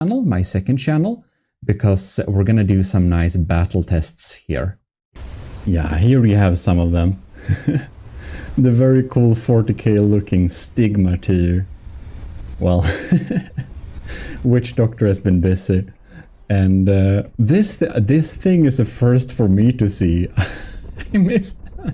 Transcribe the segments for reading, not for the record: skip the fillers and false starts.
channel, my second channel, because we're gonna do some nice battle tests here. Yeah, here you have some of them. The very cool 40k looking stigma tier. Well, Witch Doctor has been busy. And this thing is a first for me to see. I missed that.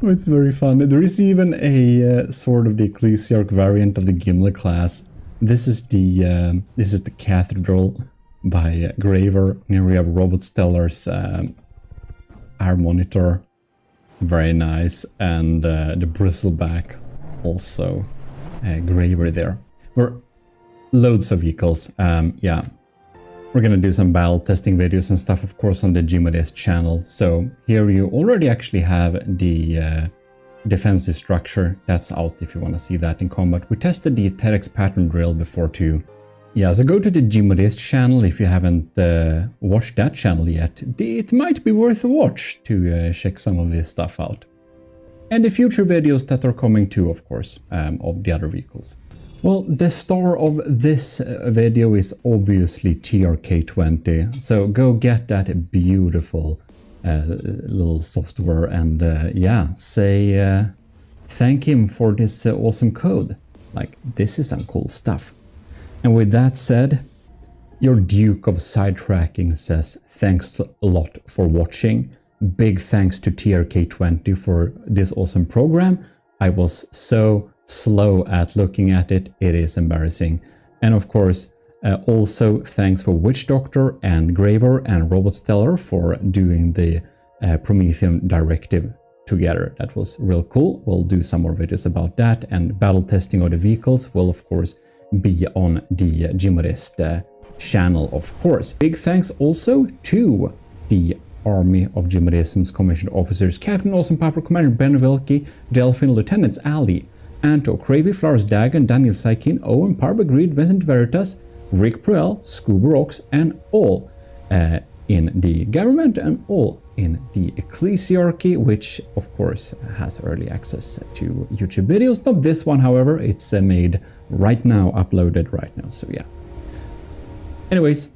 Oh, it's very fun. There is even a sort of the Ecclesiarch variant of the Gimli class. This is the Cathedral by Graver. Here we have Robot Stellar's our monitor. Very nice. And the Bristleback also. Graver there. We're loads of vehicles. Yeah. We're gonna do some battle testing videos and stuff, of course, on the GMODIST channel. So here you already actually have the defensive structure. That's out if you want to see that in combat. We tested the TEDx pattern drill before too. Yeah, so go to the GMODIST channel if you haven't watched that channel yet. It might be worth a watch to check some of this stuff out. And the future videos that are coming too, of course, of the other vehicles. Well, the star of this video is obviously TRK20, so go get that beautiful little software and yeah, say thank him for this awesome code. Like, this is some cool stuff. And with that said, your Duke of Sidetracking says thanks a lot for watching. Big thanks to TRK20 for this awesome program. I was so slow at looking at it, it is embarrassing. And of course, also thanks for Witch Doctor and Graver and Robot Stellar for doing the Prometheum directive together. That was real cool. We'll do some more videos about that, and battle testing of the vehicles will of course be on the GMODIST channel, of course. Big thanks also to the Army of GMODISM's commissioned officers, Captain Awesome Papa, Commander Ben Vilke, Delphin, Lieutenants Ali, Anto, Cravy, Flowers, Dagon, Daniel Saikin, Owen, Parbagreed, Vincent Veritas, Rick Proel, Scuba Rocks, and all in the government and all in the Ecclesiarchy, which of course has early access to YouTube videos. Not this one, however, it's made right now, uploaded right now, so yeah. Anyways,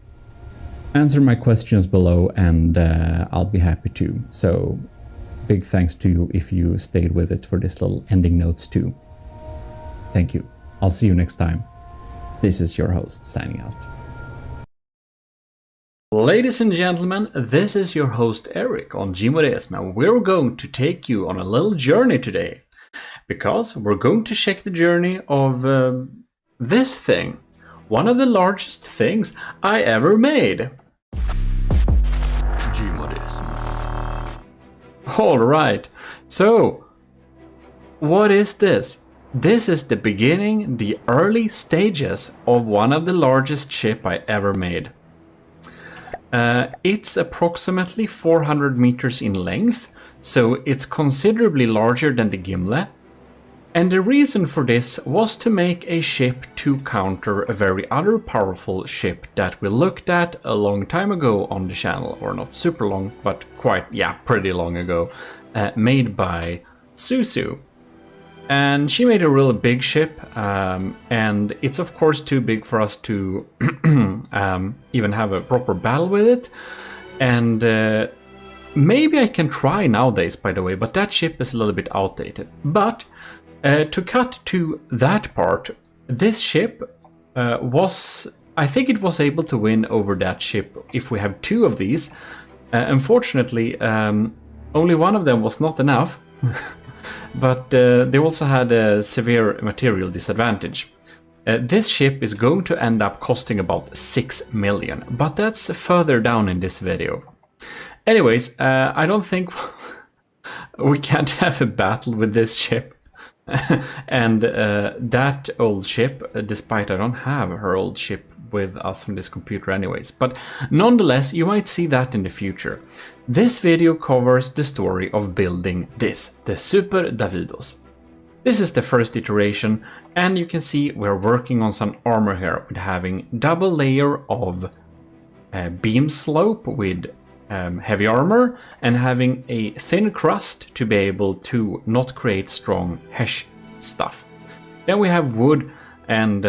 answer my questions below and I'll be happy to. So big thanks to you if you stayed with it for this little ending notes too. Thank you. I'll see you next time. This is your host signing out. Ladies and gentlemen, this is your host Eric on GMODIST, and we're going to take you on a little journey today. Because we're going to check the journey of this thing. One of the largest things I ever made. GMODIST. Alright, so what is this? This is the beginning, the early stages of one of the largest ship I ever made. It's approximately 400 meters in length, so it's considerably larger than the Gimli. And the reason for this was to make a ship to counter a very other powerful ship that we looked at a long time ago on the channel, or not super long, but quite, yeah, pretty long ago, made by Susu. And she made a really big ship, and it's of course too big for us to even have a proper battle with it. And maybe I can try nowadays, by the way, but that ship is a little bit outdated. But to cut to that part, this ship I think it was able to win over that ship if we have two of these. Unfortunately, only one of them was not enough. But they also had a severe material disadvantage. This ship is going to end up costing about 6 million, but that's further down in this video. Anyways, I don't think we can't have a battle with this ship. And that old ship, despite I don't have her old ship with us on this computer anyways, but nonetheless you might see that in the future. This video covers the story of building this, the Super Davidos. This is the first iteration, and you can see we're working on some armor here with having double layer of beam slope with heavy armor and having a thin crust to be able to not create strong hesh stuff. Then we have wood and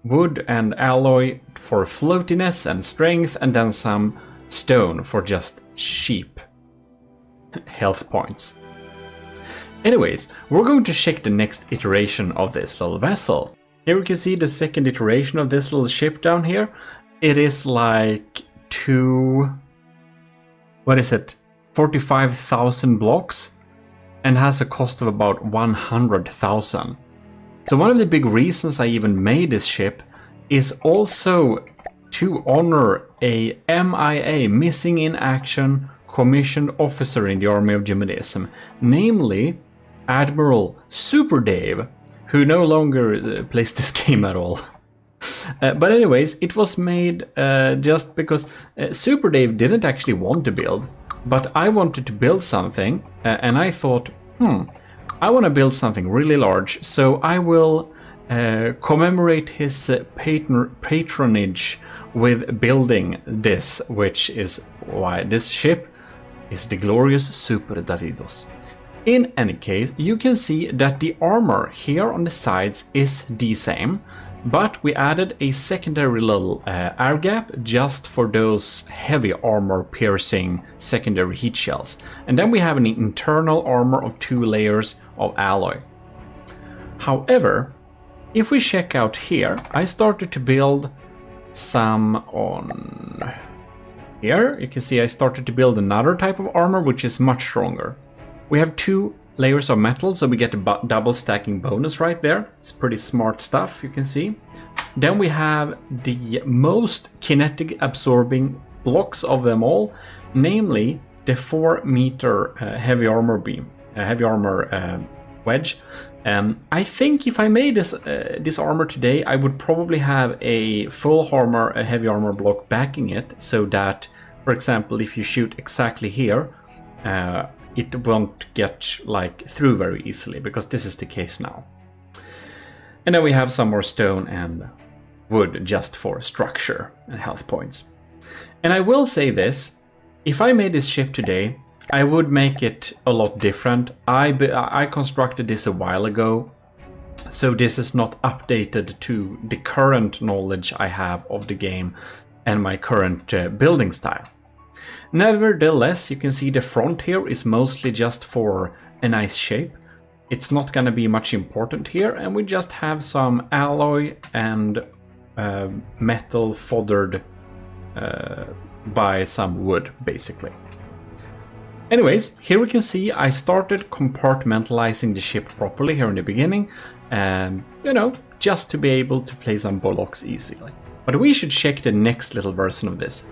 wood and alloy for floatiness and strength, and then some stone for just cheap health points. Anyways, we're going to check the next iteration of this little vessel. Here we can see the second iteration of this little ship down here. It is like 45,000 blocks and has a cost of about 100,000. So one of the big reasons I even made this ship is also to honor a MIA, Missing in Action, commissioned officer in the army of GMODIST, namely Admiral Super Dave, who no longer plays this game at all. But anyways, it was made just because Super Dave didn't actually want to build, but I wanted to build something, and I thought, I want to build something really large, so I will commemorate his patronage with building this, which is why this ship is the glorious Super Davidos. In any case, you can see that the armor here on the sides is the same, but we added a secondary little air gap just for those heavy armor piercing secondary heat shells. And then we have an internal armor of 2 layers of alloy. However, if we check out here, I started to build some on here. You can see I started to build another type of armor, which is much stronger. We have 2 layers of metal, so we get a double stacking bonus right there. It's pretty smart stuff, you can see. Then we have the most kinetic absorbing blocks of them all, namely the 4-meter heavy armor beam, heavy armor wedge. I think if I made this armor today, I would probably have a full armor, a heavy armor block backing it, so that, for example, if you shoot exactly here, it won't get through very easily, because this is the case now. And then we have some more stone and wood just for structure and health points. And I will say this, if I made this ship today, I would make it a lot different. I constructed this a while ago, so this is not updated to the current knowledge I have of the game and my current building style. Nevertheless, you can see the front here is mostly just for a nice shape. It's not going to be much important here, and we just have some alloy and metal foddered by some wood, basically. Anyways, here we can see I started compartmentalizing the ship properly here in the beginning, and just to be able to play some blocks easily. But we should check the next little version of this.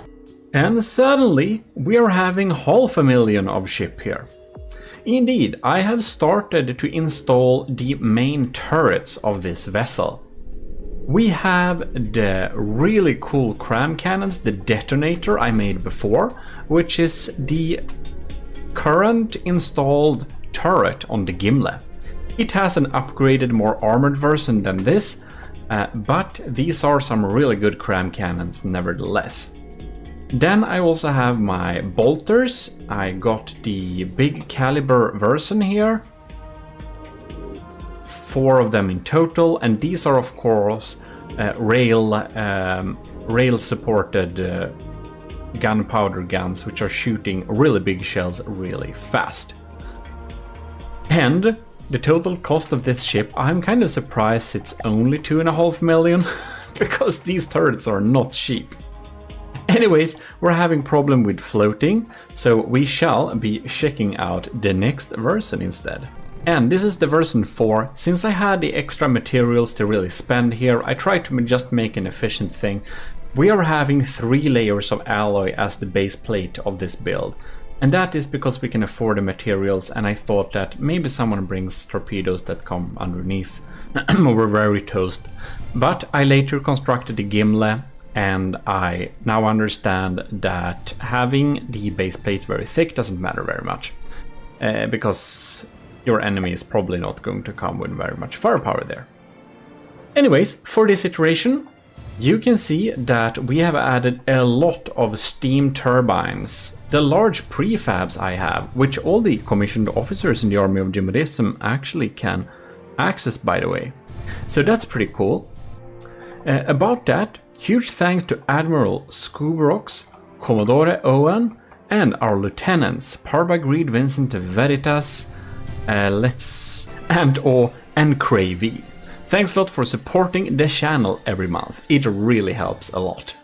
And suddenly we are having 500,000 of ship here. Indeed, I have started to install the main turrets of this vessel. We have the really cool cram cannons, the detonator I made before, which is the current installed turret on the Gimle. It has an upgraded, more armored version than this, but these are some really good cram cannons nevertheless. Then I also have my bolters. I got the big caliber version here, 4 of them in total, and these are of course rail supported gunpowder guns, which are shooting really big shells really fast. And the total cost of this ship, I'm kind of surprised it's only 2.5 million because these turrets are not cheap. Anyways, we're having problem with floating, so we shall be checking out the next version instead. And this is the version 4. Since I had the extra materials to really spend here, I tried to just make an efficient thing. We are having 3 layers of alloy as the base plate of this build. And that is because we can afford the materials, and I thought that maybe someone brings torpedoes that come underneath. We're very toast. But I later constructed the Gimle, and I now understand that having the base plate very thick doesn't matter very much, because your enemy is probably not going to come with very much firepower there. Anyways, for this iteration, you can see that we have added a lot of steam turbines. The large prefabs I have, which all the commissioned officers in the army of GMODIST actually can access, by the way. So that's pretty cool. About that, huge thanks to Admiral Scubrox, Commodore Owen, and our lieutenants, Parbagreed Vincent Veritas, and Cravey. Thanks a lot for supporting the channel every month. It really helps a lot.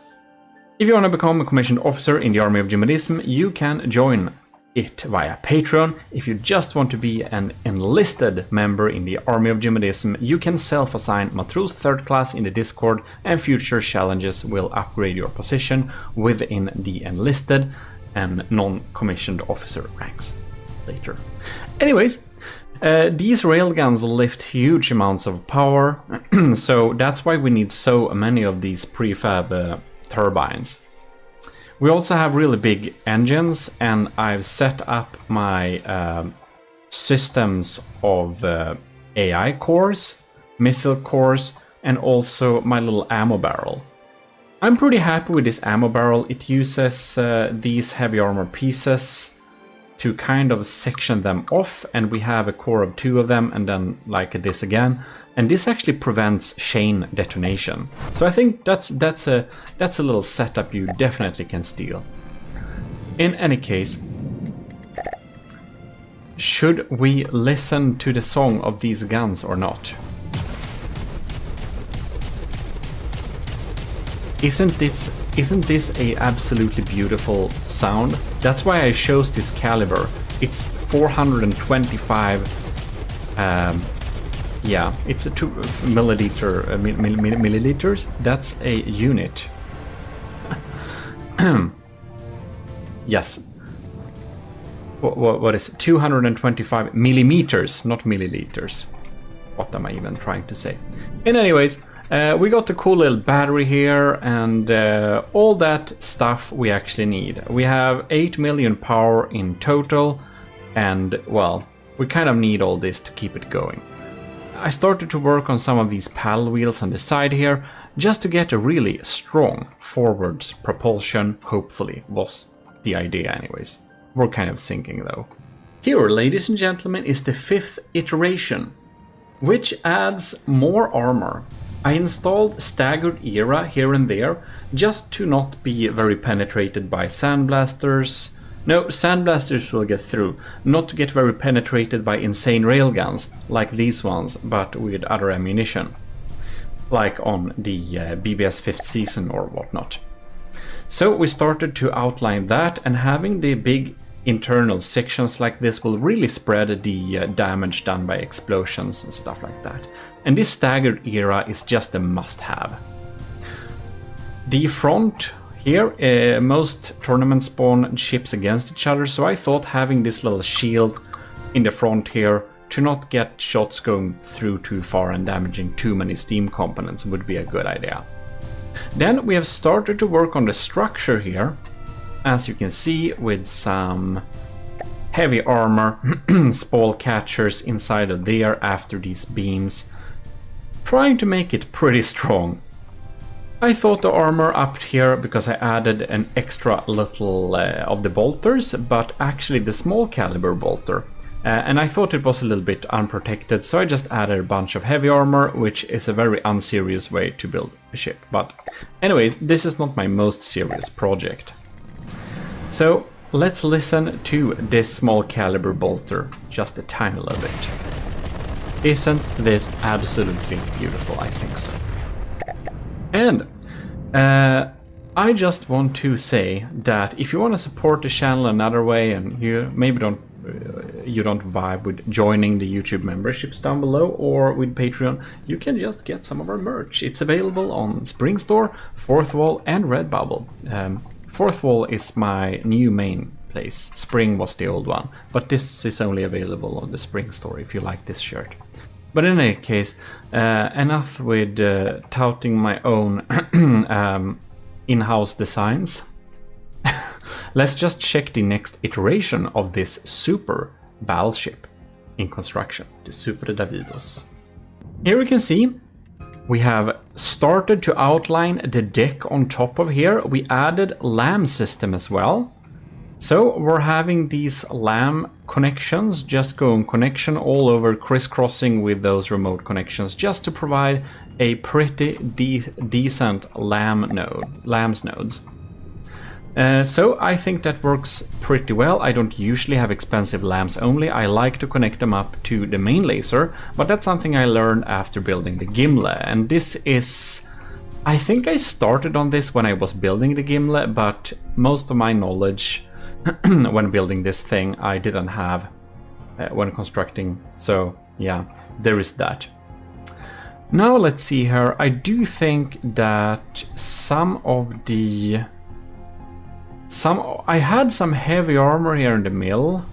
If you want to become a commissioned officer in the Army of GMODISM, you can join it via Patreon. If you just want to be an enlisted member in the Army of GMODISM, you can self-assign Matros 3rd class in the Discord, and future challenges will upgrade your position within the enlisted and non-commissioned officer ranks later. Anyways, these railguns lift huge amounts of power, so that's why we need so many of these prefab turbines. We also have really big engines, and I've set up my systems of AI cores, missile cores, and also my little ammo barrel. I'm pretty happy with this ammo barrel. It uses these heavy armor pieces to kind of section them off, and we have a core of 2 of them, and then like this again. And this actually prevents chain detonation. So I think that's a little setup you definitely can steal. In any case, should we listen to the song of these guns or not? Isn't this a absolutely beautiful sound? That's why I chose this caliber. It's 425. Yeah, it's a 2 milliliters. That's a unit. Yes. What is it? 225 millimeters, not milliliters. What am I even trying to say? And anyways, we got a cool little battery here, and all that stuff we actually need. We have 8 million power in total, and well, we kind of need all this to keep it going. I started to work on some of these paddle wheels on the side here, just to get a really strong forwards propulsion, hopefully, was the idea anyways. We're kind of sinking though. Here, ladies and gentlemen, is the 5th iteration, which adds more armor. I installed staggered era here and there, just to not be very penetrated by sandblasters. No, sandblasters will get through, not to get very penetrated by insane railguns, like these ones, but with other ammunition. Like on the BBS 5th season or whatnot. So we started to outline that, and having the big internal sections like this will really spread the damage done by explosions and stuff like that. And this staggered era is just a must-have. The front here, most tournaments spawn ships against each other, so I thought having this little shield in the front here to not get shots going through too far and damaging too many steam components would be a good idea. Then we have started to work on the structure here, as you can see, with some heavy armor, spall catchers inside of there after these beams, trying to make it pretty strong. I thought the armor up here because I added an extra little of the bolters, but actually the small caliber bolter. And I thought it was a little bit unprotected, so I just added a bunch of heavy armor, which is a very unserious way to build a ship. But anyways, this is not my most serious project. So let's listen to this small caliber bolter just a tiny little bit. Isn't this absolutely beautiful? I think so. And I just want to say that if you want to support the channel another way, and you maybe don't vibe with joining the YouTube memberships down below or with Patreon, you can just get some of our merch. It's available on Spring Store, Fourth Wall, and Redbubble. Fourth Wall is my new main place. Spring was the old one, but this is only available on the Spring Store if you like this shirt. But in any case, enough with touting my own in-house designs. Let's just check the next iteration of this super battleship in construction, the Super Davidos. Here we can see we have started to outline the deck on top of here. We added LAM system as well. So we're having these LAM connections just going connection all over, crisscrossing with those remote connections, just to provide a pretty decent lambs nodes. So I think that works pretty well. I don't usually have expensive lamps only. I like to connect them up to the main laser, but that's something I learned after building the Gimle. And this is... I think I started on this when I was building the Gimle, but most of my knowledge when building this thing I didn't have when constructing. So yeah, there is that. Now let's see here. I do think that I had some heavy armor here in the mill,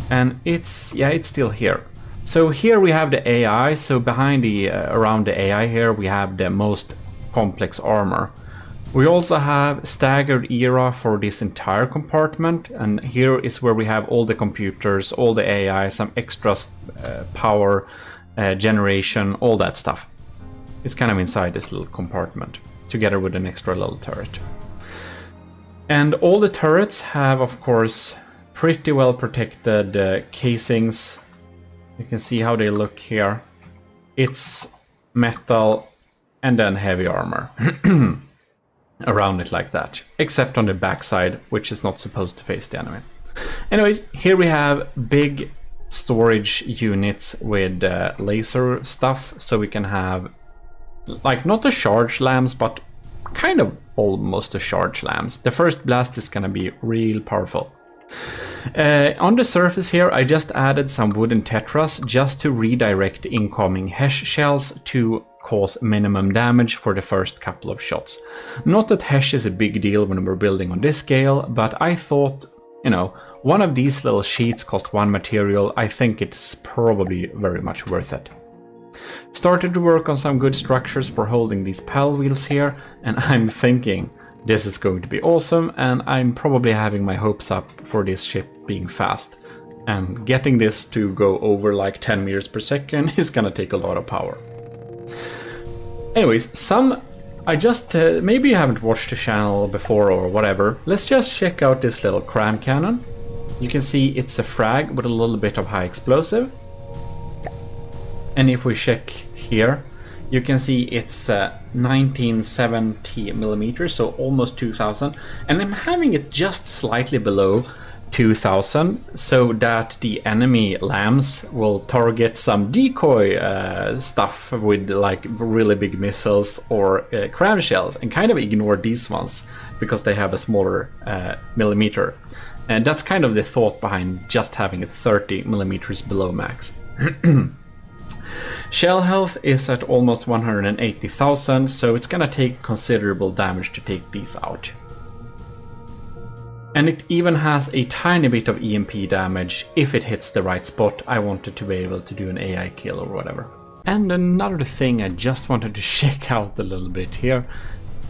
and it's still here. So here we have the AI. So behind around the AI here we have the most complex armor. We also have staggered era for this entire compartment, and here is where we have all the computers, all the AI, some extra power generation, all that stuff. It's kind of inside this little compartment, together with an extra little turret. And all the turrets have, of course, pretty well protected casings. You can see how they look here. It's metal and then heavy armor around it like that, except on the backside, which is not supposed to face the enemy. Anyways, here we have big storage units with laser stuff, so we can have, like, not a charge lamps, but kind of almost a charge lamps. The first blast is gonna be real powerful. On the surface here, I just added some wooden tetras just to redirect incoming HESH shells to cause minimum damage for the first couple of shots. Not that HESH is a big deal when we're building on this scale, but I thought, you know, one of these little sheets cost 1 material. I think it's probably very much worth it. Started to work on some good structures for holding these paddle wheels here, and I'm thinking this is going to be awesome, and I'm probably having my hopes up for this ship being fast. And getting this to go over like 10 meters per second is gonna take a lot of power. Anyways, maybe you haven't watched the channel before or whatever, let's just check out this little cram cannon. You can see it's a frag with a little bit of high explosive. And if we check here, you can see it's 1970 millimeters, so almost 2000. And I'm having it just slightly below 2000, so that the enemy lambs will target some decoy stuff with like really big missiles or cram shells, and kind of ignore these ones because they have a smaller millimeter. And that's kind of the thought behind just having it 30 millimeters below max. Shell health is at almost 180,000, so it's gonna take considerable damage to take these out. And it even has a tiny bit of EMP damage if it hits the right spot. I wanted to be able to do an AI kill or whatever. And another thing I just wanted to check out a little bit here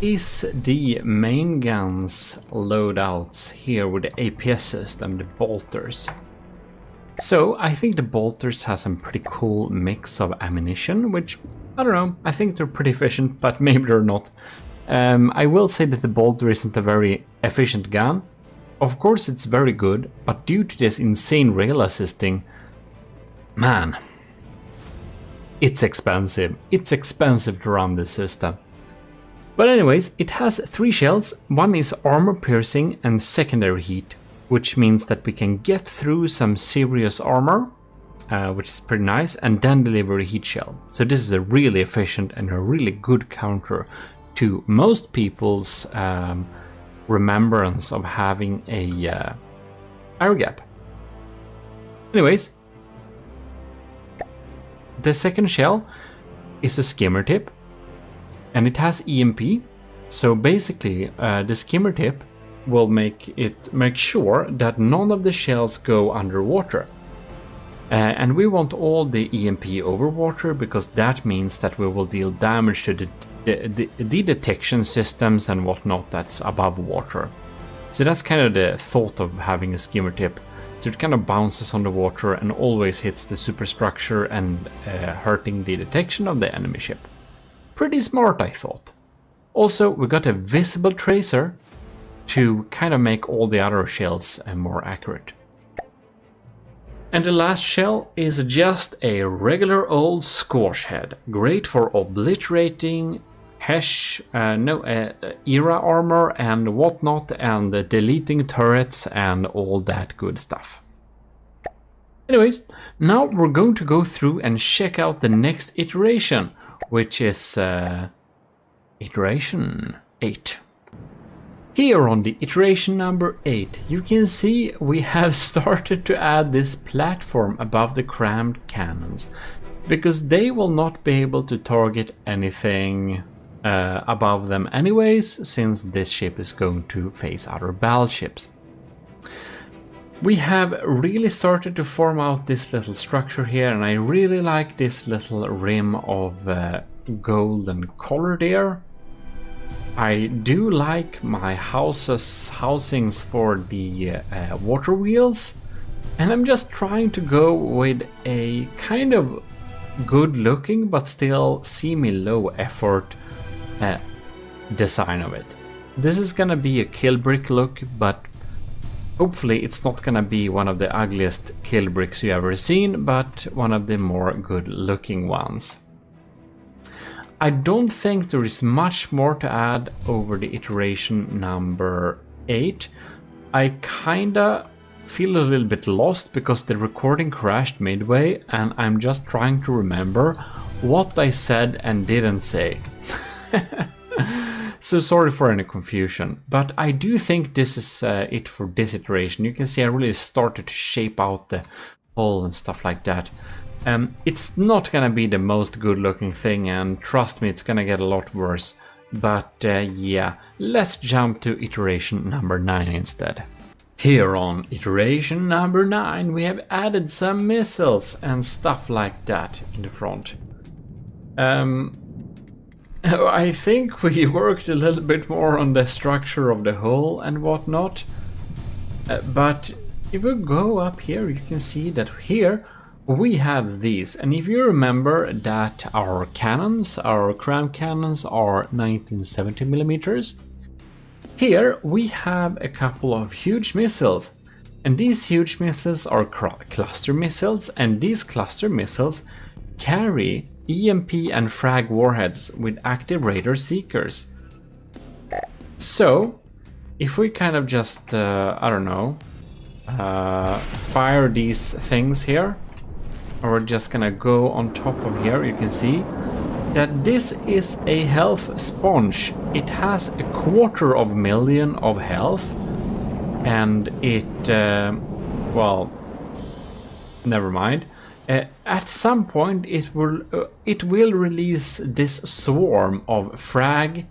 is the main guns loadouts here with the APS system, the bolters. So I think the bolters has some pretty cool mix of ammunition, which, I don't know, I think they're pretty efficient, but maybe they're not. I will say that the bolter isn't a very efficient gun. Of course it's very good, but due to this insane rail assisting, man, it's expensive. It's expensive to run this system. But anyways, it has 3 shells. One is armor piercing and secondary heat, which means that we can get through some serious armor, which is pretty nice, and then deliver a heat shell. So this is a really efficient and a really good counter to most people's remembrance of having a air gap. Anyways, the second shell is a skimmer tip, and it has EMP. So basically, the skimmer tip will make sure that none of the shells go underwater. And we want all the EMP over water, because that means that we will deal damage to the detection systems and whatnot that's above water. So that's kind of the thought of having a skimmer tip. So it kind of bounces on the water and always hits the superstructure and hurting the detection of the enemy ship. Pretty smart, I thought. Also, we got a visible tracer to kind of make all the other shells more accurate. And the last shell is just a regular old scorch head, great for obliterating era armor and whatnot, and deleting turrets and all that good stuff. Anyways, now we're going to go through and check out the next iteration, which is iteration 8. Here on the iteration number 8, you can see we have started to add this platform above the crammed cannons, because they will not be able to target anything above them anyways, since this ship is going to face other battleships. We have really started to form out this little structure here, and I really like this little rim of golden color there. I do like my housings for the water wheels, and I'm just trying to go with a kind of good looking but still semi-low effort design of it. This is gonna be a kill brick look, but hopefully it's not gonna be one of the ugliest kill bricks you ever seen, but one of the more good looking ones. I don't think there is much more to add over the iteration number 8. I kinda feel a little bit lost because the recording crashed midway, and I'm just trying to remember what I said and didn't say. So sorry for any confusion, but I do think this is it for this iteration. You can see I really started to shape out the hull and stuff like that. It's not gonna be the most good looking thing, and trust me, it's gonna get a lot worse. But yeah, let's jump to iteration number 9 instead. Here on iteration number 9 we have added some missiles and stuff like that in the front. I think we worked a little bit more on the structure of the hull and whatnot. But if we go up here, you can see that here we have these, and if you remember that our cannons, our cram cannons, are 1970mm, here we have a couple of huge missiles, and these huge missiles are cluster missiles, and these cluster missiles carry EMP and frag warheads with active radar seekers. So if we kind of just I don't know, fire these things here, or we're just gonna go on top of here, you can see that this is a health sponge. It has 250,000 of health, and it well, never mind. At some point it will release this swarm of frag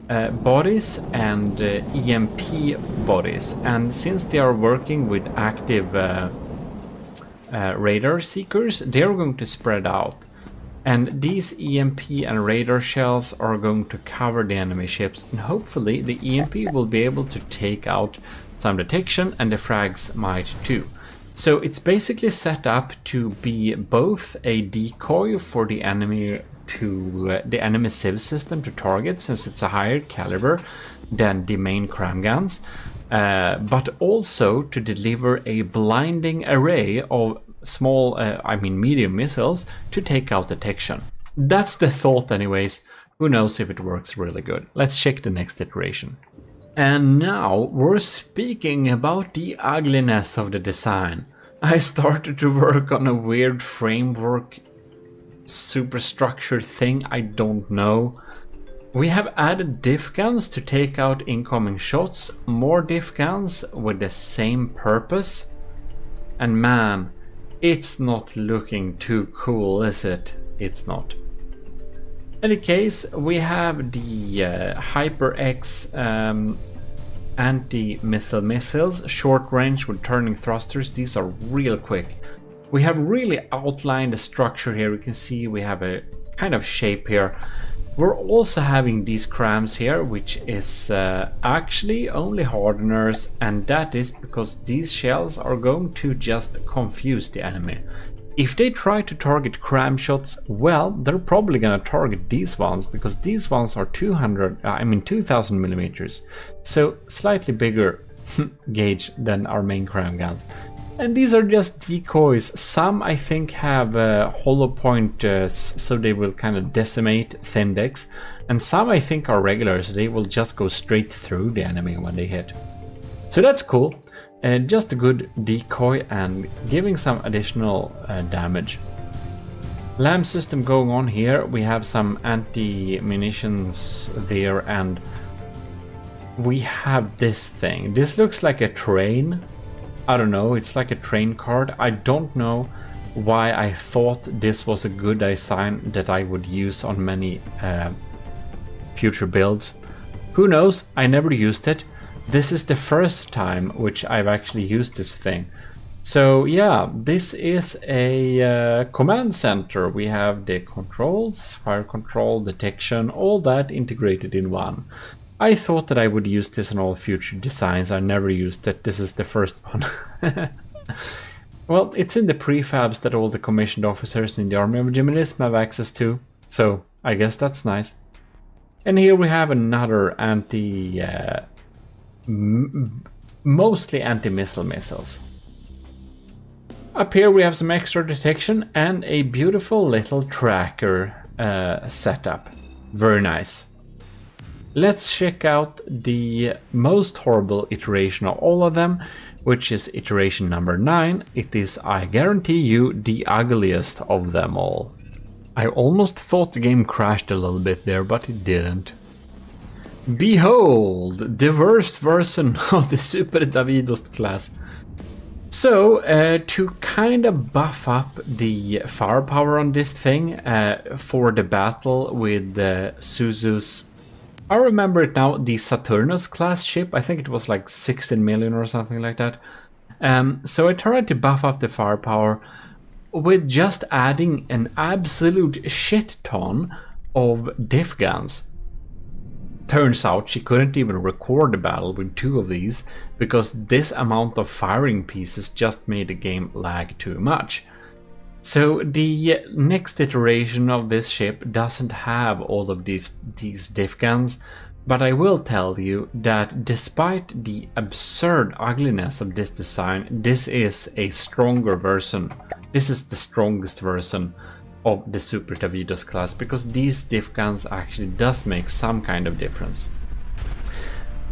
bodies and EMP bodies, and since they are working with active radar seekers, they're going to spread out, and these EMP and radar shells are going to cover the enemy ships, and hopefully the EMP will be able to take out some detection, and the frags might too. So it's basically set up to be both a decoy for the enemy to the enemy civ system to target, since it's a higher caliber than the main cram guns, but also to deliver a blinding array of small, medium missiles to take out detection. That's the thought anyways. Who knows if it works really good. Let's check the next iteration. And now we're speaking about the ugliness of the design. I started to work on a weird framework superstructure thing, I don't know. We have added diff guns to take out incoming shots, more diff guns with the same purpose, and man, it's not looking too cool, is it? It's not. In any case, we have the HyperX anti-missile missiles, short range with turning thrusters. These are real quick. We have really outlined the structure here. You can see we have a kind of shape here. We're also having these crams here, which is actually only hardeners, and that is because these shells are going to just confuse the enemy. If they try to target cram shots, well, they're probably gonna target these ones, because these ones are 2000 millimeters, so slightly bigger gauge than our main cram guns. And these are just decoys. Some I think have hollow point, so they will kind of decimate thin decks. And some I think are regular, so they will just go straight through the enemy when they hit. So that's cool. Just a good decoy and giving some additional damage. LAM system going on here. We have some anti-munitions there, and we have this thing. This looks like a train. I don't know, it's like a train card. I don't know why I thought this was a good design that I would use on many future builds. Who knows? I never used it. This is the first time which I've actually used this thing. So yeah, this is a command center. We have the controls, fire control, detection, all that integrated in one. I thought that I would use this in all future designs. I never used it. This is the first one. Well, it's in the prefabs that all the commissioned officers in the Army of GMODIST have access to. So I guess that's nice. And here we have another mostly anti-missile missiles. Up here we have some extra detection and a beautiful little tracker setup. Very nice. Let's check out the most horrible iteration of all of them, which is iteration number 9. It is, I guarantee you, the ugliest of them all. I almost thought the game crashed a little bit there, but it didn't. Behold, the worst version of the Super Davidost class. So, to kind of buff up the firepower on this thing for the battle with Suzu's, I remember it now, the Saturnus class ship. I think it was like 16 million or something like that. So I tried to buff up the firepower with just adding an absolute shit ton of diff guns. Turns out she couldn't even record the battle with 2 of these because this amount of firing pieces just made the game lag too much. So the next iteration of this ship doesn't have all of these diff guns, but I will tell you that despite the absurd ugliness of this design, this is a stronger version. This is the strongest version of the Super Davidost class, because these diff guns actually does make some kind of difference.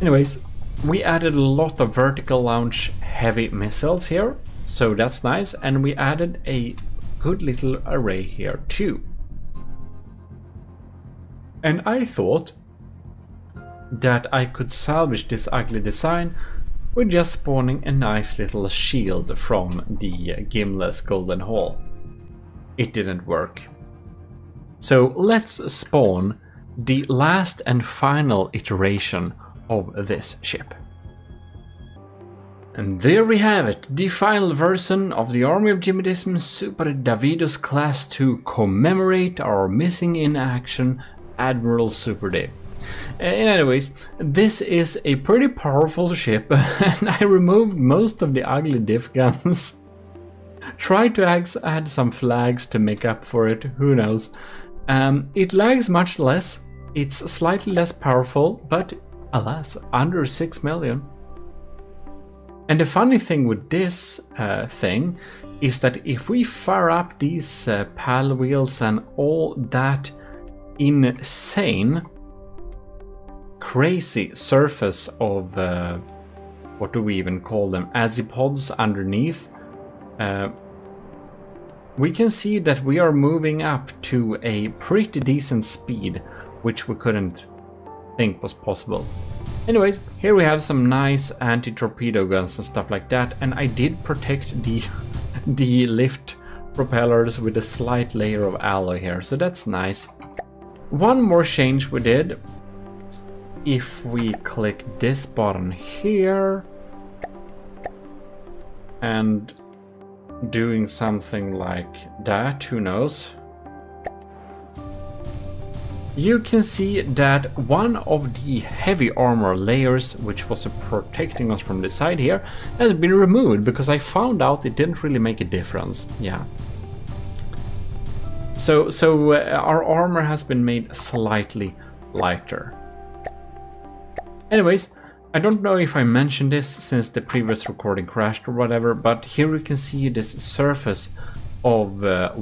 Anyways, we added a lot of vertical launch heavy missiles here, so that's nice, and we added a good little array here too. And I thought that I could salvage this ugly design with just spawning a nice little shield from the Gimle's Golden Hall. It didn't work. So let's spawn the last and final iteration of this ship. And there we have it, the final version of the Army of GMODIST Super Davidost class to commemorate our missing in action Admiral Super D. Anyways, this is a pretty powerful ship, and I removed most of the ugly diff guns. Tried to add some flags to make up for it, who knows. It lags much less, it's slightly less powerful, but alas, under 6 million. And the funny thing with this thing is that if we fire up these PAL wheels and all that insane, crazy surface of, what do we even call them, azipods underneath, we can see that we are moving up to a pretty decent speed, which we couldn't think was possible. Anyways, here we have some nice anti-torpedo guns and stuff like that, and I did protect the lift propellers with a slight layer of alloy here, so that's nice. One more change we did, if we click this button here and doing something like that, who knows, you can see that one of the heavy armor layers, which was protecting us from the side here, has been removed because I found out it didn't really make a difference. Yeah. So our armor has been made slightly lighter. Anyways, I don't know if I mentioned this since the previous recording crashed or whatever, but here you can see this surface of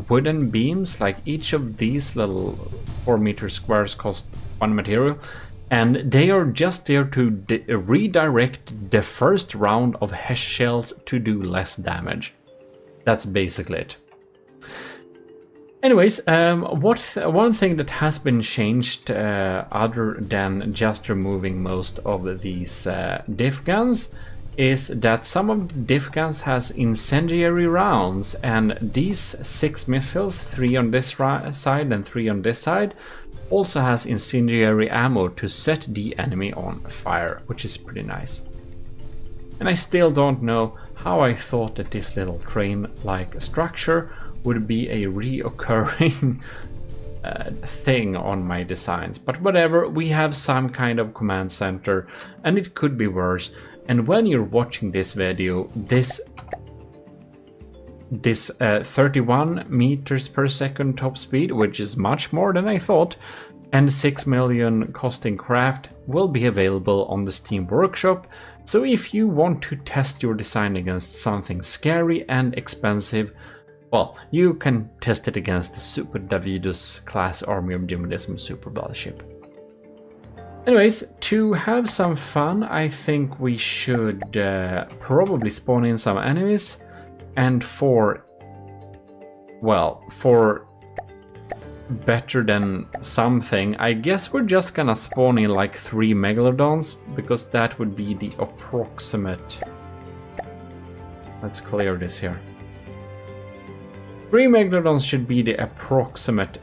wooden beams. Like each of these little 4-meter squares cost 1 material, and they are just there to redirect the first round of HESH shells to do less damage. That's basically it. Anyways, one thing that has been changed other than just removing most of these diff guns is that some of the diff guns has incendiary rounds, and these 6 missiles, 3 on this side and 3 on this side, also has incendiary ammo to set the enemy on fire, which is pretty nice. And I still don't know how I thought that this little train-like structure would be a reoccurring thing on my designs, but whatever, we have some kind of command center and it could be worse. And when you're watching this video, this 31 meters per second top speed, which is much more than I thought, and 6 million costing craft will be available on the Steam Workshop. So if you want to test your design against something scary and expensive, well, you can test it against the Super Davidus class Army of GMODIST Super Battleship. Anyways, to have some fun, I think we should probably spawn in some enemies, and for better than something, I guess we're just gonna spawn in like 3 Megalodons, because that would be the approximate... Let's clear this here. 3 Megalodons should be the approximate,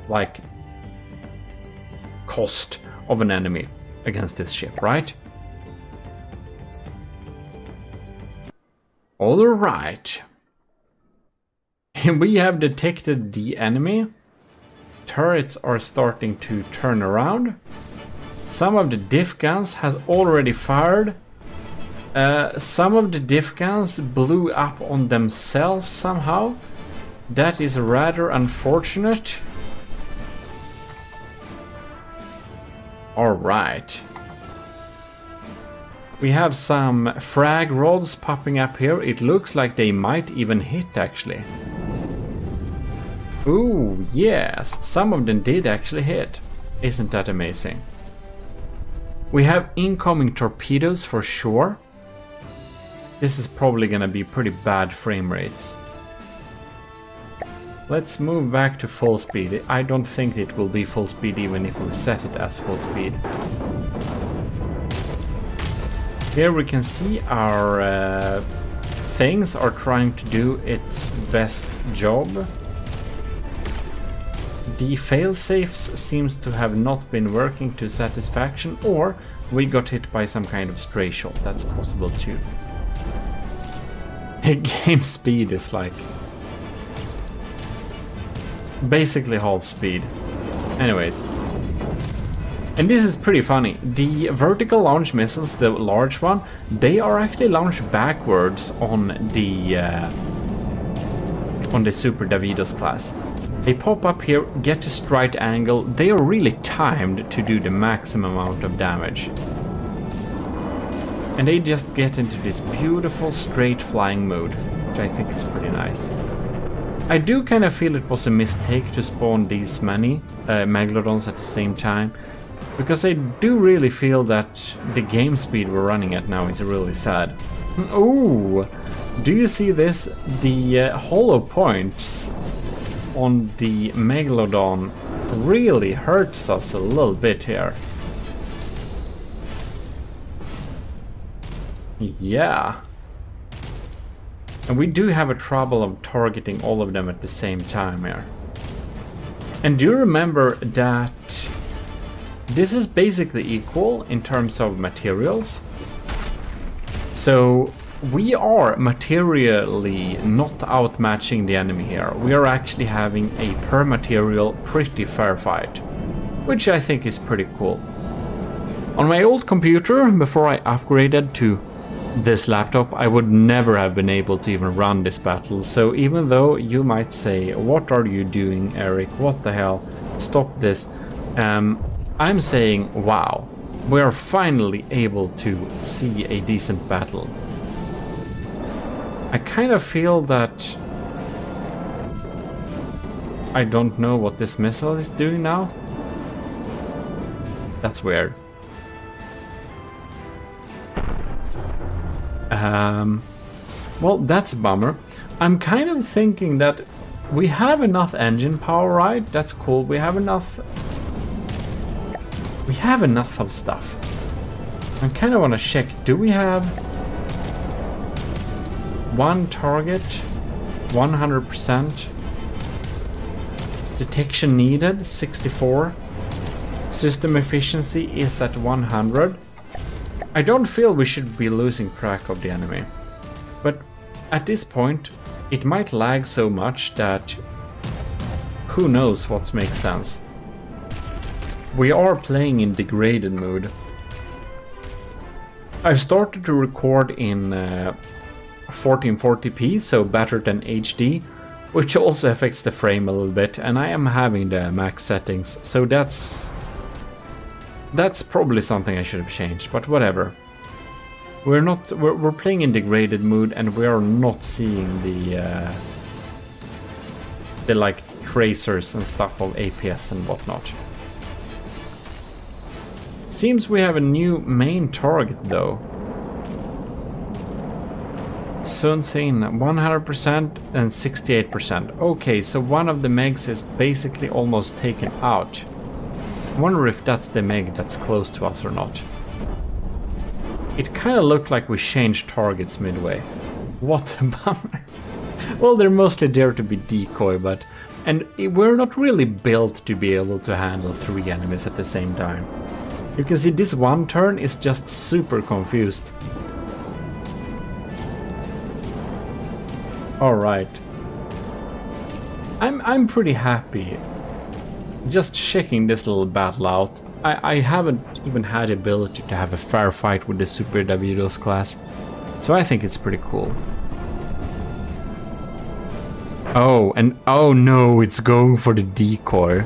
like, cost of an enemy against this ship, right? Alright. We have detected the enemy. Turrets are starting to turn around. Some of the diff guns has already fired. Some of the diff guns blew up on themselves somehow. That is rather unfortunate. Alright. We have some frag rods popping up here. It looks like they might even hit, actually. Ooh, yes, some of them did actually hit. Isn't that amazing? We have incoming torpedoes for sure. This is probably gonna be pretty bad frame rates. Let's move back to full speed. I don't think it will be full speed even if we set it as full speed. Here we can see our things are trying to do its best job. The failsafes seems to have not been working to satisfaction, or we got hit by some kind of stray shot. That's possible too. The game speed is like basically half speed. Anyways. And this is pretty funny. The vertical launch missiles, the large one, they are actually launched backwards on the Super Davidus class. They pop up here, get a straight angle. They are really timed to do the maximum amount of damage. And they just get into this beautiful straight flying mode, which I think is pretty nice. I do kind of feel it was a mistake to spawn these many Megalodons at the same time, because I do really feel that the game speed we're running at now is really sad. Ooh, do you see this? The hollow points on the Megalodon really hurts us a little bit here. Yeah. And we do have a trouble of targeting all of them at the same time here. And do you remember that this is basically equal in terms of materials? So we are materially not outmatching the enemy here. We are actually having a per material pretty fair fight, which I think is pretty cool. On my old computer, before I upgraded to this laptop, I would never have been able to even run this battle. So even though you might say, what are you doing, Eric? What the hell? Stop this. I'm saying, wow, we are finally able to see a decent battle. I kind of feel that I don't know what this missile is doing now. That's weird. Well, that's a bummer. I'm kind of thinking that we have enough engine power, right? That's cool. We have enough of stuff. I kind of want to check. Do we have one target? 100%. Detection needed, 64. System efficiency is at 100. I don't feel we should be losing track of the enemy. But at this point, it might lag so much that who knows what makes sense. We are playing in degraded mode. I've started to record in 1440p, so better than HD, which also affects the frame a little bit, and I am having the max settings, so that's probably something I should have changed, but whatever. We're playing in degraded mode, and we are not seeing the like tracers and stuff of APS and whatnot. Seems we have a new main target though. Sun Sin, 100% and 68%. Okay, so one of the megs is basically almost taken out. I wonder if that's the meg that's close to us or not. It kind of looked like we changed targets midway. What a bummer. Well, they're mostly there to be decoy, but... And we're not really built to be able to handle 3 enemies at the same time. You can see this one turn is just super confused. Alright. I'm pretty happy. Just checking this little battle out. I haven't even had the ability to have a fair fight with the Super Davidos class. So I think it's pretty cool. Oh, and oh no, it's going for the decoy.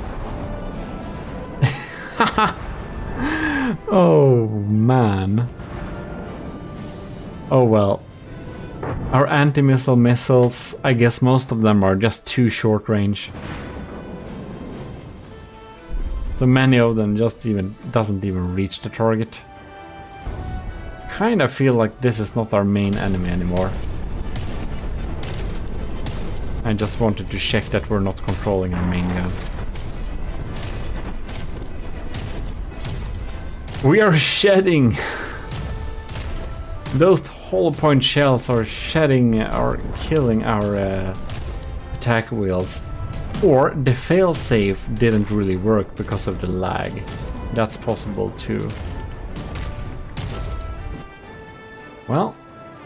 Oh man. Oh well. Our anti-missile missiles, I guess most of them are just too short range. So many of them just doesn't even reach the target. Kinda feel like this is not our main enemy anymore. I just wanted to check that we're not controlling our main gun. We are shedding! Those hollow point shells are shedding or killing our attack wheels. Or the failsafe didn't really work because of the lag. That's possible too. Well,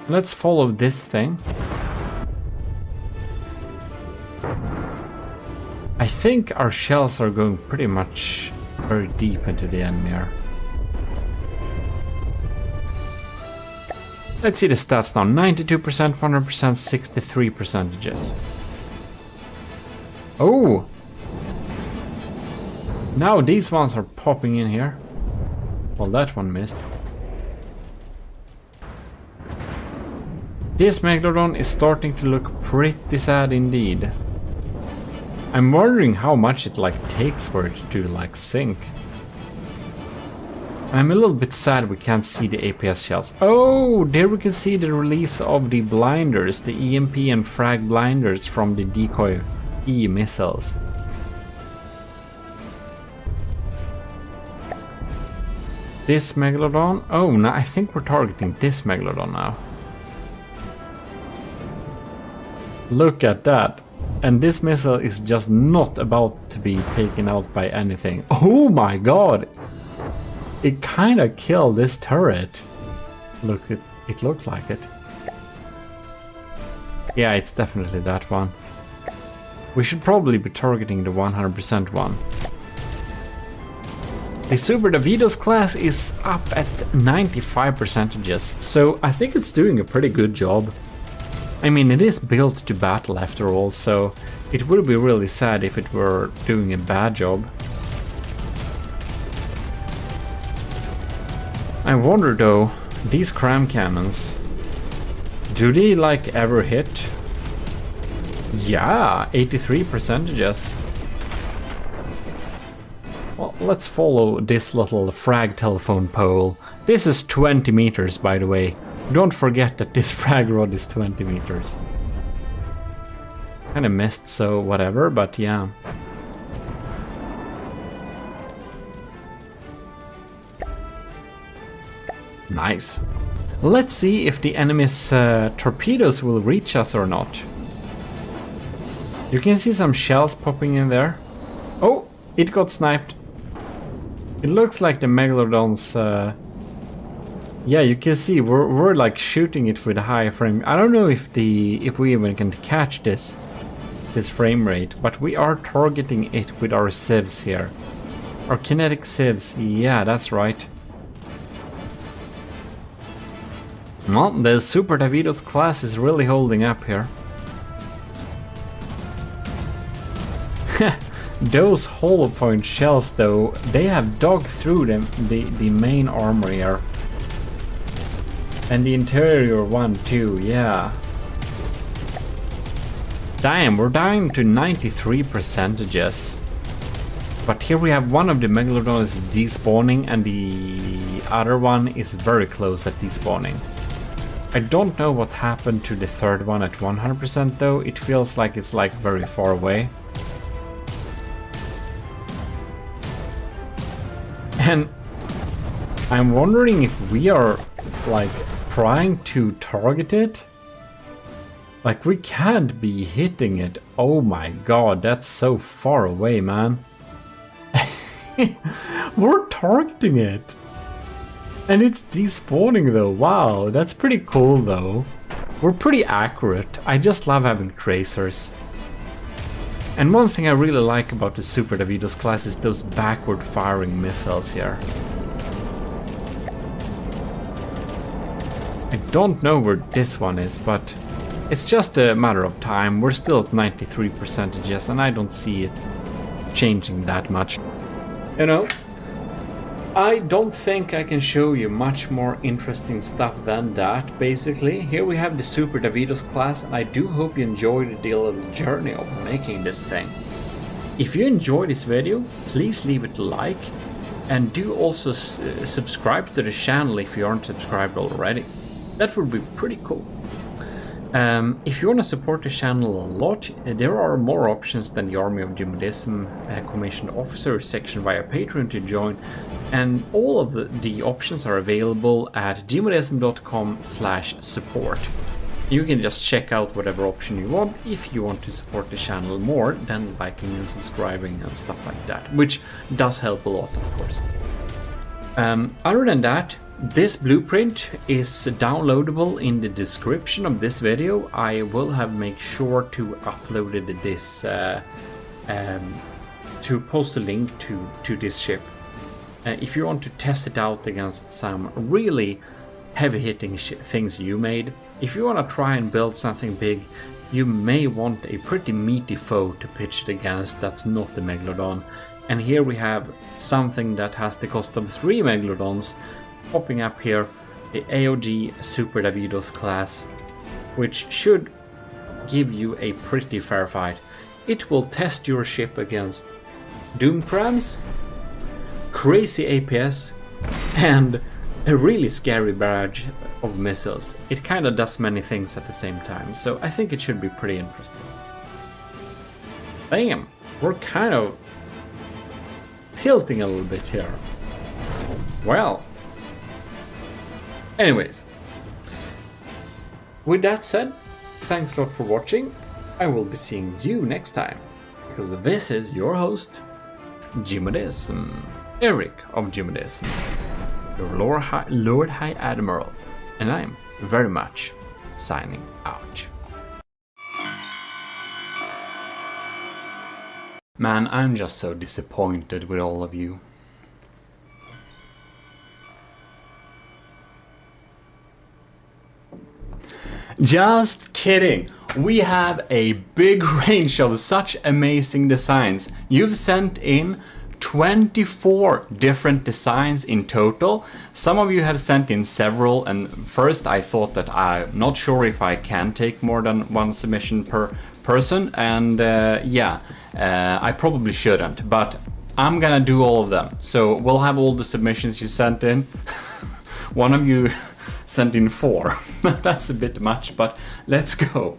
let's follow this thing. I think our shells are going pretty much very deep into the enemy here. Let's see the stats now. 92%, 100%, 63%. Oh! Now these ones are popping in here. Well, that one missed. This Megalodon is starting to look pretty sad indeed. I'm wondering how much it like takes for it to like sink. I'm a little bit sad we can't see the APS shells. Oh, there we can see the release of the blinders, the EMP and frag blinders from the decoy E missiles. This Megalodon? Oh, no, I think we're targeting this Megalodon now. Look at that. And this missile is just not about to be taken out by anything. Oh my god! It kinda killed this turret. Look, it looked like it. Yeah, it's definitely that one. We should probably be targeting the 100% one. The Super Davidos class is up at 95%, so I think it's doing a pretty good job. I mean, it is built to battle after all, so it would be really sad if it were doing a bad job. I wonder though, these cram cannons, do they like ever hit? Yeah, 83%. Well, let's follow this little frag telephone pole. This is 20 meters, by the way. Don't forget that this frag rod is 20 meters. Kinda missed, so whatever, but yeah. Nice. Let's see if the enemy's torpedoes will reach us or not. You can see some shells popping in there. Oh, it got sniped. It looks like the Megalodons... yeah, you can see we're like shooting it with a high frame. I don't know if we even can catch this frame rate, but we are targeting it with our sieves here. Our kinetic sieves, yeah, that's right. Well, the Super Davidos class is really holding up here. Those hollow point shells though, they have dug through the main armor here. And the interior one too, yeah. Damn, we're down to 93%. But here we have one of the Megalodons despawning and the other one is very close at despawning. I don't know what happened to the third one at 100% though, it feels like it's like very far away. And I'm wondering if we are like trying to target it. Like we can't be hitting it. Oh my god, that's so far away, man. We're targeting it. And it's despawning though. Wow, that's pretty cool though. We're pretty accurate. I just love having tracers. And one thing I really like about the Super Davidos class is those backward firing missiles here. I don't know where this one is, but it's just a matter of time. We're still at 93% and I don't see it changing that much. You know, I don't think I can show you much more interesting stuff than that, basically. Here we have the Super Davidos class, and I do hope you enjoyed the little journey of making this thing. If you enjoyed this video, please leave it a like, and do also subscribe to the channel if you aren't subscribed already. That would be pretty cool. If you want to support the channel a lot, there are more options than the Army of GMODISM Commissioned Officer section via Patreon to join, and all of the options are available at gmodism.com/support. You can just check out whatever option you want if you want to support the channel more than liking and subscribing and stuff like that, which does help a lot, of course. Other than that, this blueprint is downloadable in the description of this video. I will make sure to upload this to post a link to this ship. If you want to test it out against some really heavy-hitting things you made, if you want to try and build something big, you may want a pretty meaty foe to pitch it against that's not the Megalodon. And here we have something that has the cost of 3 Megalodons popping up here, the AOG Super Davidos class, which should give you a pretty fair fight. It will test your ship against Doom Crams, crazy APS, and a really scary barrage of missiles. It kinda does many things at the same time, so I think it should be pretty interesting. Damn, we're kind of tilting a little bit here. Well, anyways, with that said, thanks a lot for watching. I will be seeing you next time, because this is your host, GMODIST, Eric of GMODIST, your Lord High Admiral, and I'm very much signing out. Man, I'm just so disappointed with all of you. Just kidding! We have a big range of such amazing designs. You've sent in 24 different designs in total. Some of you have sent in several, and first I thought that I'm not sure if I can take more than one submission per person, and I probably shouldn't, but I'm gonna do all of them. So we'll have all the submissions you sent in. One of you sent in 4. That's a bit much, but let's go.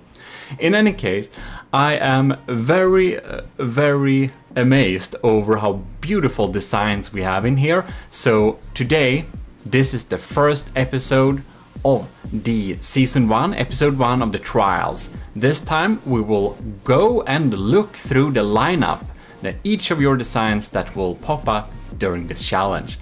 In any case, I am very, very amazed over how beautiful designs we have in here. So today, this is the first episode of the Season 1, Episode 1 of the Trials. This time we will go and look through the lineup, each of your designs that will pop up during this challenge.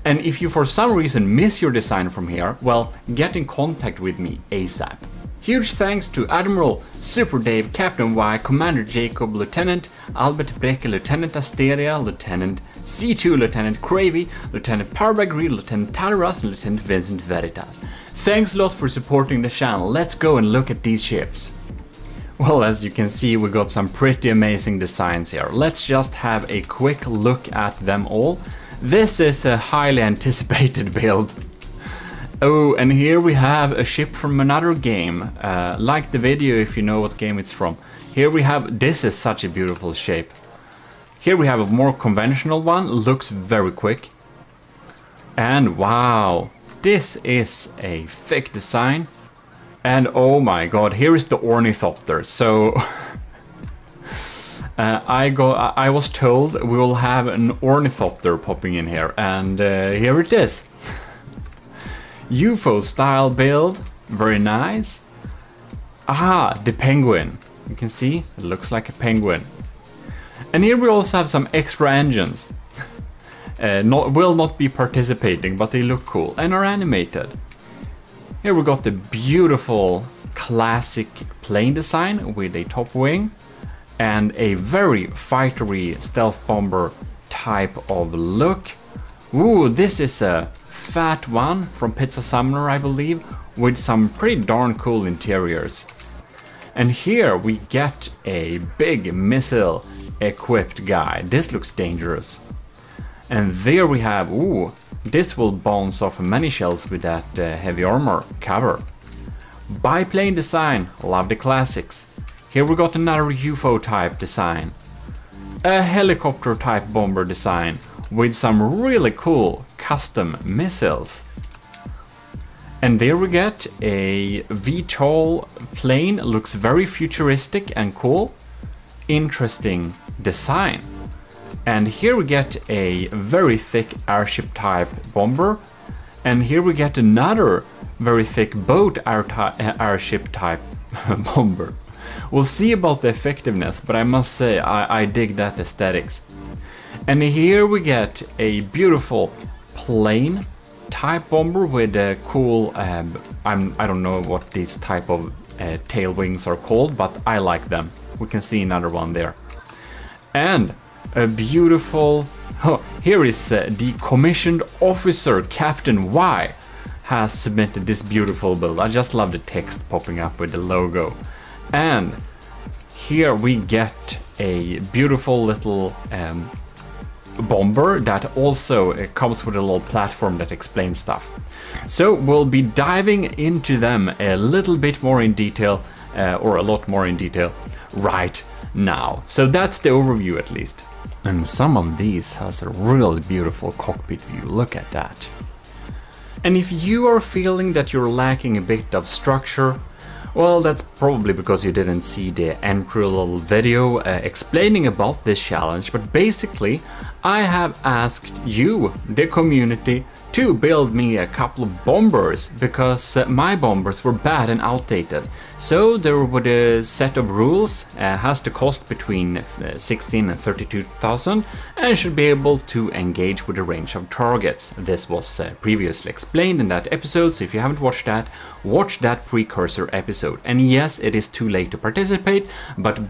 And if you for some reason miss your design from here, well, get in contact with me ASAP. Huge thanks to Admiral Super Dave, Captain Y, Commander Jacob, Lieutenant Albert Brecke, Lieutenant Asteria, Lieutenant C2, Lieutenant Cravey, Lieutenant Parbagri, Lieutenant Talras, and Lieutenant Vincent Veritas. Thanks a lot for supporting the channel. Let's go and look at these ships. Well, as you can see, we got some pretty amazing designs here. Let's just have a quick look at them all. This is a highly anticipated build. Oh, and here we have a ship from another game. Like the video if you know what game it's from. Here we have, this is such a beautiful shape. Here we have a more conventional one, looks very quick. And wow, this is a thick design. And oh my god, here is the ornithopter. So I was told we will have an ornithopter popping in here, and here it is. UFO style build, very nice. Ah, the penguin. You can see it looks like a penguin. And here we also have some extra engines. Will not be participating, but they look cool and are animated. Here we got the beautiful classic plane design with a top wing and a very fightery stealth bomber type of look. Ooh, this is a fat one from Pizza Summoner, I believe, with some pretty darn cool interiors. And here we get a big missile equipped guy. This looks dangerous. And there we have, ooh, this will bounce off many shells with that heavy armor cover. Biplane design, love the classics. Here we got another UFO type design. A helicopter type bomber design with some really cool custom missiles. And there we get a VTOL plane, looks very futuristic and cool. Interesting design. And here we get a very thick airship type bomber. And here we get another very thick boat airship type bomber. We'll see about the effectiveness, but I must say I dig that aesthetics. And here we get a beautiful plane type bomber with a cool, I don't know what these type of tail wings are called, but I like them. We can see another one there. And a beautiful, here is the commissioned officer, Captain Y, has submitted this beautiful build. I just love the text popping up with the logo. And here we get a beautiful little bomber that also comes with a little platform that explains stuff. So we'll be diving into them a little bit more in detail, or a lot more in detail right now. So that's the overview at least. And some of these has a really beautiful cockpit view, look at that. And if you are feeling that you're lacking a bit of structure, well, that's probably because you didn't see the entry little video explaining about this challenge, but basically I have asked you, the community, to build me a couple of bombers because my bombers were bad and outdated. So there were a set of rules, has to cost between 16 and 32,000 and should be able to engage with a range of targets. This was previously explained in that episode, so if you haven't watched that, watch that precursor episode. And yes, it is too late to participate, but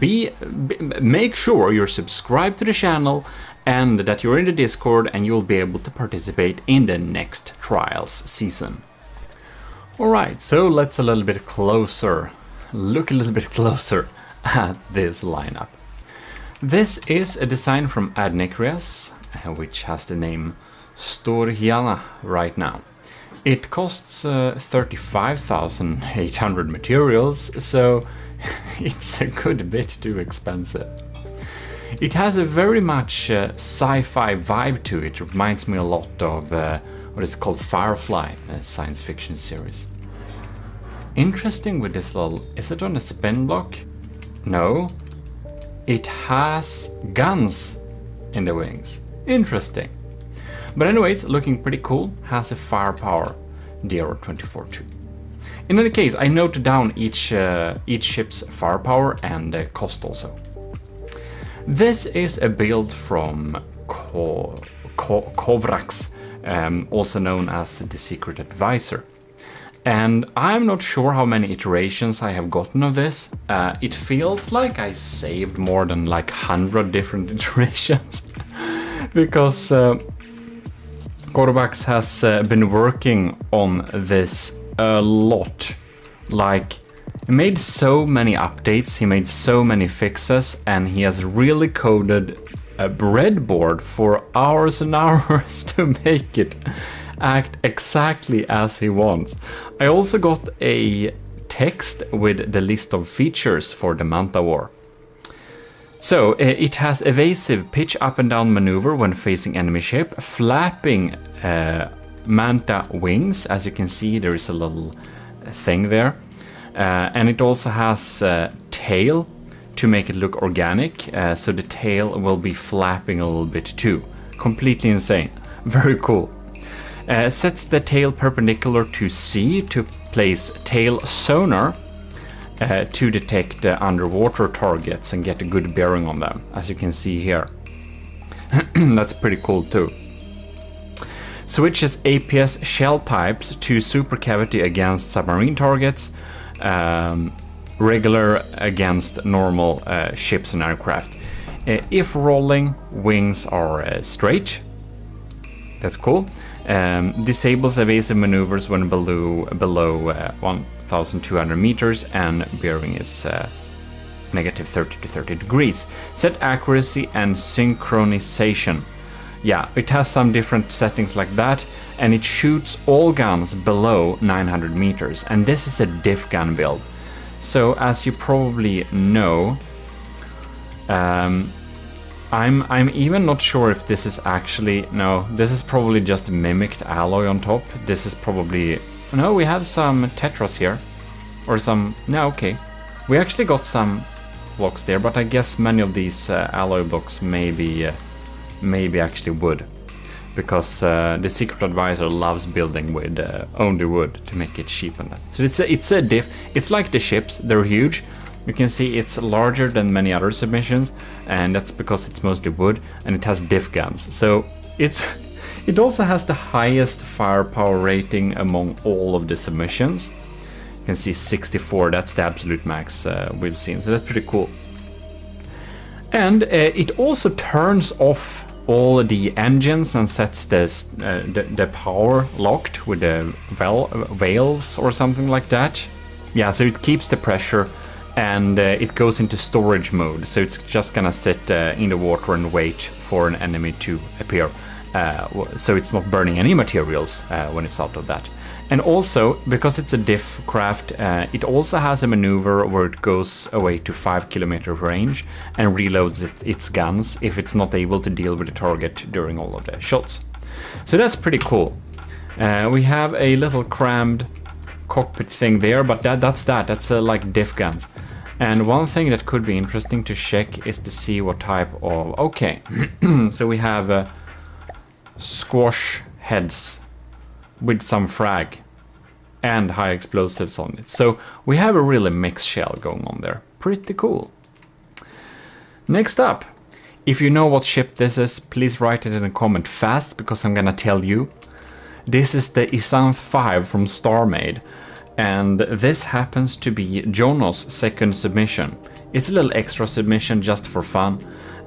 make sure you're subscribed to the channel and that you're in the Discord and you'll be able to participate in the next Trials season. Alright, so let's look a little bit closer at this lineup. This is a design from Adnikrias, which has the name Storhiana right now. It costs 35,800 materials, so it's a good bit too expensive. It has a very much sci-fi vibe to it. It reminds me a lot of what is called Firefly, a science fiction series. Interesting with this little... Is it on a spin block? No. It has guns in the wings. Interesting. But anyways, looking pretty cool. Has a firepower DR-24-2. In any case, I noted down each ship's firepower and cost also. This is a build from Kovrax, also known as the Secret Advisor. And I'm not sure how many iterations I have gotten of this. It feels like I saved more than like 100 different iterations. Because Kovrax has been working on this a lot. Like, he made so many updates, he made so many fixes, and he has really coded a breadboard for hours and hours to make it act exactly as he wants. I also got a text with the list of features for the Manta War. So, it has evasive pitch up and down maneuver when facing enemy ship, flapping Manta wings, as you can see there is a little thing there. And it also has tail to make it look organic, so the tail will be flapping a little bit too. Completely insane. Very cool. Sets the tail perpendicular to sea to place tail sonar to detect underwater targets and get a good bearing on them, as you can see here. That's pretty cool too. Switches APS shell types to super cavity against submarine targets, regular against normal ships and aircraft. If rolling, wings are straight. That's cool. Disables evasive maneuvers when below 1,200 meters and bearing is negative 30 to 30 degrees. Set accuracy and synchronization. Yeah, it has some different settings like that, and it shoots all guns below 900 meters, and this is a diff gun build. So as you probably know, I'm even not sure if this is actually... No, this is probably just mimicked alloy on top. This is probably... No, we have some tetras here. Or some... No, okay. We actually got some blocks there, but I guess many of these alloy blocks may be actually wood. Because the Secret Advisor loves building with only wood to make it cheap and that. So it's a diff. It's like the ships, they're huge. You can see it's larger than many other submissions, and that's because it's mostly wood and it has diff guns. So it also has the highest firepower rating among all of the submissions. You can see 64, that's the absolute max we've seen, so that's pretty cool. And it also turns off all the engines and sets the power locked with the valves or something like that. Yeah, so it keeps the pressure. And it goes into storage mode, so it's just gonna sit in the water and wait for an enemy to appear. So it's not burning any materials when it's out of that. And also, because it's a diff craft, it also has a maneuver where it goes away to 5 kilometer range and reloads its guns if it's not able to deal with the target during all of the shots. So that's pretty cool. We have a little crammed cockpit thing there, but that's like diff guns. And one thing that could be interesting to check is to see what type of... Okay, so we have squash heads with some frag and high explosives on it. So we have a really mixed shell going on there. Pretty cool. Next up, if you know what ship this is, please write it in a comment fast, because I'm gonna tell you. This is the Isanth 5 from StarMade, and this happens to be Jono's second submission. It's a little extra submission just for fun,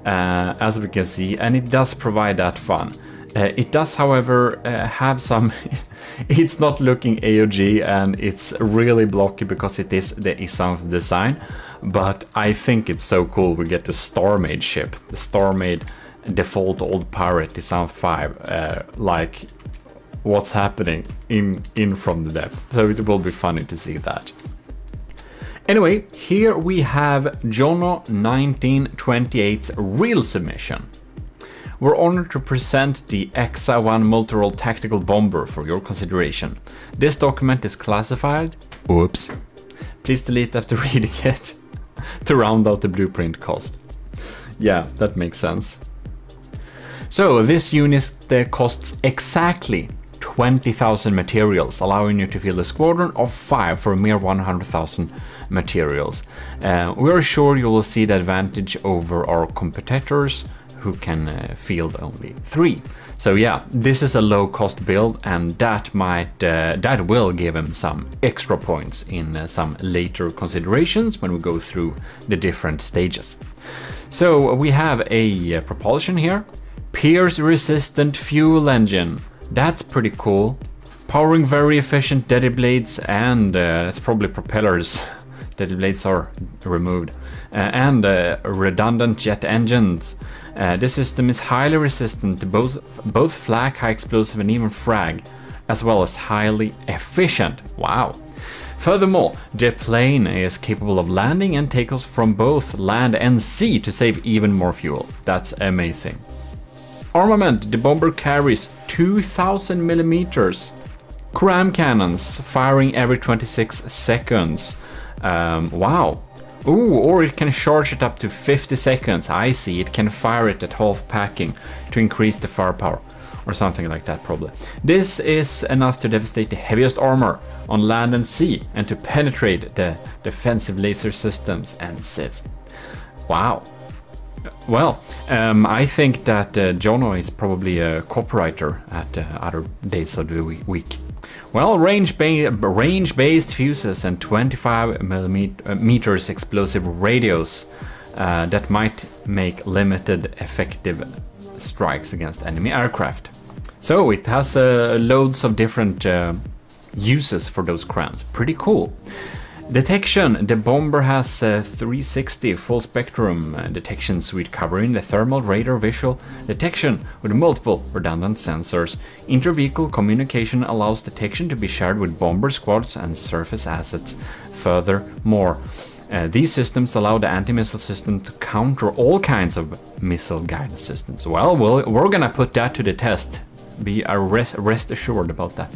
as we can see, and it does provide that fun. It does, however, have some... It's not looking AOG, and it's really blocky because it is the Isanth design, but I think it's so cool we get the StarMade ship. The StarMade default old pirate design 5, like what's happening in from the depth. So it will be funny to see that. Anyway, here we have Jono 1928's real submission. We're honored to present the XI-1 multi-role tactical bomber for your consideration. This document is classified. Oops. Please delete after reading it to round out the blueprint cost. Yeah, that makes sense. So this unit costs exactly 20,000 materials, allowing you to field a squadron of 5 for a mere 100,000 materials. We are sure you will see the advantage over our competitors who can field only 3. So yeah, this is a low cost build, and that will give him some extra points in some later considerations when we go through the different stages. So we have a propulsion here, pierce resistant fuel engine. That's pretty cool. Powering very efficient deadly blades, and that's probably propellers. Deadly blades are removed. And redundant jet engines. This system is highly resistant to both flak, high explosive, and even frag, as well as highly efficient. Wow. Furthermore, the plane is capable of landing and takeoffs from both land and sea to save even more fuel. That's amazing. Armament: the bomber carries 2,000 millimeters cram cannons, firing every 26 seconds. Wow. Ooh, or it can charge it up to 50 seconds. I see, it can fire it at half packing to increase the firepower, or something like that probably. This is enough to devastate the heaviest armor on land and sea, and to penetrate the defensive laser systems and civs. Wow. Well, I think that Jono is probably a copywriter at other days of the week. Well, range-based fuses and 25 millimeters explosive radios that might make limited effective strikes against enemy aircraft. So it has loads of different uses for those crowns. Pretty cool. Detection: the bomber has 360 full spectrum detection suite covering the thermal, radar, visual detection with multiple redundant sensors. Inter-vehicle communication allows detection to be shared with bomber squads and surface assets. Furthermore, these systems allow the anti-missile system to counter all kinds of missile guidance systems. Well, we're gonna put that to the test. Be rest assured about that.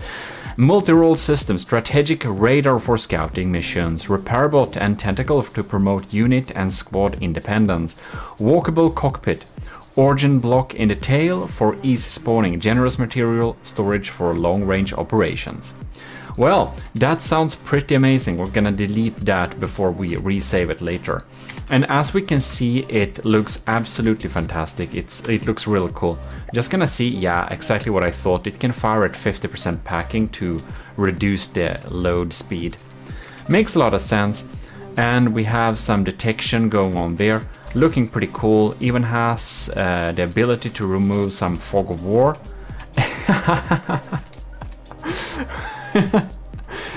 Multi-role system: strategic radar for scouting missions, repair bot and tentacle to promote unit and squad independence, walkable cockpit, origin block in the tail for easy spawning, generous material storage for long-range operations. Well, that sounds pretty amazing. We're gonna delete that before we resave it later. And as we can see, it looks absolutely fantastic. It looks really cool. Just gonna see, yeah, exactly what I thought. It can fire at 50% packing to reduce the load speed. Makes a lot of sense. And we have some detection going on there. Looking pretty cool. Even has the ability to remove some fog of war.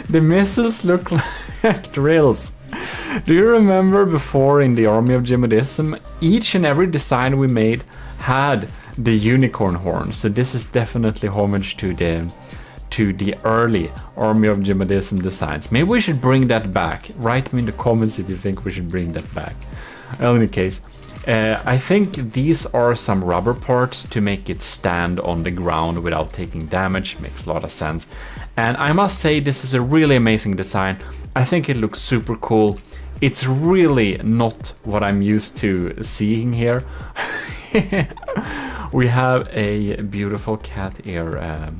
The missiles look like drills. Do you remember before in the Army of GMODISM, each and every design we made had the unicorn horn? So this is definitely homage to the early Army of GMODISM designs. Maybe we should bring that back. Write me in the comments if you think we should bring that back. In any case, I think these are some rubber parts to make it stand on the ground without taking damage. Makes a lot of sense. And I must say, this is a really amazing design. I think it looks super cool. It's really not what I'm used to seeing here. We have a beautiful cat ear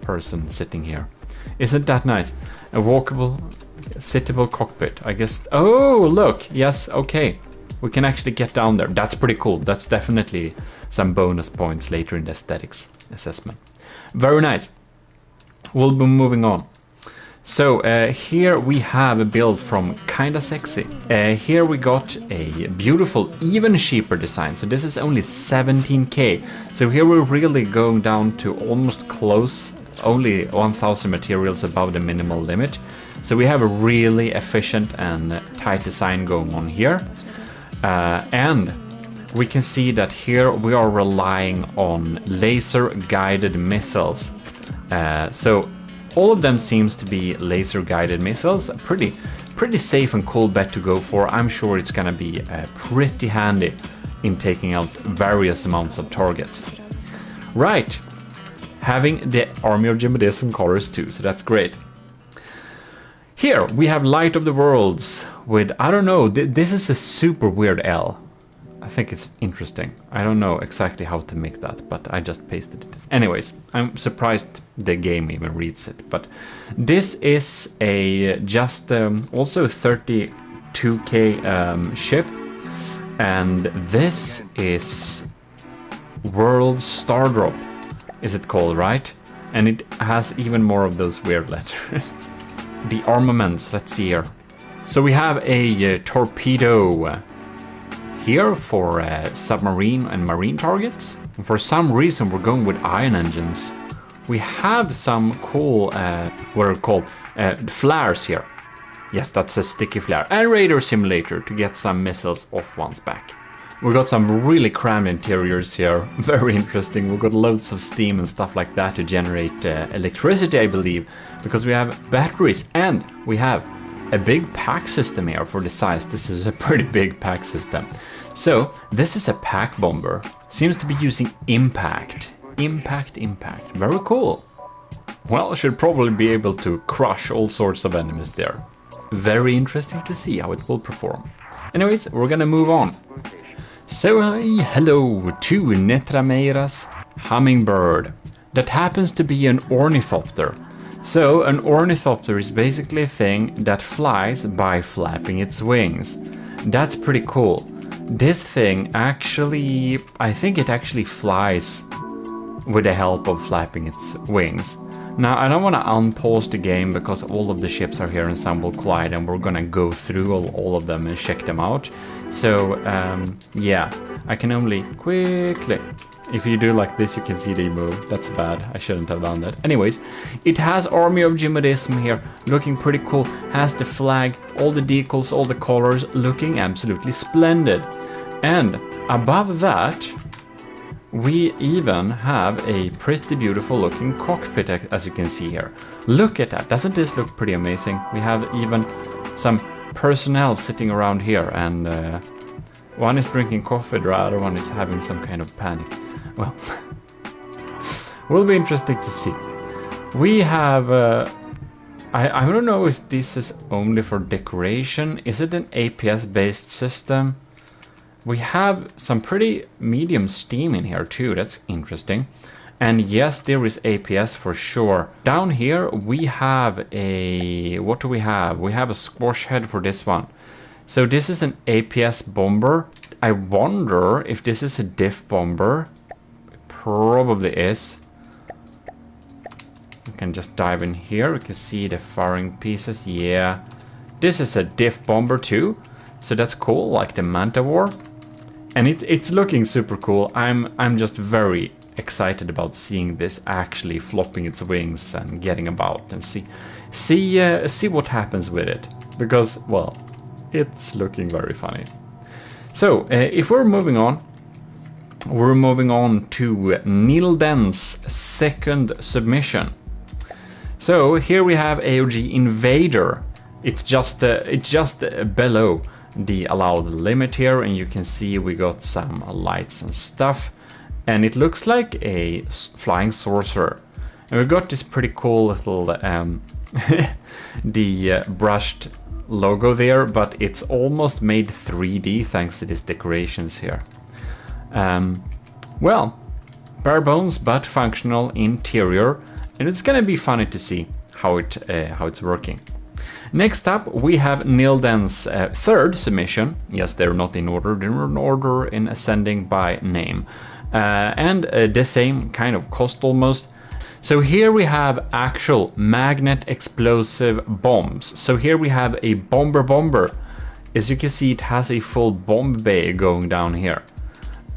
person sitting here. Isn't that nice? A walkable, sittable cockpit, I guess. Oh, look. Yes, okay. We can actually get down there. That's pretty cool. That's definitely some bonus points later in the aesthetics assessment. Very nice. We'll be moving on. So here we have a build from Kinda Sexy. Here we got a beautiful, even cheaper design. So this is only 17k. So here we're really going down to almost close, only 1000 materials above the minimal limit. So we have a really efficient and tight design going on here. And we can see that here we are relying on laser guided missiles. So all of them seems to be laser guided missiles. Pretty safe and cool bet to go for. I'm sure it's gonna be pretty handy in taking out various amounts of targets. Right, having the Army of GMODIST colors too, so that's great. Here we have Light of the Worlds with, I don't know, this is a super weird L. I think it's interesting. I don't know exactly how to make that, but I just pasted it. Anyways, I'm surprised the game even reads it. But this is a just also 32k ship, and this is World Star Drop, is it called, right? And it has even more of those weird letters. The armaments, let's see here. So we have a torpedo here for submarine and marine targets. And for some reason we're going with ion engines. We have some cool, what are called, flares here. Yes, that's a sticky flare. And radar simulator to get some missiles off one's back. We got some really crammed interiors here, very interesting. We've got loads of steam and stuff like that to generate electricity, I believe, because we have batteries and we have a big pack system here for the size. This is a pretty big pack system. So this is a pack bomber. Seems to be using impact. Impact. Very cool. Well, should probably be able to crush all sorts of enemies there. Very interesting to see how it will perform. Anyways, we're gonna move on. So hello to Netrameira's hummingbird. That happens to be an ornithopter. So an ornithopter is basically a thing that flies by flapping its wings. That's pretty cool. This thing actually, I think it actually flies with the help of flapping its wings. Now I don't want to unpause the game because all of the ships are here and some will collide, and we're gonna go through all of them and check them out. So yeah, I can only quickly, if you do like this you can see they move. That's bad, I shouldn't have done that. Anyways, it has Army of GMODIST here, looking pretty cool. Has the flag, all the decals, all the colors, looking absolutely splendid. And above that we even have a pretty beautiful looking cockpit, as you can see here. Look at that, doesn't this look pretty amazing? We have even some personnel sitting around here, and one is drinking coffee, the other one is having some kind of panic. Well, will be interesting to see. We have, I don't know if this is only for decoration. Is it an APS based system? We have some pretty medium steam in here too, that's interesting. And yes, there is APS for sure. Down here we have a, what do we have? We have a squash head for this one. So this is an APS bomber. I wonder if this is a diff bomber. It probably is. We can just dive in here, we can see the firing pieces, yeah. This is a diff bomber too, so that's cool, like the Manta War. And it's looking super cool. I'm just very excited about seeing this actually flopping its wings and getting about and see what happens with it, because well, it's looking very funny. So if we're moving on to Nilden's second submission. So here we have AOG Invader. It's just below the allowed limit here, and you can see we got some lights and stuff, and it looks like a flying sorcerer. And we got this pretty cool little the brushed logo there, but it's almost made 3D thanks to these decorations here. Well, bare bones but functional interior, and it's gonna be funny to see how it's working. Next up, we have Nilden's third submission. Yes, they're not in order, they're in order in ascending by name. And the same kind of cost almost. So here we have actual magnet explosive bombs. So here we have a bomber. As you can see, it has a full bomb bay going down here.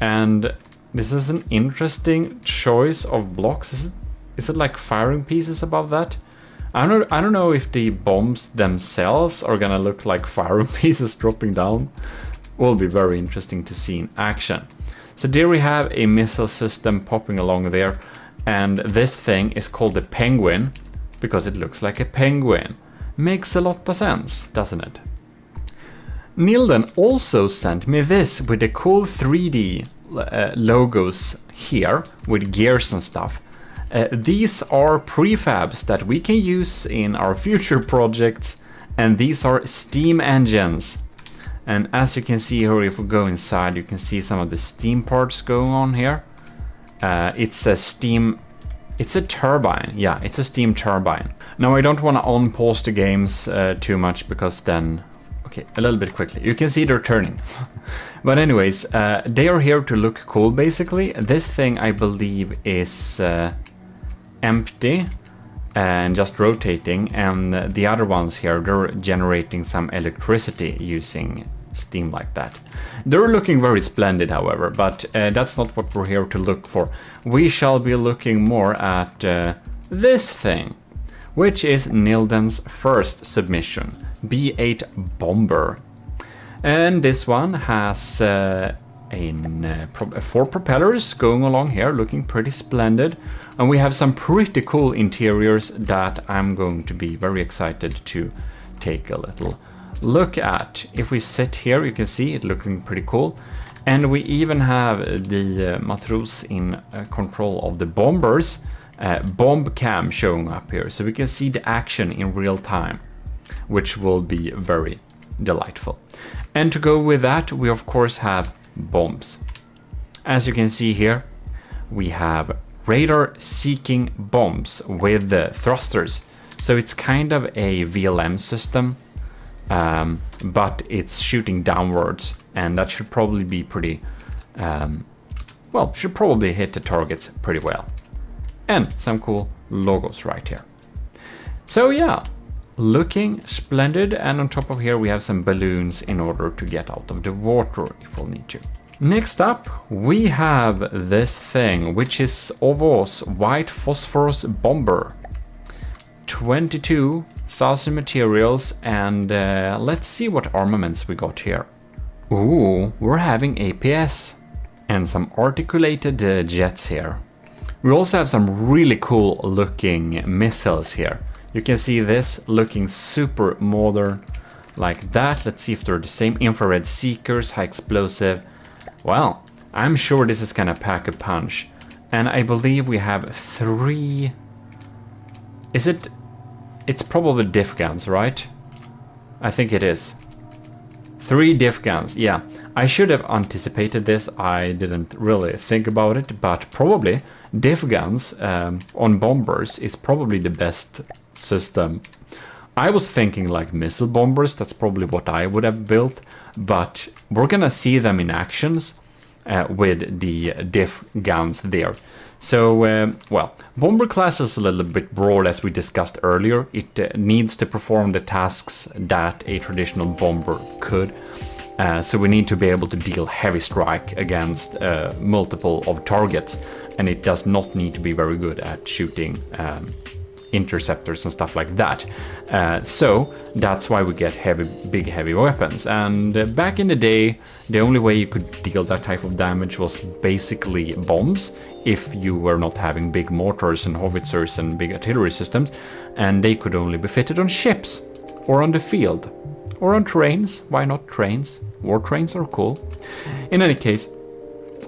And this is an interesting choice of blocks. Is it like firing pieces above that? I don't know if the bombs themselves are gonna look like firing pieces dropping down. will be very interesting to see in action. So there we have a missile system popping along there, and this thing is called the Penguin because it looks like a penguin. Makes a lot of sense, doesn't it? Nilden also sent me this with the cool 3D logos here with gears and stuff. These are prefabs that we can use in our future projects, and these are steam engines. And as you can see here, if we go inside, you can see some of the steam parts going on here. It's a turbine. Yeah, it's a steam turbine. Now I don't want to unpause the games too much because then, okay, a little bit quickly. You can see they're turning. But anyways, they are here to look cool basically. This thing I believe is empty and just rotating, and the other ones here, they're generating some electricity using steam like that. They're looking very splendid, however, but that's not what we're here to look for. We shall be looking more at this thing, which is Nilden's first submission, B8 Bomber. And this one has 4 propellers going along here, looking pretty splendid. And we have some pretty cool interiors that I'm going to be very excited to take a little look at. If we sit here, you can see it looking pretty cool. And we even have the Matros in control of the bombers, bomb cam showing up here. So we can see the action in real time, which will be very delightful. And to go with that, we of course have bombs. As you can see here, we have radar seeking bombs with the thrusters. So it's kind of a VLM system, but it's shooting downwards, and that should probably be pretty, well, should probably hit the targets pretty well. And some cool logos right here. So yeah, looking splendid, and on top of here we have some balloons in order to get out of the water if we'll need to. Next up we have this thing, which is Ovo's White Phosphorus Bomber. 22,000 materials, and let's see what armaments we got here. Ooh, we're having APS and some articulated jets here. We also have some really cool looking missiles here. You can see this looking super modern like that. Let's see if they're the same. Infrared seekers, high explosive. Well, I'm sure this is gonna pack a punch. And I believe we have 3... Is it... It's probably diff guns, right? I think it is. 3 diff guns, yeah. I should have anticipated this. I didn't really think about it, but probably diff guns on bombers is probably the best system. I was thinking like missile bombers, that's probably what I would have built, but we're gonna see them in actions with the diff guns there. So, well, bomber class is a little bit broad as we discussed earlier. It needs to perform the tasks that a traditional bomber could. So we need to be able to deal heavy strike against multiple of targets, and it does not need to be very good at shooting interceptors and stuff like that. So that's why we get big heavy weapons. And back in the day, the only way you could deal that type of damage was basically bombs, if you were not having big mortars and howitzers and big artillery systems, and they could only be fitted on ships or on the field or on trains. Why not trains? War trains are cool. In any case,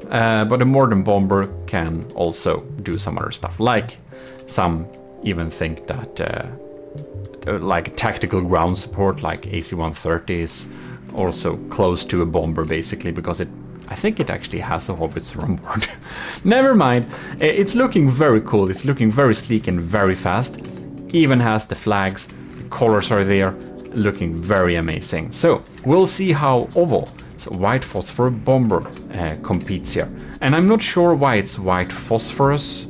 but a modern bomber can also do some other stuff, like some even think that like tactical ground support like AC-130 is also close to a bomber basically, because I think it actually has a howitzer on board. Never mind, it's looking very cool, it's looking very sleek and very fast, even has the flags, the colors are there, looking very amazing. So we'll see how Ovo, so White Phosphor Bomber, competes here. And I'm not sure why it's White Phosphorus,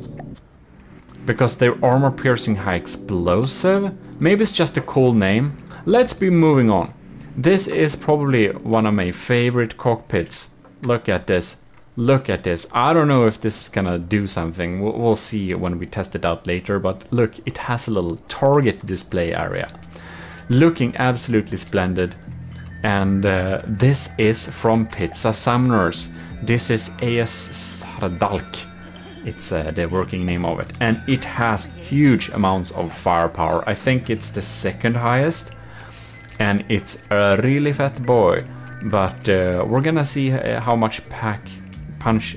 because they're armor piercing high explosive. Maybe it's just a cool name. Let's be moving on. This is probably one of my favorite cockpits. Look at this. Look at this. I don't know if this is gonna do something. We'll see when we test it out later, but look, it has a little target display area. Looking absolutely splendid. And this is from Pizza Summoners. This is AS Sardalk. It's the working name of it. And it has huge amounts of firepower. I think it's the second highest. And it's a really fat boy. But we're gonna see how much pack punch.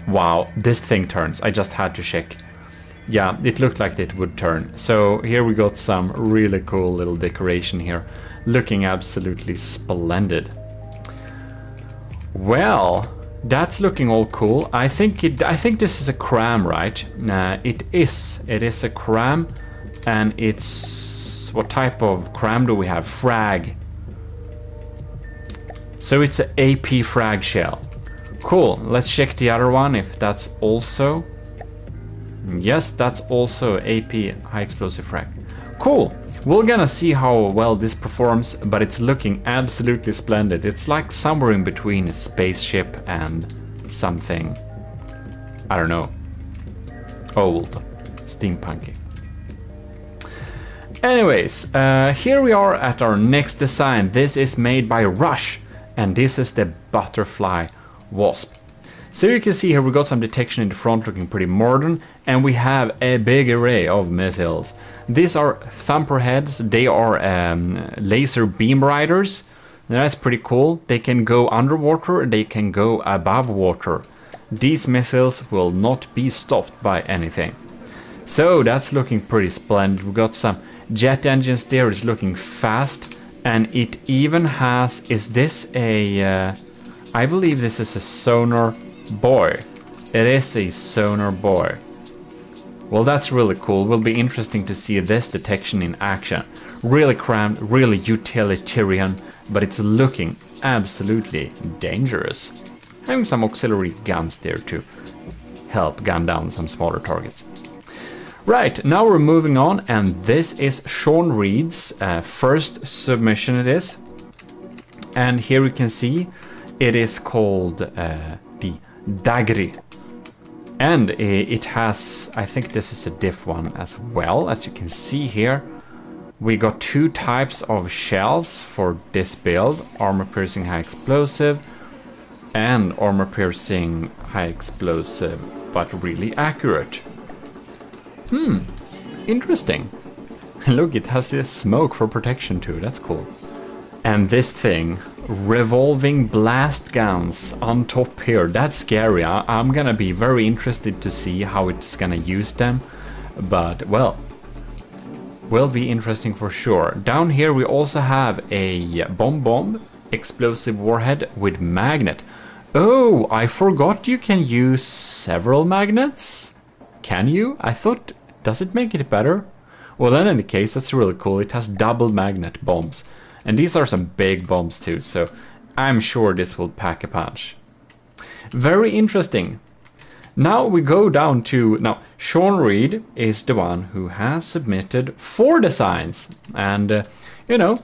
Wow, this thing turns. I just had to check. Yeah, it looked like it would turn. So here we got some really cool little decoration here. Looking absolutely splendid. Well, that's looking all cool. I think this is a cram, right? It is. It is a cram, and it's what type of cram do we have? Frag. So it's an AP frag shell. Cool. Let's check the other one if that's also. Yes, that's also AP high explosive frag. Cool. We're gonna see how well this performs, but it's looking absolutely splendid. It's like somewhere in between a spaceship and something, I don't know, old, steampunky. Anyways, here we are at our next design. This is made by Rush, and this is the butterfly wasp. So you can see here we got some detection in the front looking pretty modern, and we have a big array of missiles. These are thumper heads. They are laser beam riders. That's pretty cool. They can go underwater, they can go above water. These missiles will not be stopped by anything. So that's looking pretty splendid. We got some jet engines there. It's looking fast, and it even has, is this a, I believe this is a sonar boy. It is a sonar boy. Well, that's really cool. Will be interesting to see this detection in action. Really crammed, really utilitarian, but it's looking absolutely dangerous. Having some auxiliary guns there to help gun down some smaller targets. Right, now we're moving on, and this is Sean Reed's first submission it is. And here you can see it is called the Dagri, and it has, I think this is a diff one as well. As you can see here, we got two types of shells for this build: armor piercing high explosive and armor piercing high explosive but really accurate. Interesting. Look, it has a smoke for protection too. That's cool. And this thing, revolving blast guns on top here. That's scary. I'm gonna be very interested to see how it's gonna use them. But, well, will be interesting for sure. Down here we also have a bomb explosive warhead with magnet. Oh, I forgot you can use several magnets. Can you? I thought, does it make it better? Well, in any case, that's really cool. It has double magnet bombs. And these are some big bombs too, so I'm sure this will pack a punch. Very interesting. Now we go down to, now Sean Reed is the one who has submitted 4 designs. And, you know,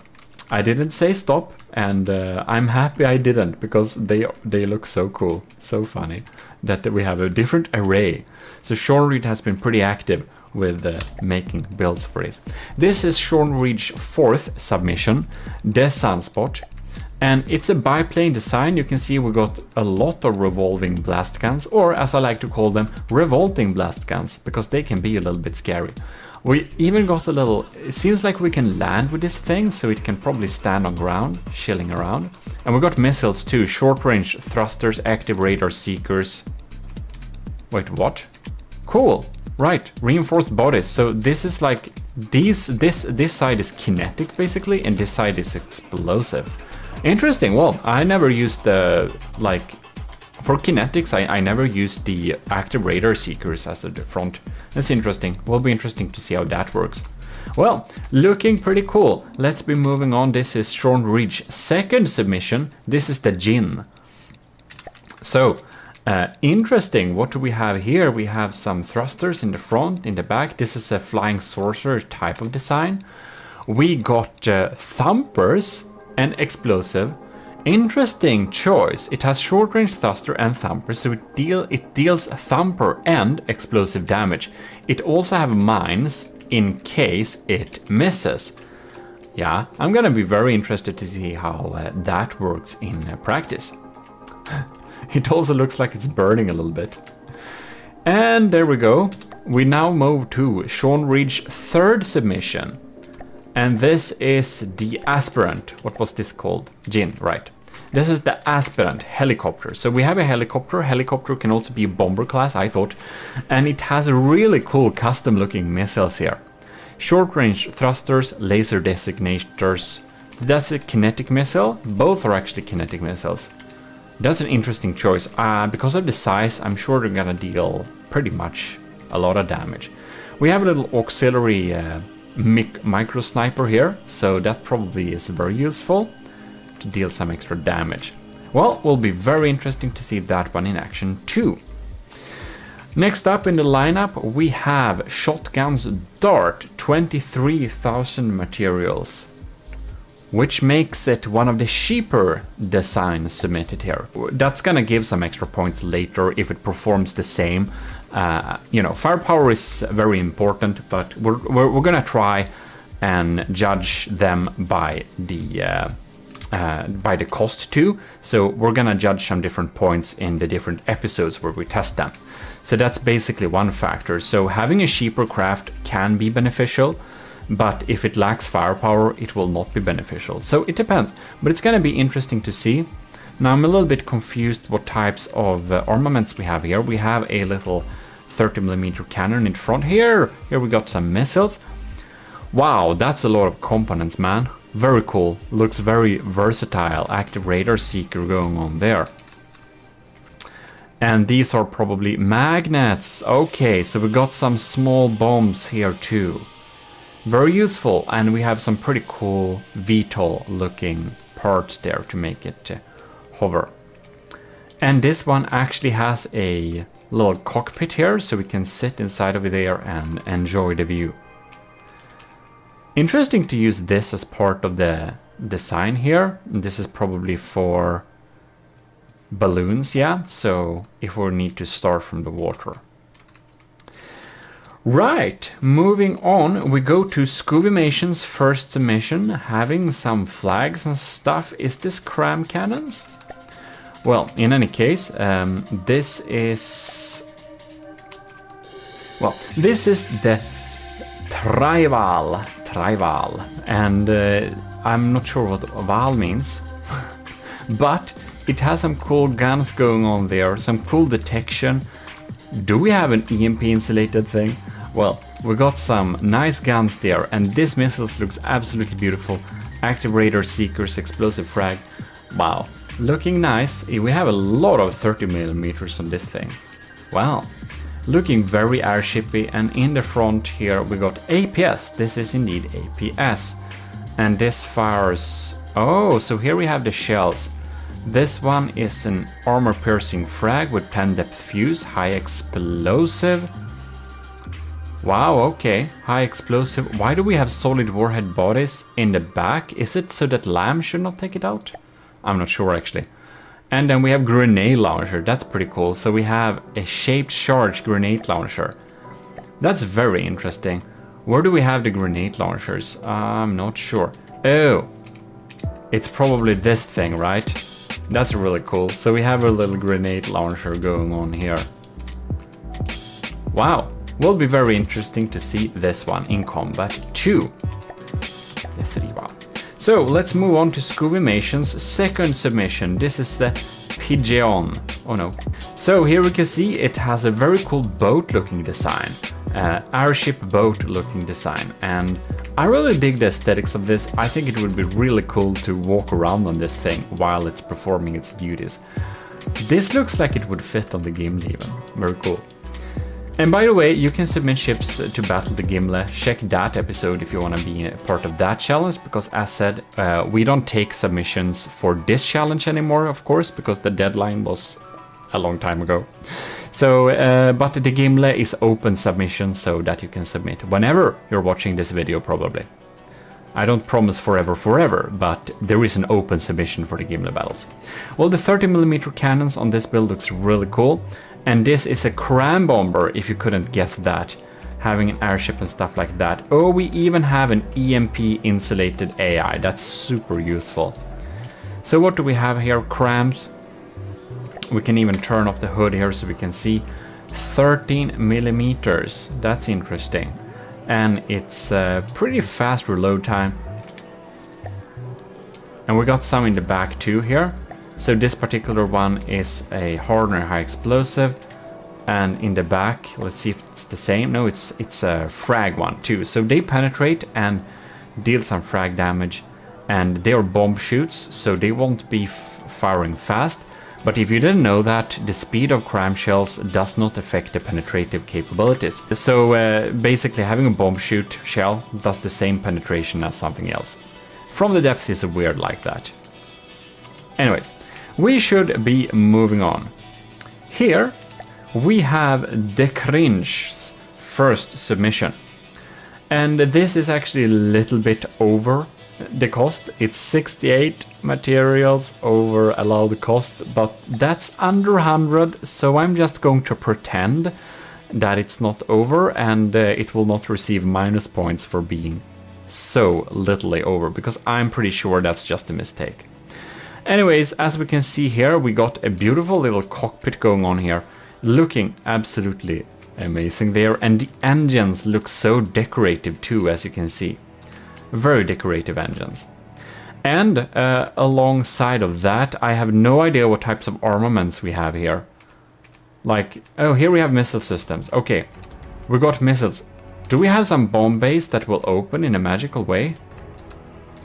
I didn't say stop, and I'm happy I didn't, because they look so cool, so funny, that we have a different array. So Sean Reed has been pretty active with making builds for this. This is Sean Reed's 4th submission, the Sunspot, and it's a biplane design. You can see we got a lot of revolving blast guns, or as I like to call them, revolting blast guns, because they can be a little bit scary. We even got a little, it seems like we can land with this thing, so it can probably stand on ground, chilling around. And we got missiles too, short range thrusters, active radar seekers. Wait, what? Cool. Right, reinforced bodies. So this is like this side is kinetic basically, and this side is explosive. Interesting. Well, I never used the for kinetics. I never used the active radar seekers as a front. That's interesting. Will be interesting to see how that works. Well, looking pretty cool. Let's be moving on. This is Sean Reed's 2nd submission. This is the Jinn. So. Interesting. What do we have here? We have some thrusters in the front, in the back. This is a flying sorcerer type of design. We got thumpers and explosive. Interesting choice. It has short range thruster and thumper, so it deals thumper and explosive damage. It also have mines in case it misses. Yeah, I'm gonna be very interested to see how that works in practice. It also looks like it's burning a little bit. And there we go. We now move to Sean Reed's third submission. And this is the Aspirant. What was this called? Jin, right. This is the Aspirant helicopter. So we have a helicopter. Helicopter can also be a bomber class, I thought. And it has a really cool custom looking missiles here. Short range thrusters, laser designators. So that's a kinetic missile. Both are actually kinetic missiles. That's an interesting choice. Because of the size, I'm sure they're gonna deal pretty much a lot of damage. We have a little auxiliary micro sniper here, so that probably is very useful to deal some extra damage. Well, will be very interesting to see that one in action too. Next up in the lineup we have Shotgun's Dart, 23,000 materials, which makes it one of the cheaper designs submitted here. That's gonna give some extra points later if it performs the same. You know, firepower is very important, but we're gonna try and judge them by the cost too. So we're gonna judge some different points in the different episodes where we test them. So that's basically one factor. So having a cheaper craft can be beneficial, but if it lacks firepower, it will not be beneficial. So it depends, but it's gonna be interesting to see. Now I'm a little bit confused what types of armaments we have here. We have a little 30mm cannon in front here. Here we got some missiles. Wow, that's a lot of components, man. Very cool. Looks very versatile. Active radar seeker going on there. And these are probably magnets. Okay, so we got some small bombs here too. Very useful. And we have some pretty cool VTOL looking parts there to make it hover. And this one actually has a little cockpit here, so we can sit inside of it there and enjoy the view. Interesting to use this as part of the design here. This is probably for balloons, yeah, so if we need to start from the water. Right, moving on, we go to Scoovimation's first submission, having some flags and stuff. Is this cram cannons? Well, in any case, this is the Trival, and I'm not sure what Val means, but it has some cool guns going on there, some cool detection. Do we have an EMP insulated thing? Well, we got some nice guns there, and this missile looks absolutely beautiful. Active radar seekers, explosive frag. Wow, looking nice. We have a lot of 30mm on this thing. Wow, looking very airshipy. And in the front here we got APS. This is indeed APS, and this fires. Oh, so here we have the shells. This one is an armor-piercing frag with pen depth fuse, high explosive. Wow, okay, high explosive. Why do we have solid warhead bodies in the back? Is it so that Lamb should not take it out? I'm not sure actually. And then we have grenade launcher. That's pretty cool. So we have a shaped charge grenade launcher. That's very interesting. Where do we have the grenade launchers? I'm not sure. Oh, it's probably this thing, right? That's really cool. So we have a little grenade launcher going on here. Wow, will be very interesting to see this one in combat too. The 3-1. So let's move on to Scoovimation's second submission. This is the Pigeon. Oh no. So here we can see it has a very cool boat looking design. Airship boat looking design, and I really dig the aesthetics of this. I think it would be really cool to walk around on this thing while it's performing its duties. This looks like it would fit on the Gimli even. Very cool. And by the way, you can submit ships to battle the Gimli. Check that episode if you want to be a part of that challenge, because as said, we don't take submissions for this challenge anymore, of course, because the deadline was a long time ago. So, but the Gimli is open submission, so that you can submit whenever you're watching this video, probably. I don't promise forever, but there is an open submission for the Gimli battles. Well, the 30mm cannons on this build looks really cool, and this is a cram bomber, if you couldn't guess that. having an airship and stuff like that. Oh, we even have an EMP insulated AI. That's super useful. So what do we have here? Crams. We can even turn off the hood here so we can see 13 millimeters. That's interesting. And it's pretty fast reload time. And we got some in the back too here. So this particular one is a hardener high explosive. And in the back, let's see if it's the same. No, it's a frag one too. So they penetrate and deal some frag damage. And they are bomb shoots, so they won't be firing fast. But if you didn't know that, the speed of cram shells does not affect the penetrative capabilities. So basically having a bomb shoot shell does the same penetration as something else. From the depth is weird like that. Anyways, we should be moving on. Here we have the Cringe's first submission. And this is actually a little bit over the cost. It's 68 materials over allowed cost, but that's under 100, so I'm just going to pretend that it's not over, and it will not receive minus points for being so little over, because I'm pretty sure that's just a mistake. Anyways, as we can see here, we got a beautiful little cockpit going on here, looking absolutely amazing there, and the engines look so decorative too, as you can see. Very decorative engines. And alongside of that, I have no idea what types of armaments we have here. Like, oh, here we have missile systems. Okay, we got missiles. Do we have some bomb base that will open in a magical way?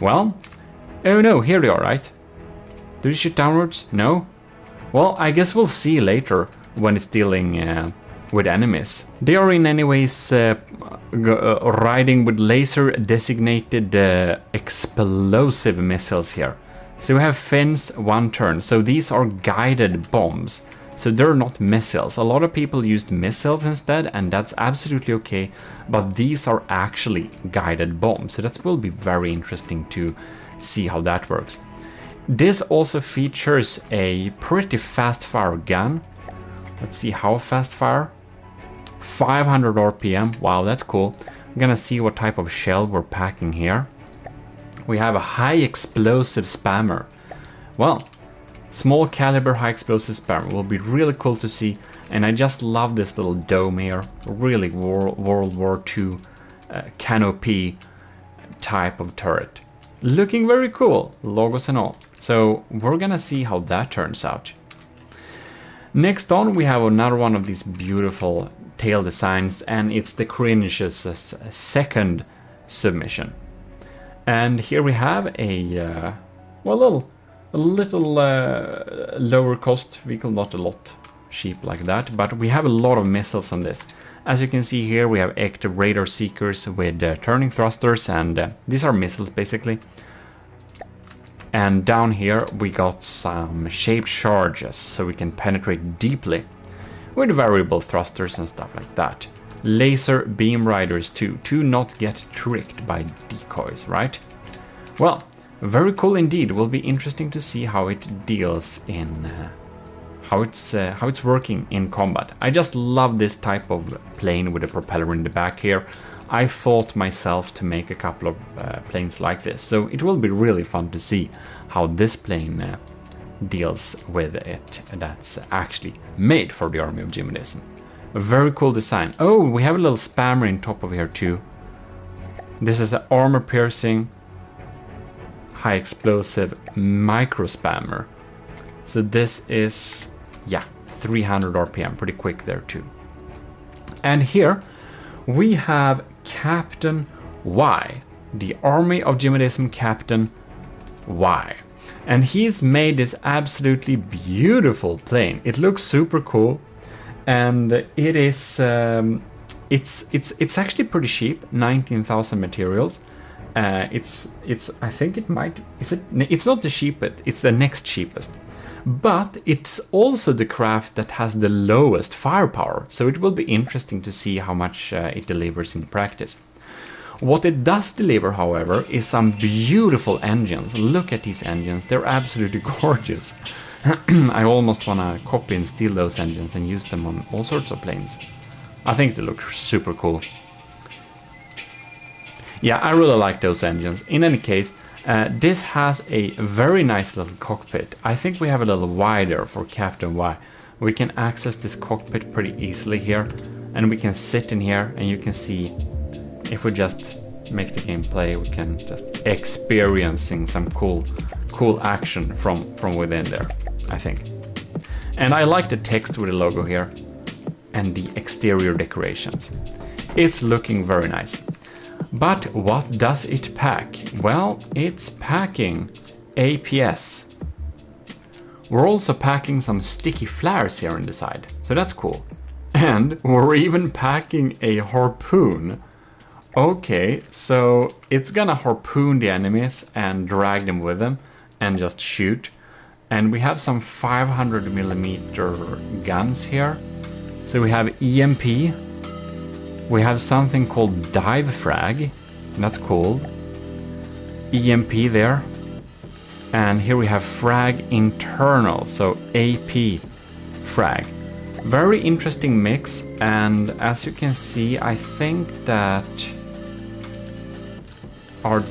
Well, oh no, here they are, right? Do they shoot downwards? No? Well, I guess we'll see later when it's dealing with enemies. They are in any ways riding with laser designated explosive missiles here. So we have fins, one turn. So these are guided bombs. So they're not missiles. A lot of people used missiles instead, and that's absolutely okay. But these are actually guided bombs. So that will be very interesting to see how that works. This also features a pretty fast fire gun. Let's see how fast fire. 500 RPM. Wow, that's cool. I'm gonna see what type of shell we're packing here. We have a high explosive spammer. Well, small caliber high explosive spammer will be really cool to see. And I just love this little dome here. Really World War II canopy type of turret. Looking very cool, logos and all. So we're gonna see how that turns out. Next on, we have another one of these beautiful tail designs, and it's the Cringe's second submission. And here we have a well, a little lower cost vehicle, not a lot cheap like that, but we have a lot of missiles on this. As you can see here, we have active radar seekers with turning thrusters, and these are missiles basically. And down here we got some shaped charges, so we can penetrate deeply with variable thrusters and stuff like that. Laser beam riders too, to not get tricked by decoys, right? Well, very cool indeed. Will be interesting to see how it deals in how it's working in combat. I just love this type of plane with a propeller in the back here. I thought myself to make a couple of planes like this, so it will be really fun to see how this plane deals with it. That's actually made for the army of GMODIST. A very cool design. Oh, we have a little spammer in top of here too. This is an armor piercing high explosive micro spammer. So this is, yeah, 300 RPM, pretty quick there too. And here we have Captain Y, the Army of GMODIST Captain Y. And he's made this absolutely beautiful plane. It looks super cool, and it is it's actually pretty cheap, 19,000 materials. I think it might, it's not the cheapest, it's the next cheapest. But it's also the craft that has the lowest firepower, so it will be interesting to see how much it delivers in practice. What it does deliver, however, is some beautiful engines. Look at these engines, they're absolutely gorgeous. I almost want to copy and steal those engines and use them on all sorts of planes. I think they look super cool. Yeah, I really like those engines. In any case, this has a very nice little cockpit. I think we have a little wider for Captain Y. We can access this cockpit pretty easily here, and we can sit in here, and you can see if we just make the game play, we can just experiencing some cool action from within there, I think. And I like the text with the logo here and the exterior decorations. It's looking very nice. But what does it pack? Well, it's packing APS. We're also packing some sticky flares here on the side, so that's cool. And we're even packing a harpoon. Okay, so it's gonna harpoon the enemies and drag them with them and just shoot. And we have some 500mm guns here. So we have EMP. We have something called dive frag. That's cool. EMP there. And here we have frag internal, so AP frag. Very interesting mix, and as you can see, I think that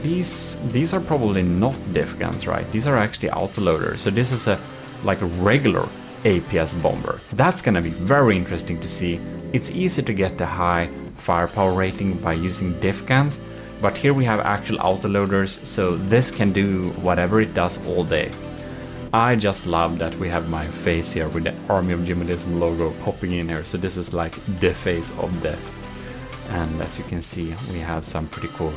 these are probably not diff guns, right? These are actually autoloaders. So this is a regular APS bomber. That's gonna be very interesting to see. It's easy to get the high firepower rating by using diff guns, but here we have actual autoloaders, so this can do whatever it does all day. I just love that we have my face here with the Army of GMODISM logo popping in here. So this is like the face of death. And as you can see, we have some pretty cool.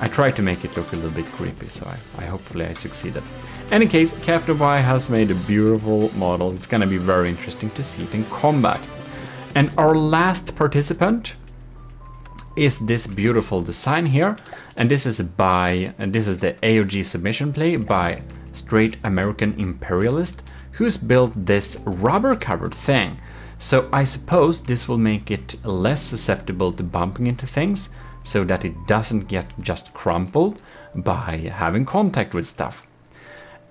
I tried to make it look a little bit creepy, so hopefully I succeeded. Any case, Captain Y has made a beautiful model. It's gonna be very interesting to see it in combat. And our last participant is this beautiful design here, and this is the AOG submission play by Straight American Imperialist, who's built this rubber covered thing. So I suppose this will make it less susceptible to bumping into things, so that it doesn't get just crumpled by having contact with stuff.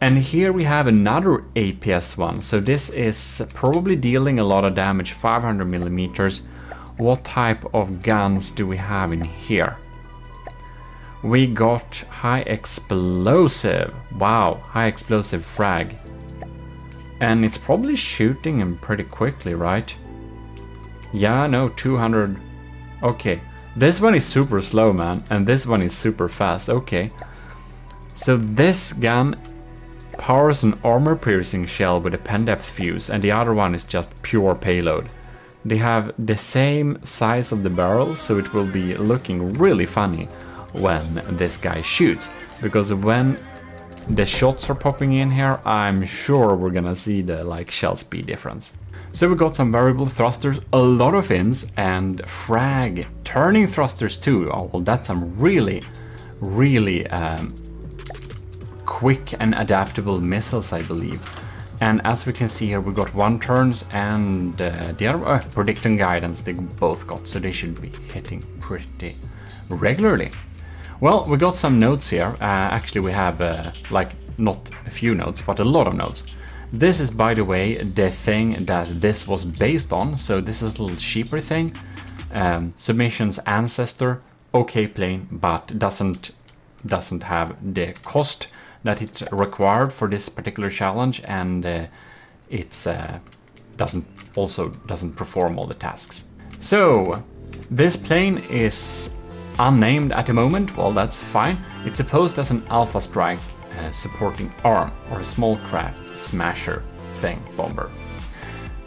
And here we have another APS one. So this is probably dealing a lot of damage, 500mm. What type of guns do we have in here? We got high explosive. Wow, high explosive frag. And it's probably shooting him pretty quickly, right? Yeah, no, 200. Okay, this one is super slow, man, and this one is super fast. Okay, so this gun powers an armor-piercing shell with a pen-depth fuse, and the other one is just pure payload. They have the same size of the barrel, so it will be looking really funny when this guy shoots, because when the shots are popping in here, I'm sure we're gonna see the shell speed difference. So we got some variable thrusters, a lot of fins, and frag turning thrusters too. Oh, well, that's some really quick and adaptable missiles, I believe. And as we can see here, we got one turns and the other predicting guidance they both got, so they should be hitting pretty regularly. Well, we got some notes here. Actually, we have not a few notes, but a lot of notes. This is, by the way, the thing that this was based on. So this is a little cheaper thing. Submission's ancestor, okay plane, but doesn't have the cost that it required for this particular challenge, and it's doesn't perform all the tasks. So this plane is unnamed at the moment. Well, that's fine. It's supposed as an Alpha Strike supporting arm, or a small craft smasher thing bomber.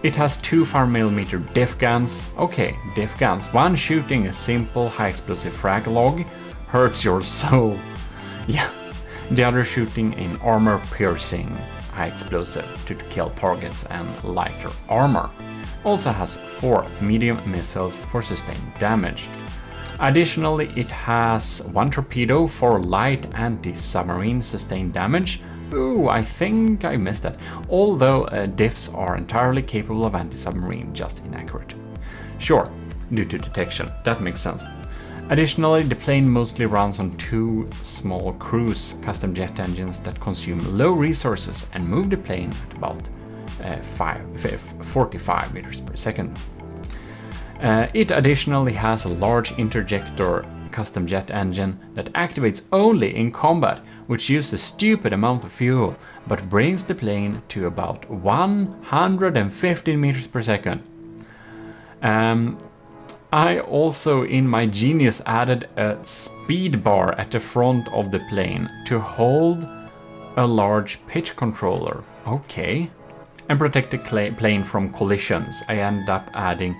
It has 2 5mm diff guns. Okay, diff guns. One shooting a simple high explosive frag log hurts your soul. Yeah. The other shooting in armor piercing high explosive to kill targets and lighter armor. Also has 4 medium missiles for sustained damage. Additionally, it has 1 torpedo for light anti-submarine sustained damage. Ooh, I think I missed that. Although diffs are entirely capable of anti-submarine, just inaccurate. Sure, due to detection, that makes sense. Additionally, the plane mostly runs on 2 small cruise custom jet engines that consume low resources and move the plane at about 45 meters per second. It additionally has a large interjector custom jet engine that activates only in combat, which uses a stupid amount of fuel, but brings the plane to about 115 meters per second. I also, in my genius, added a speed bar at the front of the plane to hold a large pitch controller. Okay. And protect the plane from collisions. I ended up adding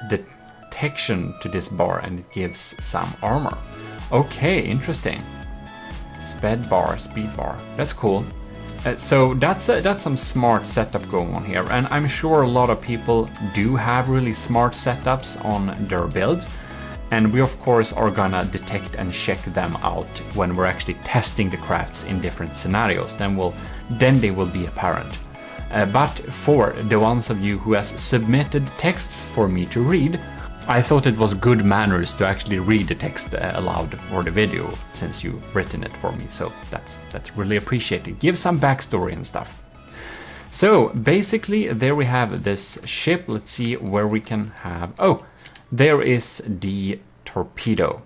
detection to this bar, and it gives some armor. Okay, interesting. Speed bar. That's cool. So that's some smart setup going on here, and I'm sure a lot of people do have really smart setups on their builds, and we of course are gonna detect and check them out when we're actually testing the crafts in different scenarios. Then they will be apparent. But for the ones of you who has submitted texts for me to read, I thought it was good manners to actually read the text aloud for the video, since you've written it for me, so that's really appreciated. Give some backstory and stuff. So basically there we have this ship. Let's see where we can have... Oh, there is the torpedo.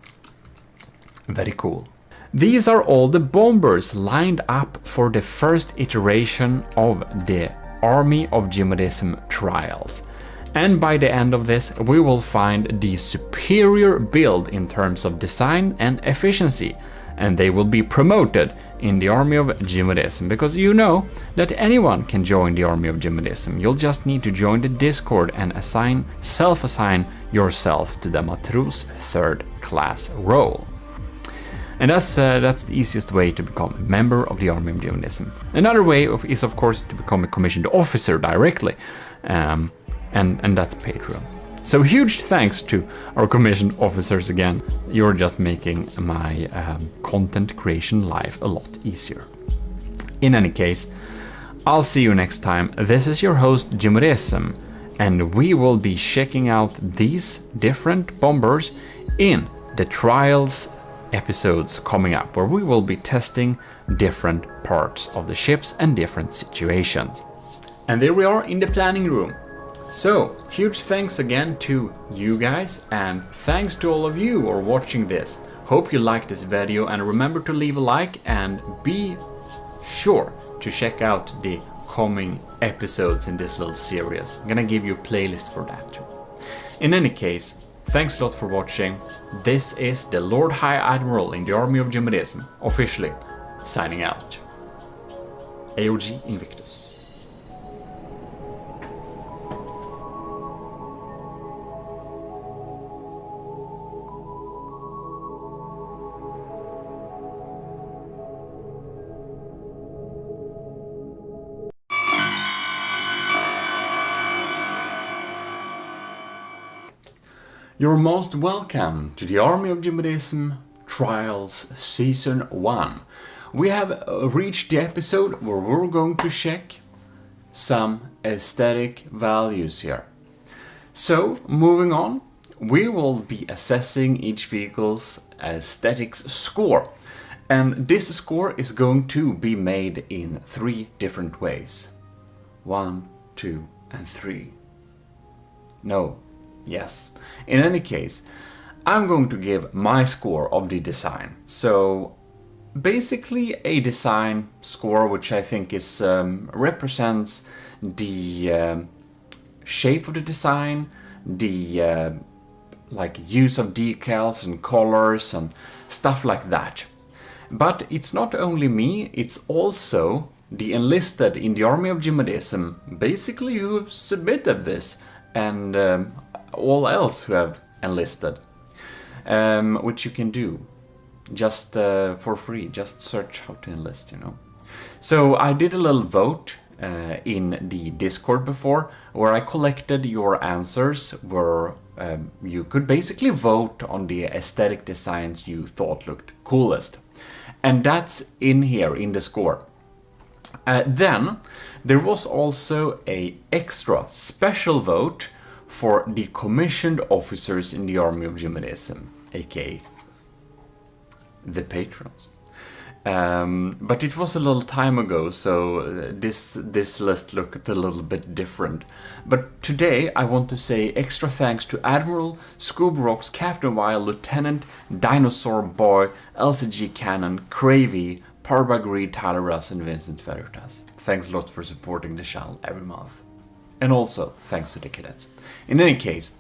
Very cool. These are all the bombers lined up for the first iteration of the Army of GMODISM trials. And by the end of this, we will find the superior build in terms of design and efficiency, and they will be promoted in the Army of GMODISM, because you know that anyone can join the Army of GMODISM. You'll just need to join the Discord and self-assign yourself to the Matros 3rd class role. And that's the easiest way to become a member of the Army of GMODISM. Another way is of course to become a commissioned officer directly, and that's Patreon. So huge thanks to our commissioned officers again. You're just making my content creation life a lot easier. In any case, I'll see you next time. This is your host GMODISM, and we will be checking out these different bombers in the trials episodes coming up, where we will be testing different parts of the ships and different situations. And there we are in the planning room. So huge thanks again to you guys, and thanks to all of you who are watching this. Hope you liked this video, and remember to leave a like and be sure to check out the coming episodes in this little series. I'm gonna give you a playlist for that too. In any case, thanks a lot for watching. This is the Lord High Admiral in the Army of GMODISM, officially signing out. AOG Invictus. You're most welcome to the Army of GMODISM Trials Season 1. We have reached the episode where we're going to check some aesthetic values here. So, moving on, we will be assessing each vehicle's aesthetics score. And this score is going to be made in 3 different ways. 1, 2, and 3. No. Yes. In any case, I'm going to give my score of the design. So basically a design score which I think is represents the shape of the design, the like use of decals and colors and stuff like that. But it's not only me, it's also the enlisted in the Army of GMODISM, basically who have submitted this, and all else who have enlisted, which you can do just for free. Just search how to enlist, you know. So I did a little vote in the Discord before, where I collected your answers, where you could basically vote on the aesthetic designs you thought looked coolest, and that's in here in the score. Then there was also a extra special vote for the commissioned officers in the Army of GMODISM, aka the patrons. But it was a little time ago, so this list looked a little bit different. But today I want to say extra thanks to Admiral, Scoob Rocks, Captain Wild, Lieutenant, Dinosaur Boy, LCG Cannon, Cravey, Parbag Reed, Tyler Russ, and Vincent Veritas. Thanks a lot for supporting the channel every month. And also, thanks to the cadets. In any case,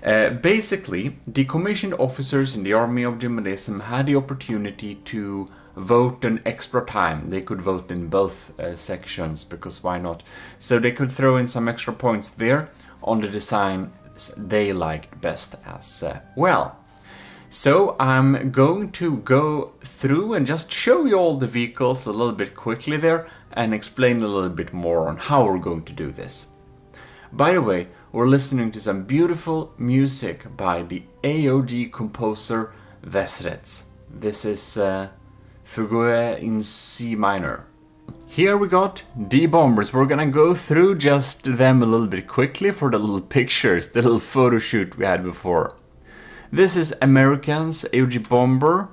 basically, the commissioned officers in the army of GMODISM had the opportunity to vote an extra time. They could vote in both sections, because why not? So they could throw in some extra points there on the design they liked best as well. So I'm going to go through and just show you all the vehicles a little bit quickly there and explain a little bit more on how we're going to do this. By the way, we're listening to some beautiful music by the AOG composer Vesrets. This is Fugue in C minor. Here we got D bombers. We're gonna go through just them a little bit quickly for the little pictures, the little photo shoot we had before. This is Americans AOG bomber.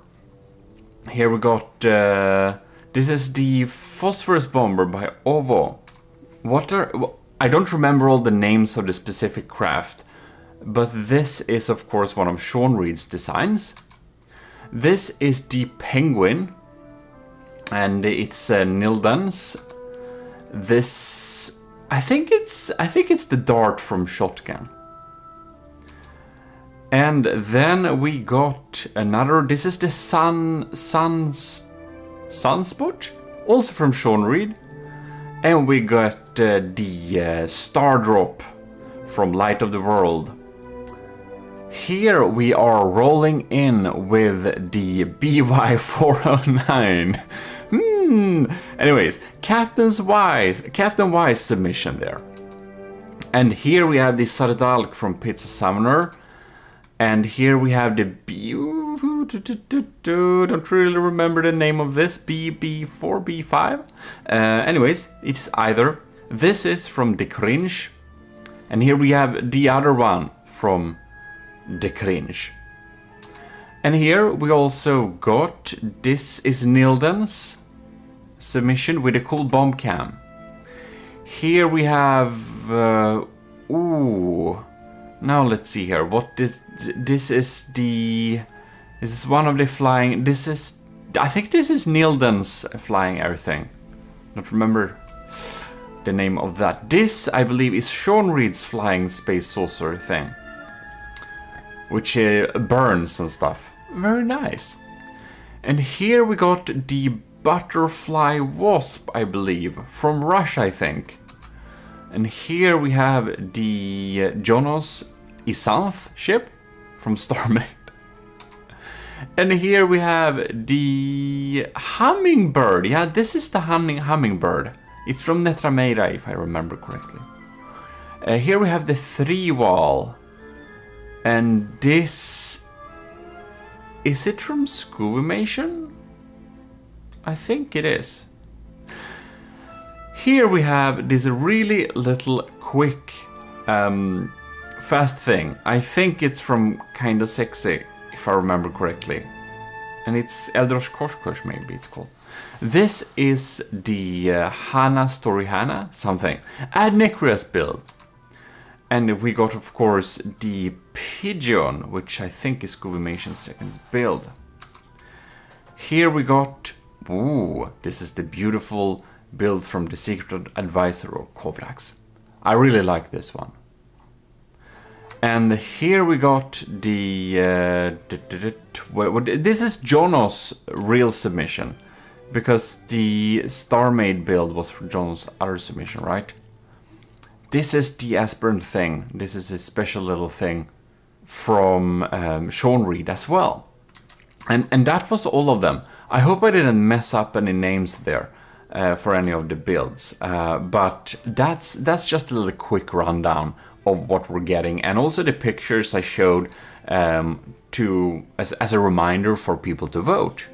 Here we got this is the phosphorus bomber by Ovo. I don't remember all the names of the specific craft, but this is of course one of Sean Reed's designs. This is the penguin, and it's Nilden's. This, I think it's the dart from Shotgun. And then we got another. This is the Sunspot, also from Sean Reed. And we got the Star Drop from Light of the World. Here we are rolling in with the BY409. Anyways, Captain Wise submission there. And here we have the Sardalk from Pizza Summoner. And here we have the don't really remember the name of this, BB4, B5. Anyways, it's either. This is from The Cringe. And here we have the other one from The Cringe. And here we also got, this is Nilden's submission with a cool bomb cam. Here we have, now let's see here. What is this? Is one of the flying? I think this is Nilden's flying everything. Don't remember the name of that. This, I believe, is Sean Reed's flying space saucer thing, which burns and stuff. Very nice. And here we got the Butterfly Wasp, I believe, from Russia, I think. And here we have the Jonas Isanth ship from Starmade. And here we have the Hummingbird. Yeah, this is the Hummingbird. It's from Netrameira, if I remember correctly. Here we have the 3-wall. And this... Is it from Scuvimation? I think it is. Here we have this really little quick fast thing. I think it's from Kinda Sexy, if I remember correctly. And it's Eldrosh Koshkosh, maybe it's called. This is the Hana Story Hana something. Ad Necreus build. And we got, of course, the Pigeon, which I think is Scuvimation's second build. Here we got... Ooh, this is the beautiful build from the Secret Advisor of Kovrax. I really like this one. And here we got the... this is Jono's real submission. Because the Starmade build was for Jono's other submission, right? This is the Aspirant thing. This is a special little thing from Sean Reed as well. And that was all of them. I hope I didn't mess up any names there for any of the builds. But that's just a little quick rundown of what we're getting. And also the pictures I showed as a reminder for people to vote.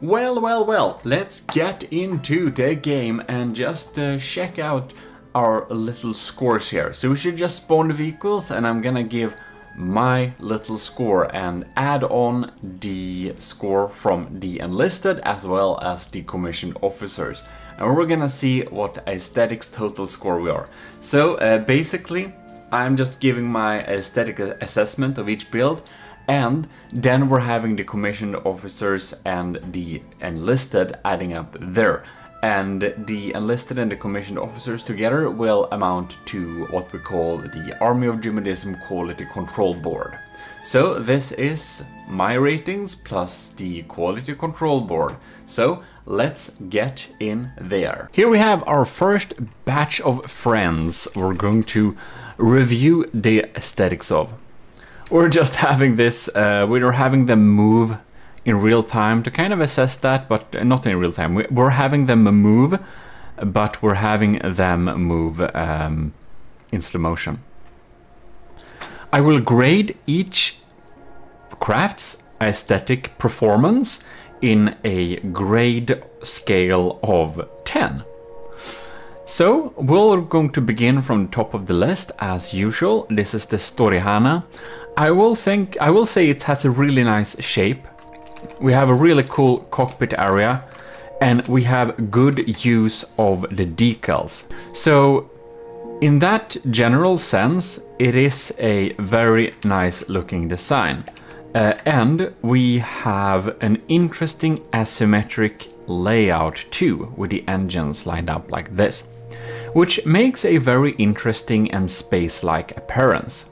Well, let's get into the game and just check out our little scores here. So we should just spawn the vehicles, and I'm gonna give my little score and add on the score from the enlisted as well as the commissioned officers. And we're gonna see what aesthetics total score we are. So basically, I'm just giving my aesthetic assessment of each build, and then we're having the commissioned officers and the enlisted adding up there. And the enlisted and the commissioned officers together will amount to what we call the Army of GMODISM Quality Control Board. So this is my ratings plus the Quality Control Board. So let's get in there. Here we have our first batch of friends we're going to review the aesthetics of. We're just having this, we're having them move in real time to kind of assess that, but not in real time. We're having them move, but we're having them move in slow motion. I will grade each craft's aesthetic performance in a grade scale of 10. So we're going to begin from the top of the list as usual. This is the Storyhana. I will say it has a really nice shape. We have a really cool cockpit area, and we have good use of the decals. So in that general sense, it is a very nice looking design. And we have an interesting asymmetric layout too, with the engines lined up like this, which makes a very interesting and space-like appearance.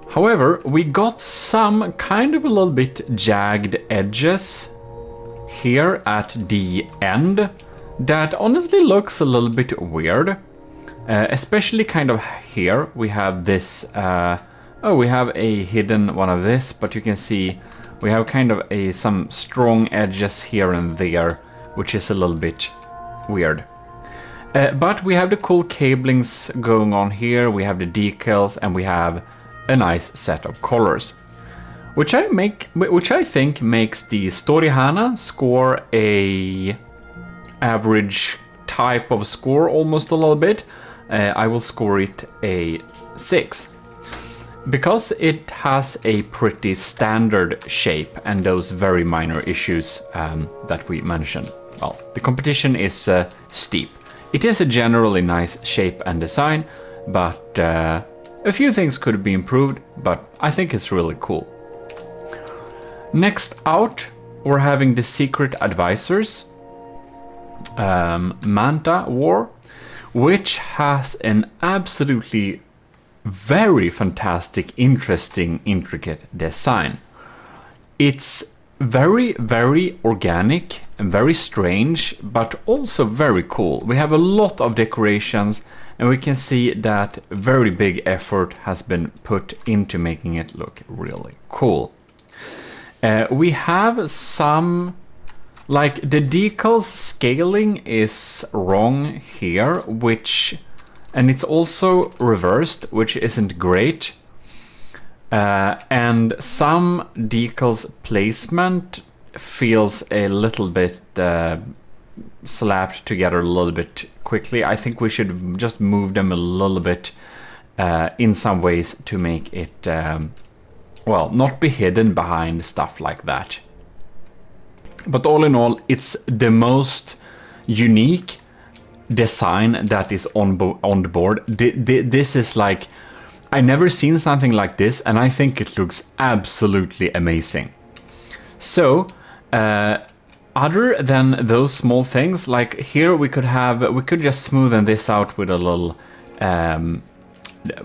However, we got some kind of a little bit jagged edges here at the end that honestly looks a little bit weird. Especially kind of here we have this, we have a hidden one of this, but you can see we have kind of some strong edges here and there, which is a little bit weird. But we have the cool cablings going on here, we have the decals, and we have a nice set of colors, which I think makes the Storyhana score a average type of score almost a little bit. I will score it a 6 because it has a pretty standard shape and those very minor issues that we mentioned. Well, the competition is steep. It is a generally nice shape and design, but a few things could be improved, but I think it's really cool. Next out, we're having the Secret Advisors Manta War, which has an absolutely very fantastic, interesting, intricate design. It's very, very organic and very strange, but also very cool. We have a lot of decorations, and we can see that very big effort has been put into making it look really cool. We have some, like the decals scaling is wrong here, and it's also reversed, which isn't great. And some decals placement feels a little bit slapped together a little bit quickly. I think we should just move them a little bit in some ways to make it, well, not be hidden behind stuff like that. But all in all, it's the most unique design that is on the board. This is like, I never seen something like this, and I think it looks absolutely amazing. So, other than those small things, like here we could just smoothen this out with a little,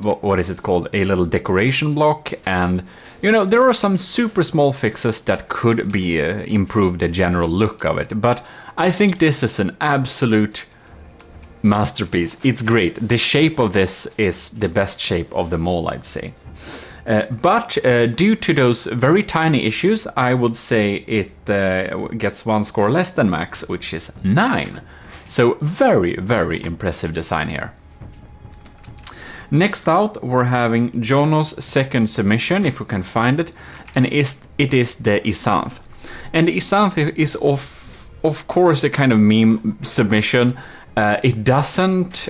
what is it called? A little decoration block, and you know, there are some super small fixes that could be improve the general look of it. But I think this is an absolute masterpiece. It's great. The shape of this is the best shape of them all, I'd say. But due to those very tiny issues, I would say it gets one score less than max, which is 9. So very, very impressive design here. Next out, we're having Jono's second submission, if we can find it, and it is the Isanth. And the Isanth is of course a kind of meme submission, It doesn't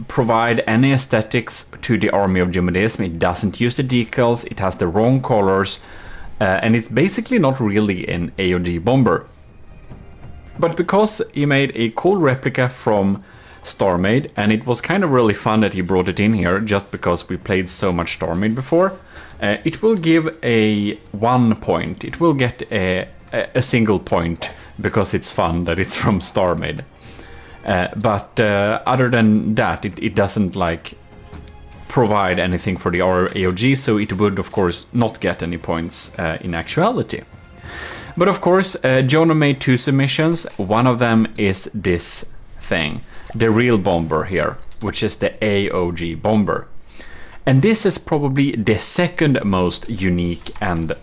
provide any aesthetics to the army of GMODISM. It doesn't use the decals. It has the wrong colors. And it's basically not really an AOG bomber. But because he made a cool replica from StarMade, and it was kind of really fun that he brought it in here just because we played so much StarMade before, it will give a 1 point. It will get a single point because it's fun that it's from StarMade. But other than that, it doesn't like provide anything for the AOG, so it would of course not get any points in actuality. But of course, Jonah made 2 submissions. One of them is this thing, the real bomber here, which is the AOG bomber. And this is probably the second most unique and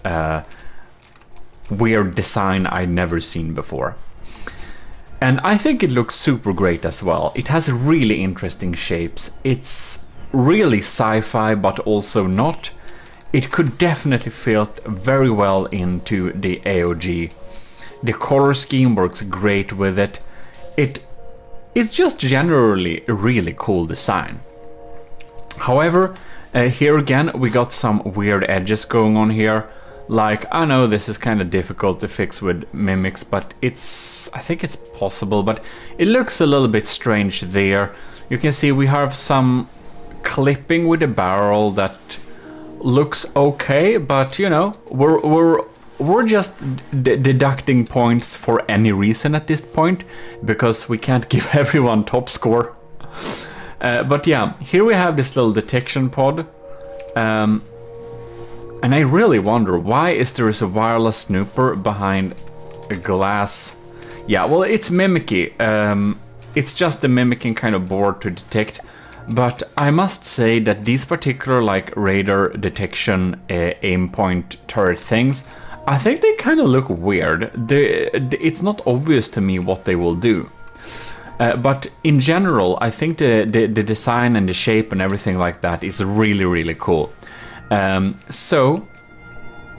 weird design I'd never seen before. And I think it looks super great as well. It has really interesting shapes. It's really sci-fi, but also not. It could definitely fit very well into the AOG. The color scheme works great with it. It's just generally a really cool design. However, here again we got some weird edges going on here. Like, I know this is kind of difficult to fix with mimics, but I think it's possible, but it looks a little bit strange there. You can see we have some clipping with the barrel that looks okay, but you know, we're just deducting points for any reason at this point, because we can't give everyone top score. But yeah, here we have this little detection pod. And I really wonder, why is there a wireless snooper behind a glass? Yeah, well, it's mimicky. It's just a mimicking kind of board to detect. But I must say that these particular like radar detection aim point turret things, I think they kind of look weird. It's not obvious to me what they will do. But in general, I think the design and the shape and everything like that is really, really cool. So,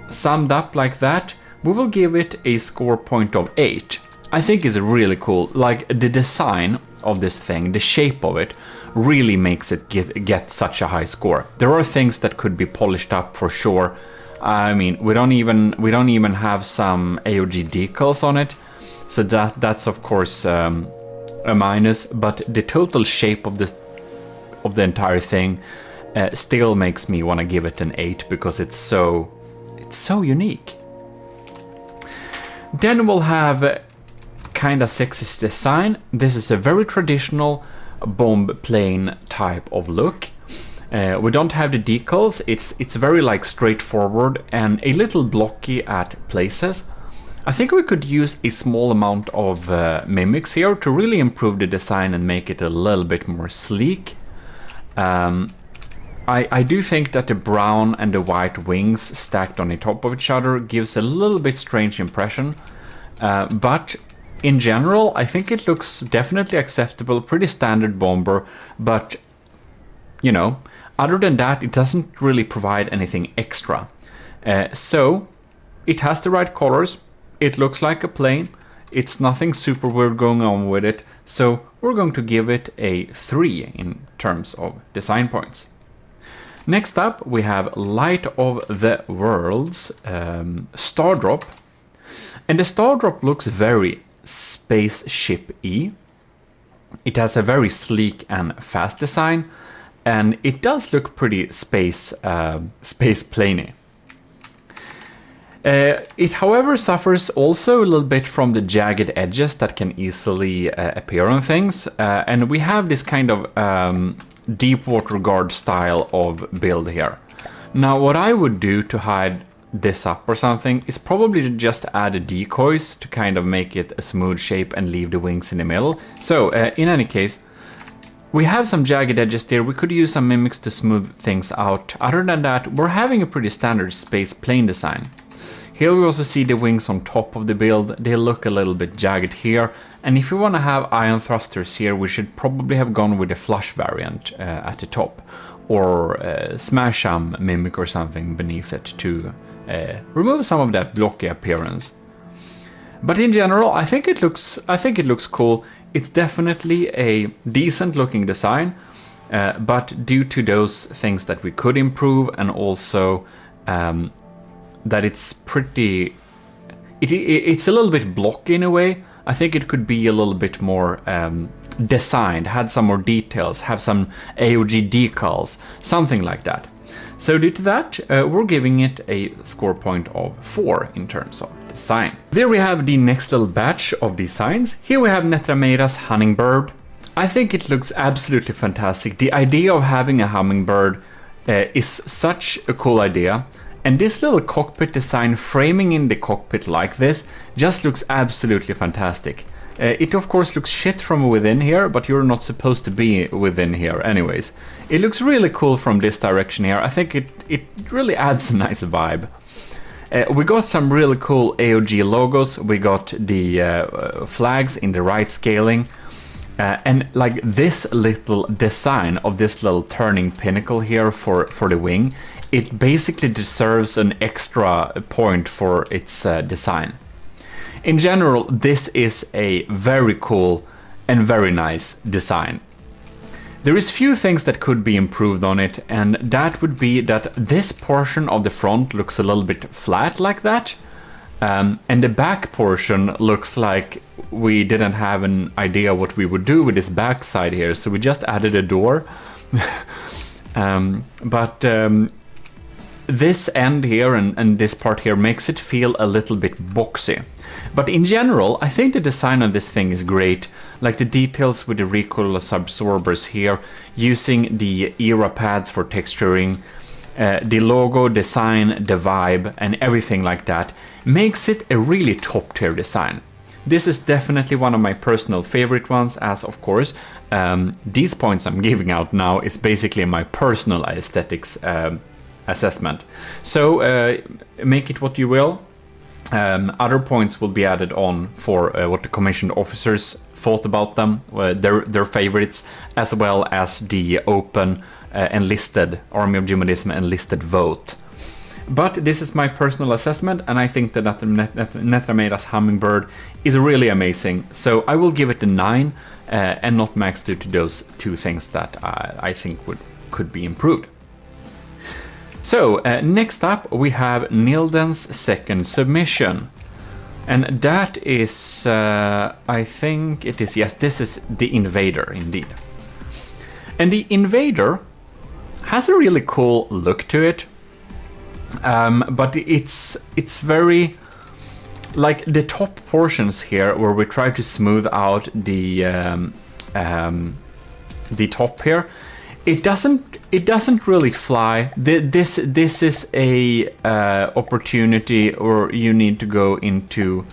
summed up like that, we will give it a score point of 8. I think it's really cool. Like, the design of this thing, the shape of it, really makes it get such a high score. There are things that could be polished up for sure. I mean, we don't even have some AOG decals on it, so that's of course a minus. But the total shape of the entire thing still makes me want to give it an 8 because it's so unique. Then we'll have kind of sexist design. This is a very traditional bomb plane type of look. We don't have the decals. It's very like straightforward and a little blocky at places. I think we could use a small amount of mimics here to really improve the design and make it a little bit more sleek. I do think that the brown and the white wings stacked on the top of each other gives a little bit strange impression. But in general, I think it looks definitely acceptable, pretty standard bomber, but you know, other than that, it doesn't really provide anything extra. So it has the right colors, it looks like a plane, it's nothing super weird going on with it, so we're going to give it a 3 in terms of design points. Next up, we have Light of the Worlds Stardrop. And the Stardrop looks very spaceship-y. It has a very sleek and fast design, and it does look pretty space plane-y. It, however, suffers also a little bit from the jagged edges that can easily appear on things, and we have this kind of deep water guard style of build here. Now, what I would do to hide this up or something is probably to just add decoys to kind of make it a smooth shape and leave the wings in the middle. So in any case, we have some jagged edges there. We could use some mimics to smooth things out. Other than that, we're having a pretty standard space plane design. Here we also see the wings on top of the build. They look a little bit jagged here. And if you want to have ion thrusters here, we should probably have gone with a flush variant at the top, or smash some mimic or something beneath it to remove some of that blocky appearance. But in general, I think it looks cool. it's definitely a decent looking design, but due to those things that we could improve, and also that it's pretty, it's a little bit blocky in a way. I think it could be a little bit more designed, had some more details, have some AOG decals, something like that. So due to that, we're giving it a score point of 4 in terms of design. There we have the next little batch of designs. Here we have Netramera's hummingbird. I think it looks absolutely fantastic. The idea of having a hummingbird is such a cool idea. And this little cockpit design, framing in the cockpit like this, just looks absolutely fantastic. It of course looks shit from within here, but you're not supposed to be within here anyways. It looks really cool from this direction here. I think it really adds a nice vibe. We got some really cool AOG logos. We got the flags in the right scaling. And like this little design of this little turning pinnacle here for the wing, it basically deserves an extra point for its design. In general, this is a very cool and very nice design. There is few things that could be improved on it, and that would be that this portion of the front looks a little bit flat like that, and the back portion looks like we didn't have an idea what we would do with this back side here, so we just added a door. This end here and this part here makes it feel a little bit boxy. But in general, I think the design of this thing is great. Like the details with the recoil absorbers here, using the era pads for texturing, the logo design, the vibe, and everything like that makes it a really top tier design. This is definitely one of my personal favorite ones, as of course, these points I'm giving out now is basically my personal aesthetics assessment. So make it what you will. Other points will be added on for what the commissioned officers thought about them, their favorites, as well as the open enlisted Army of GMODISM enlisted vote. But this is my personal assessment, and I think that Netramera's hummingbird is really amazing. So I will give it a 9, and not max due to those two things that I think could be improved. So next up we have Nilden's second submission, and that is, I think it is, yes, this is the Invader indeed. And the Invader has a really cool look to it, but it's very, like the top portions here where we try to smooth out the top here. It doesn't really fly. This is a opportunity, or you need to go into,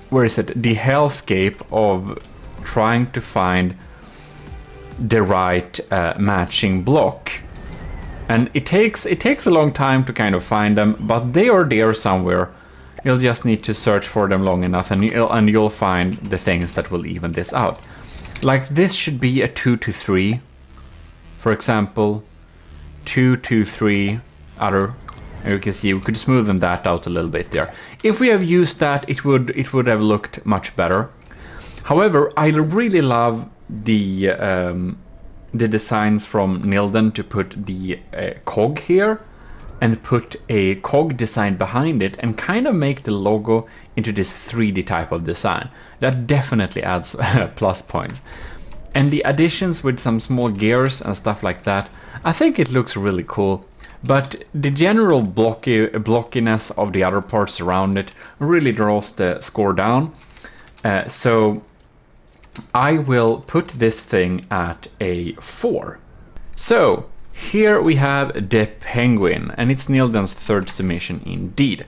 where is it? The hellscape of trying to find the right matching block, and it takes a long time to kind of find them, but they are there somewhere. You'll just need to search for them long enough, and you'll find the things that will even this out. Like this should be a 2 to 3. For example, 2, 2, 3, other. And you can see we could smoothen that out a little bit there. If we have used that, it would have looked much better. However, I really love the designs from Nilden to put the cog here and put a cog design behind it and kind of make the logo into this 3D type of design. That definitely adds plus points. And the additions with some small gears and stuff like that, I think it looks really cool. But the general blockiness of the other parts around it really draws the score down. So I will put this thing at a 4. So here we have the Penguin, and it's Nilden's third submission indeed.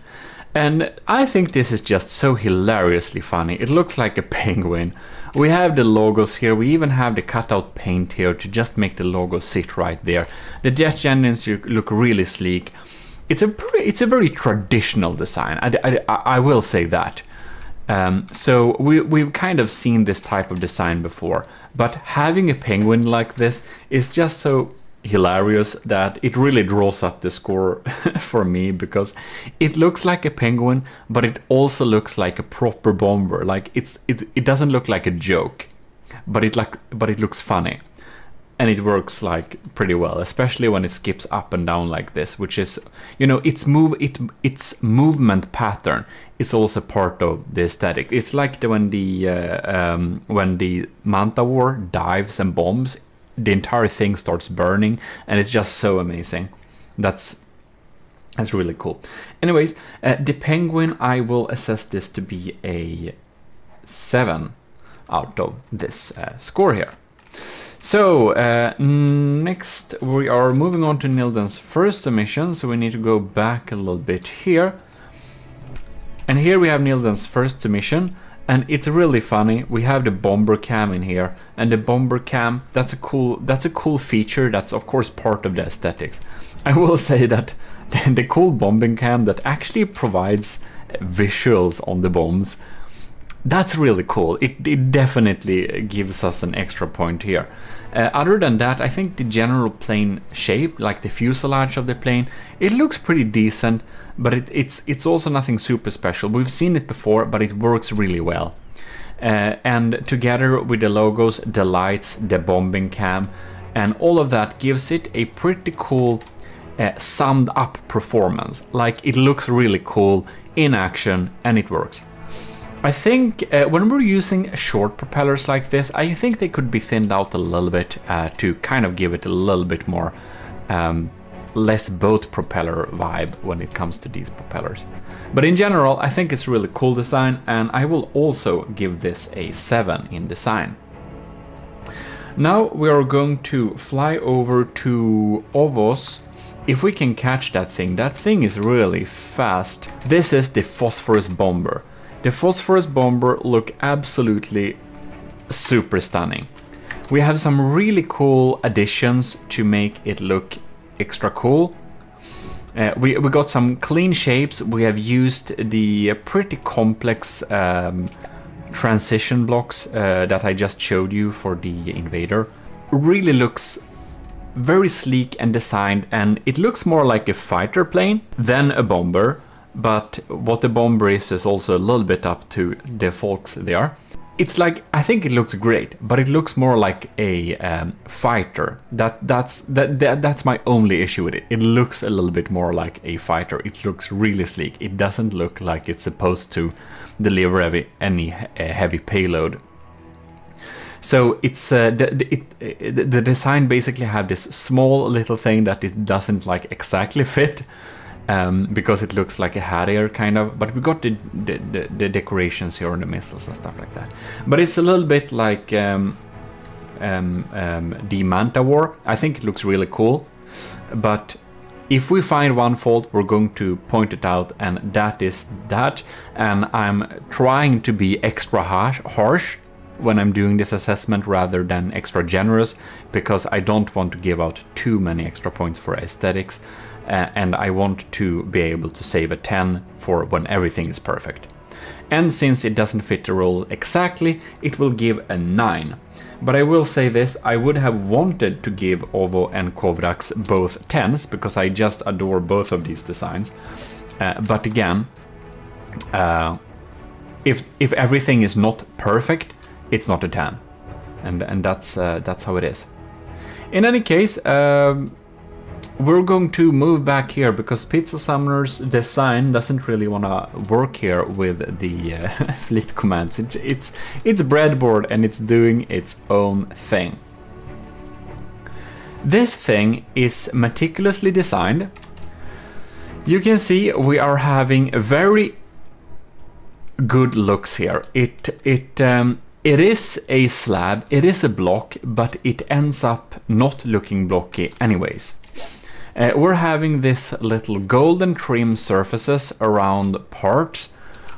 And I think this is just so hilariously funny. It looks like a penguin. We have the logos here. We even have the cutout paint here to just make the logo sit right there. The jet engines look really sleek. It's a very traditional design. I will say that. So we've kind of seen this type of design before, but having a penguin like this is just so hilarious that it really draws up the score for me, because it looks like a penguin, but it also looks like a proper bomber. Like it doesn't look like a joke, but it looks funny. And it works like pretty well, especially when it skips up and down like this, which is, you know, its movement pattern is also part of the aesthetic. It's like when the Manta War dives and bombs, the entire thing starts burning, and it's just so amazing. That's really cool. Anyways, the penguin, I will assess this to be a 7 out of this score here. So, next we are moving on to Nilden's first submission, so we need to go back a little bit here. And here we have Nilden's first submission, and it's really funny. We have the bomber cam in here, and the bomber cam, that's a cool feature. That's of course part of the aesthetics. I will say that the cool bombing cam that actually provides visuals on the bombs, that's really cool. It definitely gives us an extra point here. Other than that, I think the general plane shape, like the fuselage of the plane, it looks pretty decent, but it's also nothing super special. We've seen it before, but it works really well. And together with the logos, the lights, the bombing cam, and all of that gives it a pretty cool summed up performance. Like, it looks really cool in action, and it works. I think when we're using short propellers like this, I think they could be thinned out a little bit to kind of give it a little bit more less boat propeller vibe when it comes to these propellers. But in general, I think it's really cool design, and I will also give this a 7 in design. Now we are going to fly over to Ovos. If we can catch that thing is really fast. This is the Phosphorus Bomber. The Phosphorus Bomber look absolutely super stunning. We have some really cool additions to make it look extra cool. We got some clean shapes. We have used the pretty complex transition blocks that I just showed you for the Invader. Really looks very sleek and designed, and it looks more like a fighter plane than a bomber. But what the bomber is also a little bit up to the folks there. It's like, I think it looks great, but it looks more like a fighter. That's my only issue with it. It looks a little bit more like a fighter. It looks really sleek. It doesn't look like it's supposed to deliver any heavy payload. So it's the design basically have this small little thing that it doesn't like exactly fit. Because it looks like a Harrier kind of, but we got the decorations here on the missiles and stuff like that. But it's a little bit like the Manta War. I think it looks really cool, but if we find one fault, we're going to point it out, and that is that. And I'm trying to be extra harsh when I'm doing this assessment rather than extra generous, because I don't want to give out too many extra points for aesthetics. And I want to be able to save a 10 for when everything is perfect. And since it doesn't fit the role exactly, it will give a 9. But I will say this, I would have wanted to give Ovo and Kovrax both 10s, because I just adore both of these designs. But again, if everything is not perfect, it's not a 10. And that's how it is. In any case, we're going to move back here because Pizza Summoner's design doesn't really want to work here with the fleet commands. It's breadboard and it's doing its own thing. This thing is meticulously designed. You can see we are having very good looks here. It is a slab, it is a block, but it ends up not looking blocky anyways. We're having this little golden trim surfaces around parts.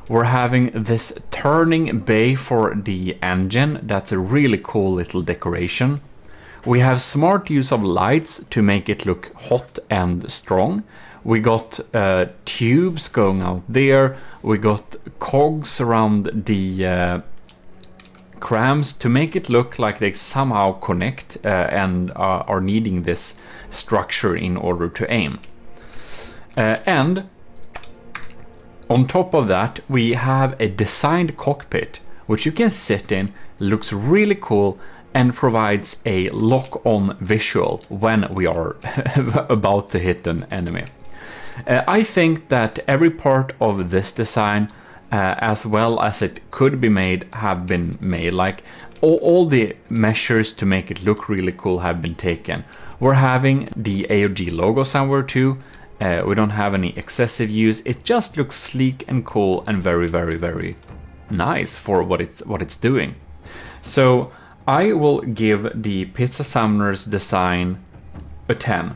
We're having this turning bay for the engine. That's a really cool little decoration. We have smart use of lights to make it look hot and strong. We got tubes going out there. We got cogs around the crams to make it look like they somehow connect and are needing this structure in order to aim. And on top of that, we have a designed cockpit, which you can sit in, looks really cool, and provides a lock-on visual when we are about to hit an enemy. I think that every part of this design, as well as it could be made, have been made. Like all the measures to make it look really cool have been taken. We're having the AOG logo somewhere too. We don't have any excessive use. It just looks sleek and cool and very, very, very nice for what it's doing. So I will give the Pizza Summoners design a 10.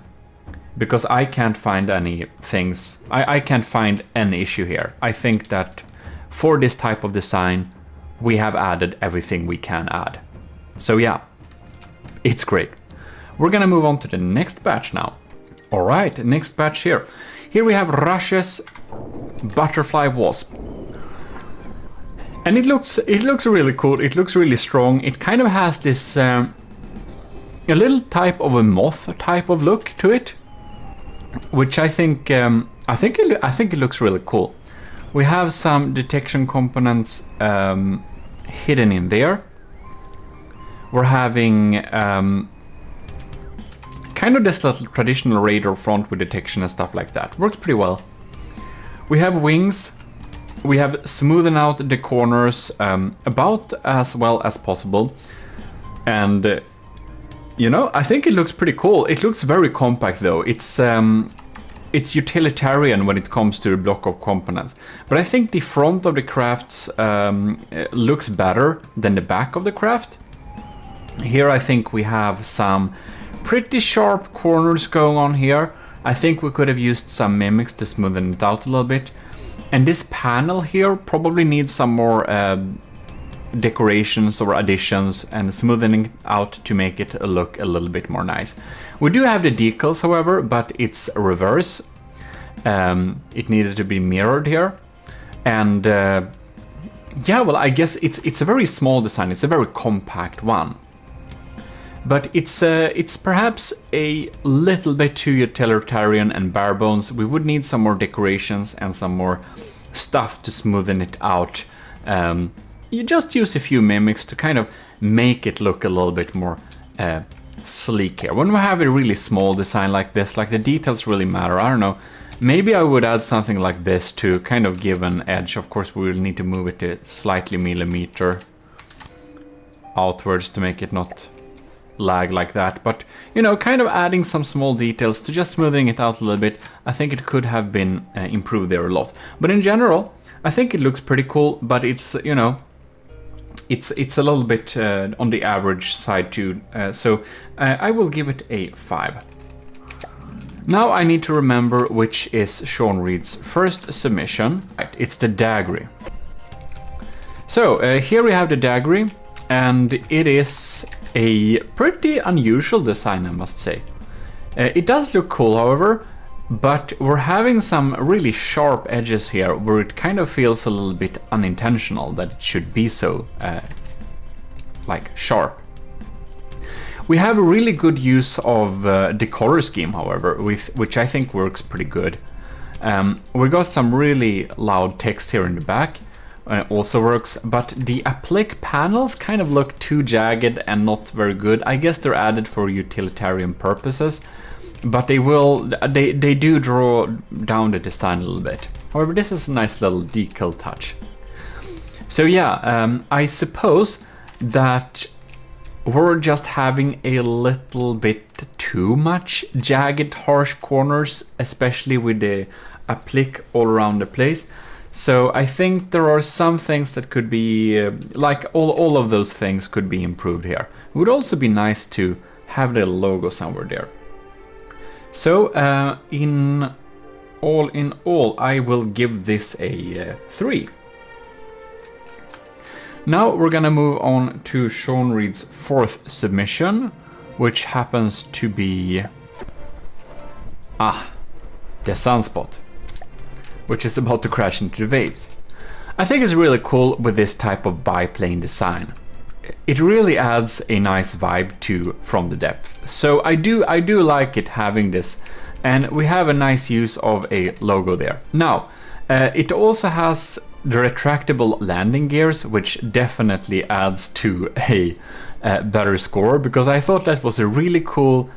Because I can't find any things, I can't find any issue here. I think that for this type of design, we have added everything we can add. So yeah, it's great. We're gonna move on to the next batch now. All right, next batch here. Here we have Russia's Butterfly Wasp. And it looks really cool, it looks really strong. It kind of has this, a little type of a moth type of look to it. Which I think it looks really cool. We have some detection components hidden in there. We're having kind of this little traditional radar front with detection and stuff like that. Works pretty well. We have wings. We have smoothen out the corners about as well as possible, and you know, I think it looks pretty cool. It looks very compact though. It's utilitarian when it comes to the block of components. But I think the front of the crafts looks better than the back of the craft. Here I think we have some pretty sharp corners going on here. I think we could have used some mimics to smoothen it out a little bit. And this panel here probably needs some more decorations or additions and smoothing out to make it look a little bit more nice. We do have the decals, however, but it's reverse. It needed to be mirrored here, and yeah, well, I guess it's a very small design. It's a very compact one, but it's perhaps a little bit too utilitarian and bare bones. We would need some more decorations and some more stuff to smoothen it out. You just use a few mimics to kind of make it look a little bit more sleek here. When we have a really small design like this, like the details really matter, I don't know, maybe I would add something like this to kind of give an edge. Of course, we will need to move it to slightly millimeter outwards to make it not lag like that. But, you know, kind of adding some small details to just smoothing it out a little bit. I think it could have been improved there a lot. But in general, I think it looks pretty cool, but it's, you know, it's a little bit on the average side too, so I will give it a 5. Now I need to remember which is Sean Reed's first submission. Right, it's the Daggery. So here we have the Daggery, and it is a pretty unusual design, I must say. It does look cool, however, but we're having some really sharp edges here where it kind of feels a little bit unintentional that it should be so like sharp. We have a really good use of the color scheme, however, which I think works pretty good. We got some really loud text here in the back, also works, but the applique panels kind of look too jagged and not very good. I guess they're added for utilitarian purposes, but they do draw down the design a little bit. However, this is a nice little decal touch. So yeah, I suppose that we're just having a little bit too much jagged, harsh corners, especially with the applique all around the place. So I think there are some things that could be, like all of those things could be improved here. It would also be nice to have the logo somewhere there. So in all, I will give this a 3. Now we're gonna move on to Sean Reed's fourth submission, which happens to be the Sunspot, which is about to crash into the waves. I think it's really cool with this type of biplane design. it really adds a nice vibe to From the Depth. So I do like it having this, and we have a nice use of a logo there. Now, it also has the retractable landing gears, which definitely adds to a better score, because I thought that was a really cool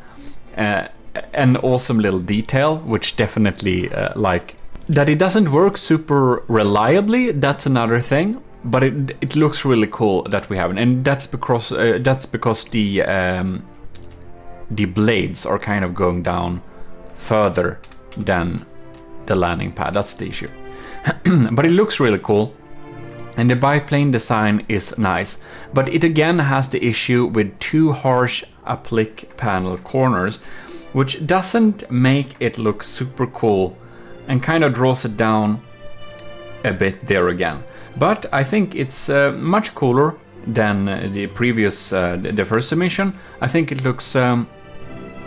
and awesome little detail, which definitely like that it doesn't work super reliably. That's another thing, but it looks really cool that we have it, and that's because the blades are kind of going down further than the landing pad. That's the issue. But it looks really cool, and the biplane design is nice, but it again has the issue with two harsh applique panel corners, which doesn't make it look super cool and kind of draws it down a bit there again. But I think it's much cooler than the previous, the first submission. I think it looks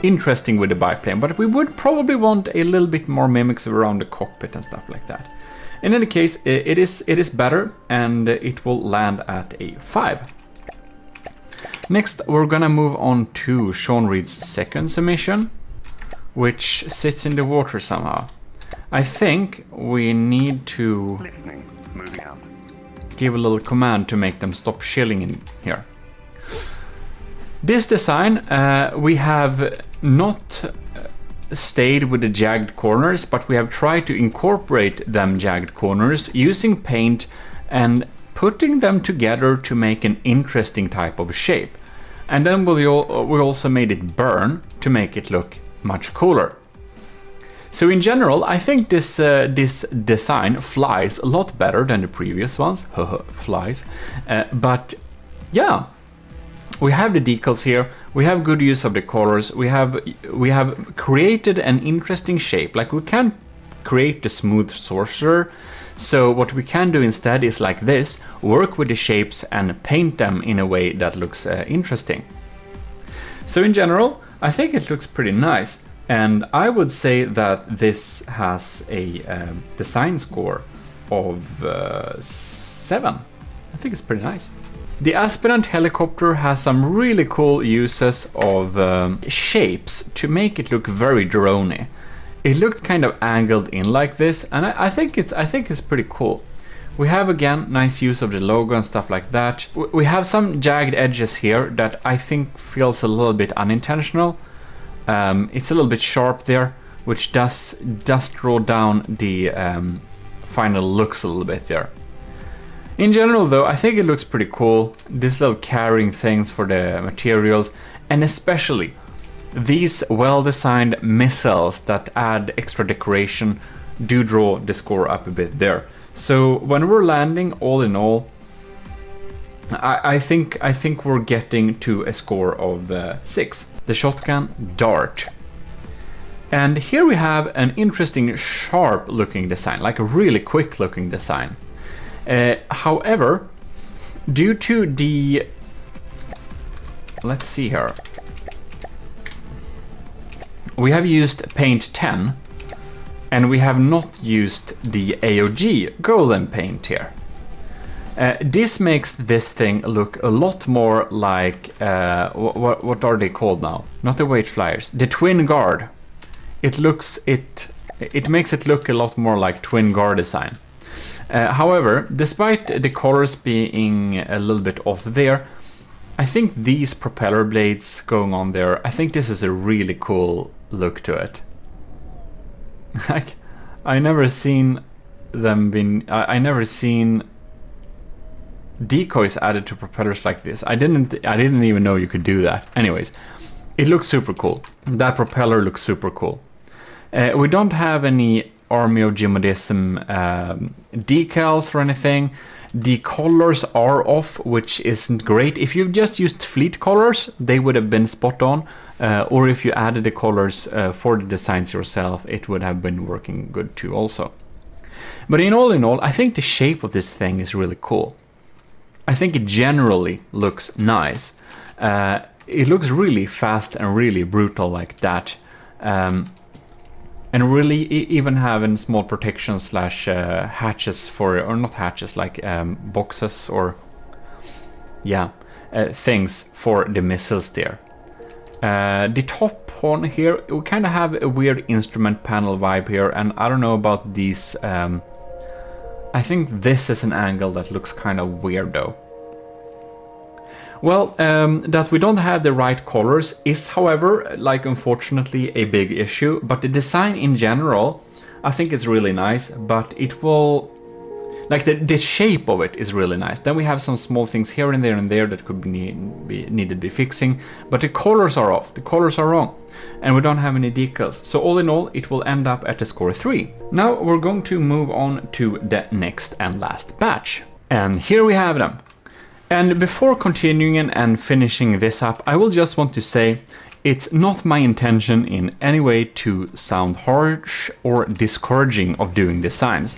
interesting with the biplane, but we would probably want a little bit more mimics around the cockpit and stuff like that. In any case, it is better, and it will land at a 5. Next, we're gonna move on to Sean Reed's second submission, which sits in the water somehow. I think we need to give a little command to make them stop shilling in here. This design, we have not stayed with the jagged corners, but we have tried to incorporate them jagged corners using paint and putting them together to make an interesting type of shape. And then we also made it burn to make it look much cooler. So in general, I think this design flies a lot better than the previous ones. Flies. But yeah, we have the decals here. We have good use of the colors. We have created an interesting shape. Like, we can't create the smooth sorcerer. So what we can do instead is like this: work with the shapes and paint them in a way that looks interesting. So in general, I think it looks pretty nice. And I would say that this has a design score of 7. I think it's pretty nice. The Aspirant helicopter has some really cool uses of shapes to make it look very droney. It looked kind of angled in like this, and I think it's pretty cool. We have again nice use of the logo and stuff like that. We have some jagged edges here that I think feels a little bit unintentional. It's a little bit sharp there, which does draw down the final looks a little bit there. In general though, I think it looks pretty cool. These little carrying things for the materials, and especially these well-designed missiles that add extra decoration do draw the score up a bit there. So when we're landing, all in all, I think we're getting to a score of 6. The shotgun dart. And here we have an interesting sharp looking design, like a really quick looking design. However, due to the, let's see here, we have used paint 10 and we have not used the AOG golden paint here. This makes this thing look a lot more like, what are they called now? Not the weight flyers, the twin guard. It makes it look a lot more like twin guard design. However, despite the colors being a little bit off there, I think these propeller blades going on there, I think this is a really cool look to it. Like, I never seen decoys added to propellers like this. I didn't even know you could do that. Anyways, it looks super cool. That propeller looks super cool. We don't have any Army of GMODISM decals or anything. The colors are off, which isn't great. If you've just used fleet colors, they would have been spot on. Or if you added the colors for the designs yourself, it would have been working good too also. But in all, I think the shape of this thing is really cool. I think it generally looks nice. It looks really fast and really brutal like that. And really even having small protection slash hatches for, or not hatches, like boxes, or yeah. things for the missiles there. The top one here, we kind of have a weird instrument panel vibe here, and I don't know about these. I think this is an angle that looks kind of weird though. Well, that we don't have the right colors is, however, like, unfortunately a big issue, but the design in general, I think it's really nice, but it will... Like, the shape of it is really nice. Then we have some small things here and there that could needed to be fixing, but the colors are off, the colors are wrong, and we don't have any decals. So all in all, it will end up at a score 3. Now we're going to move on to the next and last batch. And here we have them. And before continuing and finishing this up, I will just want to say it's not my intention in any way to sound harsh or discouraging of doing designs.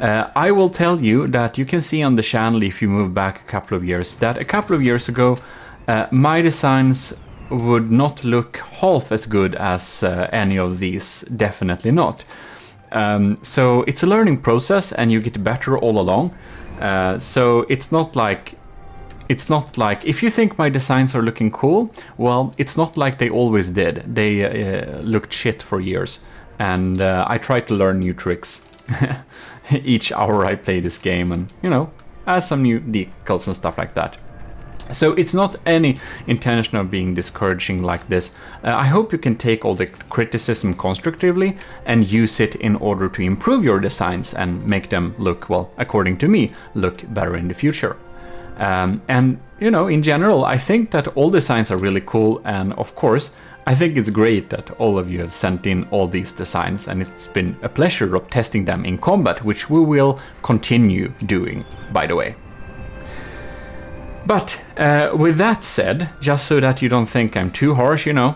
I will tell you that you can see on the channel, if you move back a couple of years, that a couple of years ago my designs would not look half as good as any of these, definitely not. So it's a learning process and you get better all along. So it's not like if you think my designs are looking cool, well, it's not like they always did. They looked shit for years, and I try to learn new tricks each hour I play this game, and, you know, add some new decals and stuff like that. So it's not any intention of being discouraging like this. I hope you can take all the criticism constructively and use it in order to improve your designs and make them look, well, according to me, look better in the future. And, you know, in general, I think that all designs are really cool, and of course, I think it's great that all of you have sent in all these designs, and it's been a pleasure of testing them in combat, which we will continue doing, by the way. But with that said, just so that you don't think I'm too harsh, you know,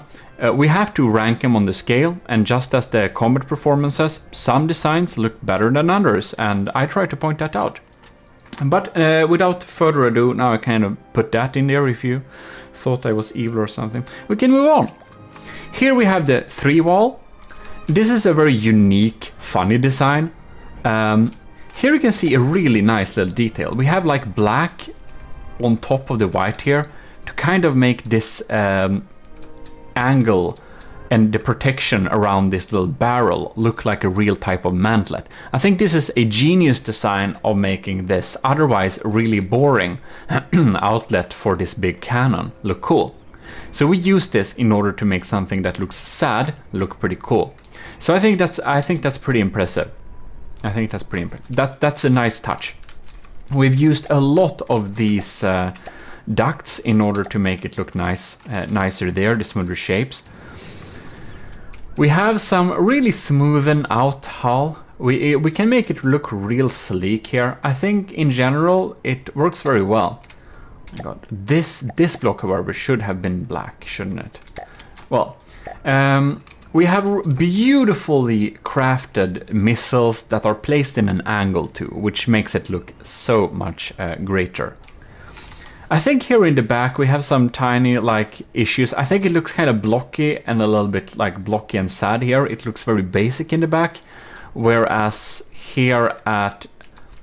we have to rank them on the scale, and just as the combat performances, some designs look better than others, and I try to point that out. But without further ado, now I kind of put that in there if you thought I was evil or something. We can move on. Here we have the 3-wall. This is a very unique, funny design. Here you can see a really nice little detail. We have like black on top of the white here to kind of make this angle and the protection around this little barrel look like a real type of mantlet. I think this is a genius design of making this otherwise really boring outlet for this big cannon look cool. So we use this in order to make something that looks sad look pretty cool. So I think that's pretty impressive. I think that's pretty impressive. That's a nice touch. We've used a lot of these ducts in order to make it look nice, nicer there, the smoother shapes. We have some really smoothen out hull. We can make it look real sleek here. I think in general it works very well. Oh my God, this block, however, should have been black, shouldn't it? Well, we have beautifully crafted missiles that are placed in an angle too, which makes it look so much greater. I think here in the back we have some tiny like issues. I think it looks kind of blocky and a little bit like blocky and sad here. It looks very basic in the back, whereas here at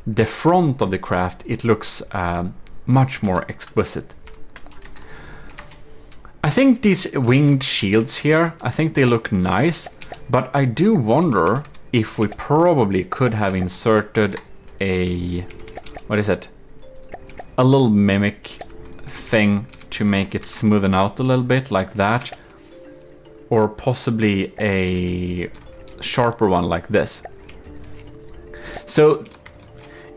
the front of the craft it looks much more exquisite. I think these winged shields here, I think they look nice, but I do wonder if we probably could have inserted a, what is it? A little mimic thing to make it smoothen out a little bit like that, or possibly a sharper one like this. So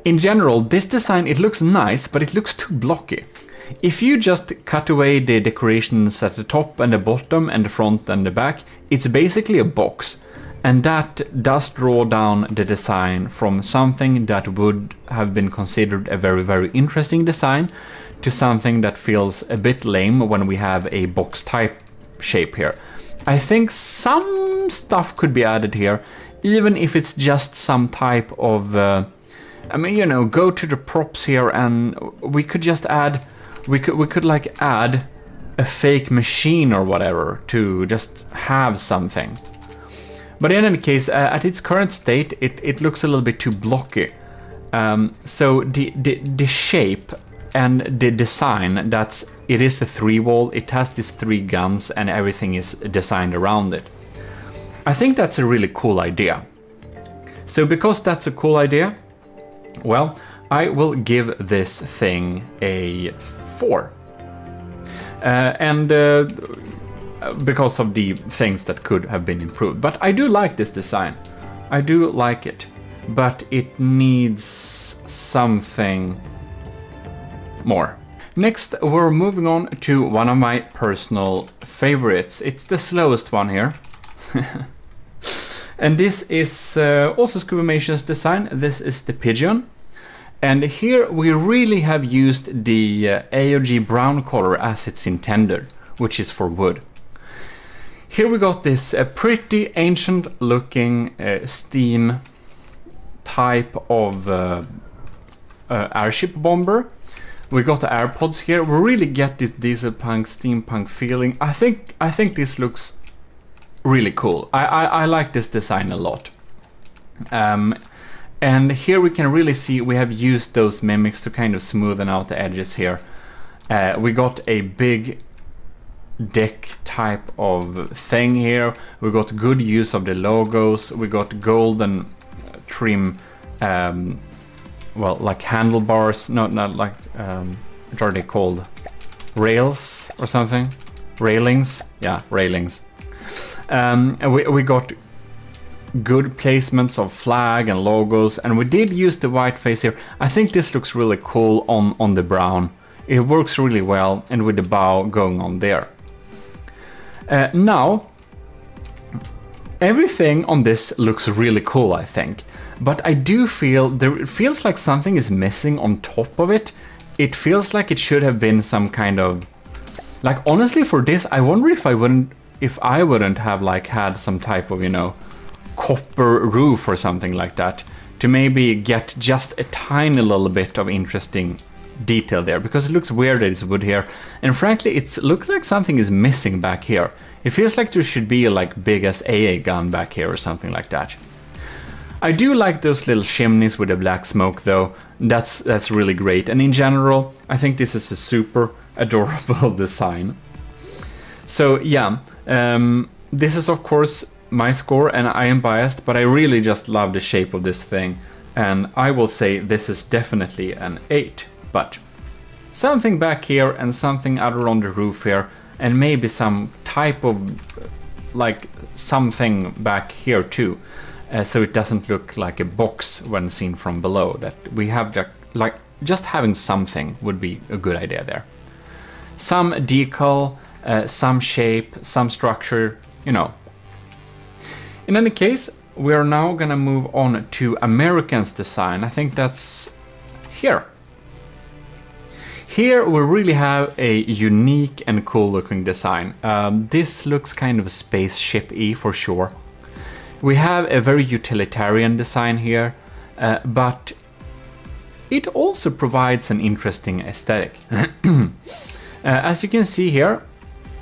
in general, this design, it looks nice, but it looks too blocky. If you just cut away the decorations at the top and the bottom and the front and the back, it's basically a box. And that does draw down the design from something that would have been considered a very, very interesting design to something that feels a bit lame when we have a box type shape here. I think some stuff could be added here, even if it's just some type of, I mean, you know, go to the props here and we could just add, we could like add a fake machine or whatever to just have something. But in any case, at its current state, it looks a little bit too blocky. So the shape and the design that's it is a 3-wall, it has these 3 guns and everything is designed around it. I think that's a really cool idea. So because that's a cool idea, well, I will give this thing a 4. Because of the things that could have been improved. But I do like this design. I do like it. But it needs something more. Next, we're moving on to one of my personal favorites. It's the slowest one here. And this is also Scuba-Mation's design. This is the Pigeon. And here we really have used the AOG brown color as it's intended, which is for wood. Here we got this pretty ancient looking steam type of airship bomber. We got the AirPods here. We really get this diesel punk, steampunk feeling. I think this looks really cool. I like this design a lot. And here we can really see we have used those mimics to kind of smoothen out the edges here. We got a big deck type of thing here. We got good use of the logos. We got golden trim, well, like handlebars. Not like what are they called? Rails or something? Railings? Yeah, railings. And we got good placements of flag and logos, and we did use the white face here. I think this looks really cool on the brown. It works really well, and with the bow going on there. Now, everything on this looks really cool, I think. But I do feel it feels like something is missing on top of it. It feels like it should have been some kind of, like, honestly, for this, I wonder if I wouldn't have like had some type of, you know, copper roof or something like that to maybe get just a tiny little bit of interesting detail there, because it looks weird that it's wood here, and frankly it looks like something is missing back here. It feels like there should be a like big as AA gun back here or something like that. I do like those little chimneys with the black smoke though. That's really great, and in general I think this is a super adorable design. So yeah, this is of course my score, and I am biased, but I really just love the shape of this thing, and I will say this is definitely an 8. But something back here and something other on the roof here, and maybe some type of like something back here too, so it doesn't look like a box when seen from below. That we have like just having something would be a good idea there. Some decal, some shape, some structure, you know. In any case, we are now gonna move on to American's design. I think that's here. Here we really have a unique and cool looking design. This looks kind of spaceship-y for sure. We have a very utilitarian design here, but it also provides an interesting aesthetic. As you can see here,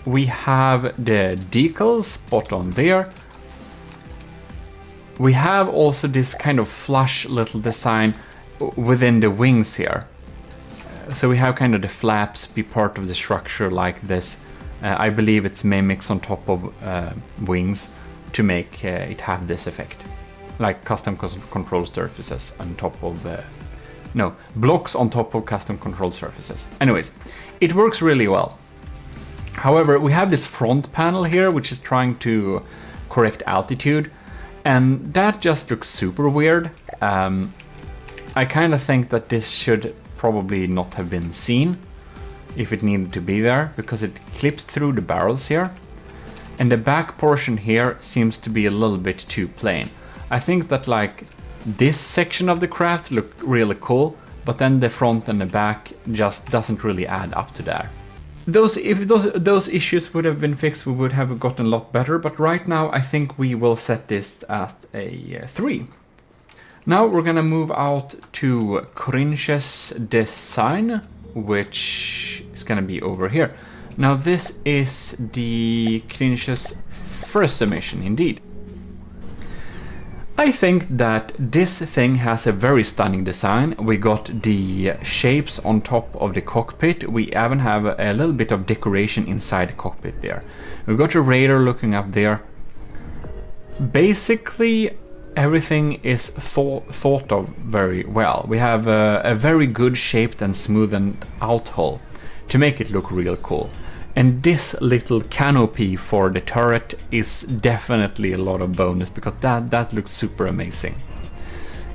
we have the decals spot on there. We have also this kind of flush little design within the wings here. So we have kind of the flaps be part of the structure like this. I believe it's mimics on top of wings to make it have this effect. Like custom control surfaces on top of... no, blocks on top of custom control surfaces. Anyways, it works really well. However, we have this front panel here, which is trying to correct altitude. And that just looks super weird. I kind of think that this should probably not have been seen if it needed to be there, because it clips through the barrels here. And the back portion here seems to be a little bit too plain. I think that like this section of the craft looked really cool, but then the front and the back just doesn't really add up to there. If those issues would have been fixed, we would have gotten a lot better, but right now I think we will set this at a 3. Now we're gonna move out to Cringe's design, which is gonna be over here. Now this is the Cringe's first submission, indeed. I think that this thing has a very stunning design. We got the shapes on top of the cockpit. We even have a little bit of decoration inside the cockpit there. We got a radar looking up there. Basically, everything is thought of very well. We have a very good shaped and smoothened out hull to make it look real cool. And this little canopy for the turret is definitely a lot of bonus, because that looks super amazing.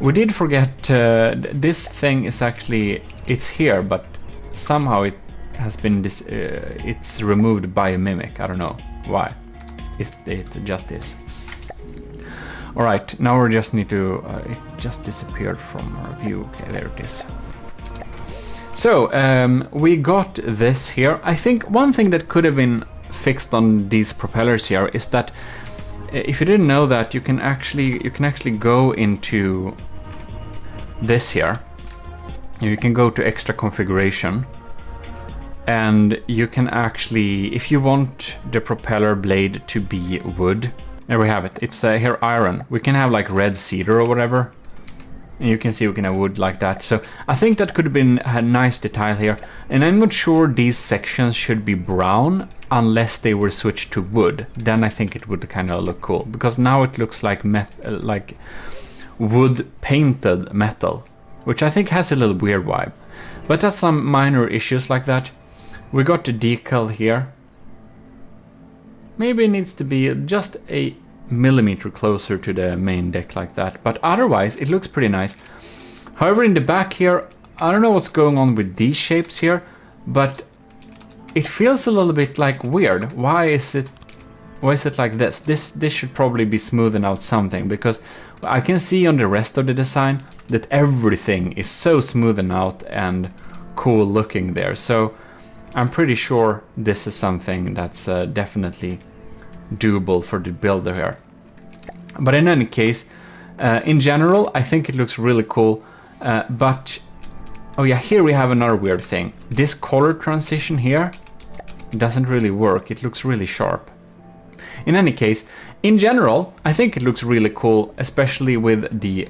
We did forget this thing is actually, it's here, but somehow it has been it's removed by a mimic. I don't know why. It just is. All right, now we just need to. It just disappeared from our view. Okay, there it is. So, we got this here. I think one thing that could have been fixed on these propellers here is that if you didn't know that, you can actually go into this here. You can go to extra configuration, and you can actually, if you want the propeller blade to be wood, there we have it. It's here iron. We can have like red cedar or whatever. And you can see we can have wood like that. So I think that could have been a nice detail here. And I'm not sure these sections should be brown unless they were switched to wood. Then I think it would kind of look cool, because now it looks like wood painted metal, which I think has a little weird vibe. But that's some minor issues like that. We got the decal here. Maybe it needs to be just a millimeter closer to the main deck like that, but otherwise it looks pretty nice. However, in the back here, I don't know what's going on with these shapes here, but it feels a little bit like weird. Why is it like this? This should probably be smoothing out something, because I can see on the rest of the design that everything is so smoothen out and cool looking there. So I'm pretty sure this is something that's definitely doable for the builder here. But in any case, in general, I think it looks really cool. But oh yeah, here we have another weird thing. This color transition here doesn't really work. It looks really sharp. In any case, in general, I think it looks really cool, especially with the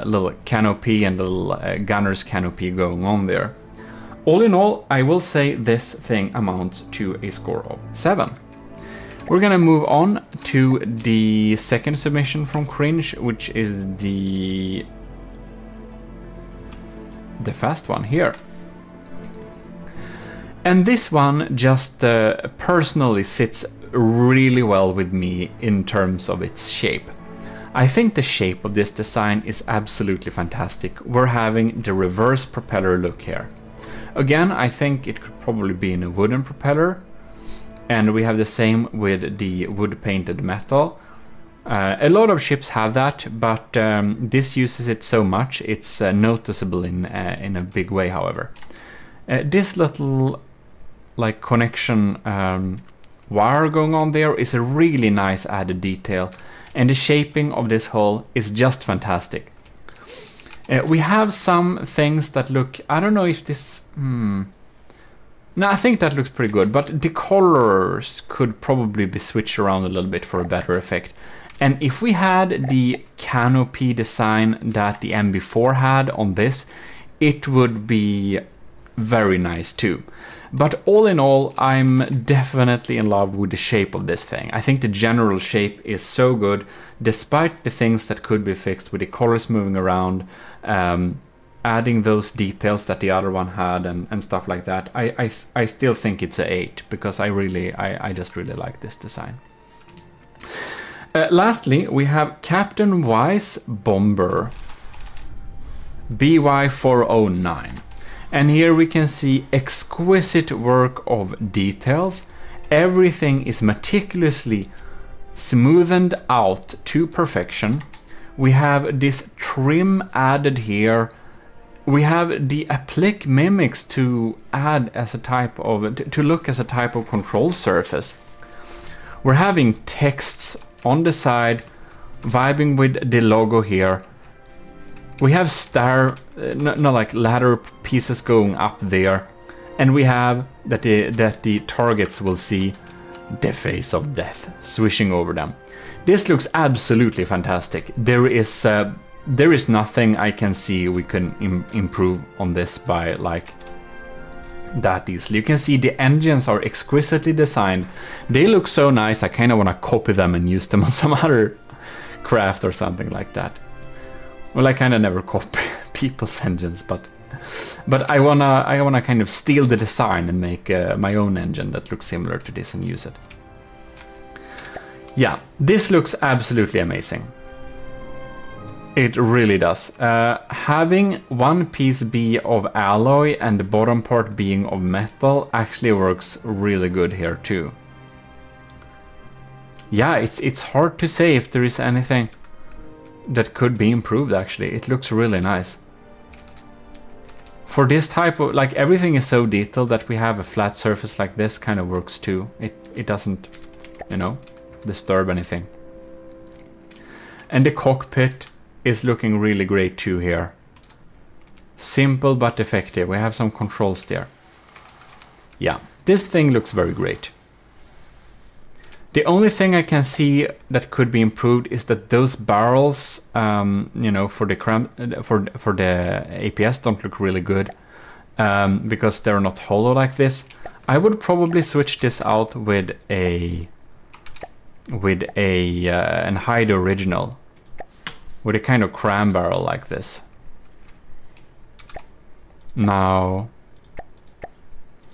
little canopy and the little gunner's canopy going on there. All in all, I will say this thing amounts to a score of 7. We're gonna move on to the second submission from Cringe, which is the fast one here. And this one just personally sits really well with me in terms of its shape. I think the shape of this design is absolutely fantastic. We're having the reverse propeller look here. Again, I think it could probably be in a wooden propeller. And we have the same with the wood painted metal. A lot of ships have that, but this uses it so much it's noticeable in a big way. However, this little like connection wire going on there is a really nice added detail, and the shaping of this hull is just fantastic. We have some things that look, I don't know if this. No, I think that looks pretty good, but the colors could probably be switched around a little bit for a better effect. And if we had the canopy design that the MB4 had on this, it would be very nice too. But all in all, I'm definitely in love with the shape of this thing. I think the general shape is so good, despite the things that could be fixed with the colors moving around, adding those details that the other one had and stuff like that. I still think it's an 8, because I just really like this design. Lastly, we have Captain Y's Bomber BY409. And here we can see exquisite work of details. Everything is meticulously smoothened out to perfection. We have this trim added here. We have the applique mimics to add as a type of, to look as a type of control surface. We're having texts on the side, vibing with the logo here. We have like ladder pieces going up there, and we have that the targets will see the face of death swishing over them. This looks absolutely fantastic. There is nothing I can see we can improve on this by like that easily. You can see the engines are exquisitely designed. They look so nice. I kind of want to copy them and use them on some other craft or something like that. Well, I kind of never copy people's engines, but I wanna kind of steal the design and make my own engine that looks similar to this and use it. Yeah, this looks absolutely amazing. It really does. Having one piece be of alloy and the bottom part being of metal actually works really good here too. Yeah, it's hard to say if there is anything that could be improved actually. It looks really nice. For this type of, like, everything is so detailed that we have a flat surface like this kind of works too. It doesn't, you know, disturb anything. And the cockpit is looking really great too here. Simple but effective. We have some controls there. Yeah, this thing looks very great. The only thing I can see that could be improved is that those barrels, you know, for the APS don't look really good because they're not hollow like this. I would probably switch this out with and hide the original with a kind of cram barrel like this. Now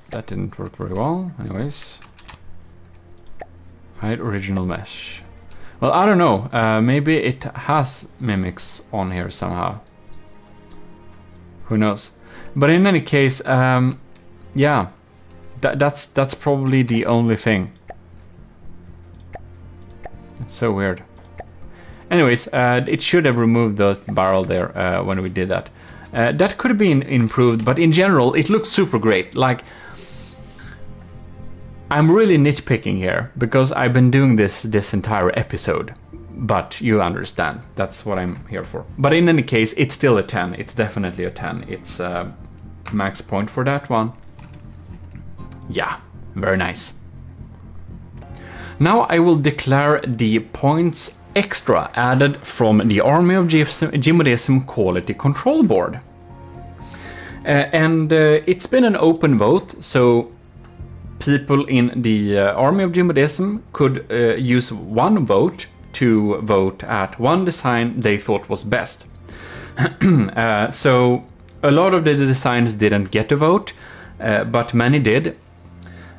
that didn't work very well. Anyways. Hide original mesh. Well, I don't know. Maybe it has mimics on here somehow. Who knows? But in any case, yeah, that's probably the only thing. It's so weird. Anyways, it should have removed the barrel there when we did that. That could have been improved, but in general, it looks super great. Like, I'm really nitpicking here because I've been doing this entire episode, but you understand, that's what I'm here for. But in any case, it's still a 10. It's definitely a 10. It's max point for that one. Yeah, very nice. Now I will declare the points extra added from the Army of GMODISM Quality Control Board. And it's been an open vote, so people in the Army of GMODISM could use one vote to vote at one design they thought was best. So a lot of the designs didn't get a vote, but many did,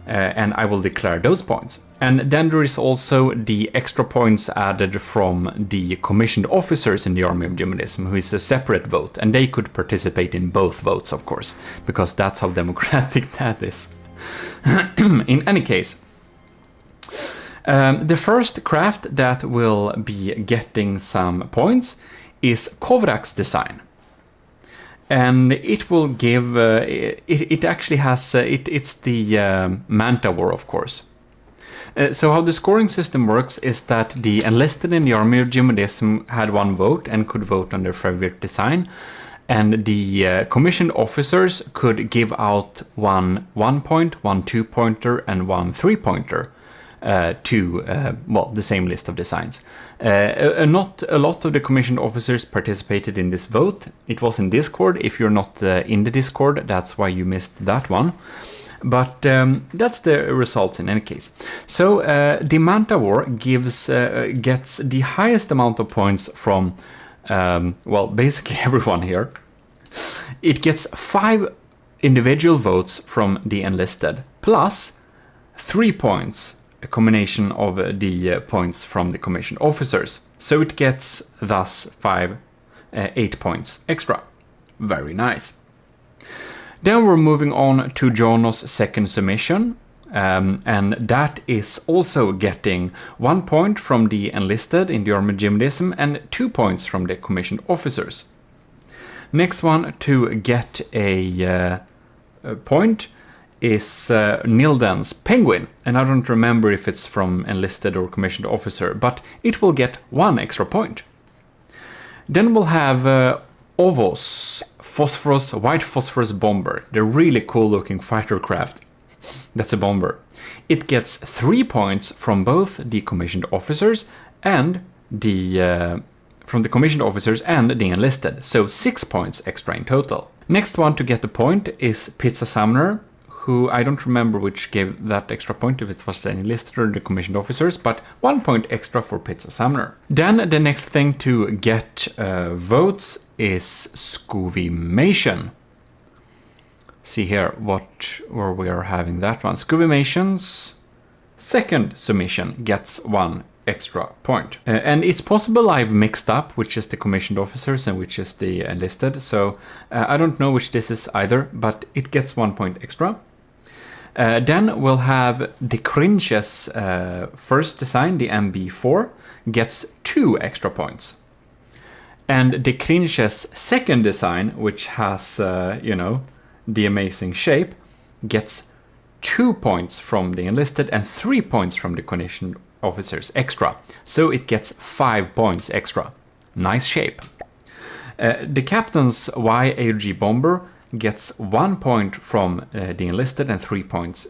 and I will declare those points. And then there is also the extra points added from the commissioned officers in the Army of GMODISM, who is a separate vote, and they could participate in both votes, of course, because that's how democratic that is. In any case, the first craft that will be getting some points is Kovrak's design, and it will give it actually has it's the Manta War, of course. So how the scoring system works is that the enlisted in the Army of GMODISM had one vote and could vote on their favorite design. And the commissioned officers could give out one 1-point, one 2-pointer, and one 3-pointer to, well, the same list of designs. Not a lot of the commissioned officers participated in this vote. It was in Discord. If you're not in the Discord, that's why you missed that one. But that's the results in any case. So the Manta War gets the highest amount of points from well, basically everyone here. It gets 5 individual votes from the enlisted, plus 3 points, a combination of the points from the commissioned officers. So it gets thus 8 points extra. Very nice. Then we're moving on to Jono's second submission. And that is also getting 1 point from the enlisted in the Army of GMODISM and 2 points from the commissioned officers. Next one to get a point is Nilden's Penguin, and I don't remember if it's from enlisted or commissioned officer, but it will get 1 extra point. Then we'll have Ovos Phosphorus White Phosphorus Bomber, the really cool looking fighter craft. That's a bomber. it gets 3 points from both the commissioned officers and the enlisted, so 6 points extra in total. Next one to get the point is Pizza Summoner, who I don't remember which gave that extra point, if it was the enlisted or the commissioned officers, but 1 point extra for Pizza Summoner. Then the next thing to get votes is Scuvimation. See here where we are having that one. Scuvimation's second submission gets 1 extra point. And it's possible I've mixed up which is the commissioned officers and which is the enlisted, so I don't know which this is either, but it gets 1 point extra. Then we'll have the Cringe's first design, the MB4, gets 2 extra points. And the Cringe's second design, which has, the amazing shape, gets 2 points from the enlisted and 3 points from the commissioned officers extra. So it gets 5 points extra. Nice shape. The Captain's YAG Bomber gets 1 point from the enlisted and 3 points,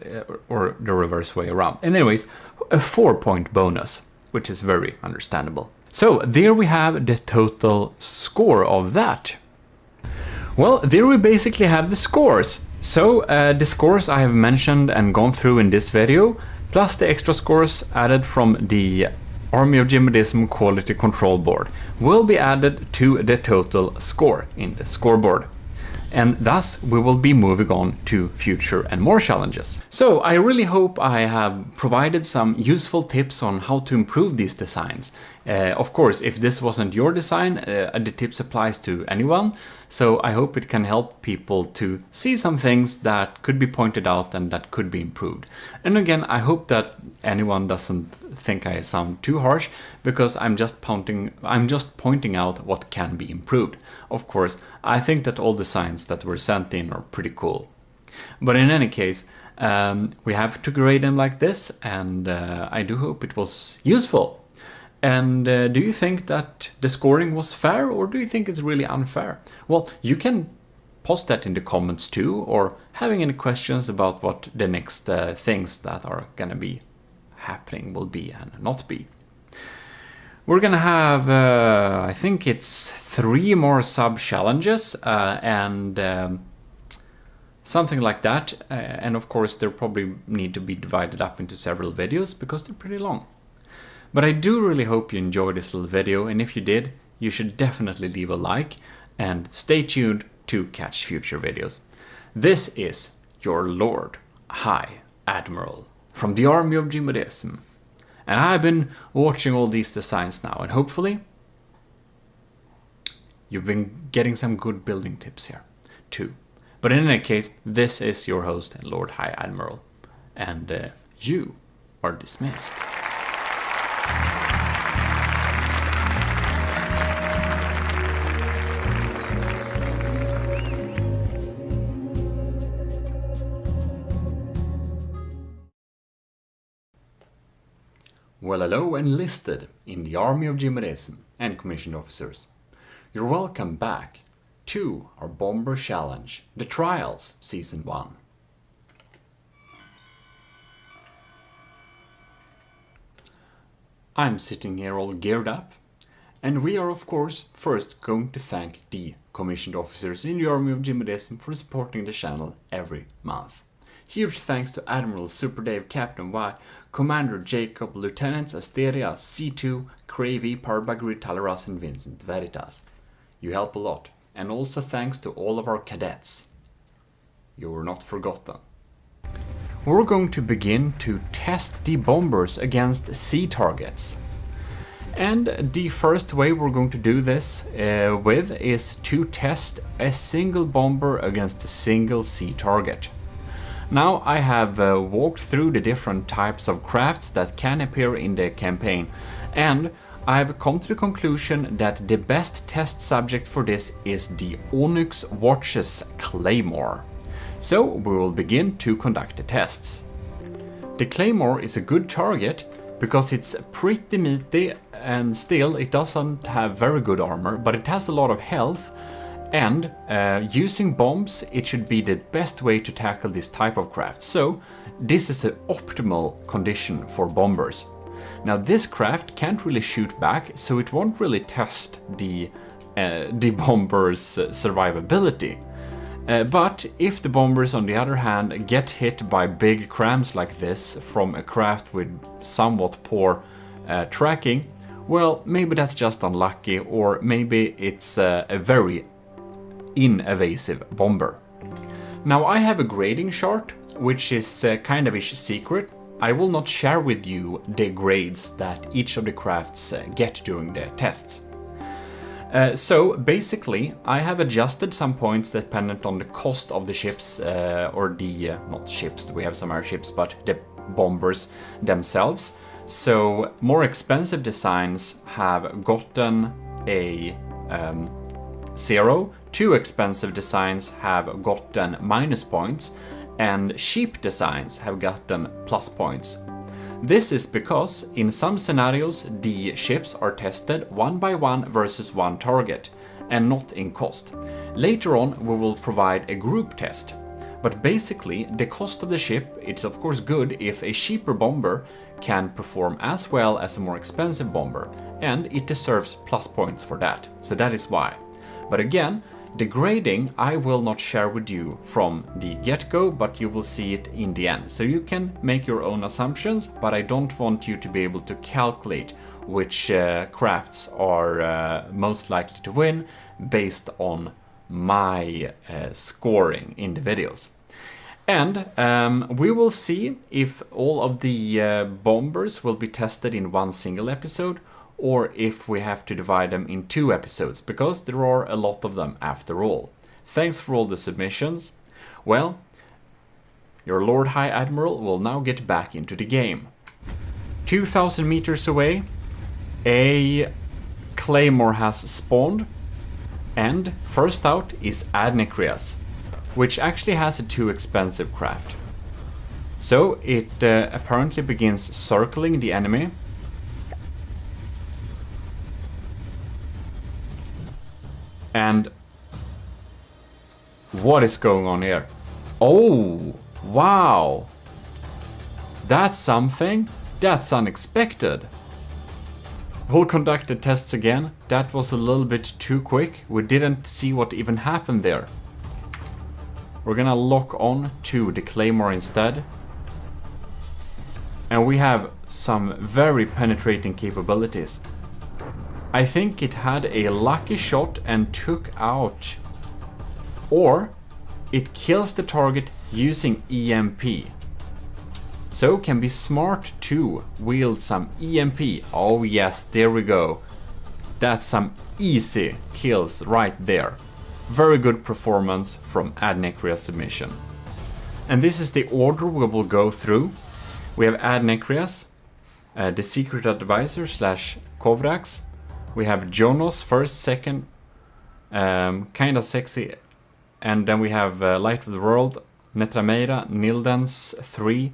or the reverse way around. And anyways, a 4-point bonus, which is very understandable. So there we have the total score of that. Well, there we basically have the scores. So the scores I have mentioned and gone through in this video, plus the extra scores added from the Army of GMODISM Quality Control Board, will be added to the total score in the scoreboard. And thus we will be moving on to future and more challenges. So I really hope I have provided some useful tips on how to improve these designs. Of course, if this wasn't your design, the tips applies to anyone. So I hope it can help people to see some things that could be pointed out and that could be improved. And again, I hope that anyone doesn't think I sound too harsh, because I'm just pointing out what can be improved. Of course, I think that all designs that were sent in are pretty cool. But in any case, we have to grade them like this, and I do hope it was useful. And do you think that the scoring was fair, or do you think it's really unfair? Well, you can post that in the comments too, or having any questions about what the next things that are gonna be happening will be and not be. We're gonna have, I think it's 3 more sub-challenges and something like that. And of course, they'll probably need to be divided up into several videos because they're pretty long. But I do really hope you enjoyed this little video, and if you did, you should definitely leave a like and stay tuned to catch future videos. This is your Lord High Admiral from the Army of GMODISM. And I've been watching all these designs now, and hopefully you've been getting some good building tips here too. But in any case, this is your host and Lord High Admiral, and you are dismissed. Well, hello, enlisted in the Army of GMODISM and commissioned officers. You're welcome back to our Bomber Challenge, The Trials, Season 1. I'm sitting here all geared up, and we are of course first going to thank the commissioned officers in the Army of GMODISM for supporting the channel every month. Huge thanks to Admiral Super Dave, Captain Y, Commander Jacob, Lieutenants Asteria, C2, Cravey, Parbagri, Talaras, and Vincent Veritas. You help a lot, and also thanks to all of our cadets. You were not forgotten. We're going to begin to test the bombers against sea targets. And the first way we're going to do this with is to test a single bomber against a single sea target. Now I have walked through the different types of crafts that can appear in the campaign, and I've come to the conclusion that the best test subject for this is the Onyx Watch's Claymore. So we will begin to conduct the tests. The Claymore is a good target because it's pretty meaty, and still it doesn't have very good armor, but it has a lot of health, And using bombs, it should be the best way to tackle this type of craft. So this is an optimal condition for bombers. Now this craft can't really shoot back, so it won't really test the bomber's survivability. But if the bombers, on the other hand, get hit by big crams like this from a craft with somewhat poor tracking, well, maybe that's just unlucky, or maybe it's a very invasive bomber. Now I have a grading chart, which is kind of a secret. I will not share with you the grades that each of the crafts get during the tests. So basically, I have adjusted some points dependent on the cost of the ships, or the, not ships, we have some airships, but the bombers themselves. So more expensive designs have gotten a 0, too expensive designs have gotten minus points, and cheap designs have gotten plus points. This is because in some scenarios the ships are tested one by one versus one target, and not in cost. Later on we will provide a group test. But basically the cost of the ship, it's of course good if a cheaper bomber can perform as well as a more expensive bomber, and it deserves plus points for that. So that is why. But again, the grading I will not share with you from the get-go, but you will see it in the end. So you can make your own assumptions, but I don't want you to be able to calculate which crafts are most likely to win based on my scoring in the videos. And we will see if all of the bombers will be tested in one single episode, or if we have to divide them in 2 episodes, because there are a lot of them after all. Thanks for all the submissions. Well, your Lord High Admiral will now get back into the game. 2,000 meters away, a Claymore has spawned, and first out is Adnekrias, which actually has a too expensive craft. So it apparently begins circling the enemy. And what is going on here? Oh, wow. That's something. That's unexpected. We'll conduct the tests again. That was a little bit too quick. We didn't see what even happened there. We're gonna lock on to the Claymore instead. And we have some very penetrating capabilities. I think it had a lucky shot and took out, or it kills the target using EMP. So can be smart to wield some EMP. Oh yes, there we go. That's some easy kills right there. Very good performance from Adnekrias submission. And this is the order we will go through. We have Adnekrias, the secret advisor / Kovrax. We have Jonas first, second, kinda sexy, and then we have Light of the World, Netrameira, Nildens 3,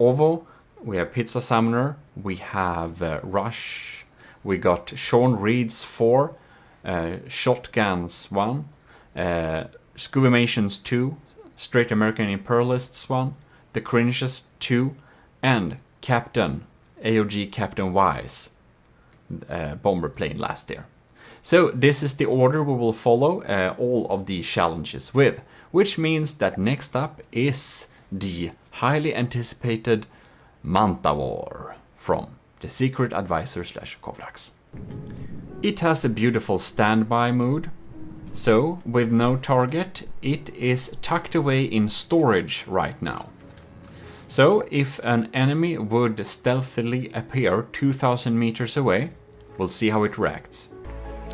Ovo, we have Pizza Summoner, we have Rush, we got Sean Reed's 4, Shotguns 1, Scoovimations 2, Straight American Imperialists 1, The Cringes 2, and Captain, AOG Captain Wise. Bomber plane last year. So this is the order we will follow all of these challenges with, which means that next up is the highly anticipated Manta War from the Secret Advisor / Kovrax. It has a beautiful standby mood, so with no target it is tucked away in storage right now. So if an enemy would stealthily appear 2,000 meters away, we'll see how it reacts.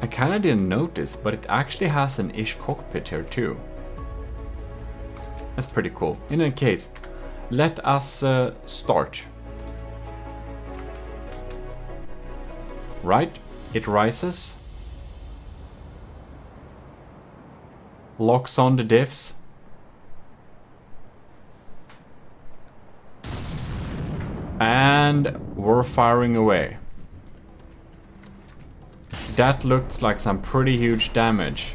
I kinda didn't notice, but it actually has an ish cockpit here too. That's pretty cool. In any case, let us start. Right, it rises. Locks on the diffs. And we're firing away. That looks like some pretty huge damage.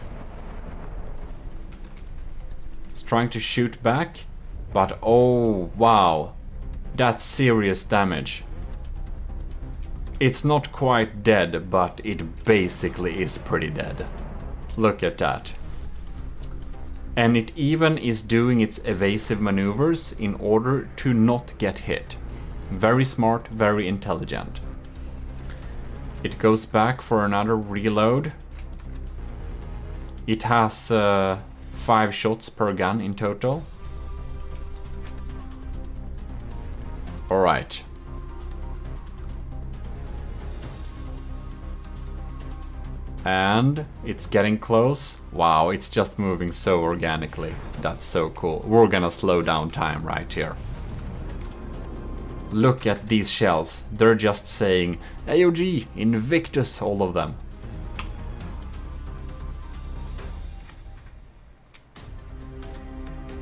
trying to shoot back, but oh wow, that's serious damage. It's not quite dead, but it basically is pretty dead. Look at that. And it even is doing its evasive maneuvers in order to not get hit. Very smart, very intelligent. It goes back for another reload. It has 5 shots per gun in total. Alright. And it's getting close. Wow, it's just moving so organically. That's so cool. We're gonna slow down time right here. Look at these shells. They're just saying AOG, Invictus, all of them.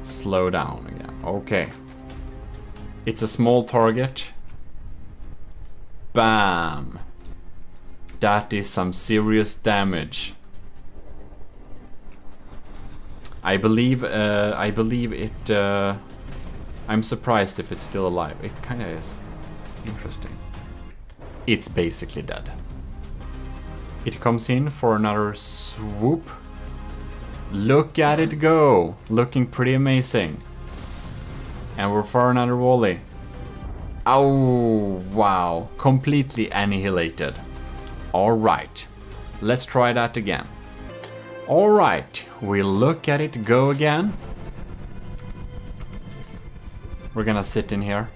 Slow down again. Okay. It's a small target. Bam. That is some serious damage. I believe it. I'm surprised if it's still alive. It kind of is. Interesting. It's basically dead. It comes in for another swoop. Look at it go. Looking pretty amazing. And we're for another volley. Oh, wow. Completely annihilated. Alright. Let's try that again. Alright. We look at it go again. We're gonna sit in here.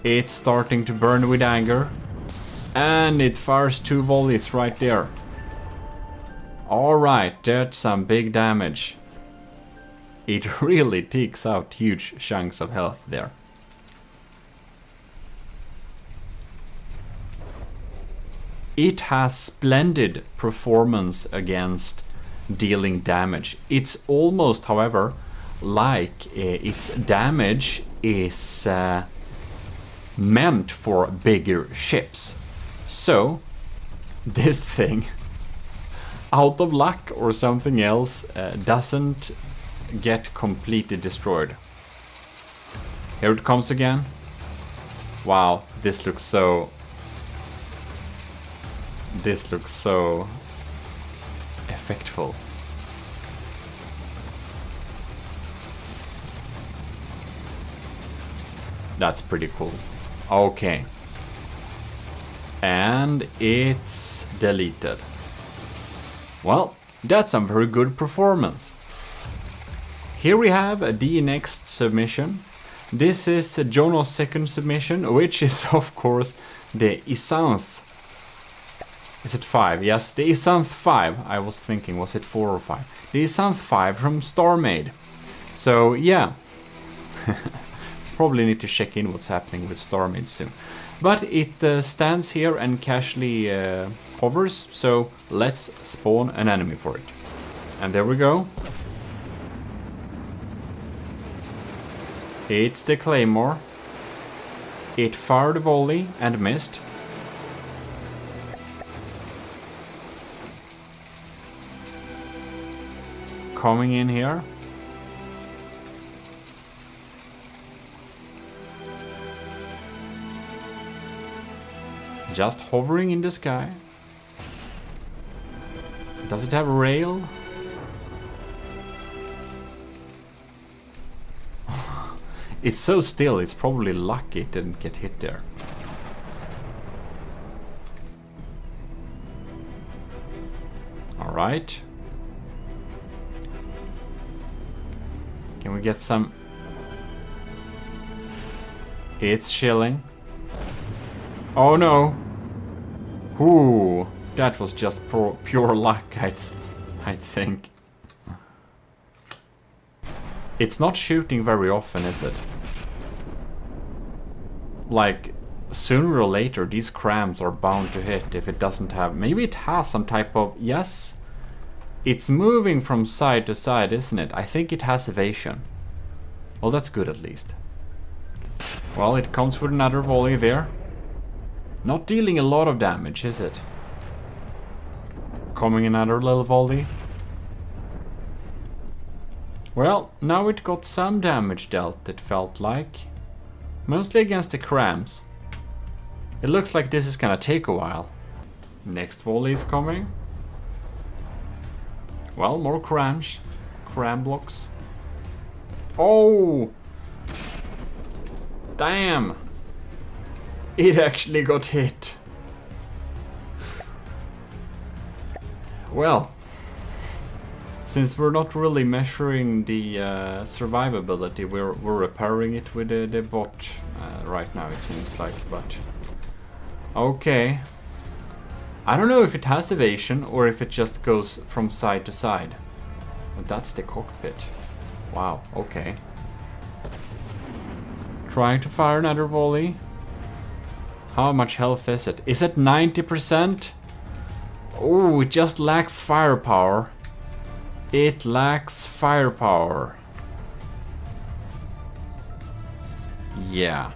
It's starting to burn with anger. And it fires 2 volleys right there. Alright, that's some big damage. It really takes out huge chunks of health there. It has splendid performance against dealing damage. It's almost, however, like its damage is meant for bigger ships. So, this thing, out of luck or something else, doesn't get completely destroyed. Here it comes again. Wow, this looks so effectful. That's pretty cool. Okay. And it's deleted. Well, that's some very good performance. Here we have the next submission. This is Jono's second submission, which is of course the Isanth. Is it 5? Yes, the Isanth 5. I was thinking, was it 4 or 5? The Isanth 5 from StarMade. So yeah, probably need to check in what's happening with StarMade soon. But it stands here and casually hovers, so let's spawn an enemy for it. And there we go. It's the Claymore. It fired a volley and missed. Coming in here. Just hovering in the sky. Does it have a rail? It's so still, it's probably lucky it didn't get hit there. Alright. Can we get some... It's chilling. Oh no! Ooh, that was just pure luck, I think. It's not shooting very often, is it? Like, sooner or later, these crams are bound to hit if it doesn't have... Maybe it has some type of... Yes, it's moving from side to side, isn't it? I think it has evasion. Well, that's good at least. Well, it comes with another volley there. Not dealing a lot of damage, is it? Coming another little volley. Well, now it got some damage dealt, it felt like. Mostly against the crams. It looks like this is gonna take a while. Next volley is coming. Well, more crams. Cram blocks. Oh! Damn! It actually got hit. Well, since we're not really measuring the survivability, we're repairing it with the bot right now, it seems like, but... Okay. I don't know if it has evasion or if it just goes from side to side. But that's the cockpit. Wow, okay. Trying to fire another volley. How much health is it? Is it 90%? Oh, it just lacks firepower. It lacks firepower. Yeah.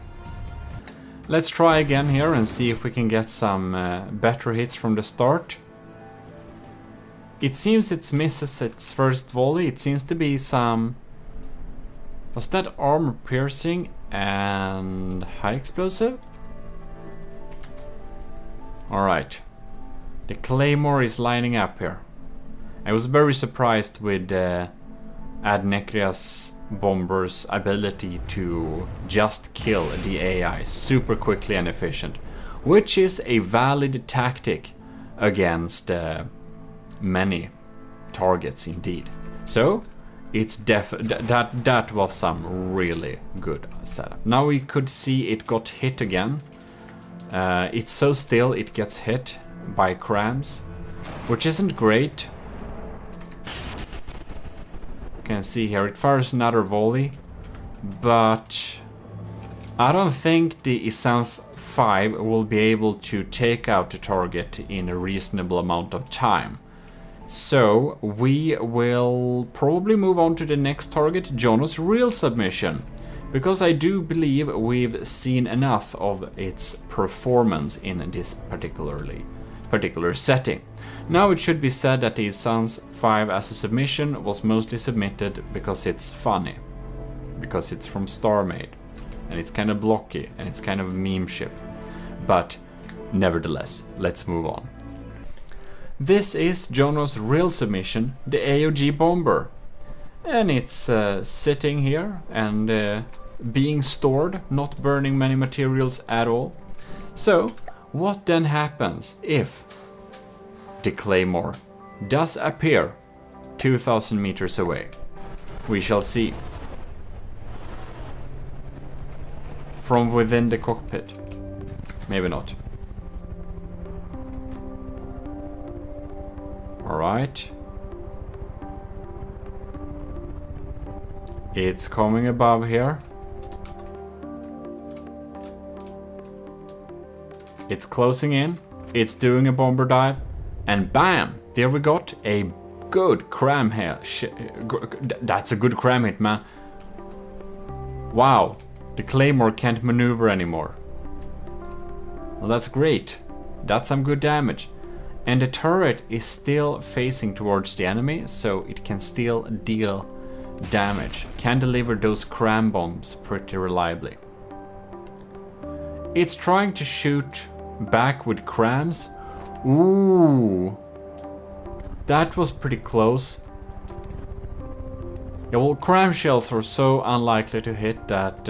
Let's try again here and see if we can get some better hits from the start. It seems it misses its first volley. It seems to be some... Was that armor piercing and high explosive? Alright. The Claymore is lining up here. I was very surprised with Adnekria's bomber's ability to just kill the AI super quickly and efficient, which is a valid tactic against many targets indeed. So it's that was some really good setup. Now we could see it got hit again. It's so still it gets hit by crams, which isn't great. You can see here it fires another volley, but I don't think the Isanth 5 will be able to take out the target in a reasonable amount of time. So we will probably move on to the next target, Jono's real submission, because I do believe we've seen enough of its performance in this particular setting. Now it should be said that the Isanth 5 as a submission was mostly submitted because it's funny, because it's from StarMade, and it's kind of blocky, and it's kind of a meme ship. But nevertheless, let's move on. This is Jono's real submission, the AOG Bomber. And it's sitting here and being stored, not burning many materials at all. So, what then happens if the Claymore does appear 2,000 meters away? We shall see. From within the cockpit. Maybe not. Alright. It's coming above here. It's closing in. It's doing a bomber dive. And bam! There we got a good cram hit. That's a good cram hit, man. Wow. The Claymore can't maneuver anymore. Well, that's great. That's some good damage. And the turret is still facing towards the enemy, so it can still deal damage. Can deliver those cram bombs pretty reliably. It's trying to shoot back with crams. Ooh. That was pretty close. Yeah, well, cram shells are so unlikely to hit that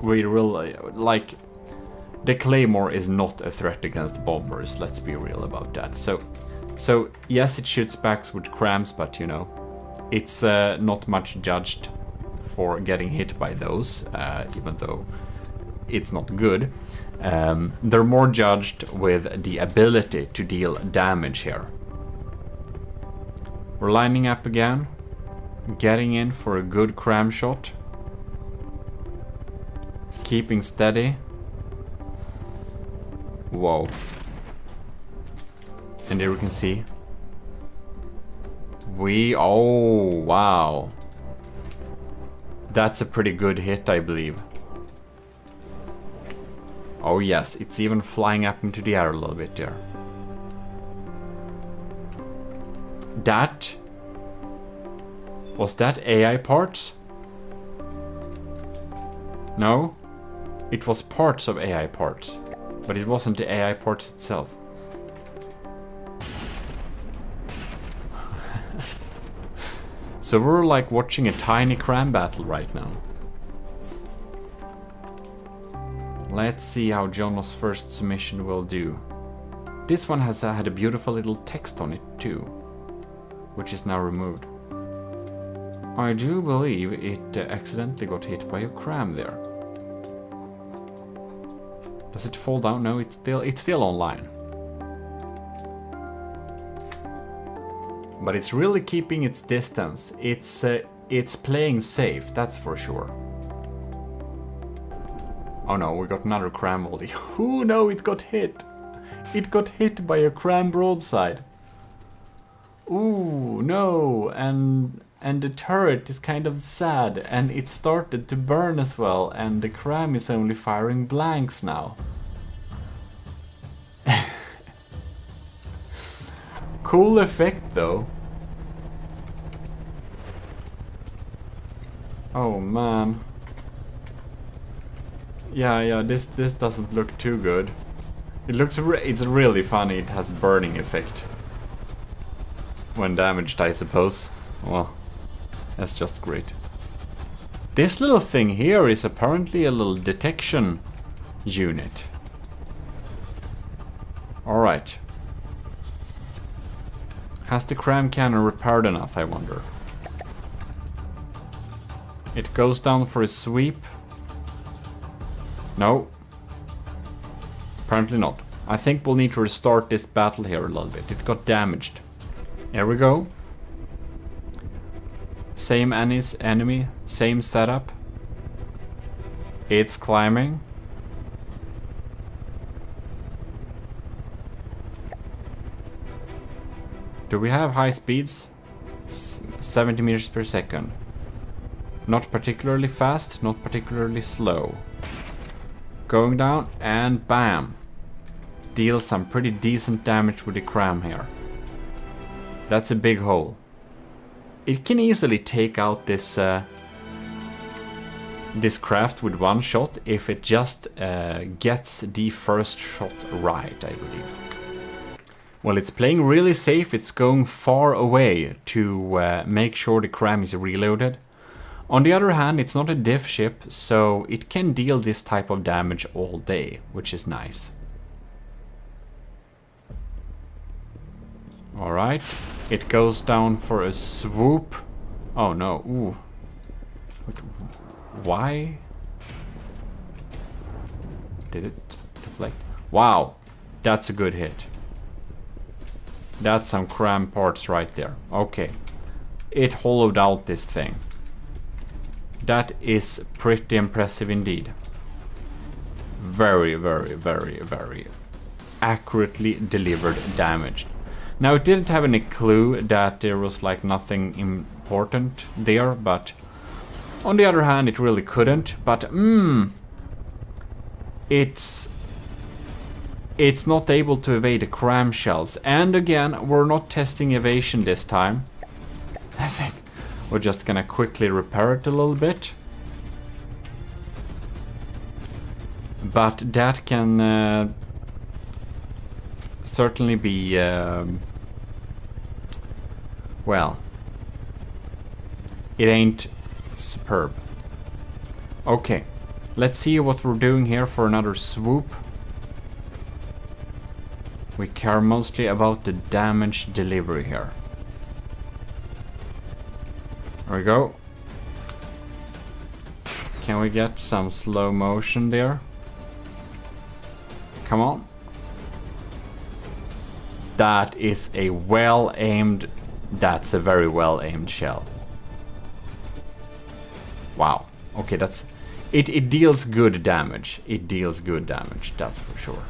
we really, like, the Claymore is not a threat against bombers, let's be real about that. So yes, it shoots back with crams, but you know, it's not much judged for getting hit by those, even though it's not good. They're more judged with the ability to deal damage here. We're lining up again, getting in for a good cram shot, keeping steady. Whoa. And there we can see. Oh, wow. That's a pretty good hit, I believe. Oh yes, it's even flying up into the air a little bit there. Was that AI parts? No? It was parts of AI parts. But it wasn't the AI parts itself. So we're like watching a tiny cram battle right now. Let's see how Jono's first submission will do. This one has had a beautiful little text on it too, which is now removed. I do believe it accidentally got hit by a cram there. Does it fall down? No, it's still online. But it's really keeping its distance. It's playing safe, that's for sure. Oh no, we got another cram volley. Oh no, it got hit. It got hit by a cram broadside. Ooh, no, and the turret is kind of sad, and it started to burn as well, and the cram is only firing blanks now. Cool effect though. Oh man. Yeah, this doesn't look too good. It's really funny. It has burning effect when damaged, I suppose. Well, that's just great. This little thing here is apparently a little detection unit. Alright. Has the cram cannon repaired enough, I wonder? It goes down for a sweep. No. Apparently not. I think we'll need to restart this battle here a little bit. It got damaged. Here we go. Same enemy, same setup. It's climbing. Do we have high speeds? 70 meters per second. Not particularly fast, not particularly slow. Going down and bam. Deals some pretty decent damage with the cram here. That's a big hole. It can easily take out this this craft with one shot if it just gets the first shot right, I believe. Well, it's playing really safe. It's going far away to make sure the cram is reloaded. On the other hand, it's not a diff ship, so it can deal this type of damage all day, which is nice. Alright, it goes down for a swoop. Oh no, ooh. Why? Did it deflect? Wow, that's a good hit. That's some cram parts right there. Okay, it hollowed out this thing. That is pretty impressive indeed. Very, very, very, very accurately delivered damage. Now, it didn't have any clue that there was like nothing important there, but on the other hand, it really couldn't. But it's not able to evade the cram shells. And again, we're not testing evasion this time. I think we're just gonna quickly repair it a little bit. But that can certainly be, well, it ain't superb. Okay, let's see what we're doing here for another swoop. We care mostly about the damage delivery here. There we go. Can we get some slow motion there? Come on. That is a well-aimed... That's a very well-aimed shell. Wow. Okay, that's... It deals good damage. It deals good damage, that's for sure.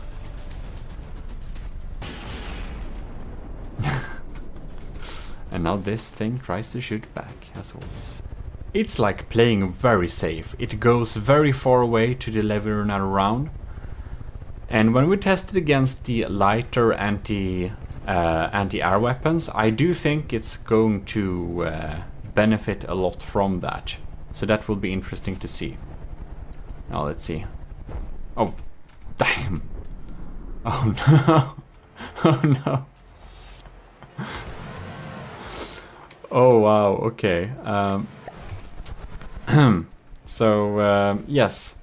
And now this thing tries to shoot back, as always. It's like playing very safe. It goes very far away to deliver another round. And when we test it against the lighter anti-air weapons, I do think it's going to benefit a lot from that. So that will be interesting to see. Now let's see. Oh, damn. Oh no. Oh no. Oh wow, okay. Yes.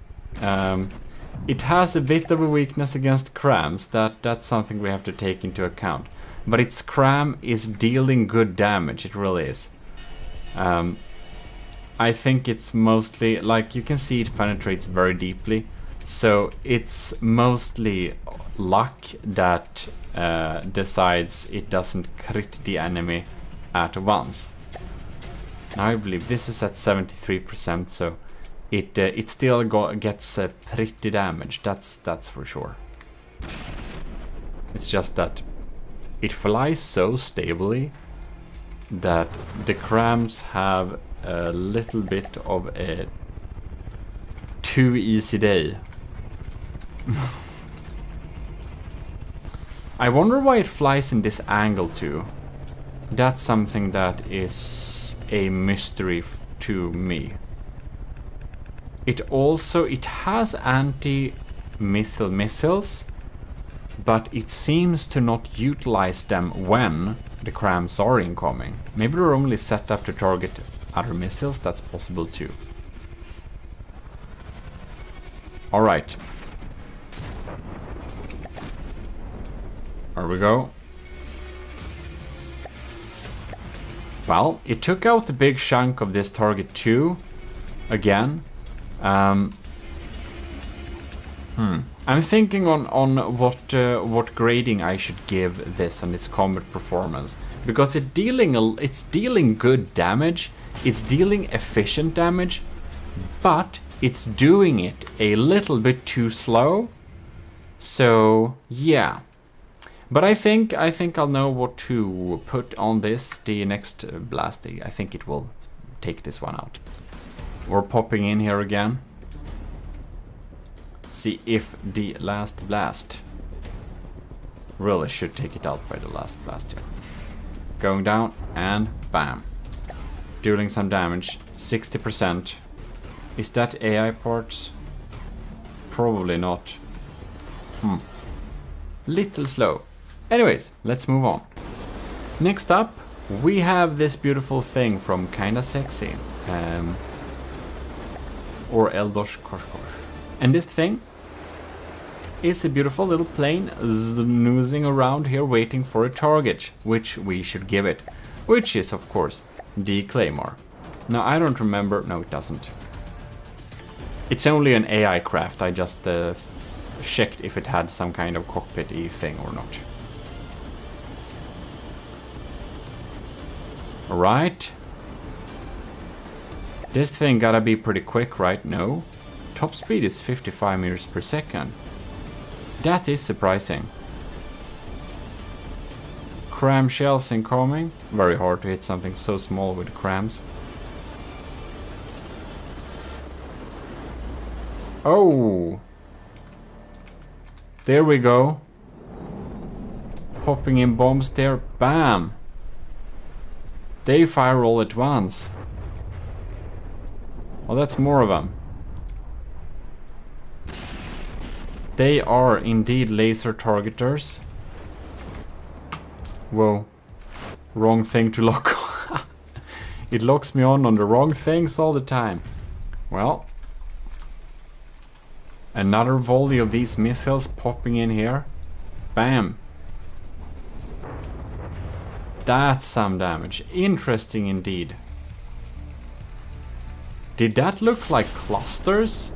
It has a bit of a weakness against crams. That's something we have to take into account. But its cram is dealing good damage, it really is. I think it's mostly, like you can see, it penetrates very deeply. So it's mostly luck that decides it doesn't crit the enemy at once. Now I believe this is at 73%, so it still gets pretty damage. That's for sure. It's just that it flies so stably that the crams have a little bit of a too easy day. I wonder why it flies in this angle too. That's something that is a mystery to me. It has anti-missile missiles, but it seems to not utilize them when the crams are incoming. Maybe they're only set up to target other missiles, that's possible too. Alright. There we go. Well, it took out a big chunk of this target too. Again. I'm thinking on what grading I should give this and its combat performance, because it's dealing good damage, it's dealing efficient damage, but it's doing it a little bit too slow. So yeah, but I think I'll know what to put on this the next blast. I think it will take this one out. We're popping in here again. See if the last blast really should take it out by the last blast here. Going down and bam. Dealing some damage. 60%. Is that AI parts? Probably not. Little slow. Anyways, let's move on. Next up, we have this beautiful thing from Kinda Sexy. Or Eldosh Koshkosh. And this thing is a beautiful little plane snoozing around here waiting for a target, which we should give it. Which is, of course, the Claymore. Now, I don't remember... No, it doesn't. It's only an AI craft. I just checked if it had some kind of cockpit-y thing or not. Alright. This thing gotta be pretty quick, right? No. Top speed is 55 meters per second. That is surprising. Cram shells incoming. Very hard to hit something so small with crams. Oh! There we go. Popping in bombs there. Bam! They fire all at once. Well, that's more of them. They are indeed laser targeters. Whoa. Wrong thing to lock on. It locks me on the wrong things all the time. Well. Another volley of these missiles popping in here. Bam. That's some damage. Interesting indeed. Did that look like clusters?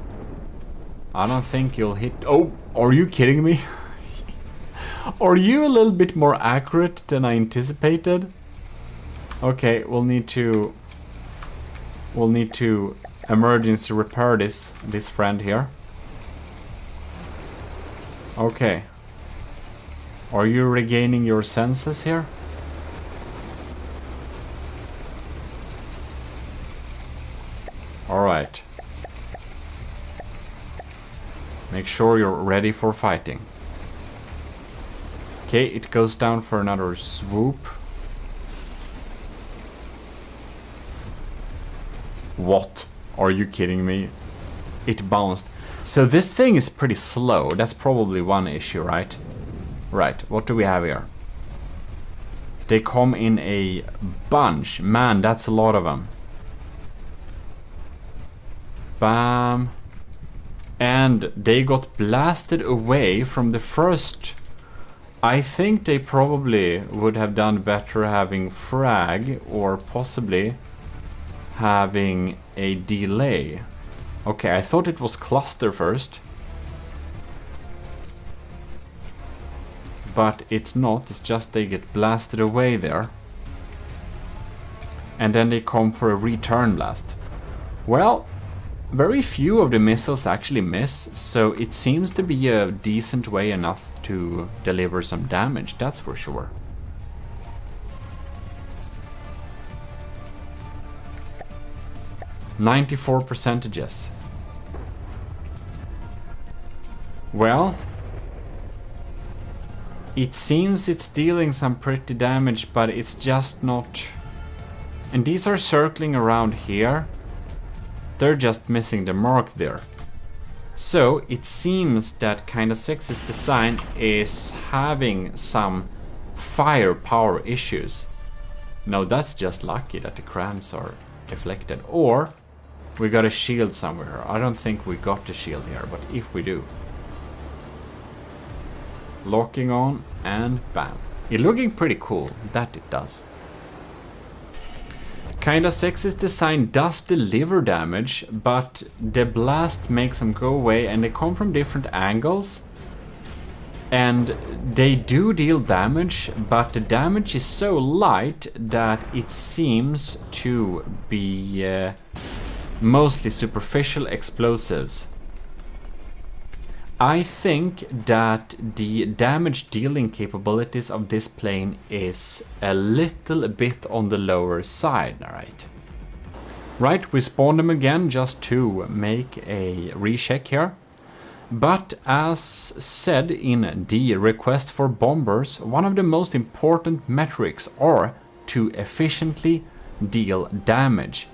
I don't think you'll hit... Oh, are you kidding me? Are you a little bit more accurate than I anticipated? Okay, we'll need to emergency repair this friend here. Okay. Are you regaining your senses here? Alright. Make sure you're ready for fighting. Okay, it goes down for another swoop. What? Are you kidding me? It bounced. So this thing is pretty slow. That's probably one issue, right? Right, what do we have here? They come in a bunch. Man, that's a lot of them. Bam. And they got blasted away from the first. I think they probably would have done better having frag or possibly having a delay. Okay, I thought it was cluster first. But it's not, it's just they get blasted away there. And then they come for a return blast. Well, very few of the missiles actually miss, so it seems to be a decent way enough to deliver some damage, that's for sure. %. Well, it seems it's dealing some pretty damage, but it's just not. And these are circling around here. They're just missing the mark there. So it seems that Kinda Sexy's design is having some firepower issues. No, that's just lucky that the crams are deflected. Or we got a shield somewhere. I don't think we got the shield here, but if we do. Locking on and bam. It's looking pretty cool, that it does. Kinda Sexy's design does deliver damage, but the blast makes them go away and they come from different angles. And they do deal damage, but the damage is so light that it seems to be mostly superficial explosives. I think that the damage dealing capabilities of this plane is a little bit on the lower side, right? Right, we spawned them again just to make a recheck here. But as said in the request for bombers, one of the most important metrics are to efficiently deal damage.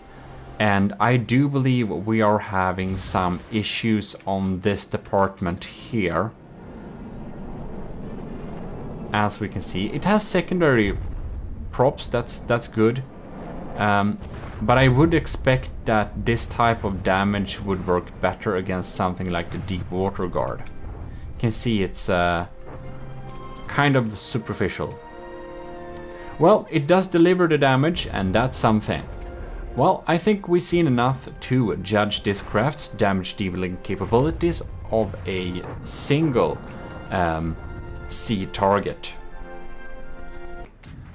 And I do believe we are having some issues on this department here. As we can see, it has secondary props, that's good. But I would expect that this type of damage would work better against something like the deep water guard. You can see it's kind of superficial. Well, it does deliver the damage, and that's something. Well, I think we've seen enough to judge this craft's damage dealing capabilities of a single sea target.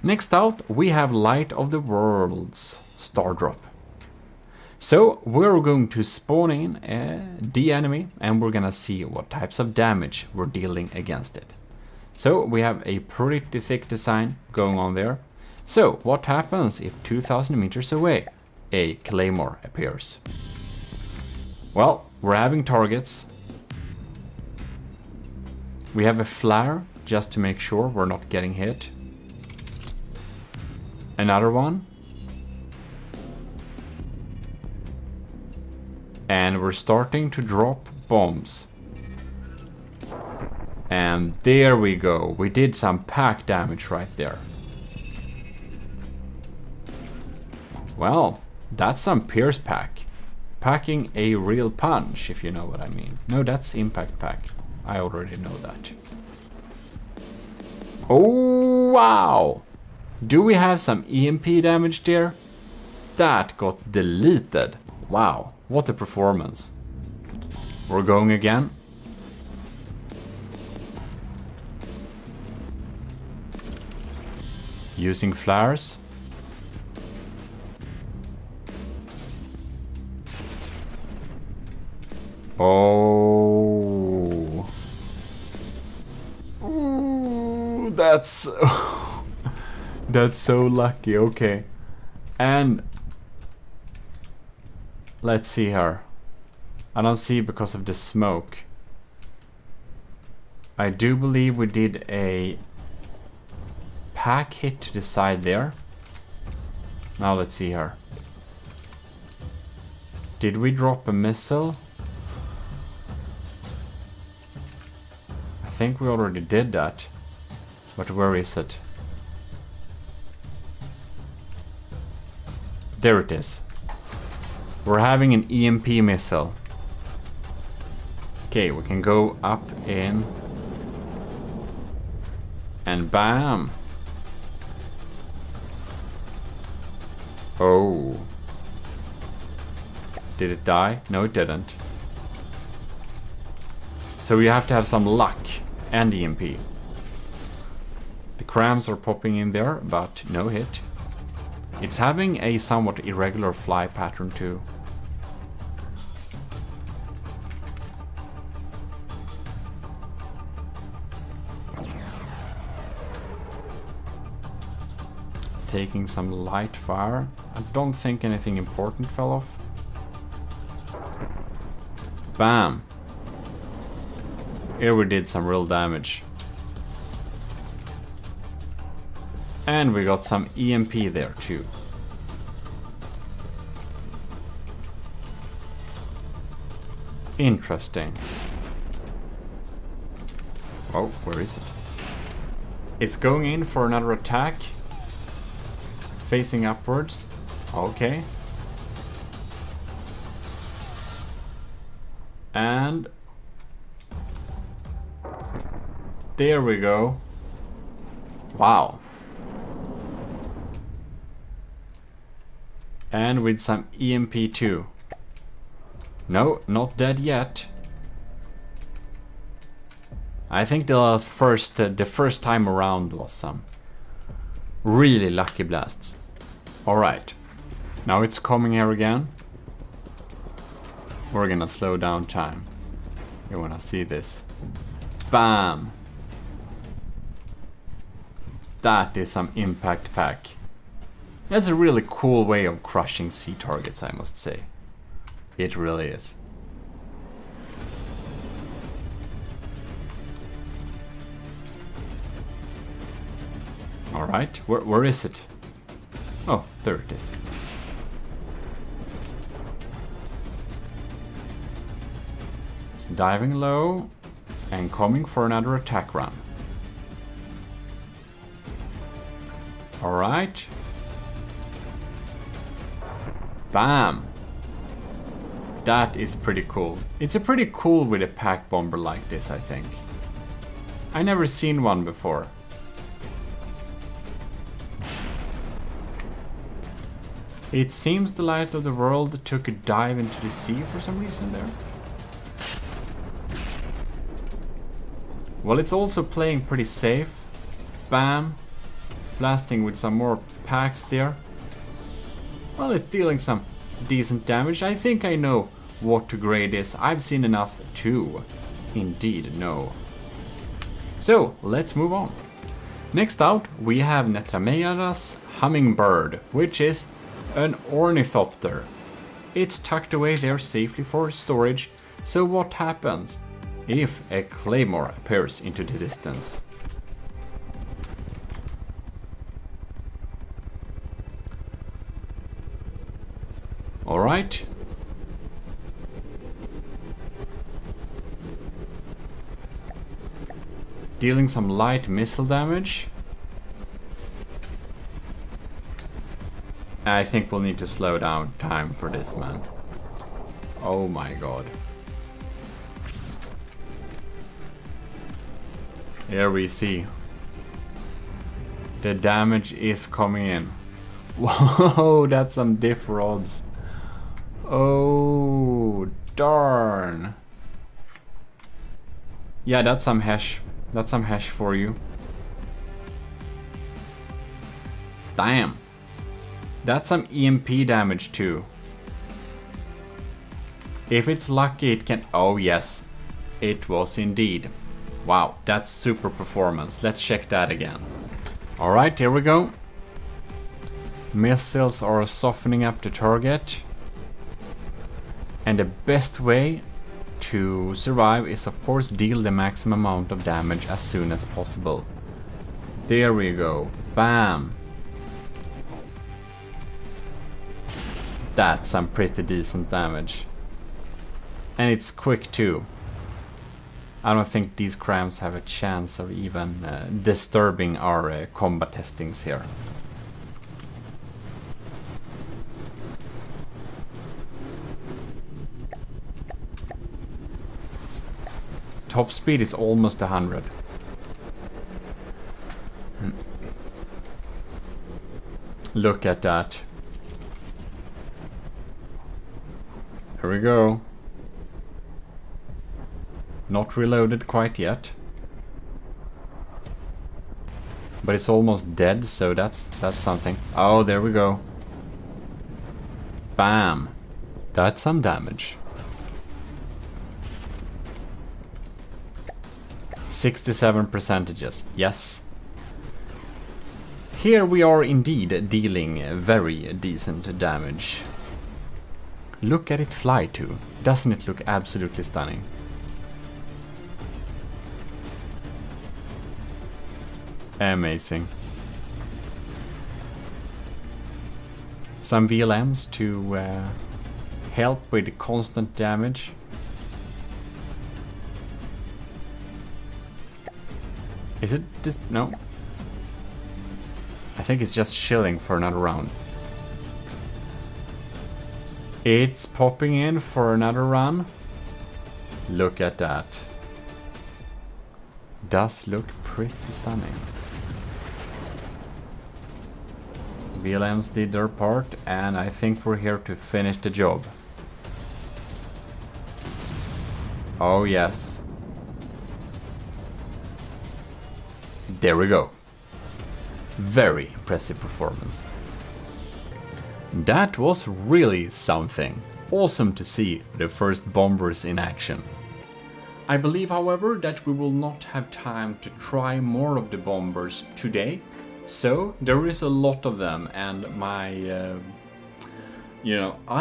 Next out, we have Light of the Worlds Star Drop. So we're going to spawn in the enemy and we're gonna see what types of damage we're dealing against it. So we have a pretty thick design going on there. So what happens if 2000 meters away a claymore appears? Well, we're having targets. We have a flare just to make sure we're not getting hit. Another one. And we're starting to drop bombs. And there we go. We did some pack damage right there. Well, that's some Pierce pack. Packing a real punch, if you know what I mean. No, that's impact pack. I already know that. Oh, wow! Do we have some EMP damage there? That got deleted. Wow, what a performance. We're going again. Using flares. Oh. Ooh, that's that's so lucky. Okay. And let's see here. I don't see because of the smoke. I do believe we did a pack hit to the side there. Now let's see here. Did we drop a missile? I think we already did that. But where is it? There it is. We're having an EMP missile. Okay, we can go up in. And bam! Oh. Did it die? No, it didn't. So we have to have some luck and EMP. The crams are popping in there, but no hit. It's having a somewhat irregular fly pattern too. Taking some light fire. I don't think anything important fell off. Bam! Here we did some real damage. And we got some EMP there too. Interesting. Oh, where is it? It's going in for another attack. Facing upwards. Okay. And there we go. Wow. And with some EMP too. No, not dead yet. I think the first time around was some really lucky blasts. Alright. Now it's coming here again. We're gonna slow down time. You wanna see this. Bam! That is some impact pack. That's a really cool way of crushing sea targets, I must say. It really is. Alright, where is it? Oh, there it is. It's diving low and coming for another attack run. Alright. Bam! That is pretty cool. It's a pretty cool with a pack bomber like this, I think. I never seen one before. It seems the light of the world took a dive into the sea for some reason there. Well, it's also playing pretty safe. Bam! Blasting with some more packs there. Well, it's dealing some decent damage. I think I know what to grade this. I've seen enough to indeed know. So, let's move on. Next out, we have Netrameyara's hummingbird, which is an ornithopter. It's tucked away there safely for storage. So what happens if a claymore appears into the distance? Alright. Dealing some light missile damage. I think we'll need to slow down time for this, man. Oh my god. Here we see. The damage is coming in. Whoa, that's some diff rods. Oh, darn. Yeah, that's some hash. That's some hash for you. Damn. That's some EMP damage too. If it's lucky, it can... Oh yes, it was indeed. Wow, that's super performance. Let's check that again. Alright, here we go. Missiles are softening up the target. And the best way to survive is of course deal the maximum amount of damage as soon as possible. There we go. Bam. That's some pretty decent damage. And it's quick too. I don't think these crams have a chance of even disturbing our combat testings here. Top speed is almost 100. Look at that. Here we go. Not reloaded quite yet. But it's almost dead, so that's something. Oh, there we go. Bam. That's some damage. 67%. Yes. Here we are indeed dealing very decent damage. Look at it fly too. Doesn't it look absolutely stunning? Amazing. Some VLMs to help with constant damage. Is it this? No. I think it's just chilling for another round. It's popping in for another run. Look at that. Does look pretty stunning. VLMs did their part, and I think we're here to finish the job. Oh yes. There we go. Very impressive performance. That was really something. Awesome to see the first bombers in action. I believe, however, that we will not have time to try more of the bombers today. So there is a lot of them, and I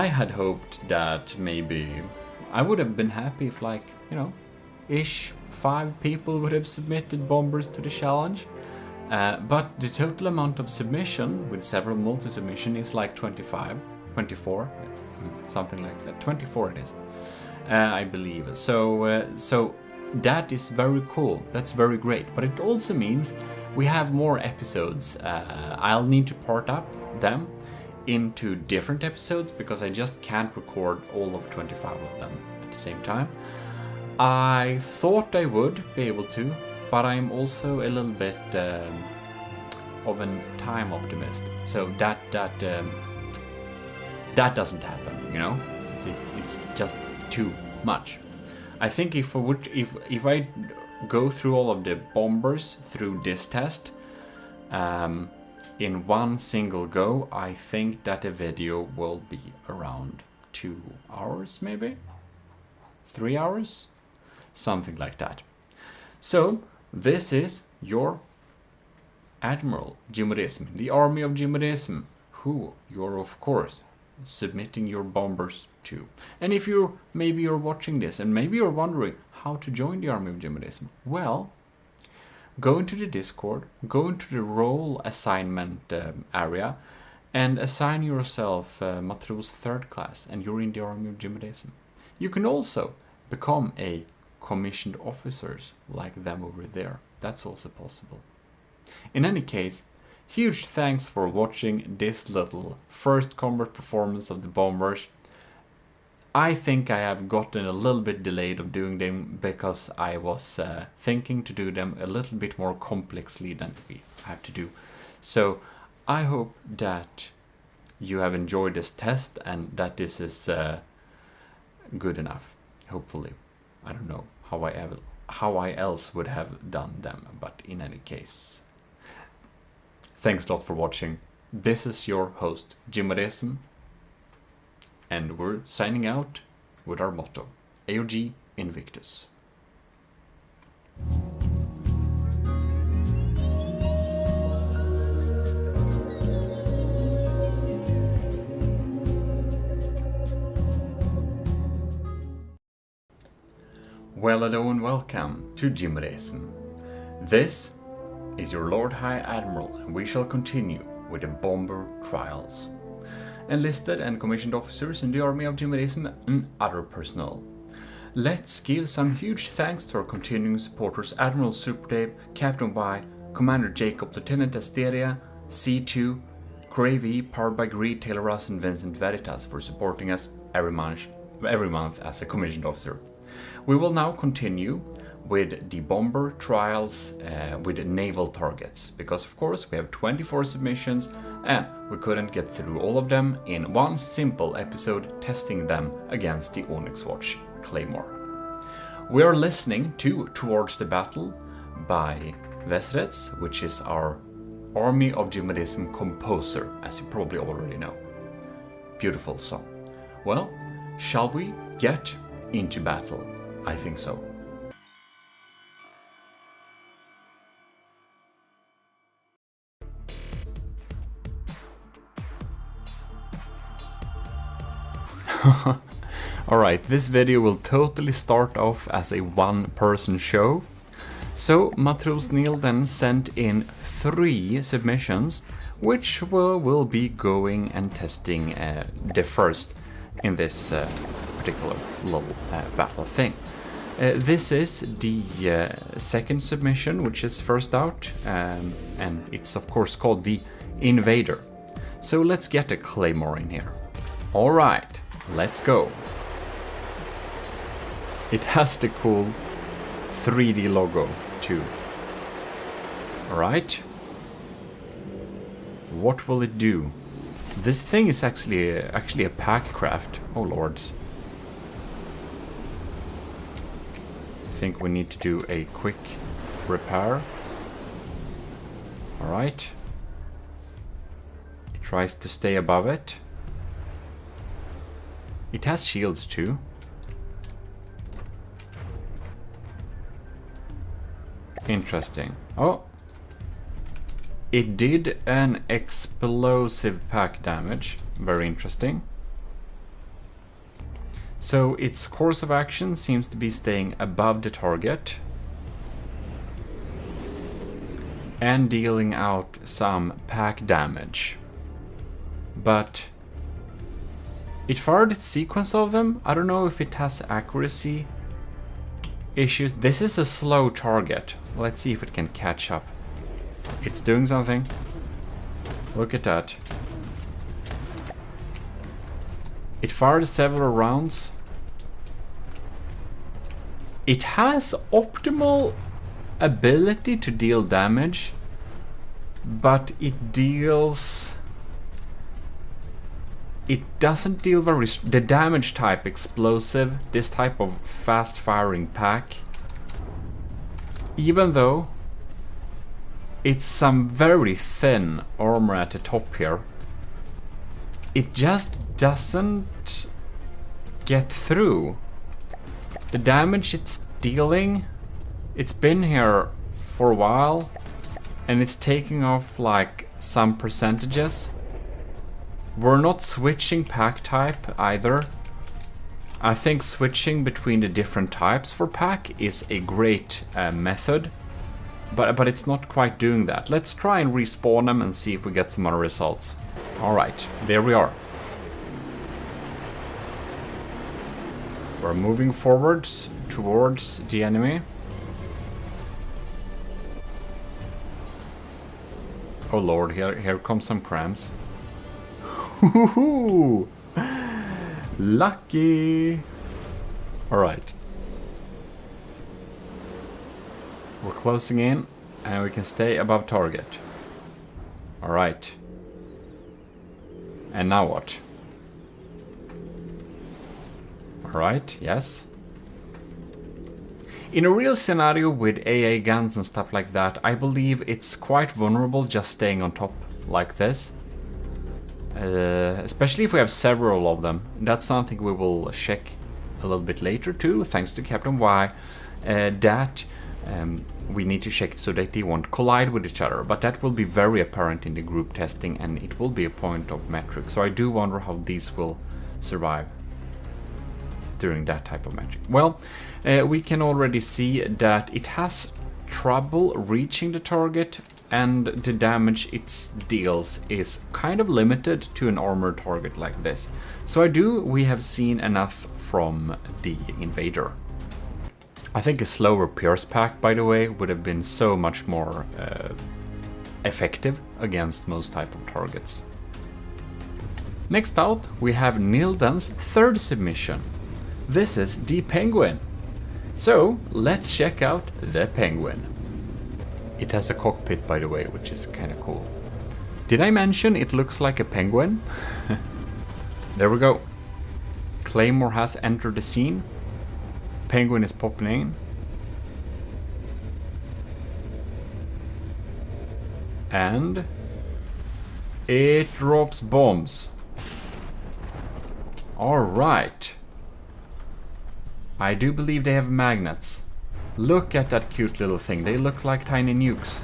had hoped that maybe I would have been happy if, like, ish 5 people would have submitted bombers to the challenge. But the total amount of submission with several multi-submission is like 24, something like that. 24 it is, I believe. So that is very cool. That's very great. But it also means we have more episodes. I'll need to part up them into different episodes because I just can't record all of 25 of them at the same time. I thought I would be able to, but I'm also a little bit of a time optimist. So that doesn't happen, It's just too much. I think if I go through all of the bombers through this test in one single go, I think that the video will be around 2 hours, maybe 3 hours, something like that. So this is your Admiral GMODIST, the army of GMODIST, who you're of course submitting your bombers to. And if maybe you're watching this and maybe you're wondering how to join the army of GMODIST, well, go into the Discord, go into the role assignment area, and assign yourself Matros 3rd class, and you're in the army of GMODIST. You can also become a commissioned officers like them over there. That's also possible. In any case, huge thanks for watching this little first combat performance of the bombers. I think I have gotten a little bit delayed of doing them because I was thinking to do them a little bit more complexly than we have to do. So I hope that you have enjoyed this test and that this is good enough, hopefully. I don't know how I else would have done them, but in any case, thanks a lot for watching. This is your host, GMODIST, and we're signing out with our motto, AOG Invictus. Well, hello and welcome to GMODIST. This is your Lord High Admiral, and we shall continue with the bomber trials. enlisted and commissioned officers in the army of GMODISM, and other personnel. Let's give some huge thanks to our continuing supporters Admiral Super Dave, Captain Y, Commander Jacob, Lieutenant Asteria, C2, Gravy, Powered by Greed, Taylor Russ, and Vincent Veritas for supporting us every month as a commissioned officer. We will now continue with the bomber trials with naval targets, because of course we have 24 submissions and we couldn't get through all of them in one simple episode testing them against the Onyx Watch Claymore. We are listening to Towards the Battle by Vesrets, which is our Army of GMODISM composer, as you probably already know. Beautiful song. Well, shall we get into battle? I think so. Alright, this video will totally start off as a one-person show. So Matros Neil then sent in 3 submissions, which will be going and testing the first in this particular little battle thing. This is the second submission, which is first out, and it's of course called the Invader. So let's get a Claymore in here. Alright, let's go. It has the cool 3D logo too. Alright. What will it do? This thing is actually a pack craft. Oh lords. I think we need to do a quick repair. Alright. It tries to stay above it. It has shields too. Interesting. Oh! It did an explosive pack damage. Very interesting. So its course of action seems to be staying above the target and dealing out some pack damage. But it fired its sequence of them. I don't know if it has accuracy issues. This is a slow target. Let's see if it can catch up. It's doing something. Look at that. It fired several rounds. It has optimal ability to deal damage, but it doesn't deal the damage type explosive, this type of fast firing pack. Even though it's some very thin armor at the top here, it just doesn't get through. The damage it's dealing, it's been here for a while and it's taking off like some percentages. We're not switching pack type either. I think switching between the different types for pack is a great method, but it's not quite doing that. Let's try and respawn them and see if we get some other results. Alright, there we are. We're moving forwards towards the enemy. Oh lord, here comes some crams. Hoo-hoo-hoo! Lucky! Alright. We're closing in and we can stay above target. Alright. And now what? Alright, yes. In a real scenario with AA guns and stuff like that, I believe it's quite vulnerable just staying on top like this. Especially if we have several of them. That's something we will check a little bit later too, thanks to Captain Y. We need to check so that they won't collide with each other, but that will be very apparent in the group testing and it will be a point of metric. So I do wonder how these will survive during that type of metric. Well, we can already see that it has trouble reaching the target and the damage it deals is kind of limited to an armored target like this. So we have seen enough from the invader. I think a slower Pierce pack, by the way, would have been so much more effective against most type of targets. Next out, we have Nilden's third submission. This is the Penguin. So let's check out the Penguin. It has a cockpit, by the way, which is kind of cool. Did I mention it looks like a penguin? There we go. Claymore has entered the scene. Penguin is popping in. And it drops bombs. Alright. I do believe they have magnets. Look at that cute little thing. They look like tiny nukes.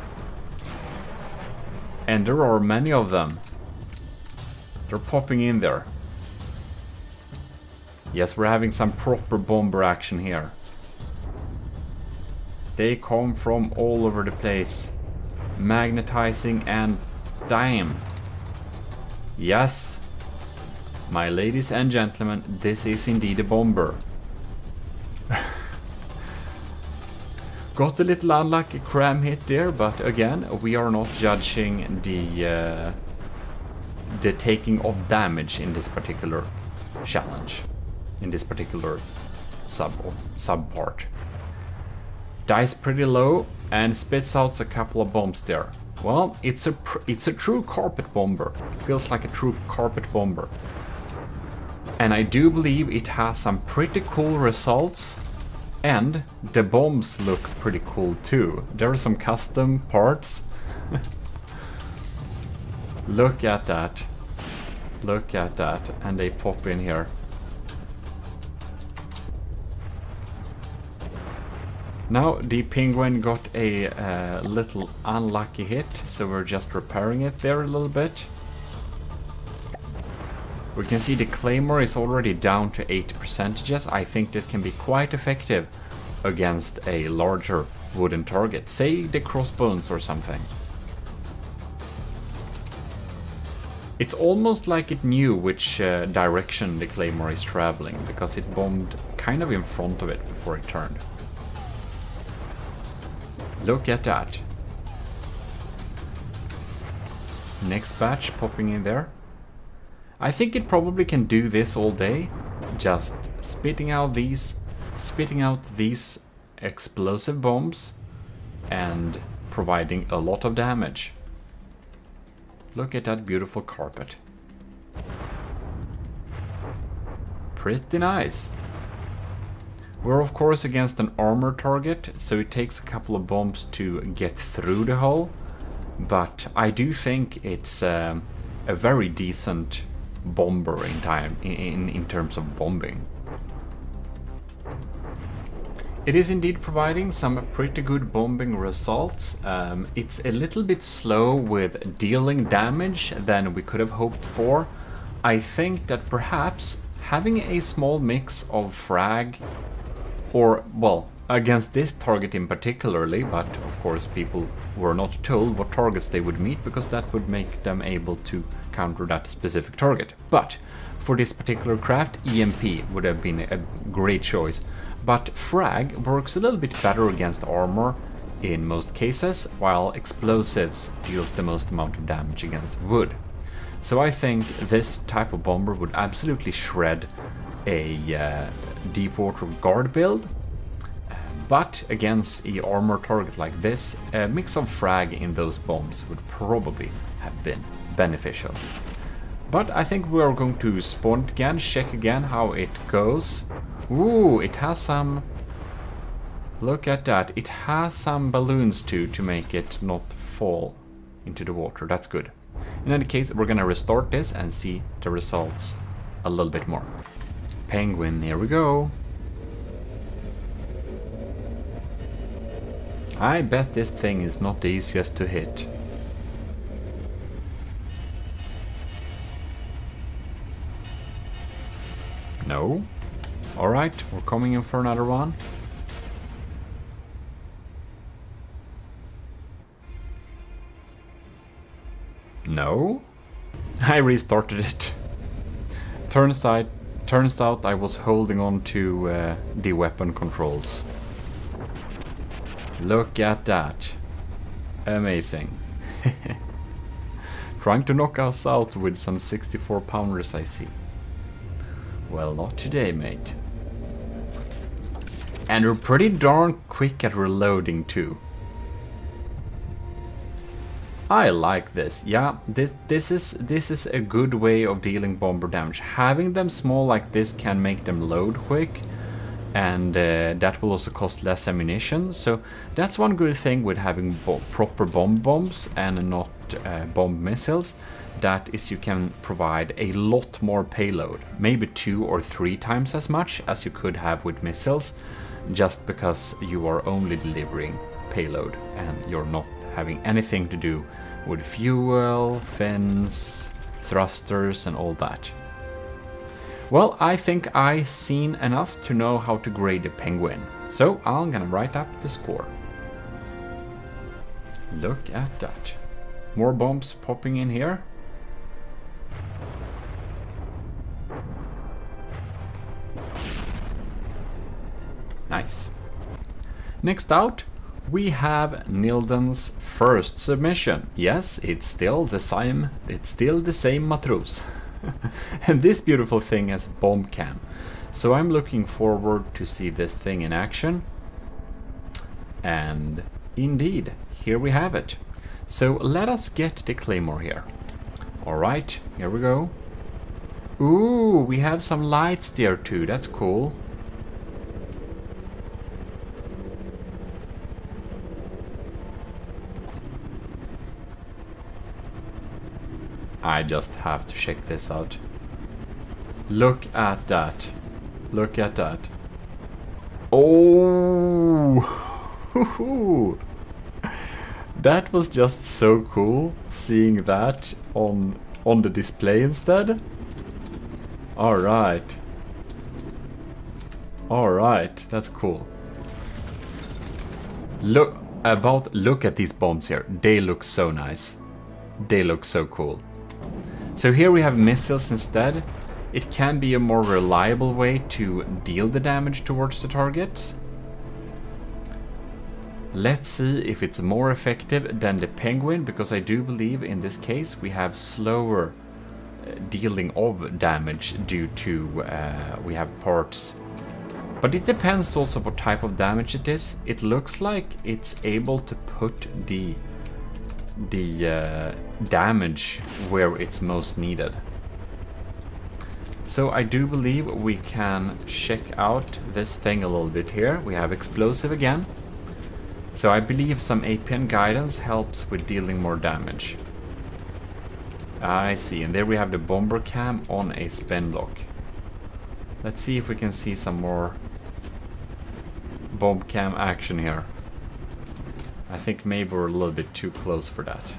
And there are many of them. They're popping in there. Yes, we're having some proper bomber action here. They come from all over the place. Magnetizing and damn. Yes. My ladies and gentlemen, this is indeed a bomber. Got a little unlucky cram hit there, but again, we are not judging the taking of damage in this particular challenge, in this particular sub part. Dies pretty low and spits out a couple of bombs there. Well, it's a true carpet bomber. It feels like a true carpet bomber, and I do believe it has some pretty cool results. And the bombs look pretty cool too. There are some custom parts. Look at that. Look at that. And they pop in here. Now the Penguin got a little unlucky hit, so we're just repairing it there a little bit. We can see the Claymore is already down to 8%. I think this can be quite effective against a larger wooden target, say the crossbones or something. It's almost like it knew which direction the Claymore is traveling, because it bombed kind of in front of it before it turned. Look at that. Next batch popping in there. I think it probably can do this all day, just spitting out these explosive bombs and providing a lot of damage. Look at that beautiful carpet. Pretty nice. We're of course against an armor target, so it takes a couple of bombs to get through the hull, but I do think it's a very decent bomber in terms of bombing. It is indeed providing some pretty good bombing results. It's a little bit slow with dealing damage than we could have hoped for. I think that perhaps having a small mix of frag, or well, against this target in particularly, but of course people were not told what targets they would meet, because that would make them able to counter that specific target. But for this particular craft, EMP would have been a great choice. But frag works a little bit better against armor in most cases, while explosives deals the most amount of damage against wood. So I think this type of bomber would absolutely shred a deep water guard build. But against an armor target like this, a mix of frag in those bombs would probably have been beneficial. But I think we are going to spawn it again, check again how it goes. Ooh, it has some... Look at that. It has some balloons too, to make it not fall into the water. That's good. In any case, we're gonna restart this and see the results a little bit more. Penguin, here we go. I bet this thing is not the easiest to hit. No? Alright, we're coming in for another one. No? I restarted it. Turns out I was holding on to the weapon controls. Look at that. Amazing. Trying to knock us out with some 64-pounders, I see. Well, not today, mate. And we're pretty darn quick at reloading too. I like this. Yeah, this is a good way of dealing bomber damage. Having them small like this can make them load quick, and that will also cost less ammunition. So that's one good thing with having proper bombs and not bomb missiles. That is, you can provide a lot more payload, maybe 2 or 3 times as much as you could have with missiles, just because you are only delivering payload and you're not having anything to do with fuel, fins, thrusters and all that. Well, I think I've seen enough to know how to grade a penguin, so I'm gonna write up the score. Look at that. More bombs popping in here. Nice. Next out, we have Nilden's first submission. Yes, it's still the same Matros. And this beautiful thing has a bomb cam. So I'm looking forward to see this thing in action. And indeed, here we have it. So let us get the Claymore here. Alright, here we go. Ooh, we have some lights there too, that's cool. I just have to check this out. Look at that. Look at that. Oh! That was just so cool, seeing that on the display instead. Alright. Alright, that's cool. Look at these bombs here. They look so nice. They look so cool. So here we have missiles instead. It can be a more reliable way to deal the damage towards the targets. Let's see if it's more effective than the Penguin, because I do believe in this case we have slower dealing of damage due to we have parts. But it depends also what type of damage it is. It looks like it's able to put the damage where it's most needed. So I do believe we can check out this thing a little bit here. We have explosive again. So I believe some APN guidance helps with dealing more damage. I see, and there we have the bomber cam on a spin block. Let's see if we can see some more bomb cam action here. I think maybe we're a little bit too close for that.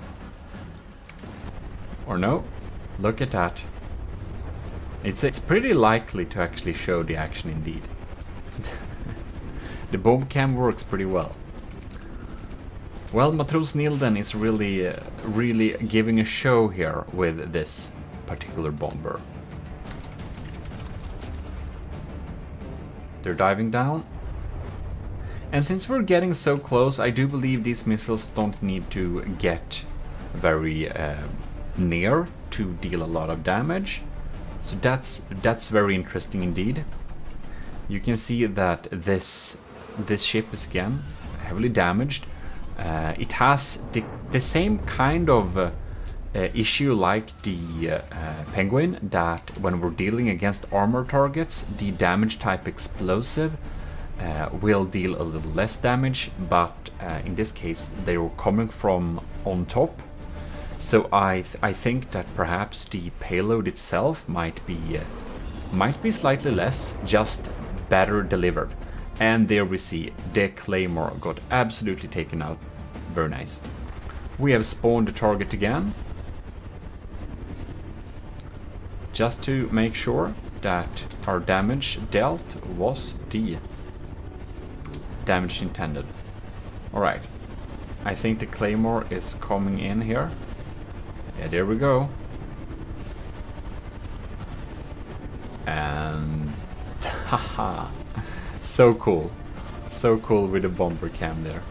Or no? Look at that. It's pretty likely to actually show the action indeed. The bomb cam works pretty well. Well, Matros Nilden is really giving a show here with this particular bomber. They're diving down. And since we're getting so close, I do believe these missiles don't need to get very near to deal a lot of damage. So that's very interesting indeed. You can see that this ship is again heavily damaged. It has the same kind of issue like the Penguin, that when we're dealing against armor targets, the damage type explosive will deal a little less damage, but in this case they were coming from on top. So I think that perhaps the payload itself might be slightly less, just better delivered. And there we see the Claymore got absolutely taken out. Very nice. We have spawned the target again, just to make sure that our damage dealt was the damage intended. Alright, I think the Claymore is coming in here. Yeah, there we go. And haha, so cool. So cool with the bomber cam there.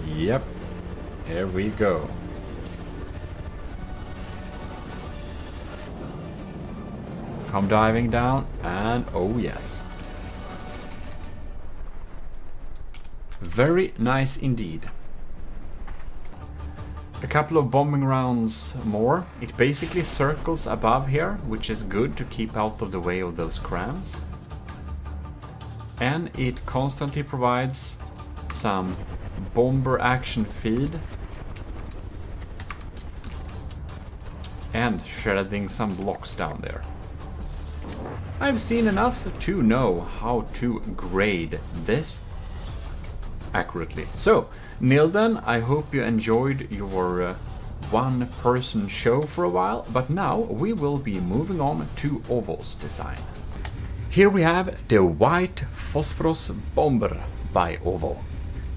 Yep, here we go. Come diving down, and oh yes. Very nice indeed. A couple of bombing rounds more. It basically circles above here, which is good to keep out of the way of those crams. And it constantly provides some bomber action feed. And shredding some blocks down there. I've seen enough to know how to grade this accurately. So, Nilden, I hope you enjoyed your one-person show for a while, but now we will be moving on to Ovo's design. Here we have the White Phosphorus Bomber by Ovo.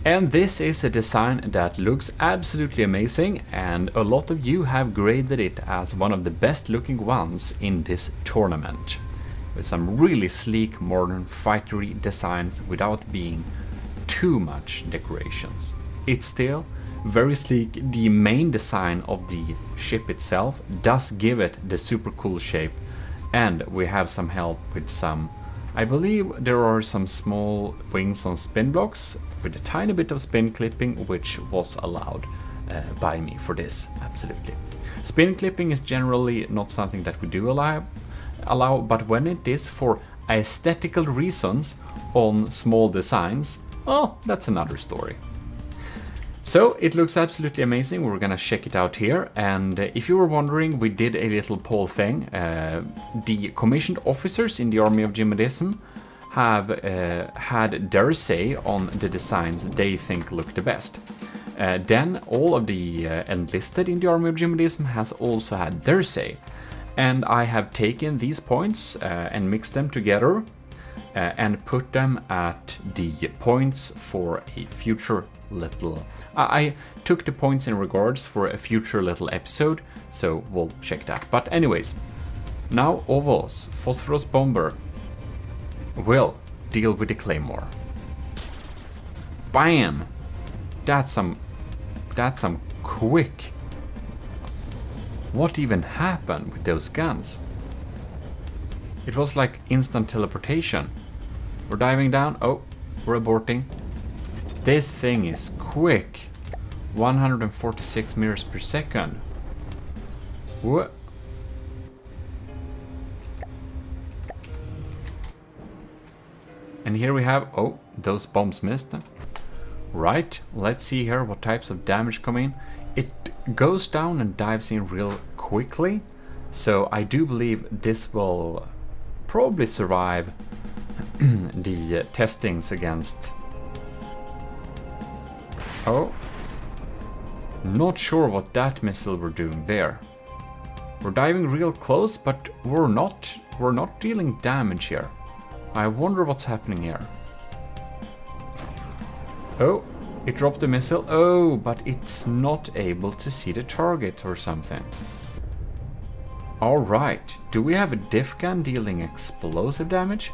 And this is a design that looks absolutely amazing, and a lot of you have graded it as one of the best looking ones in this tournament. With some really sleek modern fightery designs without being too much decorations. It's still very sleek. The main design of the ship itself does give it the super cool shape, and we have some help with some, I believe there are some small wings on spin blocks with a tiny bit of spin clipping, which was allowed by me for this, absolutely. Spin clipping is generally not something that we do allow, but when it is for aesthetical reasons on small designs, oh, that's another story. So it looks absolutely amazing. We're gonna check it out here, and if you were wondering, we did a little poll thing. The commissioned officers in the army of GMODISM have had their say on the designs they think look the best. Then all of the enlisted in the army of GMODISM has also had their say, and I have taken these points and mixed them together and put them at the points for a future little... I took the points in regards for a future little episode, so we'll check that. But anyways, now Ovo's Phosphorus Bomber will deal with the Claymore. Bam! That's some quick... What even happened with those guns? It was like instant teleportation. We're diving down. Oh, we're aborting. This thing is quick. 146 meters per second. What? And here we have... Oh, those bombs missed. Right, let's see here what types of damage come in. It goes down and dives in real quickly. So I do believe this will probably survive the testings against... Oh, not sure what that missile we're doing there. We're diving real close, but we're not dealing damage here. I wonder what's happening here. Oh, it dropped the missile. Oh, but it's not able to see the target or something. Alright, do we have a diff gun dealing explosive damage?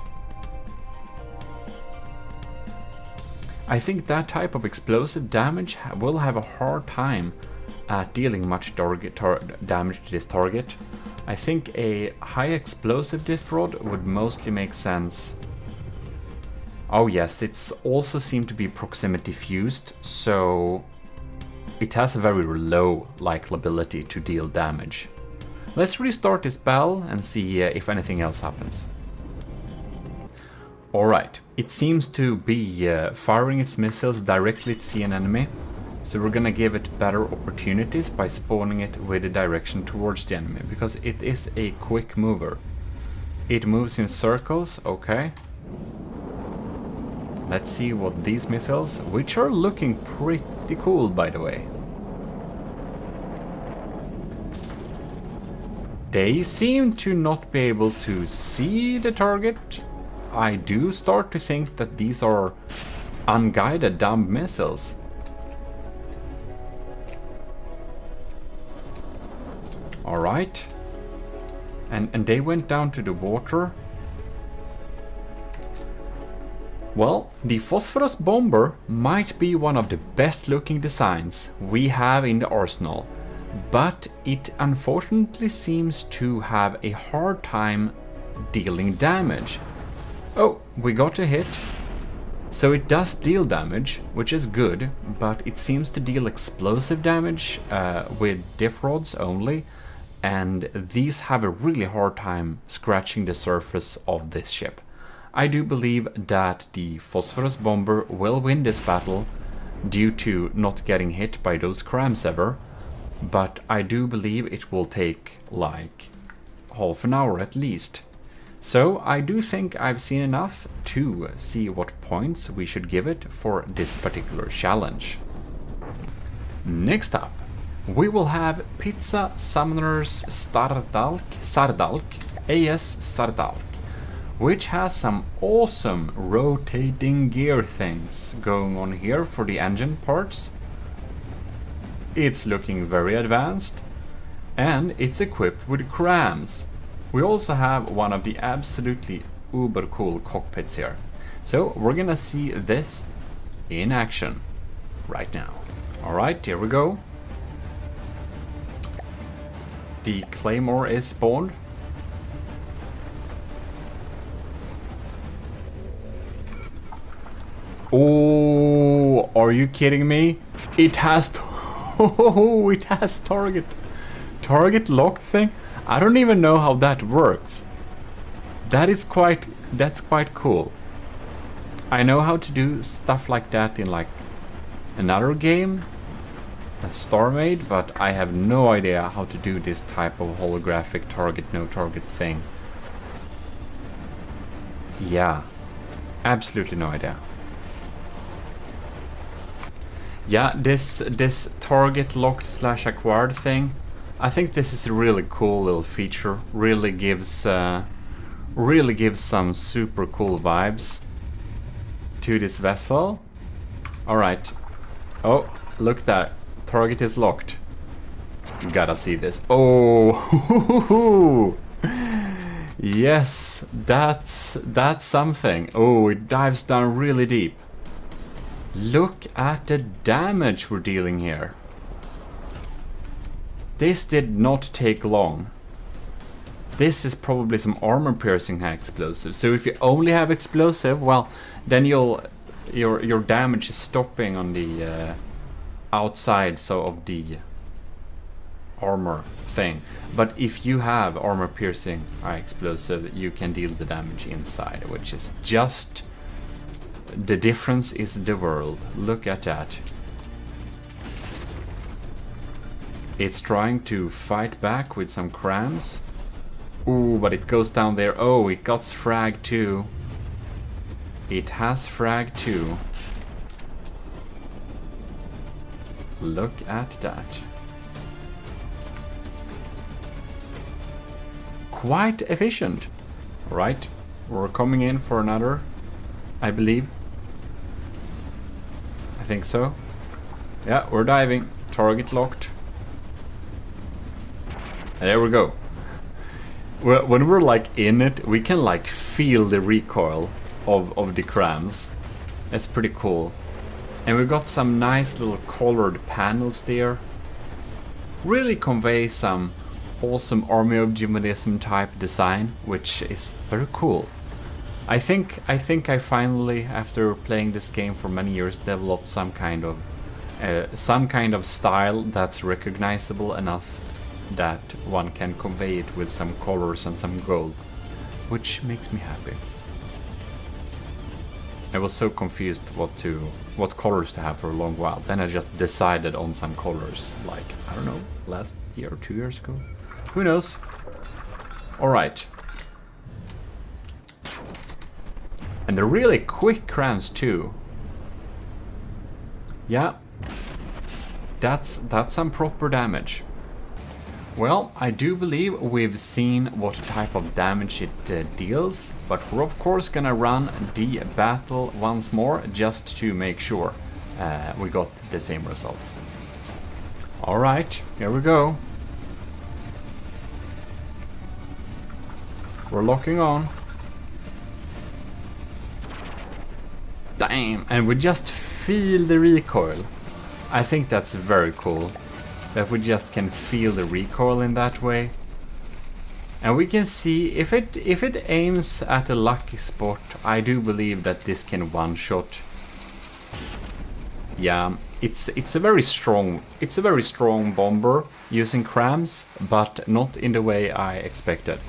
I think that type of explosive damage will have a hard time at dealing much damage to this target. I think a high explosive diff rod would mostly make sense. Oh yes, it's also seemed to be proximity fused, so it has a very low likability to deal damage. Let's restart this battle and see if anything else happens. Alright, it seems to be firing its missiles directly to an enemy, so we're gonna give it better opportunities by spawning it with a direction towards the enemy, because it is a quick mover. It moves in circles, okay. Let's see what these missiles, which are looking pretty cool by the way. They seem to not be able to see the target. I do start to think that these are unguided dumb missiles. Alright. And they went down to the water. Well, the Phosphorus Bomber might be one of the best looking designs we have in the arsenal, but it unfortunately seems to have a hard time dealing damage. Oh, we got a hit. So it does deal damage, which is good, but it seems to deal explosive damage with diff rods only, and these have a really hard time scratching the surface of this ship. I do believe that the Phosphorus Bomber will win this battle due to not getting hit by those crams ever, but I do believe it will take like half an hour at least. So I do think I've seen enough to see what points we should give it for this particular challenge. Next up, we will have Pizza Summoners Sardalk AS Sardalk, which has some awesome rotating gear things going on here for the engine parts. It's looking very advanced, and it's equipped with crams. We also have one of the absolutely uber cool cockpits here. So we're gonna see this in action right now. Alright, here we go. The Claymore is spawned. Oh, are you kidding me? It has it has target lock thing. I don't even know how that works. That's quite cool. I know how to do stuff like that in like another game that Star made, but I have no idea how to do this type of holographic target no target thing. Yeah, absolutely no idea. Yeah, this target locked / acquired thing, I think this is a really cool little feature. Really gives some super cool vibes to this vessel. All right. Oh, look at that. Target is locked. Gotta see this. Oh, yes, that's something. Oh, it dives down really deep. Look at the damage we're dealing here. This did not take long. This is probably some armor piercing explosive. So if you only have explosive, well, then your damage is stopping on the outside of the armor thing. But if you have armor piercing explosive, you can deal the damage inside, which is just the difference is the world. Look at that. It's trying to fight back with some crams. Ooh, but it goes down there. Oh, it got frag too. It has frag too. Look at that. Quite efficient. Right, we're coming in for another, I believe. I think so. Yeah, we're diving. Target locked. There we go. When we're like in it, we can like feel the recoil of the crams. That's pretty cool. And we've got some nice little colored panels there. Really convey some awesome Army of GMODISM type design, which is very cool. I think I finally, after playing this game for many years, developed some kind of style that's recognizable enough that one can convey it with some colors and some gold, which makes me happy. I was so confused what colors to have for a long while. Then I just decided on some colors, like, I don't know, last year or 2 years ago. Who knows? Alright. And they're really quick crams too. Yeah. That's some proper damage. Well, I do believe we've seen what type of damage it deals, but we're of course gonna run the battle once more just to make sure we got the same results. Alright, here we go. We're locking on. Damn, and we just feel the recoil. I think that's very cool. That we just can feel the recoil in that way. And we can see if it aims at a lucky spot, I do believe that this can one-shot. Yeah, it's a very strong bomber using crams, but not in the way I expected.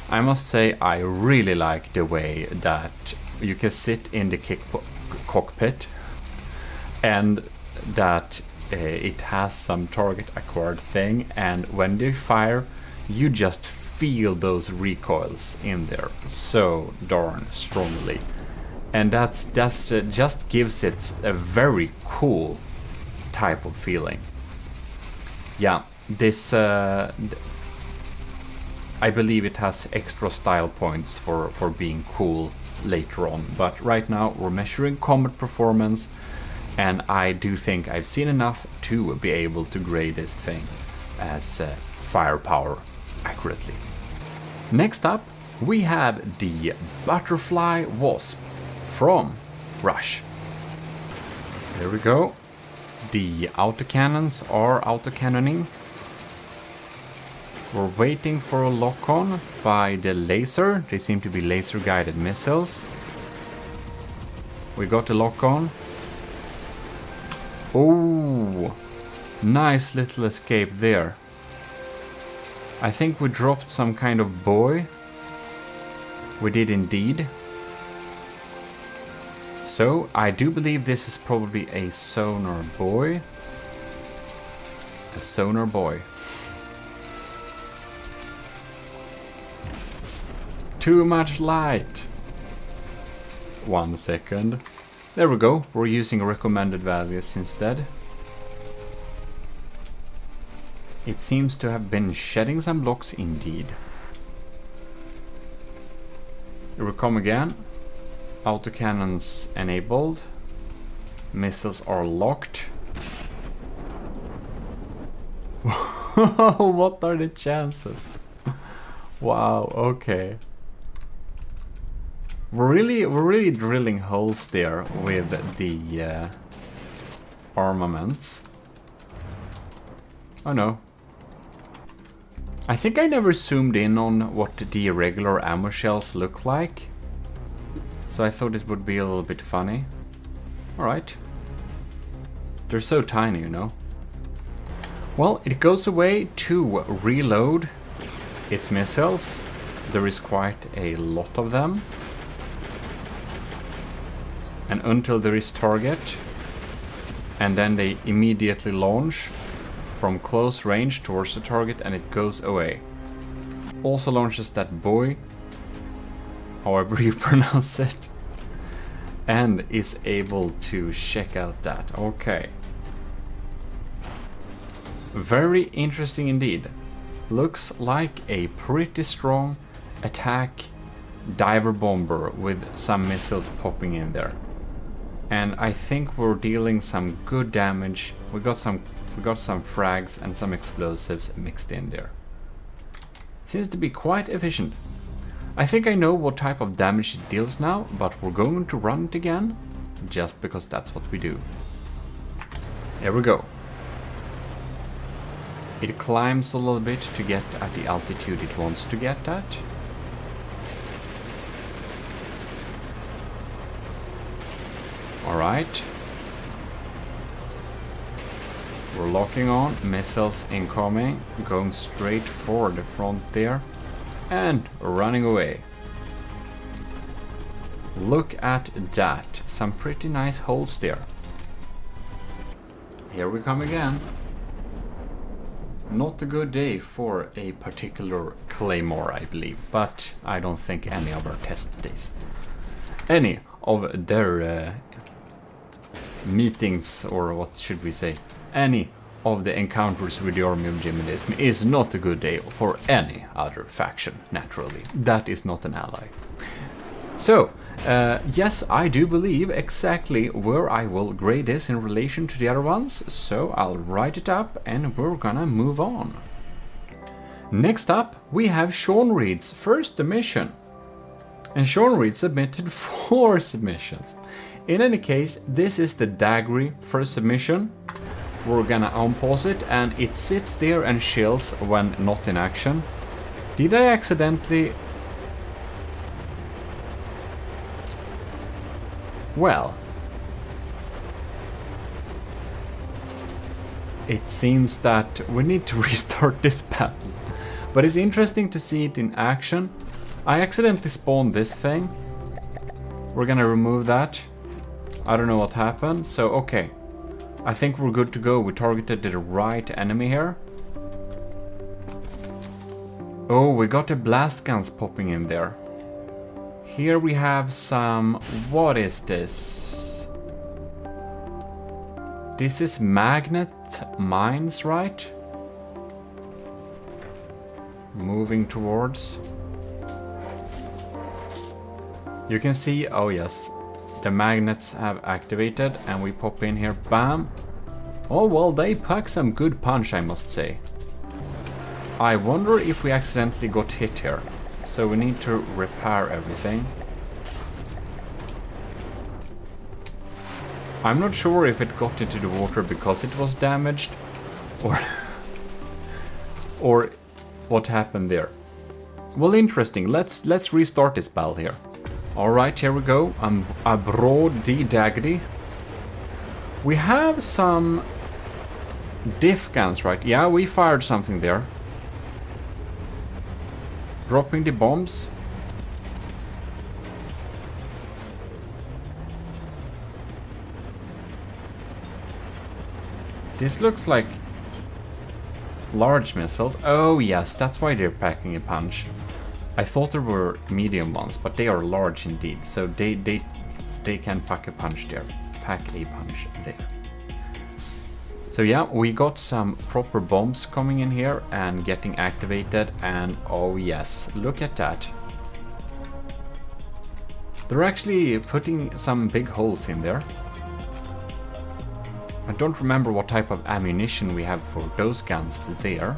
I must say I really like the way that you can sit in the cockpit and that it has some target acquired thing, and when they fire you just feel those recoils in there so darn strongly, and that's just gives it a very cool type of feeling. Yeah, this I believe it has extra style points for being cool later on, but right now we're measuring combat performance, and I do think I've seen enough to be able to grade this thing as firepower accurately. Next up, we have the Butterfly Wasp from Rush. There we go. The autocannons are autocannoning. We're waiting for a lock-on by the laser. They seem to be laser-guided missiles. We got a lock-on. Oh, nice little escape there. I think we dropped some kind of buoy. We did indeed. So I do believe this is probably a sonar buoy. A sonar buoy. Too much light. 1 second. There we go. We're using recommended values instead. It seems to have been shedding some blocks indeed. Here we come again. Autocannons enabled. Missiles are locked. What are the chances? Wow, okay. We're really drilling holes there with the armaments. Oh no. I think I never zoomed in on what the regular ammo shells look like, so I thought it would be a little bit funny. Alright. They're so tiny, you know. Well, it goes away to reload its missiles. There is quite a lot of them. And until there is target, and then they immediately launch from close range towards the target and it goes away. Also launches that buoy, however you pronounce it, and is able to check out that. Okay. Very interesting indeed. Looks like a pretty strong attack diver bomber with some missiles popping in there. And I think we're dealing some good damage. We got some frags and some explosives mixed in there. Seems to be quite efficient. I think I know what type of damage it deals now, but we're going to run it again, just because that's what we do. Here we go. It climbs a little bit to get at the altitude it wants to get at. Alright. We're locking on, missiles incoming, going straight for the front there, and running away. Look at that, some pretty nice holes there. Here we come again. Not a good day for a particular claymore, I believe, but I don't think any of our test days. Any of their meetings, or what should we say, any of the encounters with the army of GMODIST is not a good day for any other faction, naturally. That is not an ally. So, yes, I do believe exactly where I will grade this in relation to the other ones, so I'll write it up and we're gonna move on. Next up, we have Sean Reed's first submission. And Sean Reed submitted 4 submissions. In any case, this is the Daggery first submission. We're gonna unpause it, and it sits there and chills when not in action. Did I accidentally... Well... It seems that we need to restart this battle. But it's interesting to see it in action. I accidentally spawned this thing. We're gonna remove that. I don't know what happened, so okay. I think we're good to go. We targeted the right enemy here. Oh, we got the blast guns popping in there. Here we have some... What is this? This is magnet mines, right? Moving towards. You can see, oh yes, the magnets have activated and we pop in here, bam. Oh well, they pack some good punch, I must say. I wonder if we accidentally got hit here. So we need to repair everything. I'm not sure if it got into the water because it was damaged or or what happened there. Well, interesting. Let's restart this battle here. All right, here we go. A broad D Daggery. We have some diff guns, right? Yeah, we fired something there. Dropping the bombs. This looks like large missiles. Oh yes, that's why they're packing a punch. I thought there were medium ones, but they are large indeed. So they can pack a punch there. Pack a punch there. So yeah, we got some proper bombs coming in here and getting activated, and oh yes, look at that. They're actually putting some big holes in there. I don't remember what type of ammunition we have for those guns there.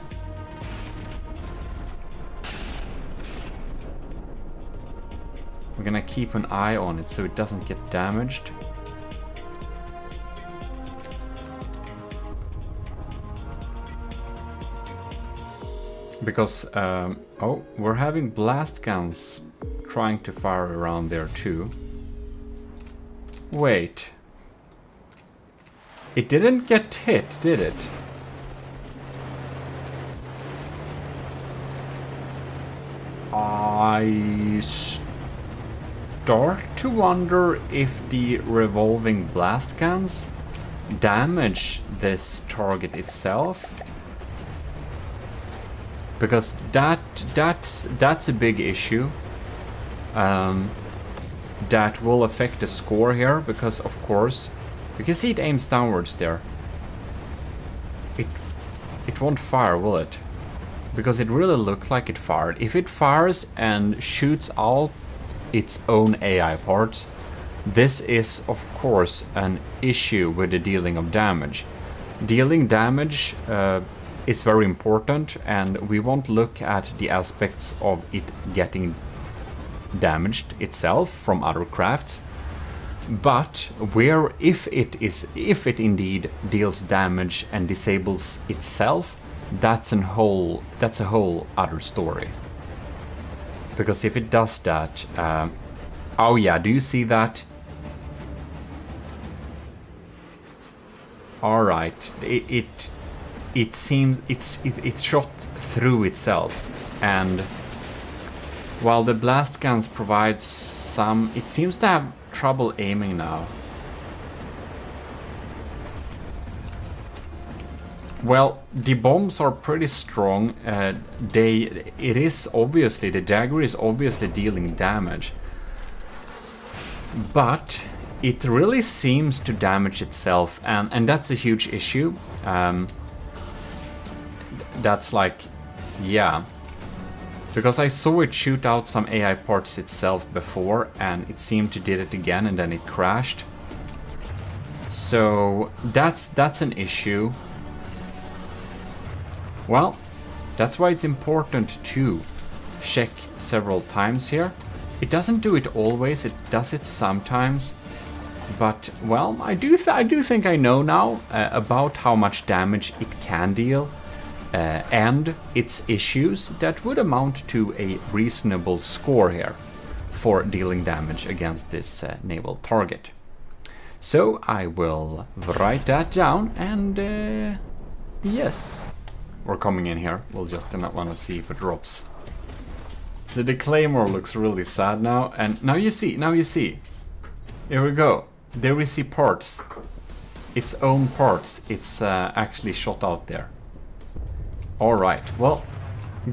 We're gonna keep an eye on it so it doesn't get damaged. Because, oh, we're having blast guns trying to fire around there too. Wait. It didn't get hit, did it? I start to wonder if the revolving blast guns damage this target itself. Because that's a big issue. That will affect the score here, because of course you can see it aims downwards there. It won't fire, will it? Because it really looked like it fired. If it fires and shoots out its own AI parts, this is of course an issue with the dealing of damage. Dealing damage is very important, and we won't look at the aspects of it getting damaged itself from other crafts. But where if it indeed deals damage and disables itself, that's a whole other story. Because if it does that, oh yeah, do you see that? All right, it seems it's shot through itself, and while the blast guns provide some, it seems to have trouble aiming now. Well, the bombs are pretty strong. It is obviously, the dagger is obviously dealing damage, but it really seems to damage itself, and that's a huge issue. That's like, yeah. Because I saw it shoot out some AI parts itself before, and it seemed to did it again, and then it crashed. So that's an issue. Well, That's why it's important to check several times here. It doesn't do it always, it does it sometimes. But, well, I do think I know now about how much damage it can deal and its issues that would amount to a reasonable score here for dealing damage against this naval target. So I will write that down and yes, we're coming in here. We'll just want to see if it drops. The Claymore looks really sad now, and now you see. Here we go. There we see parts. Its own parts. It's actually shot out there. Alright, well,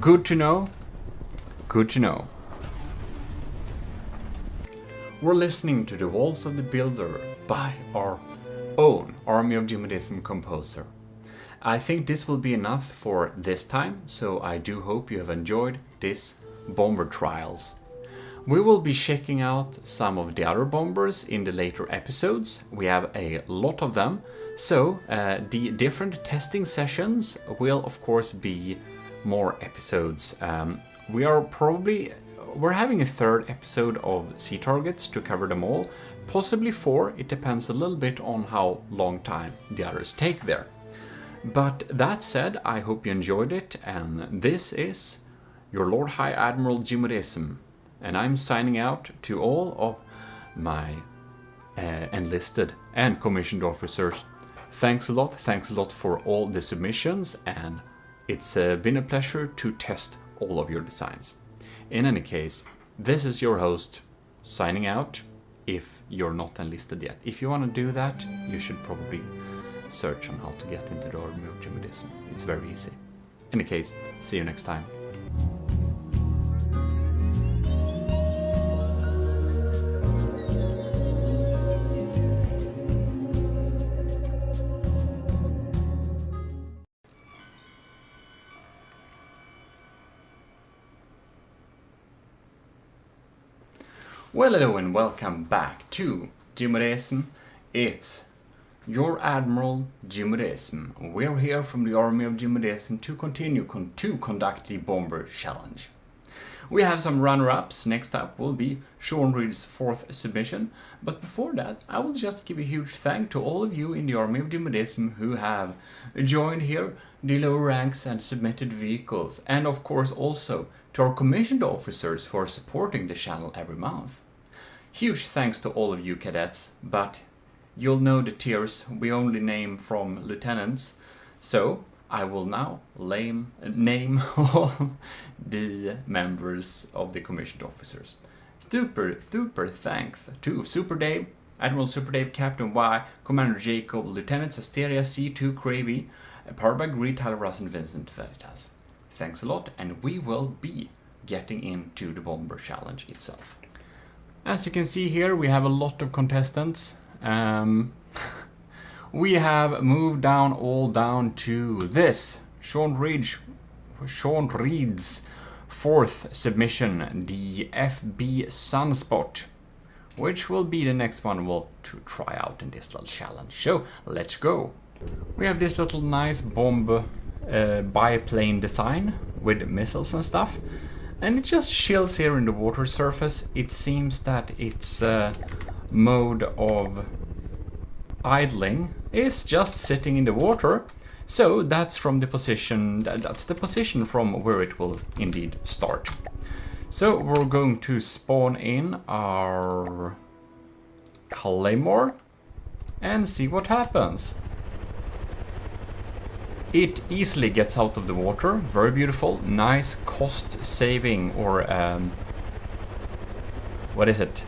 good to know. Good to know. We're listening to The Walls of the Builder by our own Army of GMODISM composer. I think this will be enough for this time, so I do hope you have enjoyed this bomber trials. We will be checking out some of the other bombers in the later episodes. We have a lot of them, so the different testing sessions will of course be more episodes. We're having a third episode of Sea Targets to cover them all, possibly 4, it depends a little bit on how long time the others take there. But that said, I hope you enjoyed it, and this is your Lord High Admiral GMODISM, and I'm signing out to all of my enlisted and commissioned officers. Thanks a lot for all the submissions, and it's been a pleasure to test all of your designs. In any case, this is your host signing out if you're not enlisted yet. If you want to do that, you should probably search on how to get into the Army of GMODISM. It's very easy. In any case, see you next time. Well, hello and welcome back to GMODISM. It's your Admiral GMODISM. We're here from the Army of GMODISM to continue to conduct the Bomber Challenge. We have some runner-ups. Next up will be Sean Reed's 4th submission. But before that, I will just give a huge thank to all of you in the Army of GMODISM who have joined here, the lower ranks and submitted vehicles. And of course also to our commissioned officers who are supporting the channel every month. Huge thanks to all of you cadets, but you'll know the tiers we only name from lieutenants, so I will now name all the members of the commissioned officers. Super thanks to Super Dave, Admiral Super Dave, Captain Y, Commander Jacob, Lieutenants Asteria, C2 Cravey, Parbag Reed, Talras, and Vincent Veritas. Thanks a lot, and we will be getting into the Bomber Challenge itself. As you can see here, we have a lot of contestants. We have moved down to this. Sean Reed's 4th submission, the FB Sunspot, which will be the next one we'll try out in this little challenge. So let's go. We have this little nice bomb biplane design with missiles and stuff. And it just chills here in the water surface. It seems that its mode of idling is just sitting in the water. So that's from the position, that's the position from where it will indeed start. So we're going to spawn in our Claymore and see what happens. It easily gets out of the water, very beautiful, nice cost saving, or what is it?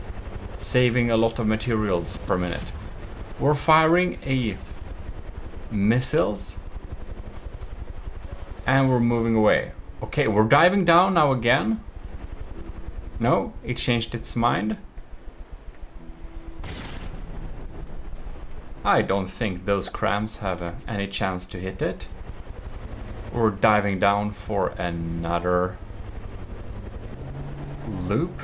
Saving a lot of materials per minute. We're firing a missiles and we're moving away. Okay, we're diving down now again. No, it changed its mind. I don't think those crams have any chance to hit it. We're diving down for another loop.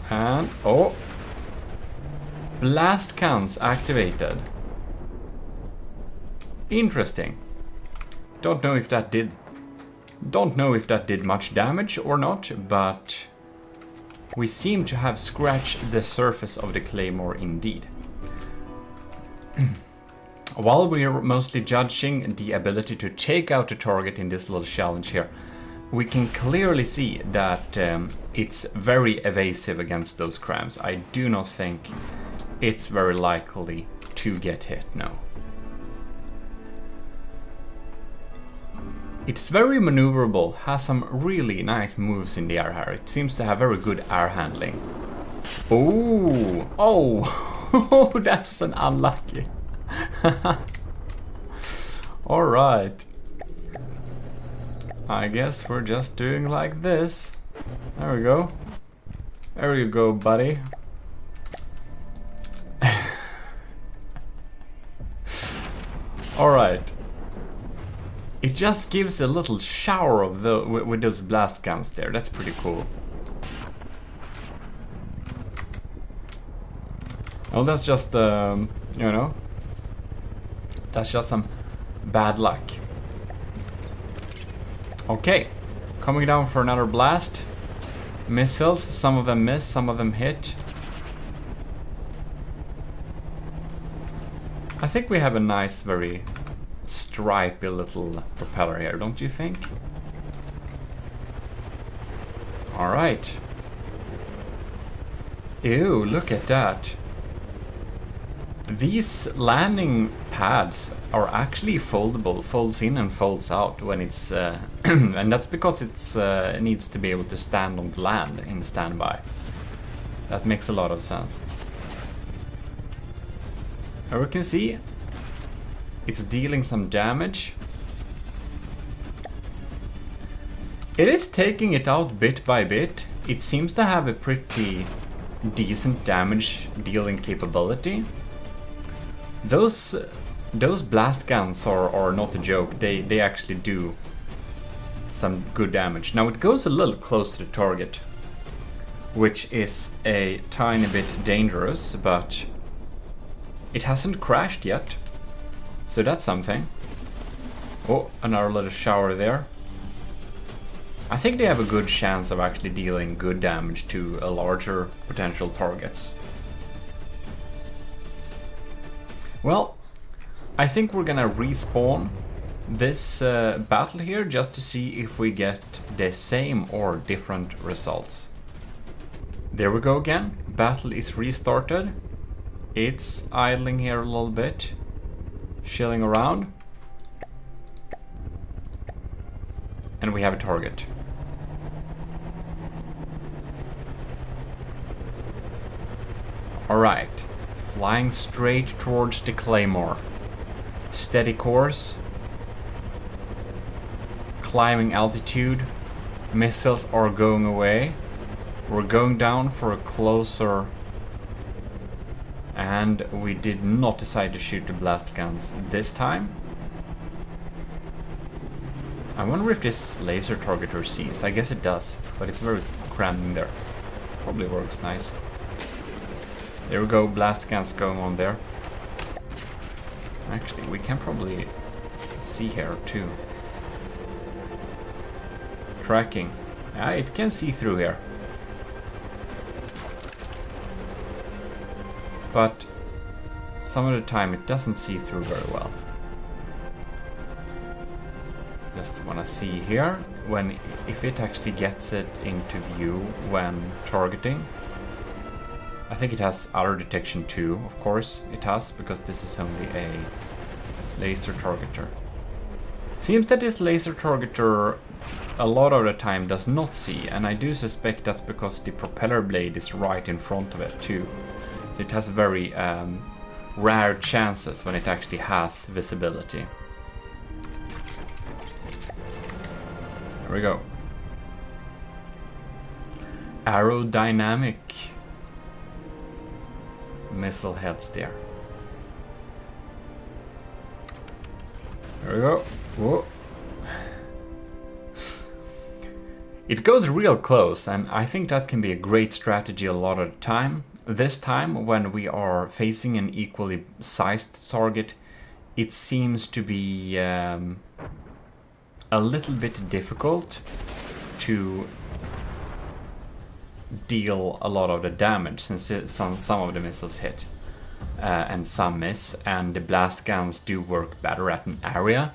And, oh! Blast cans activated. Interesting. Don't know if that did much damage or not, but we seem to have scratched the surface of the claymore indeed. While we're mostly judging the ability to take out the target in this little challenge here, we can clearly see that it's very evasive against those crams. I do not think it's very likely to get hit, no. It's very maneuverable, has some really nice moves in the air here. It seems to have very good air handling. Oh, oh, that was an unlucky. Alright. I guess we're just doing like this. There we go. There you go, buddy. Alright. It just gives a little shower of with those blast guns there. That's pretty cool. Oh, that's just, you know, that's just some bad luck. Okay, coming down for another blast. Missiles, some of them miss, some of them hit. I think we have a nice, very stripy little propeller here, don't you think? Alright. Ew, look at that. These landing pads are actually foldable, folds in and folds out when it's and that's because it's needs to be able to stand on the land in the standby. That makes a lot of sense. As we can see, it's dealing some damage. It is taking it out bit by bit. It seems to have a pretty decent damage dealing capability. Those blast guns are not a joke. They actually do some good damage. Now it goes a little close to the target, which is a tiny bit dangerous, but it hasn't crashed yet. So that's something. Oh, another little shower there. I think they have a good chance of actually dealing good damage to a larger potential targets. Well, I think we're gonna respawn this battle here just to see if we get the same or different results. There we go again. Battle is restarted. It's idling here a little bit, chilling around. And we have a target. Alright, flying straight towards the claymore. Steady course. Climbing altitude. Missiles are going away. We're going down for a closer. And we did not decide to shoot the blast guns this time. I wonder if this laser targeter sees. I guess it does, but it's very crammed in there. Probably works nice. There we go, blast guns going on there. Actually, we can probably see here too. Tracking. Yeah, it can see through here. But some of the time it doesn't see through very well. Just wanna see here if it actually gets it into view when targeting. I think it has auto detection too, of course it has, because this is only a laser targeter. Seems that this laser targeter a lot of the time does not see, and I do suspect that's because the propeller blade is right in front of it too. So it has very rare chances when it actually has visibility. There we go. Aerodynamic missile heads there. There we go. Whoa. It goes real close, and I think that can be a great strategy a lot of the time. This time, when we are facing an equally sized target, it seems to be a little bit difficult to deal a lot of the damage, since some of the missiles hit and some miss, and the blast guns do work better at an area.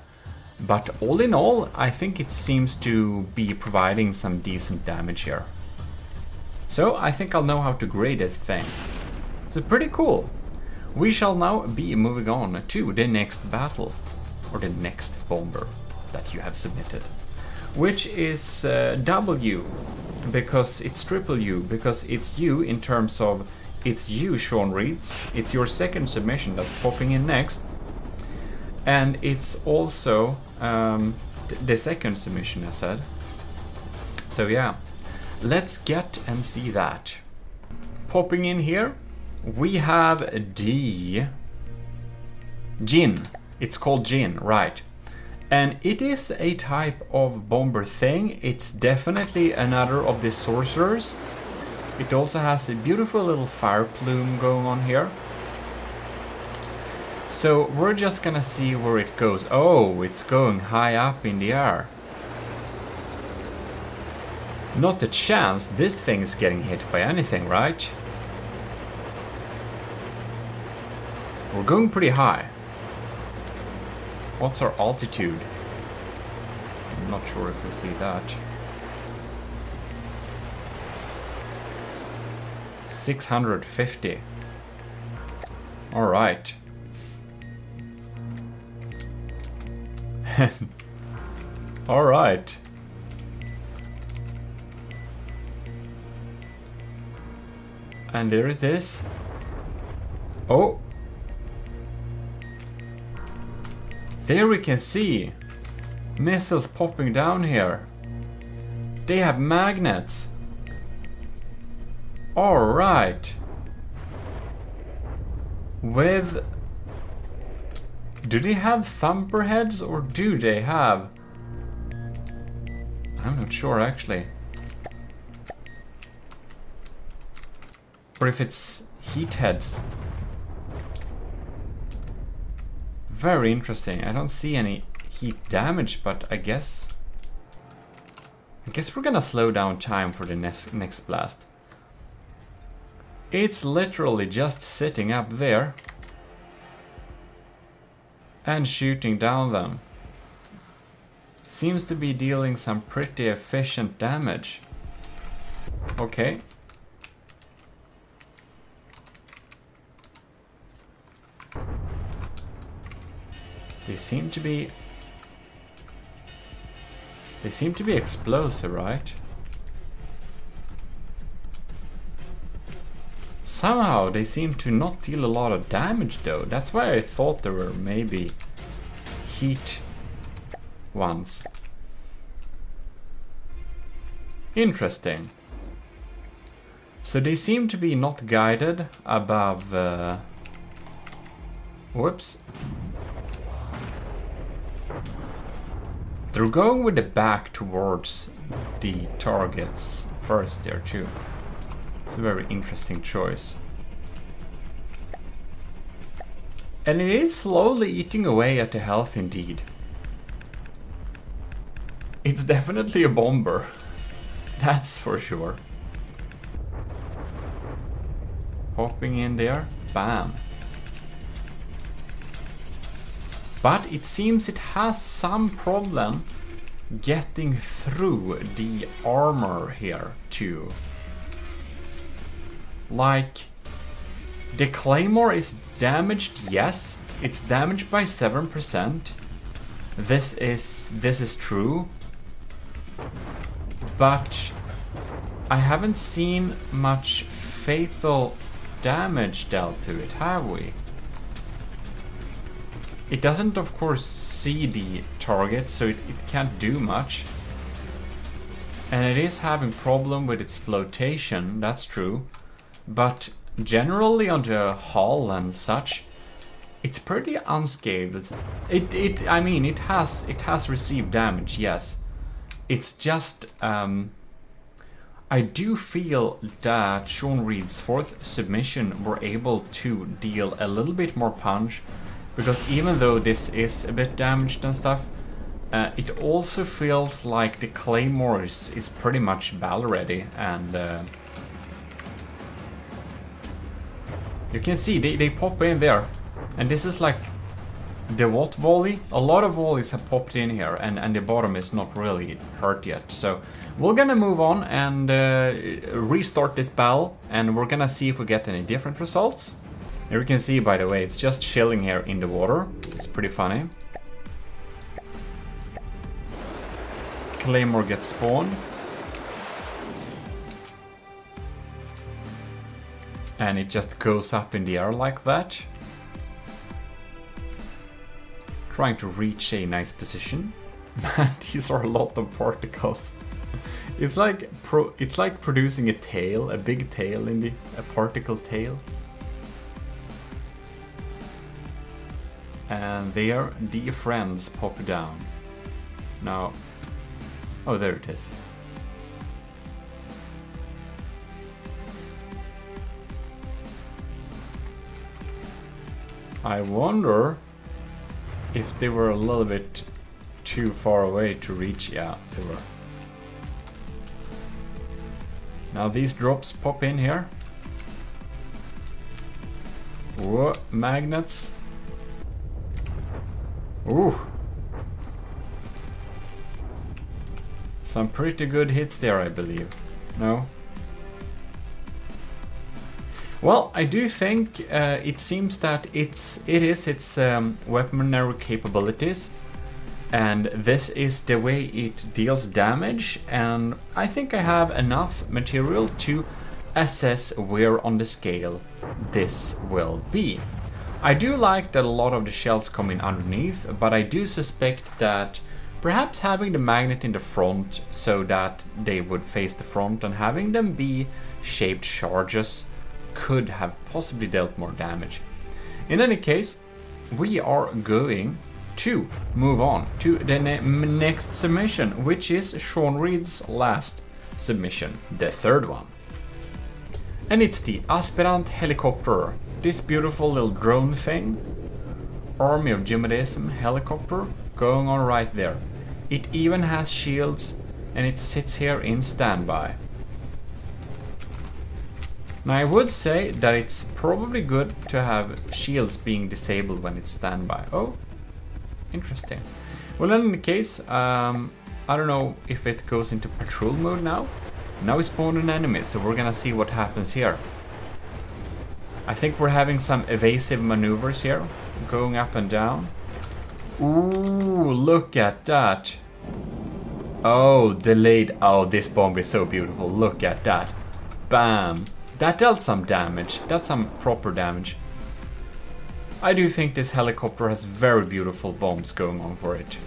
But all in all, I think it seems to be providing some decent damage here. So I think I'll know how to grade this thing. So pretty cool. We shall now be moving on to the next battle, or the next bomber that you have submitted, which is W, because it's triple U, because it's you in terms of it's you, Sean Reeds. It's your second submission that's popping in next, and it's also the second submission, I said. So yeah, let's get and see that. Popping in here, we have the Jin. It's called Jin, right? And it is a type of bomber thing. It's definitely another of the sorcerers. It also has a beautiful little fire plume going on here. So we're just gonna see where it goes. Oh, it's going high up in the air. Not a chance this thing is getting hit by anything, right? We're going pretty high. What's our altitude? I'm not sure if we see that. 650. All right. All right. And there it is. Oh. There we can see missiles popping down here. They have magnets. All right. With... do they have thumper heads, or do they have... I'm not sure actually. Or if it's heat heads. Very interesting. I don't see any heat damage, but I guess we're gonna slow down time for the next blast. It's literally just sitting up there and shooting down them. Seems to be dealing some pretty efficient damage. Okay. They seem to be explosive, right? Somehow they seem to not deal a lot of damage though. That's why I thought there were maybe heat ones. Interesting. So they seem to be not guided above... whoops. They're going with the back towards the targets first there too. It's a very interesting choice. And it is slowly eating away at the health indeed. It's definitely a bomber. That's for sure. Hopping in there. Bam. But it seems it has some problem getting through the armor here too. Like, the claymore is damaged, yes. It's damaged by 7%. This is true. But I haven't seen much fatal damage dealt to it, have we? It doesn't, of course, see the target, so it can't do much. And it is having problem with its flotation, that's true. But generally on the hull and such, it's pretty unscathed. I mean, it has received damage, yes. It's just, I do feel that Sean Reed's fourth submission were able to deal a little bit more punch Because even though this is a bit damaged and stuff, it also feels like the Claymore is pretty much battle ready, and you can see they pop in there, and this is like the what volley? A lot of volleys have popped in here, and the bottom is not really hurt yet. So we're gonna move on and restart this battle, and we're gonna see if we get any different results. Here you can see, by the way, it's just chilling here in the water. It's pretty funny. Claymore gets spawned. And it just goes up in the air like that. Trying to reach a nice position. Man, these are a lot of particles. It's like producing a tail, a big tail in a particle tail. And there the friends pop down. Now, oh, there it is. I wonder if they were a little bit too far away to reach. Yeah, they were. Now these drops pop in here. Whoa, magnets. Ooh. Some pretty good hits there, I believe. No? Well, I do think it seems that it is its weaponry capabilities, and this is the way it deals damage, and I think I have enough material to assess where on the scale this will be. I do like that a lot of the shells come in underneath, but I do suspect that perhaps having the magnet in the front so that they would face the front and having them be shaped charges could have possibly dealt more damage. In any case, we are going to move on to the next submission, which is Sean Reed's last submission, the third one. And it's the Aspirant Helicopter, this beautiful little drone thing. Army of GMODIST helicopter going on right there. It even has shields, and it sits here in standby. Now I would say that it's probably good to have shields being disabled when it's standby. Oh, interesting. Well, in any case, I don't know if it goes into patrol mode now. Now we spawn an enemy, so we're gonna see what happens here. I think we're having some evasive maneuvers here, going up and down. Ooh, look at that. Oh, delayed. Oh, this bomb is so beautiful. Look at that. Bam. That dealt some damage. That's some proper damage. I do think this helicopter has very beautiful bombs going on for it.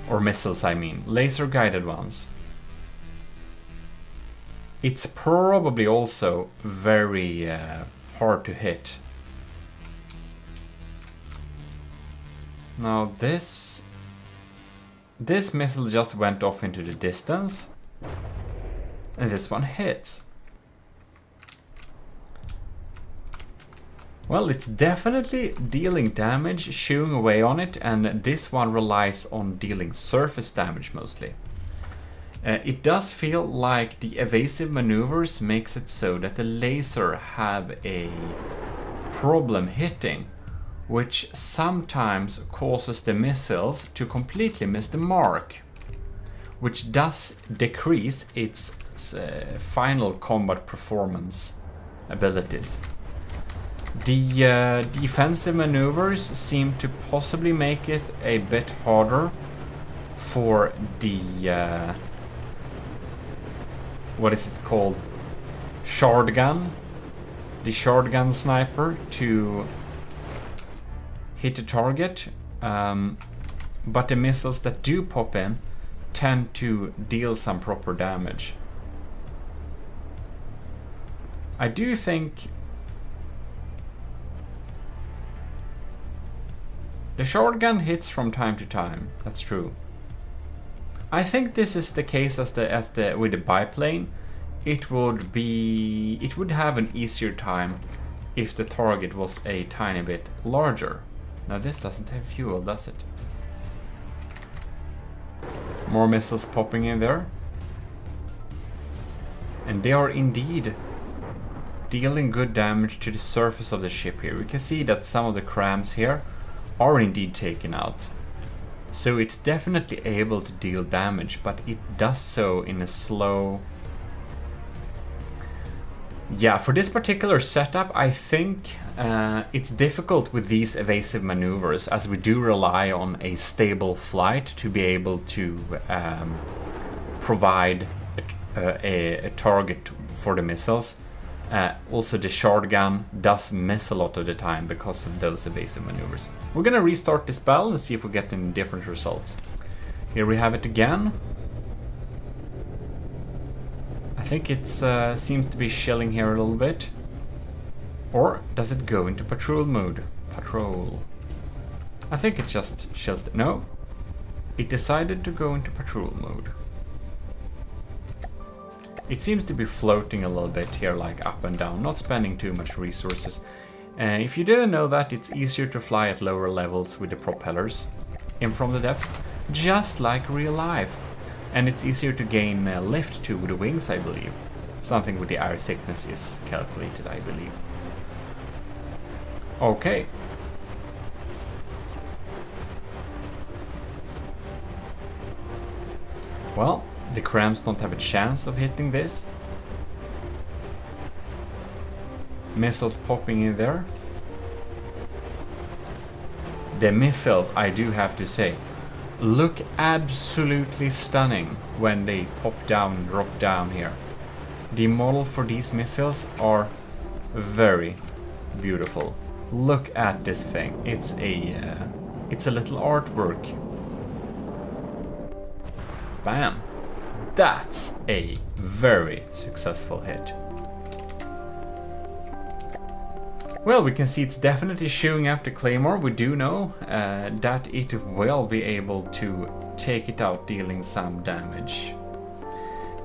Or missiles, I mean. Laser guided ones. It's probably also very hard to hit. Now this missile just went off into the distance. And this one hits. Well, it's definitely dealing damage, shooing away on it, and this one relies on dealing surface damage mostly. It does feel like the evasive maneuvers makes it so that the laser have a problem hitting, which sometimes causes the missiles to completely miss the mark, which does decrease its final combat performance abilities. The defensive maneuvers seem to possibly make it a bit harder for the what is it called? Shard gun. The shard gun sniper to hit the target, but the missiles that do pop in tend to deal some proper damage. I do think the short gun hits from time to time. That's true. I think this is the case as with the biplane. It would have an easier time if the target was a tiny bit larger. Now this doesn't have fuel, does it? More missiles popping in there. And they are indeed dealing good damage to the surface of the ship here. We can see that some of the crams here are indeed taken out. So it's definitely able to deal damage, but it does so in a slow... Yeah, for this particular setup, I think it's difficult with these evasive maneuvers, as we do rely on a stable flight to be able to provide a target for the missiles. Also, the shard gun does miss a lot of the time because of those evasive maneuvers. We're gonna restart this battle and see if we get any different results. Here we have it again. I think it seems to be chilling here a little bit. Or does it go into patrol mode? Patrol. I think it just chills. No, it decided to go into patrol mode. It seems to be floating a little bit here, like up and down, not spending too much resources. If you didn't know that, it's easier to fly at lower levels with the propellers in from the depth, just like real life. And it's easier to gain lift too with the wings, I believe. Something with the air thickness is calculated, I believe. Okay. Well, the crams don't have a chance of hitting this. Missiles popping in there. The missiles, I do have to say, look absolutely stunning when they pop down and drop down here. The model for these missiles are very beautiful. Look at this thing. It's a little artwork. Bam. That's a very successful hit. Well, we can see it's definitely shooing up the Claymore. We do know that it will be able to take it out, dealing some damage.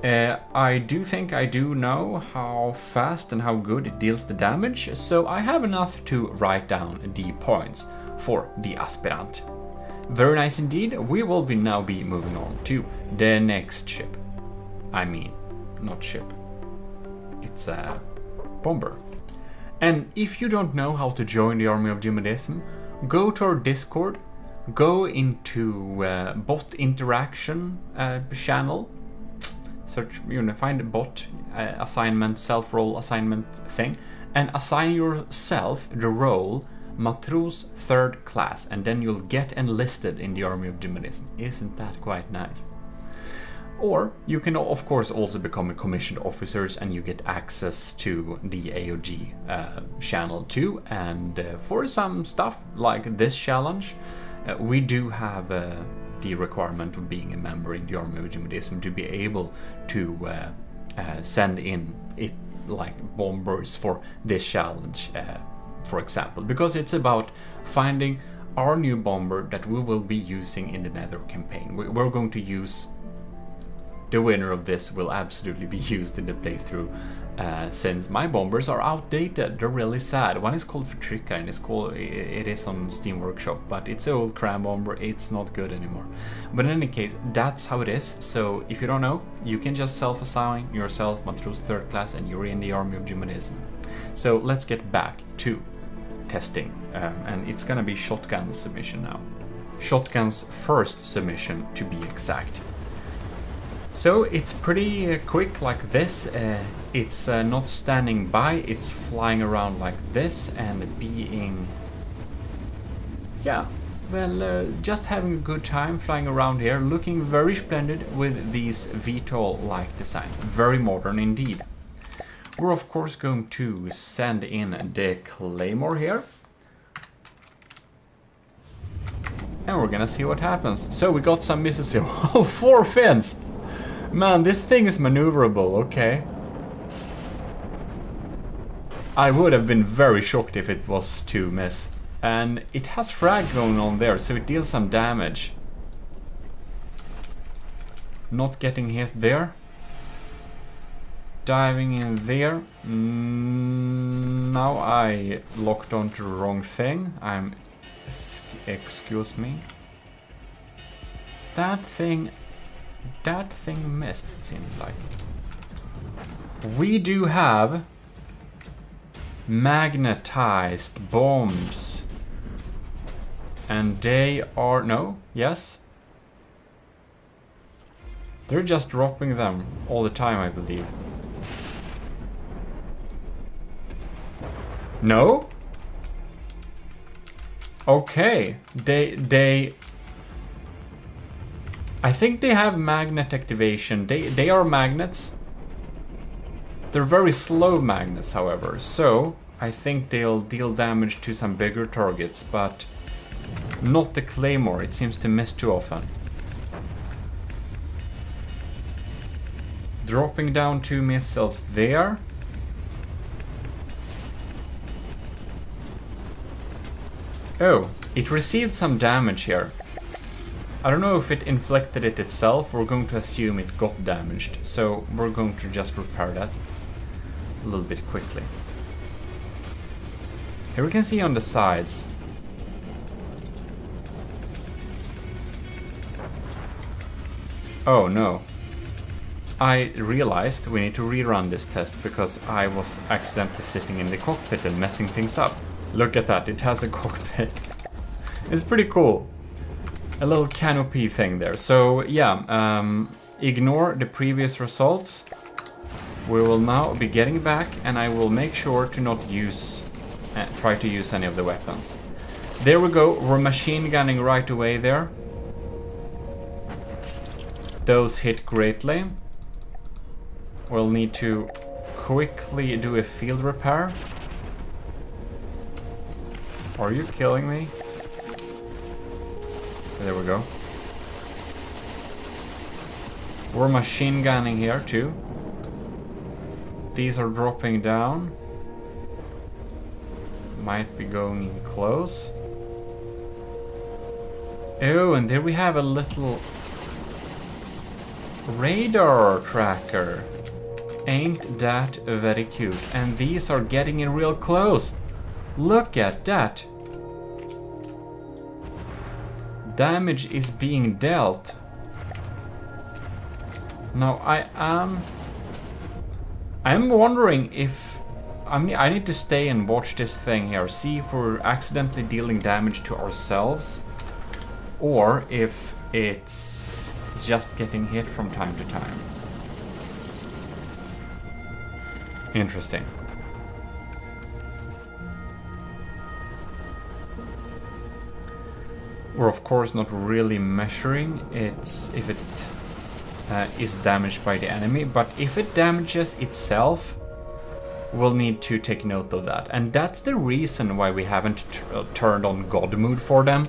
I do think I do know how fast and how good it deals the damage, so I have enough to write down the points for the Aspirant. Very nice indeed. We will now be moving on to the next ship. I mean, not ship. It's a bomber. And if you don't know how to join the army of GMODISM, go to our Discord, go into bot interaction channel, search, find a bot assignment, self-role assignment thing, and assign yourself the role Matros 3rd class, and then you'll get enlisted in the army of GMODISM. Isn't that quite nice? Or you can of course also become a commissioned officers, and you get access to the AOG channel too. And for some stuff like this challenge, we do have the requirement of being a member in the army of GMODISM to be able to send in it like bombers for this challenge, for example, because it's about finding our new bomber that we will be using in the Nether campaign. We're going to use... The winner of this will absolutely be used in the playthrough, since my bombers are outdated. They're really sad. One is called Vertrika, and it is on Steam Workshop, but it's an old cram bomber. It's not good anymore. But in any case, that's how it is. So if you don't know, you can just self-assign yourself Matros 3rd class, and you're in the army of GMODISM. So let's get back to testing, and it's gonna be shotgun submission now. Shotgun's first submission, to be exact. So it's pretty quick like this. It's not standing by, it's flying around like this and being... Yeah, well, just having a good time flying around here, looking very splendid with these VTOL-like design. Very modern indeed. We're of course going to send in the Claymore here. And we're gonna see what happens. So we got some missiles here. Oh, 4 fins! Man, this thing is maneuverable, okay. I would have been very shocked if it was to miss. And it has frag going on there, so it deals some damage. Not getting hit there. diving in there. Now I locked onto the wrong thing. Excuse me. That thing missed, it seemed like. We do have magnetized bombs. And they are... no? Yes? They're just dropping them all the time, I believe. No? Okay. I think they have magnet activation. They are magnets. They're very slow magnets, however. So, I think they'll deal damage to some bigger targets, but not the Claymore. It seems to miss too often. Dropping down 2 missiles there. Oh, it received some damage here. I don't know if it inflicted it itself. We're going to assume it got damaged. So we're going to just repair that a little bit quickly. Here we can see on the sides. Oh no. I realized we need to rerun this test because I was accidentally sitting in the cockpit and messing things up. Look at that, it has a cockpit. It's pretty cool. A little canopy thing there. So yeah, ignore the previous results. We will now be getting back and I will make sure to not use, try to use any of the weapons. There we go, we're machine gunning right away there. Those hit greatly. We'll need to quickly do a field repair. Are you killing me? There we go. We're machine gunning here too. These are dropping down. Might be going in close. Oh, and there we have a little radar tracker. Ain't that very cute? And these are getting in real close. Look at that. Damage is being dealt. Now I am wondering if I need to stay and watch this thing here, see if we're accidentally dealing damage to ourselves or if it's just getting hit from time to time. Interesting. We're of course not really measuring if it is damaged by the enemy, but if it damages itself, we'll need to take note of that. And that's the reason why we haven't turned on God mode for them,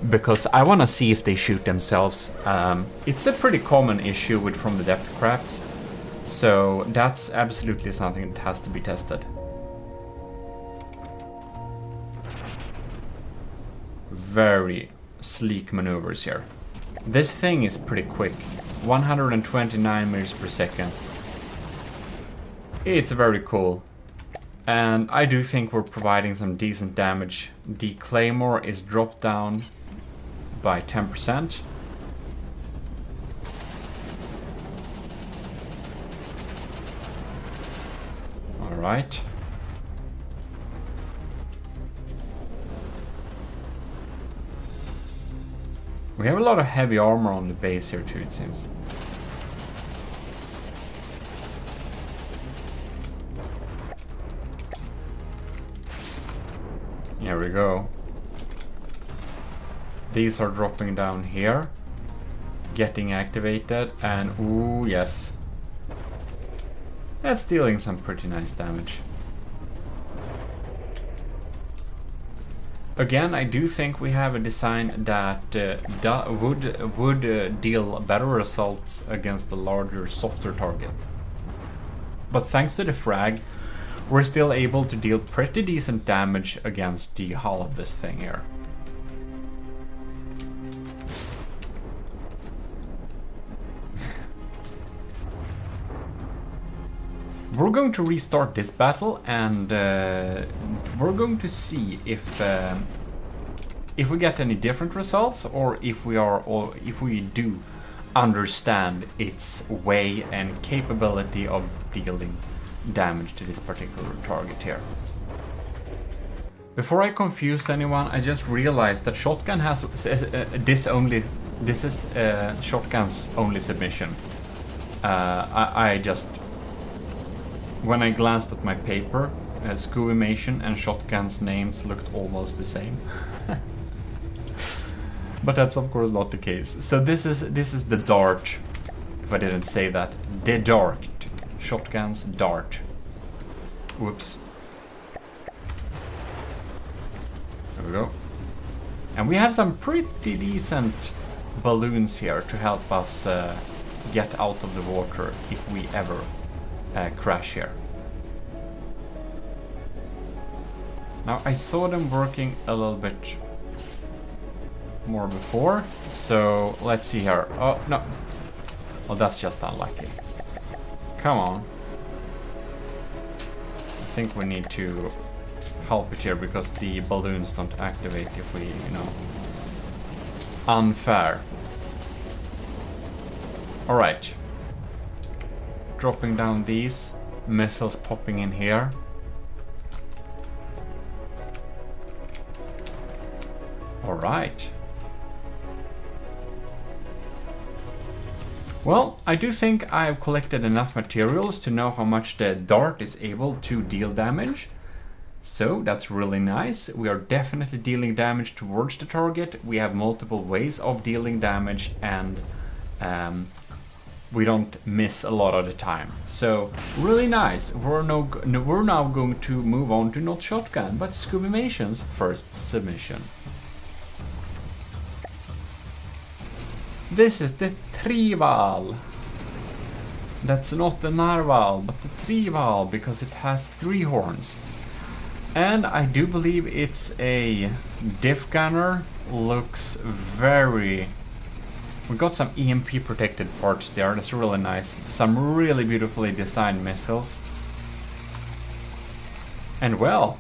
because I want to see if they shoot themselves. It's a pretty common issue with from the depth crafts, so that's absolutely something that has to be tested. Very sleek maneuvers here. This thing is pretty quick. 129 meters per second. It's very cool. And I do think we're providing some decent damage. The Claymore is dropped down by 10%. Alright. We have a lot of heavy armor on the base here too, it seems. Here we go. These are dropping down here, getting activated, and ooh, yes. That's dealing some pretty nice damage. Again, I do think we have a design that would deal better results against the larger, softer target. But thanks to the frag, we're still able to deal pretty decent damage against the hull of this thing here. we're going to restart this battle, and we're going to see if we get any different results, or if we do understand its way and capability of dealing damage to this particular target here. Before I confuse anyone, I just realized that shotgun has this is shotgun's only submission. I just, when I glanced at my paper, Scuvimation and shotgun's names looked almost the same. But that's of course not the case. So this is the dart, if I didn't say that. The dart. Shotgun's dart. Whoops. There we go. And we have some pretty decent balloons here to help us get out of the water if we ever crash here. Now I saw them working a little bit more before, so let's see here. Oh no, well that's just unlucky. Come on. I think we need to help it here because the balloons don't activate if we, you know, unfair. Alright, dropping down these missiles, popping in here. Alright. Well, I do think I've collected enough materials to know how much the dart is able to deal damage. So that's really nice. We are definitely dealing damage towards the target. We have multiple ways of dealing damage, and we don't miss a lot of the time. So really nice. We're now going to move on to not shotgun, but Scubimation's first submission. This is the Trival. That's not the Narval, but the Trival, because it has 3 horns. And I do believe it's a diff gunner. Looks very... We got some EMP protected parts there, that's really nice. Some really beautifully designed missiles. And well,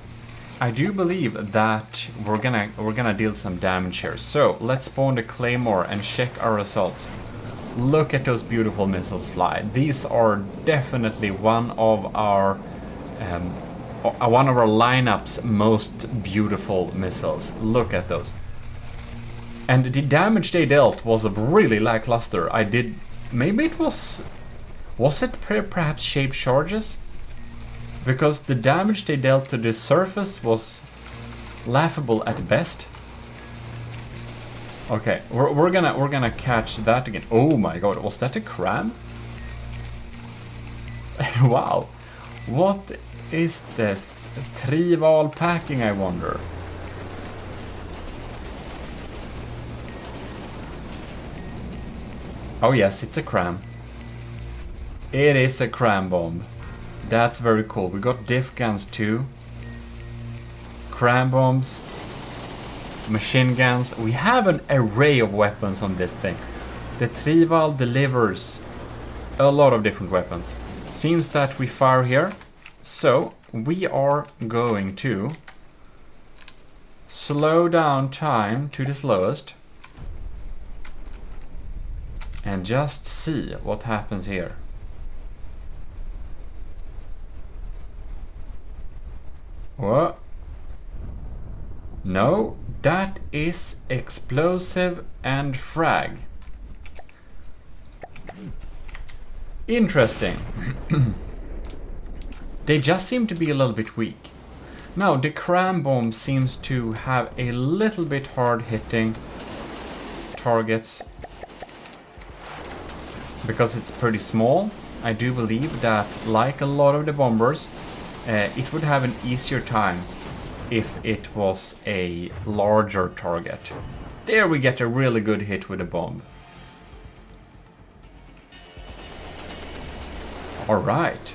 I do believe that we're gonna deal some damage here. So let's spawn the Claymore and check our results. Look at those beautiful missiles fly. These are definitely one of our lineup's most beautiful missiles. Look at those. And the damage they dealt was really lackluster. Maybe it was it perhaps shaped charges? Because the damage they dealt to the surface was laughable at best. Okay, we're gonna catch that again. Oh my god, was that a cram? Wow, what is the Trival packing, I wonder? Oh yes, it's a cram. It is a cram bomb. That's very cool. We got diff guns too. Cram bombs. Machine guns. We have an array of weapons on this thing. The Trival delivers a lot of different weapons. Seems that we fire here. So we are going to slow down time to the slowest. And just see what happens here. What? No, that is explosive and frag. Interesting. They just seem to be a little bit weak. Now, the cram bomb seems to have a little bit hard hitting targets. Because it's pretty small, I do believe that, like a lot of the bombers, it would have an easier time if it was a larger target. There we get a really good hit with a bomb. Alright.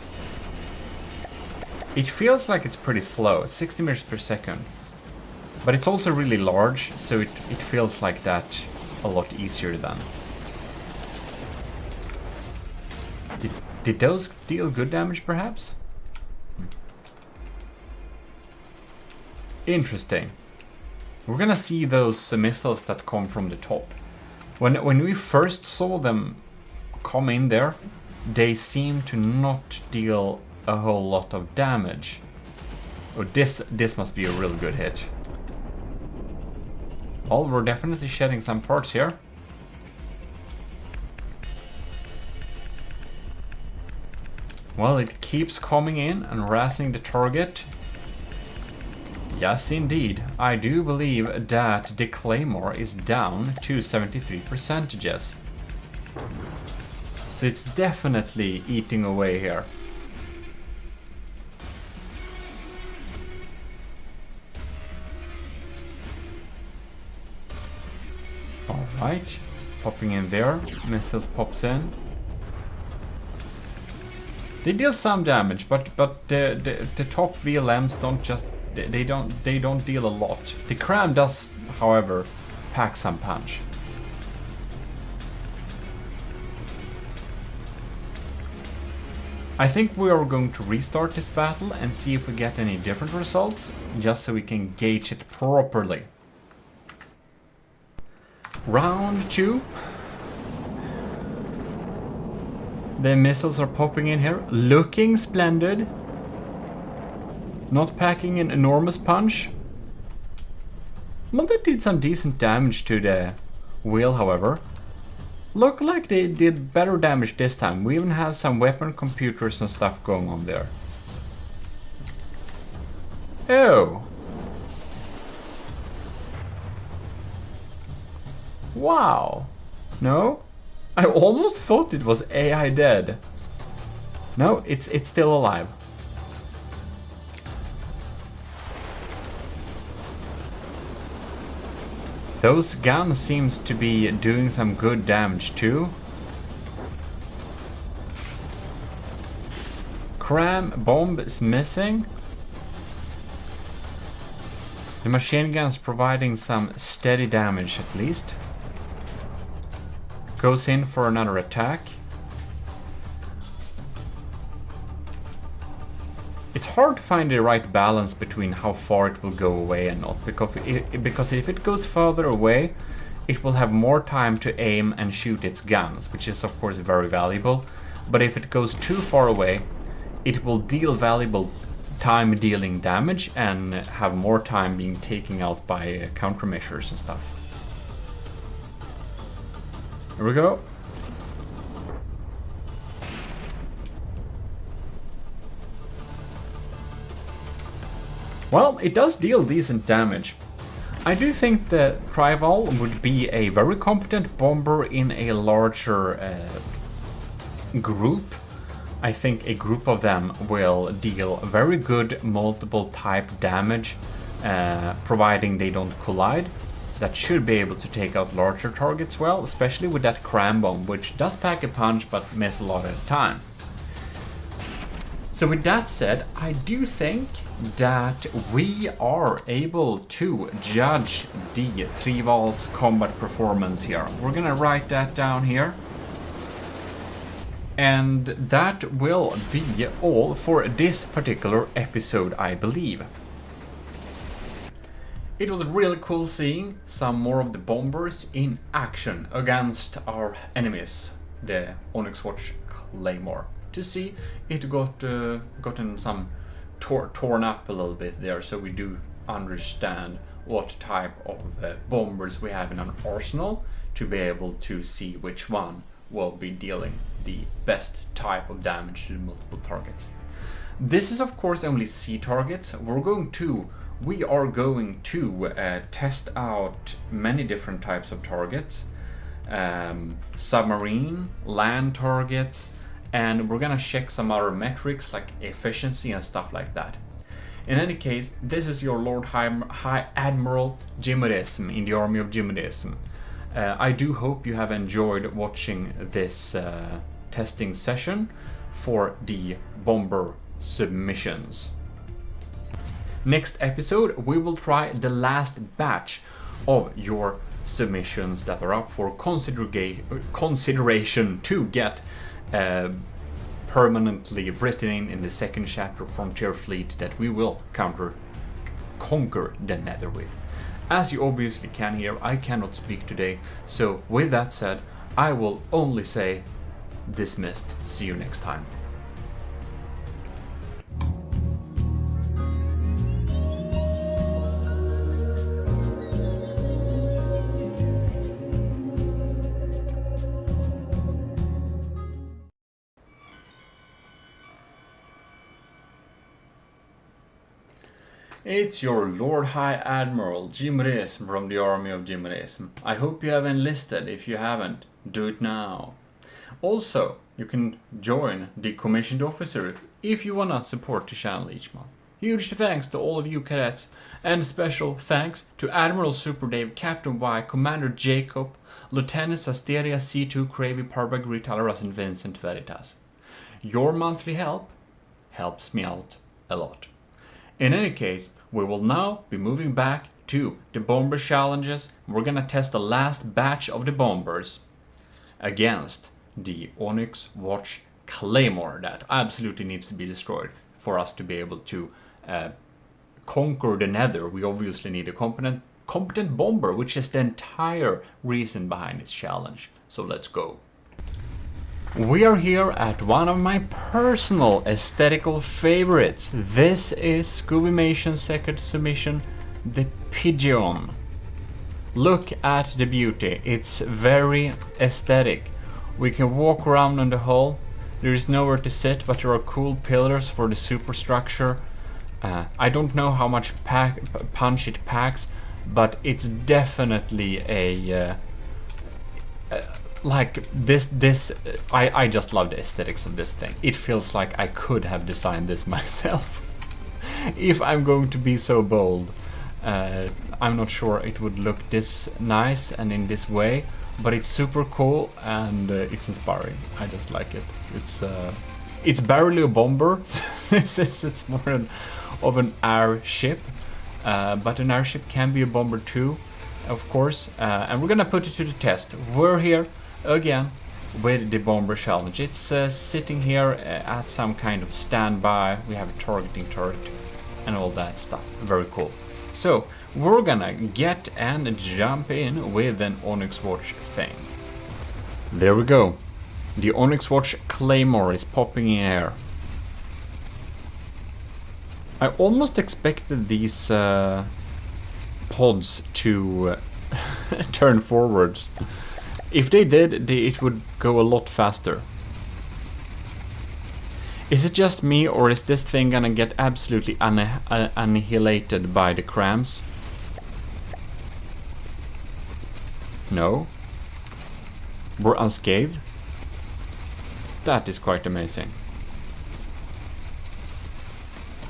It feels like it's pretty slow, 60 meters per second. But it's also really large, so it feels like that a lot easier then. Did those deal good damage, perhaps? Interesting. We're gonna see those missiles that come from the top. When we first saw them come in there, they seem to not deal a whole lot of damage. Oh, this must be a really good hit. Well, we're definitely shedding some parts here. Well, it keeps coming in and harassing the target. Yes, indeed. I do believe that the Claymore is down to 73%. So it's definitely eating away here. Alright, popping in there. Missiles pops in. They deal some damage, but the top VLMs don't just they don't deal a lot. The Cram does, however, pack some punch. I think we are going to restart this battle and see if we get any different results, just so we can gauge it properly. Round 2. The missiles are popping in here, looking splendid. Not packing an enormous punch. Well, they did some decent damage to the wheel, however. Look like they did better damage this time. We even have some weapon computers and stuff going on there. Oh. Wow. No? I almost thought it was AI dead. No, it's still alive. Those guns seems to be doing some good damage too. Cram bomb is missing. The machine gun's providing some steady damage at least. Goes in for another attack. It's hard to find the right balance between how far it will go away and not, because if it goes further away, it will have more time to aim and shoot its guns, which is of course very valuable. But if it goes too far away, it will deal valuable time dealing damage and have more time being taken out by countermeasures and stuff. Here we go. Well, it does deal decent damage. I do think that Trival would be a very competent bomber in a larger group. I think a group of them will deal very good multiple type damage, providing they don't collide. That should be able to take out larger targets well, especially with that Cram bomb, which does pack a punch but miss a lot at a time. So with that said, I do think that we are able to judge the Trival's combat performance here. We're gonna write that down here. And that will be all for this particular episode, I believe. It was really cool seeing some more of the bombers in action against our enemies, the Onyx Watch Claymore. To see it gotten some torn up a little bit there, so we do understand what type of bombers we have in an arsenal to be able to see which one will be dealing the best type of damage to multiple targets. This is of course only sea targets. We are going to test out many different types of targets, submarine, land targets, and we're gonna check some other metrics like efficiency and stuff like that. In any case, this is your Lord High Admiral GMODIST in the army of GMODIST. I do hope you have enjoyed watching this testing session for the bomber submissions. Next episode, we will try the last batch of your submissions that are up for consideration to get permanently written in the second chapter of Frontier Fleet that we will conquer the Nether with. As you obviously can hear, I cannot speak today, so with that said, I will only say dismissed. See you next time. It's your Lord High Admiral GMODIST from the army of GMODISM. I hope you have enlisted. If you haven't, do it now. Also, you can join the commissioned officer if you wanna support the channel each month. Huge thanks to all of you cadets, and special thanks to Admiral Super Dave, Captain Y, Commander Jacob, Lieutenants Asteria, C2, Cravy, Parbag, Retaileras, and Vincent Veritas. Your monthly help helps me out a lot. In any case, we will now be moving back to the bomber challenges. We're gonna test the last batch of the bombers against the Onyx Watch Claymore that absolutely needs to be destroyed for us to be able to conquer the Nether. We obviously need a competent bomber, which is the entire reason behind this challenge. So let's go. We are here at one of my personal aesthetical favorites. This is Scoobymation's second submission, the Pigeon. Look at the beauty, it's very aesthetic. We can walk around in the hull, there is nowhere to sit, but there are cool pillars for the superstructure. I don't know how much punch it packs, but it's definitely a... like this I just love the aesthetics of this thing. It feels like I could have designed this myself. If I'm going to be so bold. I'm not sure it would look this nice and in this way, but it's super cool and it's inspiring. I just like it. It's barely a bomber, since it's more of an airship, but an airship can be a bomber too, of course, and we're gonna put it to the test. We're here again with the bomber challenge. It's sitting here at some kind of standby. We have a targeting turret and all that stuff. Very cool. So we're gonna get and jump in with an Onyx Watch thing. There we go. The Onyx Watch Claymore is popping in air. I almost expected these pods to turn forwards. If they did, it would go a lot faster. Is it just me, or is this thing gonna get absolutely annihilated by the crams? No? We're unscathed? That is quite amazing.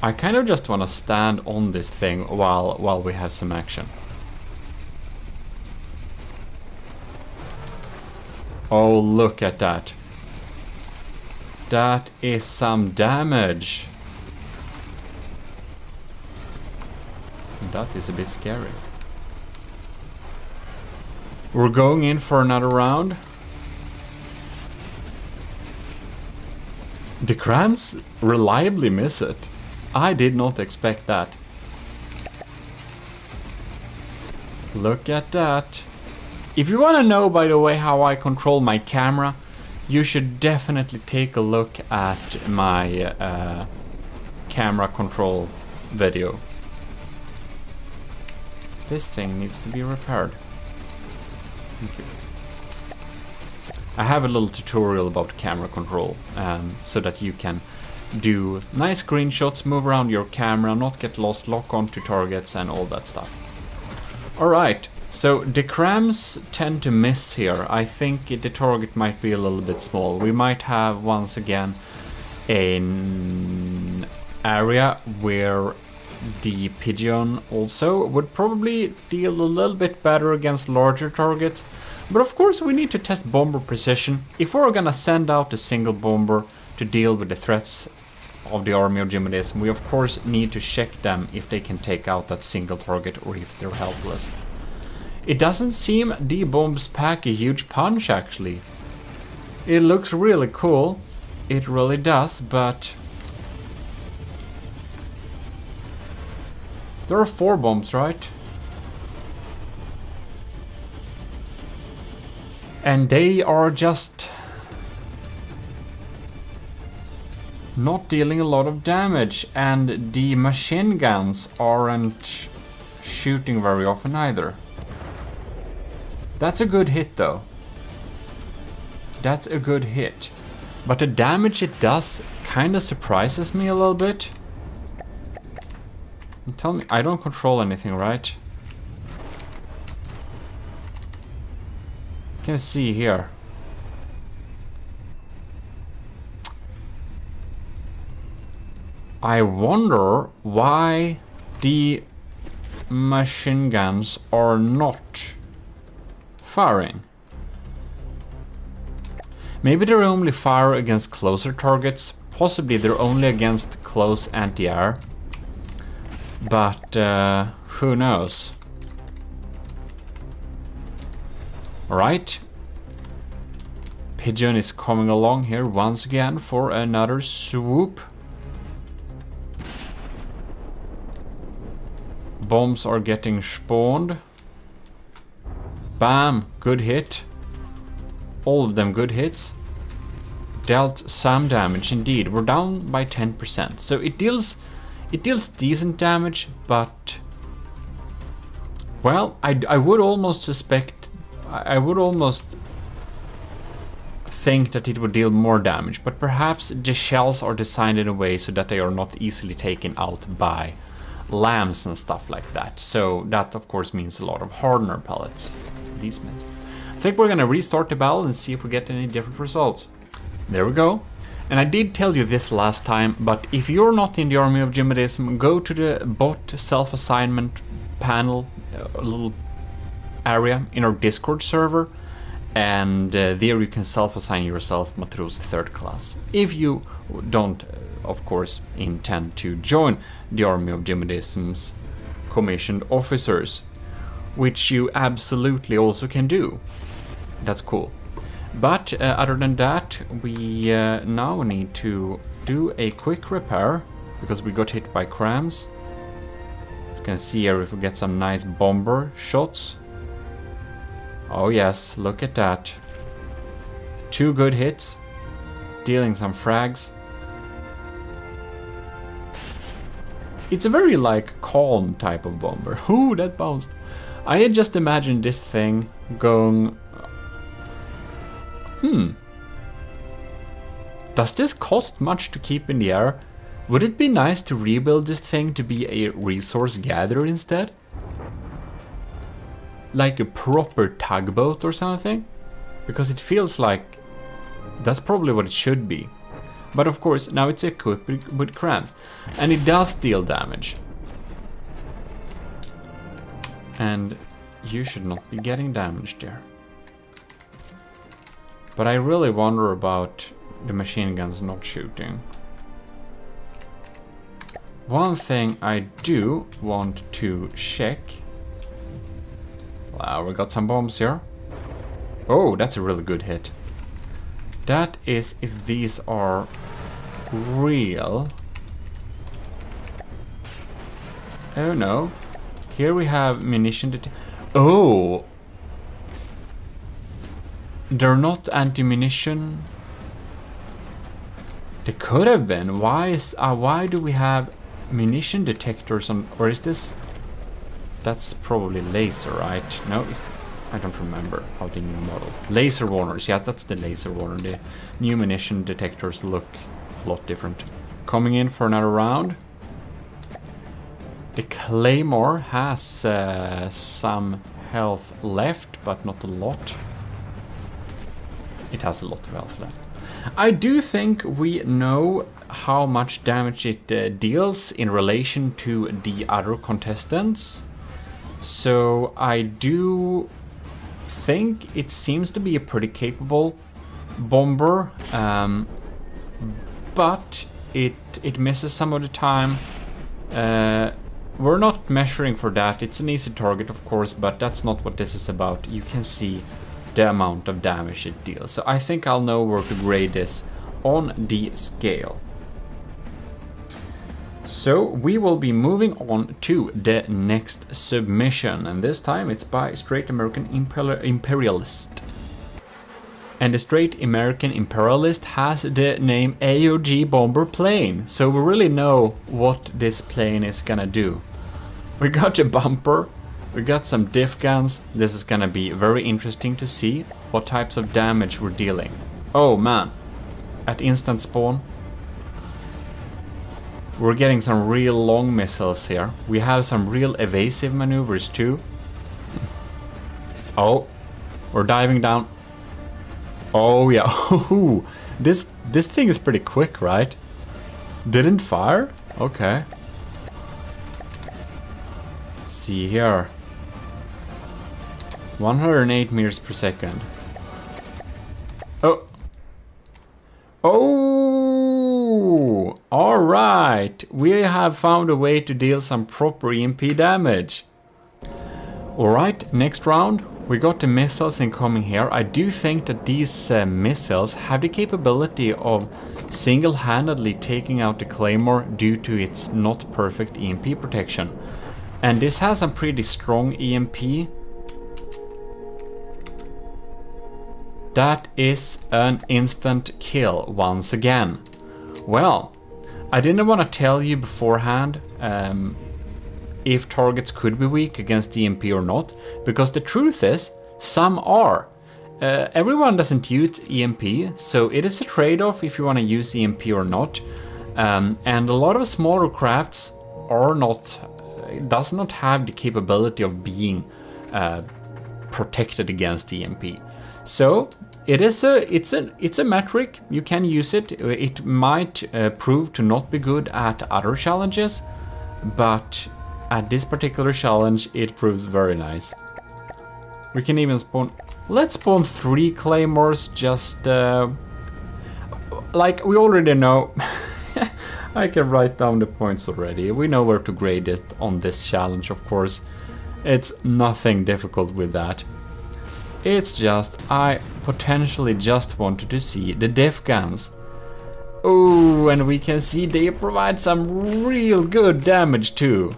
I kind of just want to stand on this thing while we have some action. Oh, look at that. That is some damage. That is a bit scary. We're going in for another round. The crams reliably miss it. I did not expect that. Look at that. If you want to know, by the way, how I control my camera, you should definitely take a look at my camera control video. This thing needs to be repaired. Thank you. I have a little tutorial about camera control, so that you can do nice screenshots, move around your camera, not get lost, lock onto targets and all that stuff. Alright, so the crams tend to miss here. I think the target might be a little bit small. We might have once again an area where the Pigeon also would probably deal a little bit better against larger targets. But of course we need to test bomber precision. If we're gonna send out a single bomber to deal with the threats of the army of GMODIST, we of course need to check them if they can take out that single target or if they're helpless. It doesn't seem the bombs pack a huge punch actually. It looks really cool. It really does, but there are 4 bombs, right? And they are just not dealing a lot of damage, and the machine guns aren't shooting very often either. That's a good hit though. That's a good hit. But the damage it does kinda surprises me a little bit. And tell me, I don't control anything, right? You can see here. I wonder why the machine guns are not firing. Maybe they're only fire against closer targets. Possibly they're only against close anti-air. But who knows? Alright. Pigeon is coming along here once again for another swoop. Bombs are getting spawned. Bam! Good hit. All of them good hits. Dealt some damage indeed. We're down by 10%. So it deals decent damage, but well, I would almost suspect, I would almost think that it would deal more damage, but perhaps the shells are designed in a way so that they are not easily taken out by lambs and stuff like that. So that of course means a lot of hardener pellets. These missed. I think we're gonna restart the battle and see if we get any different results. There we go. And I did tell you this last time, but if you're not in the army of GMODISM, go to the bot self-assignment panel, a little area in our Discord server, and there you can self-assign yourself Matros 3rd class. If you don't, of course, intend to join the army of GMODISM's commissioned officers, which you absolutely also can do. That's cool. But other than that, we now need to do a quick repair because we got hit by crams. Let's gonna see here if we get some nice bomber shots. Oh yes, look at that. 2 good hits, dealing some frags. It's a very like calm type of bomber. Ooh, that bounced. I had just imagined this thing going. Does this cost much to keep in the air? Would it be nice to rebuild this thing to be a resource gatherer instead? Like a proper tugboat or something? Because it feels like that's probably what it should be. But of course, now it's equipped with crams. And it does deal damage. And you should not be getting damaged there. But I really wonder about the machine guns not shooting. One thing I do want to check. Wow, we got some bombs here. Oh, that's a really good hit. That is if these are real. Oh no. Here we have munition. Oh! They're not anti-munition. They could have been. Why do we have munition detectors on? Or is this? That's probably laser, right? No, I don't remember how the new model. Laser warners. Yeah, that's the laser warner. The new munition detectors look a lot different. Coming in for another round. The Claymore has some health left, but not a lot. It has a lot of health left. I do think we know how much damage it deals in relation to the other contestants. So I do think it seems to be a pretty capable bomber, but it misses some of the time. We're not measuring for that. It's an easy target, of course, but that's not what this is about. You can see the amount of damage it deals. So I think I'll know where to grade this on the scale. So we will be moving on to the next submission, and this time it's by Straight American Imperialist. And the Straight American Imperialist has the name AOG Bomber Plane, so we really know what this plane is gonna do. We got a bumper, we got some diff guns. This is gonna be very interesting to see what types of damage we're dealing. Oh man, at instant spawn, we're getting some real long missiles here. We have some real evasive maneuvers too. Oh, we're diving down. Oh yeah, this thing is pretty quick, right? Didn't fire? Okay. See here. 108 meters per second. Oh. Oh! Alright, we have found a way to deal some proper EMP damage. Alright, next round. We got the missiles incoming here. I do think that these missiles have the capability of single-handedly taking out the Claymore due to its not perfect EMP protection. And this has a pretty strong EMP. That is an instant kill once again. Well, I didn't want to tell you beforehand if targets could be weak against EMP or not, because the truth is, some are. Everyone doesn't use EMP, so it is a trade-off if you want to use EMP or not. And a lot of smaller crafts are not, does not have the capability of being protected against EMP. So it's a metric. You can use it. It might prove to not be good at other challenges, but at this particular challenge, it proves very nice. We can even spawn. Let's spawn 3 claymores. Just like we already know. I can write down the points already. We know where to grade it on this challenge, of course. It's nothing difficult with that. It's just, I potentially just wanted to see the diff guns. Oh, and we can see they provide some real good damage too.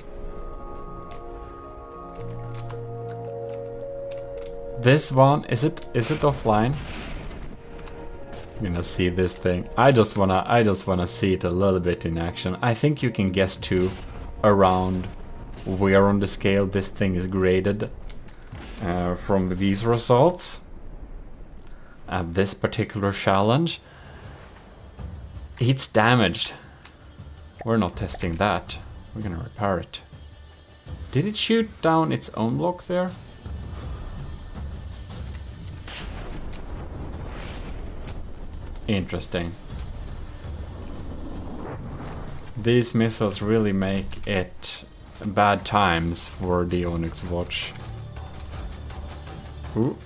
This one, is it offline? I'm gonna see this thing. I just wanna see it a little bit in action. I think you can guess too around where on the scale this thing is graded. From these results at this particular challenge. It's damaged. We're not testing that. We're gonna repair it. Did it shoot down its own block there? Interesting. These missiles really make it bad times for the Onyx Watch. Ooh.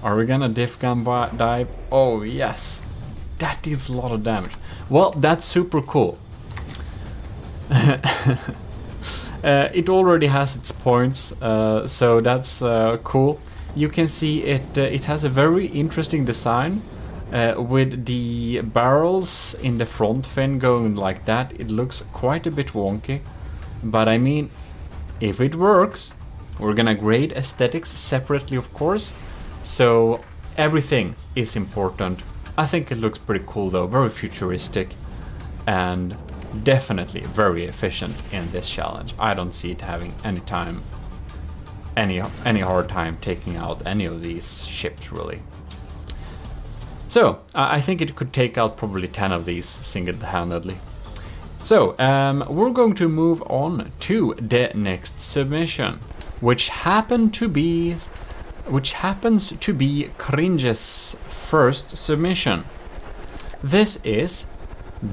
Are we gonna diff gun dive? Oh yes, that deals a lot of damage. Well, that's super cool. It already has its points, so that's cool. You can see it has a very interesting design with the barrels in the front fin going like that. It looks quite a bit wonky, but I mean, if it works. We're gonna grade aesthetics separately, of course, so everything is important. I think it looks pretty cool though, very futuristic, and definitely very efficient in this challenge. I don't see it having any hard time taking out any of these ships really. So I think it could take out probably 10 of these single-handedly. So we're going to move on to the next submission, which happens to be Cringe's first submission. This is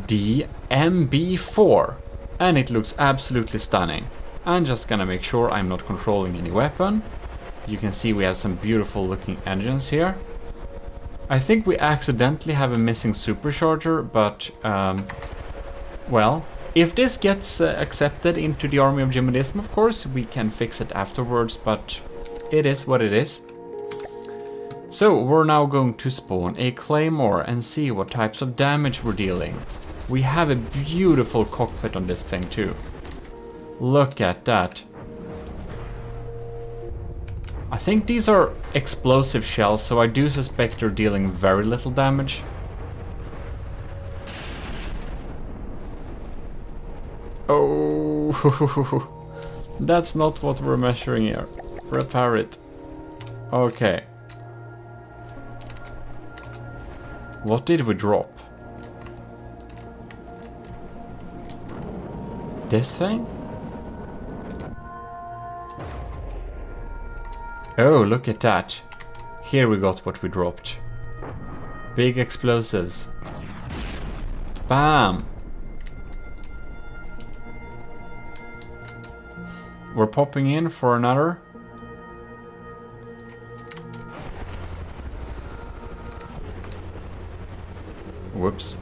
the MB4, and it looks absolutely stunning. I'm just gonna make sure I'm not controlling any weapon. You can see we have some beautiful looking engines here. I think we accidentally have a missing supercharger, but well, if this gets accepted into the army of GMODIST, of course, we can fix it afterwards, but it is what it is. So we're now going to spawn a claymore and see what types of damage we're dealing. We have a beautiful cockpit on this thing too. Look at that. I think these are explosive shells, so I do suspect they're dealing very little damage. Oh, that's not what we're measuring here. Repair it. Okay. What did we drop? This thing? Oh, look at that. Here we got what we dropped. Big explosives. Bam! We're popping in for another. Whoops.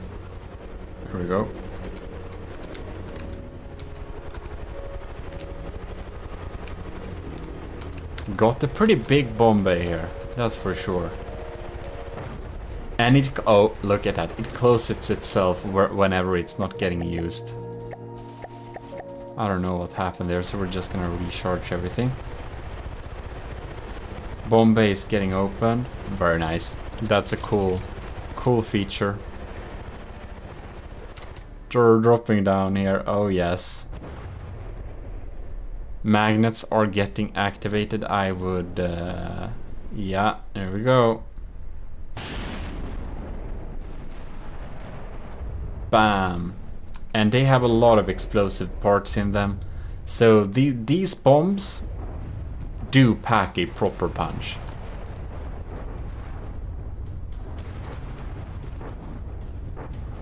Here we go. Got a pretty big bomb bay here, that's for sure. And it, oh, look at that. It closes itself whenever it's not getting used. I don't know what happened there, so we're just gonna recharge everything. Bomb bay is getting open. Very nice. That's a cool feature. They're dropping down here. Oh yes. Magnets are getting activated. I would yeah, there we go. Bam. And they have a lot of explosive parts in them, so these bombs do pack a proper punch.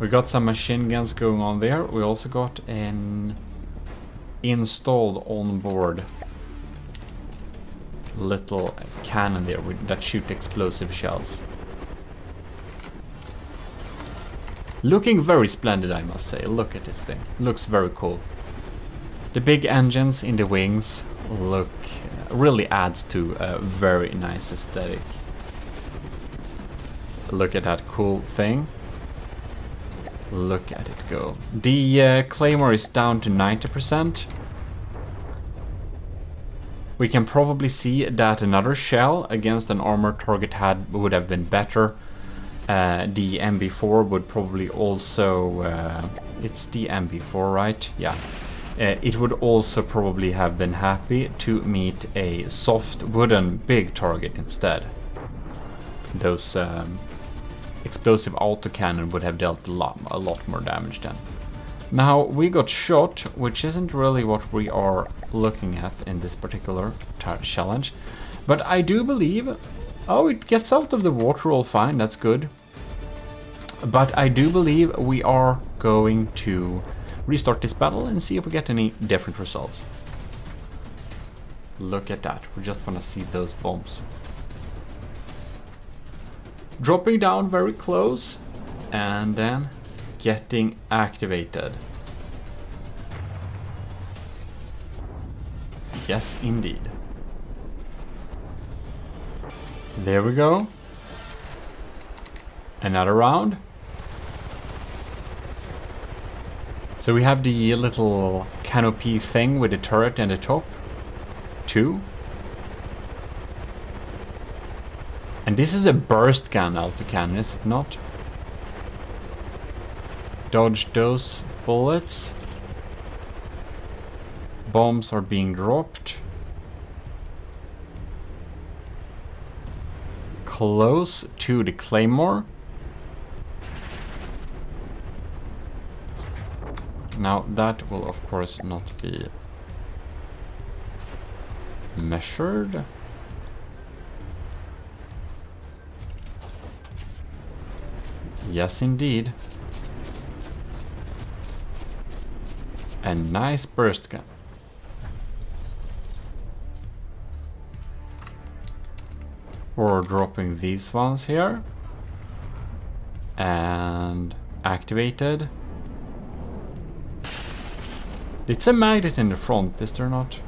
We got some machine guns going on there. We also got an installed on board little cannon there that shoot explosive shells. Looking very splendid, I must say. Look at this thing. Looks very cool. The big engines in the wings look really adds to a very nice aesthetic. Look at that cool thing. Look at it go. The claymore is down to 90%. We can probably see that another shell against an armored target would have been better. The MB4 would probably also... it's the MB4, right? Yeah. It would also probably have been happy to meet a soft wooden big target instead. Those explosive autocannon would have dealt a lot more damage then. Now we got shot, which isn't really what we are looking at in this particular challenge, but I do believe... Oh, it gets out of the water all fine, that's good. But I do believe we are going to restart this battle and see if we get any different results. Look at that, we just want to see those bombs. Dropping down very close and then getting activated. Yes, indeed. There we go. Another round. So we have the little canopy thing with the turret and the top. 2. And this is a burst gun autocannon, is it not? Dodge those bullets. Bombs are being dropped. Close to the claymore. Now that will of course not be measured. Yes, indeed. A nice burst gun. We're dropping these ones here. And activated. It's a magnet in the front, is there not?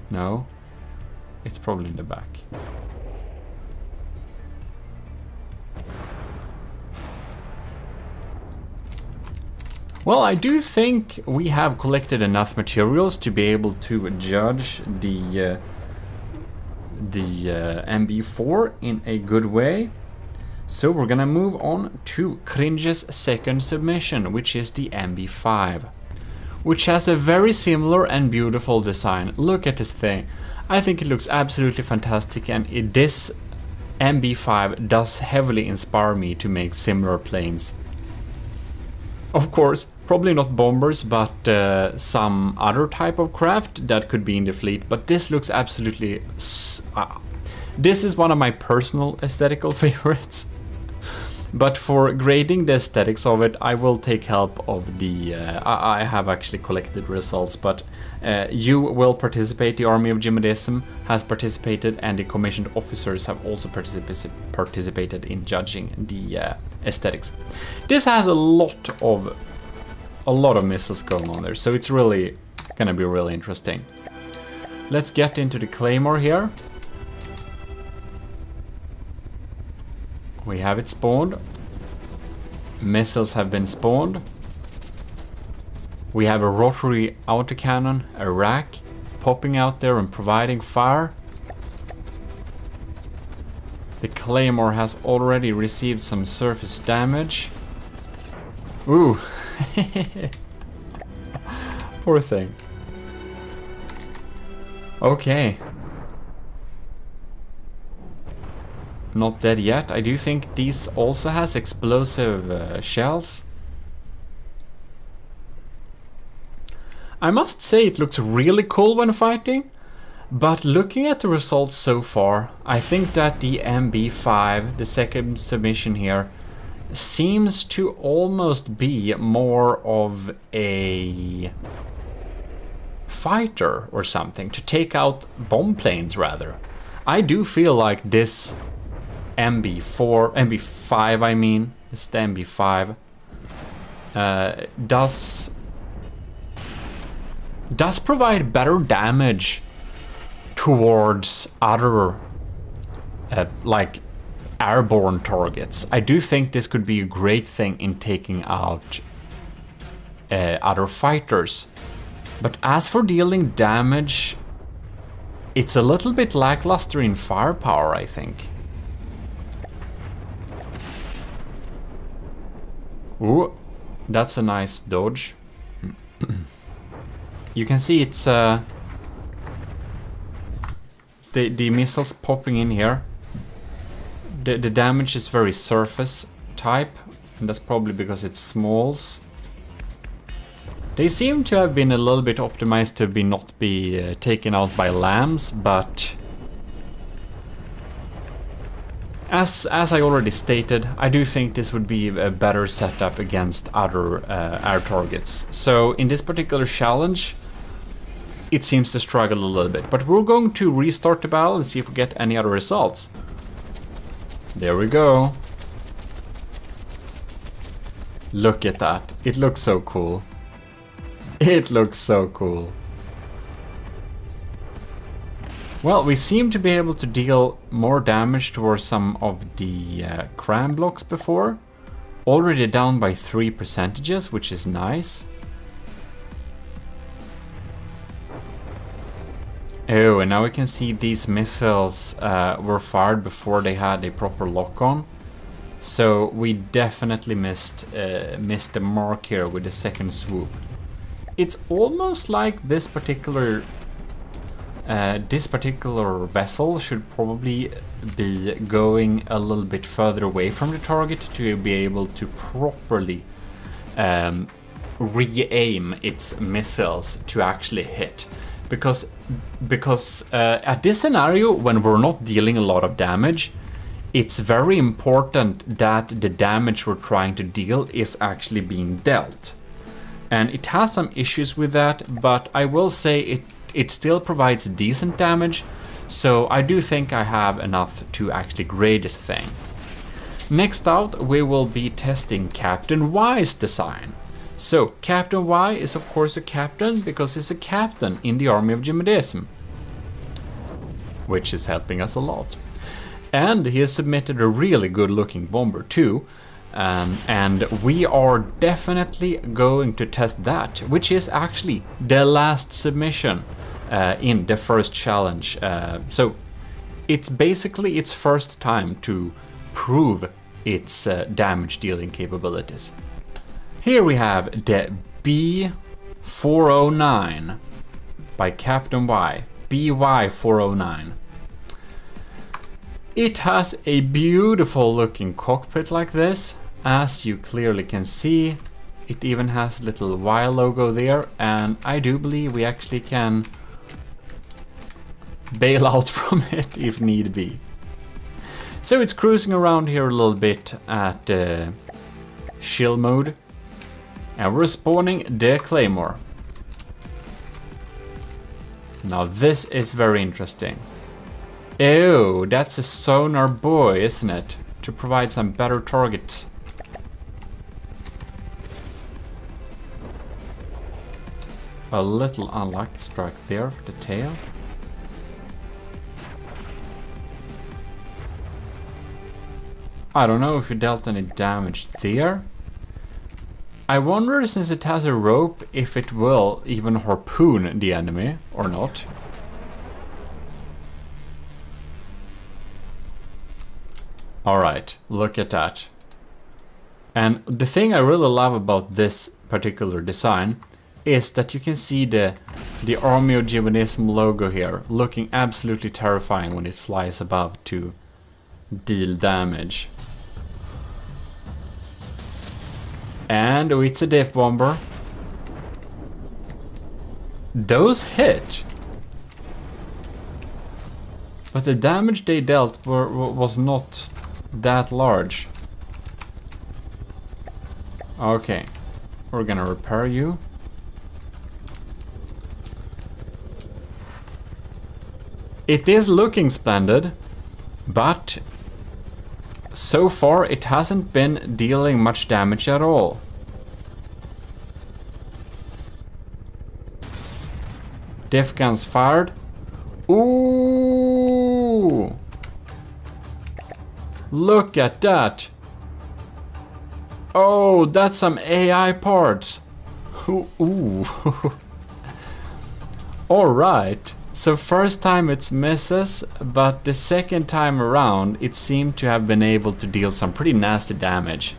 No. It's probably in the back. Well, I do think we have collected enough materials to be able to judge the MB4 in a good way. So we're gonna move on to Cringe's second submission, which is the MB5, which has a very similar and beautiful design. Look at this thing. I think it looks absolutely fantastic, and this MB5 does heavily inspire me to make similar planes. Of course, probably not bombers, but some other type of craft that could be in the fleet. But this looks absolutely... this is one of my personal aesthetical favorites. But for grading the aesthetics of it, I will take help of the... I have actually collected results, but you will participate. The Army of GMODISM has participated, and the commissioned officers have also participated in judging the aesthetics. This has a lot of missiles going on there, so it's really gonna be really interesting. Let's get into the Claymore here. We have it spawned. Missiles have been spawned. We have a rotary autocannon, a rack, popping out there and providing fire. The Claymore has already received some surface damage. Ooh. Poor thing. Okay. Not dead yet. I do think these also has explosive shells. I must say it looks really cool when fighting, but looking at the results so far, I think that the MB5, the second submission here, seems to almost be more of a fighter or something, to take out bomb planes rather. I do feel like this MB5 I mean, it's the MB5, does provide better damage towards other like airborne targets. I do think this could be a great thing in taking out other fighters. But as for dealing damage, it's a little bit lackluster in firepower, I think. Ooh, that's a nice dodge. You can see it's the missiles popping in here. The damage is very surface type, and that's probably because it's smalls. They seem to have been a little bit optimized to not be taken out by lambs, but as I already stated, I do think this would be a better setup against other air targets. So in this particular challenge, it seems to struggle a little bit. But we're going to restart the battle and see if we get any other results. There we go. Look at that. It looks so cool. It looks so cool. Well, we seem to be able to deal more damage towards some of the cram blocks before. Already down by 3%, which is nice. Oh, and now we can see these missiles were fired before they had a proper lock-on. So we definitely missed the mark here with the second swoop. It's almost like this particular vessel should probably be going a little bit further away from the target to be able to properly re-aim its missiles to actually hit. Because at this scenario, when we're not dealing a lot of damage, it's very important that the damage we're trying to deal is actually being dealt. And it has some issues with that, but I will say it still provides decent damage, so I do think I have enough to actually grade this thing. Next out, we will be testing Captain Y's design. So, Captain Y is of course a captain because he's a captain in the Army of GMODISM, which is helping us a lot. And he has submitted a really good looking bomber too. And we are definitely going to test that, which is actually the last submission in the first challenge. So it's basically its first time to prove its damage dealing capabilities. Here we have the B409 by Captain Y, BY409. It has a beautiful looking cockpit like this, as you clearly can see. It even has a little Y logo there, and I do believe we actually can bail out from it if need be. So it's cruising around here a little bit at shield mode, and we're spawning the Claymore. Now this is very interesting. Ew, that's a sonar buoy, isn't it? To provide some better targets. A little unlucky strike there for the tail. I don't know if it dealt any damage there. I wonder, since it has a rope, if it will even harpoon the enemy or not. Alright, look at that. And the thing I really love about this particular design is that you can see the Army of GMODIST logo here, looking absolutely terrifying when it flies above to deal damage. And it's a diff bomber. Those hit. But the damage they dealt was not that large. Okay, we're gonna repair you. It is looking splendid, but so far it hasn't been dealing much damage at all. Diff guns fired. Ooh! Look at that! Oh, that's some AI parts. Ooh. Alright. So first time it's misses, but the second time around it seemed to have been able to deal some pretty nasty damage.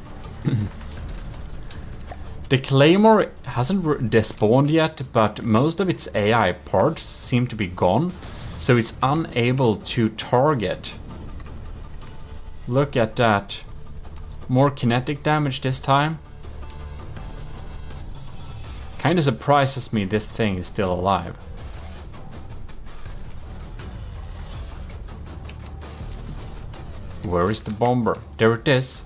The Claymore hasn't despawned yet, but most of its AI parts seem to be gone, so it's unable to target. Look at that. More kinetic damage this time. Kinda surprises me this thing is still alive. Where is the bomber? There it is.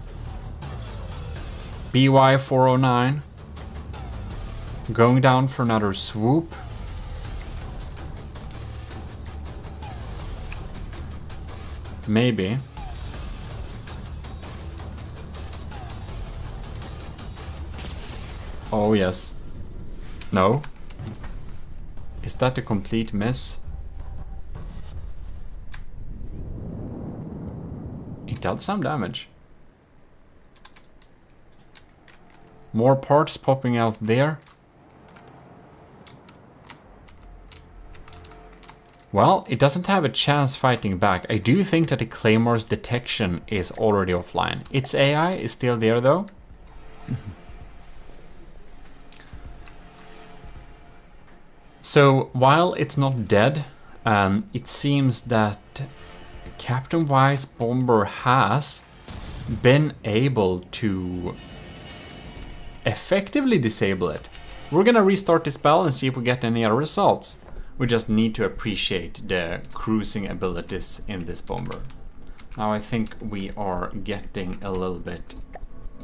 BY409. Going down for another swoop. Maybe. Oh yes. No. Is that a complete miss? It dealt some damage. More parts popping out there. Well, it doesn't have a chance fighting back. I do think that the Claymore's detection is already offline. Its AI is still there though. So while it's not dead, it seems that Captain Y's bomber has been able to effectively disable it. We're gonna restart this spell and see if we get any other results. We just need to appreciate the cruising abilities in this bomber. Now I think we are getting a little bit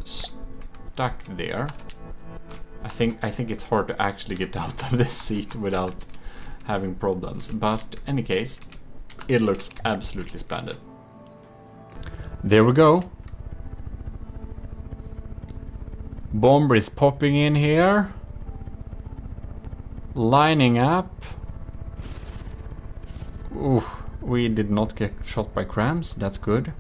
stuck there. I think it's hard to actually get out of this seat without having problems. But in any case, it looks absolutely splendid. There we go. Bomber is popping in here. Lining up. Ooh, we did not get shot by crams. That's good.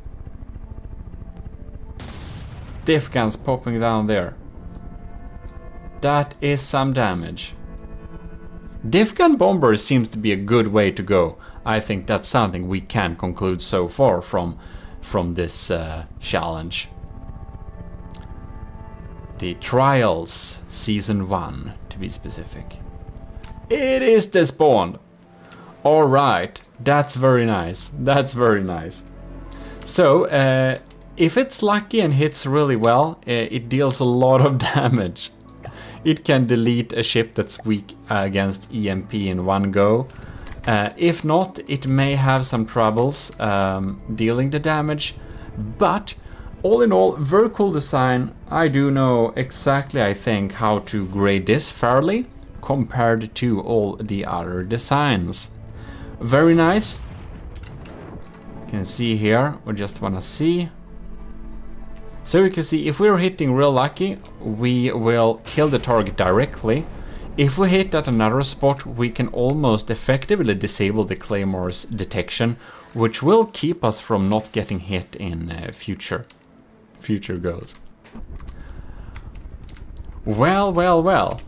diff guns popping down there. That is some damage. Diff gun bomber seems to be a good way to go. I think that's something we can conclude so far from this challenge. The Trials Season 1, to be specific. It is despawned. Alright, that's very nice. That's very nice. So, if it's lucky and hits really well, it deals a lot of damage. It can delete a ship that's weak against EMP in one go. If not, it may have some troubles dealing the damage. But, all in all, very cool design. I do know exactly, I think, how to grade this fairly compared to all the other designs. Very nice. You can see here, we just want to see. So you can see if we're hitting real lucky, we will kill the target directly. If we hit at another spot, we can almost effectively disable the Claymore's detection, which will keep us from not getting hit in future goes. Well, well, well.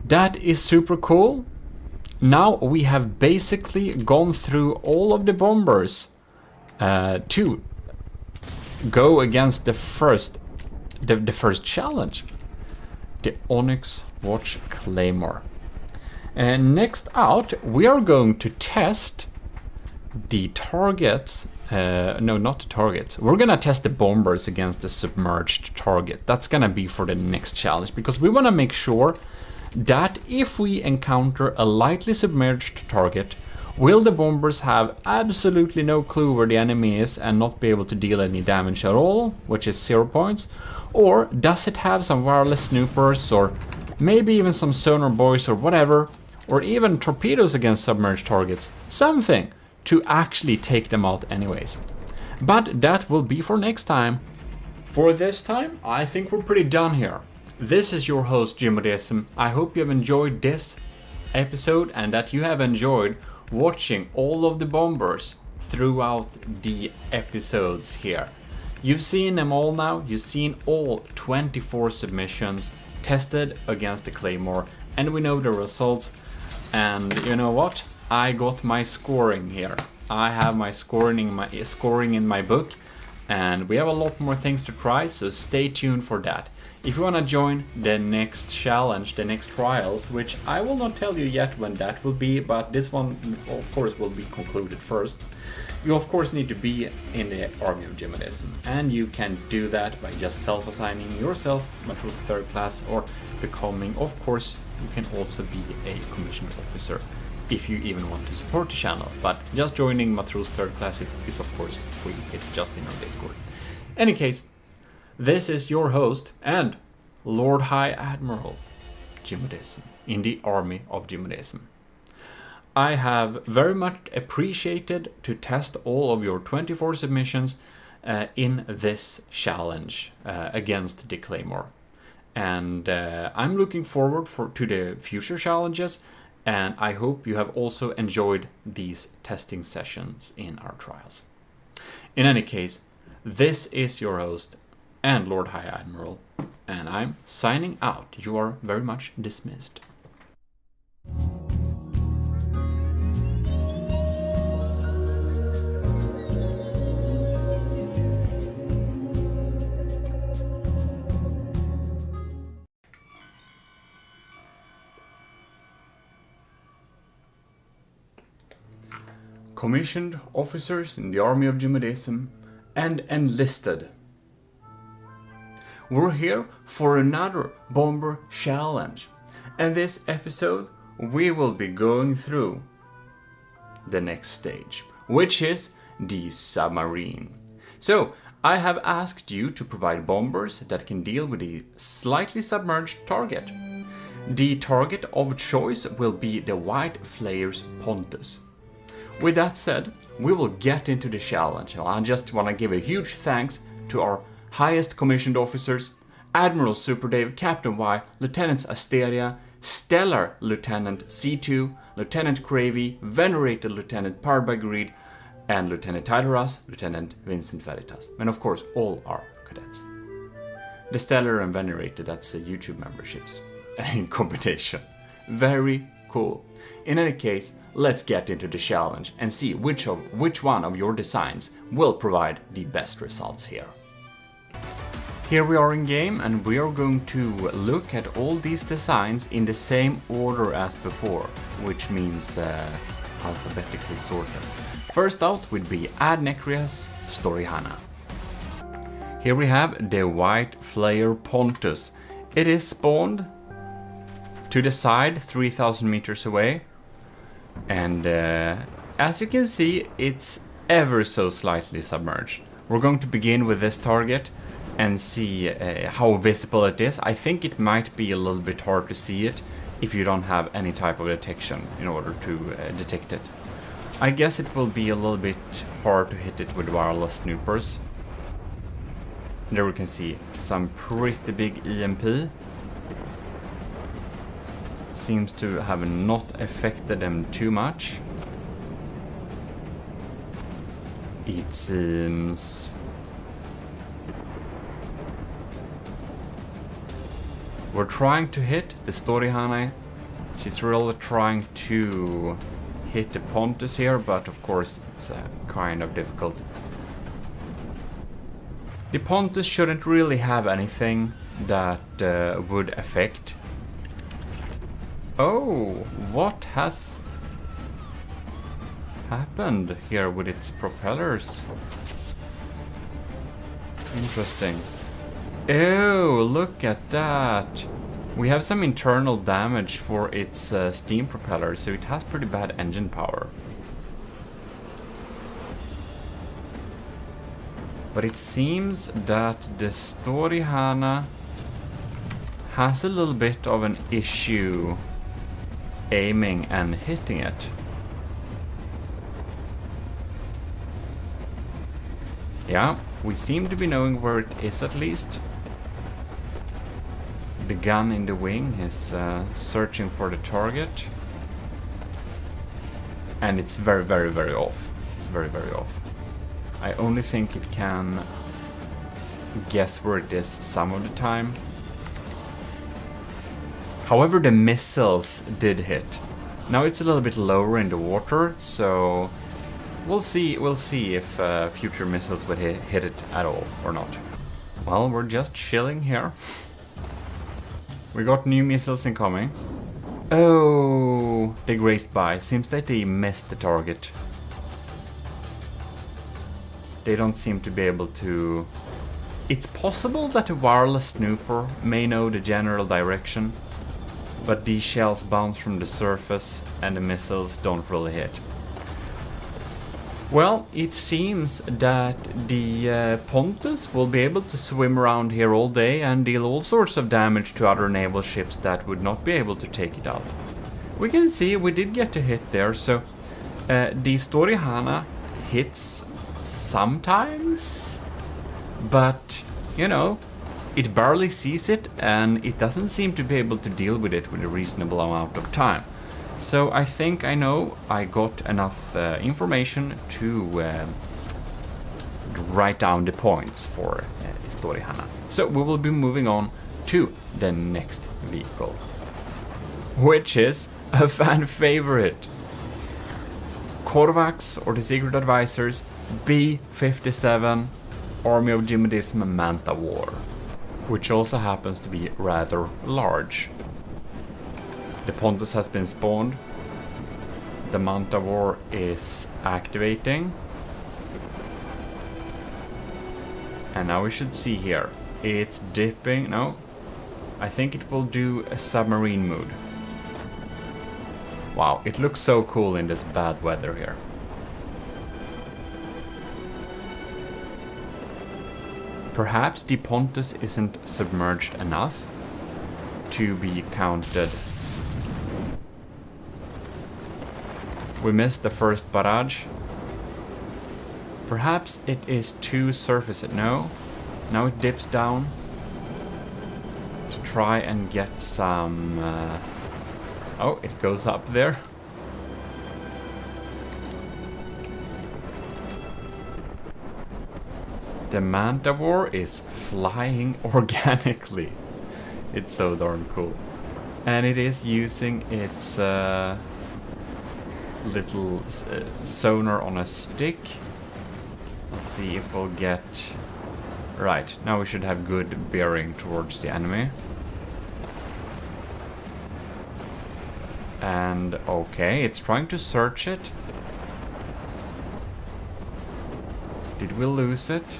That is super cool. Now we have basically gone through all of the bombers to go against the first challenge, the Onyx Watch Claymore. And next out, we are going to test the targets. No, not the targets. We're gonna test the bombers against the submerged target. That's gonna be for the next challenge, because we want to make sure that if we encounter a lightly submerged target, will the bombers have absolutely no clue where the enemy is and not be able to deal any damage at all, which is 0 points? Or does it have some wireless snoopers, or maybe even some sonar buoys or whatever, or even torpedoes against submerged targets? Something to actually take them out anyways. But that will be for next time. For this time, I think we're pretty done here. This is your host, GMODIST. I hope you have enjoyed this episode and that you have enjoyed watching all of the bombers throughout the episodes here. You've seen them all now. You've seen all 24 submissions tested against the Claymore, and we know the results. And you know what? I got my scoring here. I have my scoring in my book, and we have a lot more things to try, so stay tuned for that. If you want to join the next challenge, the next trials, which I will not tell you yet when that will be, but this one of course will be concluded first, you of course need to be in the Army of GMODIST, and you can do that by just self-assigning yourself Matrose 3rd class, or becoming, of course, you can also be a commissioned officer if you even want to support the channel, but just joining Matrose 3rd class is of course free. It's just in our Discord. Any case, this is your host and Lord High Admiral GMODIST in the Army of GMODIST. I have very much appreciated to test all of your 24 submissions in this challenge against the Claymore. And I'm looking forward to the future challenges, and I hope you have also enjoyed these testing sessions in our trials. In any case, this is your host and Lord High Admiral, and I'm signing out. You are very much dismissed. Commissioned officers in the Army of GMODIST and enlisted. We're here for another bomber challenge, and this episode we will be going through the next stage, which is the submarine. So I have asked you to provide bombers that can deal with a slightly submerged target. The target of choice will be the White Flare's Pontus. With that said, we will get into the challenge. I just want to give a huge thanks to our highest commissioned officers, Admiral Super Dave, Captain Y, Lieutenants Asteria, Stellar Lieutenant C2, Lieutenant Cravey, Venerated Lieutenant Powered by Greed, and Lieutenant Tyler Russ, Lieutenant Vincent Veritas, and of course all our cadets. The Stellar and Venerated, that's YouTube memberships in combination. Very cool. In any case, let's get into the challenge and see which one of your designs will provide the best results here. Here we are in game, and we are going to look at all these designs in the same order as before, which means alphabetically sorted. First out would be Adnecria's Storyhana. Here we have the white flare Pontus. It is spawned to the side 3000 meters away, and as you can see, it's ever so slightly submerged. We're going to begin with this target and see how visible it is. I think it might be a little bit hard to see it if you don't have any type of detection in order to detect it. I guess it will be a little bit hard to hit it with wireless snoopers. There we can see some pretty big EMP. Seems to have not affected them too much. It seems... We're trying to hit the Storyhana. She's really trying to hit the Pontus here, but of course it's kind of difficult. The Pontus shouldn't really have anything that would affect. Oh, what has happened here with its propellers? Interesting. Oh, look at that. We have some internal damage for its steam propeller, so it has pretty bad engine power. But it seems that the Storyhana has a little bit of an issue aiming and hitting it. Yeah, we seem to be knowing where it is at least. The gun in the wing is searching for the target. And it's very, very, very off. It's very, very off. I only think it can guess where it is some of the time. However, the missiles did hit. Now it's a little bit lower in the water, so we'll see if future missiles would hit it at all or not. Well, we're just chilling here. We got new missiles incoming. Oh, they grazed by. Seems that they missed the target. They don't seem to be able to... It's possible that a wireless snooper may know the general direction, but these shells bounce from the surface and the missiles don't really hit. Well, it seems that the Pontus will be able to swim around here all day and deal all sorts of damage to other naval ships that would not be able to take it out. We can see we did get a hit there, so the Storyhana hits sometimes, but, you know, it barely sees it and it doesn't seem to be able to deal with it with a reasonable amount of time. So I think I know I got enough information to write down the points for Storyhana. So we will be moving on to the next vehicle, which is a fan favorite. Korvax, or the Secret Advisors, B-57 Army of GMODIST Manta War, which also happens to be rather large. The Pontus has been spawned. The Manta War is activating. And now we should see here. It's dipping. No. I think it will do a submarine mode. Wow, it looks so cool in this bad weather here. Perhaps the Pontus isn't submerged enough to be counted. We missed the first barrage. Perhaps it is too surface. No. Now it dips down to try and get some... Oh, it goes up there. The Manticore is flying organically. It's so darn cool. And it is using its little sonar on a stick. Let's see if we'll get... Right, now we should have good bearing towards the enemy. And okay, it's trying to search it. Did we lose it?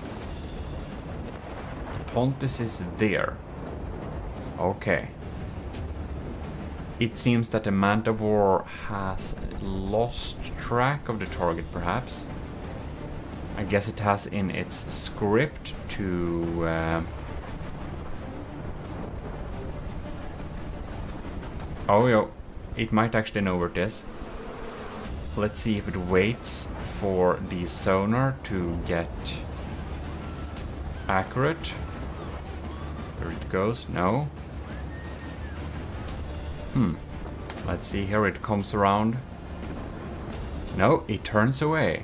Pontus is there. Okay. It seems that the Manticore has lost track of the target, perhaps. I guess it has in its script to... Oh, yo. It might actually know where it is. Let's see if it waits for the sonar to get accurate. There it goes. No. Let's see here. It comes around. No, it turns away.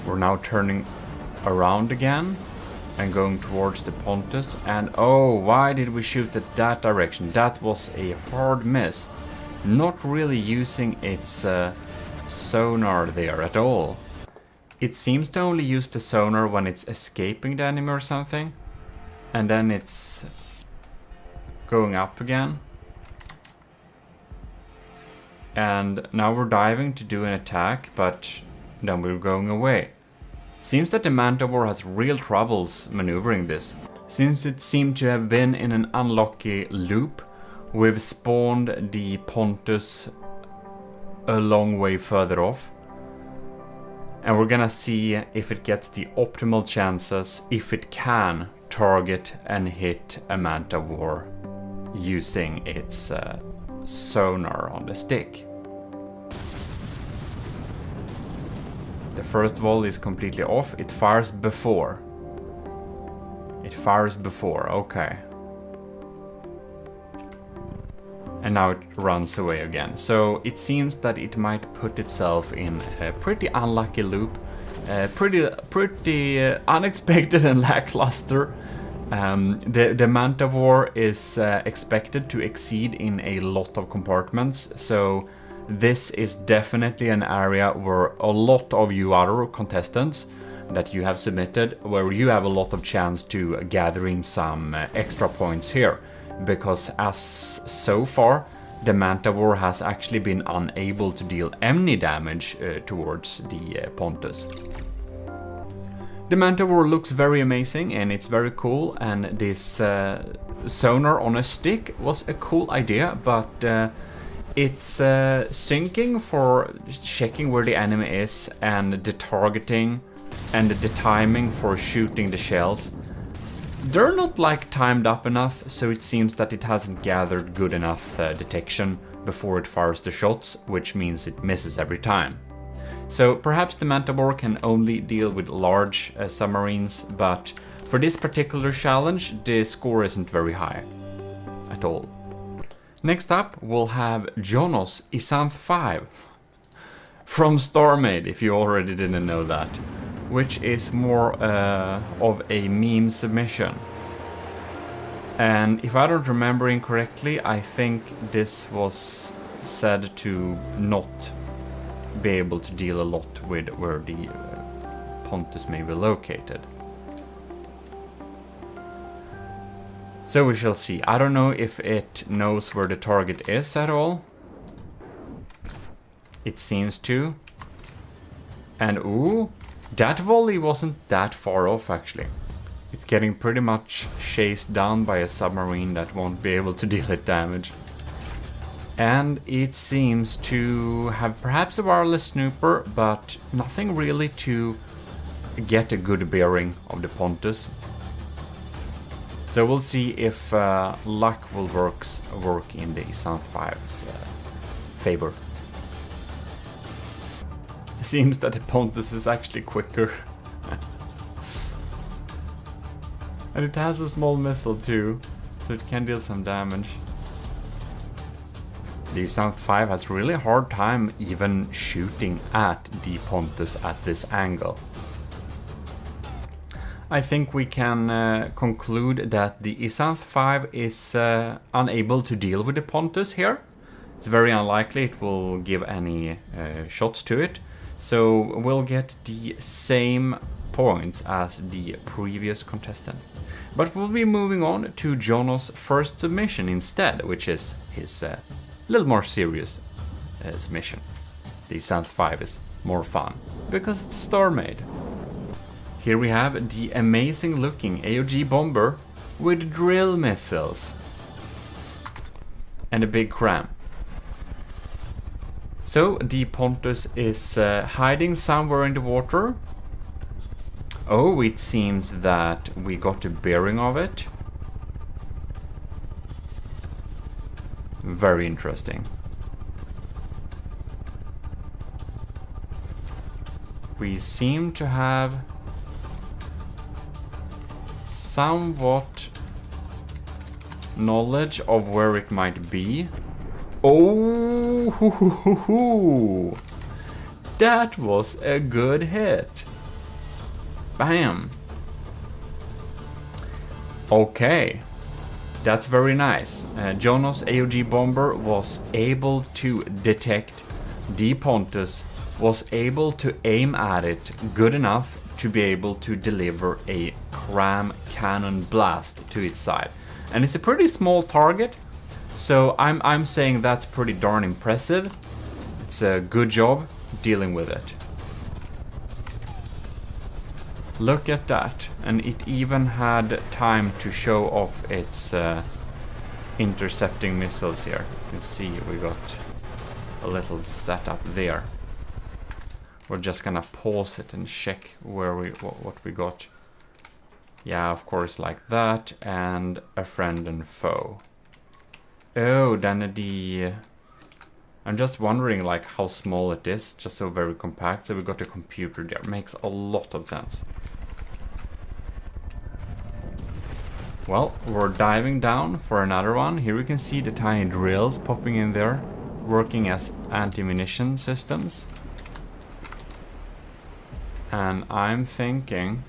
We're now turning around again and going towards the Pontus. And oh, why did we shoot at that direction? That was a hard miss. Not really using its sonar there at all. It seems to only use the sonar when it's escaping the enemy or something. And then it's going up again. And now we're diving to do an attack, but then we're going away. Seems that the Manticore has real troubles maneuvering this. Since it seemed to have been in an unlucky loop, we've spawned the Pontus a long way further off. And we're gonna see if it gets the optimal chances, if it can target and hit a Manticore using its sonar on the stick. The first volley is completely off. It fires before. It fires before, okay. And now it runs away again. So it seems that it might put itself in a pretty unlucky loop. Pretty unexpected and lackluster. The Manticore is expected to exceed in a lot of compartments, so this is definitely an area where a lot of you other contestants that you have submitted, where you have a lot of chance to gather in some extra points here, because as so far the Manticore has actually been unable to deal any damage towards the Pontus. The Manticore looks very amazing and it's very cool, and this sonar on a stick was a cool idea, but it's syncing for checking where the enemy is, and the targeting and the timing for shooting the shells. They're not like timed up enough, so it seems that it hasn't gathered good enough detection before it fires the shots, which means it misses every time. So perhaps the Manticore can only deal with large submarines, but for this particular challenge, the score isn't very high at all. Next up, we'll have Jonos Isanth 5 from StarMade, if you already didn't know that, which is more of a meme submission. And if I don't remember incorrectly, I think this was said to not be able to deal a lot with where the Pontus may be located. So we shall see. I don't know if it knows where the target is at all. It seems to. And ooh, that volley wasn't that far off actually. It's getting pretty much chased down by a submarine that won't be able to deal it damage. And it seems to have perhaps a wireless snooper, but nothing really to get a good bearing of the Pontus. So we'll see if luck will work in the Isanth 5's favor. It seems that the Pontus is actually quicker. And it has a small missile too, so it can deal some damage. The Isanth 5 has really hard time even shooting at the Pontus at this angle. I think we can conclude that the Isanth 5 is unable to deal with the Pontus here. It's very unlikely it will give any shots to it. So we'll get the same points as the previous contestant. But we'll be moving on to Jono's first submission instead, which is his little more serious submission. The Isanth 5 is more fun because it's star-made. Here we have the amazing looking AOG bomber with drill missiles and a big cram. So the Pontus is hiding somewhere in the water. Oh, it seems that we got a bearing of it. Very interesting. We seem to have somewhat knowledge of where it might be. Oh, hoo, hoo, hoo, hoo. That was a good hit. Bam. Okay, that's very nice. Jono's AOG bomber was able to detect the Pontus, was able to aim at it good enough to be able to deliver a cram cannon blast to its side. And it's a pretty small target, so I'm saying that's pretty darn impressive. It's a good job dealing with it. Look at that, and it even had time to show off its intercepting missiles here. You can see we got a little setup there. We're just gonna pause it and check where what we got. Yeah, of course, like that, and a friend and foe. Oh, then the... I'm just wondering like how small it is, just so very compact. So we got a computer there, makes a lot of sense. Well, we're diving down for another one. Here we can see the tiny drills popping in there, working as anti-munition systems. And I'm thinking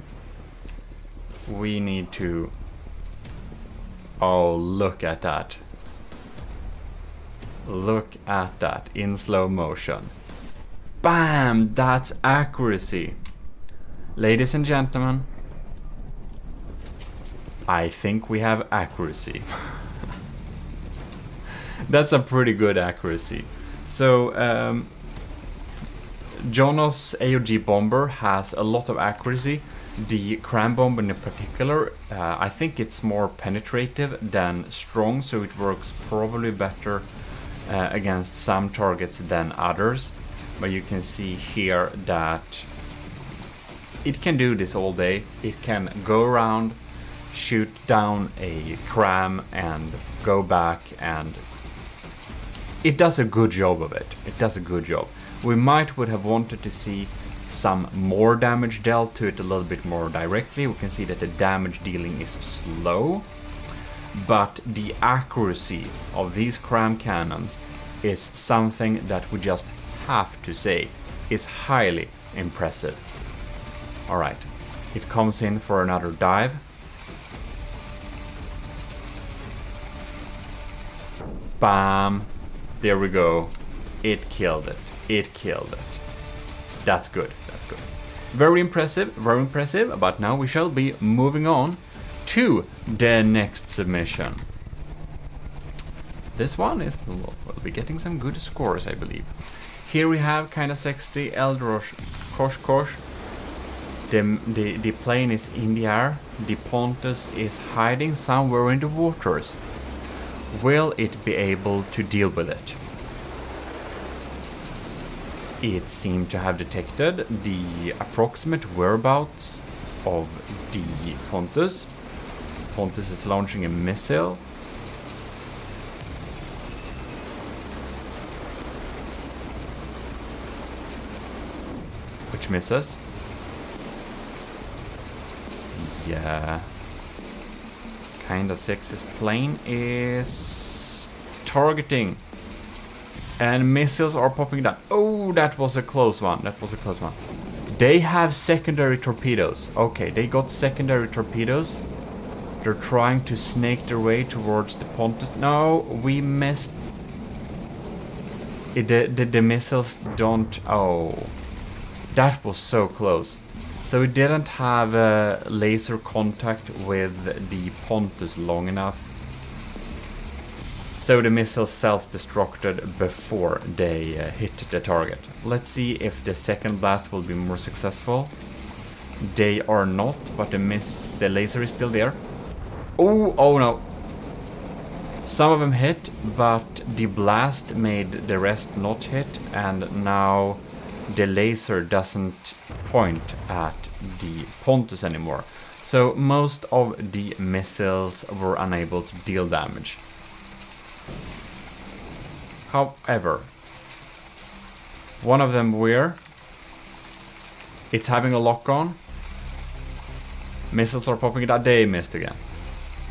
we need to... Oh, look at that. Look at that in slow motion. Bam! That's accuracy. Ladies and gentlemen, I think we have accuracy. That's a pretty good accuracy. So, Jono's AOG bomber has a lot of accuracy. The cram bomb in particular, I think it's more penetrative than strong, so it works probably better against some targets than others. But you can see here that it can do this all day. It can go around, shoot down a cram and go back, and it does a good job of it. It does a good job. We would have wanted to see some more damage dealt to it a little bit more directly. We can see that the damage dealing is slow, but the accuracy of these cram cannons is something that we just have to say is highly impressive. Alright, it comes in for another dive. Bam! There we go. It killed it. It killed it. That's good. That's good. Very impressive, but now we shall be moving on to the next submission. This one is, we'll be getting some good scores, I believe. Here we have kinda sexy Eldrosh Kosh. The plane is in the air. The Pontus is hiding somewhere in the waters. Will it be able to deal with it? It seemed to have detected the approximate whereabouts of the Pontus. Pontus is launching a missile. Which misses. Yeah. Kinda sexy plane is targeting. And missiles are popping down. Oh, that was a close one. That was a close one. They have secondary torpedoes. Okay, they got secondary torpedoes. They're trying to snake their way towards the Pontus. No, we missed. The missiles don't... Oh, that was so close. So it didn't have a laser contact with the Pontus long enough. So the missiles self-destructed before they hit the target. Let's see if the second blast will be more successful. They are not, but the laser is still there. Oh no. Some of them hit, but the blast made the rest not hit, and now the laser doesn't point at the Pontus anymore. So most of the missiles were unable to deal damage. However, one of them it's having a lock on. Missiles are popping it out. They missed again.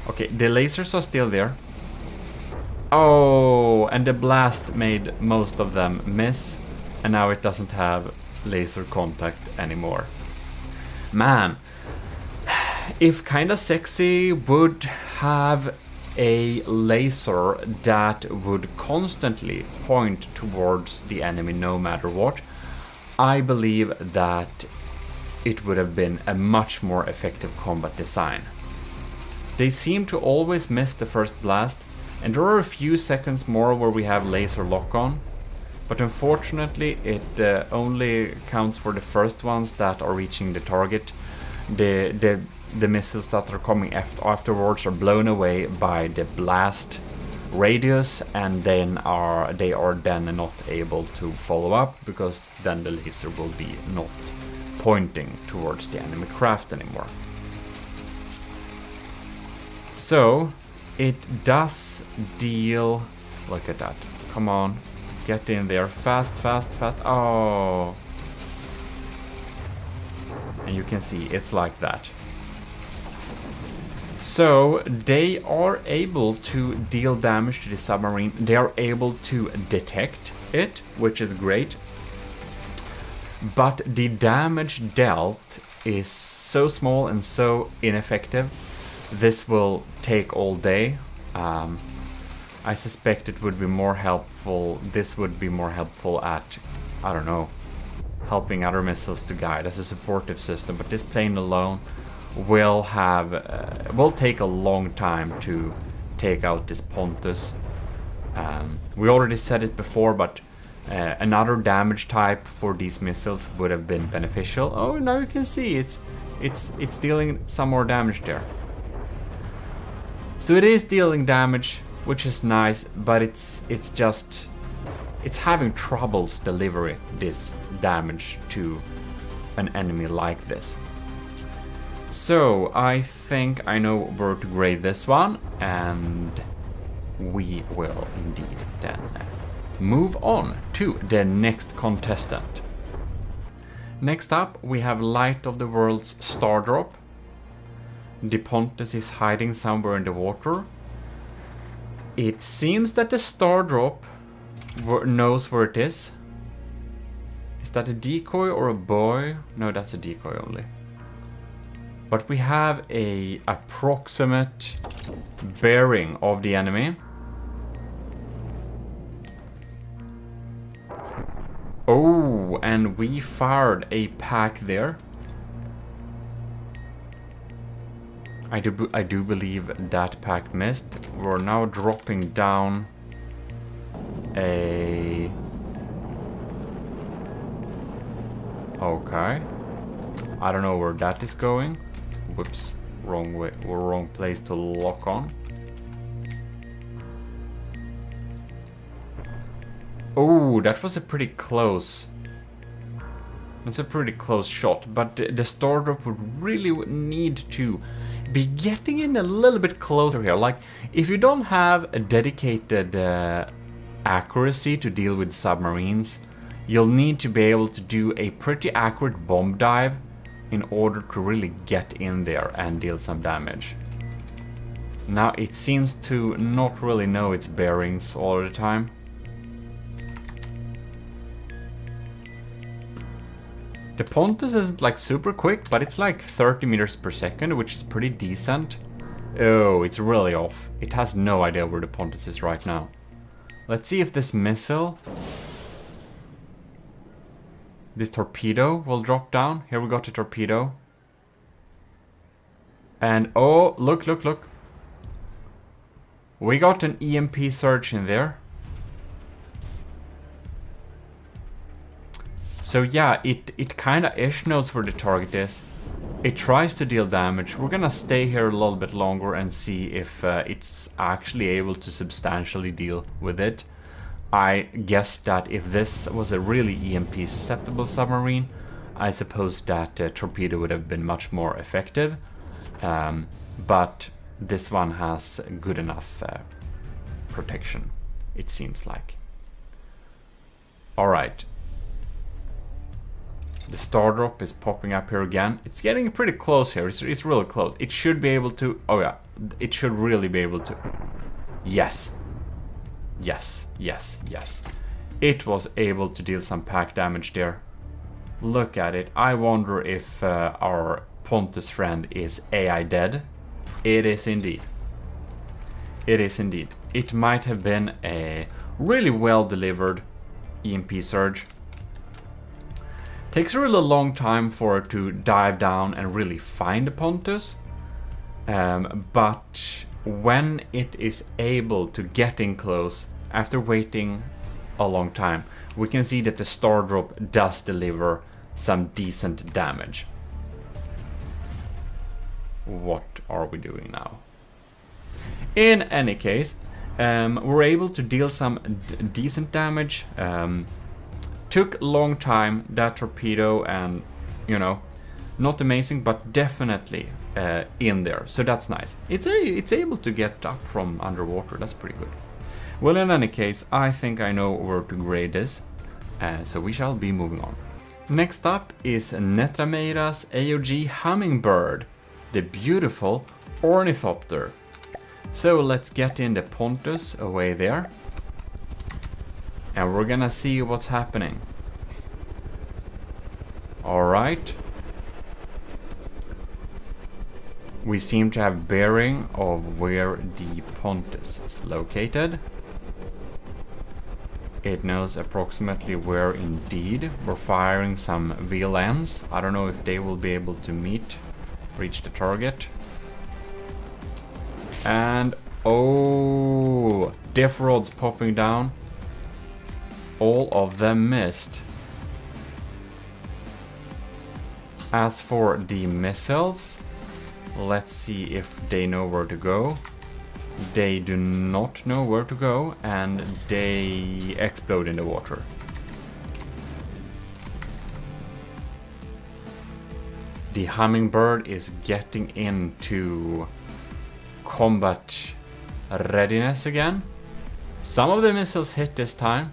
Okay, the lasers are still there. Oh, and the blast made most of them miss, and now it doesn't have laser contact anymore. Man, if Kinda Sexy would have a laser that would constantly point towards the enemy no matter what, I believe that it would have been a much more effective combat design. They seem to always miss the first blast, and there are a few seconds more where we have laser lock-on, but unfortunately it only counts for the first ones that are reaching the target. The missiles that are coming afterwards are blown away by the blast radius, and then they are then not able to follow up, because then the laser will be not pointing towards the enemy craft anymore. So it does deal. Look at that. Come on, get in there. Fast, fast, fast. Oh, and you can see it's like that. So they are able to deal damage to the submarine. They are able to detect it, which is great. But the damage dealt is so small and so ineffective. This will take all day. I suspect it would be more helpful. This would be more helpful at, I don't know, helping other missiles to guide as a supportive system. But this plane alone will take a long time to take out this Pontus. We already said it before, but another damage type for these missiles would have been beneficial. Oh, now you can see it's dealing some more damage there. So it is dealing damage, which is nice, but it's having troubles delivering this damage to an enemy like this. So I think I know where to grade this one, and we will indeed then move on to the next contestant. Next up we have Light of the World's Star Drop. The Pontus is hiding somewhere in the water. It seems that the Star Drop knows where it is. Is that a decoy or a buoy? No, that's a decoy only. But we have a approximate bearing of the enemy. Oh, and we fired a pack there. I do believe that pack missed. We're now dropping down a... Okay. I don't know where that is going. Whoops, wrong way, or wrong place to lock on. Oh, that was a pretty close. That's a pretty close shot, but the Star Drop would really need to be getting in a little bit closer here. Like, if you don't have a dedicated accuracy to deal with submarines, you'll need to be able to do a pretty accurate bomb dive in order to really get in there and deal some damage. Now it seems to not really know its bearings all the time. The Pontus isn't like super quick, but it's like 30 meters per second, which is pretty decent. Oh, it's really off. It has no idea where the Pontus is right now. Let's see if this missile, this torpedo will drop down. Here we got the torpedo. And oh, look, look, look. We got an EMP surge in there. So yeah, it kind of ish knows where the target is. It tries to deal damage. We're gonna stay here a little bit longer and see if it's actually able to substantially deal with it. I guess that if this was a really EMP susceptible submarine, I suppose that torpedo would have been much more effective. But this one has good enough protection, it seems like. Alright. The star drop is popping up here again. It's getting pretty close here. It's really close. It should be able to... Oh yeah. It should really be able to... Yes. Yes. Yes. Yes. It was able to deal some pack damage there. Look at it. I wonder if our Pontus friend is AI dead. It is indeed. It is indeed. It might have been a really well delivered EMP surge. Takes a really long time for it to dive down and really find the Pontus. But when it is able to get in close after waiting a long time, we can see that the star drop does deliver some decent damage. What are we doing now? In any case, we're able to deal some decent damage. Took a long time, that torpedo, and you know, not amazing, but definitely in there, so that's nice. It's able to get up from underwater. That's pretty good. Well, in any case, I think I know where to grade this, so we shall be moving on. Next up is Netrameira's AOG Hummingbird, the beautiful ornithopter. So let's get in the Pontus away there. And we're gonna see what's happening. Alright. We seem to have bearing of where the Pontus is located. It knows approximately where indeed. We're firing some VLMs. I don't know if they will be able to reach the target. And oh, diff rods popping down. All of them missed. As for the missiles, let's see if they know where to go. They do not know where to go, and they explode in the water. The Hummingbird is getting into combat readiness again. Some of the missiles hit this time.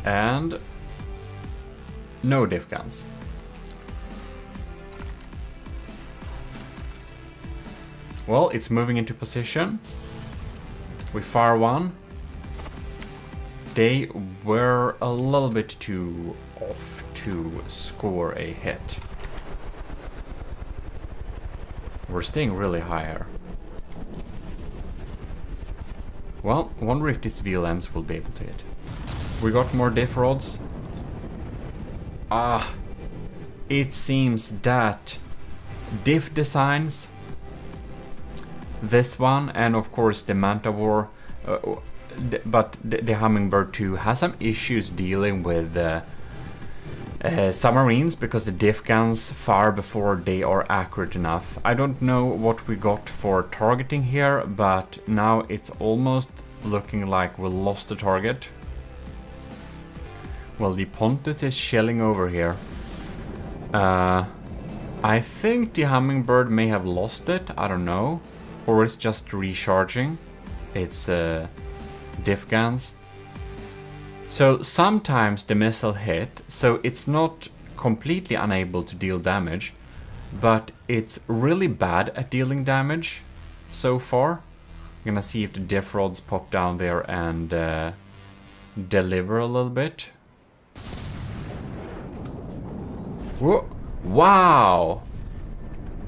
And no diff guns. Well, it's moving into position. We fire one. They were a little bit too off to score a hit. We're staying really high here. Well, wonder if these VLMs will be able to hit. We got more diff rods. Ah, it seems that diff designs, this one, and of course the Manta War, but the Hummingbird 2 has some issues dealing with submarines because the diff guns fire before they are accurate enough. I don't know what we got for targeting here, but now it's almost looking like we lost the target. Well, the Pontus is shelling over here. I think the Hummingbird may have lost it, I don't know. Or it's just recharging its diff guns. So sometimes the missile hit, so it's not completely unable to deal damage, but it's really bad at dealing damage so far. I'm gonna see if the diff rods pop down there and deliver a little bit. Whoa. Wow!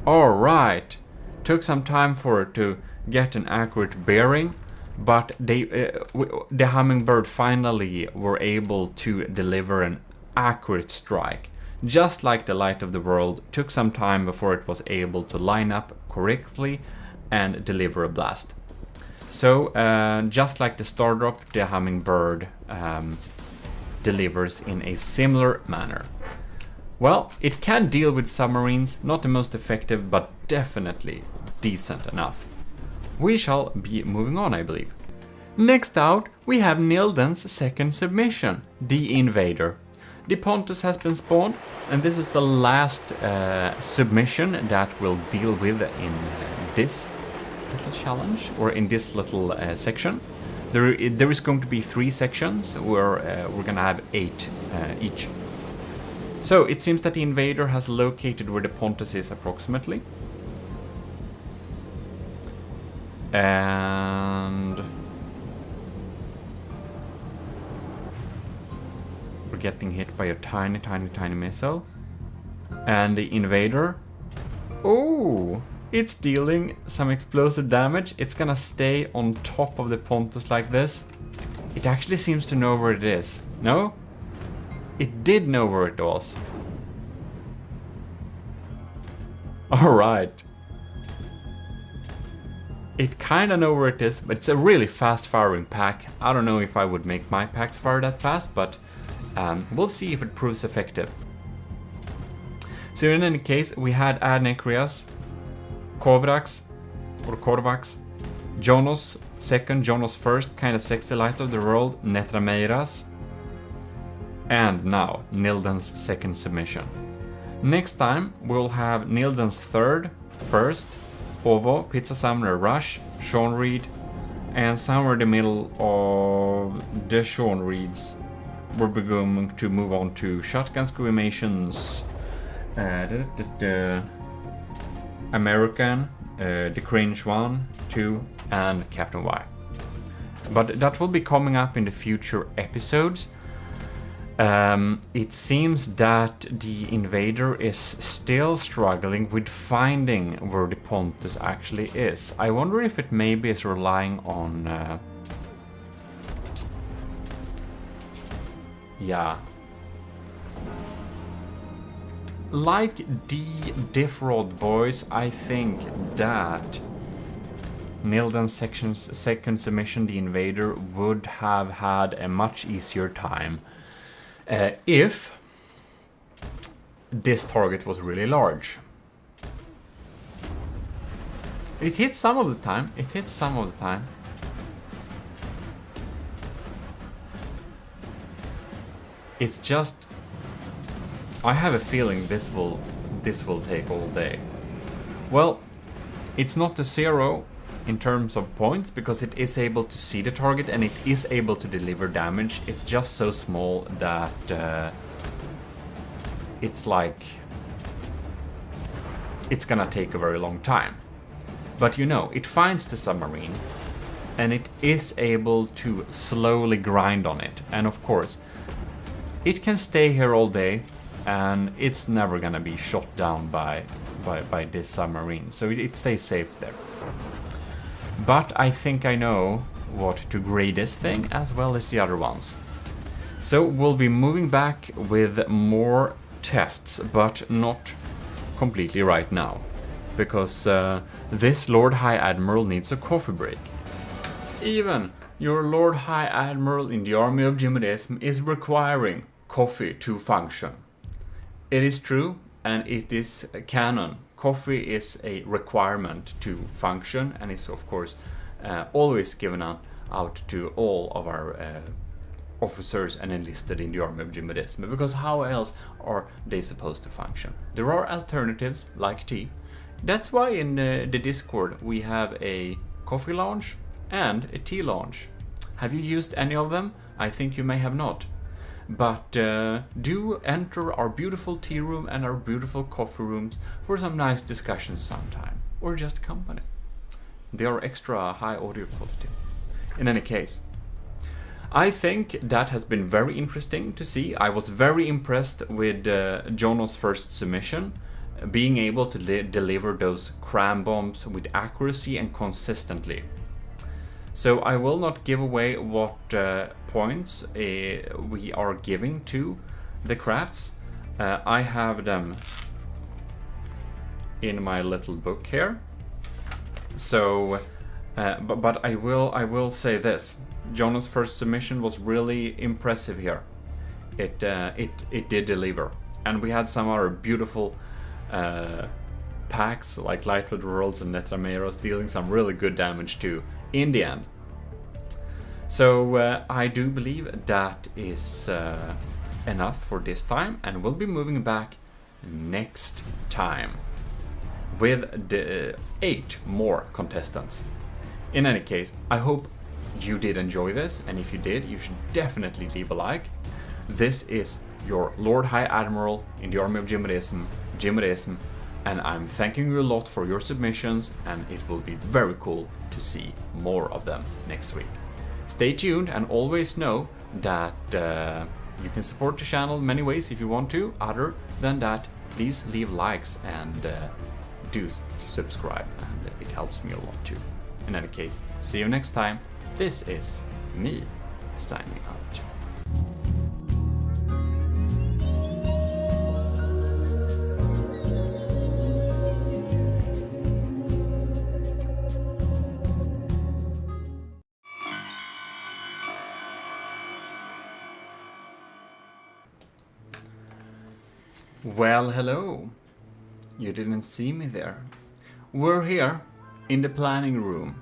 Alright. Took some time for it to get an accurate bearing, but the hummingbird finally were able to deliver an accurate strike. Just like the light of the world, took some time before it was able to line up correctly and deliver a blast. So, just like the star drop, the hummingbird delivers in a similar manner. Well, it can deal with submarines, not the most effective, but definitely decent enough. We shall be moving on, I believe. Next out, we have Nilden's second submission, the Invader. The Pontus has been spawned, and this is the last submission that we'll deal with in this little challenge, or in this little section. There is going to be 3 sections, where we're gonna have 8 each. So, it seems that the Invader has located where the Pontus is approximately. And we're getting hit by a tiny missile. And the Invader, oh, it's dealing some explosive damage. It's gonna stay on top of the Pontus like this. It actually seems to know where it is. No? It did know where it was. Alright. It kinda know where it is, but it's a really fast firing pack. I don't know if I would make my packs fire that fast, but we'll see if it proves effective. So in any case, we had Adnekrias, Korvax, Jonos second, Jonos first, kinda sexy light of the world, Netrameiras, and now Nilden's second submission. Next time we'll have Nilden's third, first, Ovo, Pizza Summoner Rush, Sean Reed, and somewhere in the middle of the Sean Reeds we're going to move on to Shotgun Squamations, American, the Cringe 1, 2, and Captain Y. But that will be coming up in the future episodes. It seems that the Invader is still struggling with finding where the Pontus actually is. I wonder if it maybe is relying on... yeah. Like the Diffrod boys, I think that Nilden's second submission, the Invader, would have had a much easier time if this target was really large. It hits some of the time. It's just, I have a feeling this will take all day. Well, it's not a 0 in terms of points, because it is able to see the target and it is able to deliver damage. It's just so small that it's like it's gonna take a very long time. But you know, it finds the submarine and it is able to slowly grind on it. And of course, it can stay here all day and it's never gonna be shot down by this submarine. So it stays safe there. But I think I know what to grade this thing as well as the other ones. So we'll be moving back with more tests, but not completely right now. Because this Lord High Admiral needs a coffee break. Even your Lord High Admiral in the army of GMODIST is requiring coffee to function. It is true, and it is canon. Coffee is a requirement to function, and is of course always given out to all of our officers and enlisted in the army of GMODIST, because how else are they supposed to function? There are alternatives like tea. That's why in the Discord we have a coffee lounge and a tea lounge. Have you used any of them? I think you may have not. But do enter our beautiful tea room and our beautiful coffee rooms for some nice discussions sometime, or just company. They are extra high audio quality. In any case, I think that has been very interesting to see. I was very impressed with Jono's first submission, being able to deliver those cram bombs with accuracy and consistently. So I will not give away what points we are giving to the crafts. I have them in my little book here. So, but I will say this: Jono's first submission was really impressive here. It did deliver, and we had some other beautiful packs like Lightwood Worlds and Netrameros dealing some really good damage too in the end. So I do believe that is enough for this time, and we'll be moving back next time with the 8 more contestants. In any case, I hope you did enjoy this, and if you did, you should definitely leave a like. This is your Lord High Admiral in the Army of GMODISM, and I'm thanking you a lot for your submissions, and it will be very cool to see more of them next week. Stay tuned, and always know that you can support the channel many ways if you want to. Other than that, please leave likes and do subscribe, and it helps me a lot too. In any case, see you next time. This is me signing out. Well, hello. You didn't see me there. We're here in the planning room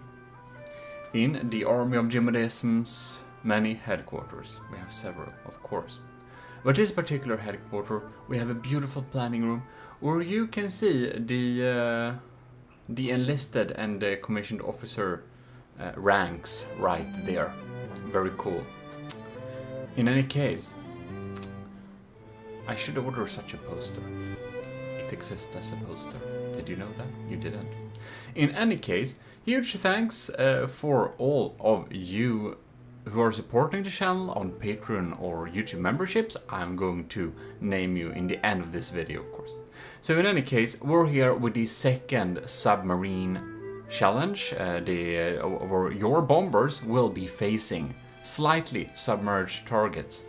in the Army of GMODISM's many headquarters. We have several, of course. But this particular headquarter, we have a beautiful planning room where you can see the enlisted and the commissioned officer ranks right there. Very cool. In any case, I should order such a poster. It exists as a poster. Did you know that? You didn't. In any case, huge thanks for all of you who are supporting the channel on Patreon or YouTube memberships. I'm going to name you in the end of this video, of course. So in any case, we're here with the second submarine challenge, where your bombers will be facing slightly submerged targets,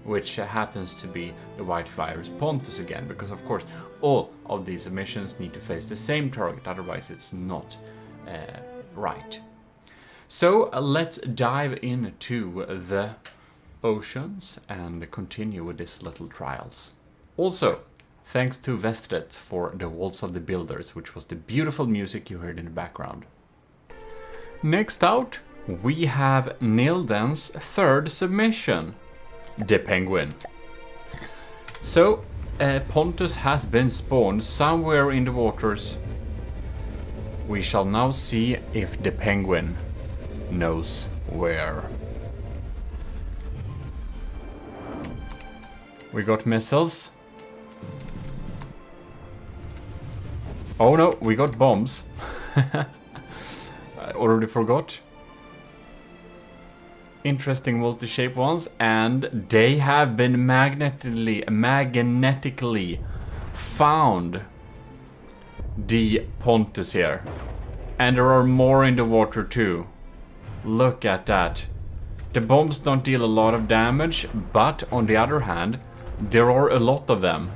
which happens to be the White Flyer's Pontus again, because of course all of these missions need to face the same target, otherwise it's not right. So let's dive into the oceans and continue with these little trials. Also, thanks to Vestret for the Waltz of the Builders, which was the beautiful music you heard in the background. Next out, we have Nilden's third submission, the Penguin. So, Pontus has been spawned somewhere in the waters. We shall now see if the Penguin knows where. We got missiles. Oh no, we got bombs. I already forgot. Interesting multi-shape ones, and they have been magnetically found the Pontus here. And there are more in the water too. Look at that. The bombs don't deal a lot of damage, but on the other hand, there are a lot of them.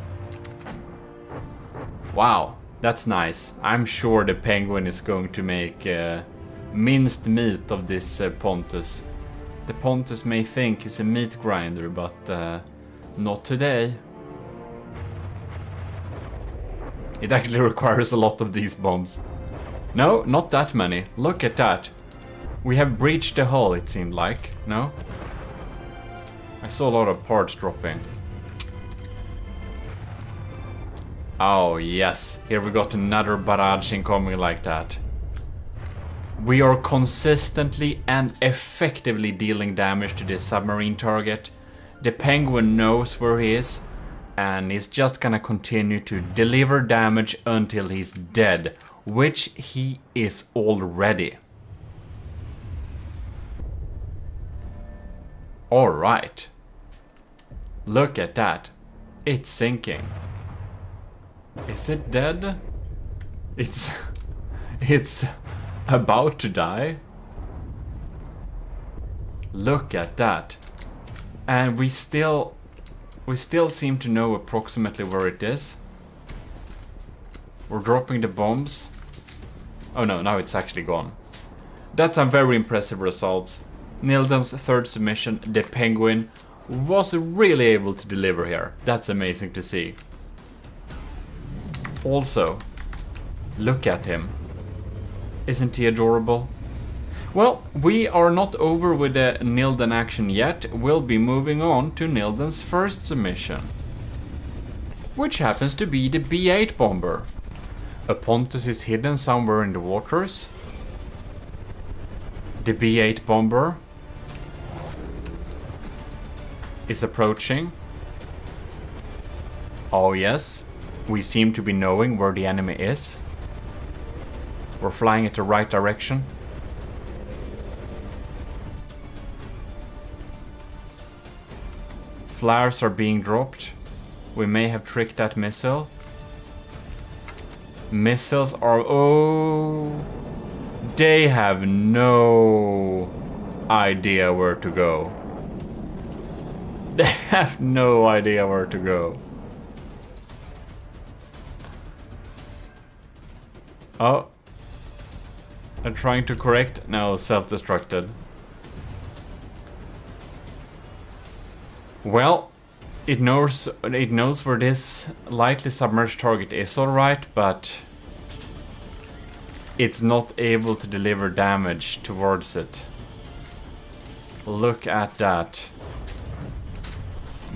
Wow, that's nice. I'm sure the Penguin is going to make minced meat of this Pontus. The Pontus may think he's a meat grinder, but not today. It actually requires a lot of these bombs. No, not that many. Look at that. We have breached the hull, it seemed like. No? I saw a lot of parts dropping. Oh, yes. Here we got another barrage incoming like that. We are consistently and effectively dealing damage to this submarine target. The Penguin knows where he is, and he's just gonna continue to deliver damage until he's dead, which he is already. Alright. Look at that. It's sinking. Is it dead? It's about to die. Look at that. And we still seem to know approximately where it is. We're dropping the bombs. Oh no, now it's actually gone. That's some very impressive results. Nilden's third submission, the Penguin, was really able to deliver here. That's amazing to see. Also, look at him. Isn't he adorable? Well, we are not over with the Nilden action yet. We'll be moving on to Nilden's first submission, which happens to be the B8 bomber. A Pontus is hidden somewhere in the waters. The B8 bomber is approaching. Oh yes, we seem to be knowing where the enemy is. We're flying at the right direction. Flares are being dropped. We may have tricked that missile. Missiles are... oh... they have no idea where to go. They have no idea where to go. Oh. I'm trying to correct. No, self-destructed. Well, it knows where this lightly submerged target is, alright, but it's not able to deliver damage towards it. Look at that.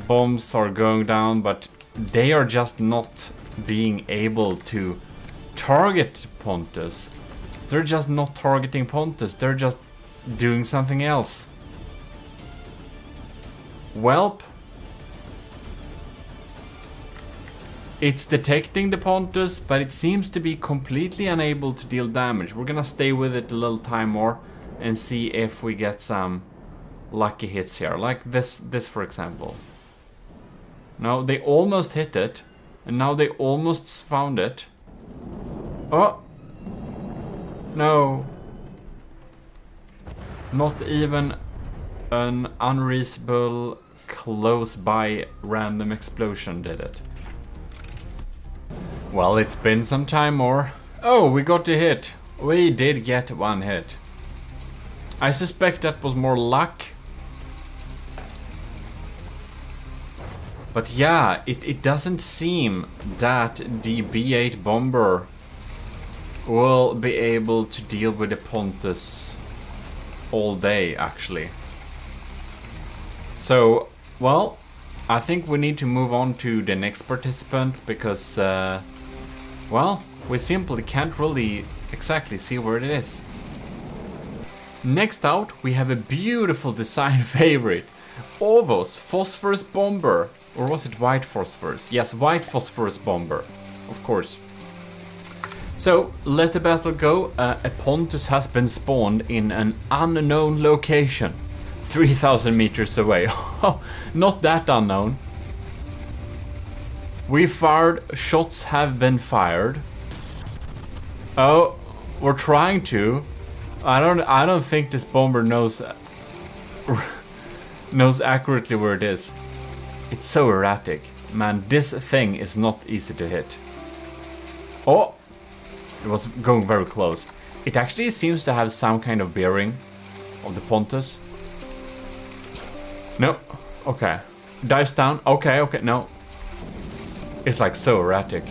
Bombs are going down, but they are just not being able to target Pontus. They're just not targeting Pontus, they're just doing something else. Welp. It's detecting the Pontus, but it seems to be completely unable to deal damage. We're gonna stay with it a little time more and see if we get some lucky hits here. Like this for example. No, they almost hit it. And now they almost found it. Oh! No. Not even an unreasonable close by random explosion did it. Well, it's been some time more. Oh, we got a hit. We did get one hit. I suspect that was more luck. But yeah, it doesn't seem that the B8 bomber will be able to deal with the Pontus all day, actually. So, well, I think we need to move on to the next participant because, well, we simply can't really exactly see where it is. Next out, we have a beautiful design favorite. Ovos Phosphorus Bomber. Or was it White Phosphorus? Yes, White Phosphorus Bomber. Of course. So, let the battle go. A Pontus has been spawned in an unknown location. 3,000 meters away. Not that unknown. We fired. Shots have been fired. Oh, we're trying to. I don't think this bomber knows accurately where it is. It's so erratic. Man, this thing is not easy to hit. Oh! It was going very close. It actually seems to have some kind of bearing of the Pontus. No. Okay. Dives down. Okay, okay, no. It's like so erratic.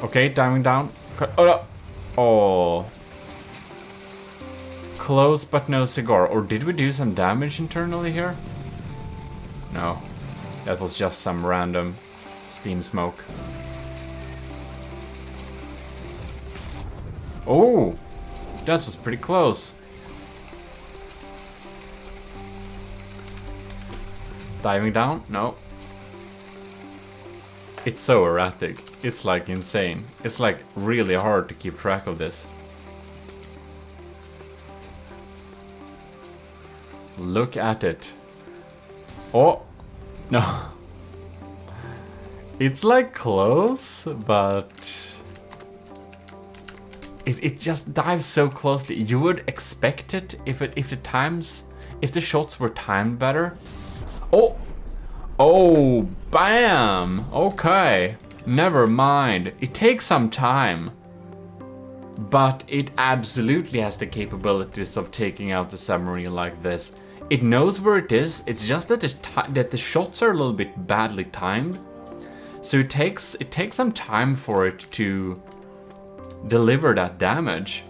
Okay, diving down. Oh no! Oh. Close but no cigar. Or did we do some damage internally here? No. That was just some random steam smoke. Oh! That was pretty close. Diving down? No. It's so erratic. It's like insane. It's like really hard to keep track of this. Look at it. Oh, no. It's like close, but it just dives so closely. You would expect it if the shots were timed better. Oh, bam. Okay, never mind. It takes some time, but it absolutely has the capabilities of taking out the submarine like this. It knows where it is. It's just that the shots are a little bit badly timed. So it takes some time for it to deliver that damage.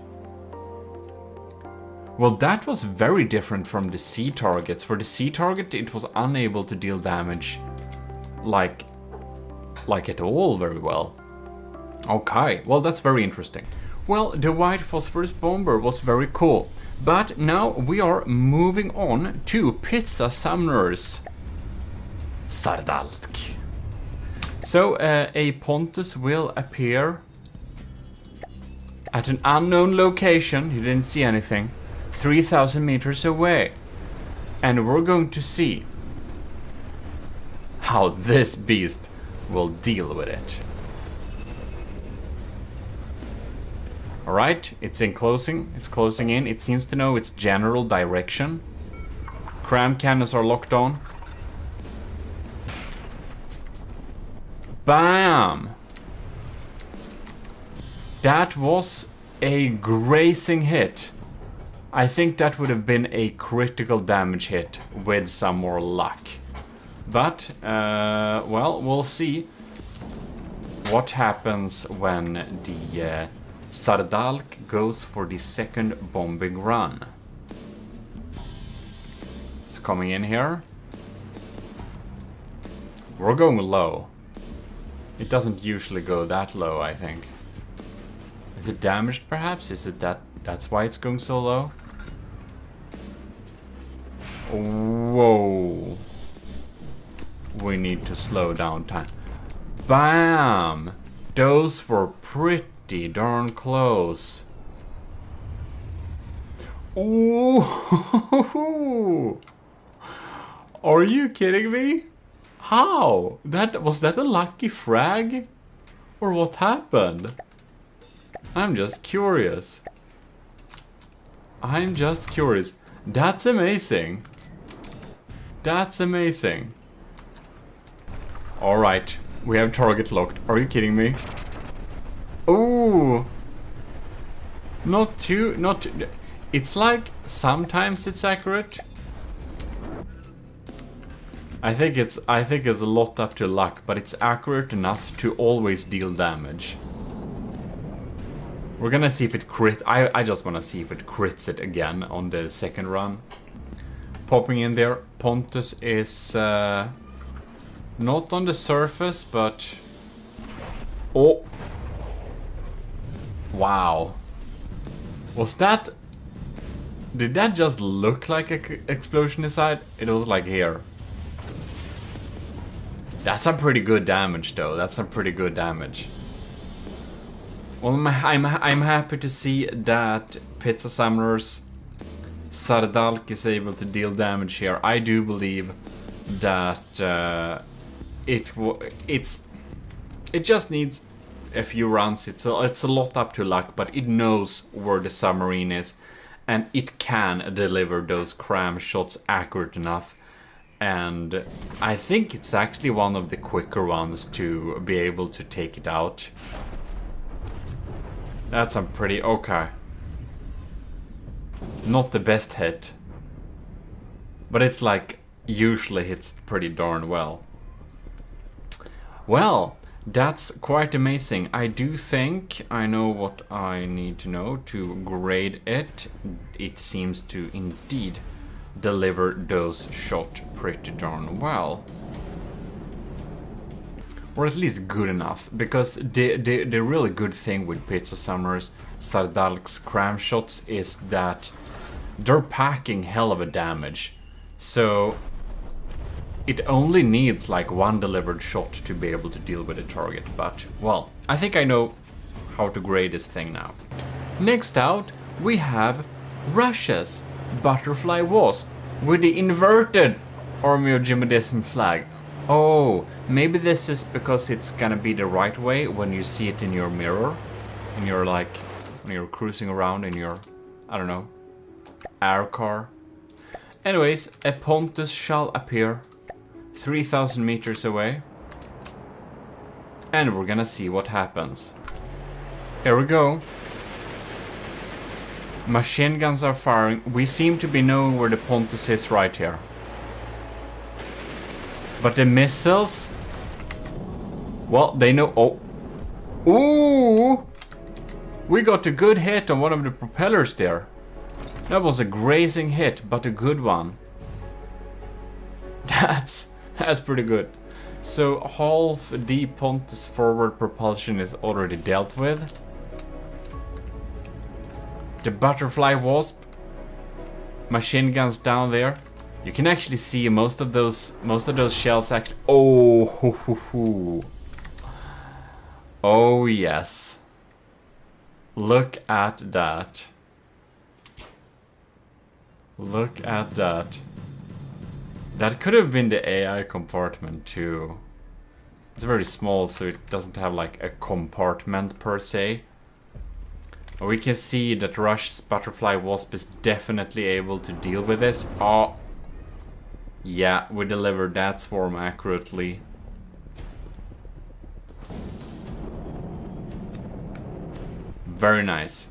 Well, that was very different from the sea targets. For the sea target, it was unable to deal damage like at all very well. Okay, well, that's very interesting. Well, the white phosphorus bomber was very cool. But now we are moving on to pizza summoners. Sardalk. So a Pontus will appear at an unknown location. You didn't see anything. 3,000 meters away. And we're going to see how this beast will deal with it. Alright, it's closing in. It seems to know its general direction. Cram cannons are locked on. Bam! That was a grazing hit. I think that would have been a critical damage hit with some more luck. But, well, we'll see what happens when the Sardalk goes for the second bombing run. It's coming in here. We're going low. It doesn't usually go that low, I think. Is it damaged, perhaps? Is it that's why it's going so low? Whoa. We need to slow down time. Bam! Those were pretty darn close. Ooh! Are you kidding me? How? Was that a lucky frag? Or what happened? I'm just curious. That's amazing. That's amazing. Alright, we have target locked. Are you kidding me? Ooh! Not too... It's like, sometimes it's accurate. I think it's a lot up to luck, but it's accurate enough to always deal damage. We're gonna see if it crit. I just wanna see if it crits it again on the second run. Popping in there. Pontus is not on the surface, but... Oh! Wow. Was that... Did that just look like an explosion inside? It was like here. That's some pretty good damage, though. That's some pretty good damage. Well, I'm happy to see that Pizza Summoners Sardalk is able to deal damage here. I do believe that it just needs a few runs. It's a lot up to luck, but it knows where the submarine is, and it can deliver those cram shots accurate enough. And I think it's actually one of the quicker ones to be able to take it out. That's a pretty... okay. Not the best hit. But it's like, usually hits pretty darn well. Well, that's quite amazing. I do think I know what I need to know to grade it. It seems to indeed deliver those shots pretty darn well. Or at least good enough, because the really good thing with Pizza Summoners Sardalk's cram shots is that they're packing hell of a damage. So it only needs like one delivered shot to be able to deal with a target. But, well, I think I know how to grade this thing now. Next out, we have Russia's Butterfly Wasp. with the inverted Army of GMODISM flag. Oh, maybe this is because it's gonna be the right way when you see it in your mirror. And you're like, when you're cruising around in your, I don't know, air car. Anyways, a Pontus shall appear 3,000 meters away. And we're gonna see what happens. Here we go. Machine guns are firing. We seem to be knowing where the Pontus is right here. But the missiles... Well, they know... Oh. Ooh! We got a good hit on one of the propellers there. That was a grazing hit, but a good one. That's pretty good. So half the Pontus forward propulsion is already dealt with. The butterfly wasp. Machine guns down there. You can actually see most of those shells actually. Oh, hoo, hoo, hoo. Oh yes. Look at that. Look at that. That could have been the AI compartment too. It's very small, so it doesn't have like a compartment per se. But we can see that Rush's butterfly wasp is definitely able to deal with this. Oh, yeah, we delivered that swarm accurately. Very nice.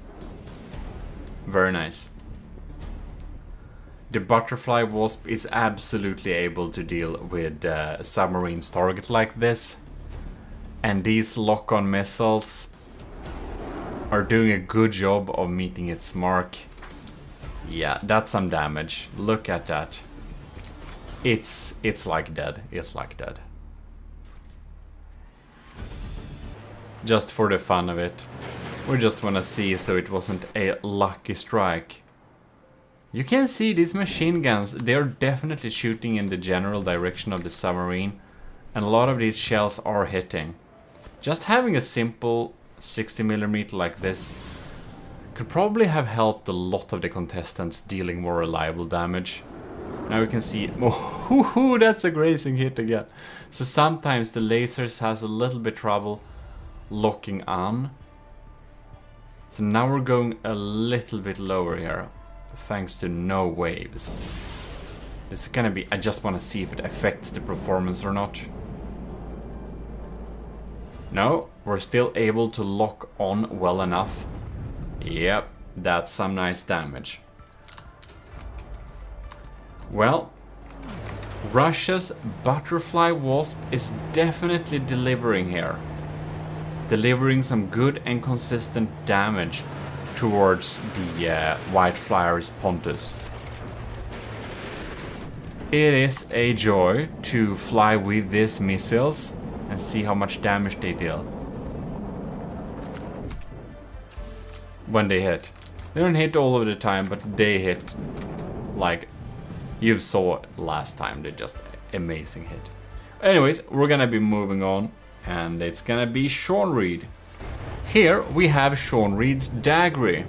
Very nice. The butterfly wasp is absolutely able to deal with a submarine's target like this. And these lock-on missiles are doing a good job of meeting its mark. Yeah, that's some damage. Look at that. It's like dead. It's like dead. Just for the fun of it. We just wanna see so it wasn't a lucky strike. You can see these machine guns, they're definitely shooting in the general direction of the submarine. And a lot of these shells are hitting. Just having a simple 60mm like this could probably have helped a lot of the contestants dealing more reliable damage. Now we can see, oh, that's a grazing hit again. So sometimes the lasers has a little bit trouble locking on. So now we're going a little bit lower here, thanks to no waves. This is gonna be, I just want to see if it affects the performance or not. No, we're still able to lock on well enough. Yep, that's some nice damage. Well, Russia's butterfly wasp is definitely delivering here. Delivering some good and consistent damage towards the White Flyer's Pontus. It is a joy to fly with these missiles and see how much damage they deal. When they hit. They don't hit all of the time, but they hit like you saw last time. They're just amazing hit. Anyways, we're gonna be moving on. And it's gonna be Sean Reed. Here we have Sean Reed's Daggery.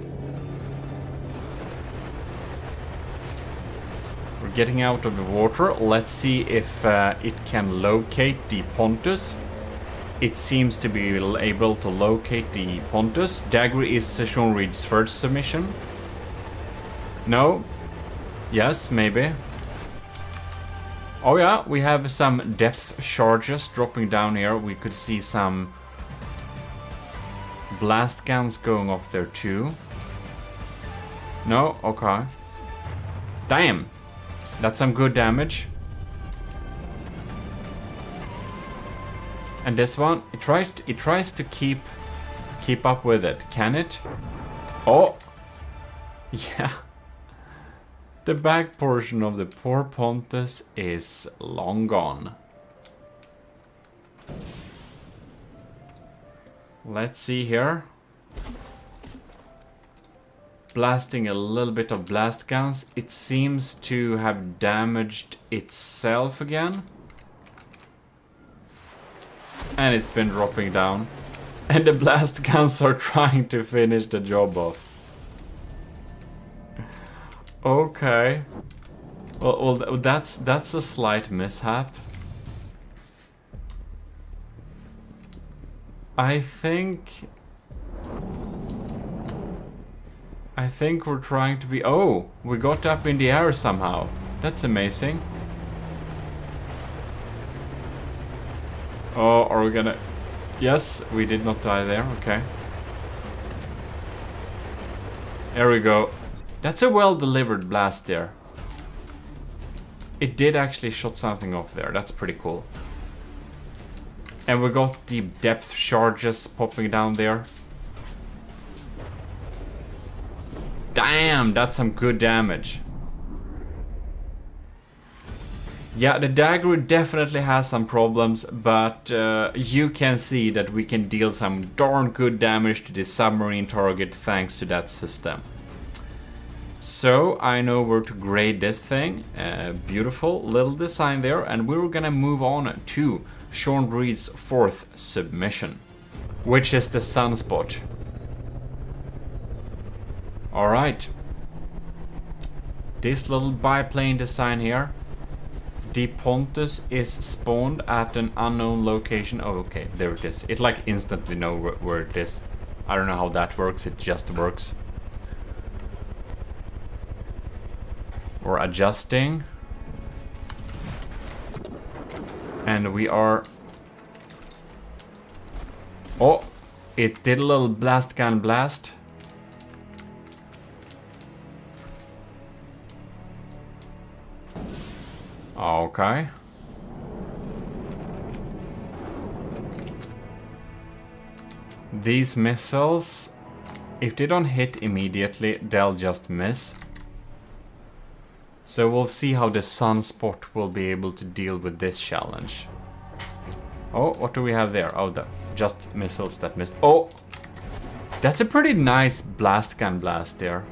We're getting out of the water. Let's see if it can locate the Pontus. It seems to be able to locate the Pontus. Daggery is Sean Reed's first submission. No? Yes, maybe. Oh yeah, we have some depth charges dropping down here. We could see some blast guns going off there too. No? Okay. Damn. That's some good damage. And this one, it tries to keep up with it. Can it? Oh! Yeah. The back portion of the poor Pontus is long gone. Let's see here. Blasting a little bit of blast guns. It seems to have damaged itself again. And it's been dropping down. And the blast guns are trying to finish the job off. Okay. Well, that's a slight mishap. I think we're trying to be... Oh, we got up in the air somehow. That's amazing. Oh, are we gonna... Yes, we did not die there. Okay. There we go. That's a well-delivered blast there. It did actually shot something off there. That's pretty cool. And we got the depth charges popping down there. Damn, that's some good damage. Yeah, the dagger definitely has some problems, but you can see that we can deal some darn good damage to this submarine target thanks to that system. So I know where to grade this thing. Beautiful little design there, and we're gonna move on to Sean Reed's fourth submission, which is the Sunspot. Alright. This little biplane design here. The Pontus is spawned at an unknown location. Oh, okay, there it is. It like instantly knows where it is. I don't know how that works, it just works. We're adjusting. And we are... Oh, it did a little blast gun blast. Okay. These missiles, if they don't hit immediately, they'll just miss. So we'll see how the Sunspot will be able to deal with this challenge. Oh, what do we have there? Oh, just missiles that missed. Oh! That's a pretty nice blast gun blast there.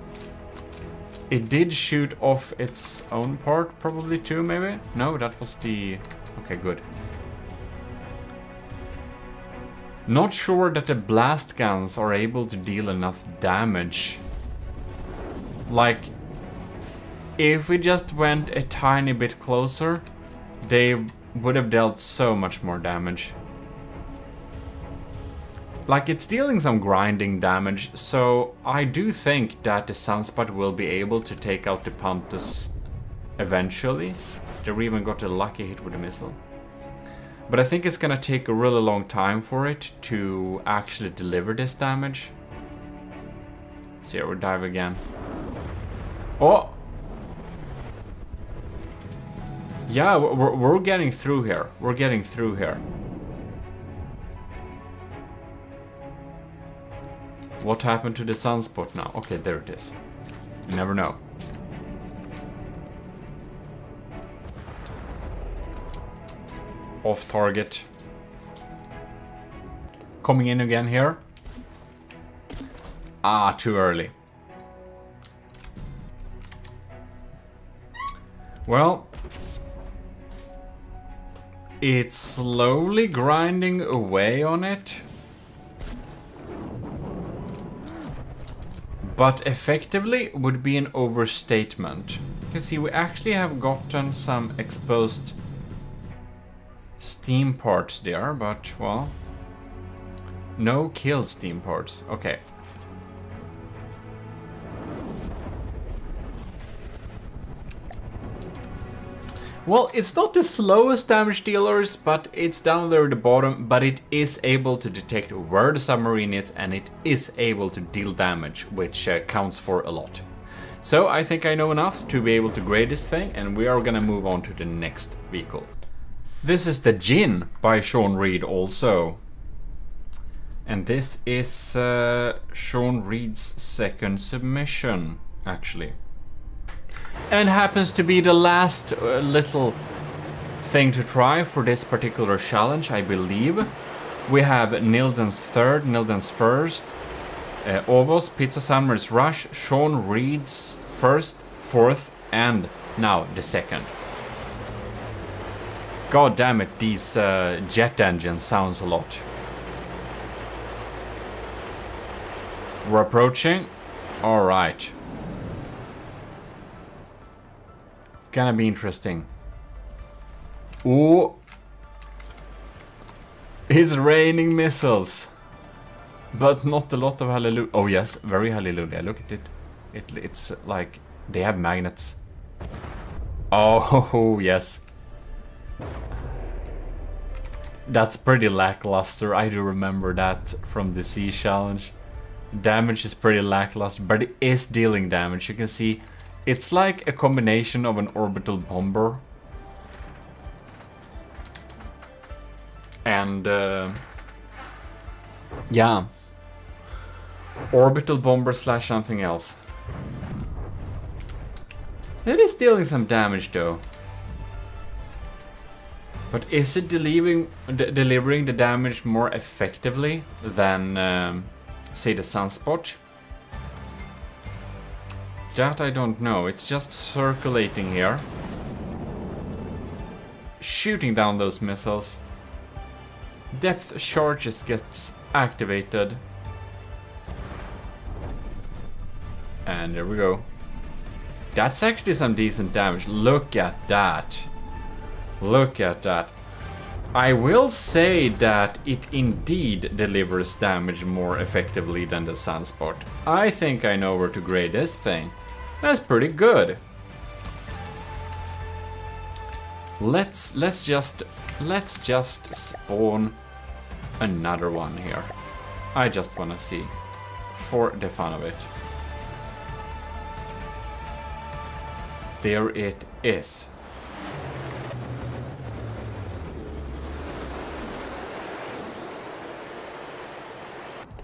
It did shoot off its own part, probably too, maybe? No, that was the... Okay, good. Not sure that the blast guns are able to deal enough damage. Like, if we just went a tiny bit closer, they would have dealt so much more damage. Like, it's dealing some grinding damage, so I do think that the Sunspot will be able to take out the Pontus eventually. They even got a lucky hit with a missile. But I think it's gonna take a really long time for it to actually deliver this damage. See, we'll dive again. Oh! Yeah, we're getting through here. We're getting through here. What happened to the Sunspot now? Okay, there it is. You never know. Off target. Coming in again here. Ah, too early. Well, it's slowly grinding away on it. But effectively would be an overstatement. You can see we actually have gotten some exposed steam parts there, but well, no killed steam parts. Okay. Well, it's not the slowest damage dealers, but it's down there at the bottom, but it is able to detect where the submarine is and it is able to deal damage, which counts for a lot. So I think I know enough to be able to grade this thing, and we are gonna move on to the next vehicle. This is the Gin by Sean Reed also. And this is Sean Reed's second submission, actually. And happens to be the last little thing to try for this particular challenge, I believe. We have Nilden's third, Nilden's first, Ovos, Pizza Summer's Rush, Sean Reed's first, fourth, and now the second. God damn it, these jet engines sounds a lot. We're approaching. Alright. Gonna be interesting. Oh, it's raining missiles, but not a lot of hallelujah. Oh yes, very hallelujah. Look at it. It's like they have magnets. Oh yes, that's pretty lackluster. I do remember that from the sea challenge. Damage is pretty lackluster, but it is dealing damage. You can see it's like a combination of an orbital bomber and yeah, orbital bomber slash something else. It is dealing some damage though. But is it delivering the damage more effectively than say the sunspot? That I don't know. It's just circulating here, shooting down those missiles. Depth charges gets activated, and there we go. That's actually some decent damage. Look at that. Look at that. I will say that it indeed delivers damage more effectively than the sunspot. I think I know where to grade this thing. That's pretty good. Let's just spawn another one here. I just wanna see, for the fun of it. There it is.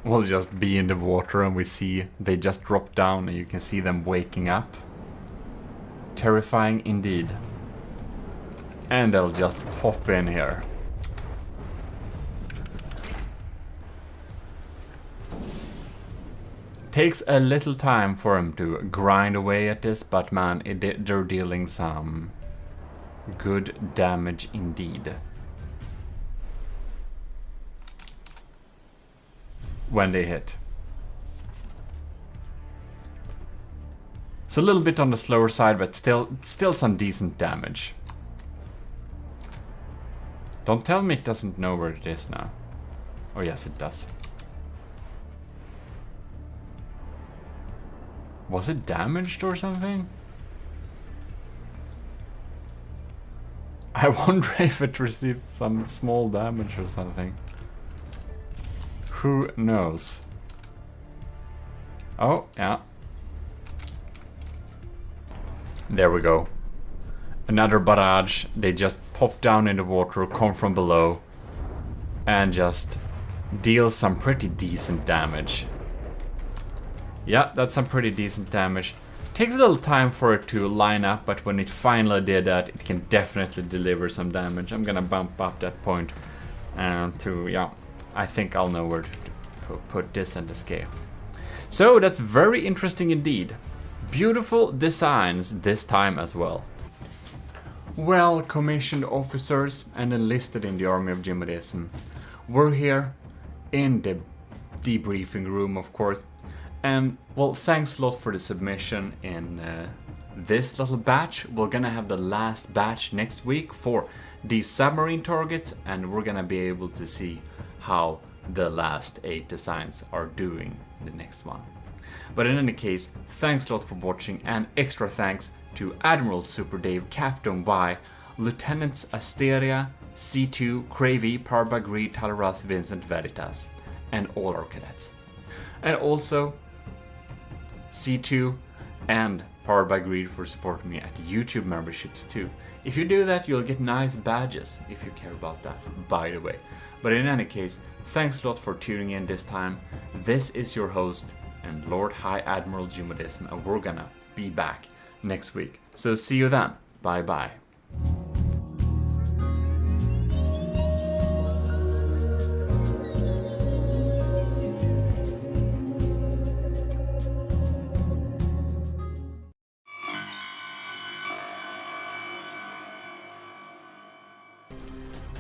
We'll just be in the water and we see they just drop down and you can see them waking up. Terrifying indeed. And they'll just pop in here. Takes a little time for them to grind away at this, but man, they're dealing some good damage indeed. When they hit. It's a little bit on the slower side, but still some decent damage. Don't tell me it doesn't know where it is now. Oh yes, it does. Was it damaged or something? I wonder if it received some small damage or something. Who knows? Oh, yeah. There we go. Another barrage. They just pop down in the water, come from below, and just deal some pretty decent damage. Yeah, that's some pretty decent damage. Takes a little time for it to line up, but when it finally did that, it can definitely deliver some damage. I'm gonna bump up that point to, yeah, I think I'll know where to put this in the scale. So that's very interesting indeed. Beautiful designs this time as well. Well, commissioned officers and enlisted in the army of GMODIST, we're here in the debriefing room, of course. And well, thanks a lot for the submission in this little batch. We're gonna have the last batch next week for these submarine targets, and we're gonna be able to see how the last 8 designs are doing in the next one. But in any case, thanks a lot for watching, and extra thanks to Admiral Super Dave, Captain Y, Lieutenants Asteria, C2, Cravey, Parbagri, Talaras, Vincent Veritas, and all our cadets. And also C2 and Powered by Greed for supporting me at YouTube memberships too. If you do that, you'll get nice badges if you care about that, by the way. But in any case, thanks a lot for tuning in this time. This is your host and Lord High Admiral GMODIST, and we're gonna be back next week. So see you then. Bye bye.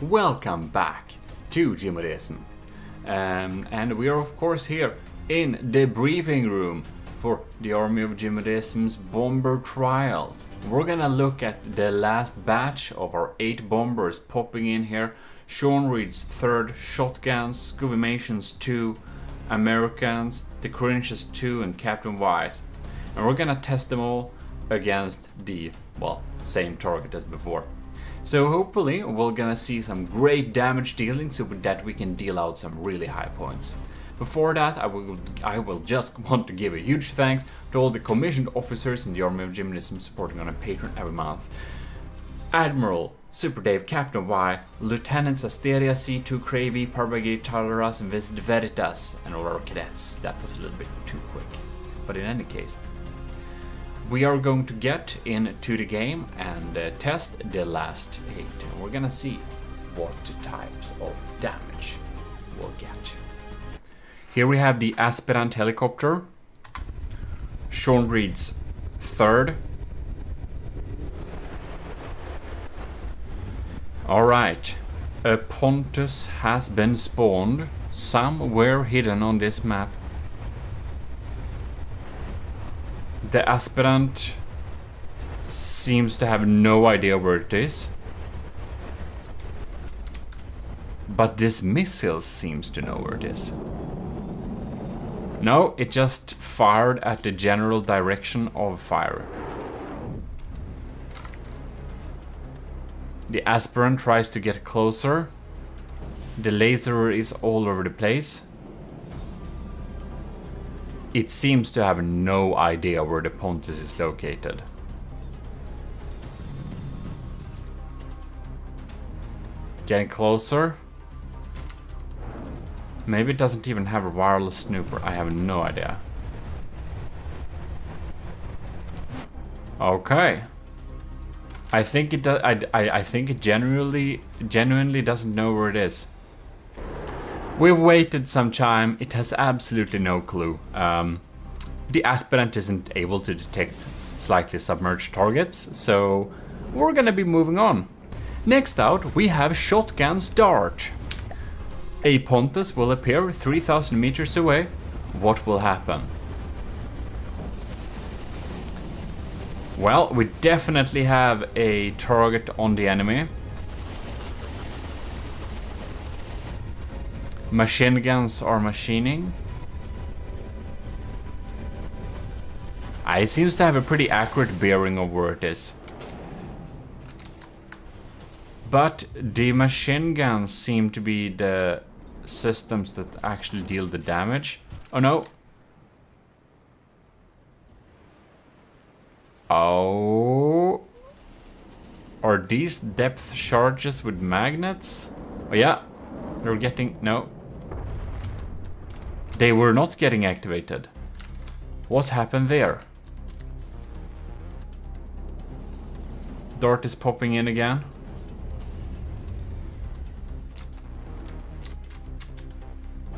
Welcome back to GMODIST, and we are of course here in the briefing room for the Army of GMODIST's bomber trials. we're gonna look at the last batch of our 8 bombers popping in here. Sean Reed's 3rd, Shotguns, Scuvimations 2, Americans, The Cringes 2, and Captain Wise. And we're gonna test them all against the, well, same target as before. So hopefully we're gonna see some great damage dealing, so with that we can deal out some really high points. Before that, I will just want to give a huge thanks to all the commissioned officers in the Army of GMODISM supporting on a Patreon every month. Admiral Super Dave, Captain Y, Lieutenants Asteria, C2, Cravey, Parbrigade Talaras, and Visit Veritas, and all our cadets. That was a little bit too quick. But in any case, we are going to get into the game and test the last 8. And we're gonna see what types of damage we'll get. Here we have the Aspirant helicopter, Sean Reed's 3rd. Alright, a Pontus has been spawned somewhere hidden on this map. The Aspirant seems to have no idea where it is. But this missile seems to know where it is. No, it just fired at the general direction of fire. The Aspirant tries to get closer. The laser is all over the place. It seems to have no idea where the Pontus is located. Getting closer. Maybe it doesn't even have a wireless snooper. I have no idea. Okay. I think it does. I think it genuinely doesn't know where it is. We've waited some time. It has absolutely no clue. The Aspirant isn't able to detect slightly submerged targets, so we're gonna be moving on. Next out, we have Shotgun's Dart. A Pontus will appear 3,000 meters away. What will happen? Well, we definitely have a target on the enemy. Machine guns are machining. It seems to have a pretty accurate bearing of where it is. But the machine guns seem to be the systems that actually deal the damage. Oh no. Oh. Are these depth charges with magnets? Oh yeah. They're getting... no. They were not getting activated. What happened there? Dart is popping in again.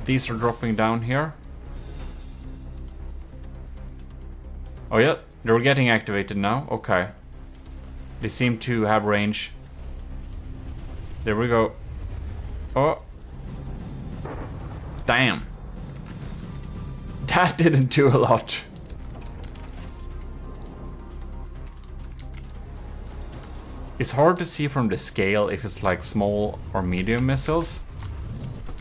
These are dropping down here. Oh yeah, they're getting activated now. Okay. They seem to have range. There we go. Oh. Damn. That didn't do a lot. It's hard to see from the scale if it's like small or medium missiles.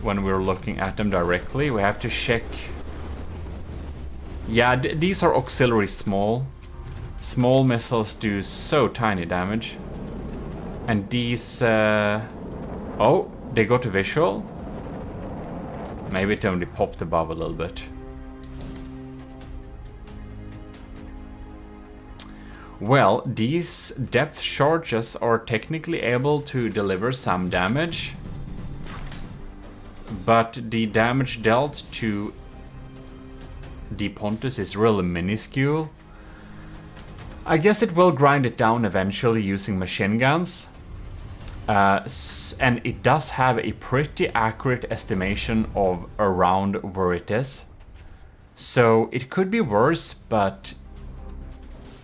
When we're looking at them directly, we have to check. Yeah, these are auxiliary small. Small missiles do so tiny damage. And these... oh, they got a visual. Maybe it only popped above a little bit. Well, these depth charges are technically able to deliver some damage. But the damage dealt to the Pontus is really minuscule. I guess it will grind it down eventually using machine guns. And it does have a pretty accurate estimation of around where it is. So it could be worse, but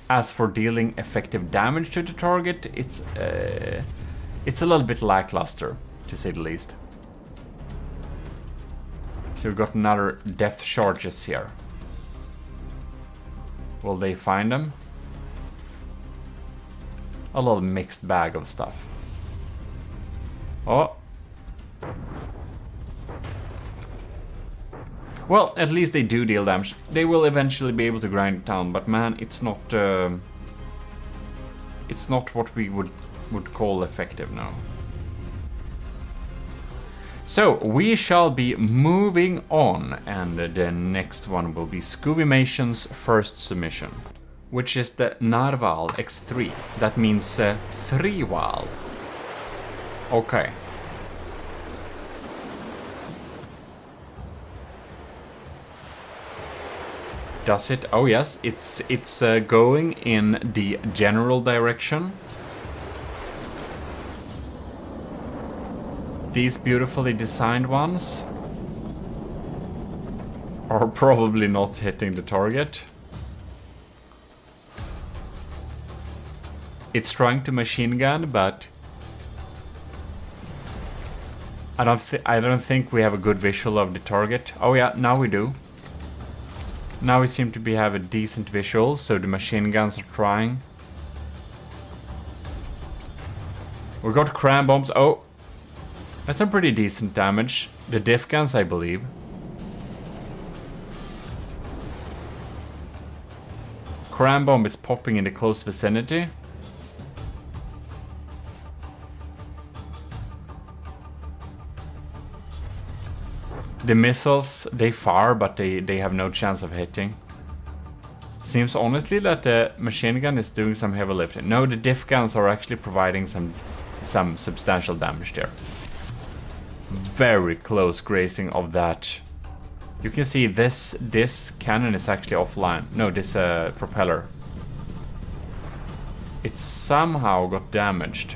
as for dealing effective damage to the target, it's a little bit lackluster, to say the least. So we've got another depth charges here. Will they find them? a little mixed bag of stuff. Oh. Well, at least they do deal damage. They will eventually be able to grind it down, but man, it's not what we would call effective now. So, we shall be moving on, and the next one will be Scuvimation's first submission, which is the Narval X3. That means 3-wal. Okay. Does it? Oh yes, it's going in the general direction. These beautifully designed ones are probably not hitting the target. It's trying to machine gun, but I don't think we have a good visual of the target. Oh yeah, now we do. Now we seem to have a decent visual, so the machine guns are trying. We got cram bombs. Oh, that's some pretty decent damage. The diff guns, I believe. Cram bomb is popping in the close vicinity. The missiles, they fire, but they have no chance of hitting. Seems honestly that the machine gun is doing some heavy lifting. No, the diff guns are actually providing some substantial damage there. Very close grazing of that. You can see this cannon is actually offline. No, this propeller. It somehow got damaged.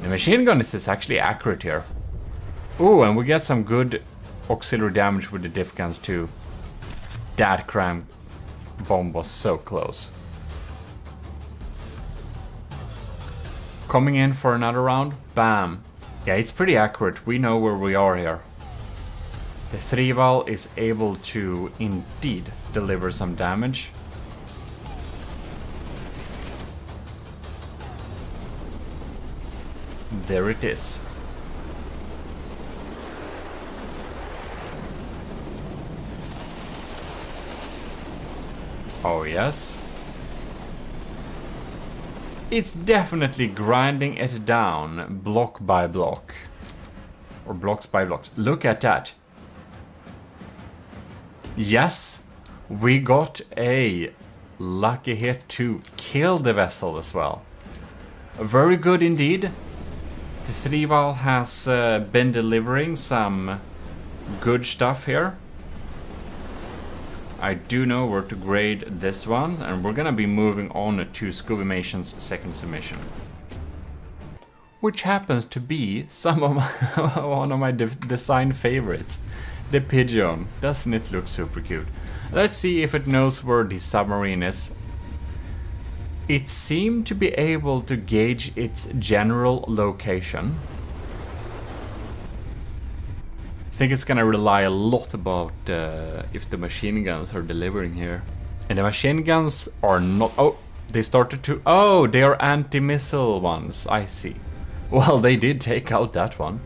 The machine gun is actually accurate here. Ooh, and we get some good auxiliary damage with the diff guns too. That cram bomb was so close. Coming in for another round. Bam. Yeah, it's pretty accurate. We know where we are here. The 3-wal is able to indeed deliver some damage. There it is. Oh yes. It's definitely grinding it down block by block. Or blocks by blocks. Look at that. Yes, we got a lucky hit to kill the vessel as well. Very good indeed. The 3-wal has been delivering some good stuff here. I do know where to grade this one, and we're gonna be moving on to Scuvimation's second submission, which happens to be some of one of my design favorites, the Pigeon. Doesn't it look super cute? Let's see if it knows where the submarine is. It seemed to be able to gauge its general location. I think it's gonna rely a lot about if the machine guns are delivering here. And the machine guns are not... Oh, they started to... Oh, they are anti-missile ones. I see. Well, they did take out that one.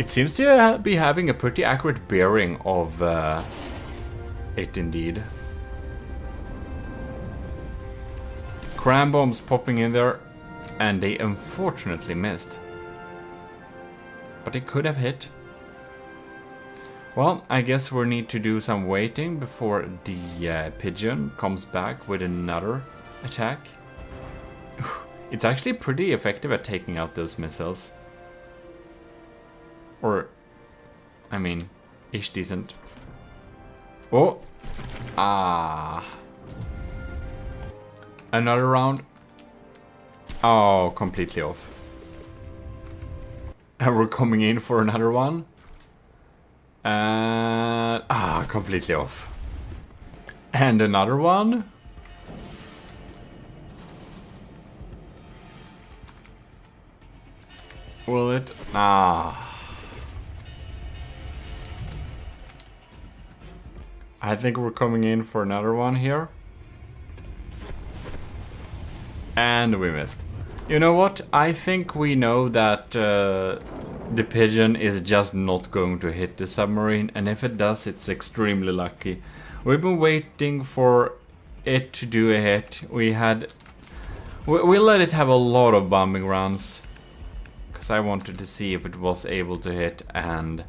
It seems to be having a pretty accurate bearing of it indeed. Cram bombs popping in there, and they unfortunately missed. But it could have hit. Well, I guess we need to do some waiting before the Pigeon comes back with another attack. It's actually pretty effective at taking out those missiles. Or, I mean, ish decent. Oh! Ah. Another round. Oh, completely off. And we're coming in for another one. And... Ah, completely off. And another one. Will it? Ah. I think we're coming in for another one here. And we missed. You know what? I think we know that the pigeon is just not going to hit the submarine, and if it does, it's extremely lucky. We've been waiting for it to do a hit. We let it have a lot of bombing runs, because I wanted to see if it was able to hit, and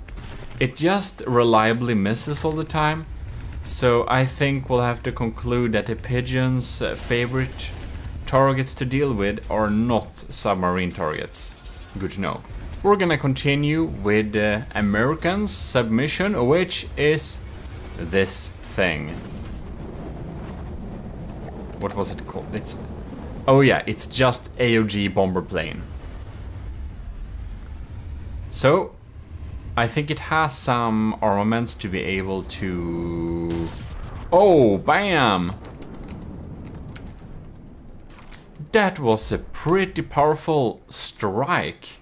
it just reliably misses all the time. So I think we'll have to conclude that the pigeon's favorite targets to deal with are not submarine targets. Good to know. We're gonna continue with American's submission, which is this thing. What was it called? Oh yeah, it's just AOG bomber plane. So I think it has some armaments to be able to... Oh, bam! That was a pretty powerful strike.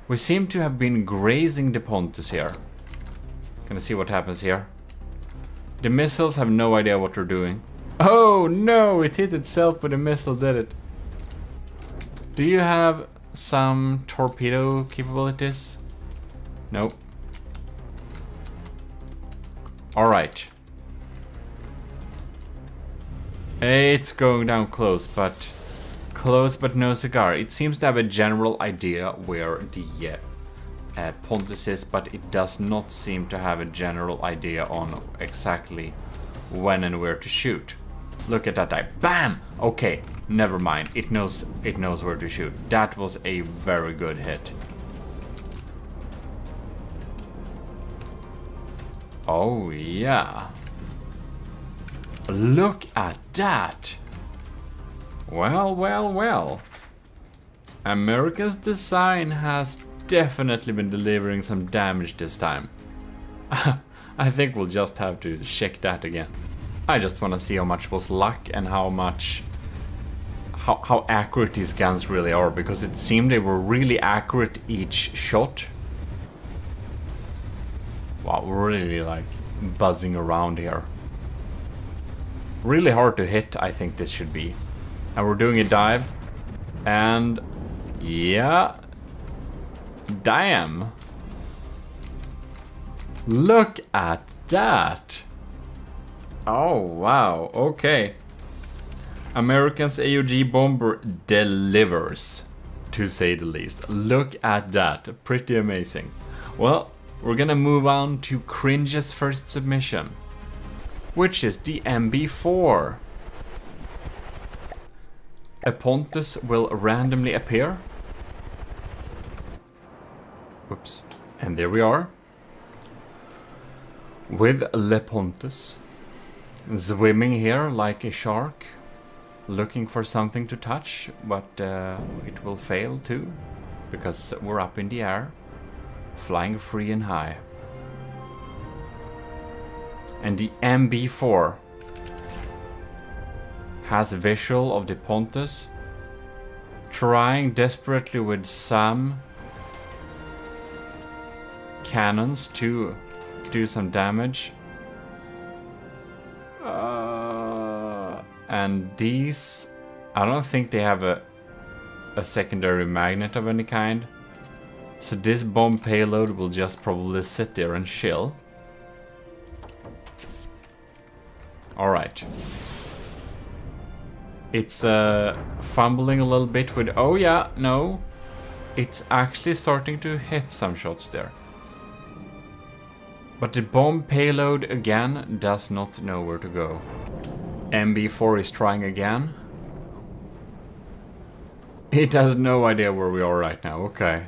We seem to have been grazing the Pontus here. Gonna see what happens here. The missiles have no idea what they're doing. Oh no, it hit itself with a missile, did it? Do you have some torpedo capabilities? Nope. Alright. It's going down close but no cigar. It seems to have a general idea where the Pontus is, but it does not seem to have a general idea on exactly when and where to shoot. Look at that die. Bam! Okay, never mind. It knows where to shoot. That was a very good hit. Oh yeah. Look at that! Well, well, well. America's design has definitely been delivering some damage this time. I think we'll just have to check that again. I just want to see how much was luck and how accurate these guns really are, because it seemed they were really accurate each shot. Wow, we're really like buzzing around here. Really hard to hit, I think this should be. And we're doing a dive. And yeah. Damn. Look at that. Oh, wow. Okay. American's AOG bomber delivers, to say the least. Look at that. Pretty amazing. Well, we're gonna move on to Cringe's first submission, which is the MB4. A Pontus will randomly appear. Oops. And there we are. With Le Pontus. Swimming here like a shark. Looking for something to touch, but it will fail too. Because we're up in the air. Flying free and high. And the MB4 has a visual of the Pontus trying desperately with some cannons to do some damage. And these, I don't think they have a secondary magnet of any kind. So this bomb payload will just probably sit there and chill. Alright. It's fumbling a little bit with... Oh yeah, no. It's actually starting to hit some shots there. But the bomb payload again does not know where to go. MB4 is trying again. It has no idea where we are right now, okay.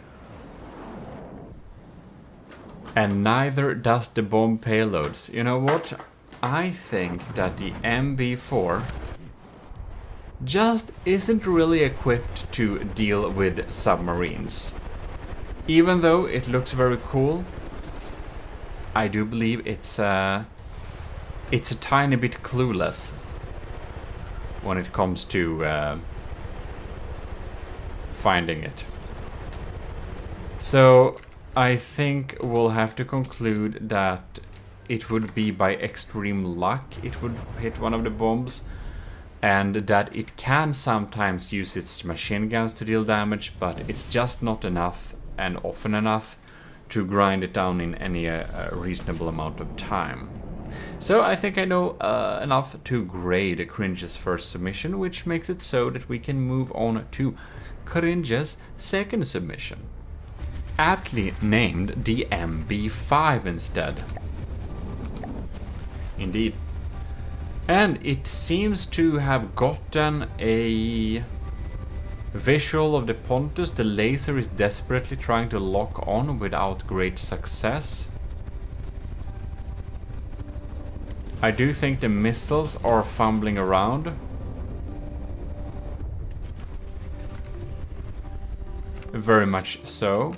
And neither does the bomb payloads. You know what? I think that the MB4 just isn't really equipped to deal with submarines. Even though it looks very cool, I do believe it's a tiny bit clueless when it comes to finding it. So I think we'll have to conclude that it would be by extreme luck it would hit one of the bombs, and that it can sometimes use its machine guns to deal damage, but it's just not enough and often enough to grind it down in any reasonable amount of time. So I think I know enough to grade Cringe's first submission, which makes it so that we can move on to Cringe's second submission, aptly named the MB5 instead. Indeed. And it seems to have gotten a visual of the Pontus. The laser is desperately trying to lock on without great success. I do think the missiles are fumbling around. Very much so.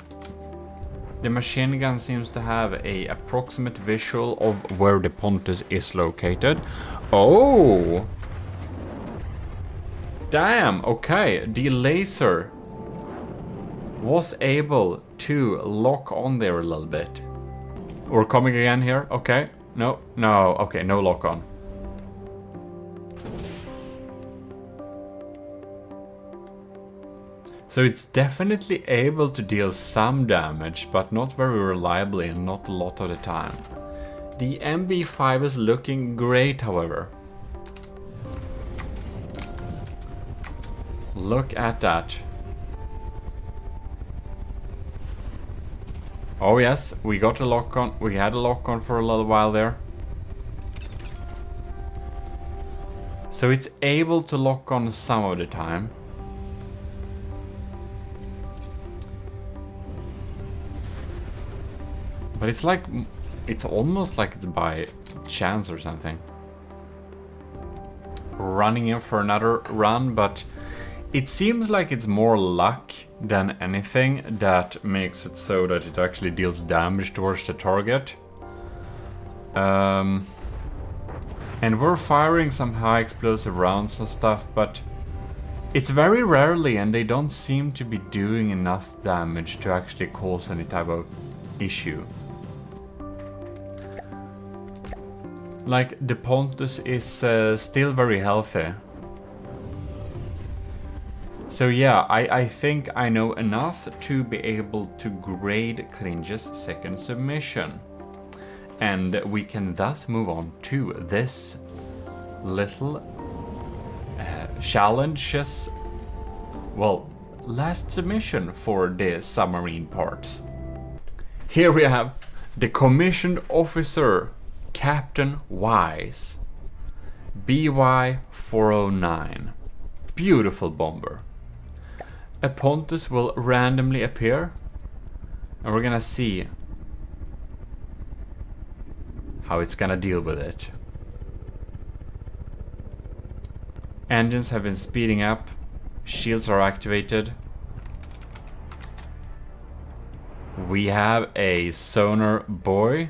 The machine gun seems to have a approximate visual of where the Pontus is located. Oh! Damn, okay. The laser was able to lock on there a little bit. We're coming again here, okay. No, okay, no lock on. So it's definitely able to deal some damage, but not very reliably and not a lot of the time. The MB5 is looking great, however. Look at that. Oh yes, we got a lock on. We had a lock on for a little while there. So it's able to lock on some of the time. But it's like, it's almost like it's by chance or something. Running in for another run, but it seems like it's more luck than anything that makes it so that it actually deals damage towards the target. And we're firing some high explosive rounds and stuff, but it's very rarely, and they don't seem to be doing enough damage to actually cause any type of issue. Like, the Pontus is still very healthy. So yeah, I think I know enough to be able to grade Cringe's second submission. And we can thus move on to this little challenges, well, last submission for the submarine parts. Here we have the commissioned officer, Captain Wise, BY-409. Beautiful bomber. A Pontus will randomly appear, and we're gonna see how it's gonna deal with it. Engines have been speeding up, shields are activated. We have a sonar buoy.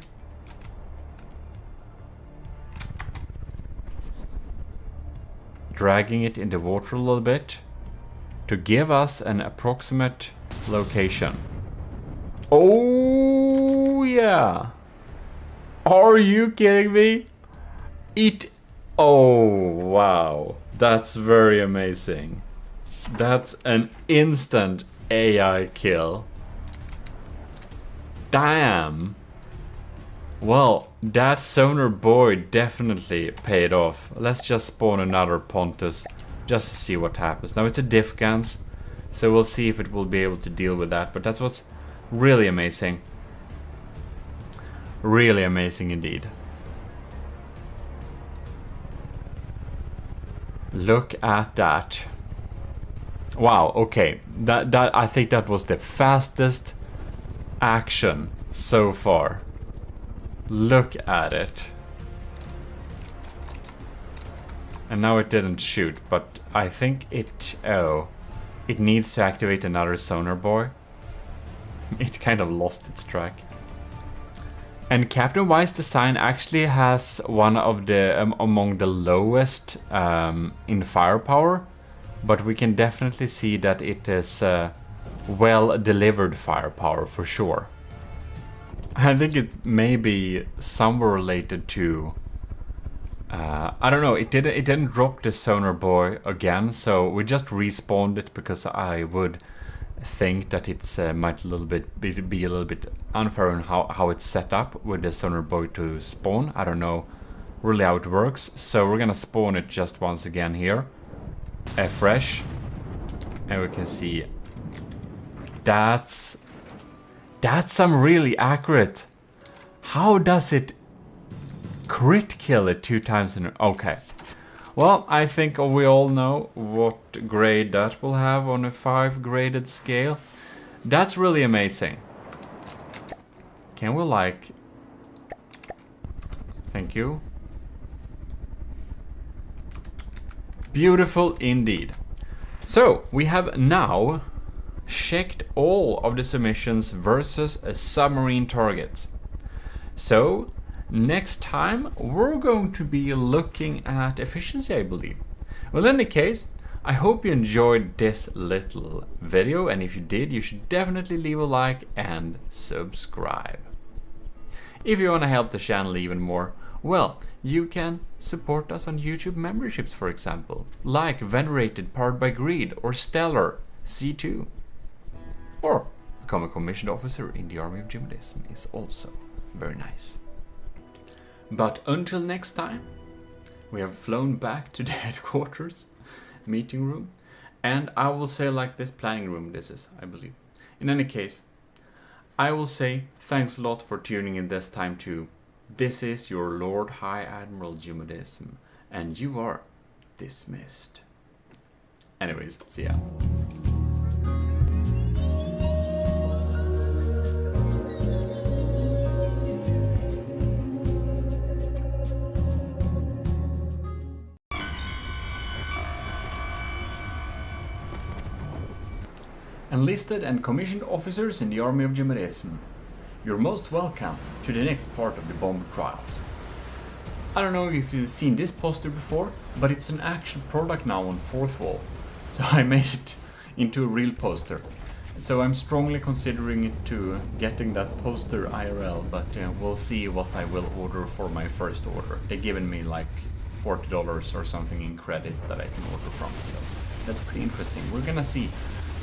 Dragging it in the water a little bit to give us an approximate location. Oh yeah! Are you kidding me? Oh wow, that's very amazing. That's an instant AI kill. Damn! Well, that sonar buoy definitely paid off. Let's just spawn another Pontus just to see what happens. Now it's a diff guns, so we'll see if it will be able to deal with that, but that's what's really amazing. Really amazing indeed. Look at that. Wow, okay. That I think that was the fastest action so far. Look at it. And now it didn't shoot, but I think it... oh. It needs to activate another sonar buoy. It kind of lost its track. And Captain Wise design actually has one of the... among the lowest in firepower. But we can definitely see that it is well delivered firepower for sure. I think it may be somewhere related to I don't know, it didn't drop the sonar buoy again, so we just respawned it because I would think that it's might be a little bit unfair on how it's set up with the sonar buoy to spawn. I don't know really how it works, so we're gonna spawn it just once again here, fresh, and we can see that's some really accurate. How does it crit kill it 2 times in a... Okay. Well, I think we all know what grade that will have on a 5 graded scale. That's really amazing. Can we like... Thank you. Beautiful indeed. So, we have now checked all of the submissions versus a submarine target. So, next time we're going to be looking at efficiency, I believe. Well, in any case, I hope you enjoyed this little video, and if you did, you should definitely leave a like and subscribe. If you want to help the channel even more, well, you can support us on YouTube memberships, for example, like Venerated Powered by Greed or Stellar C2. Or become a commissioned officer in the Army of GMODIST is also very nice. But until next time, we have flown back to the headquarters meeting room, and I will say like this planning room this is, I believe. In any case, I will say thanks a lot for tuning in this time too. This is your Lord High Admiral GMODIST, and you are dismissed. Anyways, see ya. Enlisted and commissioned officers in the Army of GMODIST, you're most welcome to the next part of the bomber trials. I don't know if you've seen this poster before, but it's an actual product now on 4th wall. So I made it into a real poster. So I'm strongly considering it to getting that poster IRL, but we'll see what I will order for my first order. They've given me like $40 or something in credit that I can order from, so that's pretty interesting. We're gonna see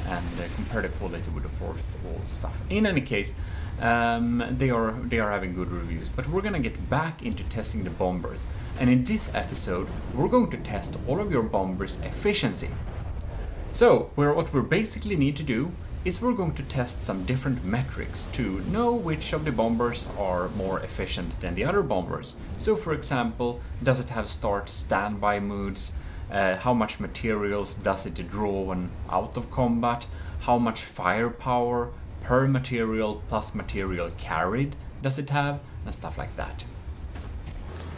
and compare the quality with the 4th wall stuff. In any case, they are having good reviews, but we're gonna get back into testing the bombers. And in this episode, we're going to test all of your bombers' efficiency. So, what we basically need to do is we're going to test some different metrics to know which of the bombers are more efficient than the other bombers. So, for example, does it have start standby modes? How much materials does it draw when out of combat? How much firepower per material plus material carried does it have? And stuff like that.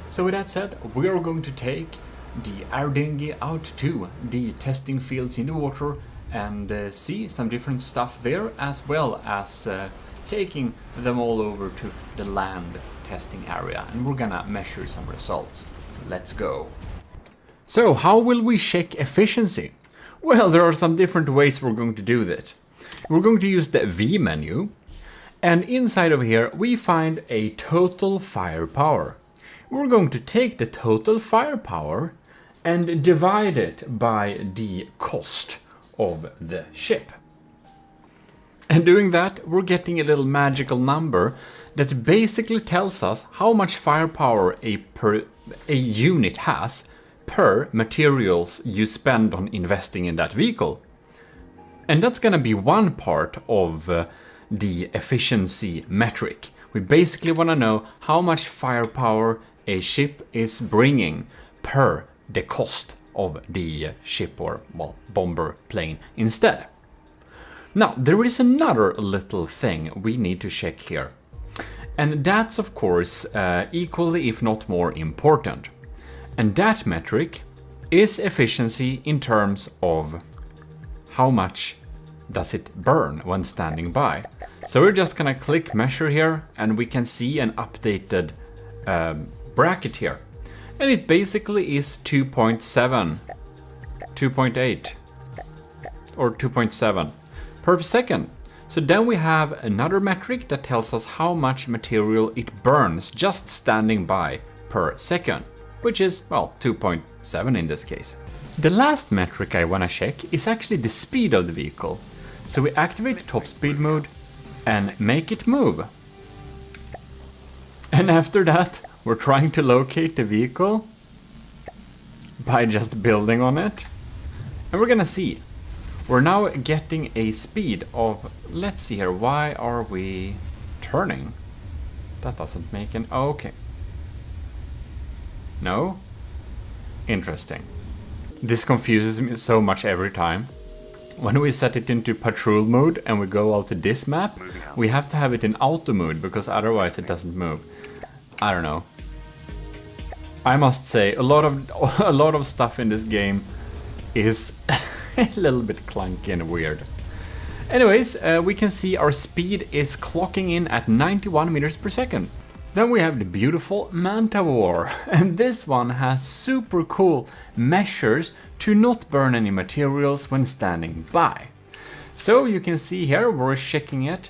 So with that said, we are going to take the air dinghy out to the testing fields in the water and see some different stuff there, as well as taking them all over to the land testing area, and we're gonna measure some results. Let's go. So how will we check efficiency? Well, there are some different ways we're going to do that. We're going to use the V menu, and inside of here we find a total firepower. We're going to take the total firepower and divide it by the cost of the ship. And doing that, we're getting a little magical number that basically tells us how much firepower a unit has per materials you spend on investing in that vehicle. And that's gonna be one part of the efficiency metric. We basically wanna know how much firepower a ship is bringing per the cost of the ship, or, well, bomber plane instead. Now, there is another little thing we need to check here. And that's, of course, equally, if not more important. And that metric is efficiency in terms of how much does it burn when standing by. So we're just gonna click measure here, and we can see an updated bracket here. And it basically is 2.7, 2.8, or 2.7 per second. So then we have another metric that tells us how much material it burns just standing by per second. which is, well, 2.7 in this case. The last metric I want to check is actually the speed of the vehicle. So we activate top speed mode and make it move. And after that, we're trying to locate the vehicle by just building on it. And we're gonna see. We're now getting a speed of, let's see here, why are we turning? That doesn't make an, oh, okay. No? Interesting. This confuses me so much every time. When we set it into patrol mode and we go out to this map, we have to have it in auto mode because otherwise it doesn't move. I don't know. I must say, a lot of stuff in this game is a little bit clunky and weird. Anyways, we can see our speed is clocking in at 91 meters per second. Then we have the beautiful Manta War, and this one has super cool measures to not burn any materials when standing by. So you can see here we're checking it,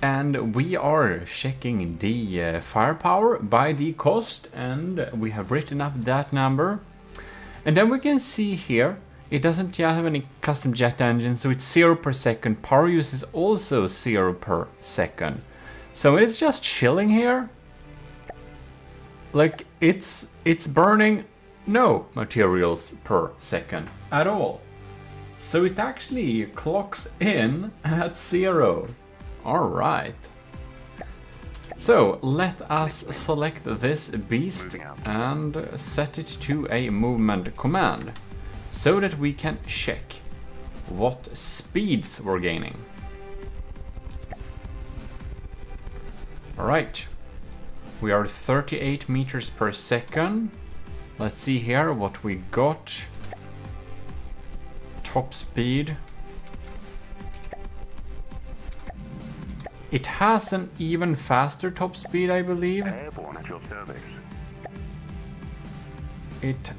and we are checking the firepower by the cost, and we have written up that number. And then we can see here it doesn't have any custom jet engine, so it's 0 per second. Power use is also 0 per second. So it's just chilling here. Like it's burning no materials per second at all. So it actually clocks in at 0. Alright. So let us select this beast and set it to a movement command so that we can check what speeds we're gaining. Alright. We are 38 meters per second. Let's see here what we got. Top speed. It has an even faster top speed, I believe. Airborne at your service. It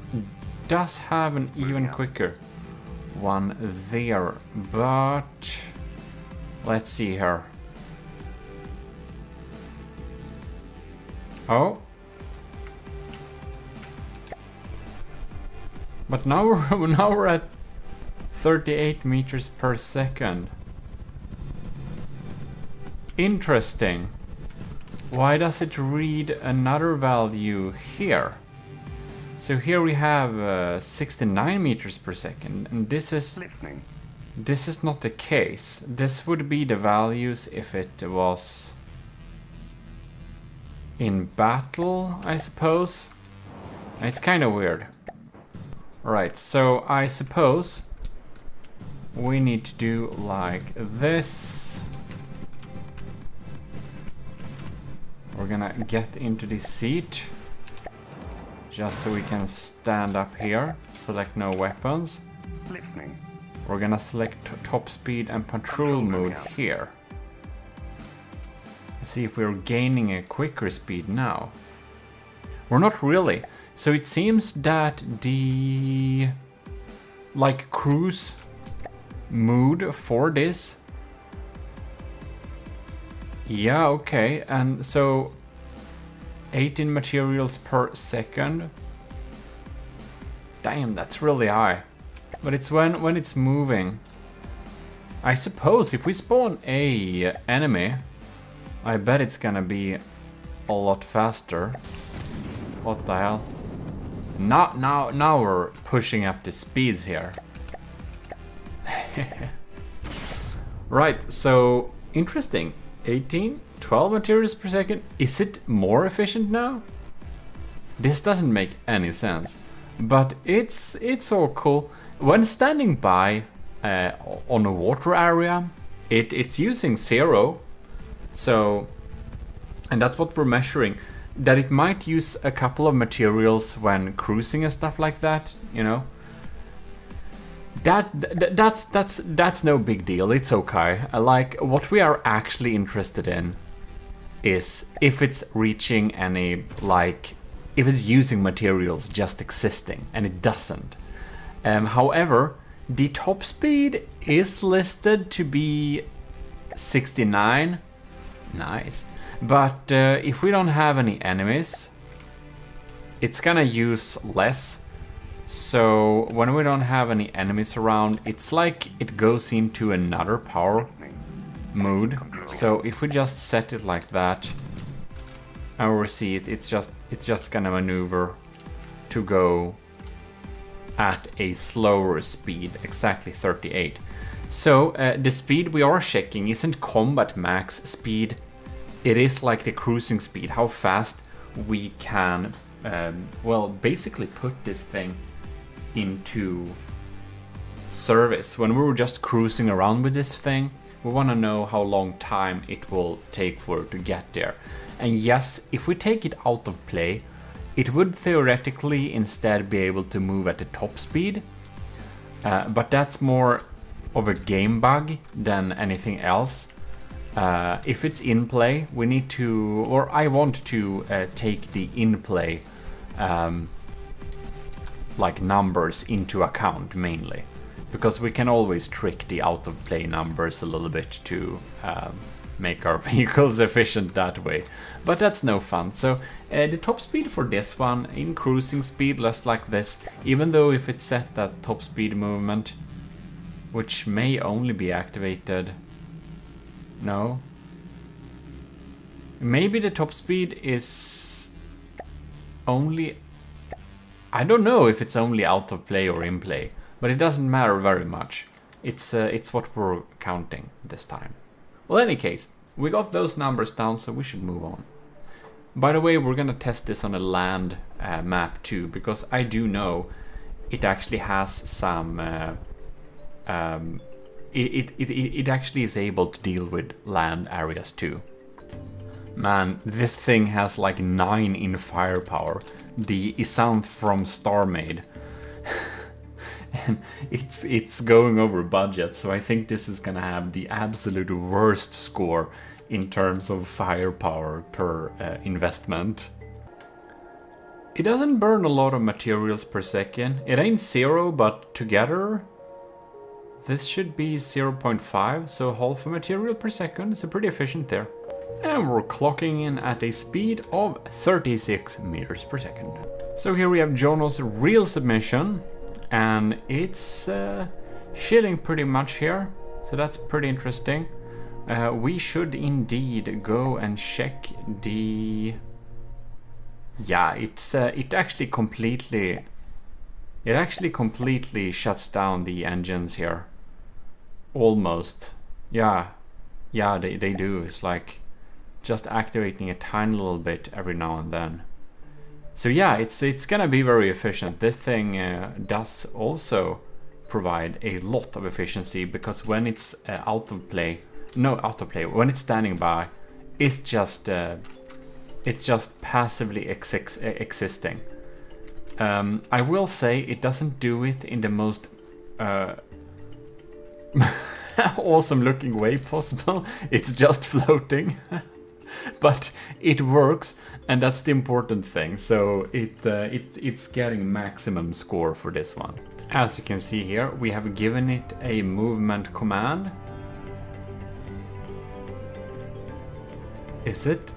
does have an even quicker one there, but let's see here. Oh. But now we're at 38 meters per second. Interesting. Why does it read another value here? So here we have 69 meters per second, and this is not the case. This would be the values if it was in battle, I suppose. It's kind of weird. Alright, so I suppose we need to do like this. We're gonna get into this seat just so we can stand up here. Select no weapons. We're gonna select top speed and patrol mode here. Let's see if we're gaining a quicker speed now. We're not really. So it seems that the like cruise mode for this. Yeah, okay. And so 18 materials per second. Damn, that's really high. But it's when it's moving. I suppose if we spawn a enemy, I bet it's gonna be a lot faster. What the hell? Now we're pushing up the speeds here. Right, so interesting. 18, 12 materials per second. Is it more efficient now? This doesn't make any sense, but it's all cool. When standing by on a water area, it's using 0. So, and that's what we're measuring. That it might use a couple of materials when cruising and stuff like that, you know. That's no big deal. It's okay. Like, what we are actually interested in is if it's reaching any, like, if it's using materials just existing, and it doesn't. However, the top speed is listed to be 69. Nice. But if we don't have any enemies, it's gonna use less. So when we don't have any enemies around, it's like it goes into another power mode. So if we just set it like that, and we see it, it's just gonna maneuver to go at a slower speed, exactly 38. So the speed we are checking isn't combat max speed, it is like the cruising speed, how fast we can, well, basically put this thing into service. When we were just cruising around with this thing, we want to know how long time it will take for it to get there. And yes, if we take it out of play, it would theoretically instead be able to move at the top speed, but that's more of a game bug than anything else. If it's in play, we need to, or I want to take the in play like numbers into account mainly, because we can always trick the out of play numbers a little bit to make our vehicles efficient that way, but that's no fun. So the top speed for this one in cruising speed, just like this, even though if it's set that top speed movement, which may only be activated, no, maybe the top speed is only, I don't know if it's only out of play or in play, but it doesn't matter very much. It's what we're counting this time. Well, in any case, we got those numbers down, so we should move on. By the way, we're gonna test this on a land map too, because I do know it actually has some. It actually is able to deal with land areas too. Man, this thing has like 9 in firepower. The Isanth from StarMade. And it's going over budget, so I think this is gonna have the absolute worst score in terms of firepower per investment. It doesn't burn a lot of materials per second. It ain't 0, but together this should be 0.5, so half a material per second. So pretty efficient there. And we're clocking in at a speed of 36 meters per second. So here we have Jono's real submission, and it's shilling pretty much here, so that's pretty interesting. We should indeed go and check the... Yeah, it actually completely shuts down the engines here. Almost. Yeah, they do. It's like just activating a tiny little bit every now and then. So yeah, it's gonna be very efficient. This thing does also provide a lot of efficiency, because when it's when it's standing by, it's just passively existing. I will say it doesn't do it in the most awesome looking way possible. It's just floating. But it works, and that's the important thing. So it's getting maximum score for this one. As you can see here, we have given it a movement command. Is it?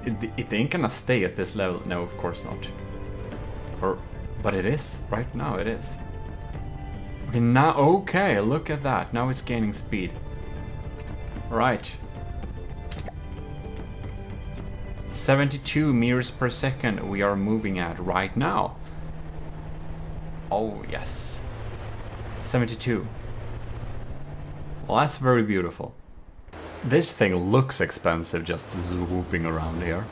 It ain't gonna stay at this level. No, of course not. But it is. Right now it is. Okay, now, okay, look at that. Now it's gaining speed. Right. 72 meters per second we are moving at right now. Oh, yes. 72. Well, that's very beautiful. This thing looks expensive just swooping around here.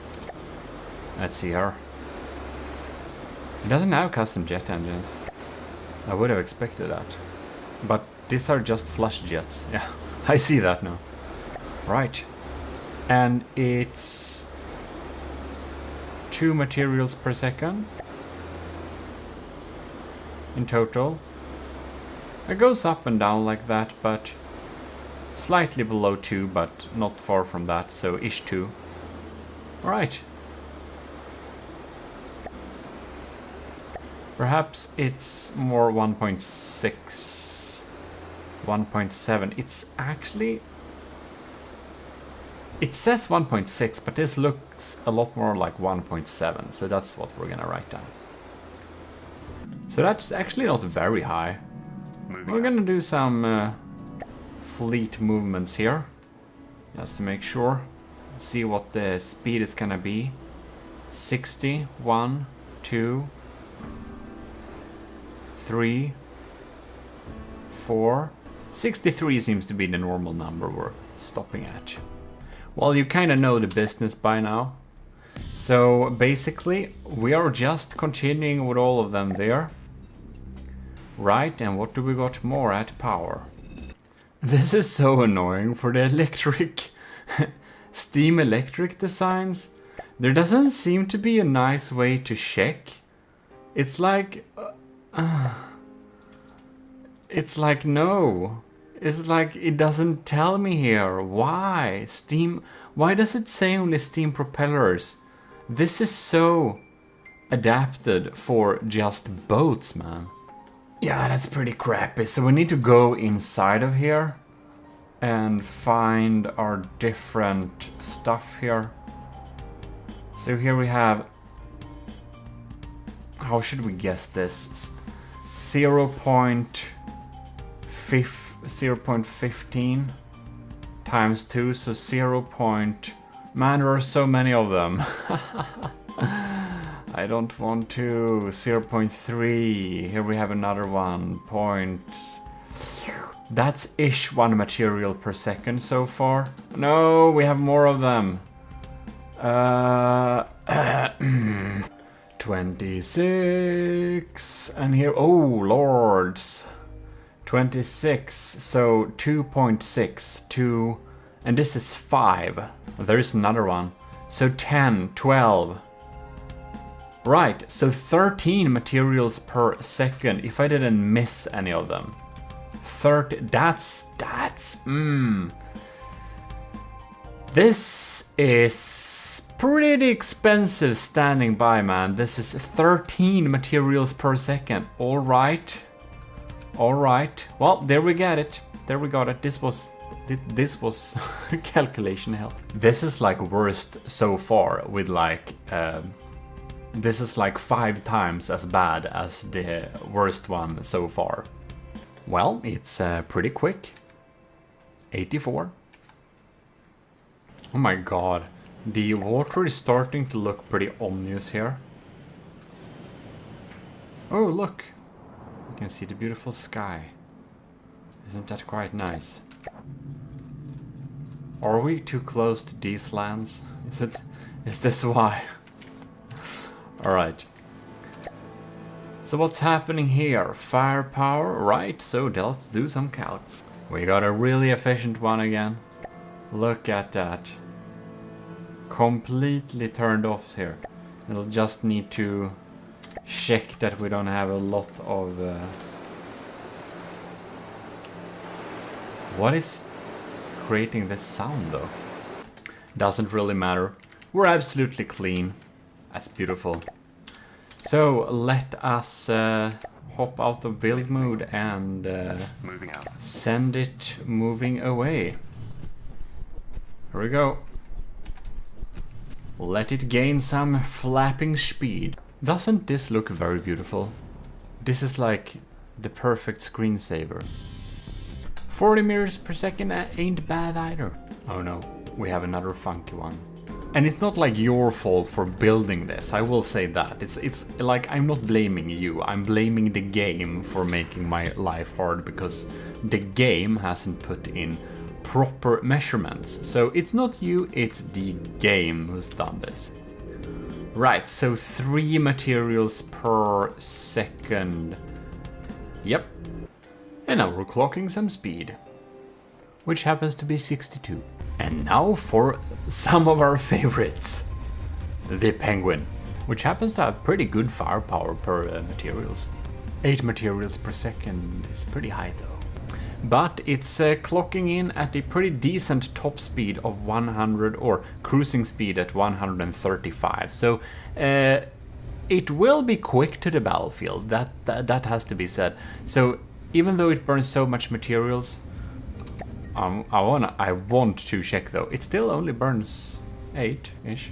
Let's see here. It doesn't have custom jet engines. I would have expected that. But these are just flush jets. Yeah, I see that now. Right. And it's 2 materials per second in total. It goes up and down like that, but slightly below 2, but not far from that, so ish 2. Alright. Perhaps it's more 1.6, 1.7. It's actually... It says 1.6, but this looks a lot more like 1.7, so that's what we're gonna write down. So that's actually not very high. We're gonna do some fleet movements here, just to make sure. See what the speed is gonna be. 60, 1, 2, 3, 4. 63 seems to be the normal number we're stopping at. Well, you kind of know the business by now. So basically, we are just continuing with all of them there. Right, and what do we got more at? Power. This is so annoying for the electric, steam electric designs. There doesn't seem to be a nice way to check. It's like... it's like no. It's like it doesn't tell me here. Why? Steam... Why does it say only steam propellers? This is so adapted for just boats, man. Yeah, that's pretty crappy. So we need to go inside of here and find our different stuff here. So here we have... How should we guess this? 0.15 times 2, so 0. Man, there are so many of them. I don't want to. 0.3. Here we have another one. That's ish 1 material per second so far. No, we have more of them. 26. And here, oh lords. 26. So 2.6. 2. And this is 5. There is another one. So 10, 12. Right, so 13 materials per second, if I didn't miss any of them. 30, that's, This is pretty expensive standing by, man. This is 13 materials per second. Alright. Alright. Well, there we got it. There we got it. This was calculation hell. This is like worst so far with like... this is like 5 times as bad as the worst one so far. Well, it's pretty quick. 84. Oh my god. The water is starting to look pretty ominous here. Oh, look. You can see the beautiful sky. Isn't that quite nice? Are we too close to these lands? Is this why? Alright. So what's happening here? Firepower, right? So let's do some calcs. We got a really efficient one again. Look at that. Completely turned off here. It'll just need to check that we don't have a lot of... What is creating this sound though? Doesn't really matter. We're absolutely clean. That's beautiful. So let us hop out of build mode and moving out. Send it moving away. Here we go. Let it gain some flapping speed. Doesn't this look very beautiful? This is like the perfect screensaver. 40 meters per second ain't bad either. Oh no, we have another funky one. And it's not like your fault for building this, I will say that. It's like I'm not blaming you, I'm blaming the game for making my life hard because the game hasn't put in proper measurements. So it's not you, it's the game who's done this. Right, so 3 materials per second. Yep. And now we're clocking some speed, which happens to be 62. And now for some of our favorites. The Penguin, which happens to have pretty good firepower per materials. 8 materials per second is pretty high though. But it's clocking in at a pretty decent top speed of 100, or cruising speed at 135. So it will be quick to the battlefield, that has to be said. So even though it burns so much materials, I want to check though. It still only burns 8-ish.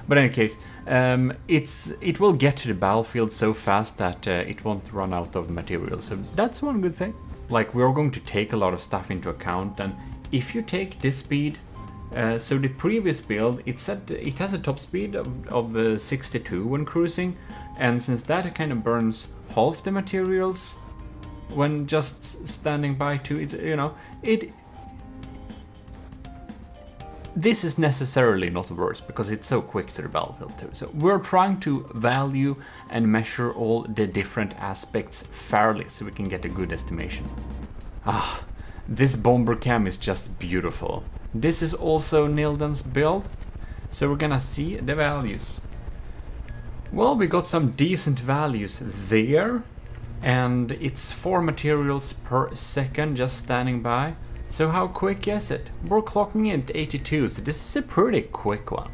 But in any case, it will get to the battlefield so fast that it won't run out of material. So that's one good thing. Like, we're going to take a lot of stuff into account, and if you take this speed, so the previous build, it has a top speed of 62 when cruising, and since that kind of burns half the materials when just standing by too, it's, you know, this is necessarily not worse because it's so quick to the battlefield too. So we're trying to value and measure all the different aspects fairly so we can get a good estimation. This bomber cam is just beautiful. This is also Nilden's build, so we're gonna see the values. Well, we got some decent values there, and it's 4 materials per second just standing by. So how quick is it? We're clocking in at 82, so this is a pretty quick one.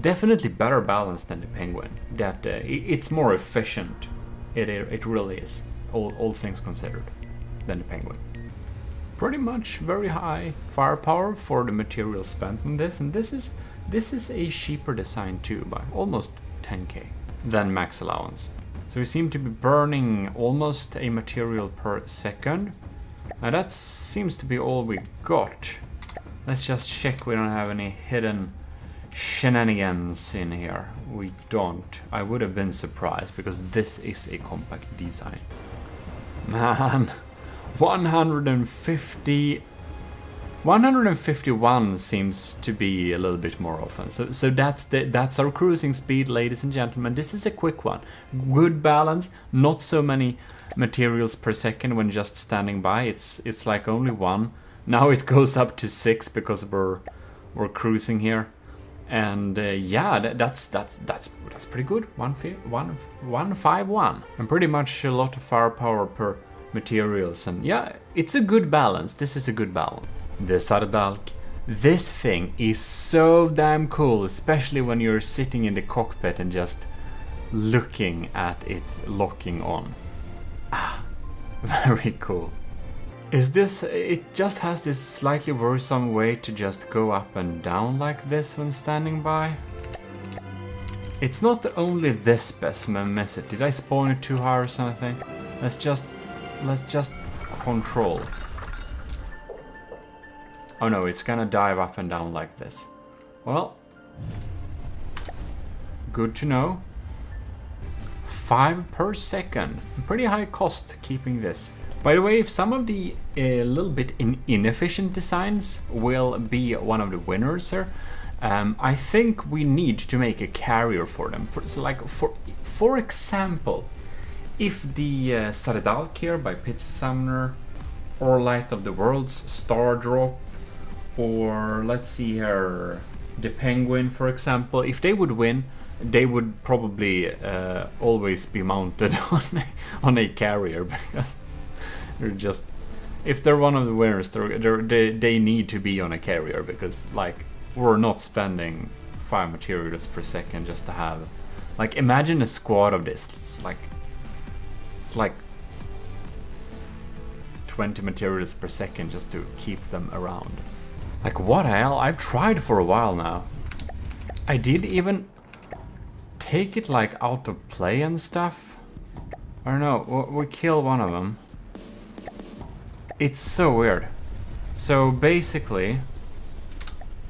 Definitely better balanced than the Penguin. It's more efficient. It really is, all things considered, than the Penguin. Pretty much very high firepower for the material spent on this, and this is a cheaper design too, by almost 10k than max allowance. So we seem to be burning almost a material per second. Now that seems to be all we got. Let's just check we don't have any hidden shenanigans in here. We don't. I would have been surprised because this is a compact design. Man, 151 seems to be a little bit more often. So that's our cruising speed, ladies and gentlemen. This is a quick one. Good balance, not so many materials per second when just standing by. It's like only 1. Now it goes up to 6 because we're cruising here. And yeah, that's pretty good. 151, and pretty much a lot of firepower per materials, and yeah, it's a good balance. This is a good balance. The Sardalk, this thing is so damn cool, especially when you're sitting in the cockpit and just looking at it locking on. Very cool. It just has this slightly worrisome way to just go up and down like this when standing by. It's not only this specimen, miss it. Did I spawn it too high or something? Let's just control. Oh no, it's gonna dive up and down like this. Well, good to know. 5 per second. Pretty high cost keeping this. By the way, if some of the little bit inefficient designs will be one of the winners here, I think we need to make a carrier for them. For example, if the Sardalk here by Pizza Summoner, or Light of the Worlds Star Drop, or let's see here, the Penguin for example, if they would win, they would probably always be mounted on a carrier, because they're just, if they're one of the winners, they need to be on a carrier, because like we're not spending 5 materials per second just to have, like, imagine a squad of this. It's like 20 materials per second just to keep them around. Like, what the hell? I've tried for a while now. I did even take it like out of play and stuff. I don't know, we kill one of them. It's so weird. So basically,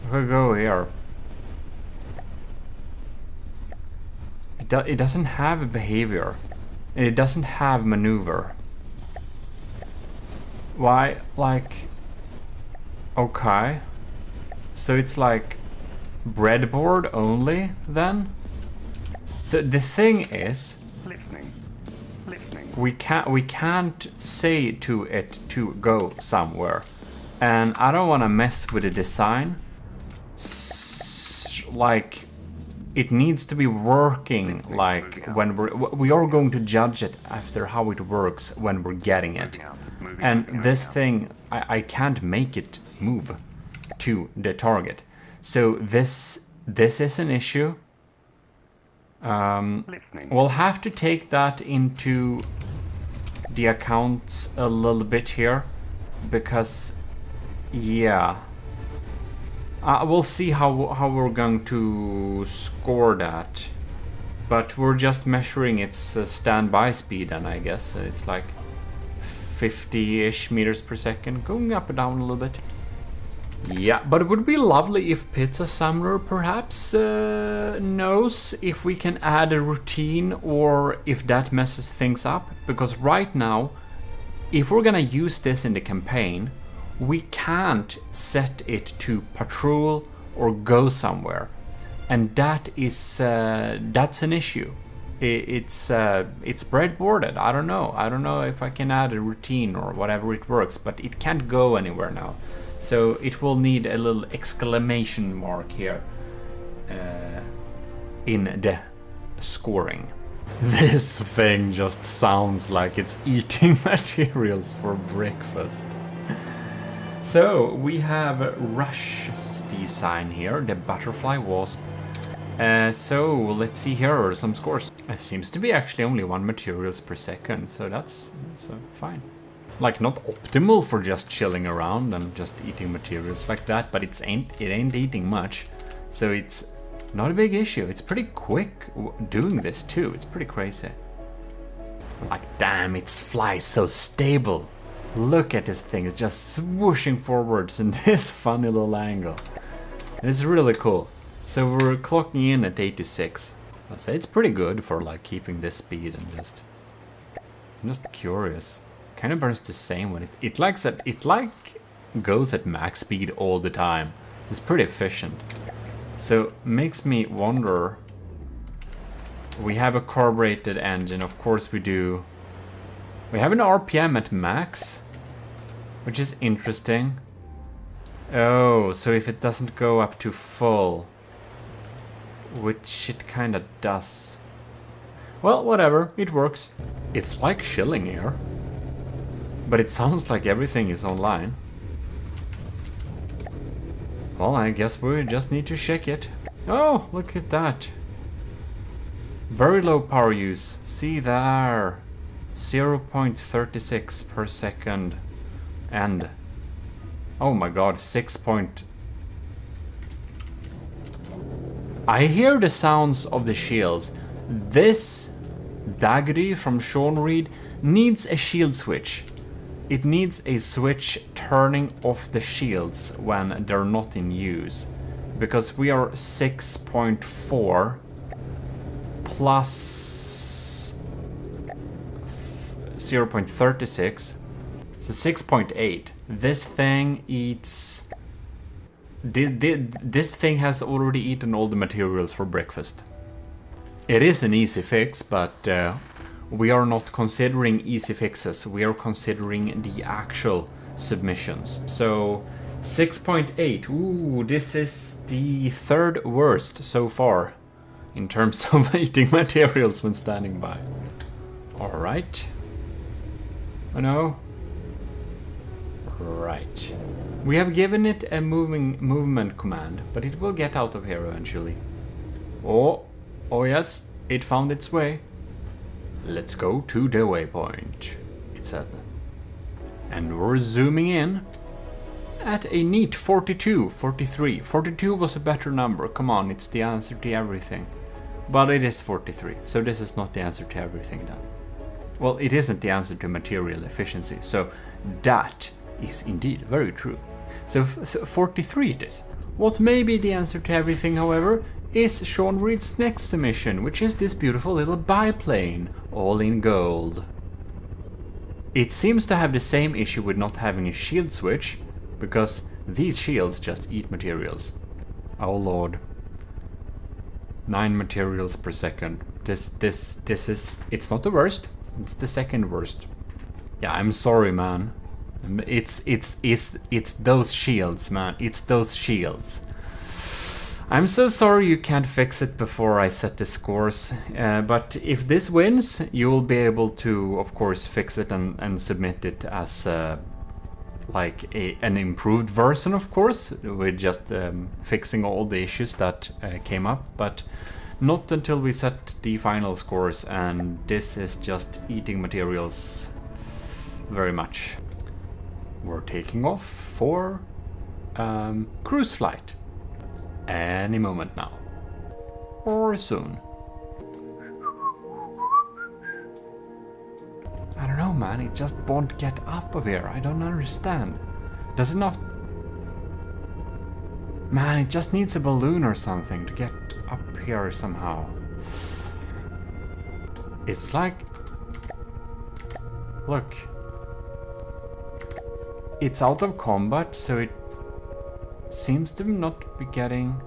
if I go here, it doesn't have a behavior, and it doesn't have maneuver. Why? Like, okay, so it's like breadboard only then. So the thing is, we can't say to it to go somewhere, and I don't want to mess with the design. Like, it needs to be working. Like, when we are going to judge it after how it works when we're getting it. And this thing, I can't make it move to the target. So this is an issue. We'll have to take that into the accounts a little bit here, because Yeah. We'll see how we're going to score that. But we're just measuring its standby speed, and I guess it's like 50-ish meters per second, going up and down a little bit. Yeah, but it would be lovely if Pizza Samler perhaps knows if we can add a routine or if that messes things up. Because right now, if we're gonna use this in the campaign, we can't set it to patrol or go somewhere. And that is that's an issue. It's breadboarded. I don't know if I can add a routine or whatever it works, but it can't go anywhere now. So it will need a little exclamation mark here in the scoring. This thing just sounds like it's eating materials for breakfast. So we have Rush's design here, the butterfly wasp. So let's see, here are some scores. It seems to be actually only 1 materials per second, so that's fine. Like, not optimal for just chilling around and just eating materials like that, but it ain't eating much, so it's not a big issue. It's pretty quick doing this too. It's pretty crazy. Like, damn, its fly so stable. Look at this thing, it's just swooshing forwards in this funny little angle. And it's really cool. So we're clocking in at 86. I'd say it's pretty good for like keeping this speed and just... I'm just curious. Kind of burns the same when it goes at max speed all the time. It's pretty efficient. So makes me wonder. We have a carbureted engine, of course we do. We have an RPM at max, which is interesting. Oh, so if it doesn't go up to full, which it kind of does. Well, whatever, it works. It's like shilling here. But it sounds like everything is online. Well, I guess we just need to check it. Oh, look at that. Very low power use. See there. 0.36 per second. And... oh my god, 6. I hear the sounds of the shields. This Daggery from Sean Reed needs a shield switch. It needs a switch turning off the shields when they're not in use. Because we are 6.4 plus 0.36, so 6.8. This thing eats... This thing has already eaten all the materials for breakfast. It is an easy fix, but we are not considering easy fixes. We are considering the actual submissions. So 6.8. Ooh, this is the 3rd worst so far in terms of eating materials when standing by. All right. Oh no. Right. We have given it a movement command, but it will get out of here eventually. Oh yes, it found its way. Let's go to the waypoint, it said. And we're zooming in at a neat 42, 43. 42 was a better number, come on, it's the answer to everything. But it is 43, so this is not the answer to everything then. Well, it isn't the answer to material efficiency, so that is indeed very true. So 43 it is. What may be the answer to everything, however, is Sean Reed's next submission, which is this beautiful little biplane, all in gold. It seems to have the same issue with not having a shield switch, because these shields just eat materials. Oh lord. 9 materials per second. This is... it's not the worst, it's the 2nd worst. Yeah, I'm sorry, man. It's those shields, man. It's those shields. I'm so sorry you can't fix it before I set the scores, but if this wins, you will be able to, of course, fix it and submit it as like an improved version, of course, with just fixing all the issues that came up, but not until we set the final scores, and this is just eating materials very much. We're taking off for cruise flight. Any moment now. Or soon. I don't know, man, it just won't get up of here. I don't understand. Does it not... Man, it just needs a balloon or something to get up here somehow. It's like... Look. It's out of combat, so it seems to not be getting...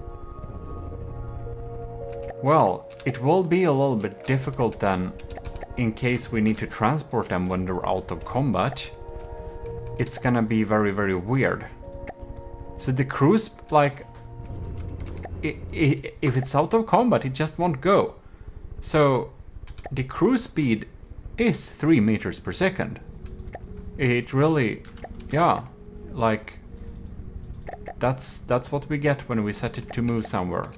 Well, it will be a little bit difficult then, in case we need to transport them when they're out of combat. It's gonna be very, very weird. So the cruise, like, if it's out of combat, it just won't go. So the cruise speed is 3 meters per second. It really, yeah, like, that's what we get when we set it to move somewhere.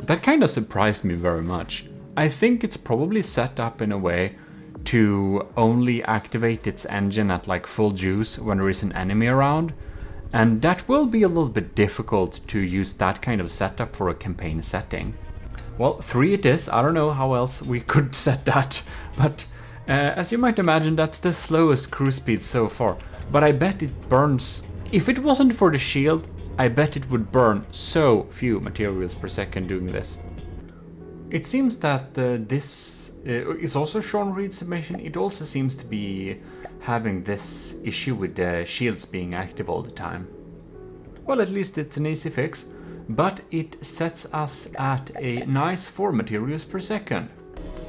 That kind of surprised me very much. I think it's probably set up in a way to only activate its engine at like full juice when there is an enemy around. And that will be a little bit difficult to use that kind of setup for a campaign setting. Well, 3 it is. I don't know how else we could set that. But as you might imagine, that's the slowest cruise speed so far. But I bet it burns... If it wasn't for the shield, I bet it would burn so few materials per second doing this. It seems that this is also Sean Reed's submission. It also seems to be having this issue with the shields being active all the time. Well, at least it's an easy fix, but it sets us at a nice 4 materials per second.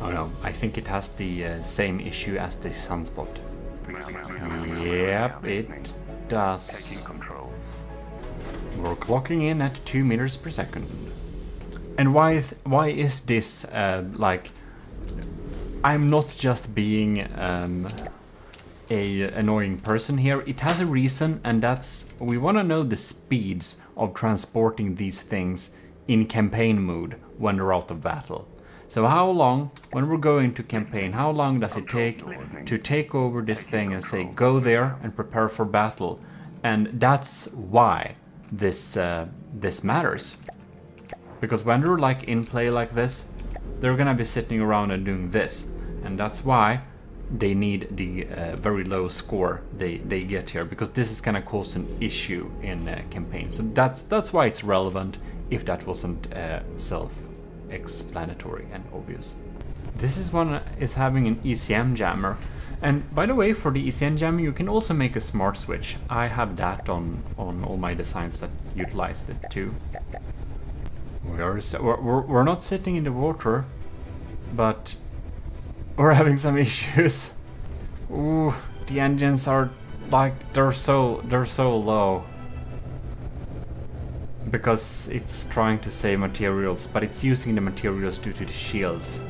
Oh no, I think it has the same issue as the sunspot. Yep, it does. We're clocking in at 2 meters per second. And why is this like... I'm not just being a annoying person here. It has a reason, and that's we want to know the speeds of transporting these things in campaign mode when they're out of battle. So how long, when we're going to campaign, how long does it take to take over this thing and say go there and prepare for battle? And that's why this this matters. Because when they're like in play like this, they're gonna be sitting around and doing this, and that's why they need the very low score they get here, because this is gonna cause an issue in campaign. So that's why it's relevant, if that wasn't self-explanatory and obvious. This is one is having an ECM jammer, and by the way, for the ECM jammer you can also make a smart switch. I have that on all my designs that utilized it too. We're not sitting in the water, but we're having some issues. Ooh, the engines are like they're so low because it's trying to save materials, but it's using the materials due to the shields.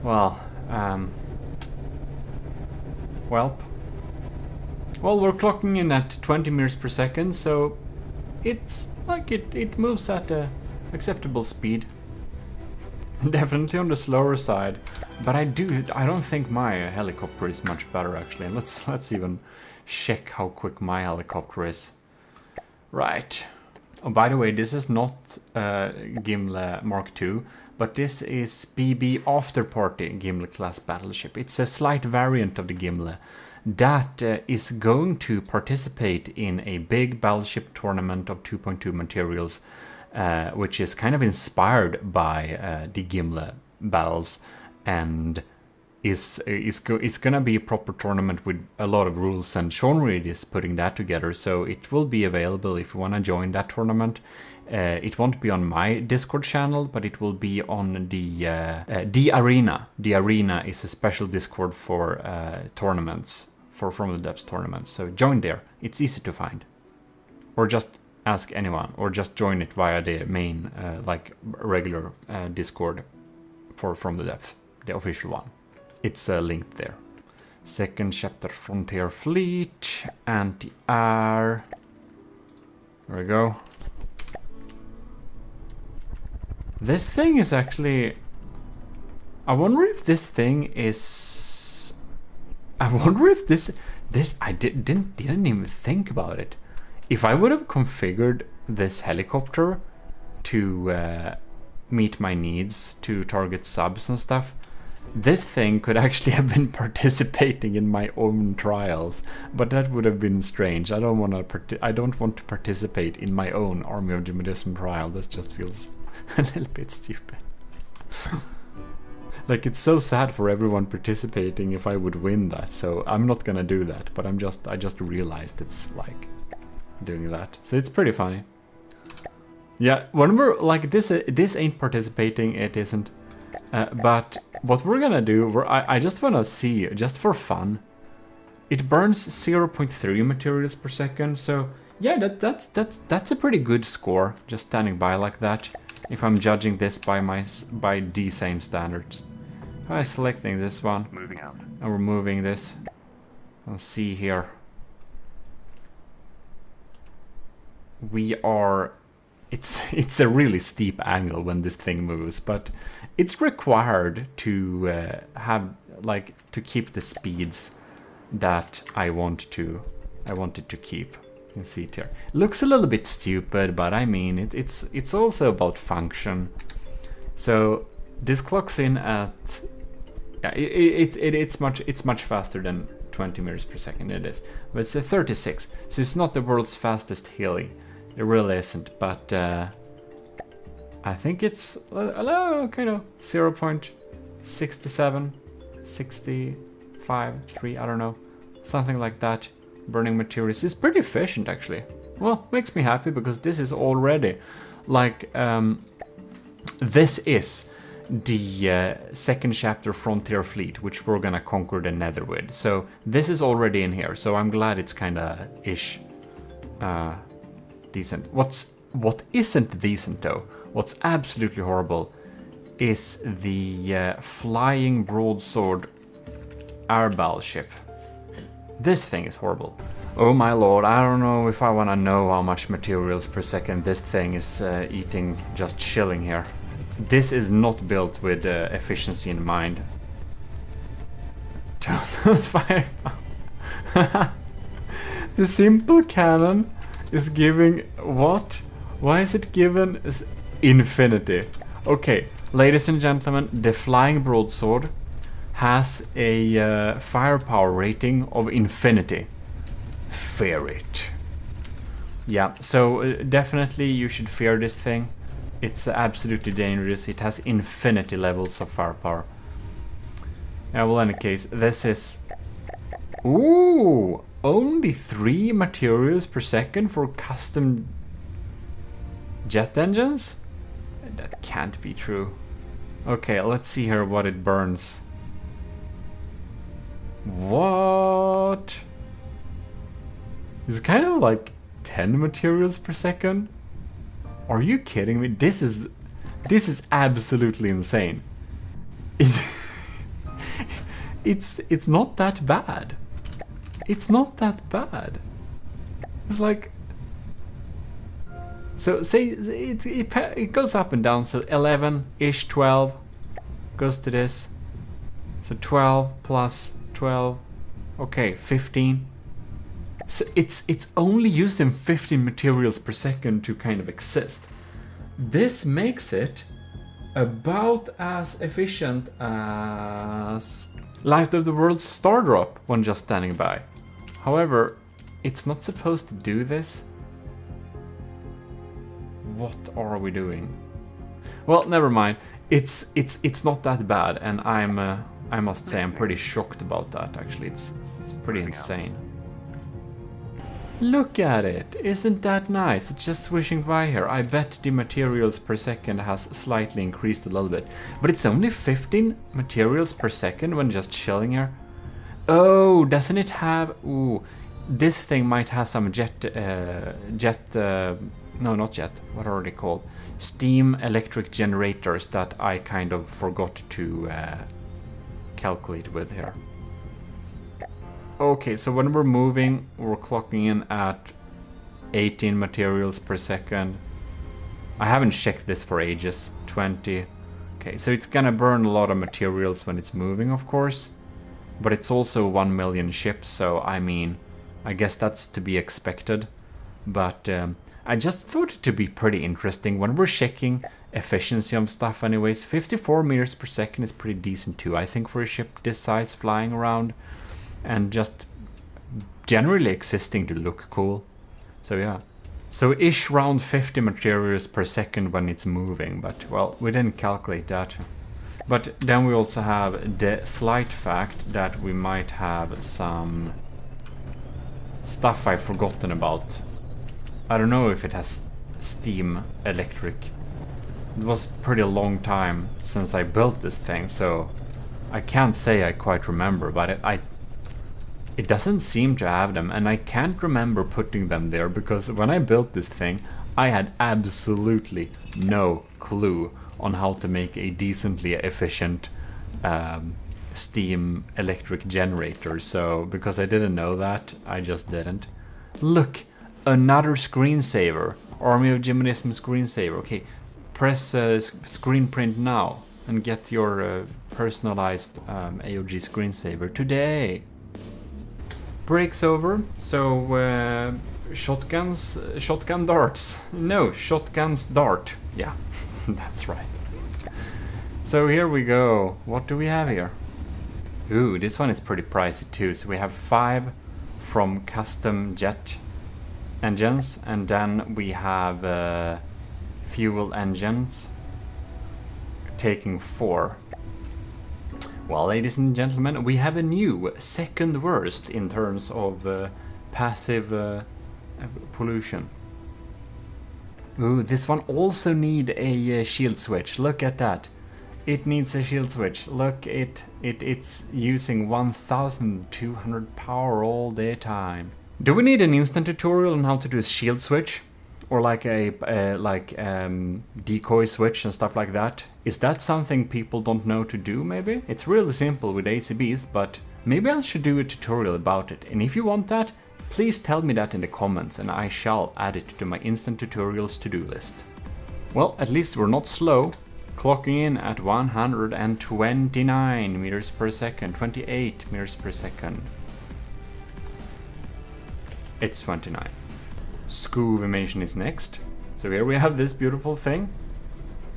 Well, well, we're clocking in at 20 meters per second, so it's like it moves at a acceptable speed. Definitely on the slower side, but I don't think my helicopter is much better actually. Let's even check how quick my helicopter is. Right. Oh, by the way, this is not Gimli Mark II, but this is BB Afterparty Gimli class battleship. It's a slight variant of the Gimli that is going to participate in a big battleship tournament of 2.2 materials, which is kind of inspired by the Gimli battles, and it's gonna be a proper tournament with a lot of rules, and Sean Reed is putting that together, so it will be available if you want to join that tournament. It won't be on my Discord channel, but it will be on the Arena. The Arena is a special Discord for tournaments, for From the Depths tournaments, so join there. It's easy to find, or just ask anyone, or just join it via the main, like regular Discord for From the Depths, the official one. It's linked there. Second chapter, Frontier Fleet, Anti-Air. There we go. This thing is actually... I wonder if this thing is... I wonder if this I didn't even think about it. if I would have configured this helicopter to meet my needs, to target subs and stuff, this thing could actually have been participating in my own trials, but that would have been strange. I don't want to participate in my own Army of GMODISM trial. This just feels a little bit stupid. Like, it's so sad for everyone participating if I would win that, so I'm not gonna do that, but I just realized it's like doing that. So it's pretty funny. Yeah, when we're like this ain't participating, it isn't. But what we're gonna do, I just wanna see, just for fun, it burns 0.3 materials per second, so yeah, that's a pretty good score, just standing by like that, if I'm judging this by the same standards. I'm selecting this one, Moving out. and we're moving this. Let's see here. We are... It's a really steep angle when this thing moves, but it's required to have, like, to keep the speeds that I wanted to keep. You can see it here. Looks a little bit stupid, but I mean it's also about function. So this clocks in at it's much faster than 20 meters per second. It is, but it's a 36, so it's not the world's fastest heli. It really isn't, but I think it's kind of 0.67, 65, 3, I don't know, something like that. Burning materials is pretty efficient, actually. Well, makes me happy because this is already like this is the second chapter Frontier Fleet, which we're gonna conquer the Nether with. So this is already in here. So I'm glad it's kind of ish. Decent. What isn't decent though, what's absolutely horrible, is the flying broadsword air battleship. This thing is horrible. Oh my lord, I don't know if I want to know how much materials per second this thing is eating just chilling here. This is not built with efficiency in mind. Total firepower. The simple cannon is giving what? Why is it given as infinity? Okay, ladies and gentlemen, the flying broadsword has a firepower rating of infinity. Fear it. Yeah, so definitely you should fear this thing. It's absolutely dangerous. It has infinity levels of firepower. Yeah, well, in any case, this is... Ooh! Only 3 materials per second for custom jet engines? That can't be true. Okay, let's see here what it burns. What? It's kind of like 10 materials per second? Are you kidding me? This is absolutely insane. It's not that bad. It's not that bad. It's like, so say it goes up and down. So 11-ish, 12 goes to this. So 12 plus 12, okay, 15. So it's only using 15 materials per second to kind of exist. This makes it about as efficient as Light of the World's Star Drop when just standing by. However, it's not supposed to do this. What are we doing? Well, never mind. It's not that bad, and I must say I'm pretty shocked about that. Actually, it's pretty insane. Look at it! Isn't that nice? It's just swishing by here. I bet the materials per second has slightly increased a little bit, but it's only 15 materials per second when just chilling here. Oh, doesn't it have... Ooh, this thing might have some no, not jet. What are they called? Steam electric generators that I kind of forgot to calculate with here. Okay, so when we're moving, we're clocking in at 18 materials per second. I haven't checked this for ages. 20. Okay, so it's gonna burn a lot of materials when it's moving, of course. But it's also 1 million ships, so I mean, I guess that's to be expected. But I just thought it to be pretty interesting when we're checking efficiency of stuff anyways. 54 meters per second is pretty decent too, I think, for a ship this size flying around and just generally existing to look cool. So yeah. So ish around 50 materials per second when it's moving, but well, we didn't calculate that. But then we also have the slight fact that we might have some stuff I've forgotten about. I don't know if it has steam electric. It was pretty long time since I built this thing, so I can't say I quite remember, but it doesn't seem to have them, and I can't remember putting them there because when I built this thing, I had absolutely no clue on how to make a decently efficient steam electric generator. So because I didn't know that, I just didn't. Look, another screensaver. Army of GMODIST screensaver. Okay, press screen print now and get your personalized AOG screensaver today. Breaks over, so shotgun darts. No, shotguns dart. Yeah, that's right. So here we go. What do we have here? Ooh, this one is pretty pricey too. So we have 5 from custom jet engines, and then we have fuel engines taking 4. Well, ladies and gentlemen, we have a new second worst in terms of passive pollution. Ooh, this one also need a shield switch. Look at that. It needs a shield switch. Look, it's using 1200 power all the time. Do we need an instant tutorial on how to do a shield switch? Or like a decoy switch and stuff like that? Is that something people don't know to do, maybe? It's really simple with ACBs, but maybe I should do a tutorial about it. And if you want that, please tell me that in the comments and I shall add it to my instant tutorials to-do list. Well, at least we're not slow. Clocking in at 129 meters per second, 28 meters per second. It's 29. Scuvimation is next. So here we have this beautiful thing.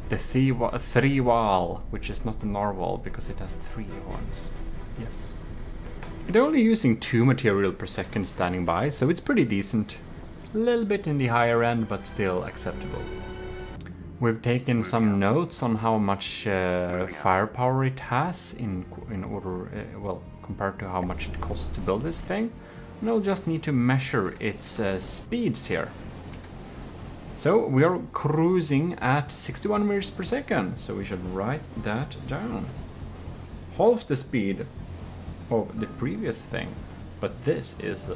The three wall, which is not a narwhal because it has 3 horns. Yes. It's only using 2 material per second standing by, so it's pretty decent. A little bit in the higher end, but still acceptable. We've taken some notes on how much firepower it has in order, well, compared to how much it costs to build this thing. And I'll just need to measure its speeds here. So we are cruising at 61 meters per second, so we should write that down. Half the speed of the previous thing, but this is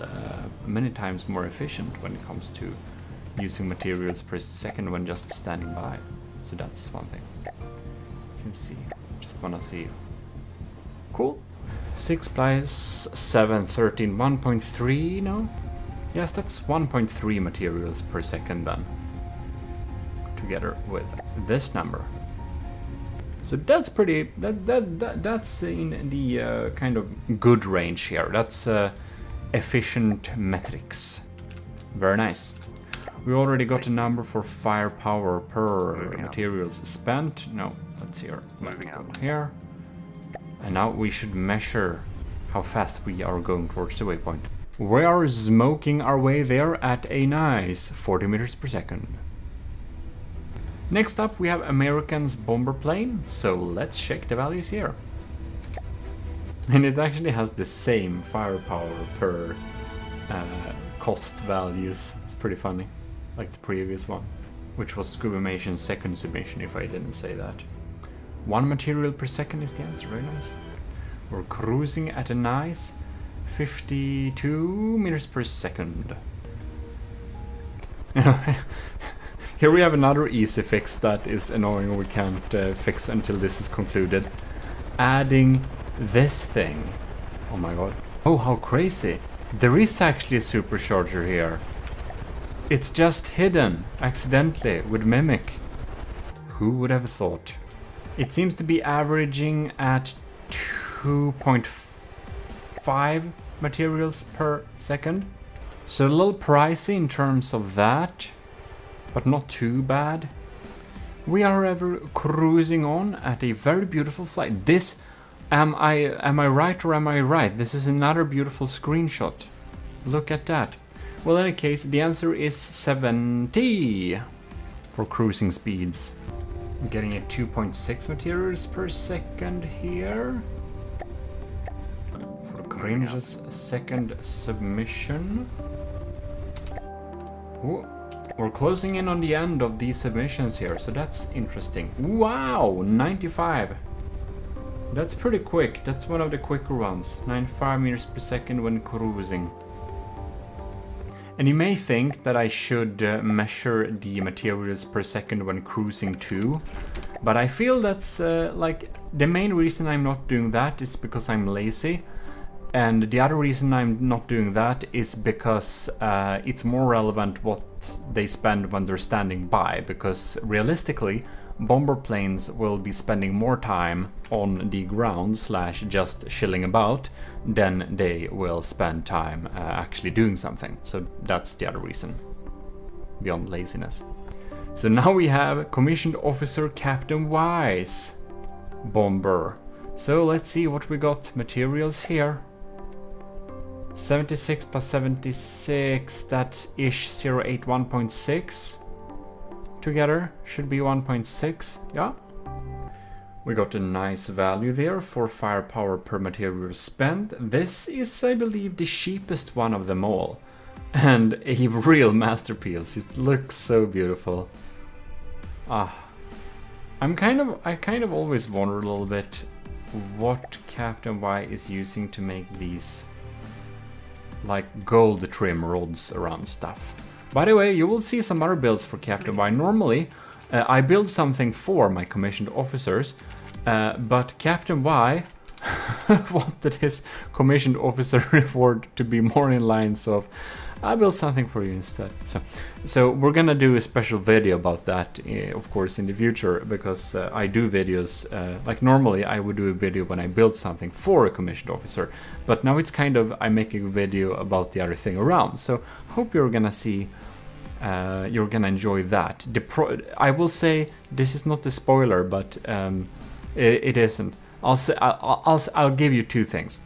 many times more efficient when it comes to using materials per second when just standing by. So that's one thing. You can see, just wanna see. Cool. 6 plus 7, 13, 1.3, no? Yes, that's 1.3 materials per second then. Together with this number. So that's pretty, that's in the kind of good range here. That's efficient metrics. Very nice. We already got a number for firepower per materials spent. No, let's see here. Moving out here. And now we should measure how fast we are going towards the waypoint. We are smoking our way there at a nice 40 meters per second. Next up we have American's bomber plane, so let's check the values here. And it actually has the same firepower per cost values. It's pretty funny, like the previous one, which was Scubimation's second submission, if I didn't say that. 1 material per second is the answer, very nice. We're cruising at a nice 52 meters per second. Here we have another easy fix that is annoying, we can't fix until this is concluded. Adding this thing. Oh my god. Oh, how crazy. There is actually a supercharger here. It's just hidden, accidentally, with Mimic. Who would have thought? It seems to be averaging at 2.5 materials per second. So a little pricey in terms of that, but not too bad. We are ever cruising on at a very beautiful flight. This, am I right or am I right? This is another beautiful screenshot. Look at that. Well, in any case, the answer is 70 for cruising speeds. I'm getting a 2.6 materials per second here. For Cringe's second submission. Ooh. We're closing in on the end of these submissions here, so that's interesting. Wow, 95. That's pretty quick. That's one of the quicker ones. 95 meters per second when cruising. And you may think that I should measure the materials per second when cruising too, but I feel that's like the main reason I'm not doing that is because I'm lazy. And the other reason I'm not doing that is because it's more relevant what they spend when they're standing by, because realistically, bomber planes will be spending more time on the ground / just chilling about than they will spend time actually doing something. So that's the other reason, beyond laziness. So now we have Commissioned Officer Captain Wise bomber. So let's see what we got. Materials here. 76 plus 76, that's ish 081.6. Together should be 1.6, yeah. We got a nice value there for firepower per material spent. This is, I believe, the cheapest one of them all. And a real masterpiece. It looks so beautiful. I kind of always wonder a little bit what Captain Y is using to make these like gold trim rods around stuff. By the way, you will see some other builds for Captain Y. Normally, I build something for my commissioned officers, but Captain Y wanted his commissioned officer reward to be more in lines of, I built something for you instead. So we're gonna do a special video about that, of course, in the future, because I do videos, like normally I would do a video when I build something for a commissioned officer, but now it's kind of, I'm making a video about the other thing around. So hope you're gonna see, you're gonna enjoy that. I will say, this is not a spoiler, but it isn't. I'll give you two things.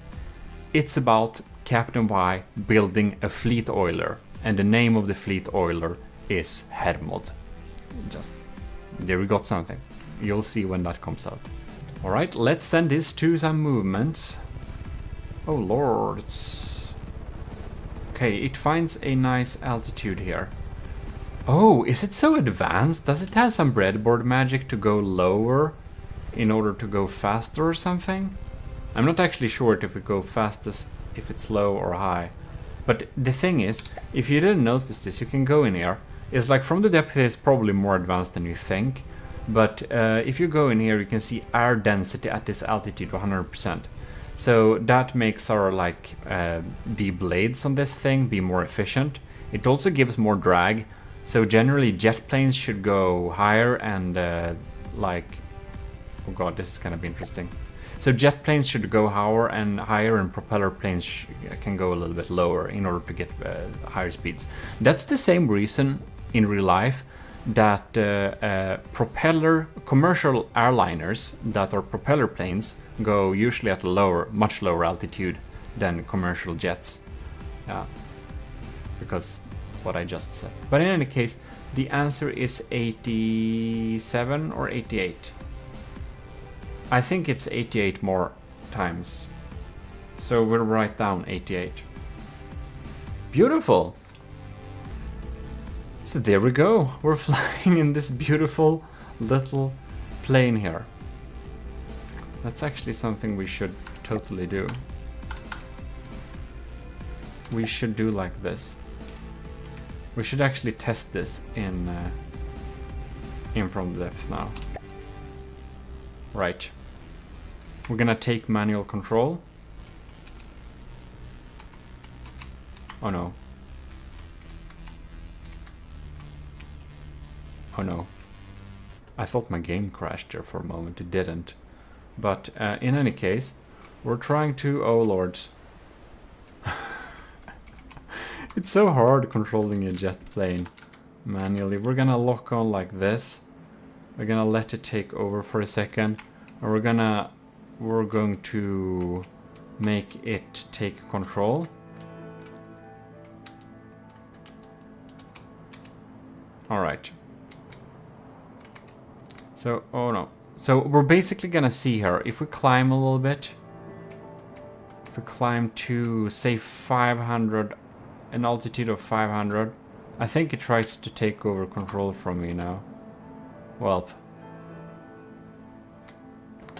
It's about Captain Y building a fleet oiler, and the name of the fleet oiler is Hermod. Just there we got something. You'll see when that comes out. All right, let's send this to some movements. Oh lords. Okay, it finds a nice altitude here. Oh, is it so advanced? Does it have some breadboard magic to go lower in order to go faster or something? I'm not actually sure if it go fastest if it's low or high. But the thing is, if you didn't notice this, you can go in here. It's like from the depth it's probably more advanced than you think. But if you go in here, you can see air density at this altitude 100%. So that makes our like the blades on this thing be more efficient. It also gives more drag. So generally jet planes should go higher and like, oh god, this is gonna be interesting. So jet planes should go higher and propeller planes can go a little bit lower in order to get higher speeds. That's the same reason in real life that commercial airliners that are propeller planes go usually at a much lower altitude than commercial jets. Yeah, because what I just said. But in any case, the answer is 87 or 88. I think it's 88 more times. So we'll write down 88. Beautiful. So there we go. We're flying in this beautiful little plane here. That's actually something we should totally do. We should do like this. We should actually test this in from the depth now. Right. We're gonna take manual control. Oh no. Oh no. I thought my game crashed there for a moment. It didn't. But in any case, we're trying to... Oh lord. It's so hard controlling a jet plane manually. We're gonna lock on like this. We're gonna let it take over for a second. And we're going to make it take control. Alright. So, oh no. So we're basically gonna see here, if we climb a little bit, if we climb to, say, 500, an altitude of 500, I think it tries to take over control from me now. Well,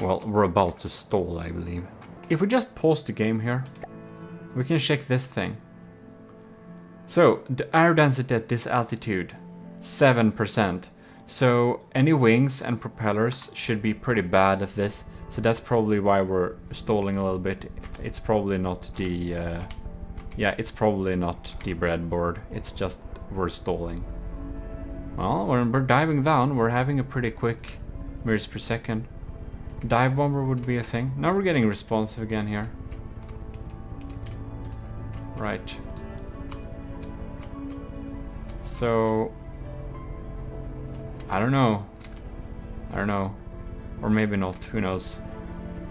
we're about to stall, I believe. If we just pause the game here, we can check this thing. So, the air density at this altitude, 7%. So, any wings and propellers should be pretty bad at this. So that's probably why we're stalling a little bit. It's probably not the... yeah, it's probably not the breadboard. It's just we're stalling. Well, when we're diving down, we're having a pretty quick meters per second. Dive bomber would be a thing. Now we're getting responsive again here. Right. So... I don't know. Or maybe not, who knows.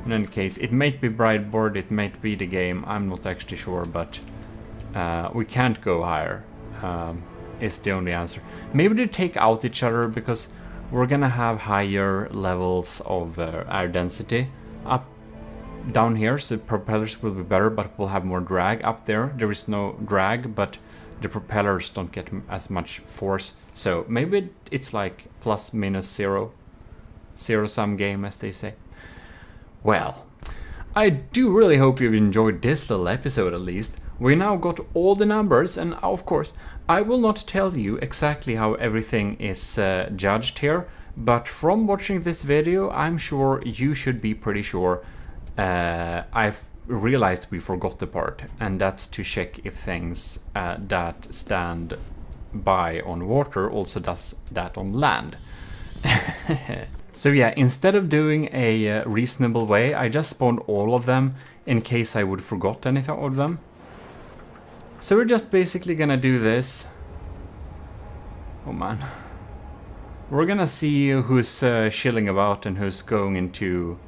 In any case, it might be breadboard, it might be the game, I'm not actually sure, but we can't go higher, is the only answer. Maybe they take out each other because we're gonna have higher levels of air density up down here, so propellers will be better, but we'll have more drag. Up there is no drag, but the propellers don't get as much force, so maybe it's like plus minus zero-sum game, as they say. Well, I do really hope you've enjoyed this little episode at least. We now got all the numbers, and of course I will not tell you exactly how everything is judged here, but from watching this video I'm sure you should be pretty sure. I've realized we forgot the part, and that's to check if things that stand by on water also does that on land. So yeah, instead of doing a reasonable way, I just spawned all of them in case I would forgot anything of them. So we're just basically gonna do this. Oh man. We're gonna see who's chilling about and who's going into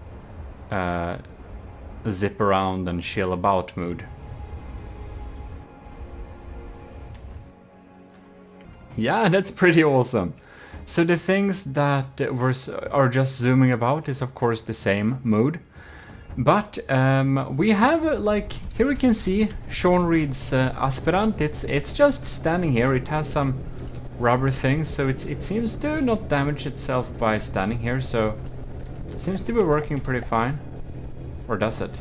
zip around and chill about mood. Yeah, that's pretty awesome. So the things that are just zooming about is of course the same mood. But we have like, here we can see Sean Reed's Aspirant. It's just standing here. It has some rubber things, so it seems to not damage itself by standing here, so it seems to be working pretty fine. Or does it?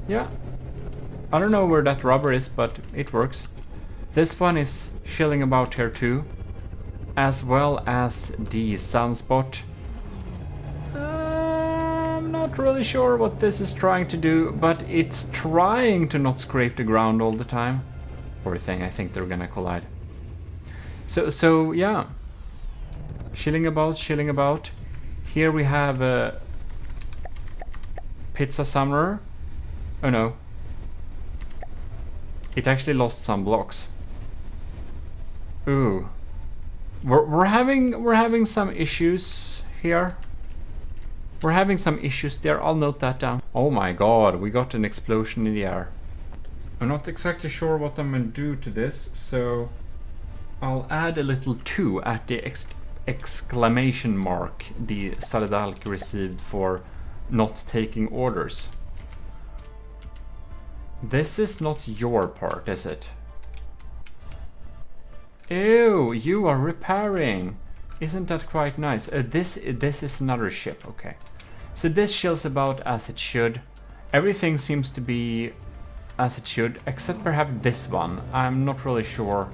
Yeah. I don't know where that rubber is, but it works. This one is chilling about here too, as well as the sunspot. I'm not really sure what this is trying to do, but it's trying to not scrape the ground all the time. Poor thing, I think they're gonna collide. So yeah, chilling about. Here we have a Pizza Summoner. Oh no, it actually lost some blocks. Ooh, we're having some issues here. We're having some issues there. I'll note that down. Oh my god, we got an explosion in the air. I'm not exactly sure what I'm gonna do to this, so I'll add a little 2 at the exclamation mark the Saladalk received for not taking orders. This is not your part, is it? Ew, you are repairing. Isn't that quite nice? This is another ship, okay. So this chills about as it should. Everything seems to be as it should, except perhaps this one. I'm not really sure.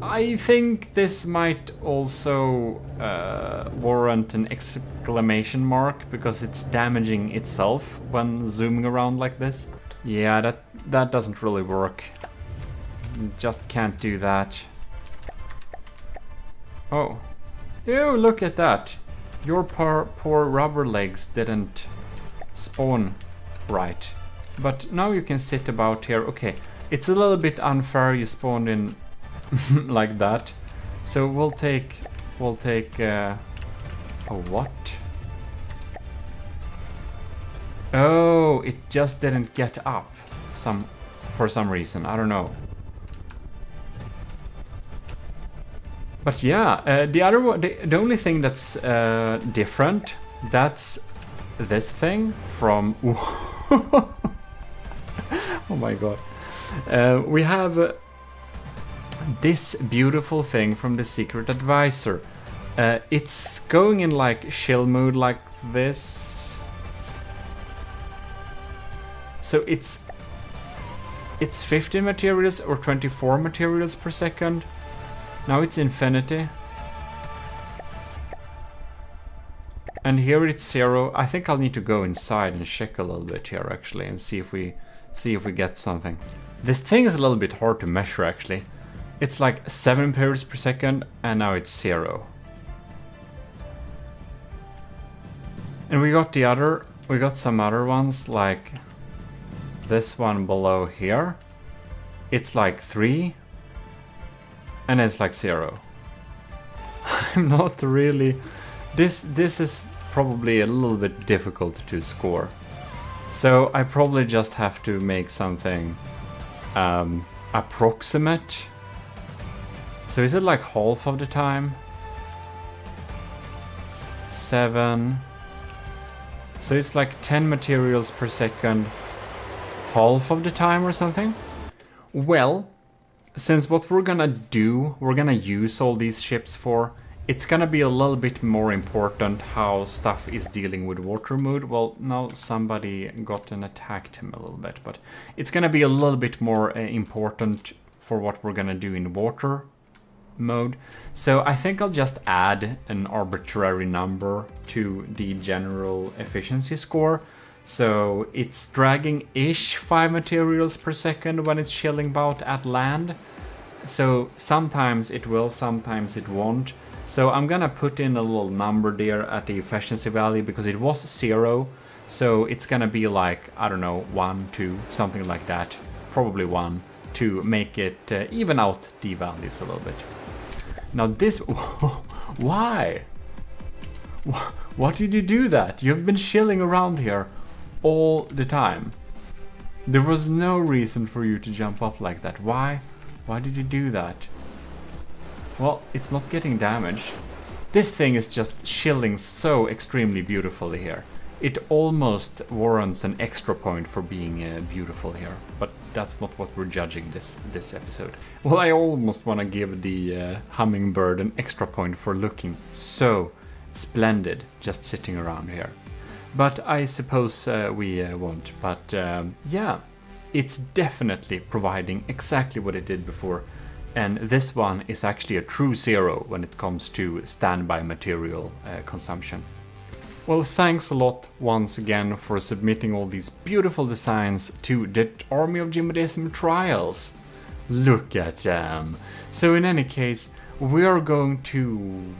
I think this might also warrant an exclamation mark, because it's damaging itself when zooming around like this. Yeah, that doesn't really work. Just can't do that. Oh. Ew, look at that. Your poor rubber legs didn't spawn right. But now you can sit about here. Okay, it's a little bit unfair you spawned in like that. So we'll take a what? Oh, it just didn't get up for some reason. I don't know. But yeah, the other one, the only thing that's different, that's this thing from. Oh my god. We have this beautiful thing from the Secret Advisor. It's going in like chill mode like this. So it's 50 materials or 24 materials per second. Now it's infinity. And here it's 0. I think I'll need to go inside and check a little bit here actually and see if we get something. This thing is a little bit hard to measure actually. It's like 7 periods per second and now it's 0. And we got some other ones like this one below here. It's like 3 and it's like 0. I'm not really... This is probably a little bit difficult to score. So I probably just have to make something approximate. So is it like half of the time? 7. So it's like 10 materials per second, half of the time or something? Well, since what we're gonna do, we're gonna use all these ships for, it's gonna be a little bit more important how stuff is dealing with water mode. Well, now somebody got and attacked him a little bit, but it's gonna be a little bit more important for what we're gonna do in water mode. So I think I'll just add an arbitrary number to the general efficiency score. So it's dragging-ish 5 materials per second when it's chilling about at land. So sometimes it will, sometimes it won't. So I'm gonna put in a little number there at the efficiency value because it was 0. So it's gonna be like, I don't know, 1, 2, something like that. Probably 1 to make it even out the values a little bit. Now this... Why? Why did you do that? You've been chilling around here all the time. There was no reason for you to jump up like that. Why? Why did you do that? Well, it's not getting damaged. This thing is just chilling so extremely beautifully here. It almost warrants an extra point for being beautiful here, but that's not what we're judging this episode. Well, I almost want to give the hummingbird an extra point for looking so splendid just sitting around here. But I suppose we won't. But yeah, it's definitely providing exactly what it did before. And this one is actually a true 0 when it comes to standby material consumption. Well, thanks a lot once again for submitting all these beautiful designs to the Army of GMODISM trials. Look at them. So in any case, we are going to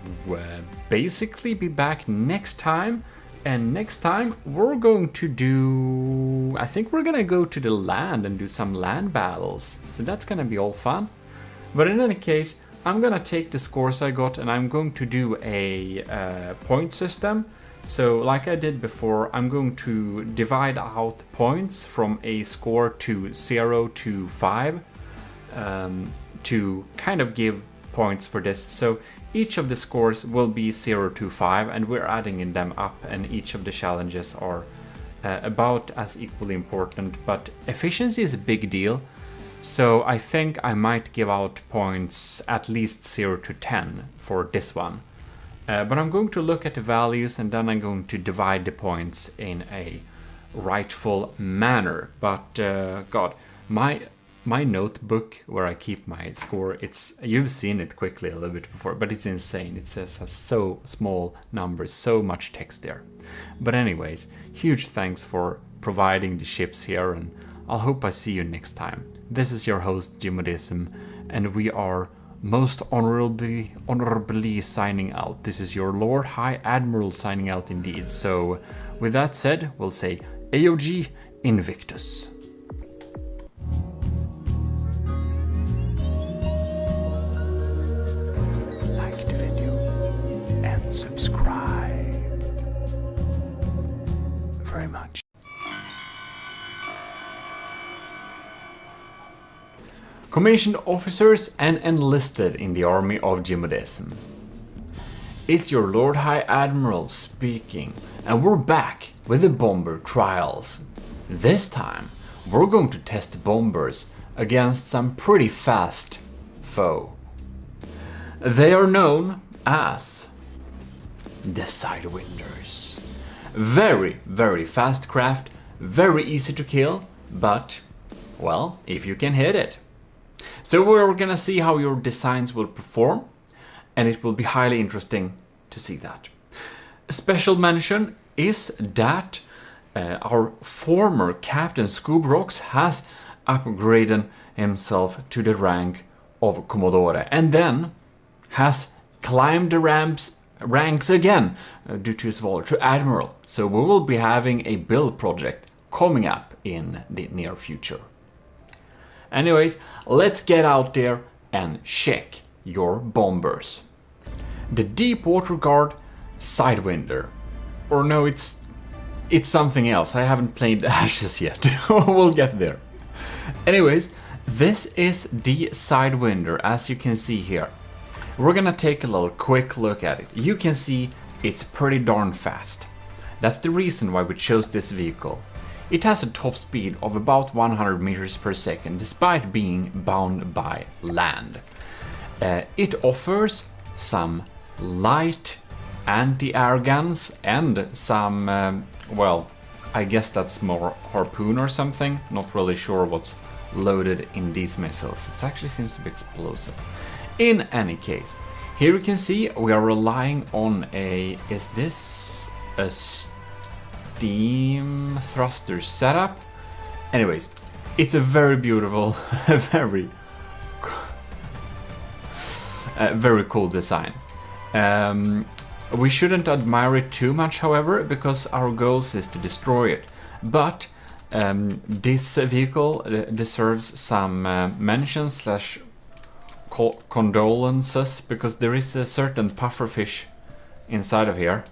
basically be back next time. And next time we're going to do... I think we're gonna go to the land and do some land battles. So that's gonna be all fun. But in any case, I'm gonna take the scores I got and I'm going to do a point system. So like I did before, I'm going to divide out points from a score to 0 to 5 to kind of give points for this. So each of the scores will be 0 to 5 and we're adding in them up, and each of the challenges are about as equally important, but efficiency is a big deal. So I think I might give out points at least 0 to 10 for this one. But I'm going to look at the values and then I'm going to divide the points in a rightful manner. But God, my notebook where I keep my score, you've seen it quickly a little bit before, but it's insane. It says so small numbers, so much text there. But anyways, huge thanks for providing the ships here, and I hope I see you next time. This is your host GMODISM, and we are most honorably signing out. This is your Lord High Admiral signing out indeed. So with that said, we'll say AOG Invictus. Like the video and subscribe very much. Commissioned officers and enlisted in the army of GMODISM. It's your Lord High Admiral speaking, and we're back with the bomber trials. This time, we're going to test bombers against some pretty fast foe. They are known as the Sidewinders. Very, very fast craft, very easy to kill, but, well, if you can hit it. So we're gonna see how your designs will perform, and it will be highly interesting to see that. A special mention is that our former Captain Scoobrox has upgraded himself to the rank of Commodore, and then has climbed the ranks again due to his valor to Admiral. So we will be having a build project coming up in the near future. Anyways, let's get out there and check your bombers. The Deepwater Guard Sidewinder. Or no, it's something else. I haven't played Ashes yet. We'll get there. Anyways, this is the Sidewinder, as you can see here. We're gonna take a little quick look at it. You can see it's pretty darn fast. That's the reason why we chose this vehicle. It has a top speed of about 100 meters per second, despite being bound by land. It offers some light anti-air guns and some, well, I guess that's more harpoon or something. Not really sure what's loaded in these missiles. It actually seems to be explosive. In any case, here you can see we are relying on a, is this a steam thruster setup? Anyways, it's a very beautiful, very cool design. We shouldn't admire it too much, however, because our goal is to destroy it. But this vehicle deserves some mention slash condolences, because there is a certain pufferfish inside of here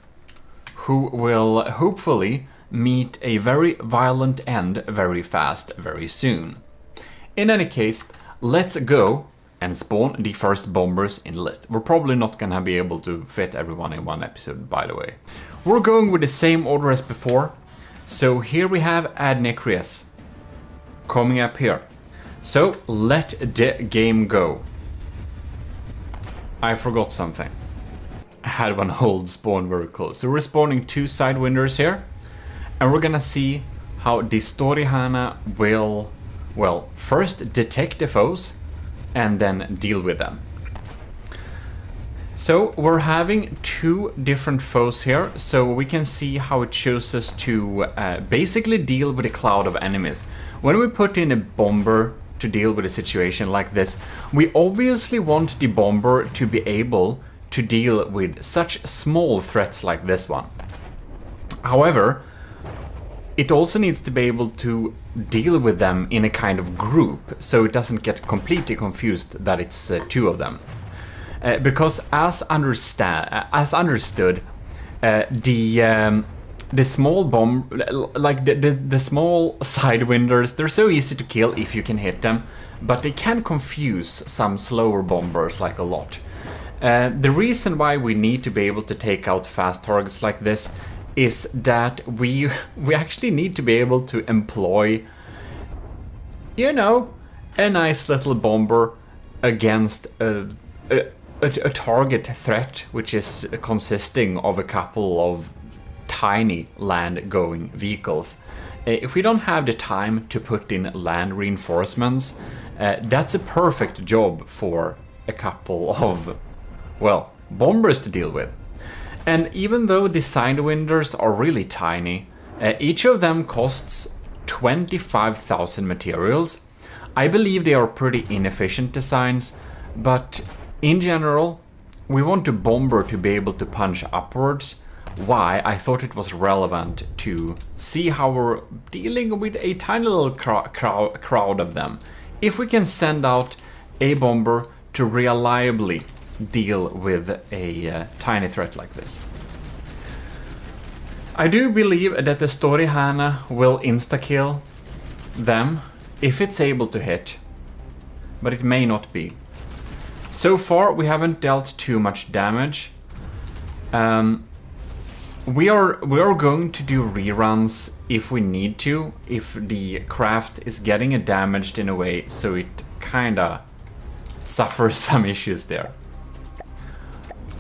who will hopefully meet a very violent end very fast, very soon. In any case, let's go and spawn the first bombers in the list. We're probably not gonna be able to fit everyone in one episode, by the way. We're going with the same order as before. So here we have Adnecrius coming up here. So let the game go. I forgot something. I had one hold spawn very close. So we're spawning two Sidewinders here. And we're gonna see how the Storihana will, well, first detect the foes and then deal with them. So we're having two different foes here, so we can see how it chooses to basically deal with a cloud of enemies. When we put in a bomber to deal with a situation like this, we obviously want the bomber to be able to deal with such small threats like this one. However, it also needs to be able to deal with them in a kind of group, so it doesn't get completely confused that it's two of them. Because as understood, the small bomb, like the small Sidewinders, they're so easy to kill if you can hit them, but they can confuse some slower bombers like a lot. The reason why we need to be able to take out fast targets like this is that we actually need to be able to employ, you know, a nice little bomber against a target threat, which is consisting of a couple of tiny land-going vehicles. If we don't have the time to put in land reinforcements, that's a perfect job for a couple of, well, bombers to deal with. And even though the Sidewinders are really tiny, each of them costs 25,000 materials. I believe they are pretty inefficient designs, but in general, we want a bomber to be able to punch upwards why I thought it was relevant to see how we're dealing with a tiny little crowd of them. If we can send out a bomber to reliably deal with a tiny threat like this. I do believe that the Story Hana will insta-kill them if it's able to hit, but it may not be. So far we haven't dealt too much damage. We are going to do reruns if we need to, if the craft is getting damaged in a way so it kinda suffers some issues there.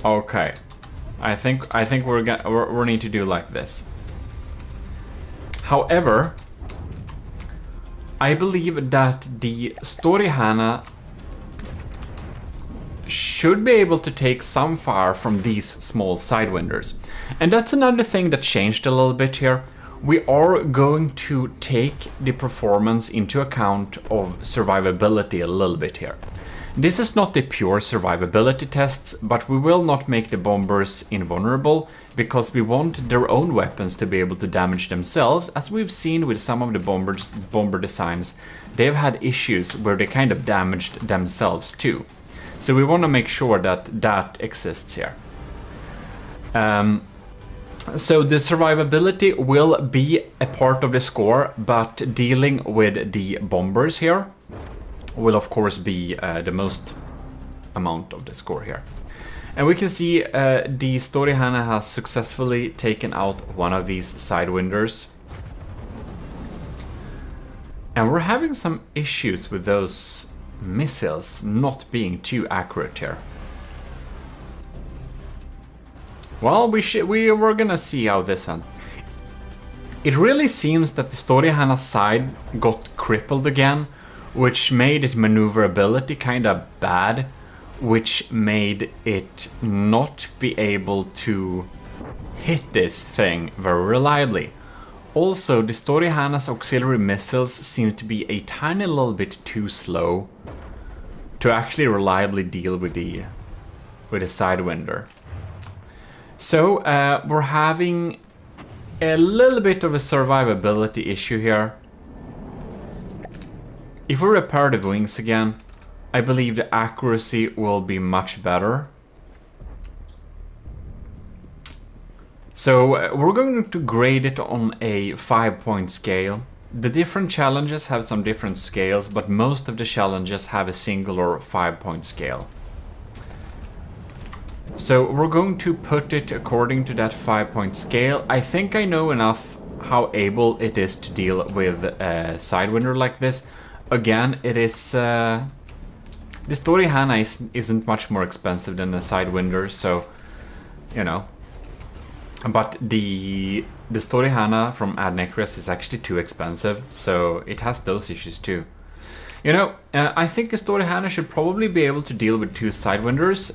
Okay, I think we need to do like this. However, I believe that the Story Hana should be able to take some fire from these small sidewinders. And that's another thing that changed a little bit here. We are going to take the performance into account of survivability a little bit here. This is not the pure survivability tests, but we will not make the bombers invulnerable because we want their own weapons to be able to damage themselves. As we've seen with some of the bomber designs, they've had issues where they kind of damaged themselves too. So we want to make sure that that exists here. So the survivability will be a part of the score, but dealing with the bombers here will of course be the most amount of the score here. And we can see the Story Hana has successfully taken out one of these sidewinders. And we're having some issues with those missiles not being too accurate here. Well, we're gonna see how this ends. It really seems that the Story Hana side got crippled again, which made its maneuverability kinda bad, which made it not be able to hit this thing very reliably. Also, the Story Hana's auxiliary missiles seem to be a tiny little bit too slow to actually reliably deal with the sidewinder. So we're having a little bit of a survivability issue here. If we repair the wings again, I believe the accuracy will be much better. So we're going to grade it on a 5-point scale. The different challenges have some different scales, but most of the challenges have a singular 5-point scale. So we're going to put it according to that 5-point scale. I think I know enough how able it is to deal with a sidewinder like this. Again, it is the Story Hana isn't much more expensive than the sidewinder, so you know. But the Story Hana from Ad Necres is actually too expensive, so it has those issues too. You know, I think a Story Hana should probably be able to deal with 2 sidewinders.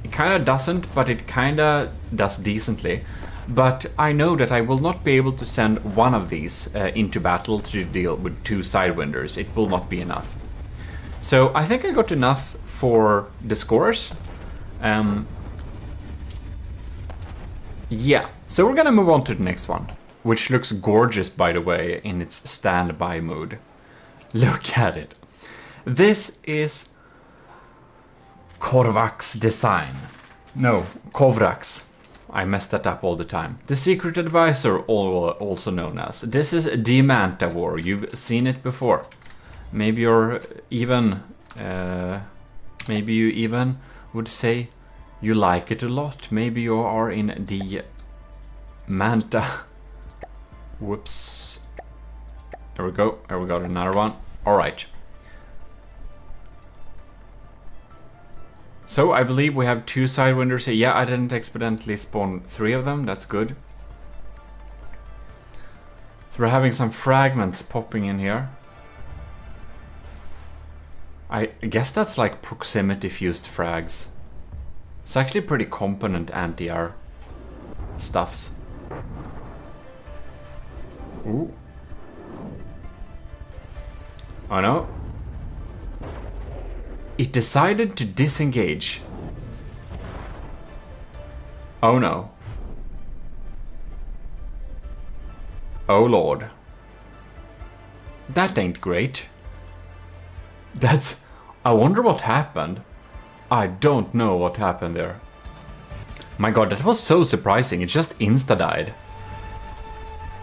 It kind of doesn't, but it kind of does decently. But I know that I will not be able to send one of these into battle to deal with 2 sidewinders. It will not be enough. So I think I got enough for the scores. Yeah, so we're gonna move on to the next one, which looks gorgeous, by the way, in its standby mode. Look at it. This is Korvak's design. No, Kovrak's. I mess that up all the time. The Secret Advisor, also known as. This is Demanta War. You've seen it before. Maybe you're even... maybe you even would say you like it a lot. Maybe you are in the Manta. Whoops. There we go. There we got another one. Alright. So I believe we have 2 sidewinders here. Yeah, I didn't accidentally spawn 3 of them. That's good. So we're having some fragments popping in here. I guess that's like proximity fused frags. It's actually pretty competent anti-air stuffs. Ooh. Oh no. It decided to disengage. Oh no. Oh lord. That ain't great. That's... I wonder what happened. I don't know what happened there. My god, that was so surprising. It just insta-died.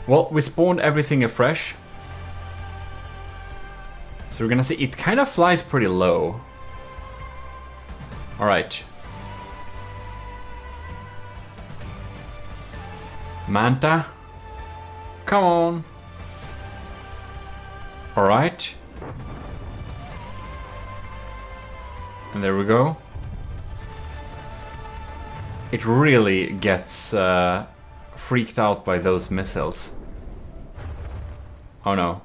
Well, we spawned everything afresh. So we're gonna see, it kind of flies pretty low. Alright. Manta. Come on. Alright. And there we go. It really gets freaked out by those missiles. Oh no.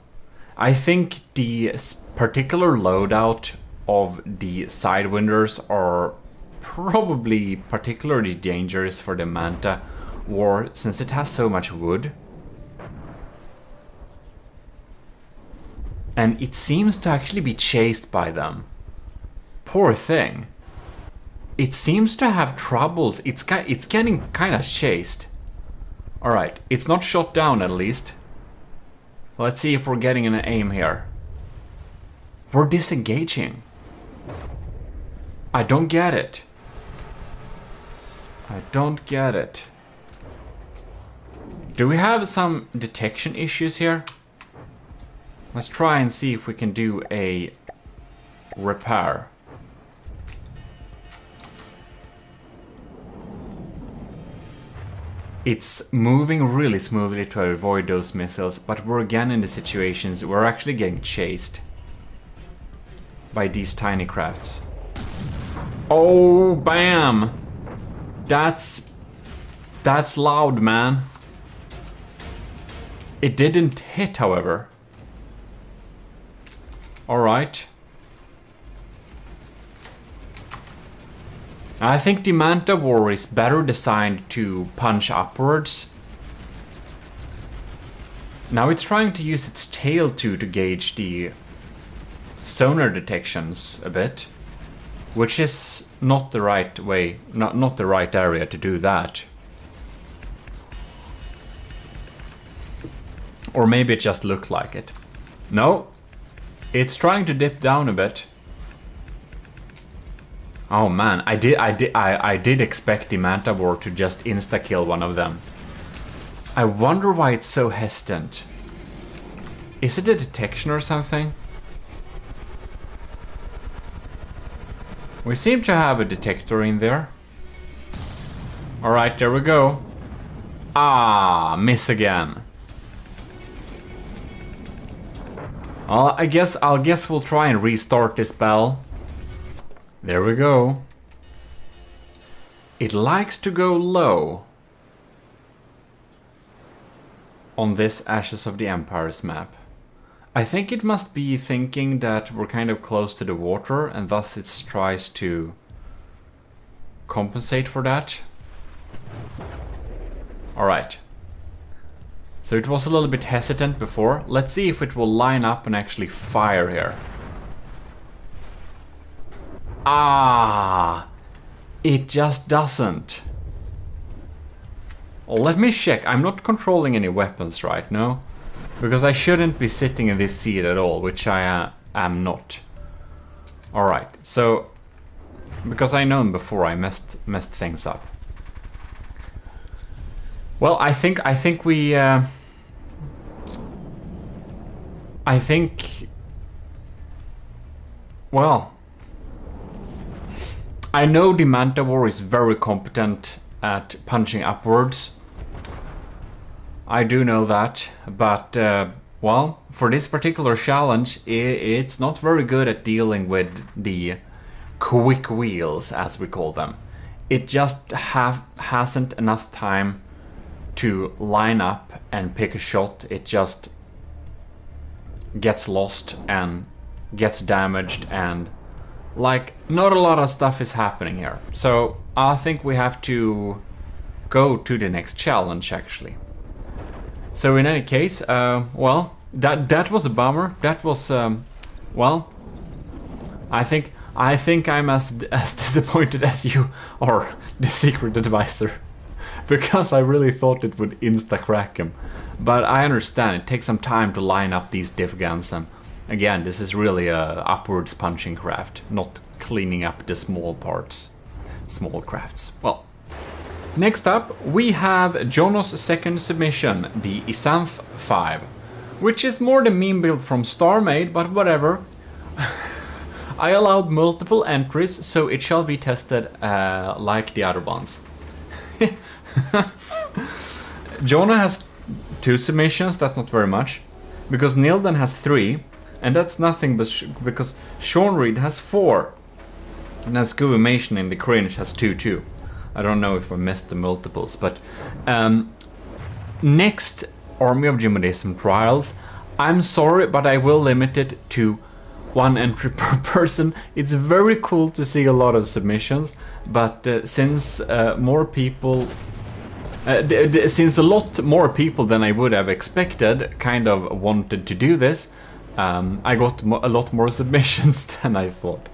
I think the particular loadout of the Sidewinders are probably particularly dangerous for the Manta War since it has so much wood. And it seems to actually be chased by them. Poor thing. It seems to have troubles. It's getting kind of chased. Alright, it's not shot down at least. Let's see if we're getting an aim here. We're disengaging. I don't get it. I don't get it. Do we have some detection issues here? Let's try and see if we can do a repair. It's moving really smoothly to avoid those missiles, but we're again in the situations we're actually getting chased by these tiny crafts. Oh, bam! That's loud, man. It didn't hit, however. Alright. I think the Manta War is better designed to punch upwards. Now it's trying to use its tail to gauge the sonar detections a bit, which is not the right way, not the right area to do that. Or maybe it just looked like it. No, it's trying to dip down a bit. Oh man, I did expect the Manta War to just insta-kill one of them. I wonder why it's so hesitant. Is it a detection or something? We seem to have a detector in there. Alright, there we go. Ah, miss again. I'll guess we'll try and restart this bell. There we go. It likes to go low on this Ashes of the Empires map. I think it must be thinking that we're kind of close to the water and thus it tries to compensate for that. Alright. So it was a little bit hesitant before. Let's see if it will line up and actually fire here. Ah, it just doesn't. Well, let me check. I'm not controlling any weapons right now, because I shouldn't be sitting in this seat at all, which I am not. All right, so because I know before I messed things up. Well, I think well. I know the Manta War is very competent at punching upwards. I do know that, but well, for this particular challenge, it's not very good at dealing with the quick wheels, as we call them. It just hasn't enough time to line up and pick a shot. It just gets lost and gets damaged and like, not a lot of stuff is happening here. So, I think we have to go to the next challenge, actually. So, in any case, well, that was a bummer. That was, well, I think I'm as disappointed as you are, the secret advisor. because I really thought it would insta-crack him. But I understand, it takes some time to line up these diff guns, and again, this is really a upwards punching craft, not cleaning up the small parts, small crafts. Well, next up, we have Jono's second submission, the Isanth 5, which is more the meme build from StarMade, but whatever. I allowed multiple entries, so it shall be tested like the other ones. Jono has 2 submissions, that's not very much, because Nilden has 3, and that's nothing but because Sean Reed has 4, and as Scuvimation in the cringe has 2 too. I don't know if I missed the multiples, but next Army of GMODIST trials, I'm sorry, but I will limit it to 1 entry per person. It's very cool to see a lot of submissions, but since more people, since a lot more people than I would have expected kind of wanted to do this, I got a lot more submissions than I thought.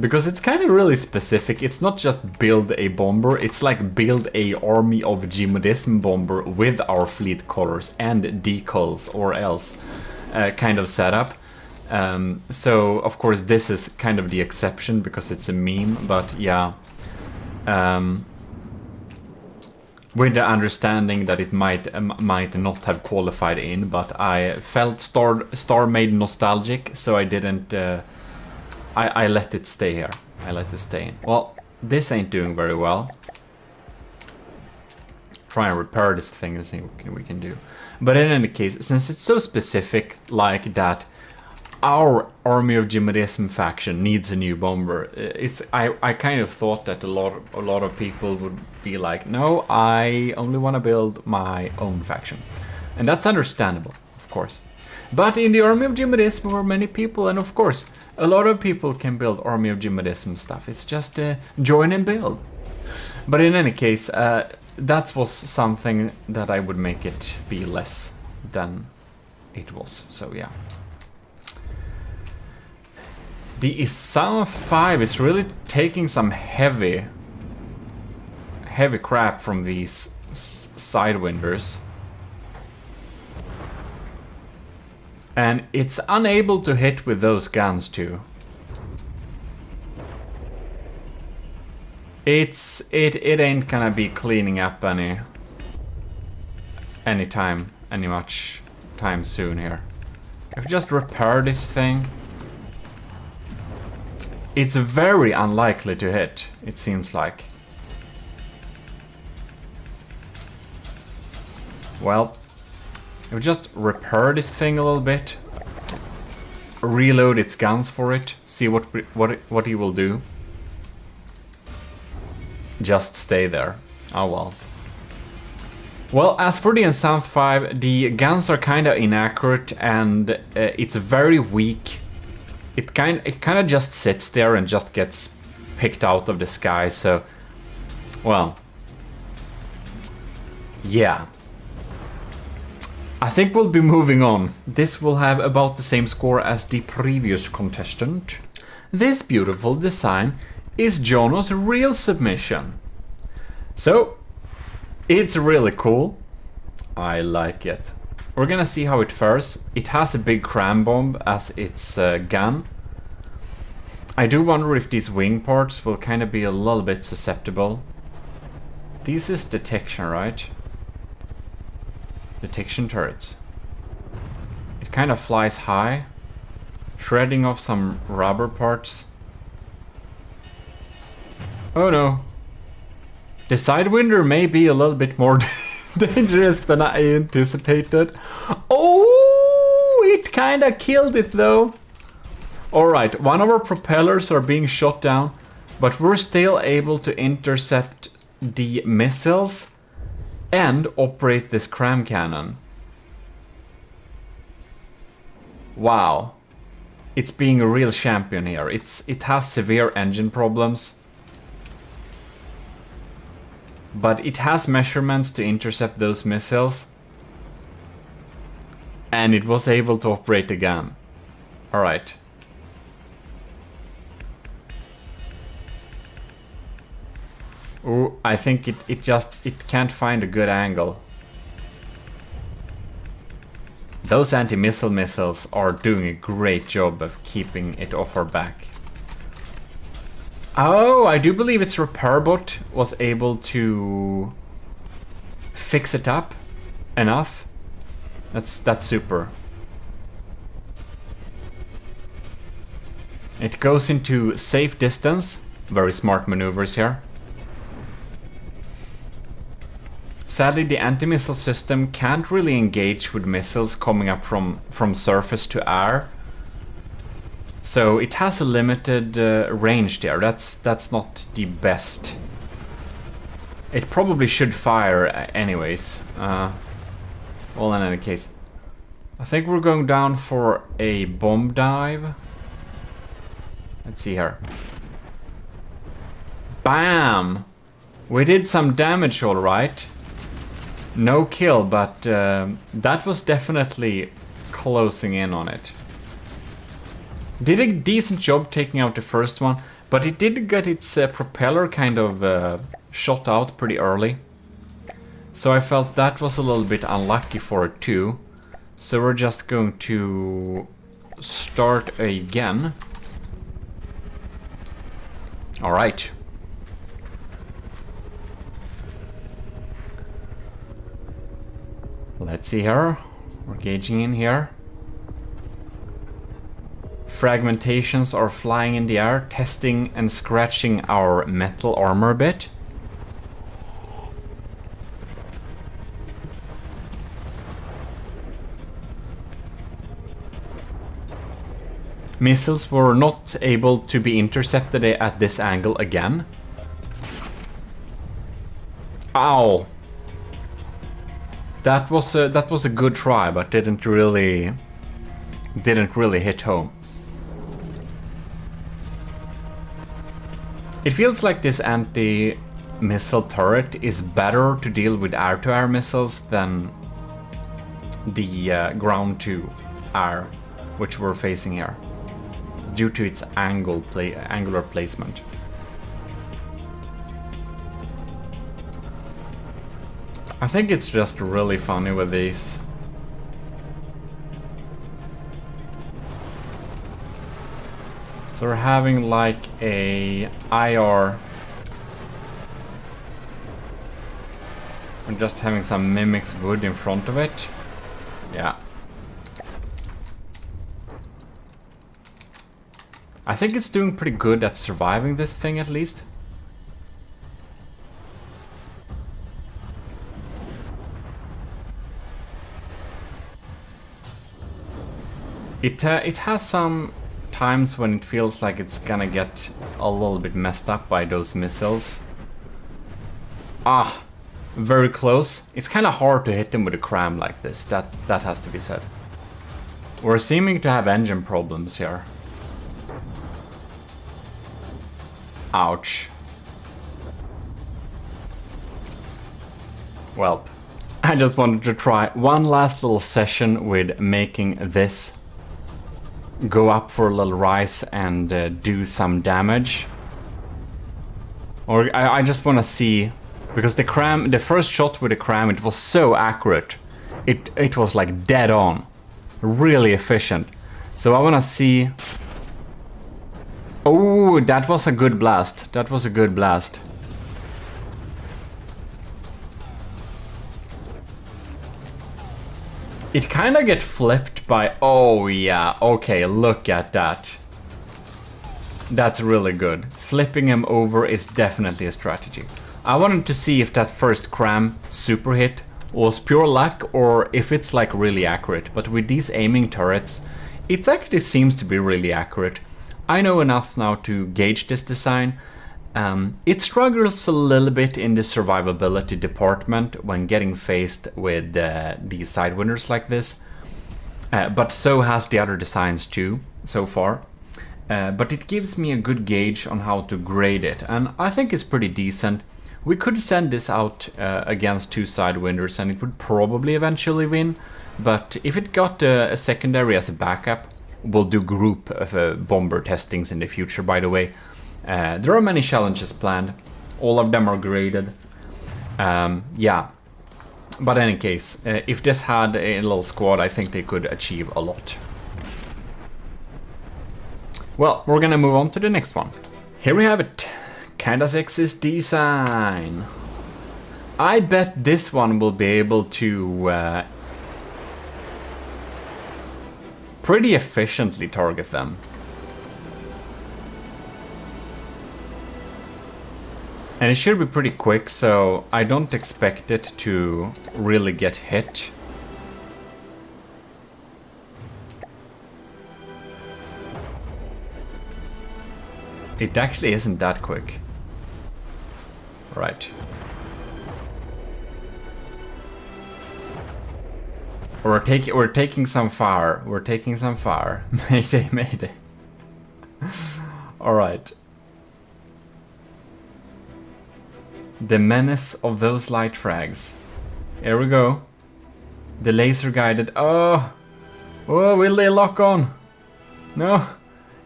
Because it's kind of really specific. It's not just build a bomber, it's like build a army of GMODIST bomber with our fleet colors and decals or else kind of setup. So of course this is kind of the exception because it's a meme, but yeah. With the understanding that it might not have qualified in, but I felt StarMade nostalgic, so I didn't. I let it stay here. I let it stay in. Well, this ain't doing very well. Try and repair this thing and see what we can do. But in any case, since it's so specific like that, our Army of GMODIST faction needs a new bomber. I kind of thought that a lot of people would be like, no, I only want to build my own faction, and that's understandable, of course. But in the Army of GMODIST there were many people, and of course a lot of people can build Army of GMODIST stuff. It's just join and build. But in any case, that was something that I would make it be less than it was. So yeah. The Isanth 5 is really taking some heavy crap from these sidewinders. And it's unable to hit with those guns too. It ain't gonna be cleaning up any much time soon here. If we just repair this thing, it's very unlikely to hit, it seems like. Well, if we just repair this thing a little bit, reload its guns for it, see what he will do. Just stay there. Oh well. Well, as for the Isanth 5, the guns are kind of inaccurate and it's very weak. It kind of just sits there and just gets picked out of the sky, so, well, yeah. I think we'll be moving on. This will have about the same score as the previous contestant. This beautiful design is Jono's real submission. So, it's really cool. I like it. We're gonna see how it fares. It has a big cram bomb as its gun. I do wonder if these wing parts will kind of be a little bit susceptible. This is detection, right? Detection turrets. It kind of flies high, shredding off some rubber parts. Oh no. The Sidewinder may be a little bit more dangerous than I anticipated. Oh, it kind of killed it though. Alright, one of our propellers are being shot down, but we're still able to intercept the missiles and operate this cram cannon. Wow. It's being a real champion here. It has severe engine problems, but it has measurements to intercept those missiles, and it was able to operate the gun. Alright. Oh, I think it can't find a good angle. Those anti-missile missiles are doing a great job of keeping it off our back. Oh, I do believe its repair bot was able to fix it up enough. That's super. It goes into safe distance. Very smart maneuvers here. Sadly, the anti-missile system can't really engage with missiles coming up from surface to air. So it has a limited range there. That's not the best. It probably should fire anyways. Well, in any case. I think we're going down for a bomb dive. Let's see here. Bam! We did some damage, all right. No kill, but that was definitely closing in on it. Did a decent job taking out the first one, but it did get its propeller kind of shot out pretty early. So I felt that was a little bit unlucky for it too. So we're just going to start again. All right. Let's see here. We're gauging in here. Fragmentations are flying in the air, testing and scratching our metal armor a bit. Missiles were not able to be intercepted at this angle again. Ow! That was a good try, but didn't really hit home. It feels like this anti-missile turret is better to deal with air-to-air missiles than the ground-to-air, which we're facing here, due to its angular placement. I think it's just really funny with these. So we're having like a IR. We're just having some mimics wood in front of it. Yeah. I think it's doing pretty good at surviving this thing at least. It has some times when it feels like it's gonna get a little bit messed up by those missiles. Ah, very close. It's kind of hard to hit them with a cram like this. That has to be said. We're seeming to have engine problems here. Ouch. Welp. I just wanted to try one last little session with making this go up for a little rise and do some damage. Or I just want to see, because the first shot with the cram, it was so accurate. It was like dead on, really efficient. So I want to see. Oh, that was a good blast. That was a good blast. It kind of get flipped by... Oh yeah, okay, look at that. That's really good. Flipping him over is definitely a strategy. I wanted to see if that first cram super hit was pure luck or if it's like really accurate. But with these aiming turrets, it actually seems to be really accurate. I know enough now to gauge this design. It struggles a little bit in the survivability department when getting faced with these sidewinders like this. But so has the other designs too, so far. But it gives me a good gauge on how to grade it, and I think it's pretty decent. We could send this out against two sidewinders and it would probably eventually win. But if it got a secondary as a backup, we'll do group bomber testings in the future, by the way. There are many challenges planned. All of them are graded. Yeah. But in any case, if this had a little squad, I think they could achieve a lot. Well, we're gonna move on to the next one. Here we have it. Kinda sexist design. I bet this one will be able to pretty efficiently target them. And it should be pretty quick, so I don't expect it to really get hit. It actually isn't that quick. Right. We're taking some fire. We're taking some fire. Mayday, mayday. All right. The menace of those light frags. Here we go. The laser guided. Oh, oh, will they lock on? No,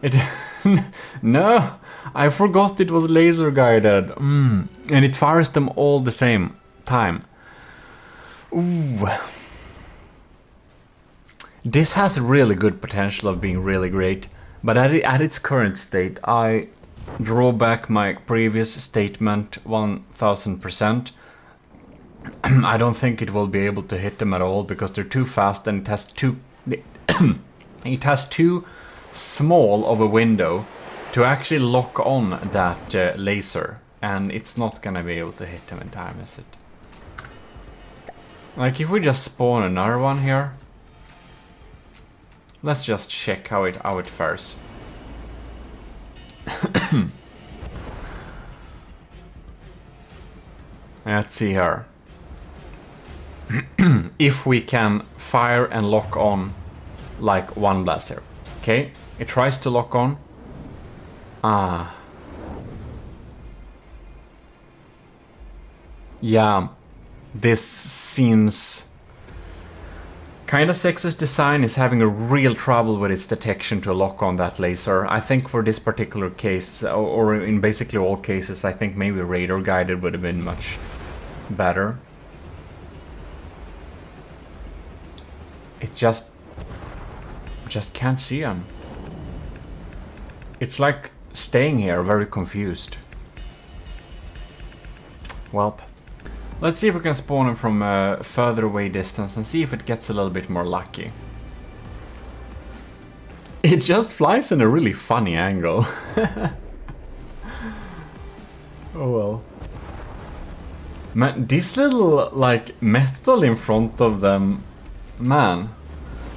it. No, I forgot it was laser guided. And it fires them all the same time. Ooh. This has really good potential of being really great, but at its current state, I draw back my previous statement 1000%. I don't think it will be able to hit them at all because they're too fast and it has too it has too small of a window to actually lock on that laser, and it's not gonna be able to hit them in time, is it? Like if we just spawn another one here. Let's just check how it fares. Let's see here. If we can fire and lock on like one blaster. Okay, it tries to lock on. Ah. Yeah, this seems... Kinda sexist design is having a real trouble with its detection to lock on that laser. I think for this particular case, or in basically all cases, I think maybe radar guided would have been much better. It just can't see him. It's like staying here very confused. Welp. Let's see if we can spawn him from a further away distance and see if it gets a little bit more lucky. It just flies in a really funny angle. Oh well. Man, this little like metal in front of them, man.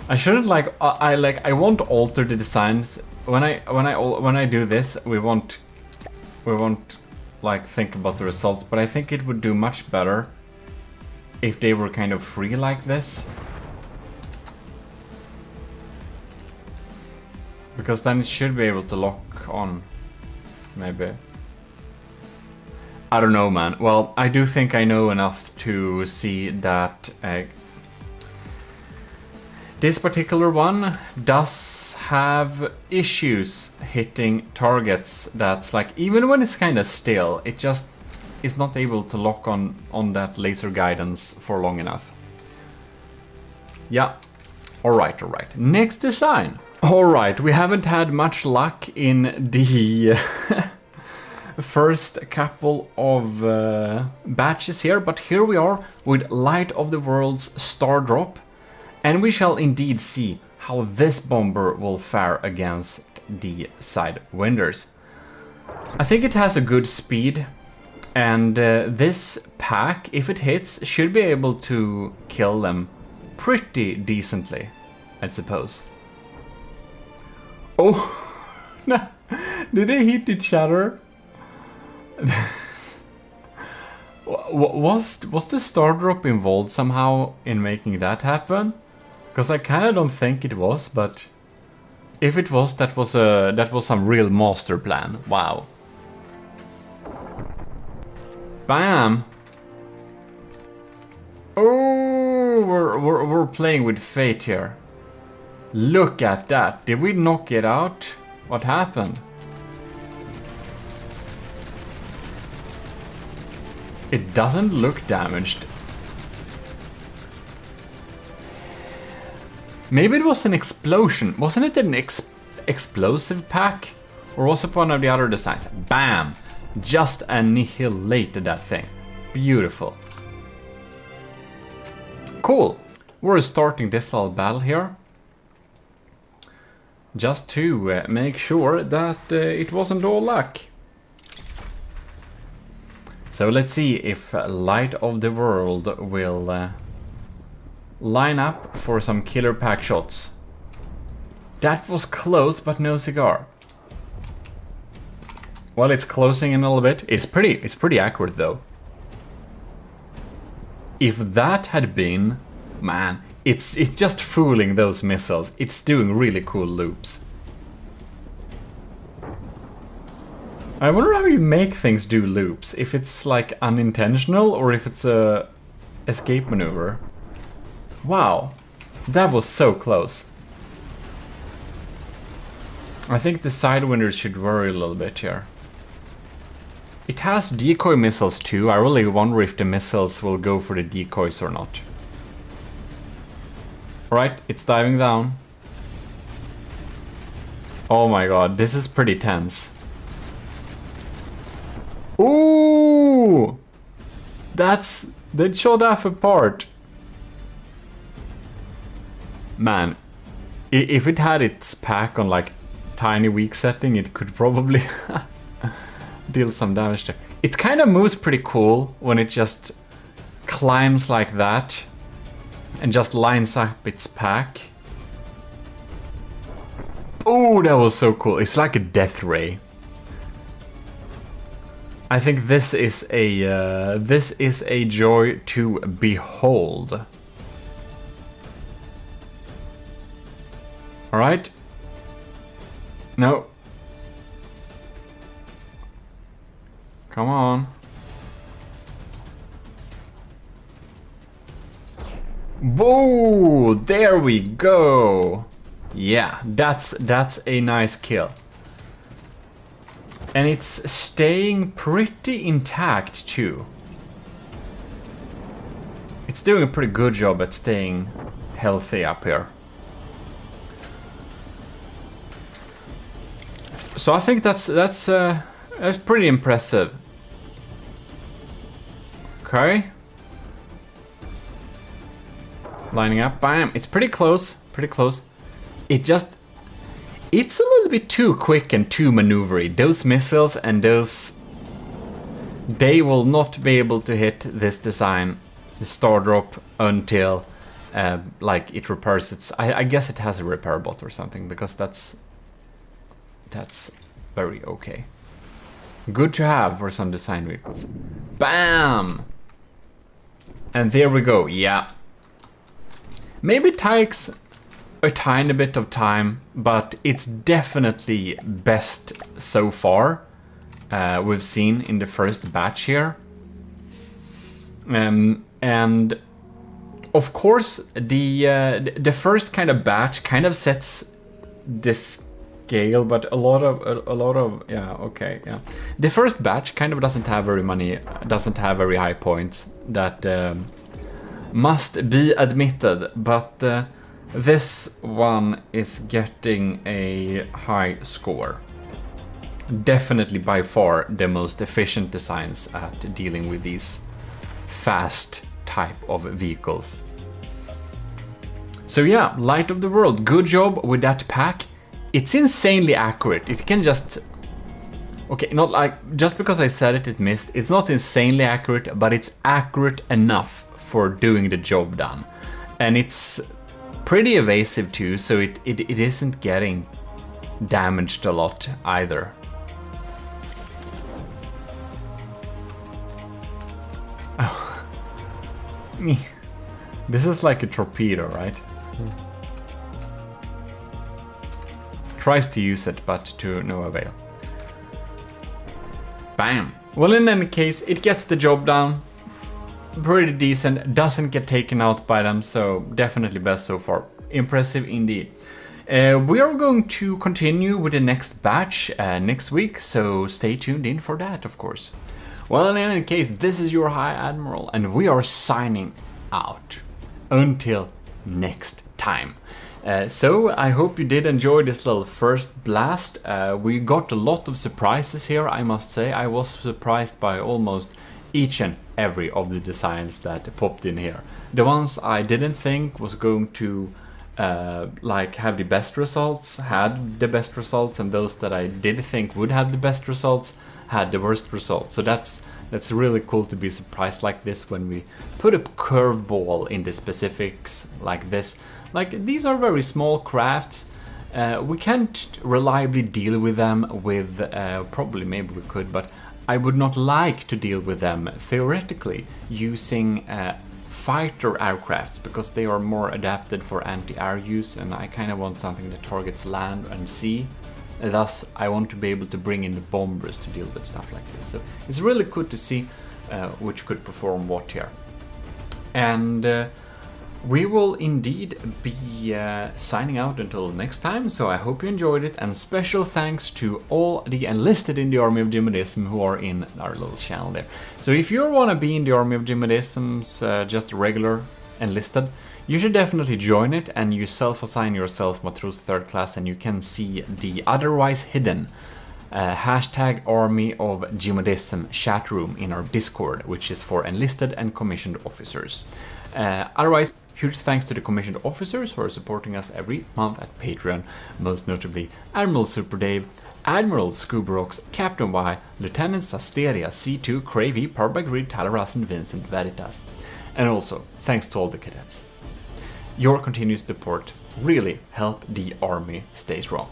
I shouldn't I won't alter the designs when I do this. We won't like think about the results, but I think it would do much better if they were kind of free like this, because then it should be able to lock on, maybe. I don't know, man. Well, I do think I know enough to see that this particular one does have issues hitting targets that's like, even when it's kind of still, it just is not able to lock on that laser guidance for long enough. Yeah, alright, alright. Next design. Alright, we haven't had much luck in the first couple of batches here, but here we are with Light of the World's Star Drop. And we shall indeed see how this bomber will fare against the Sidewinders. I think it has a good speed, and this pack, if it hits, should be able to kill them pretty decently, I suppose. Oh, no. Did they hit each other? Was the Star Drop involved somehow in making that happen? Because I kind of don't think it was, but if it was, that was some real master plan. Wow. Bam. Oh, we're playing with fate here. Look at that. Did we knock it out? What happened? It doesn't look damaged. Maybe it was an explosion. Wasn't it an explosive pack? Or was it one of the other designs? Bam! Just annihilated that thing. Beautiful. Cool. We're starting this little battle here. Just to make sure that it wasn't all luck. So let's see if Light of the World will line up for some killer pack shots. That was close, but no cigar. Well, it's closing in a little bit. It's pretty accurate though. If that had been, man, it's just fooling those missiles. It's doing really cool loops. I wonder how you make things do loops. If it's like unintentional or if it's a escape maneuver. Wow, that was so close. I think the Sidewinders should worry a little bit here. It has decoy missiles too. I really wonder if the missiles will go for the decoys or not. Alright, it's diving down. Oh my god, this is pretty tense. Ooh! That showed half apart. Man, if it had its pack on like tiny weak setting, it could probably deal some damage there. It kind of moves pretty cool when it just climbs like that and just lines up its pack. Oh, that was so cool. It's like a death ray. I think this is a joy to behold. All right. No. Come on. Whoa! There we go. Yeah, that's a nice kill. And it's staying pretty intact too. It's doing a pretty good job at staying healthy up here. So I think that's pretty impressive. Okay. Lining up, bam. It's pretty close, pretty close. It's a little bit too quick and too maneuvery. Those missiles and those, they will not be able to hit this design, the star drop, until like it repairs its. I guess it has a repair bot or something, because that's very okay. Good to have for some design vehicles. Bam! And there we go. Yeah. Maybe it takes a tiny bit of time, but it's definitely best so far we've seen in the first batch here. And of course the first kind of batch kind of sets this scale, but a lot of yeah, okay, yeah. The first batch kind of doesn't have very high points, that must be admitted, but this one is getting a high score. Definitely by far the most efficient designs at dealing with these fast type of vehicles. So yeah, Light of the World, good job with that pack. It's insanely accurate. It can just... Okay, not like... Just because I said it, it missed. It's not insanely accurate, but it's accurate enough for doing the job done. And it's pretty evasive too, so it isn't getting damaged a lot either. Oh. This is like a torpedo, right? Tries to use it, but to no avail. Bam! Well, in any case, it gets the job done. Pretty decent, doesn't get taken out by them, so definitely best so far. Impressive indeed. We are going to continue with the next batch next week, so stay tuned in for that, of course. Well, in any case, this is your High Admiral, and we are signing out. Until next time. So I hope you did enjoy this little first blast. We got a lot of surprises here, I must say. I was surprised by almost each and every of the designs that popped in here. The ones I didn't think was going to like have the best results had the best results, and those that I did think would have the best results had the worst results. So that's really cool to be surprised like this when we put a curveball in the specifics like this. Like, these are very small crafts. We can't reliably deal with them with, probably maybe we could, but I would not like to deal with them theoretically using fighter aircrafts, because they are more adapted for anti-air use, and I kind of want something that targets land and sea. Thus, I want to be able to bring in the bombers to deal with stuff like this. So it's really cool to see which could perform what here. And we will indeed be signing out until next time, so I hope you enjoyed it, and special thanks to all the enlisted in the Army of GMODISM who are in our little channel there. So if you want to be in the Army of GMODISMs, just regular enlisted, you should definitely join it, and you self-assign yourself Matros 3rd class, and you can see the otherwise hidden hashtag Army of GMODISM chat room in our Discord, which is for enlisted and commissioned officers. Otherwise, huge thanks to the commissioned officers who are supporting us every month at Patreon, most notably Admiral Super Dave, Admiral Scooberox, Captain Y, Lieutenant Sasteria, C2, Cravey, Parbagrid, Talaras, and Vincent Veritas. And also, thanks to all the cadets. Your continued support really help the army stay strong.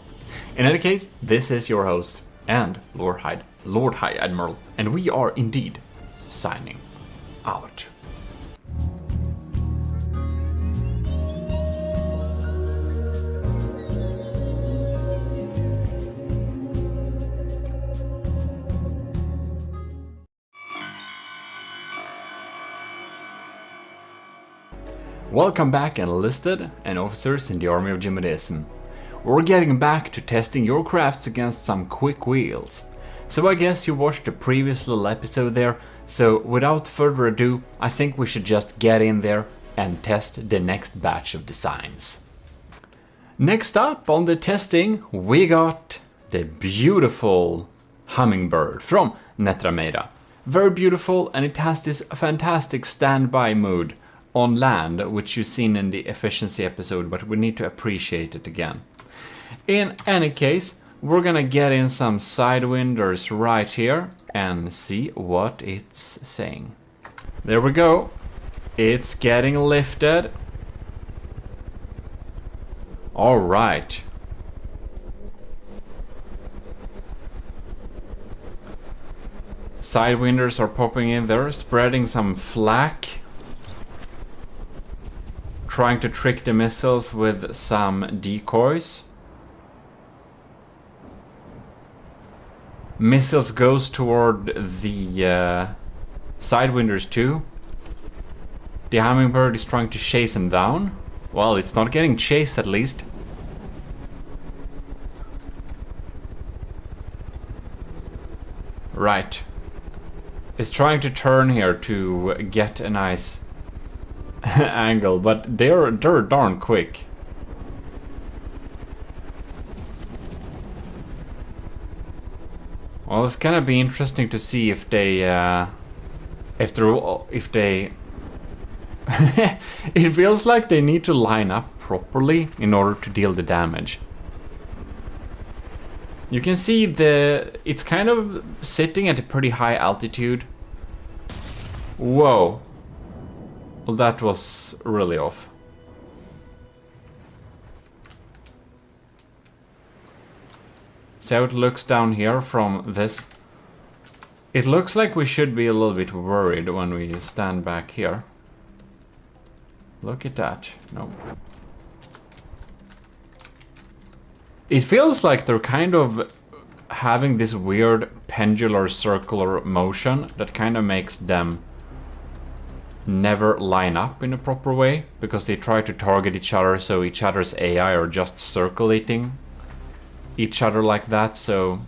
In any case, this is your host and Lord High Admiral, and we are indeed signing out. Welcome back, enlisted and officers in the Army of GMODISM. We're getting back to testing your crafts against some quick wheels. So I guess you watched the previous little episode there, so without further ado, I think we should just get in there and test the next batch of designs. Next up on the testing, we got the beautiful hummingbird from Netrameda. Very beautiful, and it has this fantastic standby mode on land, which you've seen in the efficiency episode, but we need to appreciate it again. In any case, we're gonna get in some sidewinders right here and see what it's saying. There we go. It's getting lifted. All right. Sidewinders are popping in there, spreading some flak. Trying to trick the missiles with some decoys. Missiles goes toward the sidewinders too. The hummingbird is trying to chase him down. Well, it's not getting chased at least. Right. It's trying to turn here to get a nice angle, but they're darn quick. Well, it's gonna be interesting to see if they it feels like they need to line up properly in order to deal the damage. You can see it's kind of sitting at a pretty high altitude. Whoa. Well, that was really off. See how it looks down here from this. It looks like we should be a little bit worried when we stand back here. Look at that. No. It feels like they're kind of having this weird pendular circular motion that kind of makes them never line up in a proper way, because they try to target each other, so each other's AI are just circulating each other like that. So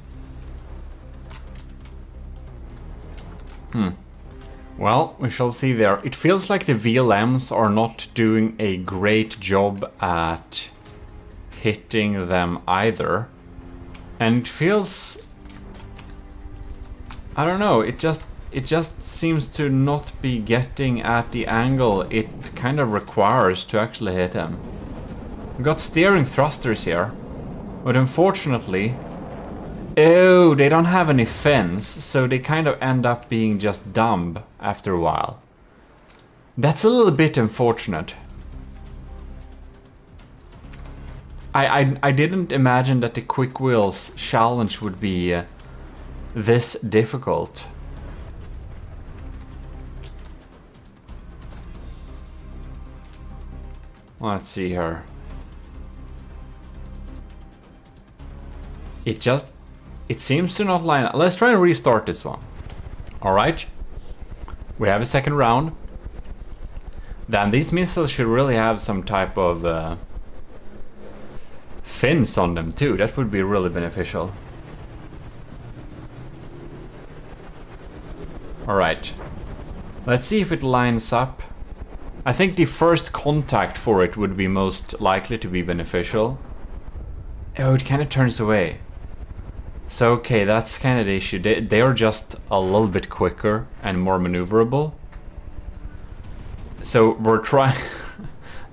Well, we shall see there. It feels like the VLMs are not doing a great job at hitting them either. And it feels... I don't know, it just seems to not be getting at the angle it kind of requires to actually hit him. We've got steering thrusters here, but unfortunately... Oh, they don't have any fins, so they kind of end up being just dumb after a while. That's a little bit unfortunate. I didn't imagine that the Quick Wheels challenge would be this difficult. Let's see here. It seems to not line up. Let's try and restart this one. Alright. We have a second round. Then these missiles should really have some type of fins on them too. That would be really beneficial. Alright. Let's see if it lines up. I think the first contact for it would be most likely to be beneficial. Oh, it kind of turns away. So, okay, that's kind of the issue. They are just a little bit quicker and more maneuverable. So, we're trying...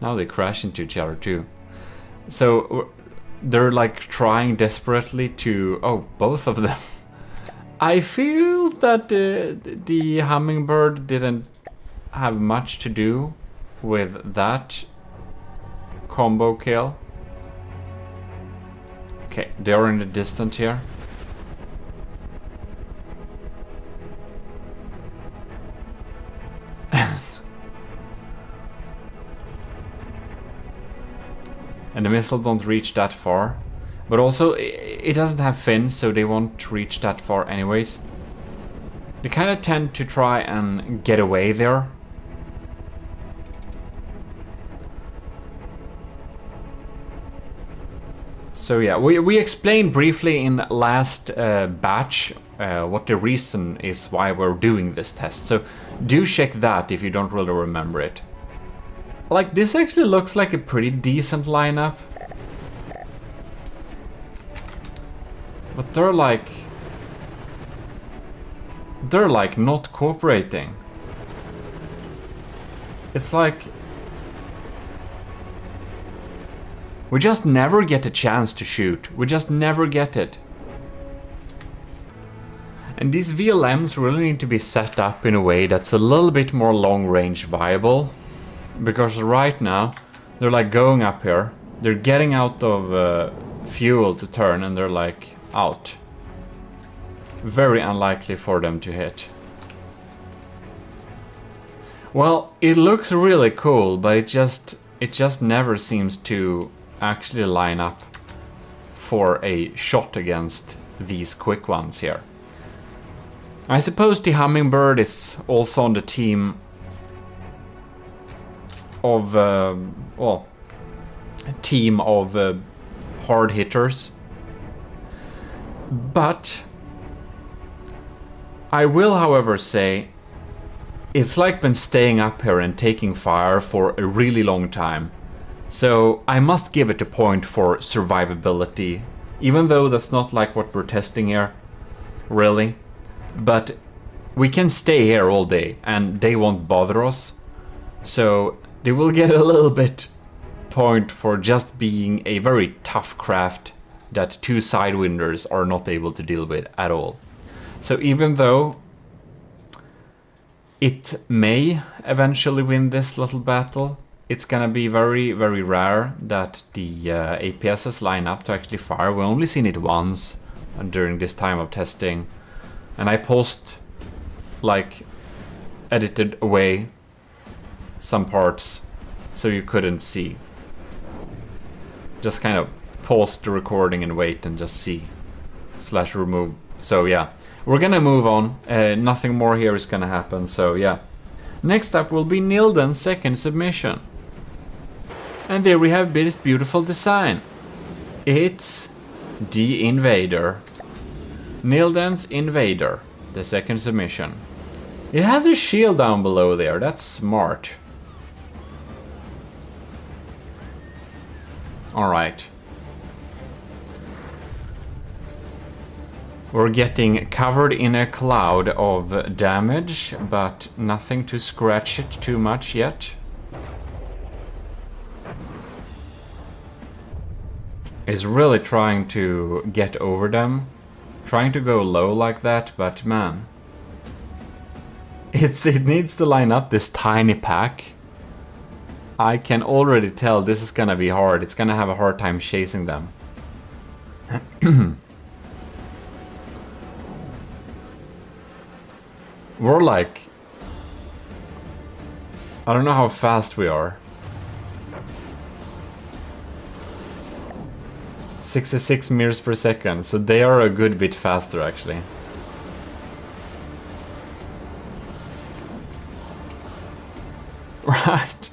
Now they crash into each other too. So, they're like trying desperately to... Oh, both of them. I feel that the Hummingbird didn't have much to do with that combo kill. Okay, they're in the distance here. And the missile don't reach that far. But also, it doesn't have fins, so they won't reach that far anyways. They kind of tend to try and get away there. So yeah, we explained briefly in last batch what the reason is why we're doing this test. So do check that if you don't really remember it. Like, this actually looks like a pretty decent lineup. But they're like not cooperating. It's like we just never get a chance to shoot. We just never get it. And these VLMs really need to be set up in a way that's a little bit more long-range viable. Because right now, they're like going up here. They're getting out of fuel to turn and they're like out. Very unlikely for them to hit. Well, it looks really cool, but it just never seems to actually line up for a shot against these quick ones here. I suppose the Hummingbird is also on the team of hard hitters, but I will, however, say it's like been staying up here and taking fire for a really long time. So I must give it a point for survivability, even though that's not like what we're testing here, really. But we can stay here all day and they won't bother us. So they will get a little bit point for just being a very tough craft that two sidewinders are not able to deal with at all. So even though it may eventually win this little battle, it's gonna be very, very rare that the APSs line up to actually fire. We've only seen it once during this time of testing. And I like edited away some parts so you couldn't see. Just kind of pause the recording and wait and just see / remove. So yeah, we're gonna move on. Nothing more here is gonna happen. So yeah, next up will be Nilden's second submission. And there we have this beautiful design. It's the Invader. Nilden's Invader, the second submission. It has a shield down below there, that's smart. Alright. We're getting covered in a cloud of damage, but nothing to scratch it too much yet. Is really trying to get over them. Trying to go low like that, but man. It needs to line up this tiny pack. I can already tell this is gonna be hard. It's gonna have a hard time chasing them. We're like... I don't know how fast we are. 66 meters per second, so they are a good bit faster actually. Right.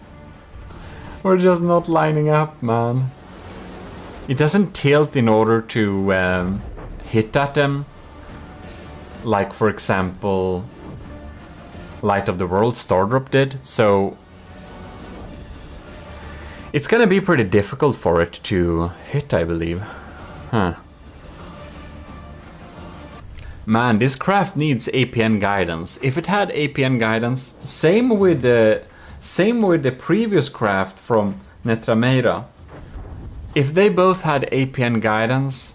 We're just not lining up, man. It doesn't tilt in order to hit at them. Like, for example, Light of the World Stardrop did, so it's gonna be pretty difficult for it to hit, I believe. Huh. Man, this craft needs APN guidance. If it had APN guidance, same with the previous craft from Netrameira. If they both had APN guidance,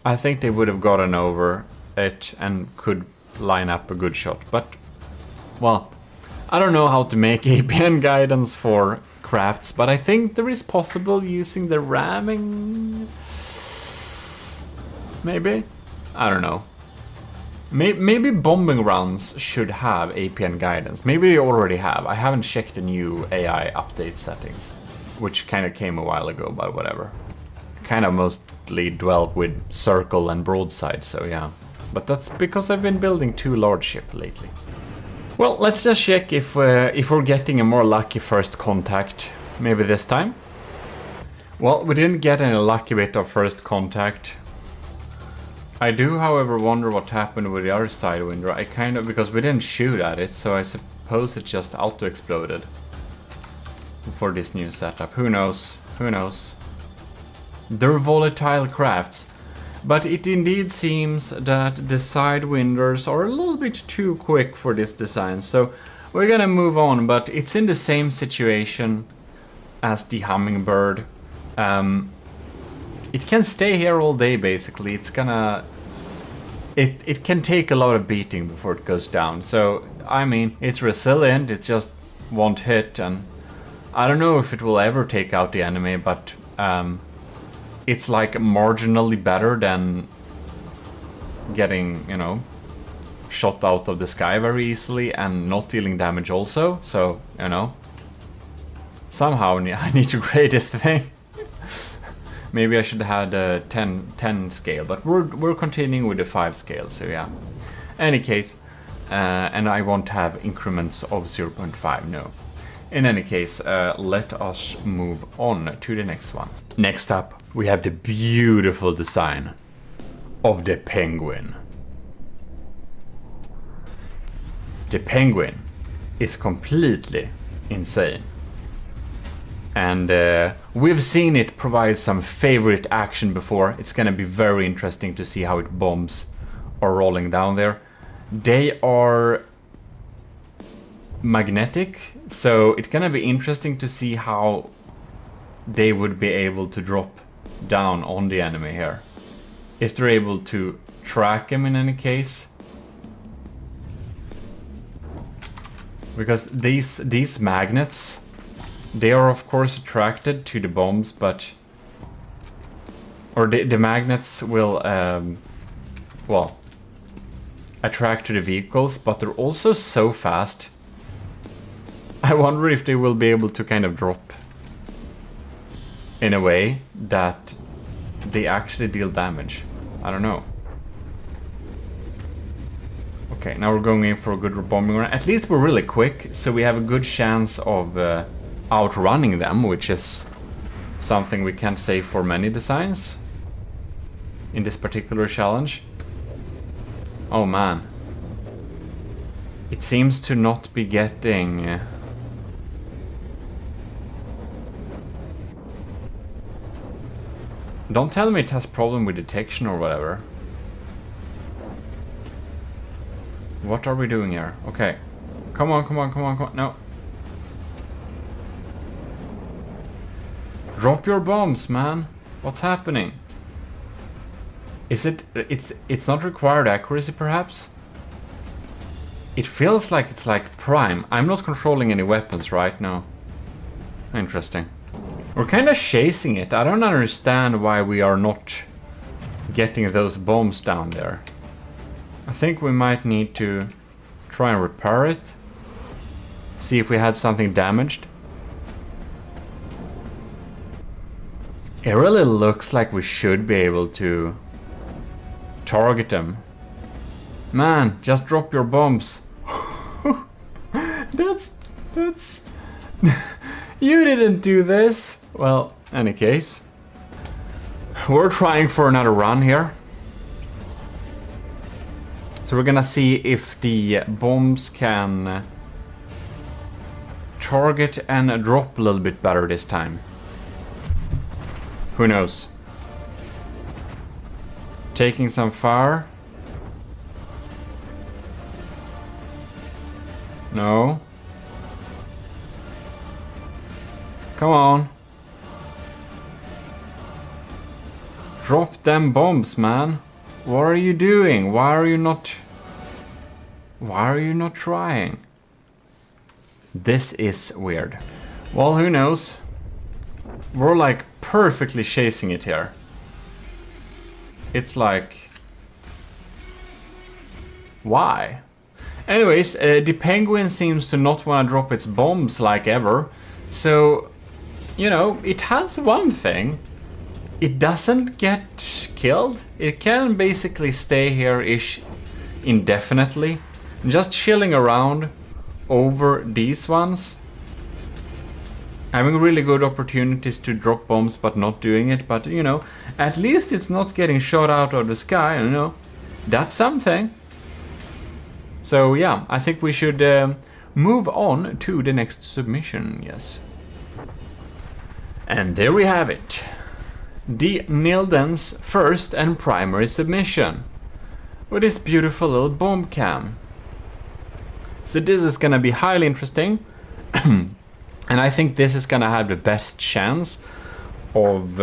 I think they would have gotten over it and could line up a good shot. But, well, I don't know how to make APN guidance for crafts, but I think there is possible using the ramming. Maybe? I don't know. Maybe bombing runs should have APN guidance. Maybe they already have. I haven't checked the new AI update settings, which kind of came a while ago, but whatever. Kind of mostly dwelt with circle and broadside, so yeah. But that's because I've been building too large ship lately. Well, let's just check if we're getting a more lucky first contact, maybe this time. Well, we didn't get any lucky bit of first contact. I do, however, wonder what happened with the other Sidewinder. I kind of, because we didn't shoot at it, so I suppose it just auto-exploded for this new setup. Who knows? Who knows? They're volatile crafts. But it indeed seems that the Sidewinders are a little bit too quick for this design, so we're gonna move on, but it's in the same situation as the Hummingbird. It can stay here all day, basically. It's gonna... It can take a lot of beating before it goes down, so, I mean, it's resilient, it just won't hit, and I don't know if it will ever take out the enemy, but... it's like marginally better than getting, you know, shot out of the sky very easily and not dealing damage also. So, you know, somehow I need to grade this thing. Maybe I should have had a 10 scale, but we're continuing with the 5 scale, so yeah. Any case, and I won't have increments of 0.5, no. In any case, let us move on to the next one. Next up, we have the beautiful design of the Penguin. The Penguin is completely insane. And we've seen it provide some favorite action before. It's gonna be very interesting to see how it bombs are rolling down there. They are magnetic, so it's gonna be interesting to see how they would be able to drop down on the enemy here. If they're able to track him in any case. Because these magnets, they are of course attracted to the bombs, but... Or the magnets will, well, attract to the vehicles, but they're also so fast. I wonder if they will be able to kind of drop in a way that they actually deal damage. I don't know. Okay, now we're going in for a good bombing run. At least we're really quick, so we have a good chance of outrunning them, which is something we can't say for many designs in this particular challenge. Oh man. It seems to not be getting... Don't tell me it has problem with detection or whatever. What are we doing here? Okay. Come on, come on, come on, come on. No. Drop your bombs, man. What's happening? Is it... It's not required accuracy, perhaps? It feels like it's like Prime. I'm not controlling any weapons right now. Interesting. We're kind of chasing it. I don't understand why we are not getting those bombs down there. I think we might need to try and repair it. See if we had something damaged. It really looks like we should be able to target them. Man, just drop your bombs. That's... You didn't do this. Well, any case. We're trying for another run here. So we're gonna see if the bombs can target and drop a little bit better this time. Who knows? Taking some fire. No. Come on. Drop them bombs, man. What are you doing? Why are you not trying? This is weird. Well, who knows? We're like perfectly chasing it here. It's like... Why? Anyways, the penguin seems to not want to drop its bombs like ever. So, you know, it has one thing. It doesn't get killed. It can basically stay here-ish indefinitely. Just chilling around over these ones. Having really good opportunities to drop bombs but not doing it. But, you know, at least it's not getting shot out of the sky, you know. That's something. So, yeah, I think we should move on to the next submission, yes. And there we have it. The Nilden's first and primary submission. With this beautiful little bomb cam. So this is gonna be highly interesting. And I think this is gonna have the best chance of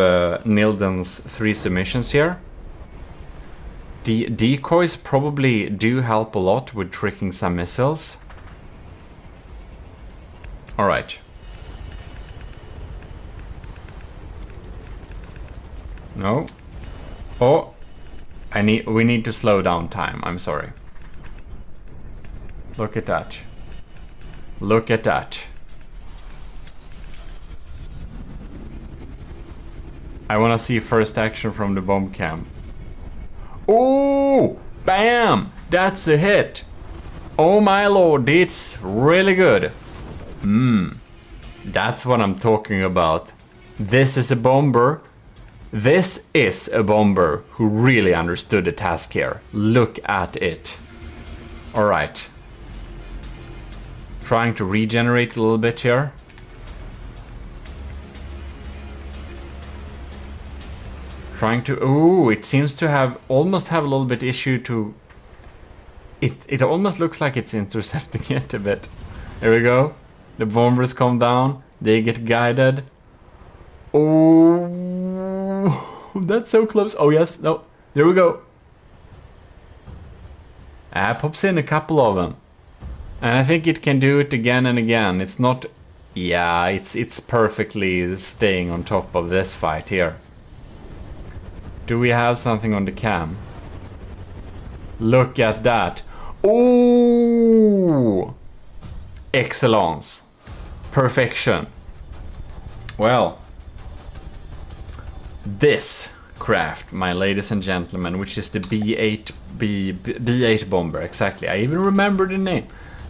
Nilden's 3 submissions here. The decoys probably do help a lot with tricking some missiles. Alright. No. Oh. We need to slow down time. I'm sorry. Look at that. Look at that. I want to see first action from the bomb cam. Oh! Bam! That's a hit. Oh my lord, it's really good. That's what I'm talking about. This is a bomber. This is a bomber who really understood the task here. Look at it. Alright. Trying to regenerate a little bit here. Trying to... Ooh, it seems to have... Almost have a little bit issue to... It almost looks like it's intercepting it a bit. There we go. The bombers come down. They get guided. Oh, that's so close. Oh, yes. No. There we go. Pops in a couple of them. And I think it can do it again and again. It's not... Yeah, it's perfectly staying on top of this fight here. Do we have something on the cam? Look at that. Oh! Excellence. Perfection. Well... This craft, my ladies and gentlemen, which is the B8 bomber, exactly. I even remember the name.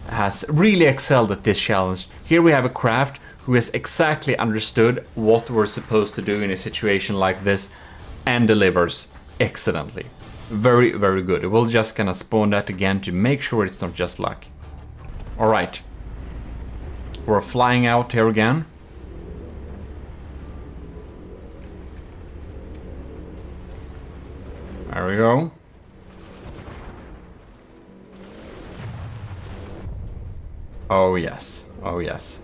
Has really excelled at this challenge. Here we have a craft who has exactly understood what we're supposed to do in a situation like this and delivers excellently. Very, very good. We'll just gonna spawn that again to make sure it's not just luck. Alright. We're flying out here again. There we go. Oh yes, oh yes.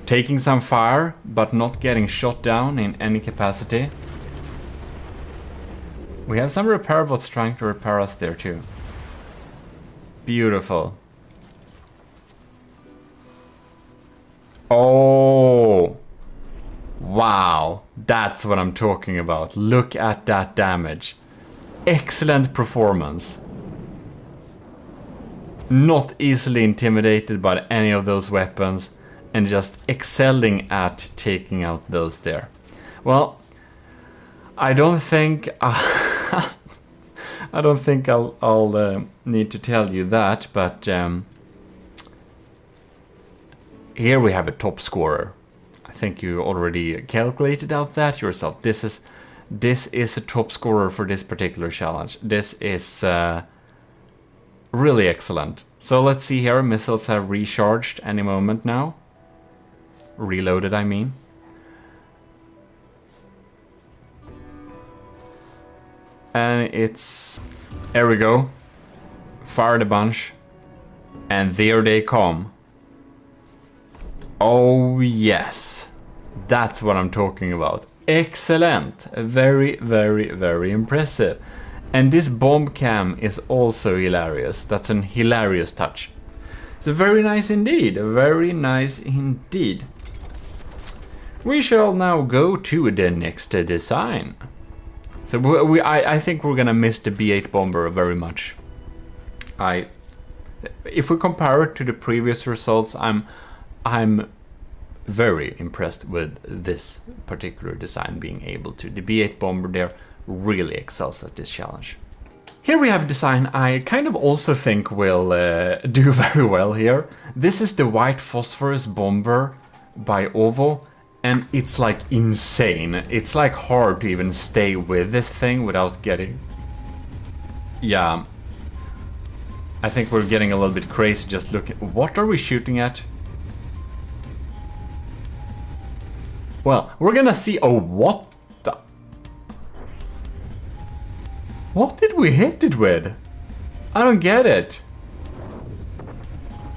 Taking some fire, but not getting shot down in any capacity. We have some repairables trying to repair us there too. Beautiful. Oh! Wow, that's what I'm talking about. Look at that damage. Excellent performance. Not easily intimidated by any of those weapons, and just excelling at taking out those there. Well, I don't think I don't think I'll need to tell you that, but here we have a top scorer. I think you already calculated out that yourself. This is a top scorer for this particular challenge. This is really excellent. So let's see here. Missiles have recharged any moment now. Reloaded, I mean. And it's... There we go. Fired a bunch. And there they come. Oh yes. That's what I'm talking about. Excellent. Very, very, very impressive. And this bomb cam is also hilarious. That's an hilarious touch. So very nice indeed. Very nice indeed. We shall now go to the next design. So I think we're gonna miss the B8 bomber very much. If we compare it to the previous results, I'm very impressed with this particular design being able to. The B8 bomber there really excels at this challenge. Here we have a design I kind of also think will do very well here. This is the white phosphorus bomber by Ovo. And it's like insane. It's like hard to even stay with this thing without getting... Yeah. I think we're getting a little bit crazy just looking... What are we shooting at? Well, we're gonna see... Oh, what the... What did we hit it with? I don't get it.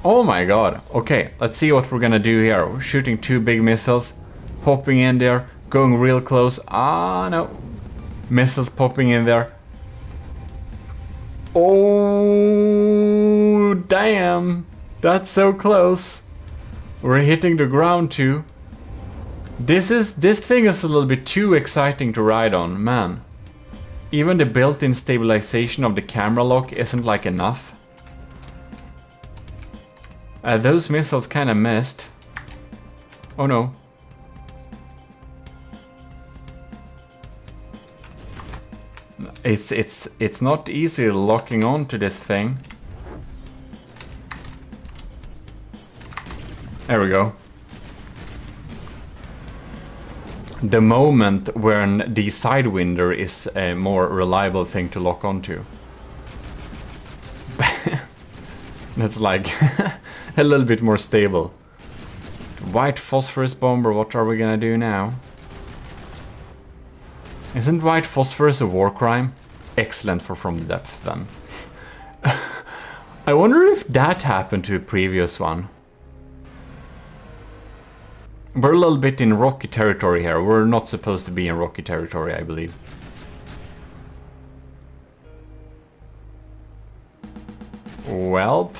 Oh my god. Okay, let's see what we're gonna do here. We're shooting 2 big missiles. Popping in there, going real close. Ah, no. Missiles popping in there. Oh, damn. That's so close. We're hitting the ground too. This thing is a little bit too exciting to ride on, man. Even the built-in stabilization of the camera lock isn't like enough. Those missiles kind of missed. Oh no. It's not easy locking on to this thing. There we go. The moment when the Sidewinder is a more reliable thing to lock onto. That's like a little bit more stable. White phosphorus bomber, what are we gonna do now? Isn't white phosphorus a war crime? Excellent for From the Depths then. I wonder if that happened to a previous one. We're a little bit in rocky territory here. We're not supposed to be in rocky territory, I believe. Welp.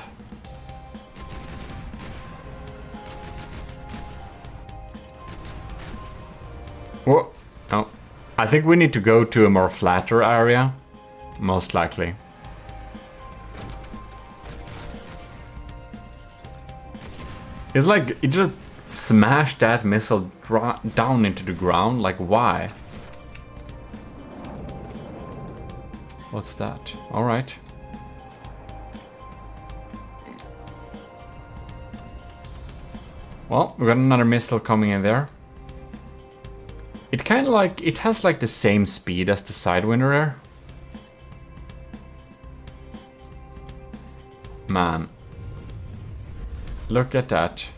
Whoa. Oh. I think we need to go to a more flatter area, most likely. It's like it just smashed that missile down into the ground, like why? What's that? Alright. Well, we got another missile coming in there. It kind of like, it has like the same speed as the Sidewinder there. Man. Look at that.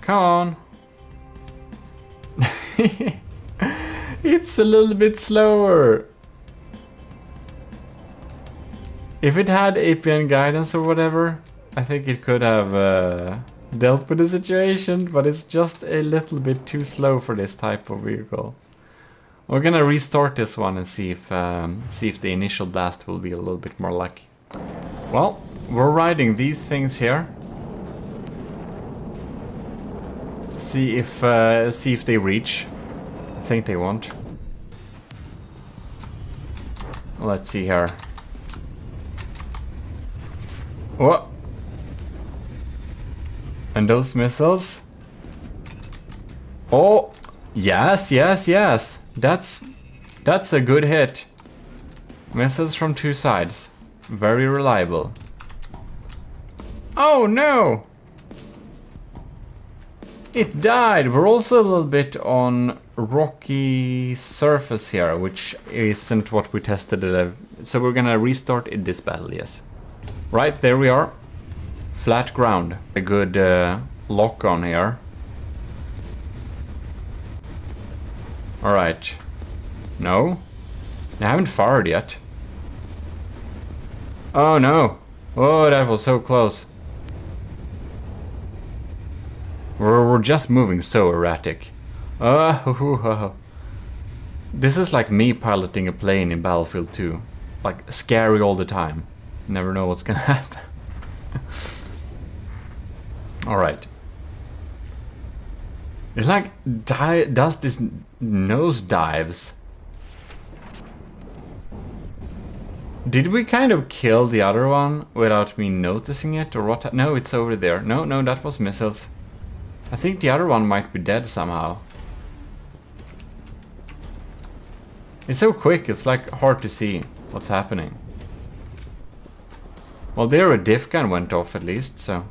Come on. It's a little bit slower. If it had APN guidance or whatever, I think it could have dealt with the situation, but it's just a little bit too slow for this type of vehicle. We're gonna restart this one and see if the initial blast will be a little bit more lucky. Well, we're riding these things here. See if they reach. I think they won't. Let's see here. What? And those missiles? Oh, yes, yes, yes. That's a good hit. Missiles from two sides. Very reliable. Oh no! It died. We're also a little bit on rocky surface here, which isn't what we tested. So we're gonna restart in this battle, yes. Right, there we are. Flat ground. A good lock on here. Alright. No? I haven't fired yet. Oh no! Oh, that was so close. We're just moving so erratic. This is like me piloting a plane in Battlefield 2. Like, scary all the time. Never know what's gonna happen. Alright. It like does this nose dives. Did we kind of kill the other one without me noticing it, or what? No, it's over there. No, no, that was missiles. I think the other one might be dead somehow. It's so quick, it's like hard to see what's happening. Well, there a diff gun went off at least, so.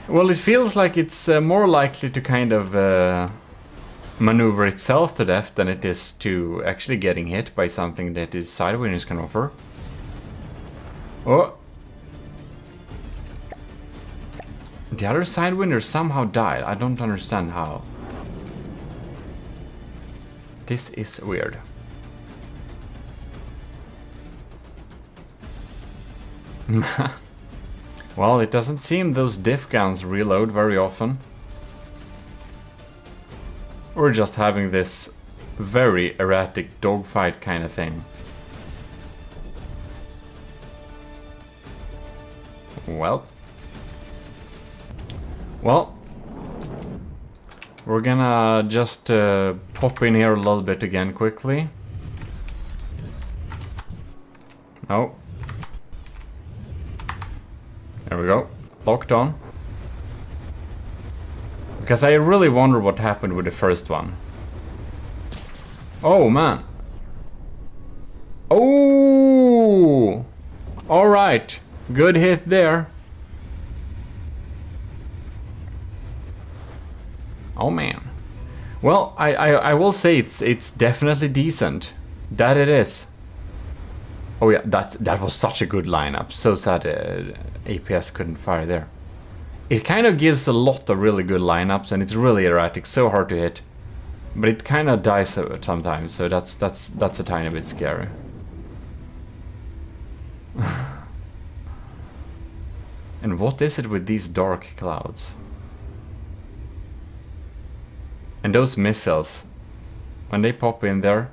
Well, it feels like it's more likely to kind of maneuver itself to death than it is to actually getting hit by something that its sidewinders can offer. Oh! The other sidewinder somehow died. I don't understand how. This is weird. Well, it doesn't seem those diff guns reload very often. We're just having this very erratic dogfight kind of thing. Well, we're gonna just pop in here a little bit again quickly. Oh. There we go. Locked on. Because I really wonder what happened with the first one. Oh, man. Oh! Alright. Good hit there. Oh, man. Well, I will say it's definitely decent. That it is. Oh yeah, that was such a good lineup. So sad APS couldn't fire there. It kind of gives a lot of really good lineups, and it's really erratic, so hard to hit. But it kind of dies sometimes, so that's a tiny bit scary. And what is it with these dark clouds? And those missiles, when they pop in there,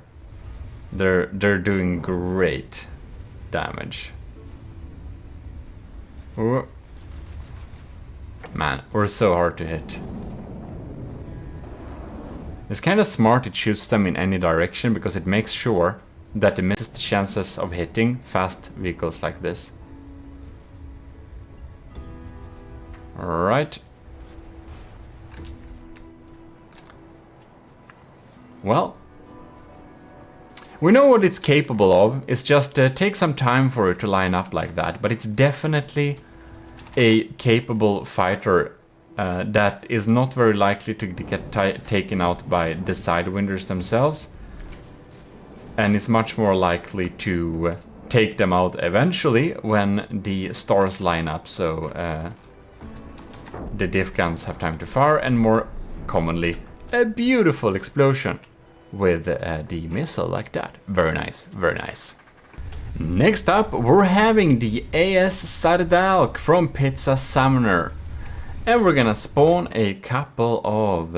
they're doing great damage. Ooh. Man, we're so hard to hit. It's kind of smart it shoots them in any direction, because it makes sure that it misses the chances of hitting fast vehicles like this. Alright. Well, we know what it's capable of. It's just take some time for it to line up like that, but it's definitely a capable fighter that is not very likely to get taken out by the sidewinders themselves. and is much more likely to take them out eventually when the stars line up, so the diff guns have time to fire, and more commonly a beautiful explosion with the missile like that. Very nice, very nice. Next up, we're having the AS Sardalk from Pizza Summoner. And we're gonna spawn a couple of,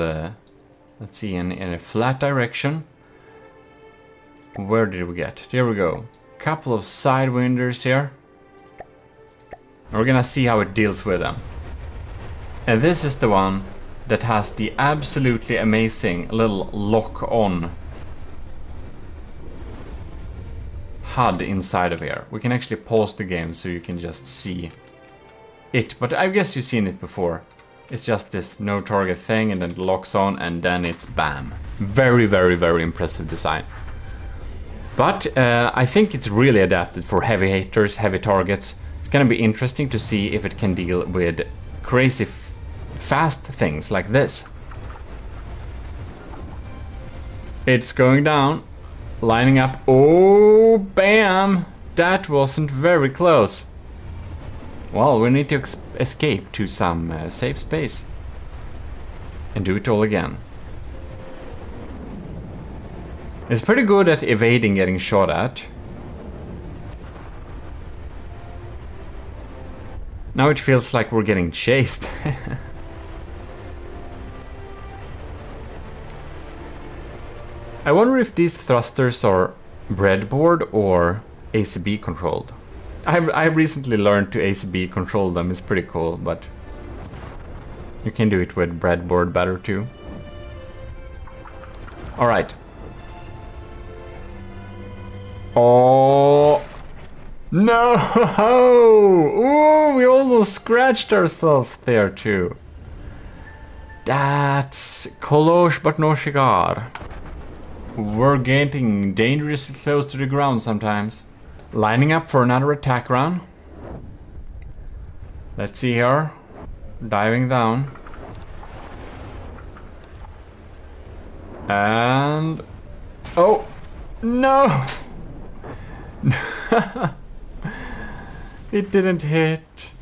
let's see, in a flat direction. Where did we get? There we go. Couple of sidewinders here. And we're gonna see how it deals with them. And this is the one that has the absolutely amazing little lock-on HUD inside of here. We can actually pause the game so you can just see it, but I guess you've seen it before. It's just this no target thing, and then it locks on, and then it's bam. Very, very, very impressive design. But I think it's really adapted for heavy hitters, heavy targets. It's gonna be interesting to see if it can deal with crazy fast things like this. It's going down, lining up. Oh, bam! That wasn't very close. Well, we need to escape to some safe space and do it all again. It's pretty good at evading getting shot at. Now it feels like we're getting chased. I wonder if these thrusters are breadboard or ACB controlled. I recently learned to ACB control them. It's pretty cool, but you can do it with breadboard better too. All right. Oh no! Ooh, we almost scratched ourselves there too. That's close but no cigar. We're getting dangerously close to the ground sometimes. Lining up for another attack round. Let's see here. Diving down. And... oh! No! It didn't hit.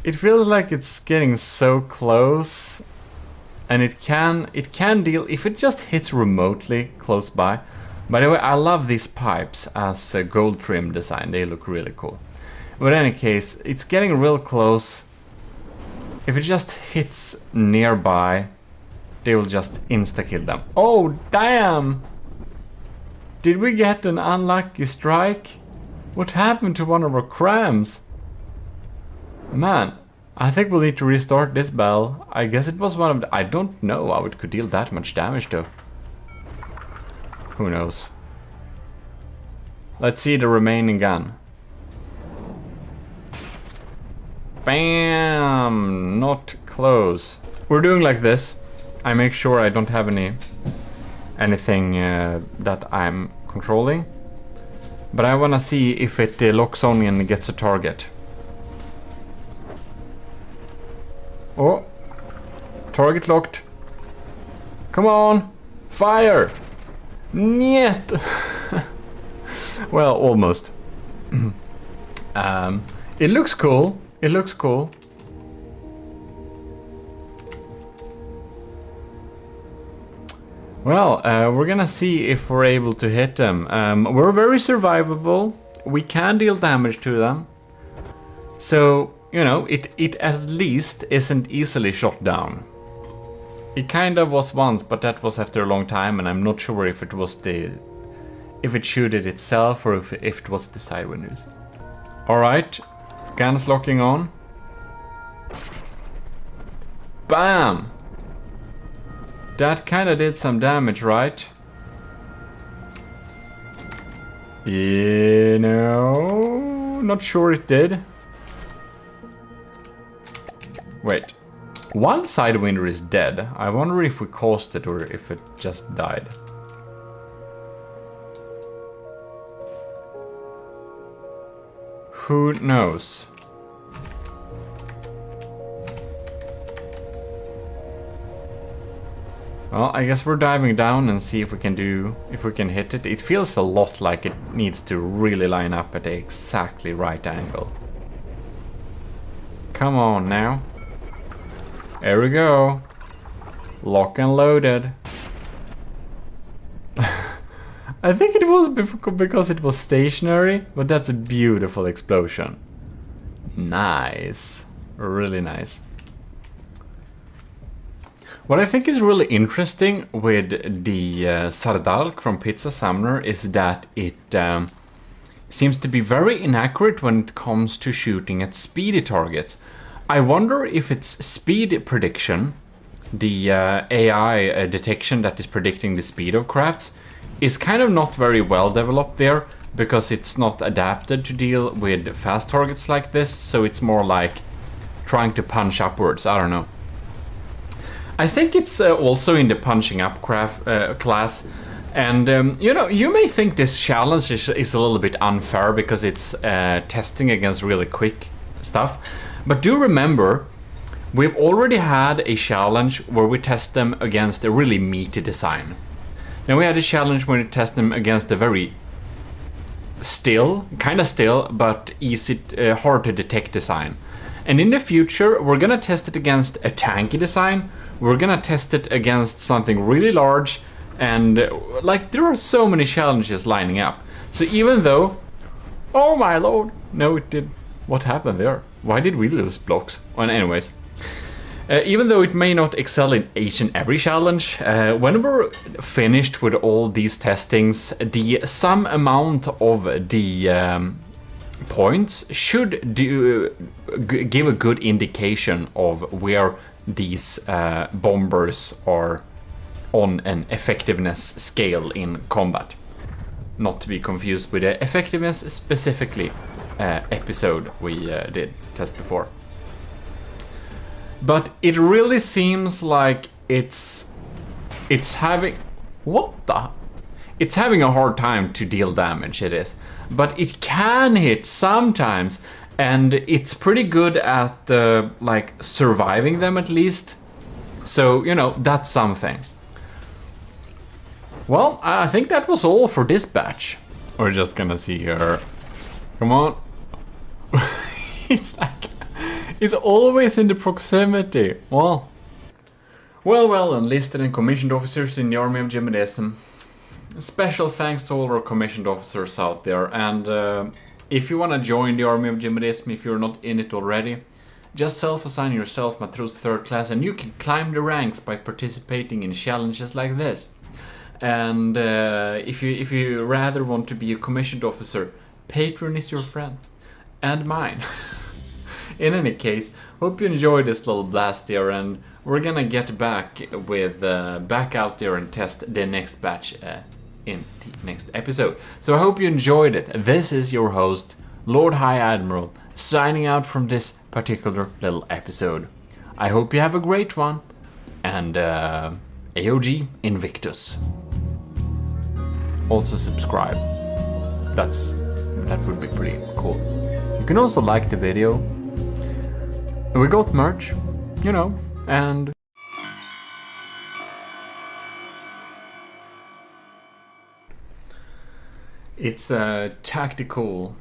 It feels like it's getting so close. And it can deal if it just hits remotely close by. By the way, I love these pipes as a gold trim design. They look really cool. But in any case, it's getting real close. If it just hits nearby, they will just insta-kill them. Oh, damn! Did we get an unlucky strike? What happened to one of our crams? Man, I think we'll need to restart this battle. I guess it was one of the... I don't know how it could deal that much damage though. Who knows? Let's see the remaining gun. Bam! Not close. We're doing like this. I make sure I don't have anything that I'm controlling. But I wanna see if it locks on and gets a target. Oh! Target locked. Come on! Fire! Niet! Well, almost. It looks cool. It looks cool. Well, we're gonna see if we're able to hit them. We're very survivable. We can deal damage to them. So, you know, it at least isn't easily shot down. It kind of was once, but that was after a long time, and I'm not sure if it was if it shooted itself or if it was the sidewinders. Alright, guns locking on. Bam! That kinda did some damage, right? You know, not sure it did. Wait. One sidewinder is dead. I wonder if we caused it or if it just died. Who knows? Well, I guess we're diving down and see if we can hit it. It feels a lot like it needs to really line up at the exactly right angle. Come on now. There we go. Lock and loaded. I think it was because it was stationary, but that's a beautiful explosion. Nice. Really nice. What I think is really interesting with the Sardalk from Pizza Summoner is that it seems to be very inaccurate when it comes to shooting at speedy targets. I wonder if it's speed prediction, the AI detection that is predicting the speed of crafts, is kind of not very well developed there, because it's not adapted to deal with fast targets like this, so it's more like trying to punch upwards, I don't know. I think it's also in the punching up class, and you know, you may think this challenge is a little bit unfair because it's testing against really quick stuff, but do remember, we've already had a challenge where we test them against a really meaty design. Then we had a challenge where we test them against a very kind of still, but easy, hard to detect design. And in the future, we're gonna test it against a tanky design. We're gonna test it against something really large, and like there are so many challenges lining up. So even though, oh my lord, no it did. What happened there? Why did we lose blocks? Well, anyways, even though it may not excel in each and every challenge, when we're finished with all these testings, the sum amount of the points should give a good indication of where these bombers are on an effectiveness scale in combat. Not to be confused with the effectiveness specifically episode we did test before. But it really seems like it's having it's having a hard time to deal damage, it is. But it can hit sometimes, and it's pretty good at like surviving them at least. So, you know, that's something. Well, I think that was all for this batch. We're just gonna see here. Come on. It's like, it's always in the proximity. Well, enlisted and commissioned officers in the army of GMODIST. Special thanks to all our commissioned officers out there, and if you want to join the army of GMODIST, if you're not in it already, just self-assign yourself Matros 3rd class, and you can climb the ranks by participating in challenges like this. And if you rather want to be a commissioned officer, Patreon is your friend and mine. In any case, hope you enjoyed this little blast here, and we're gonna get back with back out there and test the next batch in the next episode. So I hope you enjoyed it. This is your host, Lord High Admiral, signing out from this particular little episode. I hope you have a great one, and AOG Invictus. Also subscribe. That would be pretty cool. You can also like the video. We got merch, you know, and it's a tactical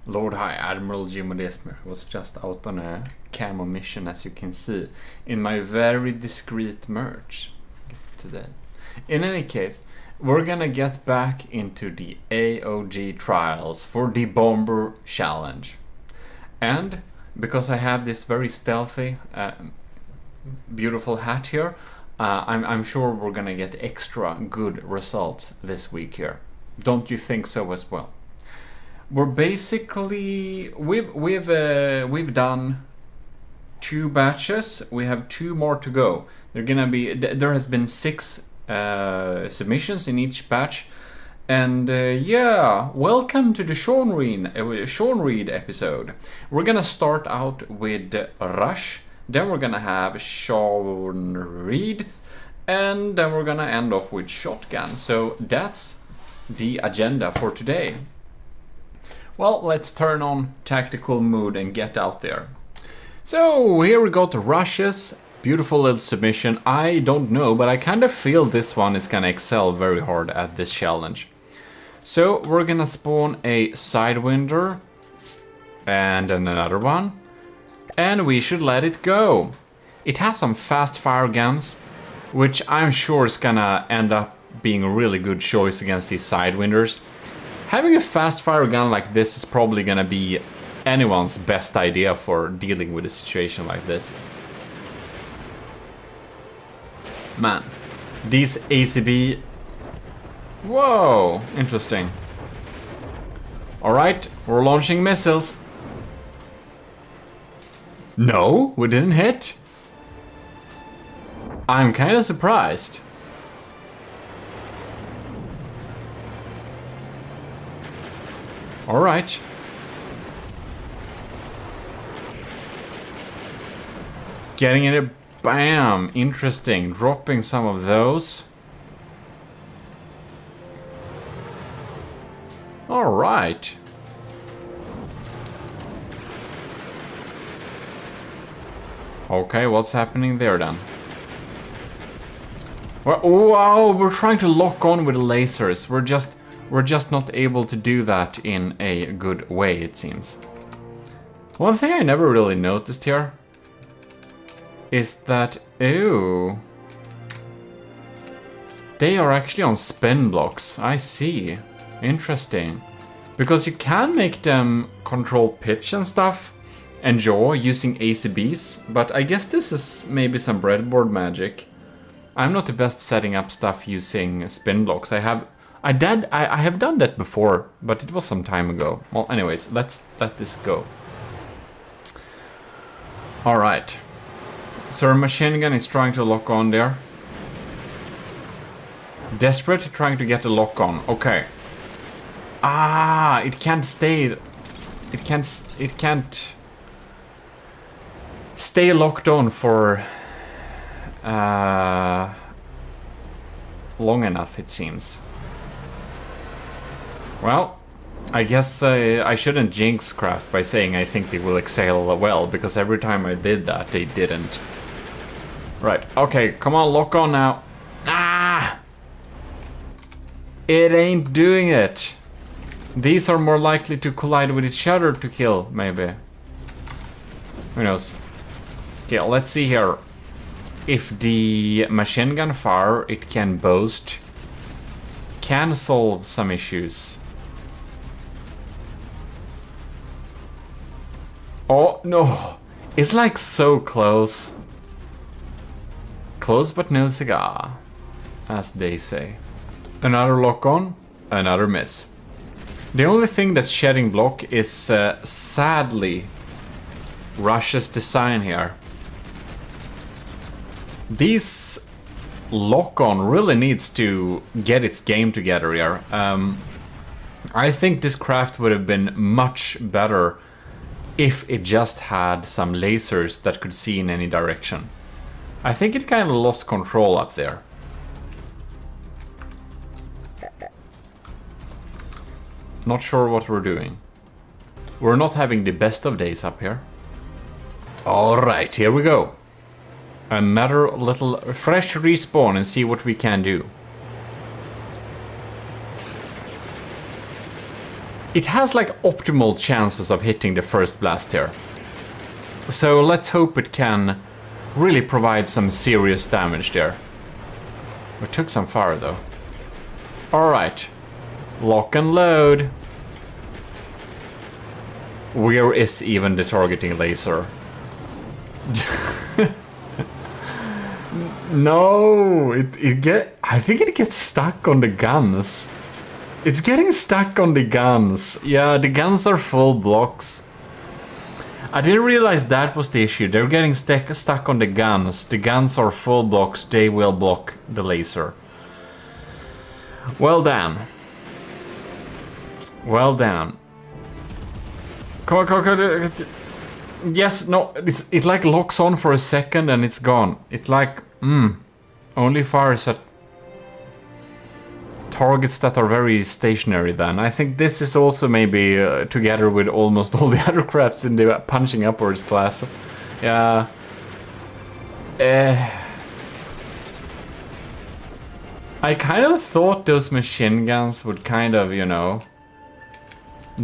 Lord High Admiral GMODIST was just out on a camo mission, as you can see, in my very discreet merch today. In any case, we're gonna get back into the AOG trials for the Bomber Challenge. And because I have this very stealthy, beautiful hat here, I'm sure we're gonna get extra good results this week here. Don't you think so as well? We're basically we've done 2 batches. We have 2 more to go. There has been 6 submissions in each batch, and yeah, welcome to the Sean Reed episode. We're gonna start out with Rush, then we're gonna have Sean Reed, and then we're gonna end off with Shotgun. So that's the agenda for today. Well, let's turn on tactical mode and get out there. So here we got the rushes. Beautiful little submission. I don't know, but I kind of feel this one is gonna excel very hard at this challenge. So we're gonna spawn a Sidewinder and then another one, and we should let it go. It has some fast fire guns, which I'm sure is gonna end up being a really good choice against these Sidewinders. Having a fast fire gun like this is probably gonna be anyone's best idea for dealing with a situation like this. Man, these ACB... Whoa, interesting. Alright, we're launching missiles. No, we didn't hit. I'm kind of surprised. Alright. Getting it, bam, interesting. Dropping some of those. Alright. Okay, what's happening there then? Well, wow, we're trying to lock on with the lasers. We're just not able to do that in a good way, it seems. One thing I never really noticed here is that, ooh, they are actually on spin blocks. I see. Interesting. Because you can make them control pitch and stuff and yaw using ACBs, but I guess this is maybe some breadboard magic. I'm not the best setting up stuff using spin blocks. I have done that before, but it was some time ago. Well, anyways, let's let this go. All right. So our machine gun is trying to lock on there. Desperate, trying to get the lock on. Okay. Ah, it can't stay. It can't stay locked on for long enough, it seems. Well, I guess I shouldn't jinx craft by saying I think they will excel well, because every time I did that, they didn't. Right, okay, come on, lock on now. Ah! It ain't doing it. These are more likely to collide with each other to kill, maybe. Who knows? Okay, let's see here. If the machine gun fire it can boast can solve some issues. Oh no, it's like so close. Close but no cigar, as they say. Another lock on, another miss. The only thing that's shedding block is sadly Russia's design here. This lock-on really needs to get its game together here. I think this craft would have been much better if it just had some lasers that could see in any direction. I think it kind of lost control up there. Not sure what we're doing. We're not having the best of days up here. Alright, here we go. Another little fresh respawn and see what we can do. It has like optimal chances of hitting the first blast here. So let's hope it can really provide some serious damage there. We took some fire though. Alright. Lock and load. Where is even the targeting laser? No, I think it gets stuck on the guns. It's getting stuck on the guns. Yeah, the guns are full blocks. I didn't realize that was the issue. They're getting stuck on the guns. The guns are full blocks. They will block the laser. Well done. Well done. Come on, come on. Yes, no, it like locks on for a second and it's gone. It's like, only fires at targets that are very stationary then. I think this is also maybe together with almost all the other crafts in the punching upwards class. Yeah. I kind of thought those machine guns would kind of, you know,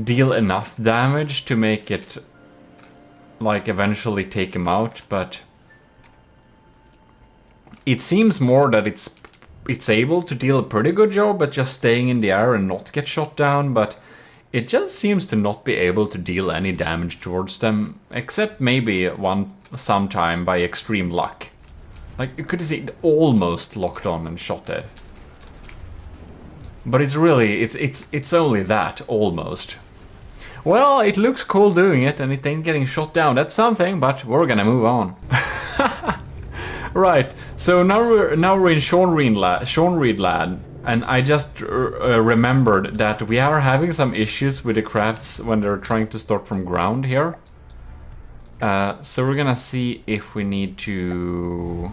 deal enough damage to make it, like, eventually take him out, but it seems more that it's able to deal a pretty good job at just staying in the air and not get shot down, but it just seems to not be able to deal any damage towards them, except maybe sometime by extreme luck. Like, you could see it almost locked on and shot dead. But it's really, it's only that, almost. Well, it looks cool doing it, and it ain't getting shot down. That's something, but we're gonna move on. Right, so now we're in Sean Reed Land, and I just remembered that we are having some issues with the crafts when they're trying to start from ground here. So we're gonna see if we need to...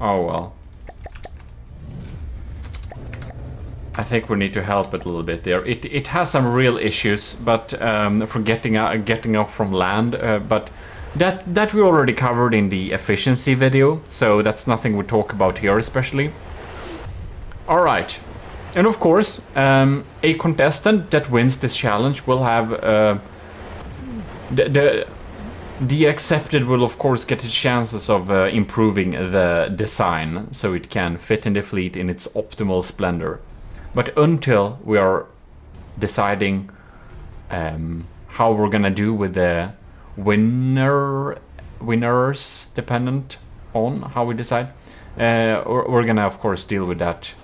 Oh well. I think we need to help it a little bit there. It has some real issues, but for getting off from land, but that we already covered in the efficiency video, so that's nothing we talk about here especially. All right, and of course, a contestant that wins this challenge will have the accepted will of course get the chances of improving the design so it can fit in the fleet in its optimal splendor. But until we are deciding how we're gonna do with the winners, dependent on how we decide, we're gonna of course deal with that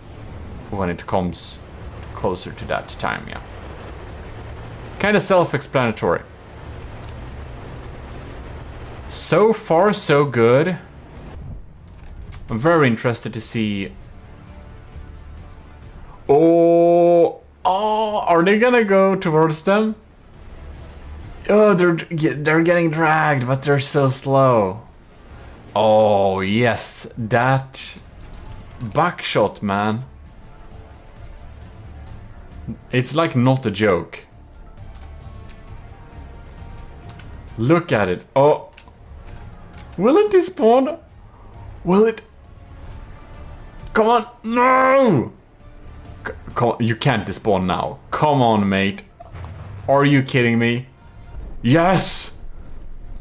when it comes closer to that time, yeah. Kind of self-explanatory. So far, so good. I'm very interested to see. Oh, are they gonna go towards them? Oh, they're getting dragged, but they're so slow. Oh, yes, that buckshot, man. It's like not a joke. Look at it. Oh. Will it despawn? Will it? Come on, no! Come on, you can't despawn now. Come on, mate. Are you kidding me? Yes!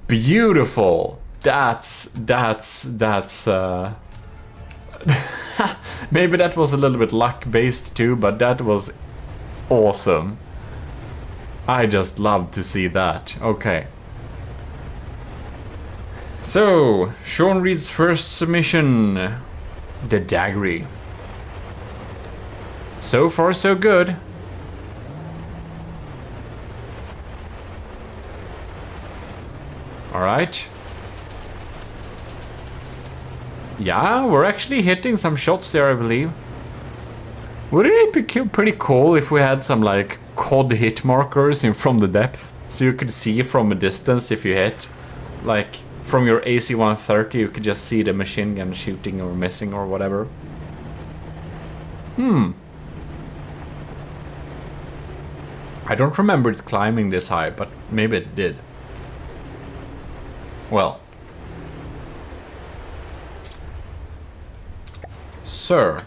Beautiful. That's maybe that was a little bit luck-based too, but that was awesome. I just love to see that. Okay. So, Sean Reed's first submission, the Daggery. So far, so good. Alright. Yeah, we're actually hitting some shots there, I believe. Wouldn't it be pretty cool if we had some, like, COD hit markers in from the depth? So you could see from a distance if you hit. Like, from your AC-130, you could just see the machine gun shooting or missing or whatever. I don't remember it climbing this high, but maybe it did. Well. Sir,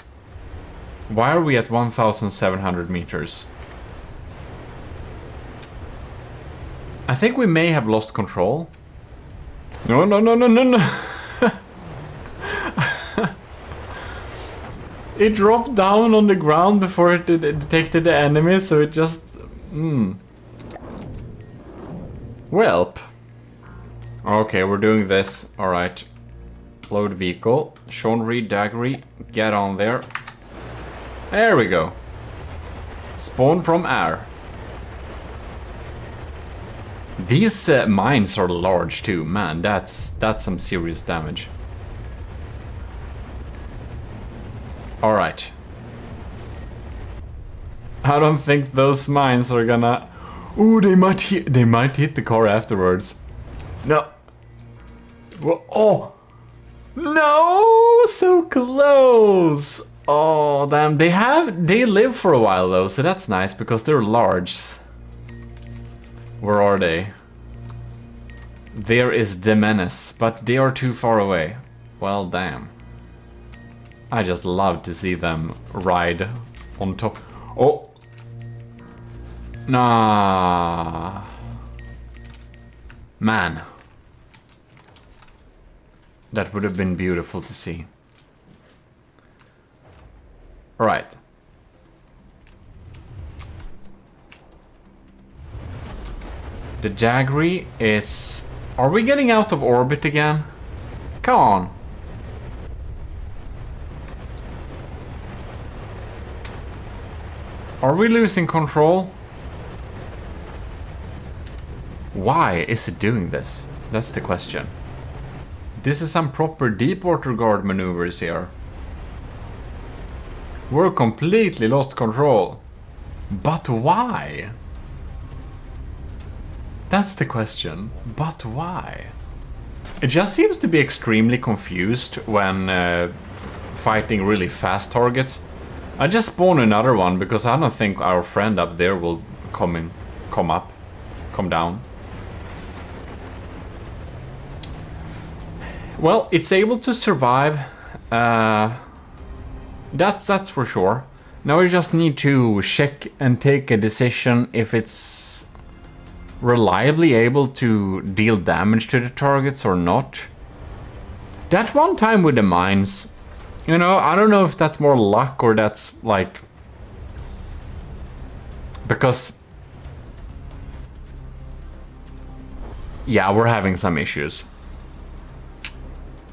why are we at 1,700 meters? I think we may have lost control. No, no, no, no, no, no. It dropped down on the ground before it detected the enemy, so it just... Welp. Okay, we're doing this. Alright. Load vehicle. Sean Reed Daggery. Get on there. There we go. Spawn from air. These mines are large too. Man, that's some serious damage. Alright. I don't think those mines are gonna... Ooh, they might hit the car afterwards. No. Oh! No! So close! Oh, damn. They live for a while though, so that's nice because they're large. Where are they? There is the menace, but they are too far away. Well, damn. I just love to see them ride on top. Oh! Nah. Man. That would have been beautiful to see. Alright. The Jaggery is... Are we getting out of orbit again? Come on. Are we losing control? Why is it doing this? That's the question. This is some proper deep water guard maneuvers here. We're completely lost control. But why? That's the question. But why? It just seems to be extremely confused when fighting really fast targets. I just spawned another one because I don't think our friend up there will come down. Well, it's able to survive. That's for sure. Now we just need to check and take a decision if it's reliably able to deal damage to the targets or not. That one time with the mines, you know, I don't know if that's more luck or that's like... Because... Yeah, we're having some issues.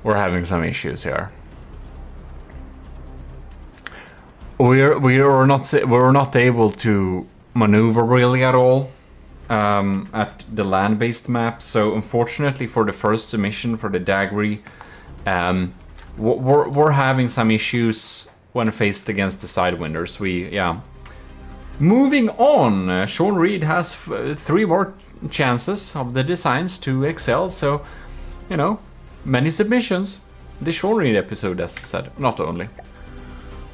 We're having some issues here. We're not able to maneuver really at all at the land-based map. So unfortunately for the first mission for the Jaggery, we're having some issues when faced against the Sidewinders. Moving on, Sean Reed has 3 more chances of the designs to excel. So, you know, many submissions. The Sean Reed episode, as I said, not only.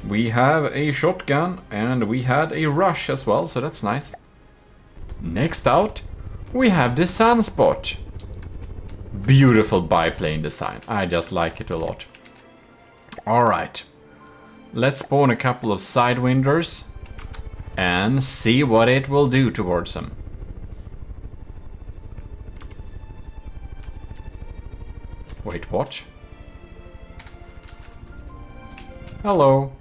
We have a shotgun and we had a rush as well, so that's nice. Next out, we have the Sunspot. Beautiful biplane design. I just like it a lot. Alright. Let's spawn a couple of Sidewinders and see what it will do towards them. Wait, what? Hello.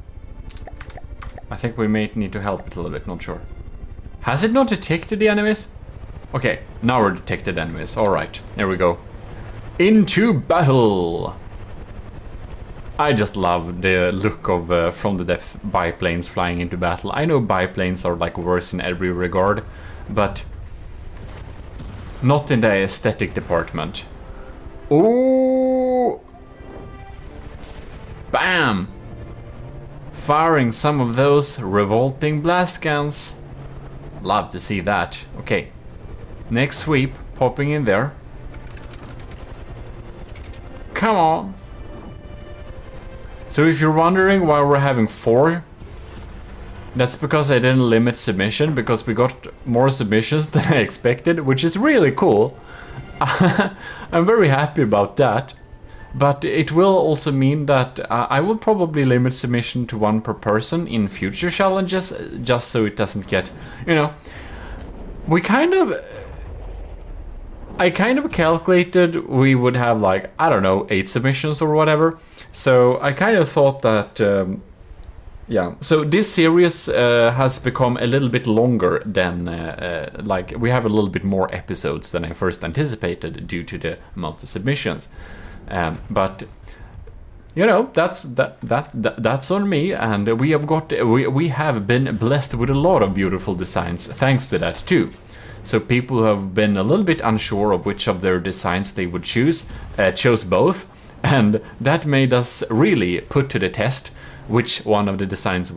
I think we may need to help it a little bit, not sure. Has it not detected the enemies? Okay, now we're detected enemies. Alright, there we go. Into battle! I just love the look of from the depth biplanes flying into battle. I know biplanes are like worse in every regard, but not in the aesthetic department. Ooh! Bam! Firing some of those revolting blast guns. Love to see that. Okay. Next sweep, popping in there. Come on. So if you're wondering why we're having 4, that's because I didn't limit submission, because we got more submissions than I expected, which is really cool. I'm very happy about that. But it will also mean that I will probably limit submission to 1 per person in future challenges, just so it doesn't get, you know, I kind of calculated we would have like, I don't know, 8 submissions or whatever. So I kind of thought that, yeah, so this series has become a little bit longer than, like, we have a little bit more episodes than I first anticipated due to the amount of submissions. But you know, that's on me, and we have been blessed with a lot of beautiful designs thanks to that too. So people who have been a little bit unsure of which of their designs they would choose chose both, and that made us really put to the test which one of the designs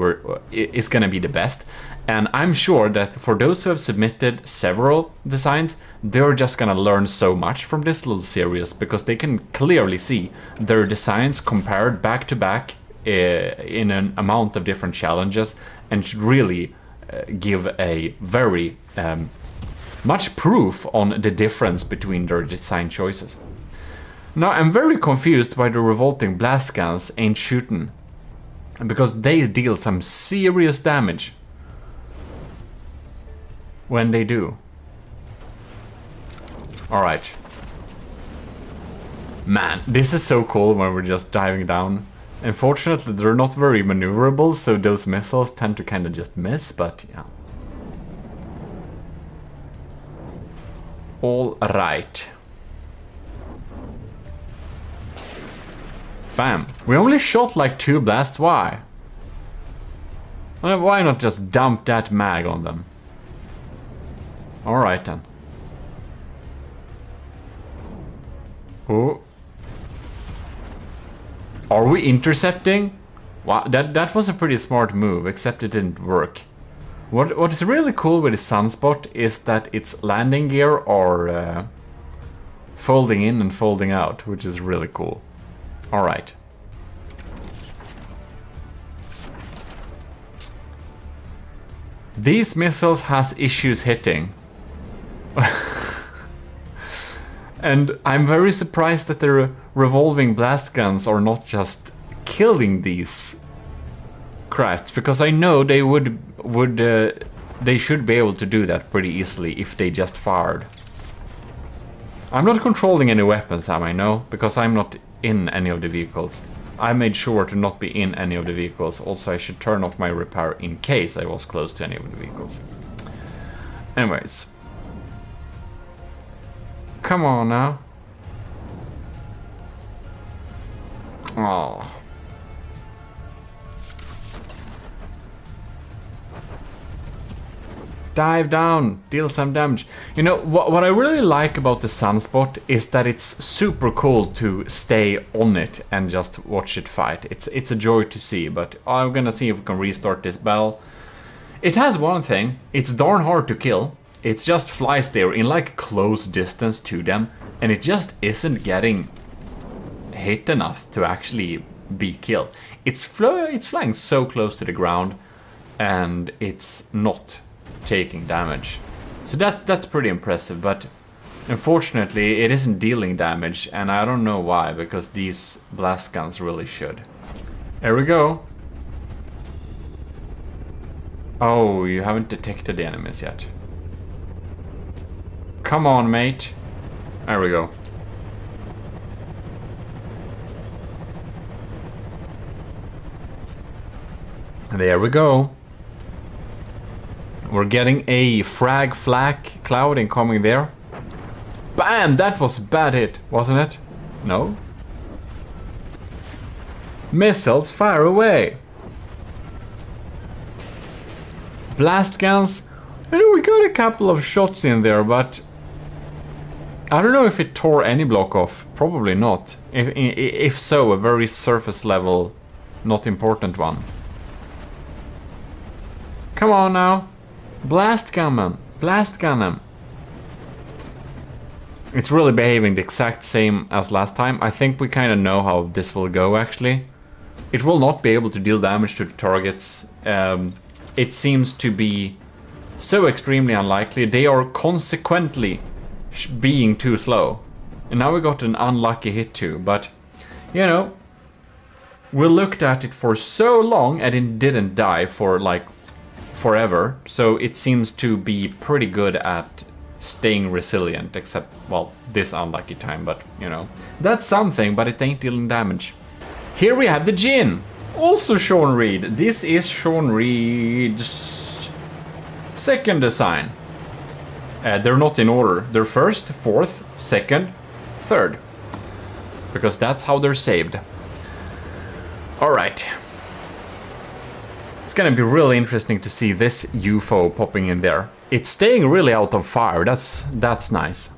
is going to be the best. And I'm sure that for those who have submitted several designs, they're just going to learn so much from this little series, because they can clearly see their designs compared back to back in an amount of different challenges, and should really give a very Much proof on the difference between their design choices. Now I'm very confused why the revolting blast guns ain't shooting. Because they deal some serious damage. When they do. Alright. Man, this is so cool when we're just diving down. Unfortunately, they're not very maneuverable, so those missiles tend to kind of just miss, but yeah. All right. Bam. We only shot like 2 blasts, why? Why not just dump that mag on them? Alright then. Oh. Are we intercepting? Wow, that was a pretty smart move, except it didn't work. What is really cool with the Sunspot is that its landing gear are folding in and folding out, which is really cool. Alright. These missiles has issues hitting. And I'm very surprised that the revolving blast guns are not just killing these crafts, because I know they they should be able to do that pretty easily if they just fired. I'm not controlling any weapons, am I? No, because I'm not in any of the vehicles. I made sure to not be in any of the vehicles. Also, I should turn off my repair in case I was close to any of the vehicles. Anyways. Come on now. Oh. Dive down, deal some damage. You know, what I really like about the Sunspot is that it's super cool to stay on it and just watch it fight. It's a joy to see, but I'm gonna see if we can restart this battle. It has one thing, it's darn hard to kill. It just flies there in like close distance to them, and it just isn't getting hit enough to actually be killed. It's flying so close to the ground, and it's not taking damage. So that's pretty impressive, but unfortunately it isn't dealing damage, and I don't know why, because these blast guns really should. There we go. Oh, you haven't detected the enemies yet. Come on, mate. There we go. There we go. We're getting a frag flak cloud incoming there. Bam! That was a bad hit, wasn't it? No? Missiles, fire away! Blast guns. I know we got a couple of shots in there, but I don't know if it tore any block off. Probably not. If so, a very surface level, not important one. Come on now. Blast gun them. Blast gun them. It's really behaving the exact same as last time. I think we kind of know how this will go, actually. It will not be able to deal damage to the targets. It seems to be so extremely unlikely. They are consequently being too slow. And now we got an unlucky hit too, but you know, we looked at it for so long and it didn't die for like forever, so it seems to be pretty good at staying resilient, except, well, this unlucky time, but you know, that's something, but it ain't dealing damage. Here we have the Jin, also Sean Reed. This is Sean Reed's second design. They're not in order. They're first, fourth, second, third. Because that's how they're saved. Alright. It's gonna be really interesting to see this UFO popping in there. It's staying really out of fire. That's nice.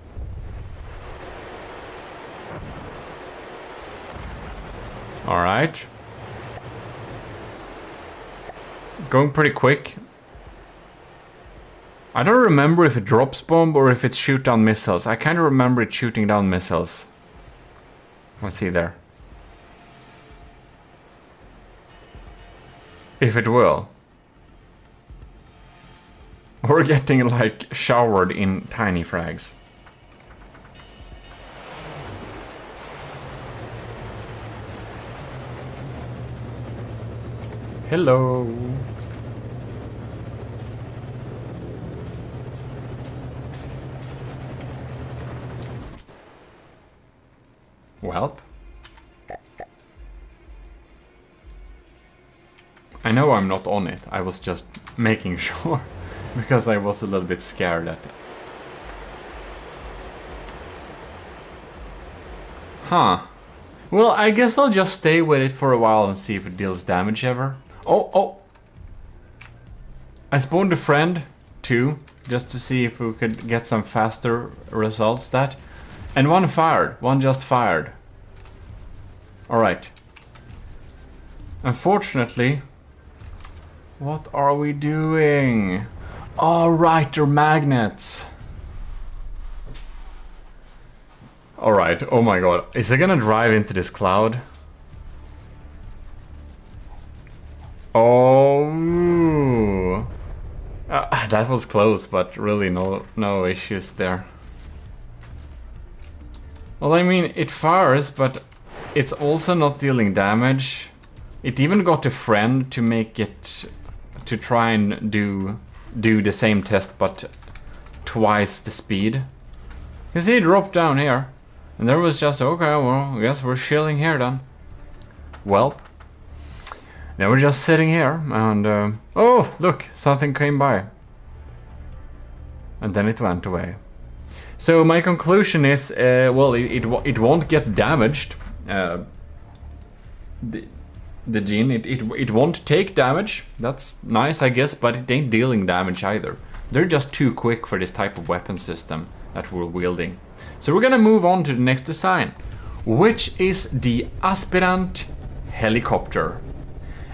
Alright. It's going pretty quick. I don't remember if it drops bomb or if it's shoot down missiles. I kind of remember it shooting down missiles. Let's see there. If it will. We're getting like showered in tiny frags. Hello. Welp. I know I'm not on it. I was just making sure because I was a little bit scared at it. Huh. Well, I guess I'll just stay with it for a while and see if it deals damage ever. Oh. I spawned a friend too, just to see if we could get some faster results that. And one fired. One just fired. Alright. Unfortunately, what are we doing? Alright, they're magnets. Alright, oh my god. Is it gonna drive into this cloud? Oh. That was close, but really no issues there. Well, I mean, it fires, but it's also not dealing damage. It even got a friend to make it to try and do the same test, but twice the speed. You see, it dropped down here, and there was just okay. Well, I guess we're chilling here then. Well, now we're just sitting here, and oh, look, something came by, and then it went away. So my conclusion is, well, it won't get damaged. The gene, it won't take damage. That's nice, I guess, but it ain't dealing damage either. They're just too quick for this type of weapon system that we're wielding. So we're gonna move on to the next design, which is the Aspirant Helicopter.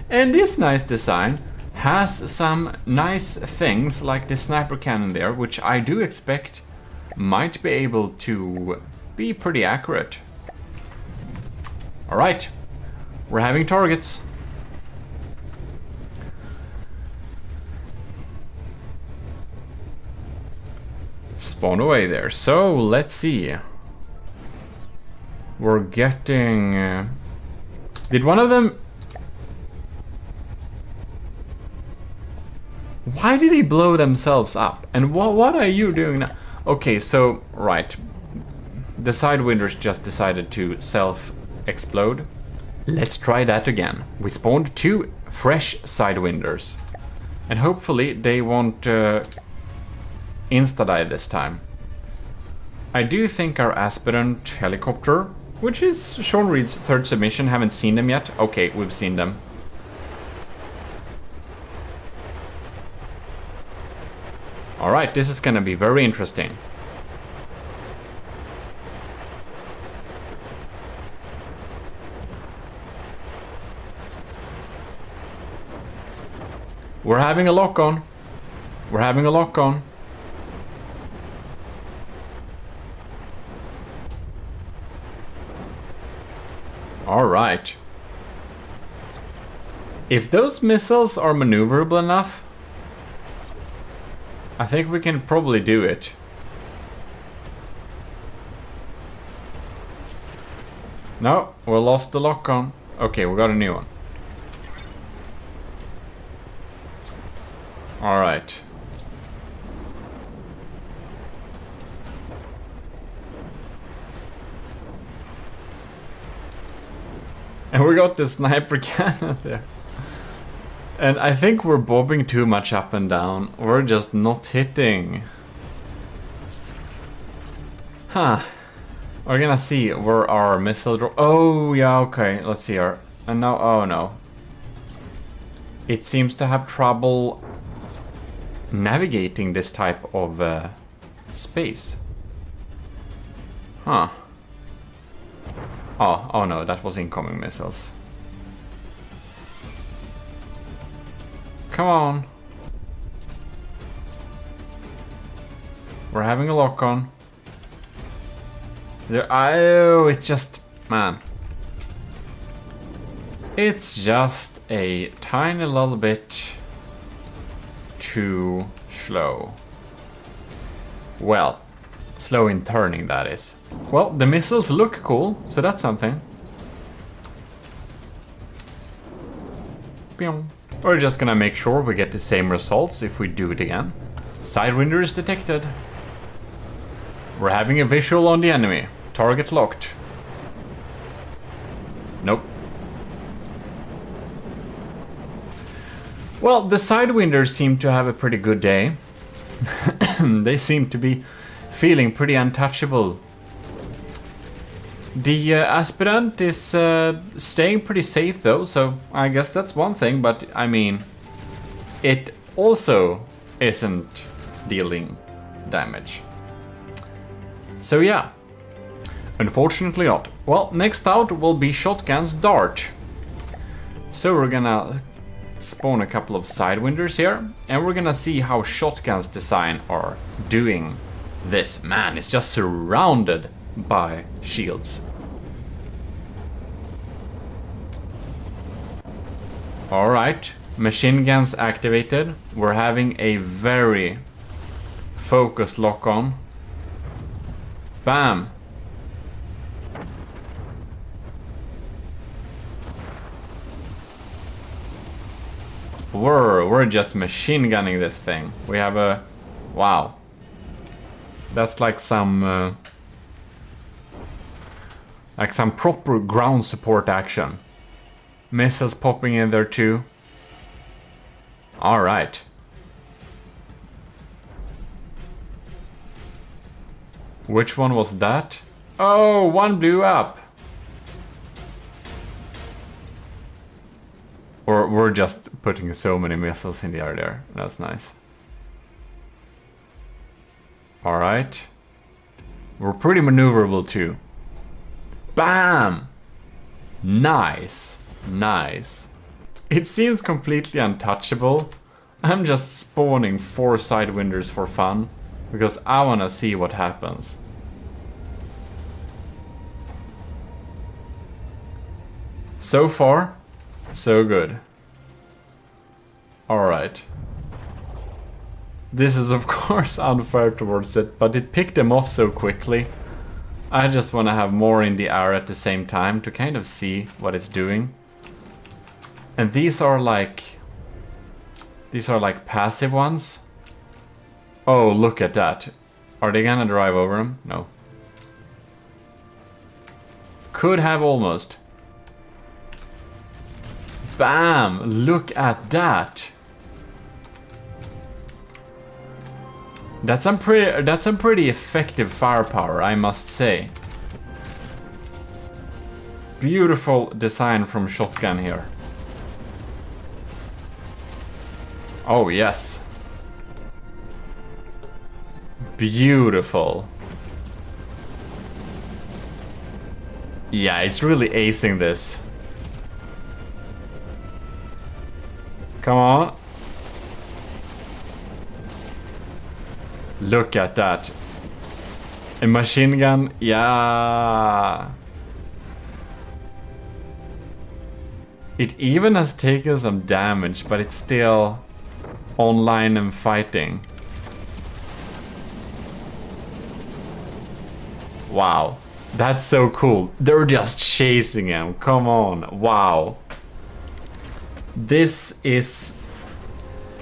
And this nice design has some nice things like the sniper cannon there, which I do expect might be able to be pretty accurate. Alright, we're having targets. Spawn away there. So, let's see. We're getting... did one of them... Why did he blow themselves up? And what are you doing now? Okay, so, right. The sidewinders just decided to self-explode. Let's try that again. We spawned 2 fresh sidewinders. And hopefully they won't insta-die this time. I do think our Aspirant Helicopter, which is Sean Reed's 3rd submission, haven't seen them yet. Okay, we've seen them. Alright, this is gonna be very interesting. We're having a lock-on. We're having a lock-on. Alright. If those missiles are maneuverable enough, I think we can probably do it. No, we lost the lock-on. Okay, we got a new one. Alright. And we got the sniper cannon there. And I think we're bobbing too much up and down. We're just not hitting. Huh. We're gonna see where our missile drop. Oh, yeah, okay. Let's see our... And now, oh no. It seems to have trouble navigating this type of space. Huh. Oh no, that was incoming missiles. Come on. We're having a lock-on. Oh, it's just... Man. It's just a tiny little bit too Slow. Well, slow in turning, that is. Well, the missiles look cool, so that's something. Pew. We're just gonna make sure we get the same results if we do it again. Sidewinder is detected. We're having a visual on the enemy. Target locked. Nope. Well, the Sidewinders seem to have a pretty good day. They seem to be feeling pretty untouchable. The Aspirant is staying pretty safe though, so I guess that's one thing, but I mean, it also isn't dealing damage. So yeah, unfortunately not. Well, next out will be Shotgun's Dart. So we're gonna spawn a couple of Sidewinders here, and we're gonna see how Shotgun's design are doing this. Man, it's just surrounded by shields. Alright, machine guns activated. We're having a very focused lock-on. Bam! We're just machine gunning this thing. We have a... Wow. That's like some proper ground support action. Missiles popping in there too. Alright. Which one was that? Oh, one blew up. Or we're just putting so many missiles in the air there. That's nice. Alright. We're pretty maneuverable too. Bam! Nice. Nice. It seems completely untouchable. I'm just spawning 4 Sidewinders for fun, because I wanna see what happens. So far, so good. Alright. This is of course unfair towards it, but it picked them off so quickly. I just wanna have more in the air at the same time to kind of see what it's doing. And these are like passive ones. Oh, look at that. Are they gonna drive over them? No. Could have almost. Bam! Look at that. That's some pretty effective firepower, I must say. Beautiful design from Shotgun here. Oh, yes. Beautiful. Yeah, it's really acing this. Come on. Look at that. A machine gun, yeah. It even has taken some damage, but it's still online and fighting. Wow, that's so cool. They're just chasing him. Come on, wow. This is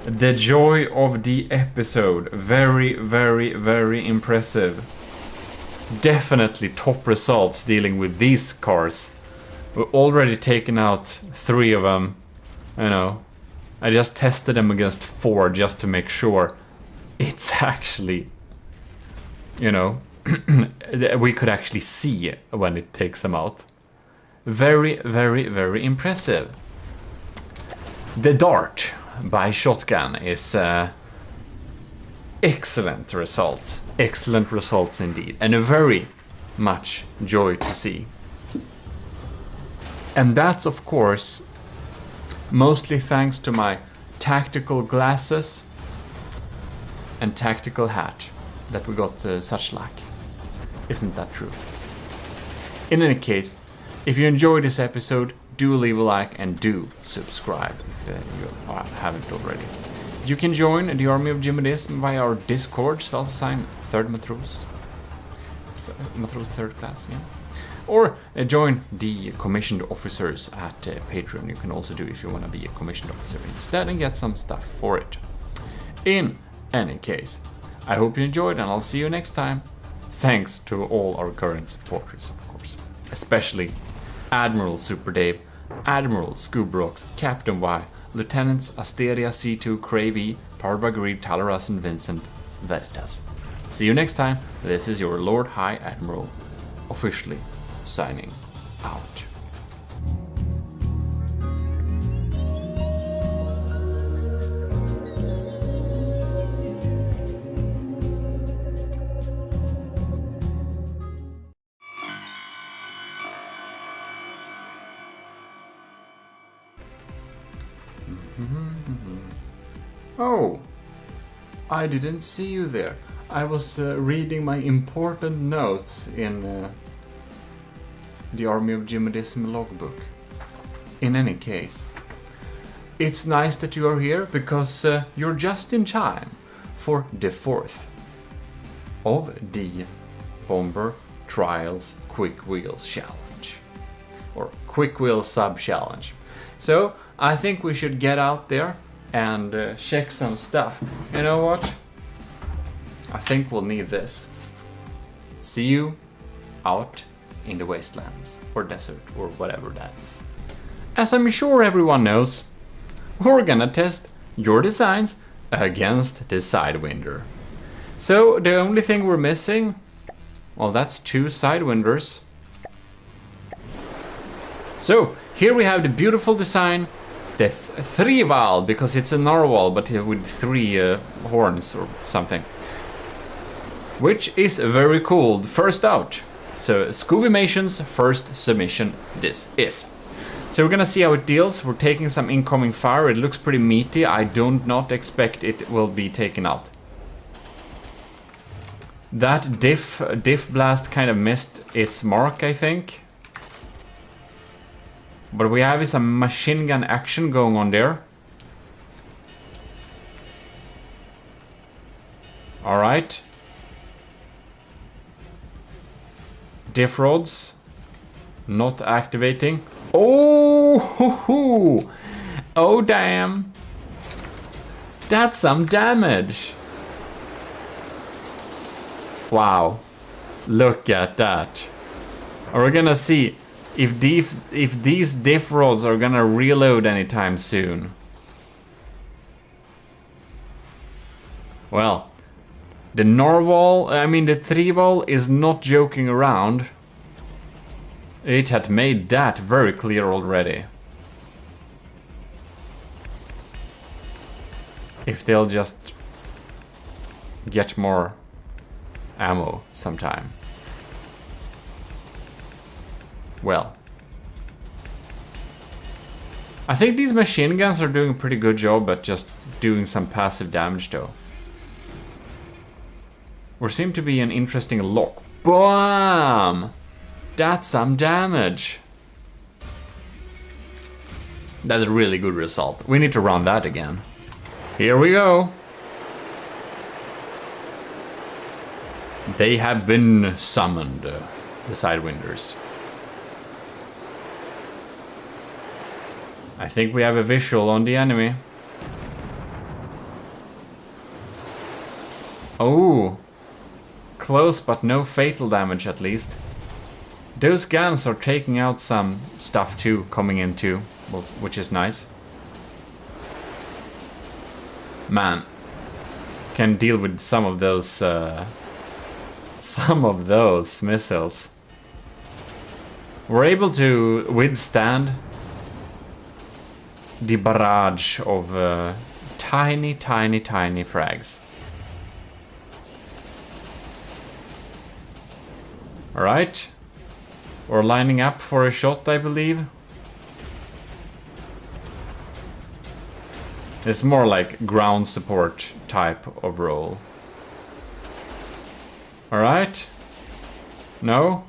the joy of the episode. Very, very, very impressive. Definitely top results dealing with these cars. We've already taken out 3 of them. You know, I just tested them against 4 just to make sure it's actually, you know, we could actually see when it takes them out. Very, very, very impressive. The Dart by Shotgun is excellent results. Excellent results indeed. And a very much joy to see. And that's of course mostly thanks to my tactical glasses and tactical hat that we got such luck. Isn't that true? In any case, if you enjoyed this episode, do leave a like and do subscribe if you haven't already. You can join the army of GMODIST via our Discord, self-assigned third Matros. Matros third class, yeah. Or join the commissioned officers at Patreon. You can also do if you want to be a commissioned officer instead and get some stuff for it. In any case, I hope you enjoyed and I'll see you next time. Thanks to all our current supporters, of course. Especially Admiral Super Dave, Admiral Scoobrox, Captain Y, Lieutenants Asteria C2 Cravey, powered by Greed, Talaras and Vincent Veritas. See you next time. This is your Lord High Admiral, officially signing out. Oh, I didn't see you there. I was reading my important notes in the Army of GMODISM logbook. In any case, it's nice that you are here because you're just in time for the 4th of the Bomber Trials Quick Wheels Challenge, or Quick Wheels Sub Challenge. So I think we should get out there and check some stuff. You know what? I think we'll need this. See you out in the wastelands or desert or whatever that is. As I'm sure everyone knows, we're gonna test your designs against the Sidewinder. So the only thing we're missing, well, that's 2 Sidewinders. So here we have the beautiful design, the 3-Val, because it's a narwhal but with 3 horns or something, which is very cool. First out. So Scoovimation's first submission this is. So we're gonna see how it deals. We're taking some incoming fire. It looks pretty meaty. I do not expect it will be taken out. That diff blast kind of missed its mark, I think. But we have some machine gun action going on there. Alright. Diff rods not activating. Oh, hoo-hoo. Oh damn. That's some damage. Wow. Look at that. We're gonna see if these diff rods are gonna reload anytime soon. Well, the narwhal, I mean the 3-Val is not joking around. It had made that very clear already. If they'll just get more ammo sometime. Well, I think these machine guns are doing a pretty good job at just doing some passive damage though. Or seem to be an interesting lock. BAM! That's some damage. That's a really good result. We need to run that again. Here we go. They have been summoned, the Sidewinders. I think we have a visual on the enemy. Oh. Close, but no fatal damage at least. Those guns are taking out some stuff too, coming in too, which is nice. Man, can deal with some of those missiles. We're able to withstand the barrage of tiny frags. Alright. We're lining up for a shot, I believe. It's more like ground support type of role. Alright. No.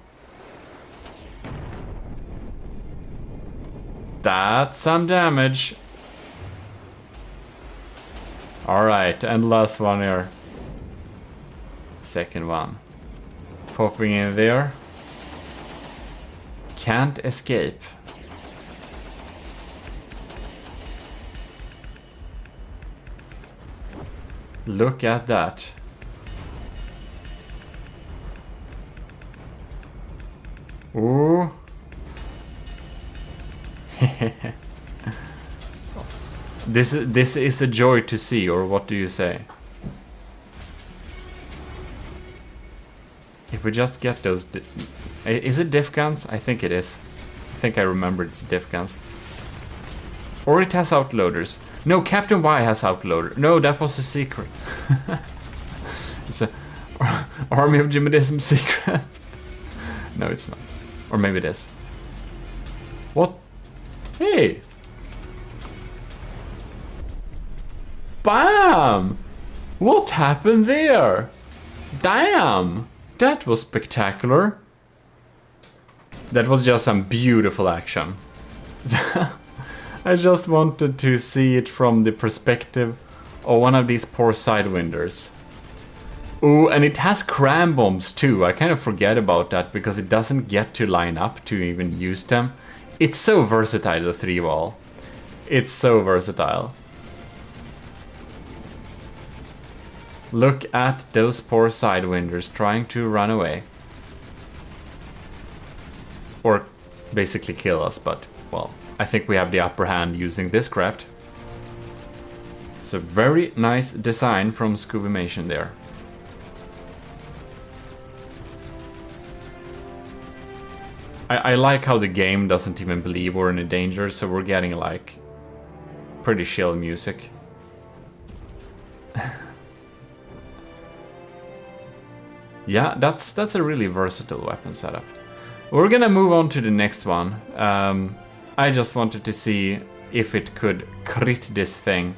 That's some damage. Alright, and last one here. Second one. Popping in there. Can't escape. Look at that. Ooh. This is a joy to see, or what do you say? If we just get those... Is it diff guns? I think it is. I think I remember it's diff guns. Or it has outloaders. No, Captain Y has outloader. No, that was a secret. It's a Army of GMODISM secret. No, it's not. Or maybe it is. What? Hey! Bam! What happened there? Damn! That was spectacular. That was just some beautiful action. I just wanted to see it from the perspective of one of these poor sidewinders. Oh, and it has cram bombs too. I kind of forget about that because it doesn't get to line up to even use them. It's so versatile, the 3-wall. It's so versatile. Look at those poor sidewinders trying to run away. Or basically kill us, but, well, I think we have the upper hand using this craft. It's a very nice design from Scubimation there. I like how the game doesn't even believe we're in a danger, so we're getting like pretty chill music. Yeah, that's a really versatile weapon setup. We're gonna move on to the next one. I just wanted to see if it could crit this thing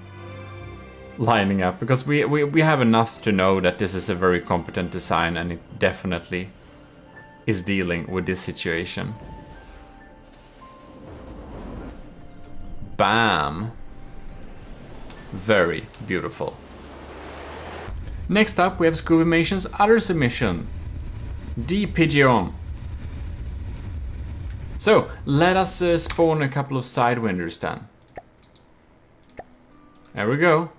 lining up, because we have enough to know that this is a very competent design, and it definitely is dealing with this situation. Bam! Very beautiful. Next up, we have Scubimation's other submission, the Pigeon. So, let us spawn a couple of sidewinders then. There we go.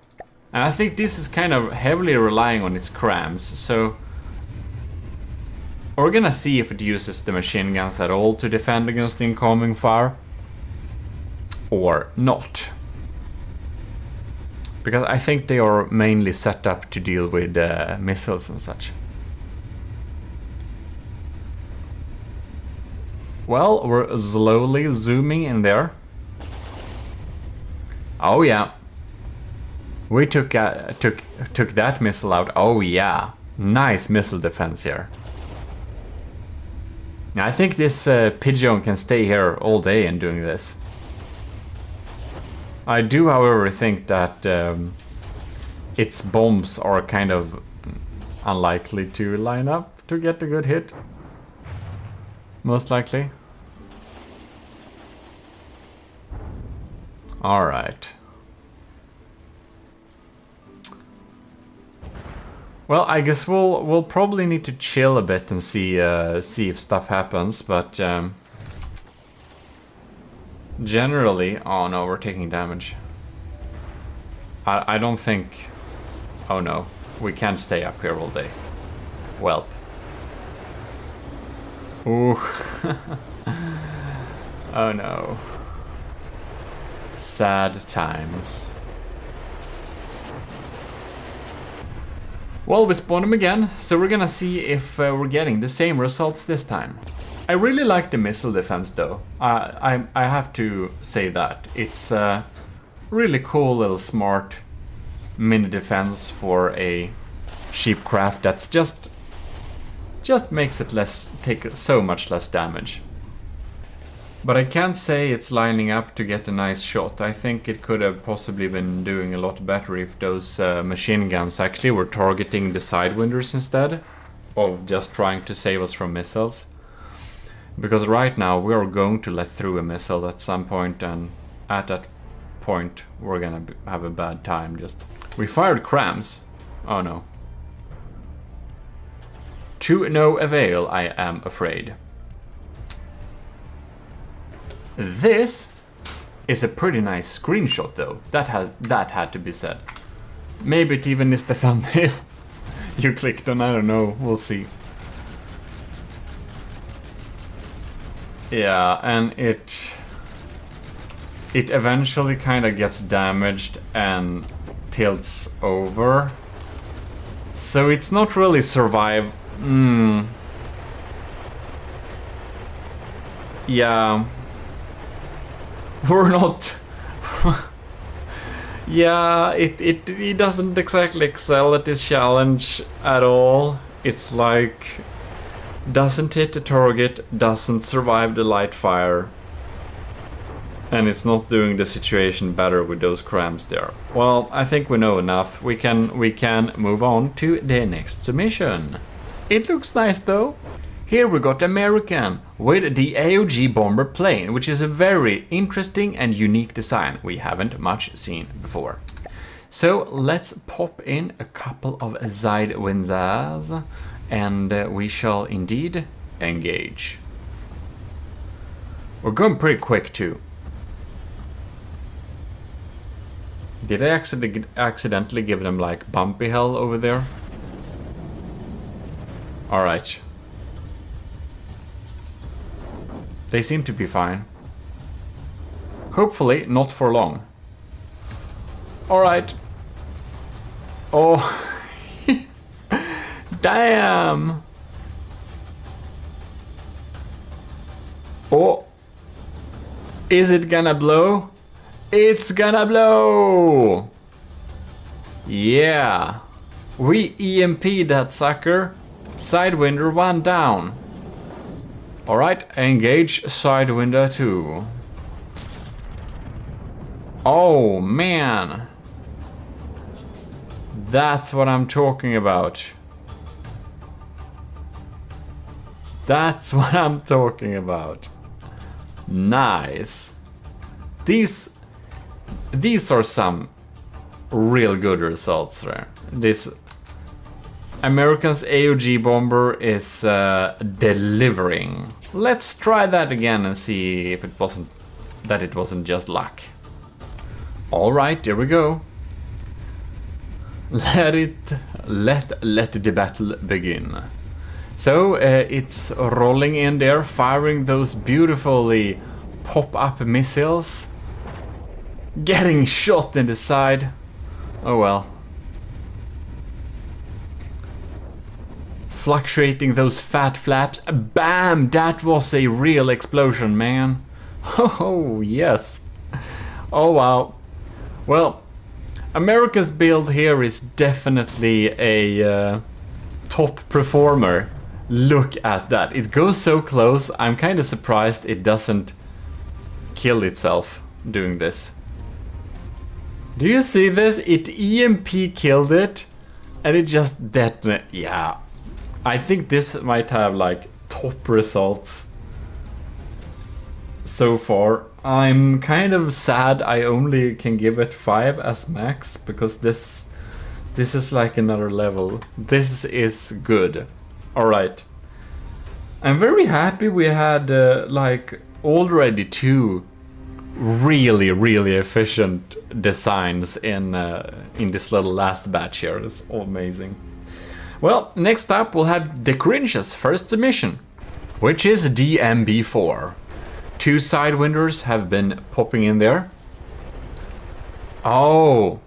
And I think this is kind of heavily relying on its crams, so we're gonna see if it uses the machine guns at all to defend against incoming fire, or not. Because I think they are mainly set up to deal with missiles and such. Well, we're slowly zooming in there. Oh yeah. We took that missile out. Oh yeah. Nice missile defense here. I think this Pigeon can stay here all day and doing this. I do, however, think that its bombs are kind of unlikely to line up to get a good hit. Most likely. Alright. Well, I guess we'll probably need to chill a bit and see if stuff happens, but generally, oh no, we're taking damage. I don't think. Oh no, we can't stay up here all day. Welp. Ooh. Oh no. Sad times. Well, we spawned him again, so we're gonna see if we're getting the same results this time. I really like the missile defense though. I have to say that. It's a really cool little smart mini defense for a cheap craft that's just makes it take so much less damage. But I can't say it's lining up to get a nice shot. I think it could have possibly been doing a lot better if those machine guns actually were targeting the sidewinders instead of just trying to save us from missiles. Because right now we are going to let through a missile at some point, and at that point we're gonna have a bad time. Just we fired crams. Oh no. To no avail, I am afraid. This is a pretty nice screenshot, though. That had to be said. Maybe it even is the thumbnail you clicked on. I don't know. We'll see. Yeah, and it eventually kind of gets damaged and tilts over. So it's not really survive. Yeah. We're not. Yeah, it doesn't exactly excel at this challenge at all. It's like doesn't hit the target, doesn't survive the light fire, and it's not doing the situation better with those crams there. Well, I think we know enough. We can move on to the next submission. It looks nice though. Here we got American with the AOG bomber plane, which is a very interesting and unique design we haven't much seen before. So let's pop in a couple of Sidewinders and we shall indeed engage. We're going pretty quick too. Did I accidentally give them like bumpy hell over there? Alright. They seem to be fine. Hopefully not for long. Alright. Oh. Damn. Oh. Is it gonna blow? It's gonna blow. Yeah. We EMP'd that sucker. Sidewinder 1 down. Alright, engage Sidewinder 2. Oh man. That's what I'm talking about. That's what I'm talking about. Nice. These are some real good results there. This American's AOG bomber is delivering. Let's try that again and see if it wasn't just luck. All right, here we go. Let the battle begin. So it's rolling in there, firing those beautifully pop-up missiles. Getting shot in the side. Oh well. Fluctuating those fat flaps. Bam! That was a real explosion, man. Oh, yes. Oh, wow. Well, America's build here is definitely a top performer. Look at that. It goes so close. I'm kind of surprised it doesn't kill itself doing this. Do you see this? It EMP killed it and it just detonated. Yeah. I think this might have like top results so far. I'm kind of sad I only can give it 5 as max because this is like another level. This is good. Alright. I'm very happy we had like already 2 really efficient designs in this little last batch here. It's amazing. Well, next up we'll have the Cringe's first submission, which is DMB4. 2 Sidewinders have been popping in there. Oh,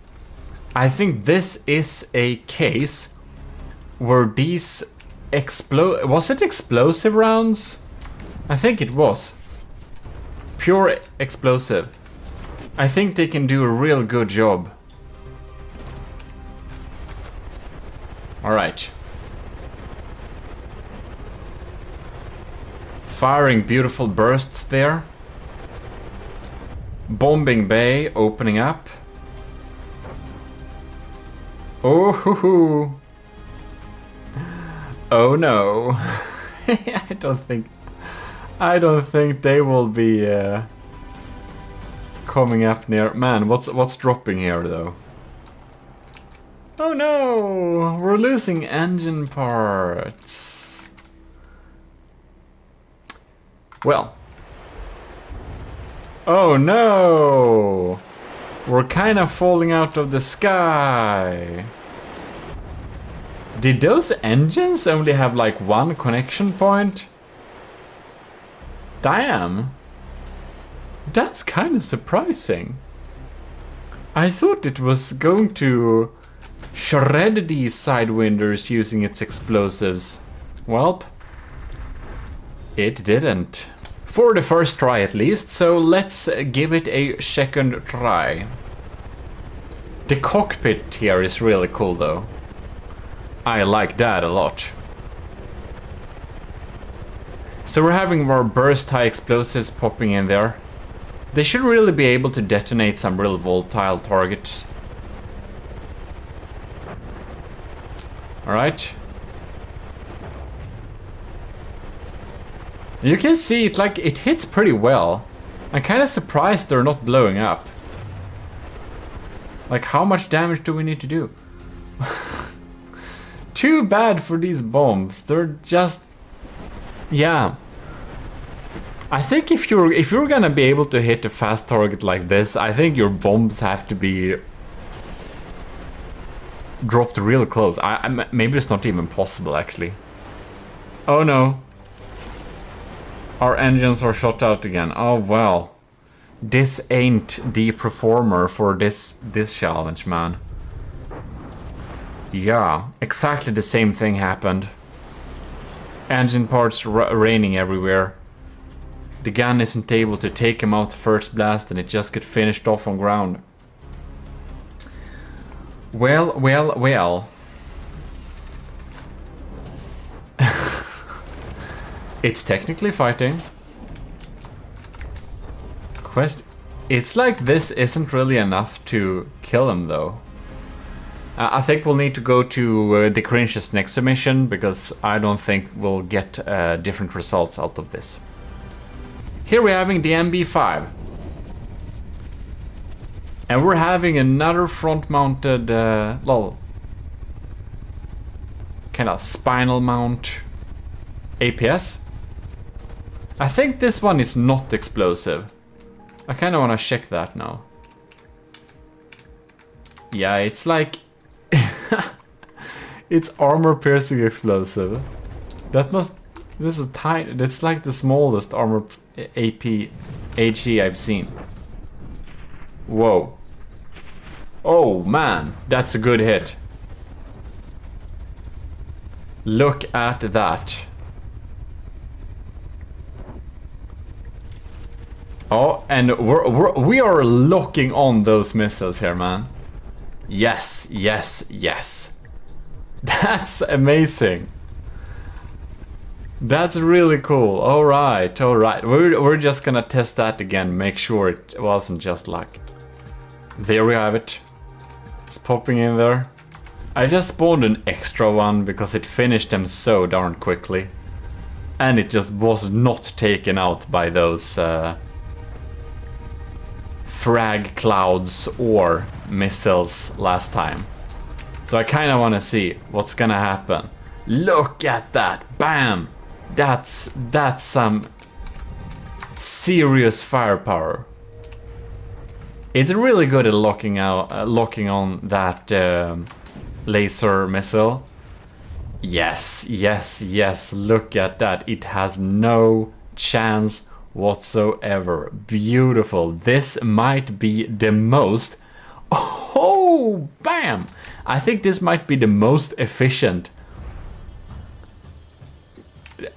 I think this is a case where these was it explosive rounds? I think it was. Pure explosive. I think they can do a real good job. Alright. Firing beautiful bursts there. Bombing bay opening up. Oh hoo hoo. Oh no. I don't think they will be coming up near. Man, what's dropping here though? Oh no, we're losing engine parts. Well. Oh no! We're kind of falling out of the sky. Did those engines only have like one connection point? Damn. That's kind of surprising. I thought it was going to shred these sidewinders using its explosives. Welp, it didn't. For the first try at least, so let's give it a second try. The cockpit here is really cool though. I like that a lot. So we're having more burst high explosives popping in there. They should really be able to detonate some real volatile targets. Alright. You can see it, like, it hits pretty well. I'm kind of surprised they're not blowing up. Like, how much damage do we need to do? Too bad for these bombs. They're just... yeah. I think if you're gonna be able to hit a fast target like this, I think your bombs have to be dropped real close. Maybe it's not even possible, actually. Oh no. Our engines are shot out again. Oh well. This ain't the performer for this challenge, man. Yeah, exactly the same thing happened. Engine parts raining everywhere. The gun isn't able to take him out first blast and it just get finished off on ground. Well, well, well. It's technically fighting. It's like this isn't really enough to kill him though. I think we'll need to go to the Cringe's next submission because I don't think we'll get different results out of this. Here we're having the MB5. And we're having another front-mounted, kind of spinal mount APS. I think this one is not explosive. I kind of want to check that now. Yeah, it's like... it's armor-piercing explosive. That must... this is tiny. That's like the smallest armor AP HE I've seen. Whoa. Oh man, that's a good hit. Look at that. Oh, and we are locking on those missiles here, man. Yes, yes, yes. That's amazing. That's really cool. All right, all right. We're just gonna test that again. Make sure it wasn't just luck. There we have it. It's popping in there. I just spawned an extra one because it finished them so darn quickly. And it just was not taken out by those frag clouds or missiles last time. So I kind of want to see what's gonna happen. Look at that. Bam. That's some serious firepower. It's really good at locking on that laser missile. Yes, yes, yes. Look at that. It has no chance whatsoever. Beautiful. This might be the most... oh, bam! I think this might be the most efficient.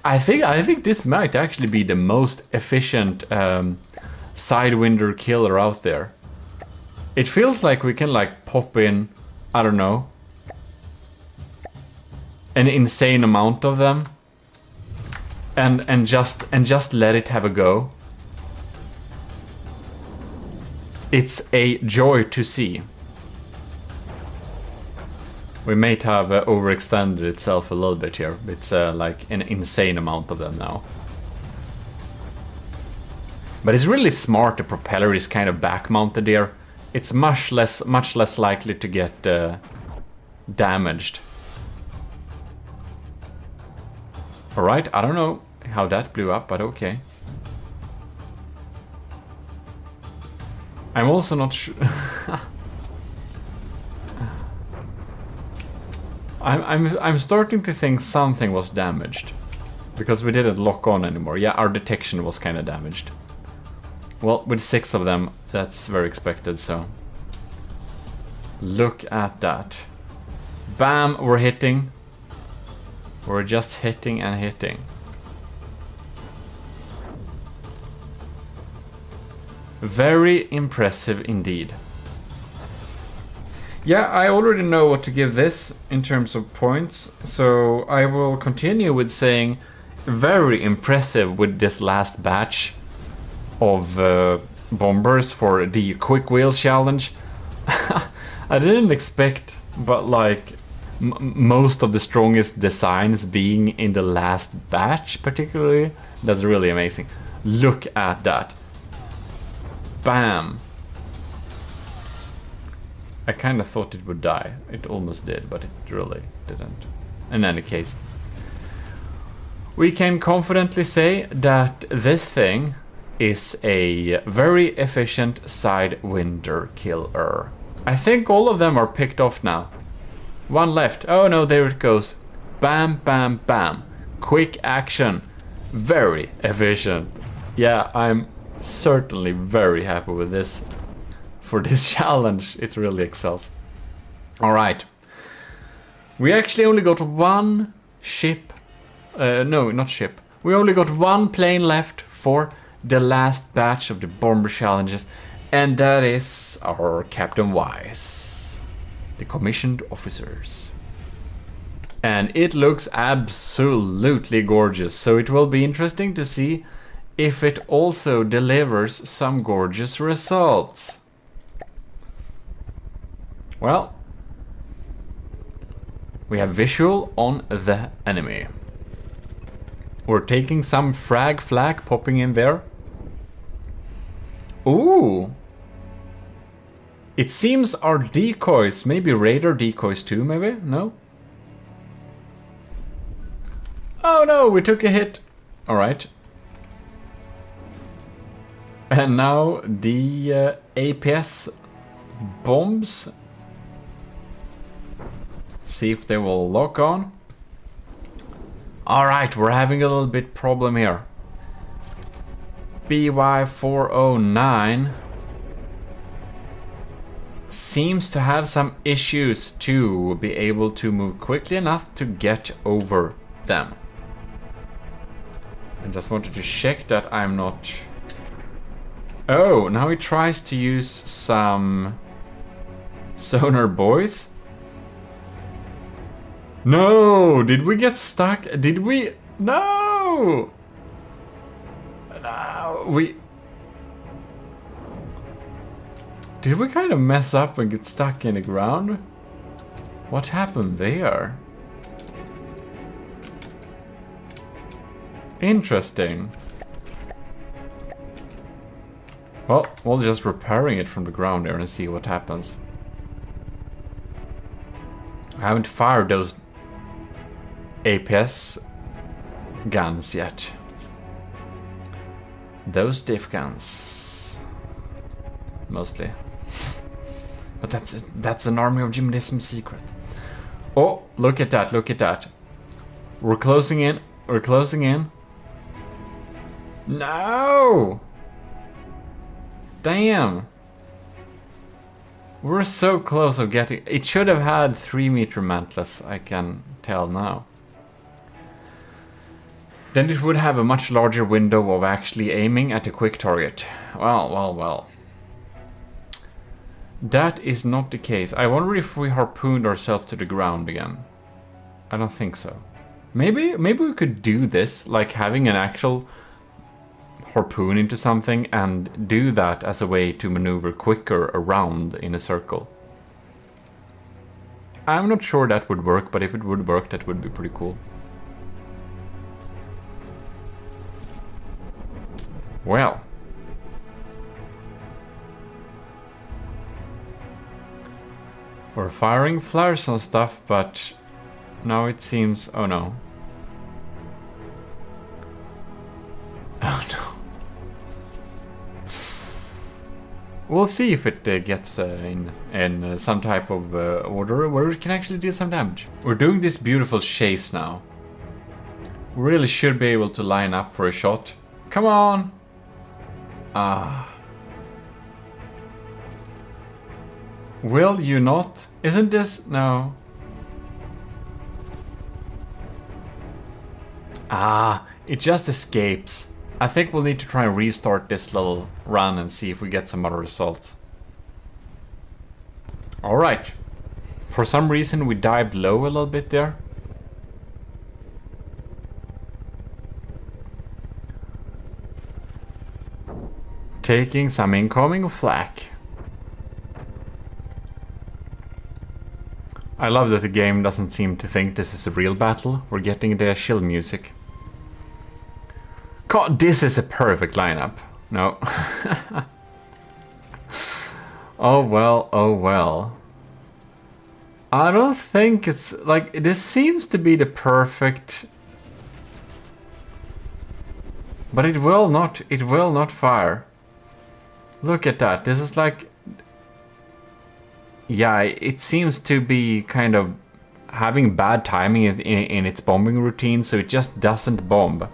I think this might actually be the most efficient sidewinder killer out there. It feels like we can like pop in, I don't know, an insane amount of them, and just let it have a go. It's a joy to see. We may have overextended itself a little bit here. It's like an insane amount of them now. But it's really smart. The propeller is kind of back mounted here. It's much less likely to get damaged. Alright, I don't know how that blew up, but okay. I'm also not sure. I'm starting to think something was damaged. Because we didn't lock on anymore. Yeah, our detection was kind of damaged. Well, with 6 of them, that's very expected, so... Look at that. Bam, we're hitting. We're just hitting and hitting. Very impressive indeed. Yeah, I already know what to give this in terms of points, so I will continue with saying very impressive with this last batch of bombers for the quick wheels challenge. I didn't expect, but like most of the strongest designs being in the last batch particularly. That's really amazing. Look at that. Bam. I kind of thought it would die. It almost did, but it really didn't. In any case, we can confidently say that this thing is a very efficient sidewinder killer. I think all of them are picked off now. One left. Oh no, there it goes. Bam, bam, bam. Quick action. Very efficient. Yeah, I'm certainly very happy with this. For this challenge, it really excels. Alright. We actually only got one ship. No, not ship. We only got one plane left for the last batch of the bomber challenges. And that is our Captain Wise. The commissioned officers. And it looks absolutely gorgeous. So it will be interesting to see if it also delivers some gorgeous results. Well, we have visual on the enemy. We're taking some frag flak popping in there. Ooh! It seems our decoys, maybe radar decoys too, maybe? No? Oh no, we took a hit. Alright. And now the APS bombs. See if they will lock on. Alright, we're having a little bit problem here. BY409 seems to have some issues to be able to move quickly enough to get over them. I just wanted to check that I'm not... Oh, now he tries to use some sonar buoys. No! Did we get stuck? Did we? No! No, we... Did we kind of mess up and get stuck in the ground? What happened there? Interesting. Well, we'll just repairing it from the ground there and see what happens. I haven't fired those APS guns yet. Those diff guns. Mostly. But that's an army of GMODIST secret. Oh, look at that, look at that. We're closing in, we're closing in. No! Damn! We're so close of getting... It should have had 3-meter mantless, I can tell now. Then it would have a much larger window of actually aiming at a quick target. Well, well, well. That is not the case. I wonder if we harpooned ourselves to the ground again. I don't think so. Maybe we could do this, like having an actual harpoon into something and do that as a way to maneuver quicker around in a circle. I'm not sure that would work, but if it would work, that would be pretty cool. Well, We're firing flares and stuff, but now it seems... Oh no. Oh no. We'll see if it gets in some type of order where it can actually deal some damage. We're doing this beautiful chase now. We really should be able to line up for a shot. Come on! Ah. Will you not? Isn't this... No. Ah, it just escapes. I think we'll need to try and restart this little run and see if we get some other results. Alright. For some reason we dived low a little bit there. Taking some incoming flak. I love that the game doesn't seem to think this is a real battle. We're getting the chill music. God, this is a perfect lineup. No. Oh well, oh well. I don't think it's like this seems to be the perfect, but it will not fire. Look at that. This is like, yeah, it seems to be kind of having bad timing in its bombing routine, so it just doesn't bomb.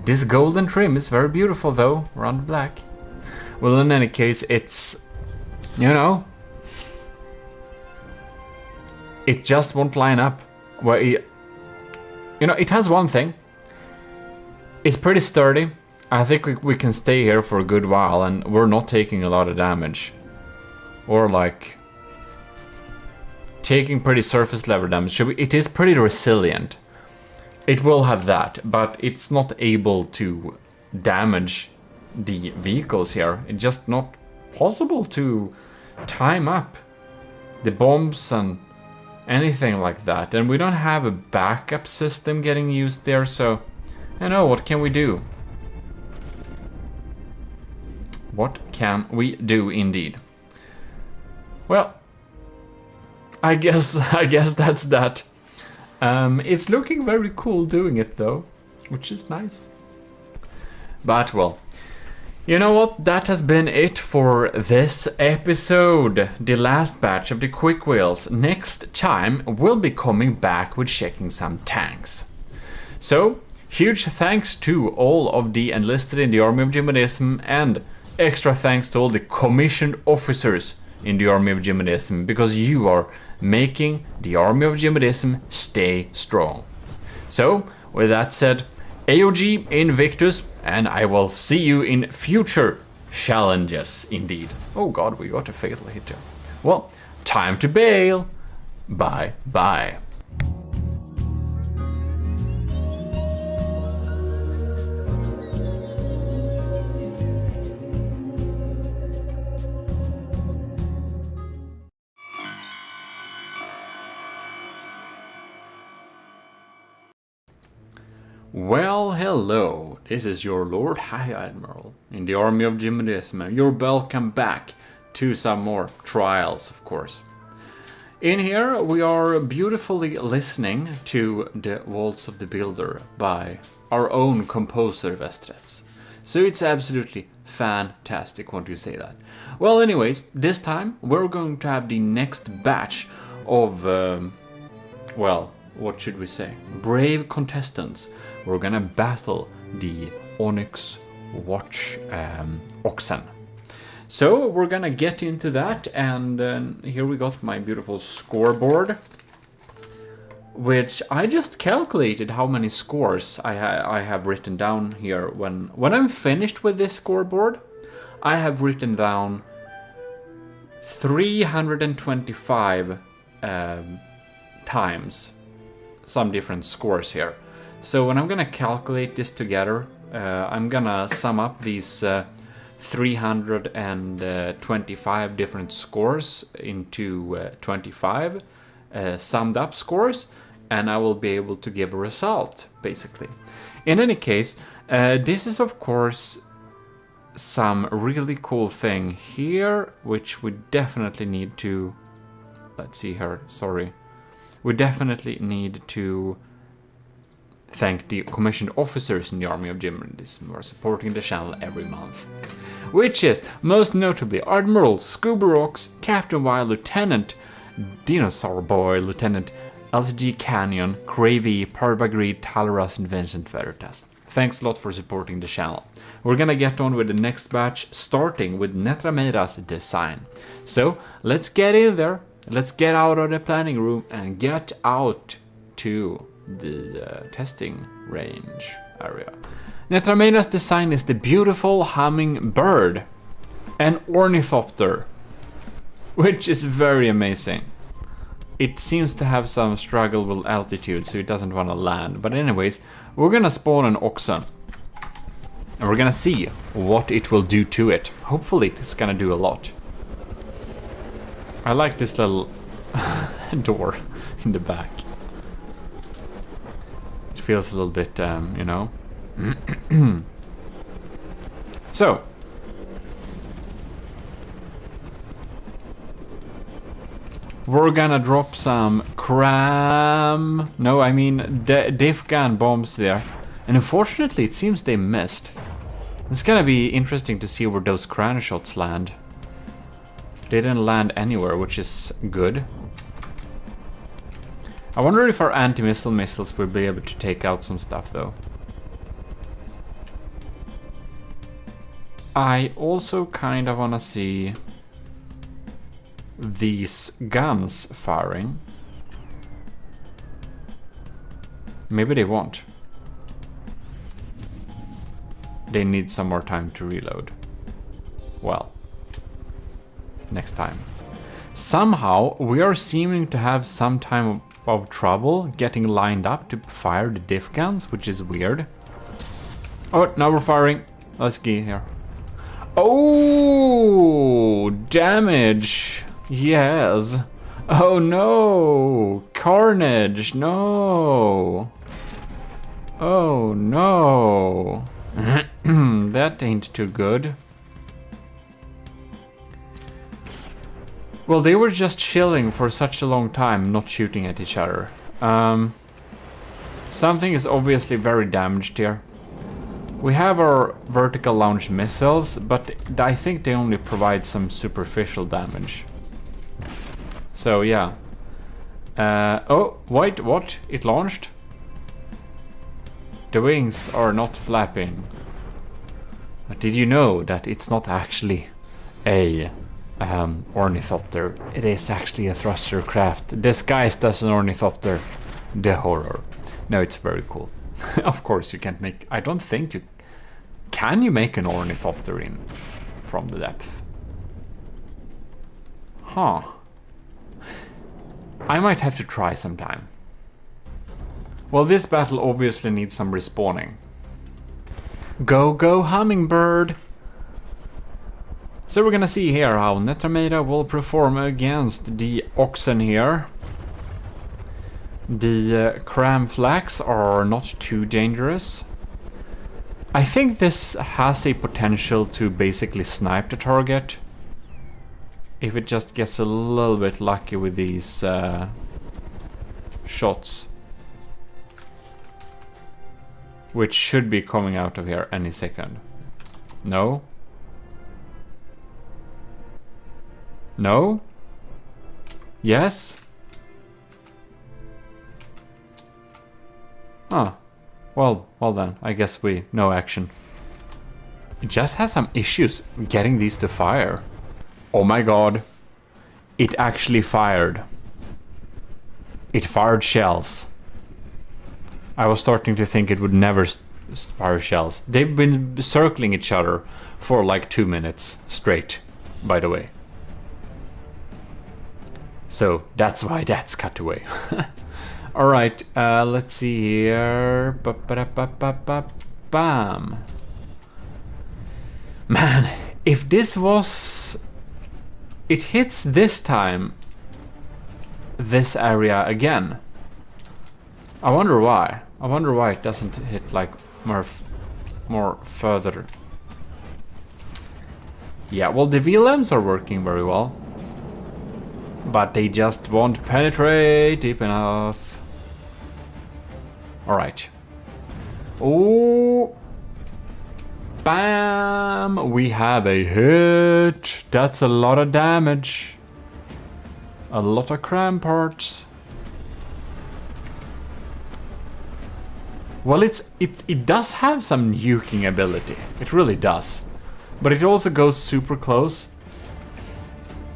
This golden trim is very beautiful though, around the black. Well, in any case, it's, you know, it just won't line up. Where it, you know, it has one thing. It's pretty sturdy. I think we can stay here for a good while and we're not taking a lot of damage. Or like taking pretty surface level damage. It is pretty resilient. It will have that, but it's not able to damage the vehicles here. It's just not possible to time up the bombs and anything like that. And we don't have a backup system getting used there, so I know, what can we do? What can we do indeed? Well, I guess that's that. It's looking very cool doing it though, which is nice. But well, you know what? That has been it for this episode. The last batch of the quick wheels. Next time we'll be coming back with checking some tanks. So, huge thanks to all of the enlisted in the Army of GMODISM, and extra thanks to all the commissioned officers in the Army of GMODISM, because you are making the Army of GMODISM stay strong. So, with that said, AOG Invictus, and I will see you in future challenges indeed. Oh god, we got a fatal hit there. Well, time to bail. Bye bye. Well, hello, this is your Lord High Admiral in the Army of GMODISM. You're welcome back to some more trials, of course. In here, we are beautifully listening to the Waltz of the Builder by our own composer Vestrets. So it's absolutely fantastic, won't you say that? Well, anyways, this time we're going to have the next batch of, well, what should we say? Brave contestants. We're gonna battle the Onyx Watch Oxen. So we're gonna get into that, and here we got my beautiful scoreboard, which I just calculated how many scores I have written down here. When I'm finished with this scoreboard, I have written down 325 times some different scores here. So when I'm gonna calculate this together, I'm gonna sum up these 325 different scores into 25 summed up scores, and I will be able to give a result, basically. In any case, this is of course some really cool thing here, which we definitely need to let's see here, sorry. We definitely need to thank the commissioned officers in the Army of GMODIST who are supporting the channel every month. Which is, most notably, Admiral Scooberox, Captain Wild, Lieutenant Dinosaur Boy, Lieutenant LCG Canyon, Cravey, Parbagreed, Talaras, and Vincent Veritas. Thanks a lot for supporting the channel. We're gonna get on with the next batch, starting with Netrameira's design. So, let's get in there, let's get out of the planning room and get out to the testing range area. Netrameira's design is the beautiful humming bird, an ornithopter, which is very amazing. It seems to have some struggle with altitude, so it doesn't want to land. But anyways, we're gonna spawn an oxen. And we're gonna see what it will do to it. Hopefully it's gonna do a lot. I like this little door in the back. It feels a little bit, you know. So. We're gonna drop some diff gun bombs there. And unfortunately, it seems they missed. It's gonna be interesting to see where those cran shots land. They didn't land anywhere, which is good. I wonder if our anti-missile missiles will be able to take out some stuff, though. I also kind of wanna see these guns firing. Maybe they won't. They need some more time to reload. Well, next time. Somehow we are seeming to have some time of trouble getting lined up to fire the diff guns, which is weird. Oh, now we're firing. Let's get here. Oh, damage. Yes. Oh no! Carnage! No! Oh no! That ain't too good. Well, they were just chilling for such a long time, not shooting at each other. Something is obviously very damaged here. We have our vertical launch missiles, but I think they only provide some superficial damage. So yeah. Oh, wait, what? It launched? The wings are not flapping. But did you know that it's not actually a ornithopter? It is actually a thruster craft disguised as an ornithopter. The horror. No, it's very cool. Of course you can't make... I don't think you... Can you make an ornithopter in from the depth? Huh. I might have to try sometime. Well, this battle obviously needs some respawning. Go, go, hummingbird! So we're gonna see here how Netrameira will perform against the oxen here. The cramflax are not too dangerous. I think this has a potential to basically snipe the target. If it just gets a little bit lucky with these shots. Which should be coming out of here any second. No? No? Yes? Ah. Well then, I guess no action. It just has some issues getting these to fire. Oh my god. It actually fired. It fired shells. I was starting to think it would never fire shells. They've been circling each other for like 2 minutes straight, by the way. So that's why that's cut away. Alright, let's see here. Bam. Man, if this was... It hits this time, this area again. I wonder why. I wonder why it doesn't hit like more further. Yeah, well, the VLMs are working very well. but they just won't penetrate deep enough. Alright. Oh! Bam! We have a hit! That's a lot of damage. A lot of cram parts. Well, it does have some nuking ability. It really does. But it also goes super close.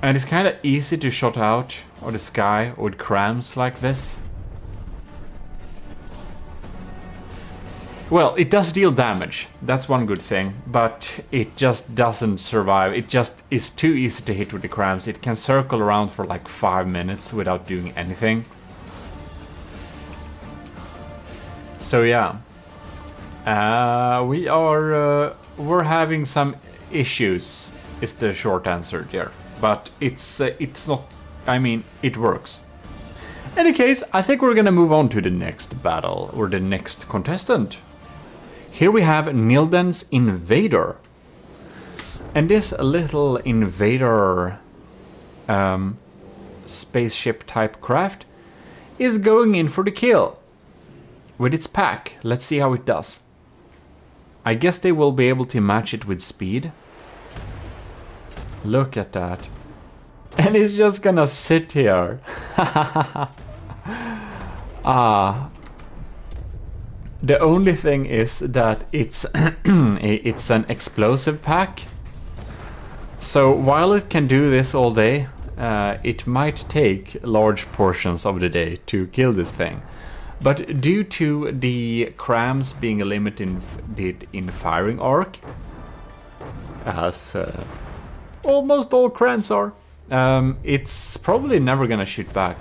And it's kind of easy to shot out of the sky with crams like this. Well, it does deal damage. That's one good thing. But it just doesn't survive. It just is too easy to hit with the crams. It can circle around for like 5 minutes without doing anything. So yeah, we're having some issues, is the short answer here. But it's not, I mean, it works. Any case, I think we're gonna move on to the next battle, or the next contestant. Here we have Nilden's Invader. And this little invader spaceship type craft is going in for the kill. With its pack, let's see how it does. I guess they will be able to match it with speed. Look at that. And it's just gonna sit here. The only thing is that it's it's an explosive pack. So while it can do this all day, it might take large portions of the day to kill this thing. But due to the crams being limited in firing arc, as almost all crams are, it's probably never gonna shoot back.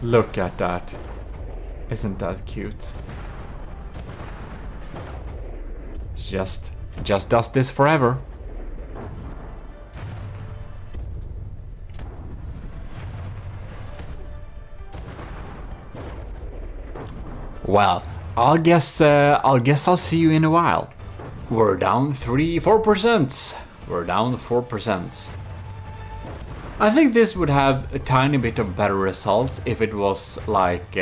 Look at that. Isn't that cute? It's just does this forever. Well, I'll guess I'll see you in a while. We're down 4%. We're down 4%. I think this would have a tiny bit of better results if it was like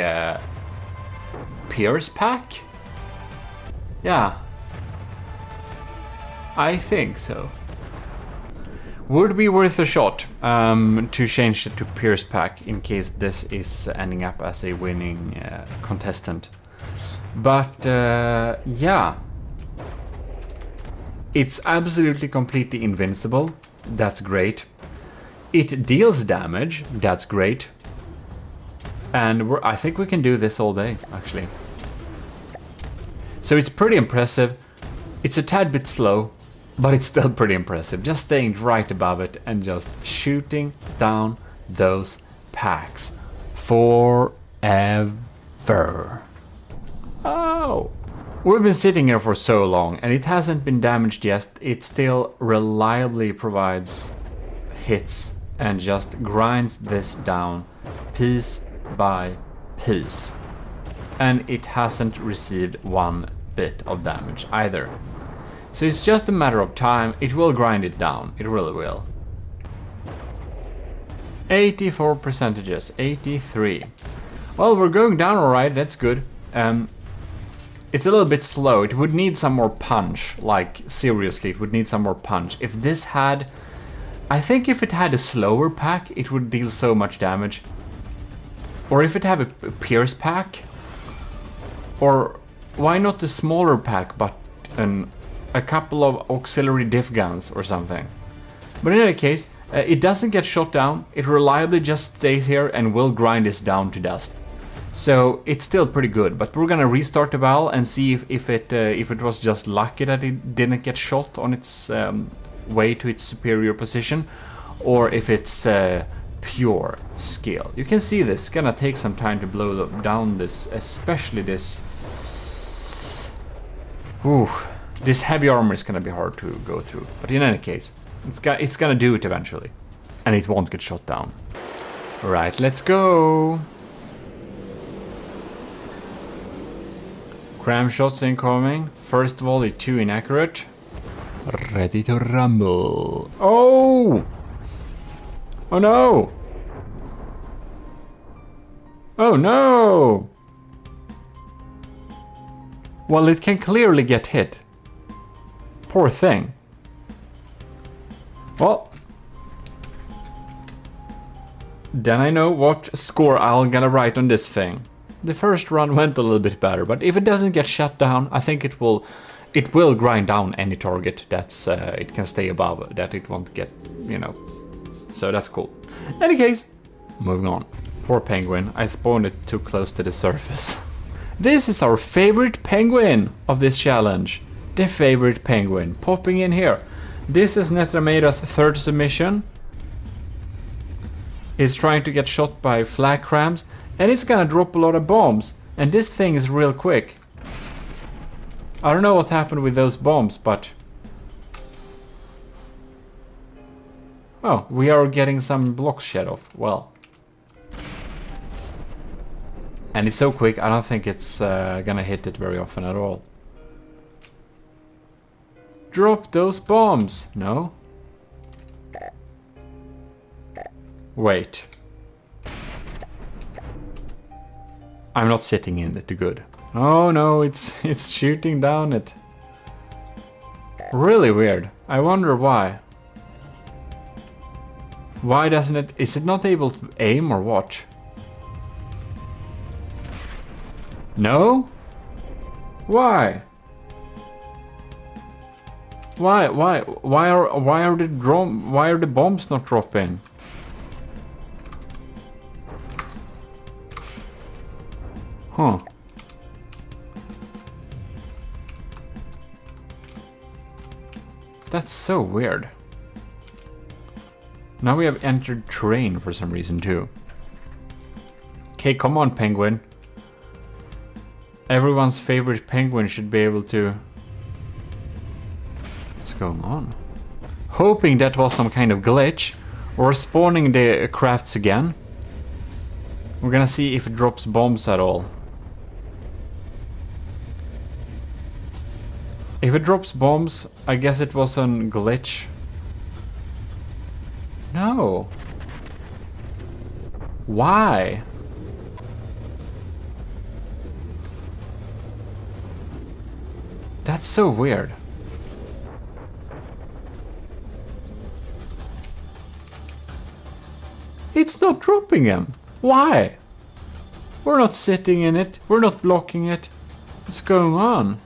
Pierce pack. Yeah, I think so. Would be worth a shot to change it to Pierce pack in case this is ending up as a winning contestant. But yeah, it's absolutely completely invincible. That's great. It deals damage. That's great. And I think we can do this all day, actually. So it's pretty impressive. It's a tad bit slow, but it's still pretty impressive. Just staying right above it and just shooting down those packs forever. Oh! We've been sitting here for so long and it hasn't been damaged yet. It still reliably provides hits and just grinds this down piece by piece. And it hasn't received one bit of damage either. So it's just a matter of time. It will grind it down. It really will. 84%, 83. Well, we're going down alright. That's good. It's a little bit slow. It would need some more punch. Like, seriously, it would need some more punch. If this had... I think if it had a slower pack, it would deal so much damage. Or if it had a Pierce pack. Or why not the smaller pack, but a couple of auxiliary diff guns or something. But in any case, it doesn't get shot down. It reliably just stays here and will grind this down to dust. So it's still pretty good, but we're gonna restart the battle and see if it was just lucky that it didn't get shot on its way to its superior position, or if it's pure skill. You can see this. It's gonna take some time to blow down this, especially this. Ooh, this heavy armor is gonna be hard to go through. But in any case, it's gonna do it eventually, and it won't get shot down. All right, let's go. Cram shots incoming. First volley, 2 inaccurate. Ready to rumble. Oh! Oh no! Oh no! Well, it can clearly get hit. Poor thing. Well, then I know what score I'm gonna write on this thing. The first run went a little bit better, but if it doesn't get shut down, I think it will grind down any target that's it can stay above, that it won't get, you know. So that's cool. Any case, moving on. Poor penguin, I spawned it too close to the surface. This is our favorite penguin of this challenge. The favorite penguin, popping in here. This is Netramada's third submission. It's trying to get shot by flag crams, and it's gonna drop a lot of bombs. And this thing is real quick. I don't know what happened with those bombs, but... Oh, we are getting some blocks shed off. Well. And it's so quick, I don't think it's gonna hit it very often at all. Drop those bombs! No? Wait. I'm not sitting in it good. Oh no, it's shooting down it. Really weird. I wonder why. Why doesn't it... Is it not able to aim or what? No? Why? Why are the bombs not dropping? Huh. That's so weird. Now we have entered terrain for some reason too. Okay, come on, penguin. Everyone's favorite penguin should be able to... What's going on? Hoping that was some kind of glitch. Or spawning the crafts again. We're gonna see if it drops bombs at all. If it drops bombs, I guess it was a glitch. No. Why? That's so weird. It's not dropping them. Why? We're not sitting in it. We're not blocking it. What's going on?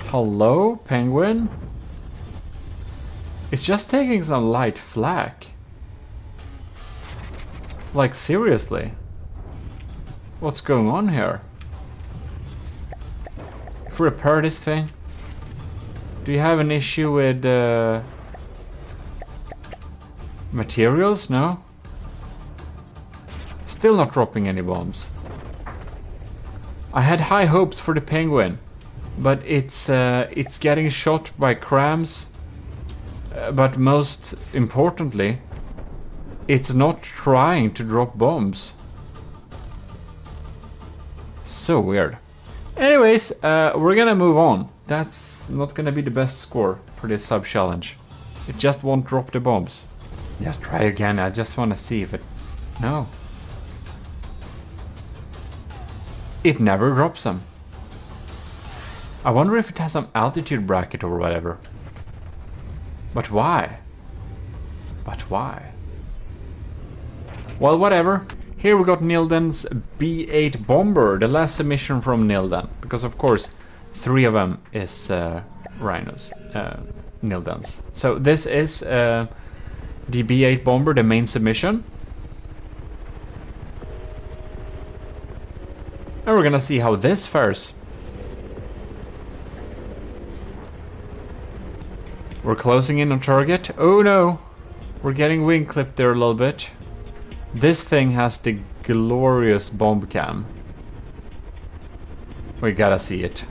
Hello, penguin? It's just taking some light flak. Like, seriously? What's going on here? If we repair this thing? Do you have an issue with materials? No? Still not dropping any bombs. I had high hopes for the penguin, but it's getting shot by crams. But most importantly, it's not trying to drop bombs. So weird. Anyways, we're gonna move on. That's not gonna be the best score for this sub-challenge. It just won't drop the bombs. Just try again, I just wanna see if it... No. It never drops them. I wonder if it has some altitude bracket or whatever. But why? But why? Well, whatever. Here we got Nilden's B8 bomber, the last submission from Nilden. Because of course, 3 of them is Rhinos, Nilden's. So this is the B8 bomber, the main submission. And we're gonna see how this fares. We're closing in on target. Oh no! We're getting wing clipped there a little bit. This thing has the glorious bomb cam. We gotta see it.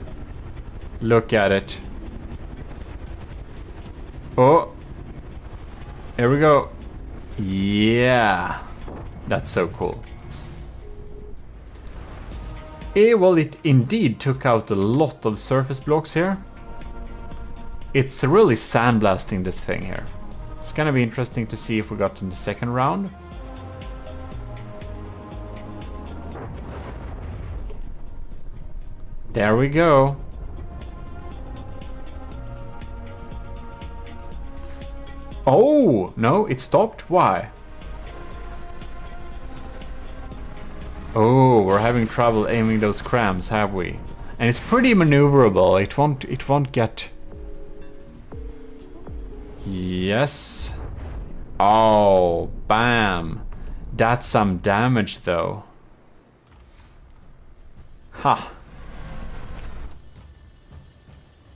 Look at it. Oh! Here we go. Yeah! That's so cool. Well, it indeed took out a lot of surface blocks here. It's really sandblasting this thing here. It's gonna be interesting to see if we got in the second round. There we go. Oh, no, it stopped? Why? Oh, we're having trouble aiming those crams, have we? And it's pretty maneuverable. It won't get... Yes. Oh, bam. That's some damage though. Ha.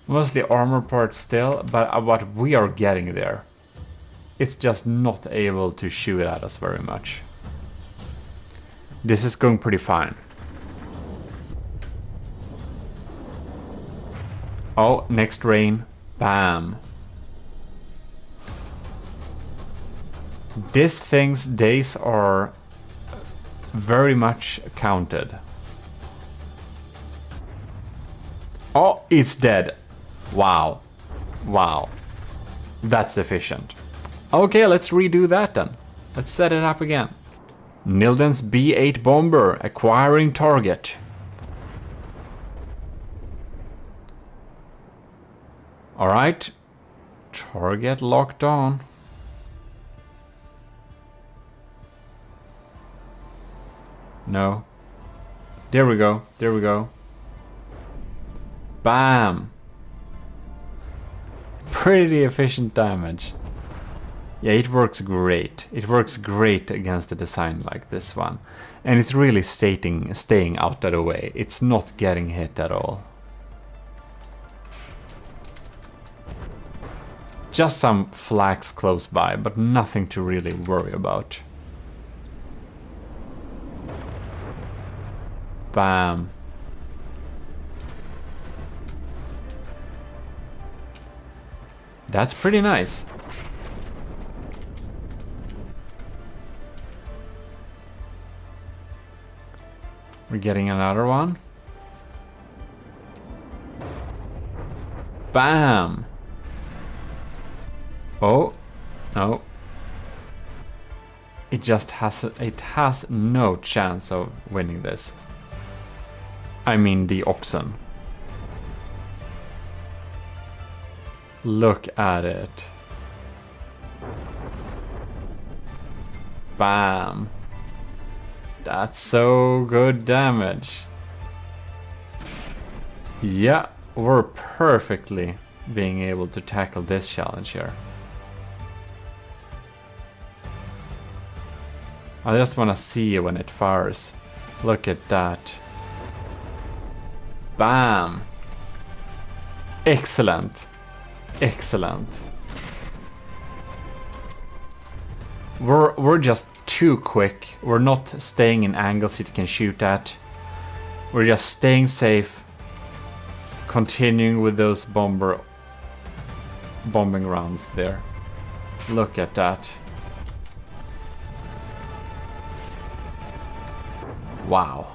Mostly armor parts still, but what we are getting there. It's just not able to shoot at us very much. This is going pretty fine. Oh, next rain. Bam. This thing's days are very much counted. Oh, it's dead. Wow. Wow. That's efficient. Okay, let's redo that then. Let's set it up again. Nilden's B8 bomber acquiring target. Alright. Target locked on. No. There we go. There we go. Bam. Pretty efficient damage. Yeah, it works great. It works great against a design like this one. And it's really staying out of the way. It's not getting hit at all. Just some flags close by, but nothing to really worry about. Bam. That's pretty nice. We're getting another one. Bam! Oh, no. It just has no chance of winning this. I mean the oxen. Look at it. Bam. That's so good damage. Yeah, we're perfectly being able to tackle this challenge here. I just want to see when it fires. Look at that. Bam. Excellent. Excellent. We're just too quick. We're not staying in angles it can shoot at. We're just staying safe. Continuing with those bombing rounds there. Look at that. Wow.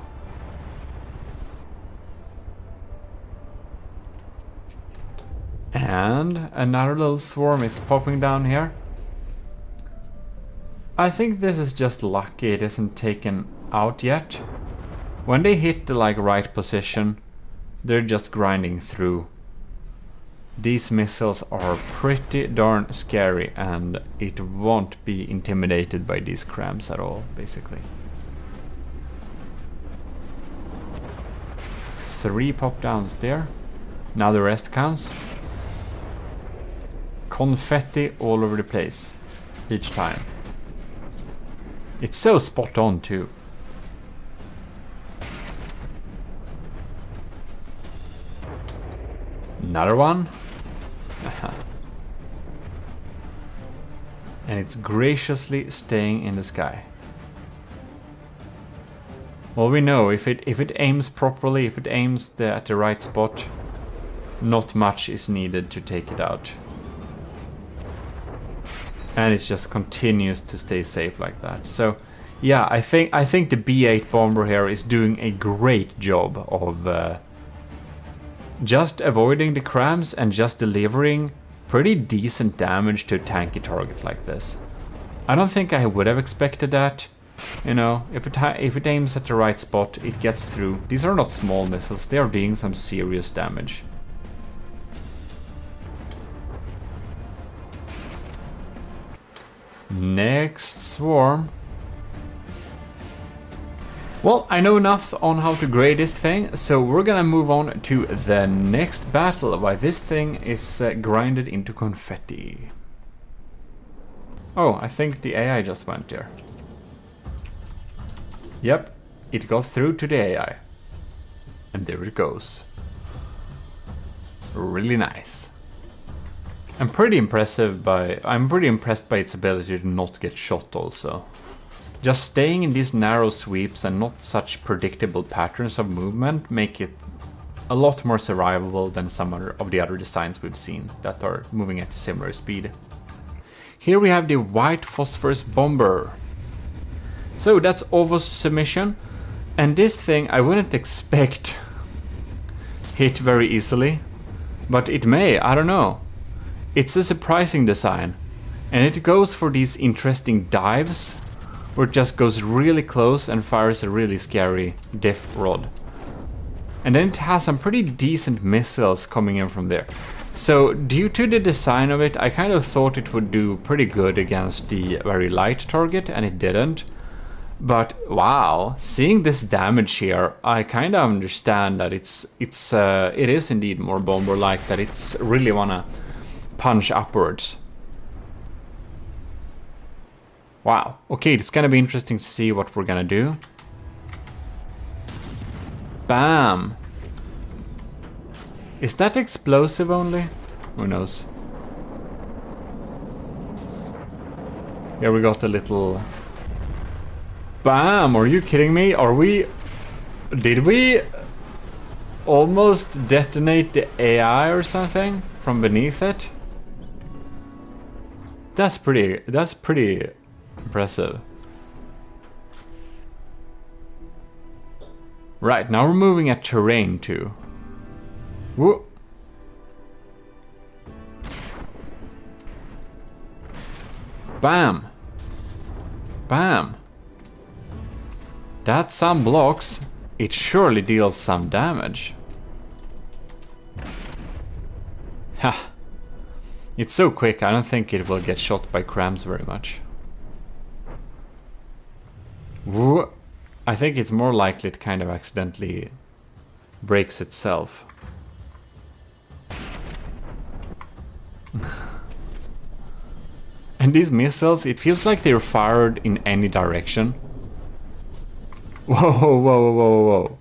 And another little swarm is popping down here. I think this is just lucky it isn't taken out yet. When they hit the right position, they're just grinding through. These missiles are pretty darn scary and it won't be intimidated by these crabs at all, basically. 3 pop downs there. Now the rest counts. Confetti all over the place each time. It's so spot on too. Another one. And it's graciously staying in the sky. Well, we know if it aims properly, if it aims at the right spot, not much is needed to take it out. And it just continues to stay safe like that. So, yeah, I think the B8 bomber here is doing a great job of just avoiding the crams and just delivering pretty decent damage to a tanky target like this. I don't think I would have expected that. You know, if it aims at the right spot, it gets through. These are not small missiles, they are doing some serious damage. Next swarm. Well, I know enough on how to grade this thing, so we're gonna move on to the next battle, while this thing is grinded into confetti. Oh, I think the AI just went there. Yep, it got through to the AI. And there it goes. Really nice. I'm pretty impressed by its ability to not get shot also. Just staying in these narrow sweeps and not such predictable patterns of movement make it a lot more survivable than some of the other designs we've seen that are moving at a similar speed. Here we have the white phosphorus bomber. So that's Ovo's submission, and this thing I wouldn't expect hit very easily, but it may, I don't know. It's a surprising design, and it goes for these interesting dives where it just goes really close and fires a really scary diff rod. And then it has some pretty decent missiles coming in from there. So due to the design of it, I kind of thought it would do pretty good against the very light target, and it didn't. But wow, seeing this damage here, I kind of understand that it is indeed more bomber-like, that it's really wanna punch upwards. Wow, okay, it's gonna be interesting to see what we're gonna do. Bam! Is that explosive only? Who knows? Here we got a little... Bam! Are you kidding me? Did we almost detonate the AI or something from beneath it? That's pretty impressive. Right, now we're moving at terrain too. Whoa. Bam! Bam! That's some blocks. It surely deals some damage. Ha! It's so quick, I don't think it will get shot by crams very much. Whoa. I think it's more likely it kind of accidentally breaks itself. And these missiles, it feels like they're fired in any direction. Whoa, whoa, whoa, whoa,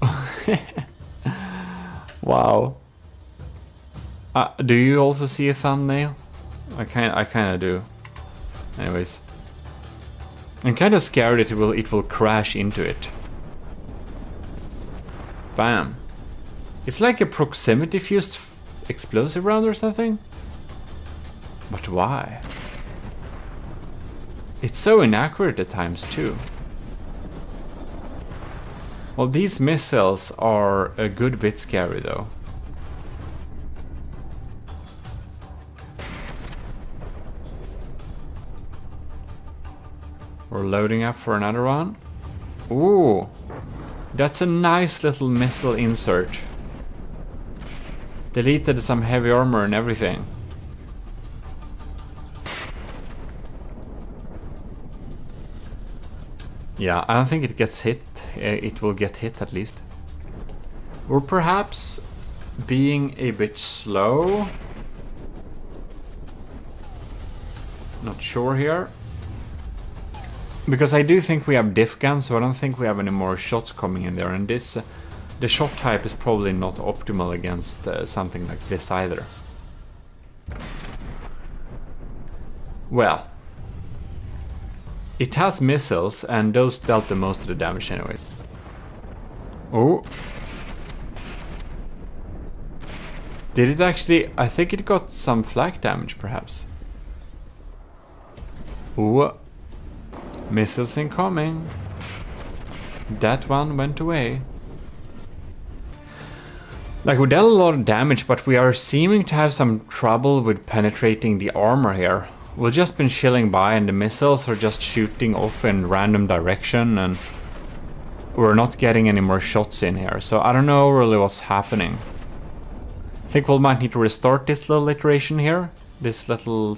whoa. Wow. Do you also see a thumbnail? I kind of do. Anyways. I'm kind of scared it will crash into it. Bam. It's like a proximity fused explosive round or something? But why? It's so inaccurate at times too. Well, these missiles are a good bit scary though. We're loading up for another one. Ooh, that's a nice little missile insert. Deleted some heavy armor and everything. Yeah, I don't think it gets hit. It will get hit at least. Or perhaps being a bit slow. Not sure here. Because I do think we have diff guns, so I don't think we have any more shots coming in there. And this, the shot type is probably not optimal against something like this either. Well. It has missiles, and those dealt the most of the damage anyway. Oh. Did it actually... I think it got some flak damage, perhaps. Ooh. Missiles incoming. That one went away. Like, we dealt a lot of damage, but we are seeming to have some trouble with penetrating the armor here. We've just been chilling by and the missiles are just shooting off in random direction and we're not getting any more shots in here. So I don't know really what's happening. I think we might need to restart this little iteration here. This little...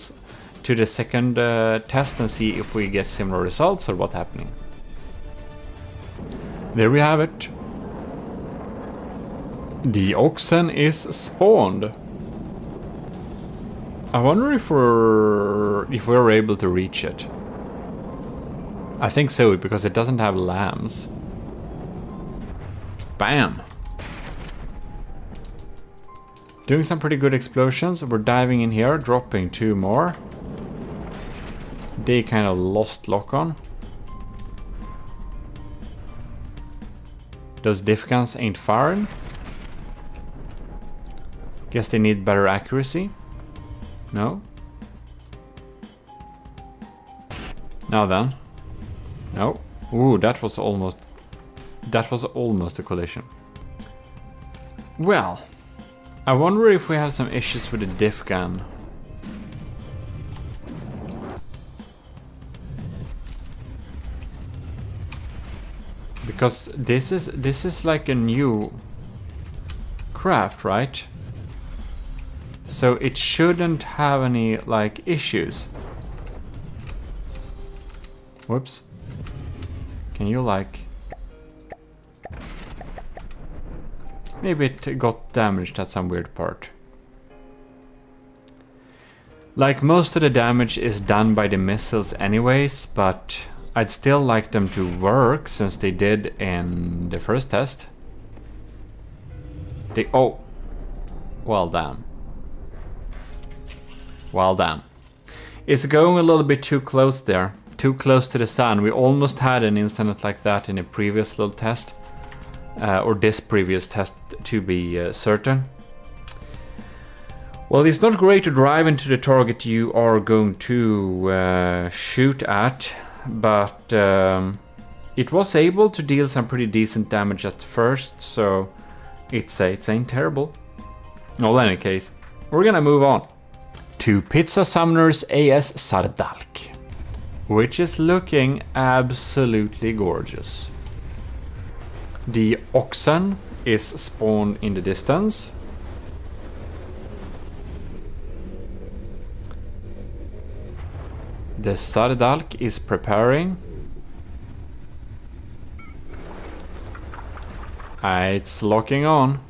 to the second test and see if we get similar results or what's happening. There we have it. The oxen is spawned. I wonder if we're able to reach it. I think so, because it doesn't have lambs. Bam! Doing some pretty good explosions. We're diving in here, dropping 2 more. They kind of lost lock-on. Those diff guns ain't firing. Guess they need better accuracy. No? Now then. No. Ooh, that was almost a collision. Well, I wonder if we have some issues with the diff gun. Because this is like a new craft, right? So it shouldn't have any like issues. Whoops. Can you like... Maybe it got damaged at some weird part. Like, most of the damage is done by the missiles anyways, but I'd still like them to work since they did in the first test. They... oh! Well done. Well done. It's going a little bit too close there. Too close to the sun. We almost had an incident like that in a previous little test. Or this previous test, to be certain. Well, it's not great to drive into the target you are going to shoot at, but it was able to deal some pretty decent damage at first, so it ain't terrible. Well, in any case, we're gonna move on to Pizza Summoner's AS Sardalk, which is looking absolutely gorgeous. The oxen is spawned in the distance. The Sardalk is preparing. It's locking on.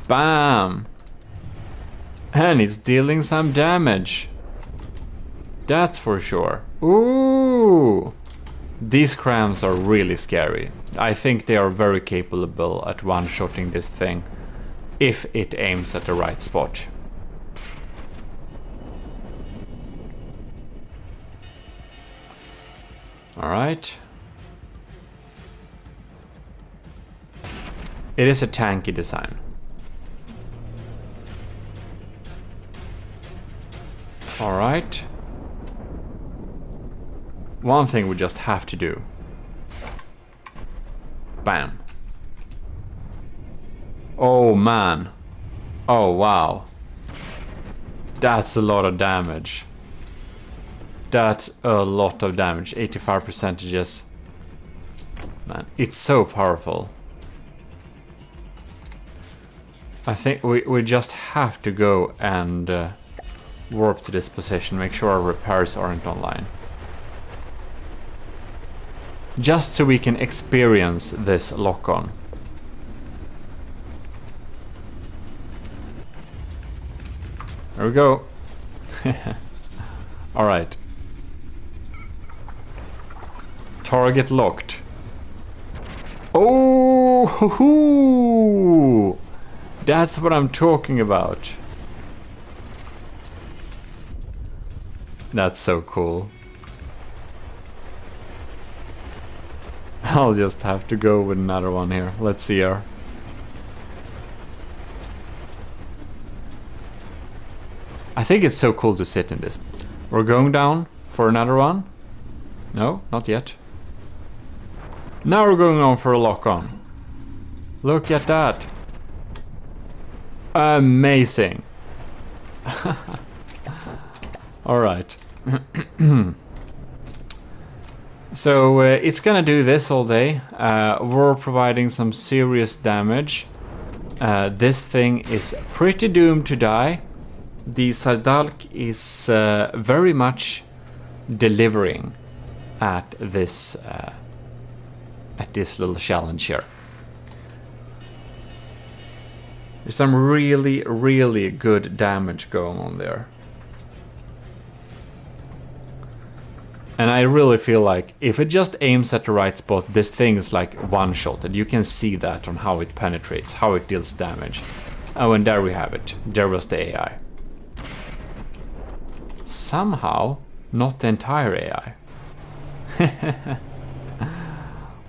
Bam! And it's dealing some damage. That's for sure. Ooh! These crams are really scary. I think they are very capable at one-shotting this thing if it aims at the right spot. Alright. It is a tanky design. Alright. One thing we just have to do. Bam. Oh man. Oh wow. That's a lot of damage. That's a lot of damage. 85%. Man, it's so powerful. I think we just have to go and warp to this position. Make sure our repairs aren't online. Just so we can experience this lock-on. There we go. Alright. Target locked. Oh! Hoo-hoo! That's what I'm talking about. That's so cool. I'll just have to go with another one here. Let's see her. I think it's so cool to sit in this. We're going down for another one. No, not yet. Now we're going on for a lock-on. Look at that. Amazing. All right. So it's gonna do this all day. We're providing some serious damage. This thing is pretty doomed to die. The Sardalk is very much delivering at this little challenge here. There's some really, really good damage going on there. And I really feel like if it just aims at the right spot, this thing is like one-shotted. You can see that on how it penetrates, how it deals damage. Oh, and there we have it. There was the AI. Somehow, not the entire AI.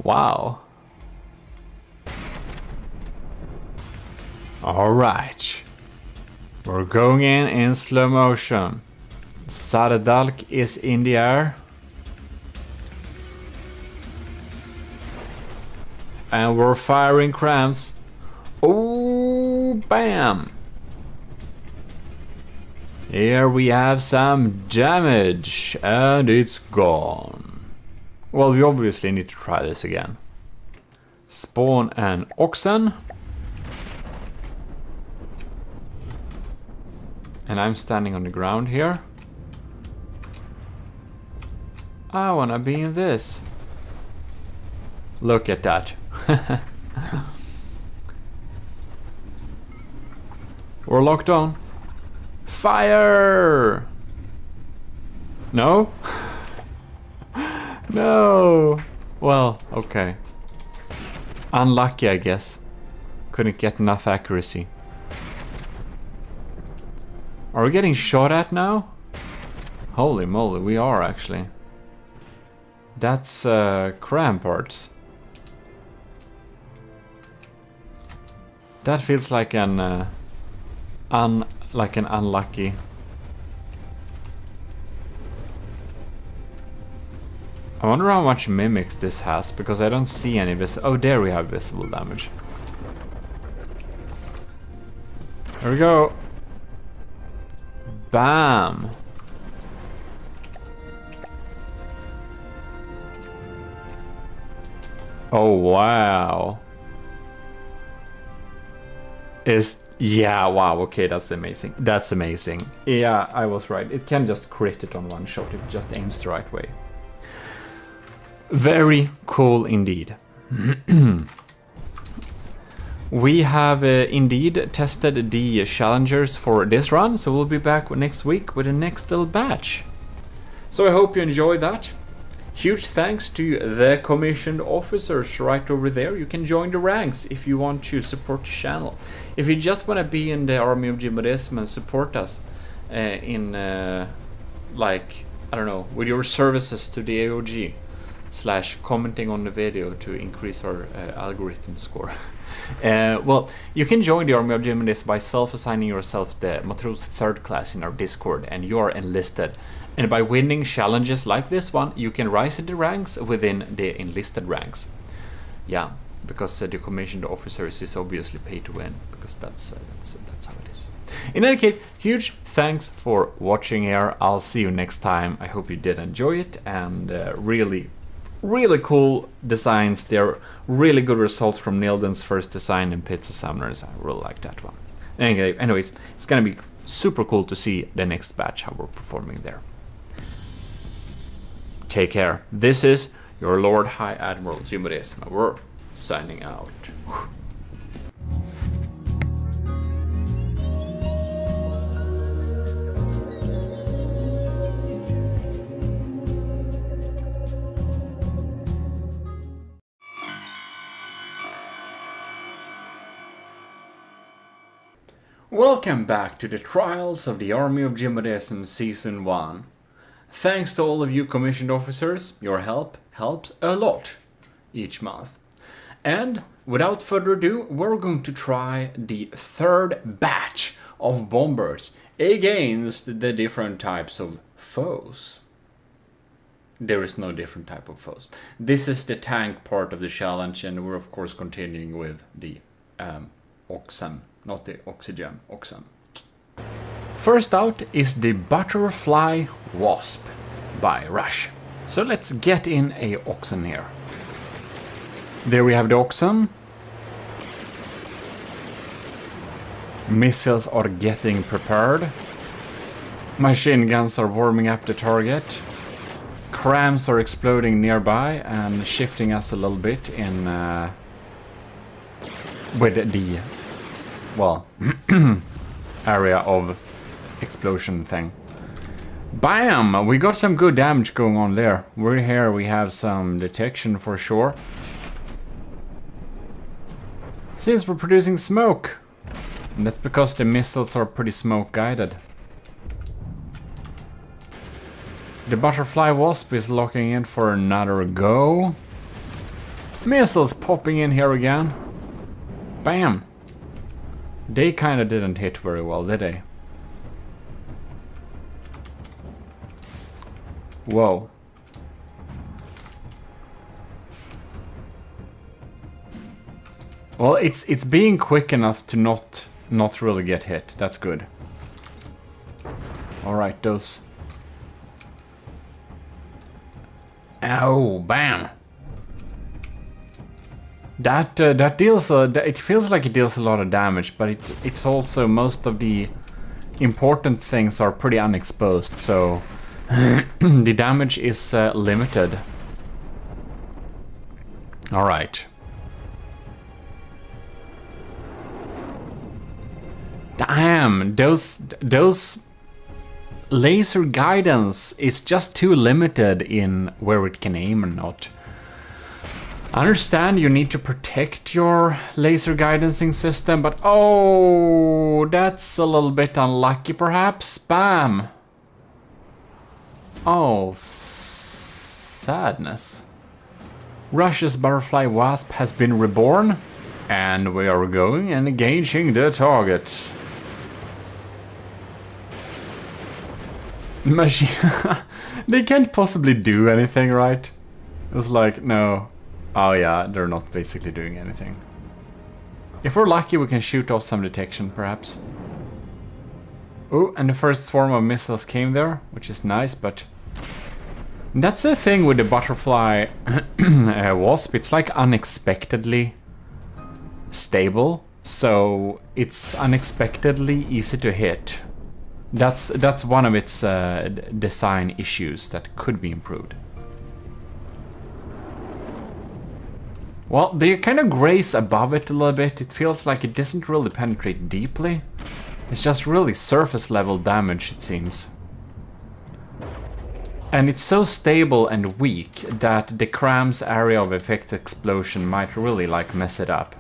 Wow. Alright. We're going in slow motion. Sardalk is in the air. And we're firing crams. Oh, bam! Here we have some damage, and it's gone. Well, we obviously need to try this again. Spawn an oxen. And I'm standing on the ground here. I wanna be in this. Look at that. We're locked on. Fire! No? No! Well, okay. Unlucky, I guess. Couldn't get enough accuracy. Are we getting shot at now? Holy moly, we are actually. That's cram parts. That feels like an unlucky. I wonder how much mimics this has, because I don't see any oh, there we have visible damage. There we go. Bam. Oh, wow. Yeah, wow, okay, that's amazing. That's amazing. Yeah, I was right. It can just crit it on one shot. It just aims the right way. Very cool indeed. We have indeed tested the challengers for this run, so we'll be back next week with the next little batch. So I hope you enjoyed that. Huge thanks to the commissioned officers right over there. You can join the ranks if you want to support the channel. If you just want to be in the army of GMODIST and support us like, I don't know, with your services to the AOG / commenting on the video to increase our algorithm score. Well, you can join the army of GMODIST by self-assigning yourself the Matros 3rd class in our Discord, and you are enlisted. And by winning challenges like this one, you can rise in the ranks within the enlisted ranks. Yeah, because the commissioned officers is obviously pay to win, because that's how it is. In any case, huge thanks for watching here. I'll see you next time. I hope you did enjoy it, and really cool designs. They're really good results from Nilden's first design in Pizza Summoners. I really like that one. Anyways, it's gonna be super cool to see the next batch, how we're performing there. Take care. This is your Lord High Admiral GMODIST. We're signing out. Welcome back to the Trials of the Army of GMODIST Season 1. Thanks to all of you commissioned officers, your help helps a lot each month. And without further ado, we're going to try the 3rd batch of bombers against the different types of foes. There is no different type of foes. This is the tank part of the challenge, and we're of course continuing with the oxen not the oxygen, oxen. First out is the butterfly wasp by Rush. So let's get in a oxen here. There we have the oxen. Missiles are getting prepared. Machine guns are warming up the target. Crams are exploding nearby and shifting us a little bit in with the, well, area of explosion thing. Bam! We got some good damage going on there. We're here, we have some detection for sure. Seems we're producing smoke. And that's because the missiles are pretty smoke guided. The butterfly wasp is locking in for another go. Missiles popping in here again. Bam! They kinda didn't hit very well, did they? Whoa. Well, it's being quick enough to not really get hit. That's good. All right, those. Ow! Bam! That deals. It feels like it deals a lot of damage, but it's also most of the important things are pretty unexposed, so the damage is limited. All right. Damn, those laser guidance is just too limited in where it can aim or not. I understand you need to protect your laser guidancing system, but oh, that's a little bit unlucky perhaps. Bam! Oh, sadness. Russia's butterfly wasp has been reborn, and we are going and engaging the target. Machine. They can't possibly do anything, right? It was like, no. Oh yeah, they're not basically doing anything. If we're lucky, we can shoot off some detection, perhaps. Oh, and the first swarm of missiles came there, which is nice, but that's the thing with the butterfly wasp. It's like unexpectedly stable, so it's unexpectedly easy to hit. That's one of its design issues that could be improved. Well, they kind of graze above it a little bit. It feels like it doesn't really penetrate deeply. It's just really surface level damage, it seems. And it's so stable and weak that the cram's area of effect explosion might really like mess it up.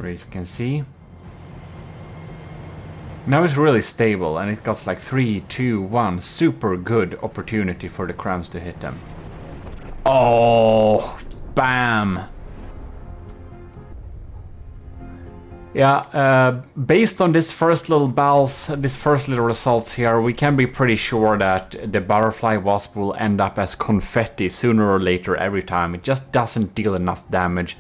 As you can see. Now it's really stable and it got like 3, 2, 1 super good opportunity for the crams to hit them. Oh, bam! Yeah, based on this first little results here, we can be pretty sure that the butterfly wasp will end up as confetti sooner or later every time. It just doesn't deal enough damage.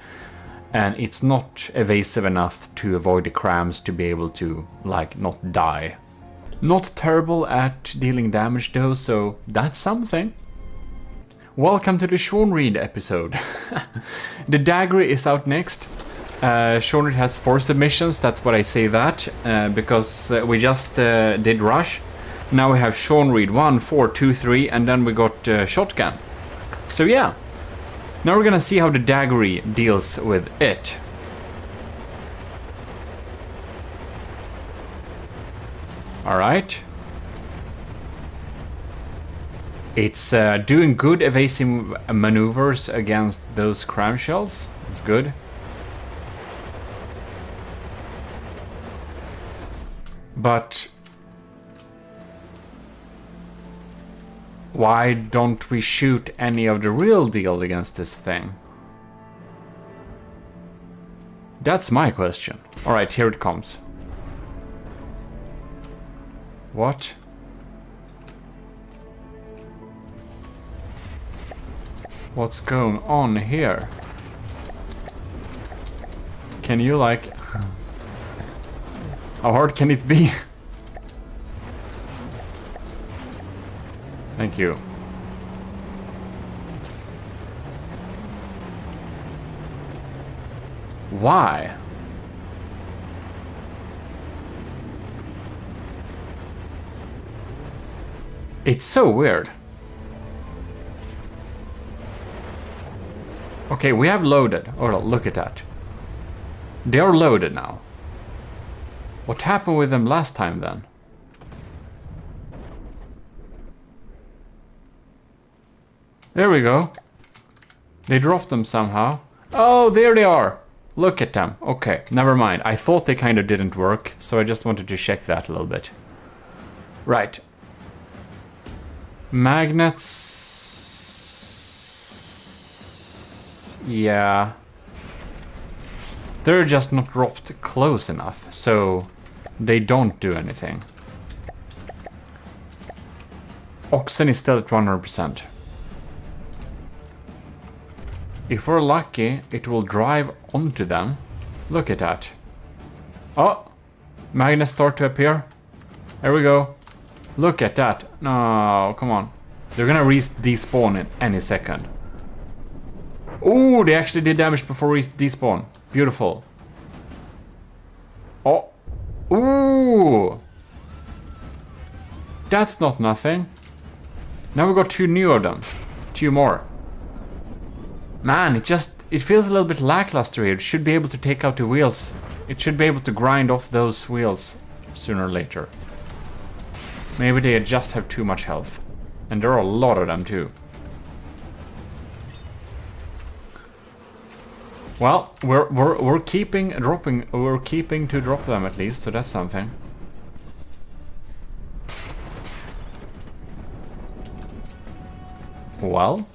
And it's not evasive enough to avoid the crams to be able to, like, not die. Not terrible at dealing damage though, so that's something. Welcome to the Sean Reed episode. The dagger is out next. Sean Reed has 4 submissions, that's what I say that, because we just did Rush. Now we have Sean Reed 1, 4, 2, 3, and then we got Shotgun. So yeah. Now we're gonna see how the daggery deals with it. Alright. It's doing good evasive maneuvers against those cram shells. It's good. But why don't we shoot any of the real deal against this thing? That's my question. Alright, here it comes. What? What's going on here? Can you like... How hard can it be? Thank you. Why? It's so weird. Okay, we have loaded. Oh, look at that. They are loaded now. What happened with them last time then? There we go. They dropped them somehow. Oh, there they are. Look at them. Okay, never mind. I thought they kind of didn't work, so I just wanted to check that a little bit. Right. Magnets... Yeah. They're just not dropped close enough, so they don't do anything. Oxen is still at 100%. If we're lucky, it will drive onto them. Look at that. Oh! Magnets start to appear. There we go. Look at that. No, come on. They're gonna despawn in any second. Oh, they actually did damage before despawn. Beautiful. Oh. Ooh. That's not nothing. Now we got 2 new of them. 2 more. Man, it feels a little bit lackluster here. It should be able to take out the wheels. It should be able to grind off those wheels sooner or later. Maybe they just have too much health. And there are a lot of them too. Well, we're keeping to drop them at least, so that's something. Well,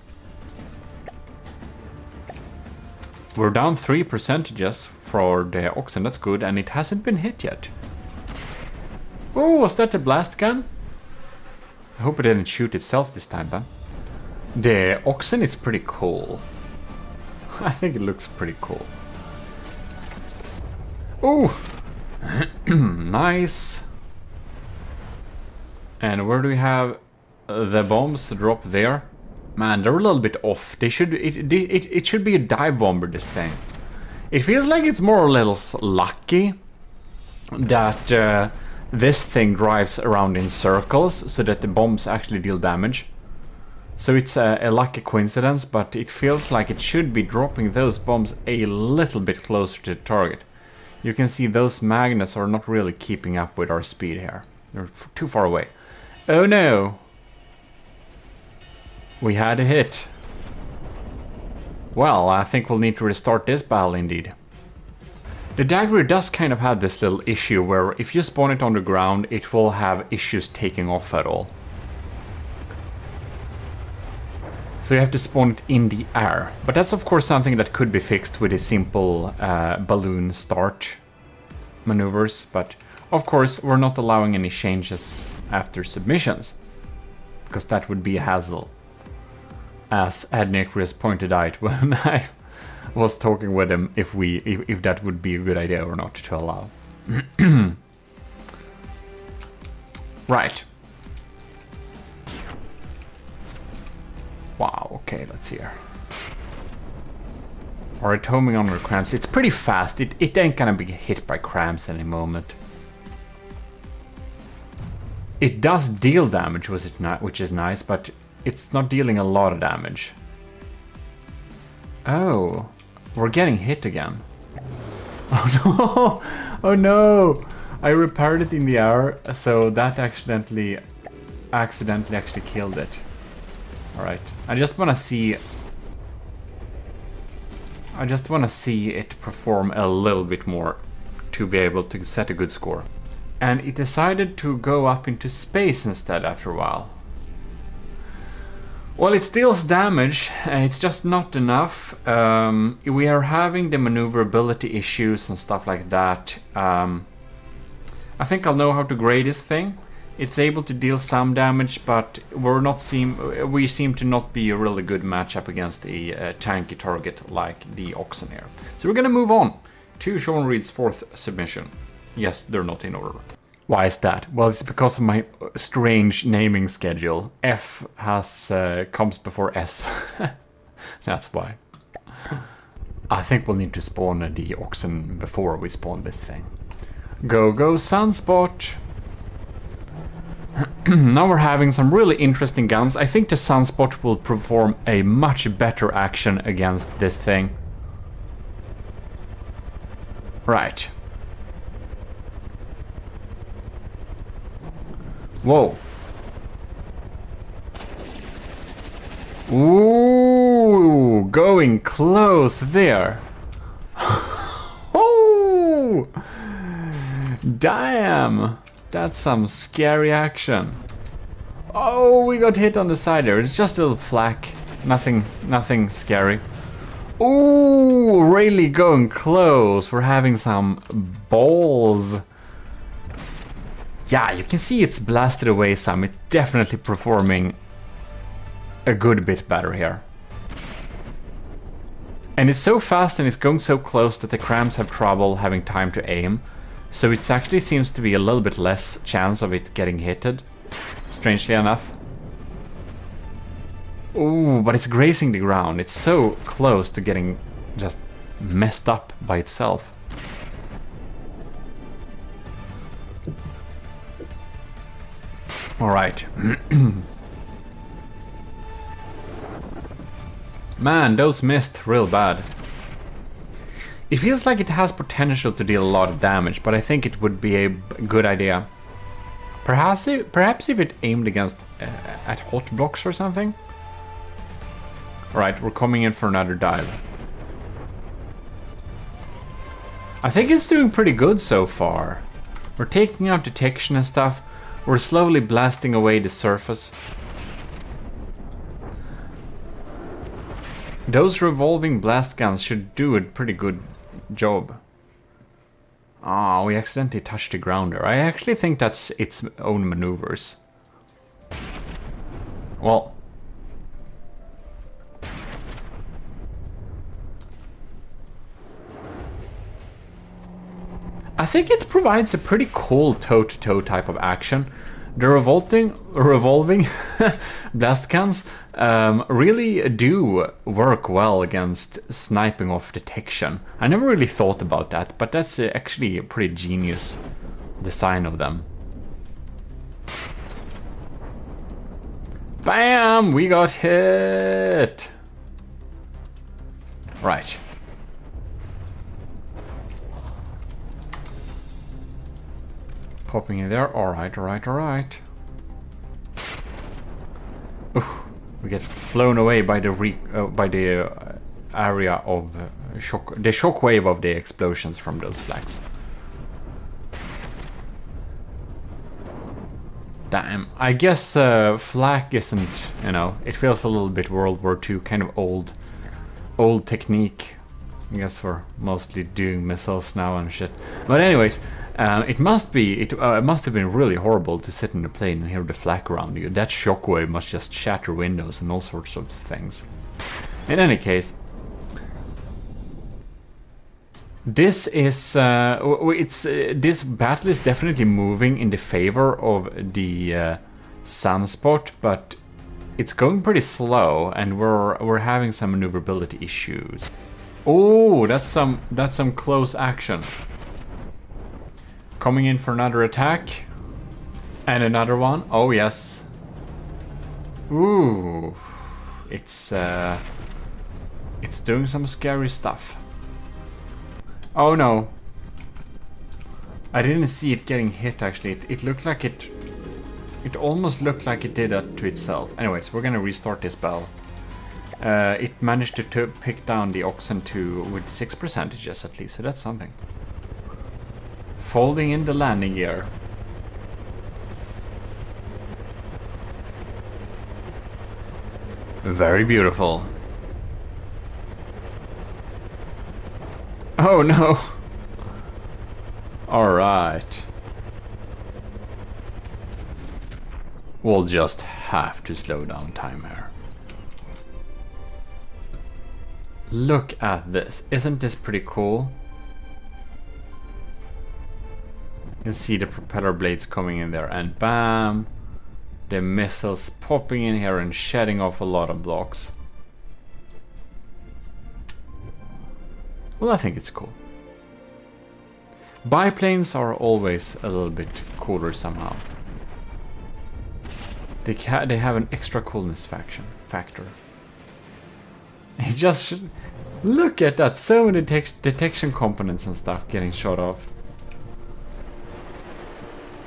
we're down 3% for the oxen, that's good, and it hasn't been hit yet. Oh, was that a blast gun? I hope it didn't shoot itself this time, then. The oxen is pretty cool. I think it looks pretty cool. Oh! Nice. And where do we have the bombs drop there? Man, they're a little bit off. It should be a dive bomber, this thing. It feels like it's more or less lucky that this thing drives around in circles so that the bombs actually deal damage. So it's a lucky coincidence, but it feels like it should be dropping those bombs a little bit closer to the target. You can see those magnets are not really keeping up with our speed here. They're too far away. Oh no! We had a hit. Well, I think we'll need to restart this battle indeed. The dagger does kind of have this little issue where if you spawn it on the ground, it will have issues taking off at all. So you have to spawn it in the air. But that's of course something that could be fixed with a simple balloon start maneuvers. But of course we're not allowing any changes after submissions, because that would be a hassle. As Adnecris pointed out when I was talking with him if that would be a good idea or not to allow. Right. Wow, okay, let's see here. Alright, homing on with cramps. It's pretty fast. It ain't gonna be hit by cramps any moment. It does deal damage, which is nice, but it's not dealing a lot of damage. Oh, we're getting hit again. Oh no! Oh no! I repaired it in the air, so that accidentally actually killed it. Alright, I just wanna see it perform a little bit more to be able to set a good score. And it decided to go up into space instead after a while. Well, it deals damage, it's just not enough. We are having the maneuverability issues and stuff like that. I think I'll know how to grade this thing. It's able to deal some damage, but we seem to not be a really good matchup against a tanky target like the Oxen here. So we're gonna move on to Sean Reed's 4th submission. Yes, they're not in order. Why is that? Well, it's because of my strange naming schedule. F has comes before S. That's why. I think we'll need to spawn the Oxen before we spawn this thing. Go, go, Sunspot! Now we're having some really interesting guns. I think the Sunspot will perform a much better action against this thing. Right. Whoa. Ooh, going close there. Oh! Damn! That's some scary action. Oh, we got hit on the side there. It's just a little flak. Nothing scary. Ooh, really going close. We're having some balls. Yeah, you can see it's blasted away some. It's definitely performing a good bit better here. And it's so fast and it's going so close that the Crams have trouble having time to aim. So it actually seems to be a little bit less chance of it getting hitted, strangely enough. Ooh, but it's grazing the ground. It's so close to getting just messed up by itself. All right. Man, those missed real bad. It feels like it has potential to deal a lot of damage, but I think it would be a good idea. Perhaps if it aimed against at hot blocks or something. Alright, we're coming in for another dive. I think it's doing pretty good so far. We're taking out detection and stuff. We're slowly blasting away the surface. Those revolving blast guns should do a pretty good job. Ah, we accidentally touched the ground there. I actually think that's its own maneuvers. Well. I think it provides a pretty cool toe-to-toe type of action. The revolving blast guns really do work well against sniping off detection. I never really thought about that, but that's actually a pretty genius design of them. Bam! We got hit! Right. Popping in there. Alright, alright, alright. We get flown away by the area of the shockwave of the explosions from those flags. Damn, I guess flak isn't, you know, it feels a little bit World War II, kind of old technique. I guess we're mostly doing missiles now and shit. But anyways, it must have been really horrible to sit in a plane and hear the flak around you. That shockwave must just shatter windows and all sorts of things. In any case, this is this battle is definitely moving in the favor of the Sunspot, but it's going pretty slow, and we're having some maneuverability issues. Oh, that's some close action. Coming in for another attack. And another one. Oh, yes. Ooh. It's doing some scary stuff. Oh, no. I didn't see it getting hit, actually. It looked like it... It almost looked like it did that to itself. Anyways, we're gonna restart this battle. It managed to pick down the Oxen with 6% at least, so that's something. Folding in the landing gear. Very beautiful. Oh no! Alright. We'll just have to slow down time here. Look at this. Isn't this pretty cool? You can see the propeller blades coming in there, and bam! The missiles popping in here and shedding off a lot of blocks. Well, I think it's cool. Biplanes are always a little bit cooler somehow. They have an extra coolness factor. It's just... Look at that! So many detection components and stuff getting shot off.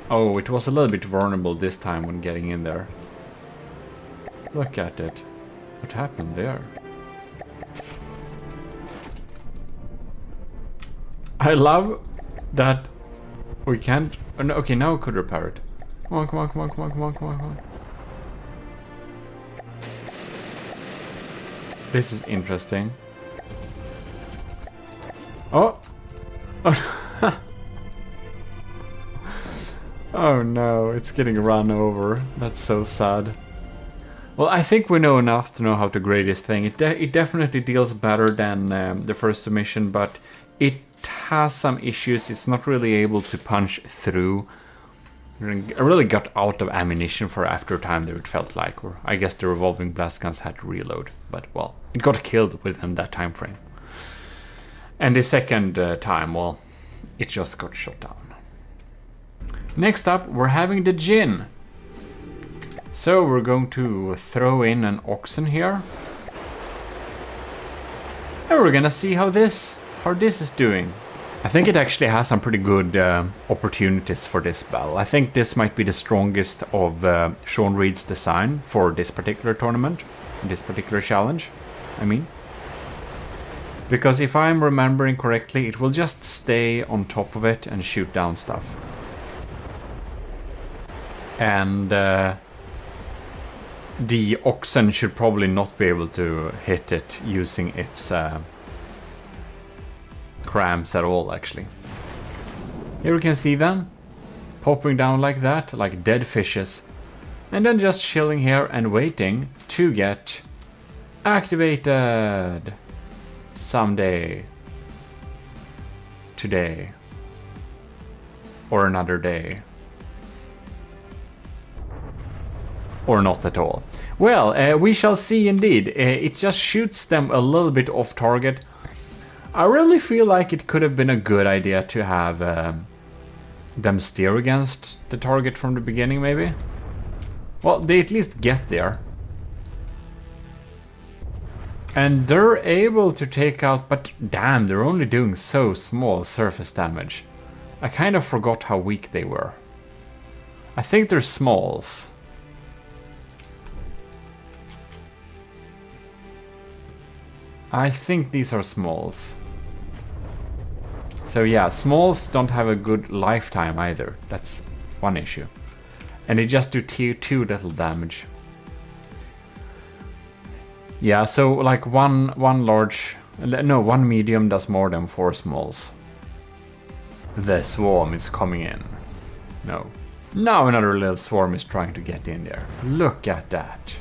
Oh, it was a little bit vulnerable this time when getting in there. Look at it. What happened there? I love that we can't... Oh, no, okay, now we could repair it. Come on, come on, come on, come on, come on, come on, come on. This is interesting. Oh! Oh, oh no, it's getting run over. That's so sad. Well, I think we know enough to know how to grade this thing. It definitely deals better than the first submission, but it has some issues. It's not really able to punch through. I really got out of ammunition for after a time there, it felt like. Or I guess the revolving blast guns had to reload. But, well, it got killed within that time frame. And the second time, well, it just got shot down. Next up, we're having the Jin. So we're going to throw in an oxen here. And we're gonna see how this is doing. I think it actually has some pretty good opportunities for this battle. I think this might be the strongest of Sean Reed's design for this particular tournament, this particular challenge, I mean. Because if I'm remembering correctly, it will just stay on top of it and shoot down stuff. And the oxen should probably not be able to hit it using its crams at all, actually. Here we can see them popping down like that, like dead fishes, and then just chilling here and waiting to get activated someday, today, or another day, or not at all. Well, we shall see indeed. It just shoots them a little bit off target. I really feel like it could have been a good idea to have them steer against the target from the beginning, maybe. Well, they at least get there. And they're able to take out, but damn, they're only doing so small surface damage. I kind of forgot how weak they were. I think they're smalls. I think these are smalls. So yeah, smalls don't have a good lifetime either. That's one issue. And they just do tier 2 little damage. Yeah, so like one medium does more than 4 smalls. The swarm is coming in. No. Now another little swarm is trying to get in there. Look at that.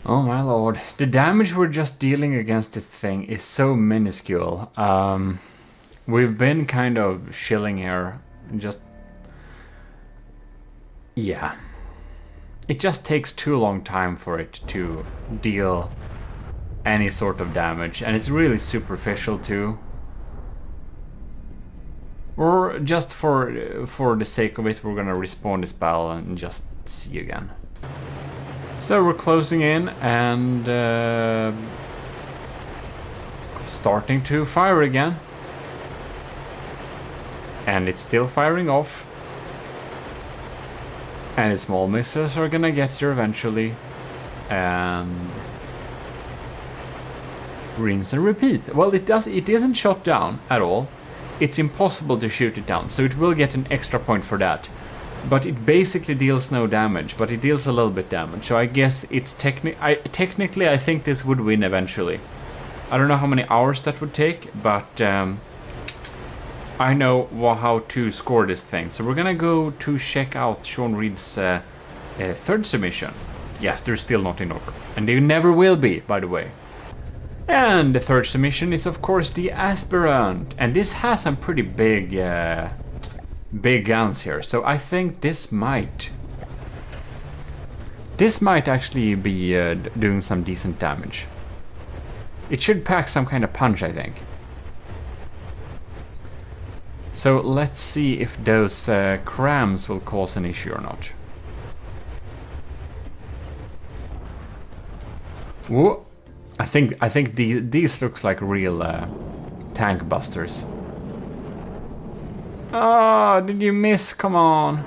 Oh my lord. The damage we're just dealing against this thing is so minuscule. We've been kind of chilling here. And just... yeah. It just takes too long time for it to deal any sort of damage. And it's really superficial too. Or just for the sake of it, we're gonna respawn this battle and just see again. So we're closing in and starting to fire again. And it's still firing off. And the small missiles are gonna get there eventually. And rinse and repeat. Well, it isn't shot down at all. It's impossible to shoot it down, so it will get an extra point for that. But it basically deals no damage, but it deals a little bit damage. So I guess it's technically I think this would win eventually. I don't know how many hours that would take, but I know how to score this thing. So we're gonna go to check out Sean Reed's third submission. Yes, they're still not in order. And they never will be, by the way. And the third submission is of course the Aspirant. And this has some pretty big guns here. So I think this might actually be doing some decent damage. It should pack some kind of punch, I think. So let's see if those crams will cause an issue or not. Whoa. I think these looks like real tank busters. Oh, did you miss? Come on.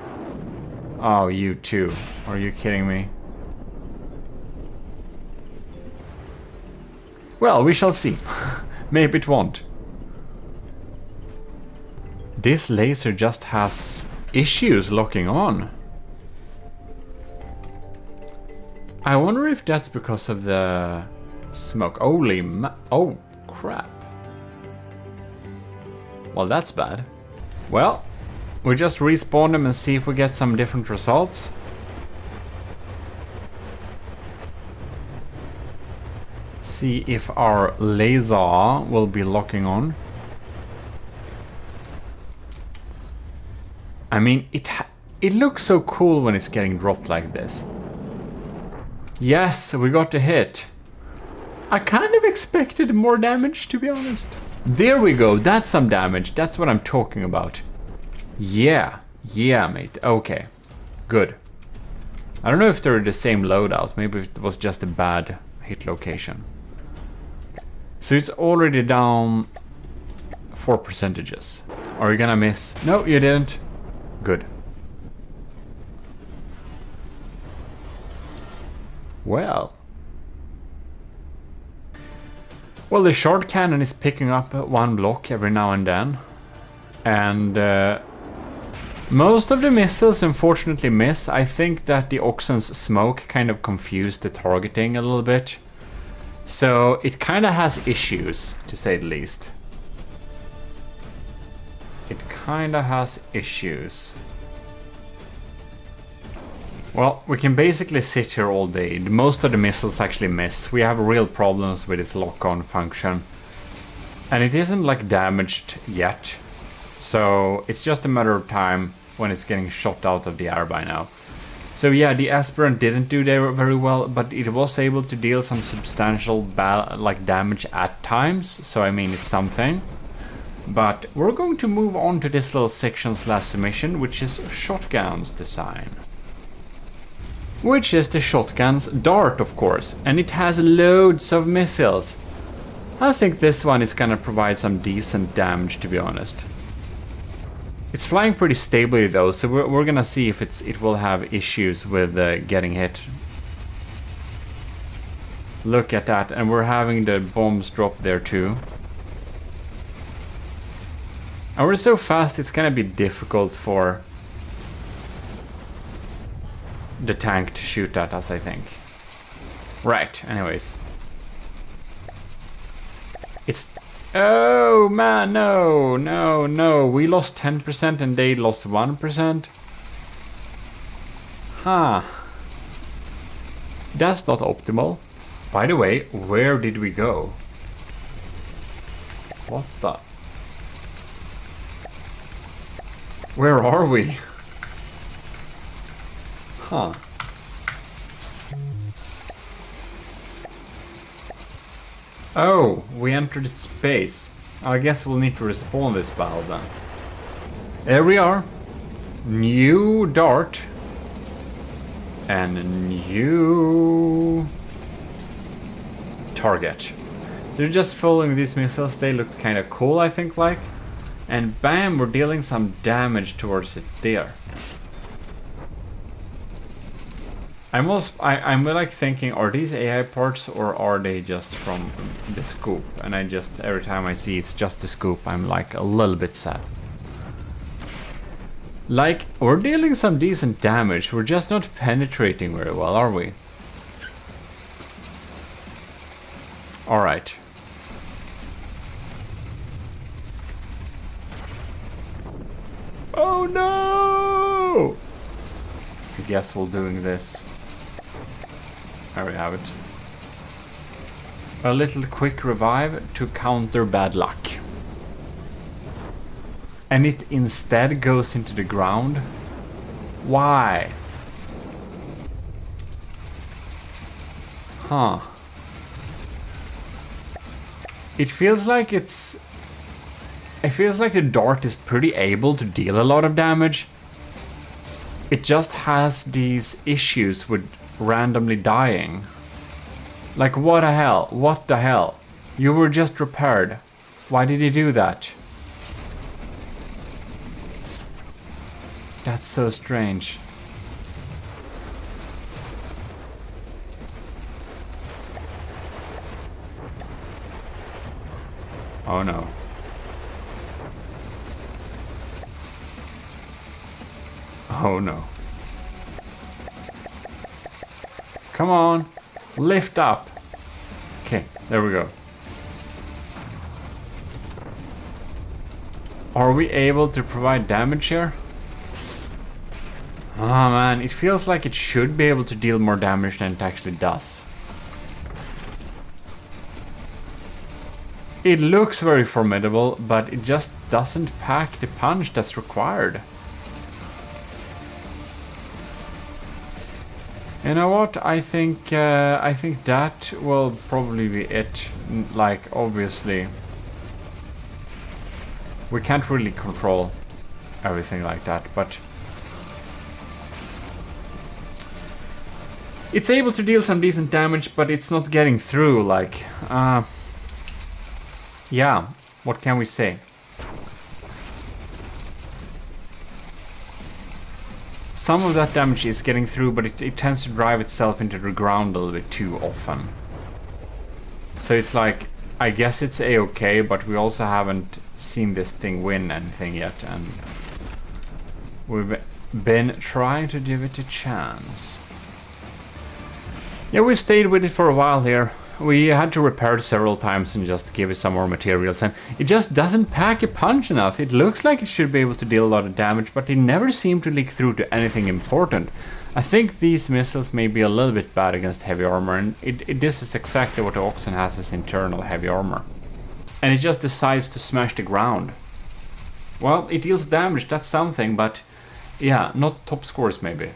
Oh, you too. Are you kidding me? Well, we shall see. Maybe it won't. This laser just has issues locking on. I wonder if that's because of the smoke. Oh, crap. Well, that's bad. Well, we just respawn them and see if we get some different results. See if our laser will be locking on. I mean, it looks so cool when it's getting dropped like this. Yes, we got a hit. I kind of expected more damage, to be honest. There we go, that's some damage. That's what I'm talking about. Yeah, mate. Okay, good. I don't know if they're the same loadout. Maybe it was just a bad hit location. So it's already down 4 percentages. Are you gonna miss? No, you didn't. Good. Well, the short cannon is picking up one block every now and then. And most of the missiles unfortunately miss. I think that the Oxen's smoke kind of confused the targeting a little bit. So it kind of has issues, to say the least. It kind of has issues. Well, we can basically sit here all day. Most of the missiles actually miss. We have real problems with its lock-on function. And it isn't like damaged yet. So it's just a matter of time when it's getting shot out of the air by now. So yeah, the Aspirant didn't do very well, but it was able to deal some substantial damage at times. So I mean, it's something. But we're going to move on to this little section/submission, which is Shotgun's design. Which is the Shotgun's dart, of course, and it has loads of missiles. I think this one is gonna provide some decent damage, to be honest. It's flying pretty stably though, so we're gonna see if it will have issues with getting hit. Look at that, and we're having the bombs drop there too. And we're so fast, it's gonna be difficult for the tank to shoot at us, I think. Right, anyways. It's... Oh man, no. We lost 10% and they lost 1%. Huh. That's not optimal. By the way, where did we go? What the... Where are we? Huh. Oh, we entered space. I guess we'll need to respawn this battle then. There we are. New dart. And new target. So just following these missiles, they looked kind of cool, I think, like. And bam, we're dealing some damage towards it there. I'm like thinking, are these AI parts or are they just from the scoop? And I just, every time I see it's just the scoop, I'm like a little bit sad. Like, we're dealing some decent damage, we're just not penetrating very well, are we? Alright. Oh no! I guess we're doing this. There we have it. A little quick revive to counter bad luck. And it instead goes into the ground? Why? Huh. It feels like the dart is pretty able to deal a lot of damage. It just has these issues with randomly dying. Like, what the hell? What the hell? You were just repaired. Why did you do that? That's so strange. Oh no. Oh no. Come on. Lift up. Okay, there we go. Are we able to provide damage here? Oh man, it feels like it should be able to deal more damage than it actually does. It looks very formidable, but it just doesn't pack the punch that's required. You know what? I think that will probably be it. Like, obviously, we can't really control everything like that, but it's able to deal some decent damage, but it's not getting through. Like, yeah, what can we say? Some of that damage is getting through, but it tends to drive itself into the ground a little bit too often. So it's like, I guess it's a-okay, but we also haven't seen this thing win anything yet, and we've been trying to give it a chance. Yeah, we stayed with it for a while here. We had to repair it several times and just give it some more materials, and it just doesn't pack a punch enough. It looks like it should be able to deal a lot of damage, but it never seemed to leak through to anything important. I think these missiles may be a little bit bad against heavy armor, and this is exactly what the Oxen has as internal heavy armor. And it just decides to smash the ground. Well, it deals damage, that's something, but yeah, not top scores maybe.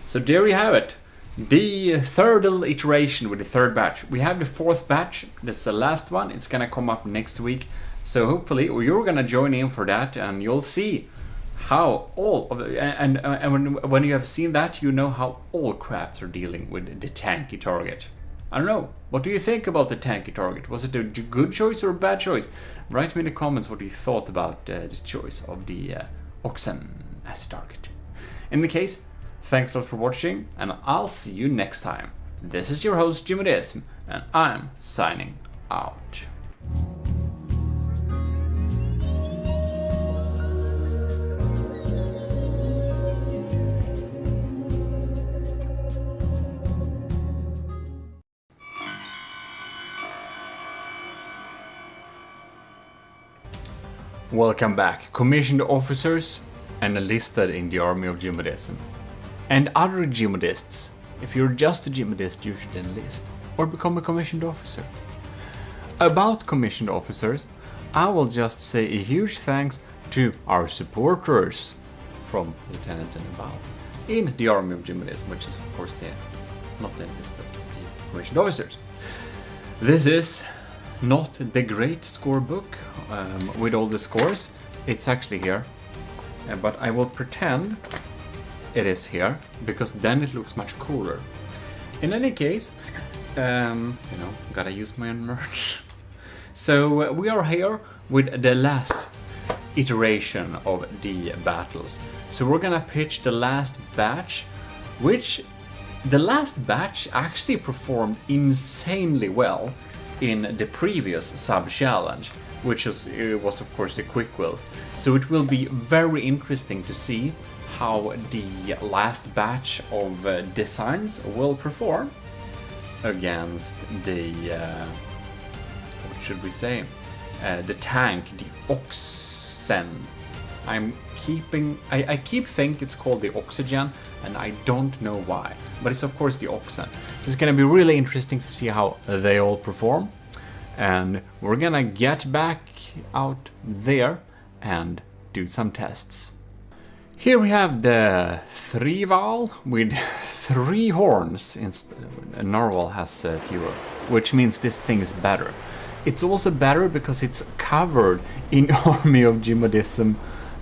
So there you have it. The third iteration with the third batch. We have the fourth batch. That's the last one. It's gonna come up next week. So hopefully you're gonna join in for that, and you'll see how all of and when you have seen that, you know how all crafts are dealing with the tanky target. I don't know. What do you think about the tanky target? Was it a good choice or a bad choice? Write me in the comments what you thought about the choice of the Oxen as a target. In the case, thanks a lot for watching, and I'll see you next time. This is your host GMODIST, and I'm signing out. Welcome back, commissioned officers and enlisted in the army of GMODISM. And other GMODists. If you're just a GMODist, you should enlist or become a commissioned officer. About commissioned officers, I will just say a huge thanks to our supporters from Lieutenant and above in the army of GMODism, which is of course not the enlisted, the commissioned officers. This is not the great scorebook with all the scores. It's actually here, but I will pretend it is here, because then it looks much cooler. In any case, gotta use my own merch. So we are here with the last iteration of the battles. So we're gonna pitch the last batch, which the last batch actually performed insanely well in the previous sub-challenge, which was of course the quick wills. So it will be very interesting to see how the last batch of designs will perform against the, what should we say, the tank, the Oxen. I'm I keep thinking it's called the oxygen, and I don't know why. But it's of course the oxen. So it's gonna be really interesting to see how they all perform. And we're gonna get back out there and do some tests. Here we have the 3-valve with 3 horns. A narwhal has fewer, which means this thing is better. It's also better because it's covered in army of GMODISM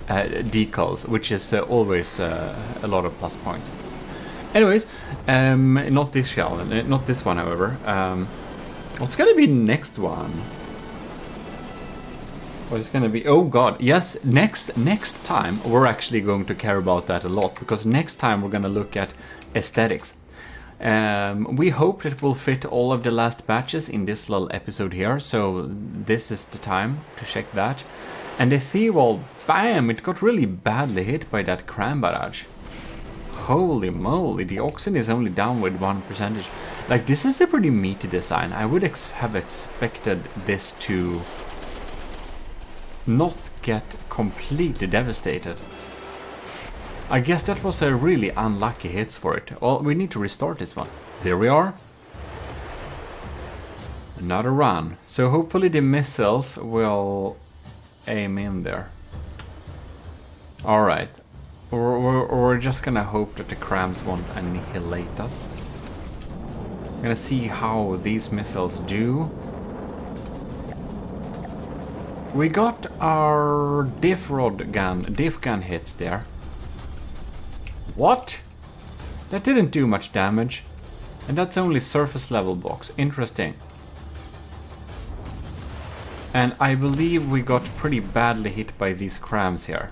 decals, which is always a lot of plus points. Anyways, not this shell, not this one, however. What's gonna be next one? What is gonna be? Oh god, yes. Next time we're actually going to care about that a lot, because next time we're gonna look at aesthetics. We hope that we'll fit all of the last batches in this little episode here, so this is the time to check that. And the Thewal, bam! It got really badly hit by that cram barrage. Holy moly, the oxen is only down with 1%. Like, this is a pretty meaty design. I would have expected this to not get completely devastated. I guess that was a really unlucky hits for it. Well, we need to restart this one. Here we are. Another run. So hopefully the missiles will aim in there. Alright. We're just gonna hope that the crams won't annihilate us. I'm gonna see how these missiles do. We got our diff gun hits there. What? That didn't do much damage. And that's only surface level blocks. Interesting. And I believe we got pretty badly hit by these crams here.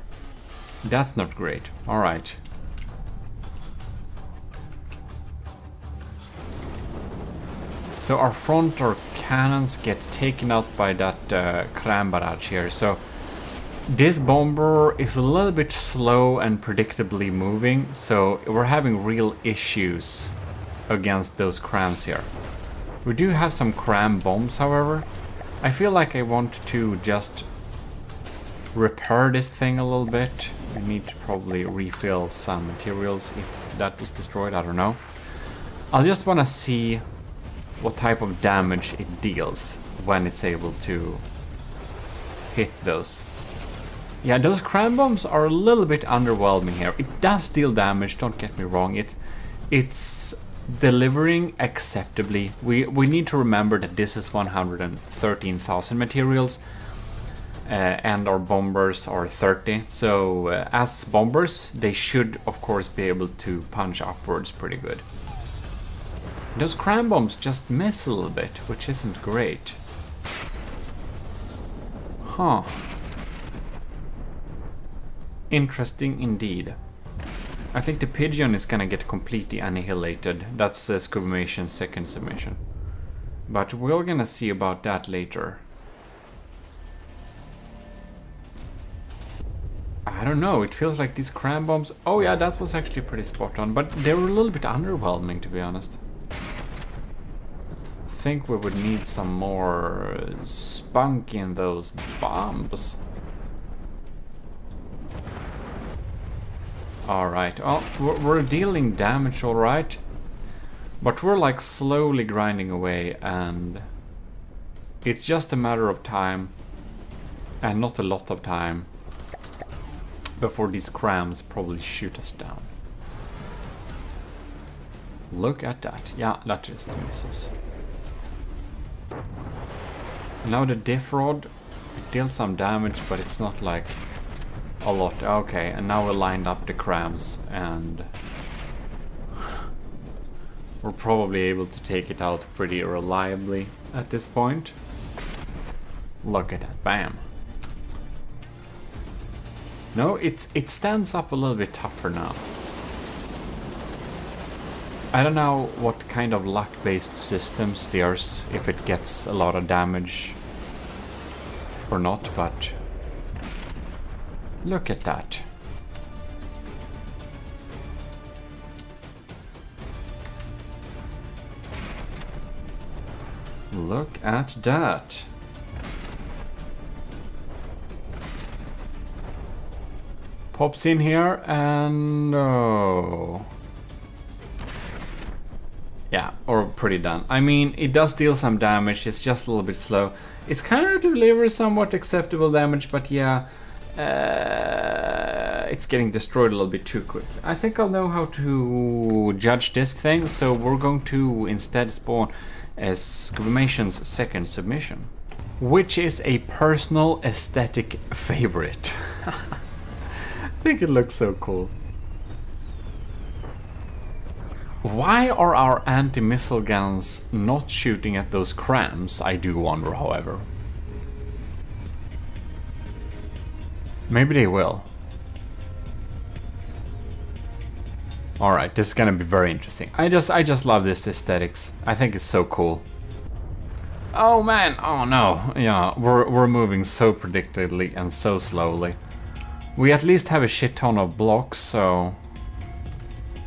That's not great. Alright. So our frontal cannons get taken out by that cram barrage here. So this bomber is a little bit slow and predictably moving, so we're having real issues against those crams here. We do have some cram bombs, however. I feel like I want to just repair this thing a little bit. I need to probably refill some materials if that was destroyed, I don't know. I just want to see what type of damage it deals when it's able to hit those. Yeah, those cram bombs are a little bit underwhelming here. It does deal damage, don't get me wrong. It's delivering acceptably. We need to remember that this is 113,000 materials and our bombers are 30. So as bombers, they should of course be able to punch upwards pretty good. Those cram bombs just miss a little bit, which isn't great. Huh. Interesting indeed. I think the pigeon is gonna get completely annihilated. That's the Scubumation's second submission. But we're gonna see about that later. I don't know, it feels like these cram bombs... Oh yeah, that was actually pretty spot on, but they were a little bit underwhelming, to be honest. I think we would need some more spunk in those bombs. Alright, well, we're dealing damage alright, but we're like slowly grinding away, and it's just a matter of time, and not a lot of time, before these crams probably shoot us down. Look at that. Yeah, that just misses. Now the diff rod, it deals some damage, but it's not like a lot. Okay, and now we lined up the crams, and we're probably able to take it out pretty reliably at this point. Look at that, bam. No, it stands up a little bit tougher now. I don't know what kind of luck-based system steers if it gets a lot of damage or not, but look at that. Look at that. Pops in here and... oh. Yeah, or pretty done. I mean, it does deal some damage, it's just a little bit slow. It's kind of delivers somewhat acceptable damage, but yeah, it's getting destroyed a little bit too quickly. I think I'll know how to judge this thing, so we're going to instead spawn as Scubimation's second submission, which is a personal aesthetic favorite. I think it looks so cool. Why are our anti-missile guns not shooting at those crams? I do wonder, however. Maybe they will. Alright, this is gonna be very interesting. I just love this aesthetics. I think it's so cool. Oh man, oh no. Yeah, we're moving so predictably and so slowly. We at least have a shit ton of blocks, so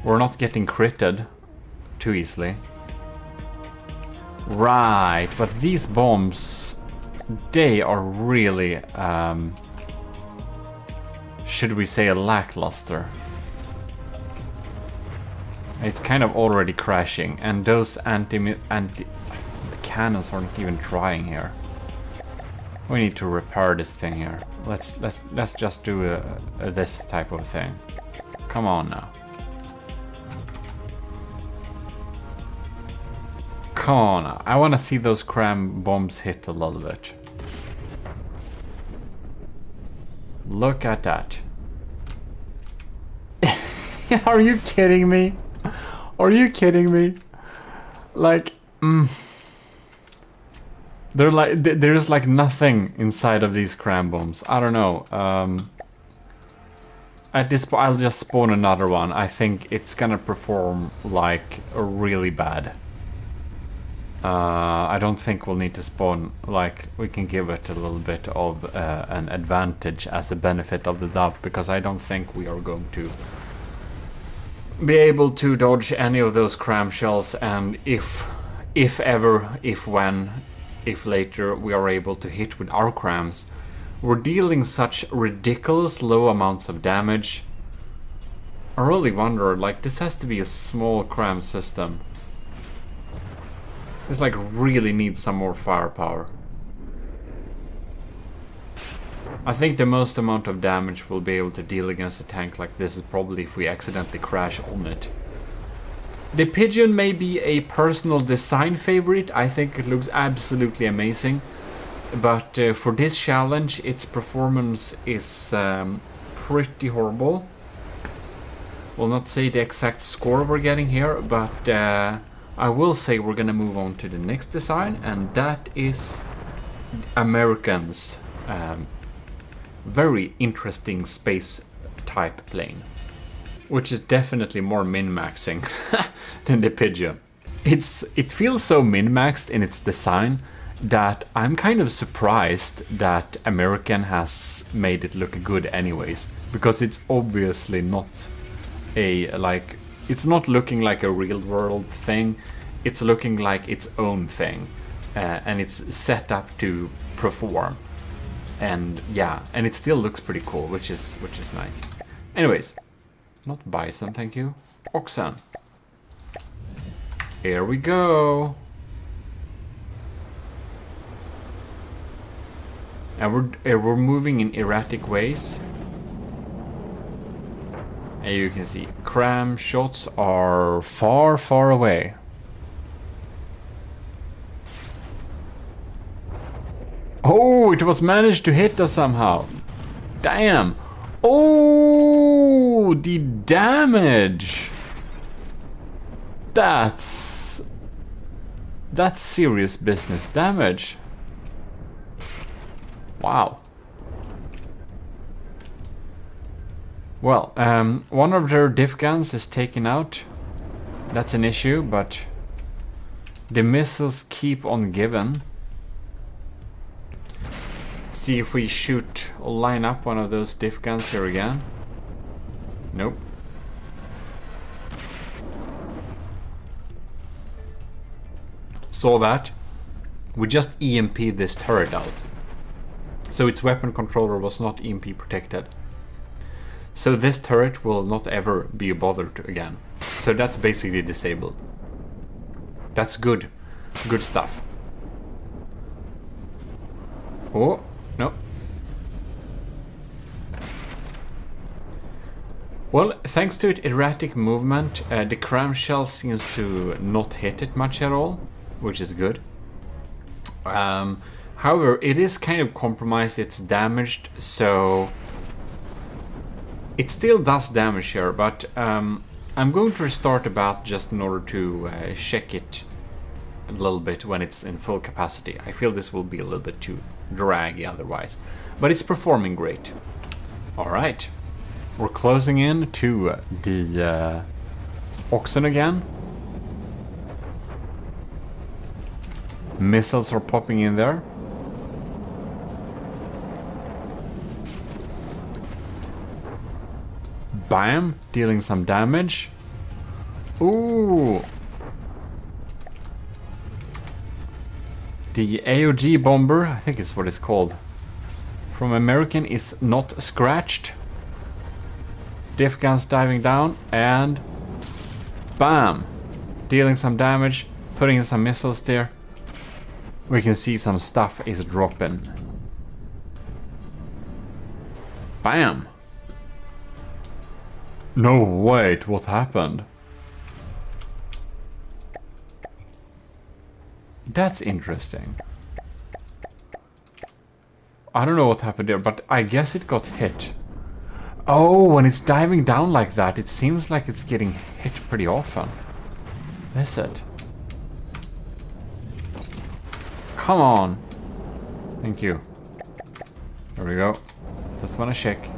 we're not getting critted too easily. Right, but these bombs, they are really, should we say, lackluster. It's kind of already crashing, and those the cannons aren't even trying here. We need to repair this thing here. Let's just do this type of thing. Come on now. Come on now. I want to see those cram bombs hit a little bit. Look at that. Are you kidding me? Are you kidding me? Like, they're like, there's like nothing inside of these cram bombs. I don't know. At this point, I'll just spawn another one. I think it's gonna perform like really bad. I don't think we'll need to spawn, like, we can give it a little bit of an advantage as a benefit of the doubt, because I don't think we are going to be able to dodge any of those cram shells, and if later we are able to hit with our crams, we're dealing such ridiculous low amounts of damage. I really wonder, like, this has to be a small cram system. This like really needs some more firepower. I think the most amount of damage we'll be able to deal against a tank like this is probably if we accidentally crash on it. The Pigeon may be a personal design favorite. I think it looks absolutely amazing. But for this challenge, its performance is pretty horrible. Will not say the exact score we're getting here, but I will say we're gonna move on to the next design, and that is American's very interesting space type plane, which is definitely more min-maxing than the Pigeon. It feels so min-maxed in its design that I'm kind of surprised that American has made it look good anyways, because it's obviously not a, like, it's not looking like a real world thing, it's looking like its own thing, and it's set up to perform, and yeah, and it still looks pretty cool, which is nice. Anyways, not bison, thank you, oxen. Here we go. And we're moving in erratic ways. And you can see cram shots are far, far away. Oh, it was managed to hit us somehow. Damn. Oh, the damage. That's serious business damage. Wow. Well, one of their diff guns is taken out. That's an issue, but the missiles keep on giving. See if we shoot or line up one of those diff guns here again. Nope. Saw that. We just EMP'd this turret out. So its weapon controller was not EMP protected. So this turret will not ever be bothered again. So that's basically disabled. That's good. Good stuff. Oh, no. Well, thanks to its erratic movement, the cram shell seems to not hit it much at all, which is good. However, it is kind of compromised, it's damaged, so it still does damage here, but I'm going to restart the battle just in order to check it a little bit when it's in full capacity. I feel this will be a little bit too draggy otherwise, but it's performing great. Alright, we're closing in to the oxen again. Missiles are popping in there. Bam! Dealing some damage. Ooh! The AOG bomber, I think is what it's called, from American, is not scratched. Diff guns diving down and bam! Dealing some damage, putting in some missiles there. We can see some stuff is dropping. Bam! No, wait, what happened? That's interesting. I don't know what happened there, but I guess it got hit. Oh, when it's diving down like that, it seems like it's getting hit pretty often. Is it? Come on. Thank you. There we go. Just wanna check.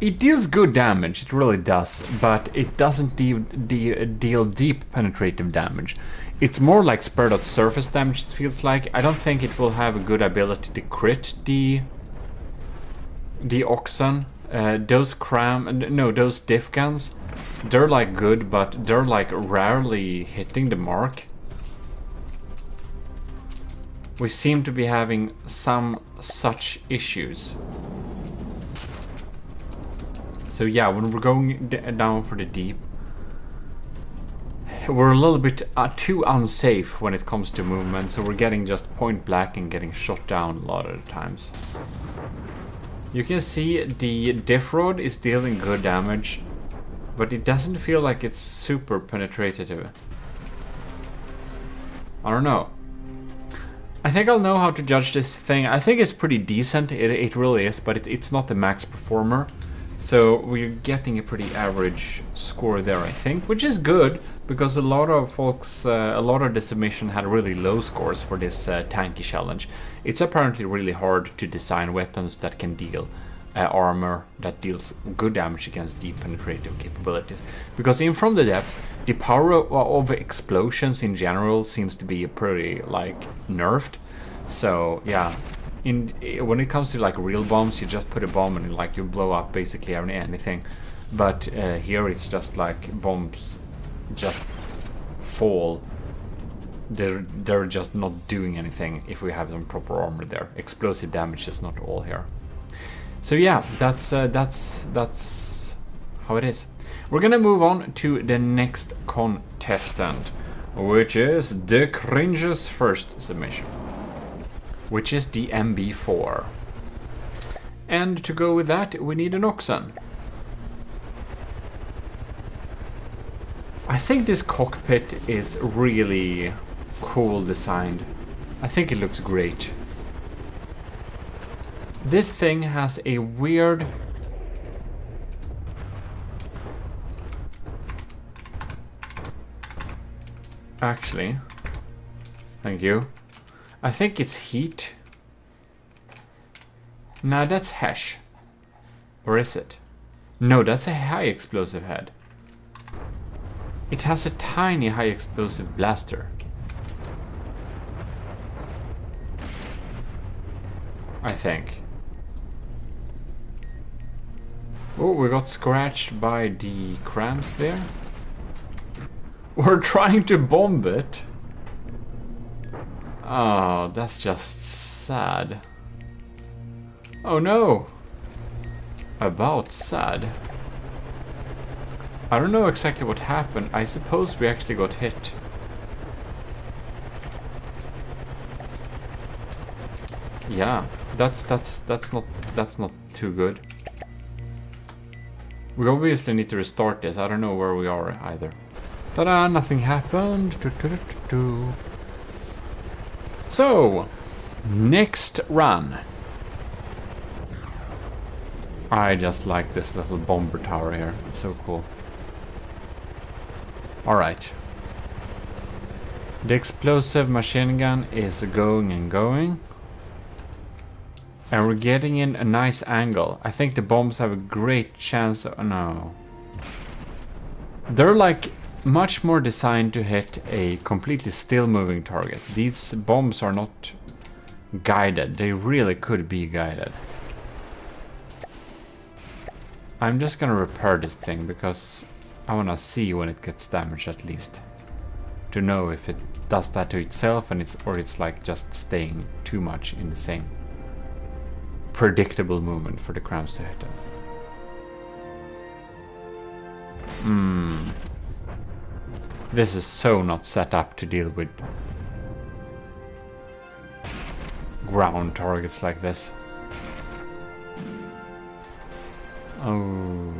It deals good damage, it really does, but it doesn't deal deep penetrative damage. It's more like spread out surface damage, it feels like. I don't think it will have a good ability to crit the oxen. Those diff guns, they're like good, but they're like rarely hitting the mark. We seem to be having some such issues. So yeah, when we're going down for the deep, we're a little bit too unsafe when it comes to movement, so we're getting just point blank and getting shot down a lot of the times. You can see the diff rod is dealing good damage, but it doesn't feel like it's super penetrative. I don't know. I think I'll know how to judge this thing. I think it's pretty decent, it really is, but it's not the max performer. So we're getting a pretty average score there, I think, which is good, because a lot of folks, a lot of the submission had really low scores for this tanky challenge. It's apparently really hard to design weapons that can deal armor that deals good damage against deep penetrative capabilities. Because in From the Depth, the power of explosions in general seems to be pretty, like, nerfed. So, yeah. When it comes to like real bombs, you just put a bomb and like you blow up basically anything, but here it's just like bombs just fall. They're just not doing anything if we have some proper armor there. Explosive damage is not all here. So yeah, that's how it is. We're gonna move on to the next contestant, which is the cringe's first submission, which is the MB4. And to go with that, we need an oxen. I think this cockpit is really cool designed. I think it looks great. This thing has a weird... Actually, thank you. I think it's heat. Nah, that's hash. Or is it? No, that's a high explosive head. It has a tiny high explosive blaster. I think. Oh, we got scratched by the crams there. We're trying to bomb it. Oh, that's just sad. Oh no! About sad. I don't know exactly what happened. I suppose we actually got hit. Yeah, that's not too good. We obviously need to restart this. I don't know where we are either. Ta-da! Nothing happened. So, next run. I just like this little bomber tower here. It's so cool. Alright. The explosive machine gun is going and going. And we're getting in a nice angle. I think the bombs have a great chance of... No. They're like much more designed to hit a completely still moving target. These bombs are not guided. They really could be guided. I'm just gonna repair this thing because I wanna see when it gets damaged at least. To know if it does that to itself and it's like just staying too much in the same predictable movement for the crams to hit them. This is so not set up to deal with ground targets like this. Oh.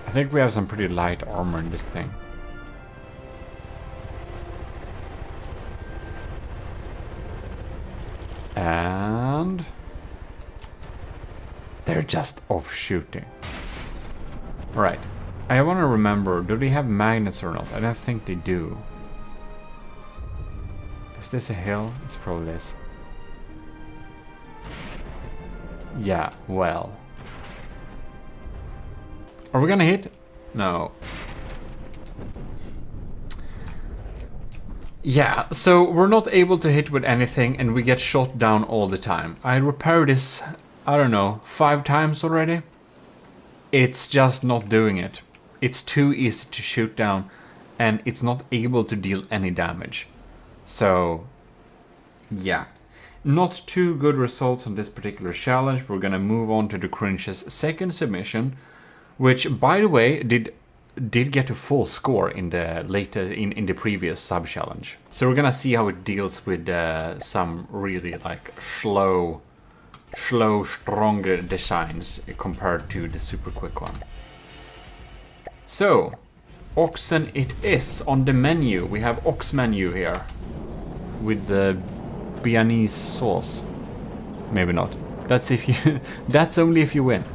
I think we have some pretty light armor in this thing. And they're just off shooting. Right. I want to remember, do they have magnets or not? I don't think they do. Is this a hill? It's probably this. Yeah, well. Are we gonna hit? No. Yeah, so we're not able to hit with anything and we get shot down all the time. I repaired this, I don't know, 5 times already. It's just not doing it. It's too easy to shoot down and it's not able to deal any damage. So, yeah. Not too good results on this particular challenge. We're gonna move on to the Cringe's second submission, which, by the way, did get a full score in the latest in the previous sub challenge. So we're gonna see how it deals with some really like slow, stronger designs compared to the super quick one. So, oxen it is on the menu. We have ox menu here with the Bearnaise sauce. Maybe not. That's if you. That's only if you win.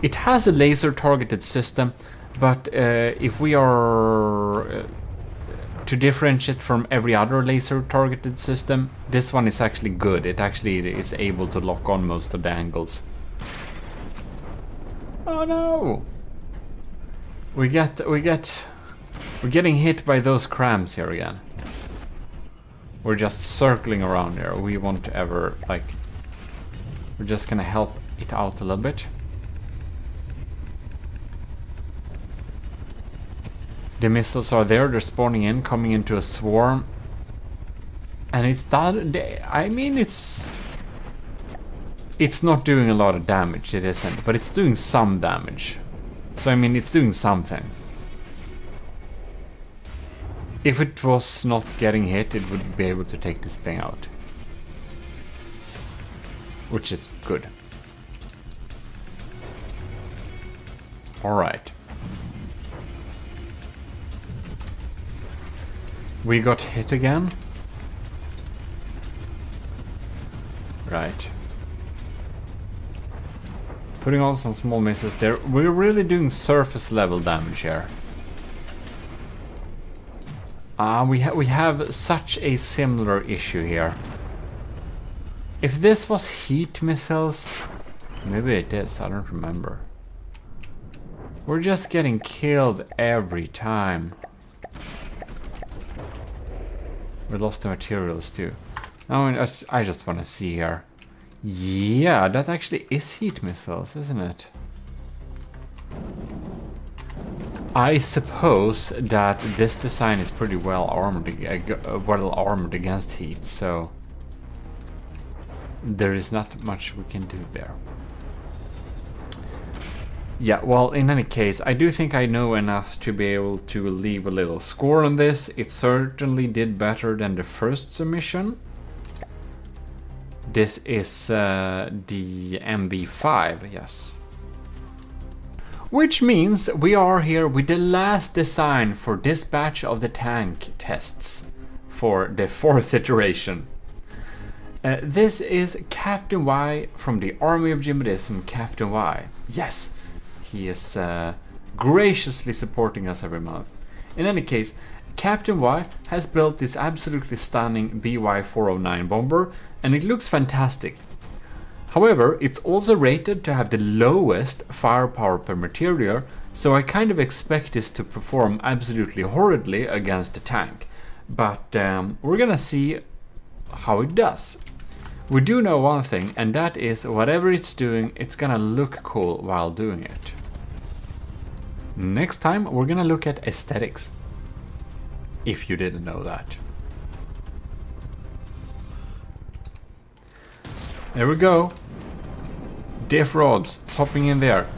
It has a laser targeted system, but if we are to differentiate from every other laser targeted system, this one is actually good. It actually is able to lock on most of the angles. Oh no! We're getting hit by those crams here again. We're just circling around there. We won't ever, like... We're just gonna help it out a little bit. The missiles are there, they're spawning in, coming into a swarm. And it's that... I mean, it's not doing a lot of damage, it isn't. But it's doing some damage. So, I mean, it's doing something. If it was not getting hit, it would be able to take this thing out. Which is good. Alright. We got hit again. Right. Putting on some small misses there. We're really doing surface level damage here. We have such a similar issue here. If this was heat missiles, maybe it is, I don't remember. We're just getting killed every time. We lost the materials too. Now I just want to see here. Yeah, that actually is heat missiles, isn't it? I suppose that this design is pretty well armored against heat, so there is not much we can do there. Yeah, well, in any case, I do think I know enough to be able to leave a little score on this. It certainly did better than the first submission. This is the MB5, yes. Which means we are here with the last design for this batch of the tank tests for the 4th iteration. This is Captain Y from the Army of GMODISM, Captain Y. Yes! He is graciously supporting us every month. In any case, Captain Y has built this absolutely stunning BY-409 bomber, and it looks fantastic. However, it's also rated to have the lowest firepower per material, so I kind of expect this to perform absolutely horridly against the tank. But we're gonna see how it does. We do know one thing, and that is whatever it's doing, it's gonna look cool while doing it. Next time, we're gonna look at aesthetics. If you didn't know that. There we go. Diff rods popping in there.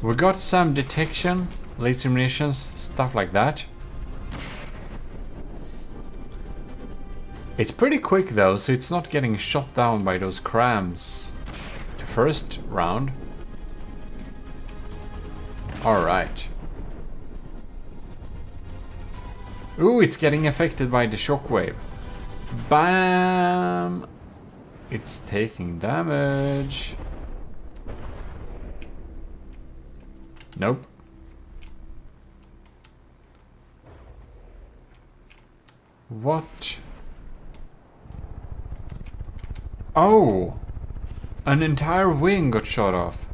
We got some detection, laser munitions, stuff like that. It's pretty quick though, so it's not getting shot down by those crams the first round. Alright. Ooh, it's getting affected by the shockwave. Bam! It's taking damage. Nope. What? Oh! An entire wing got shot off.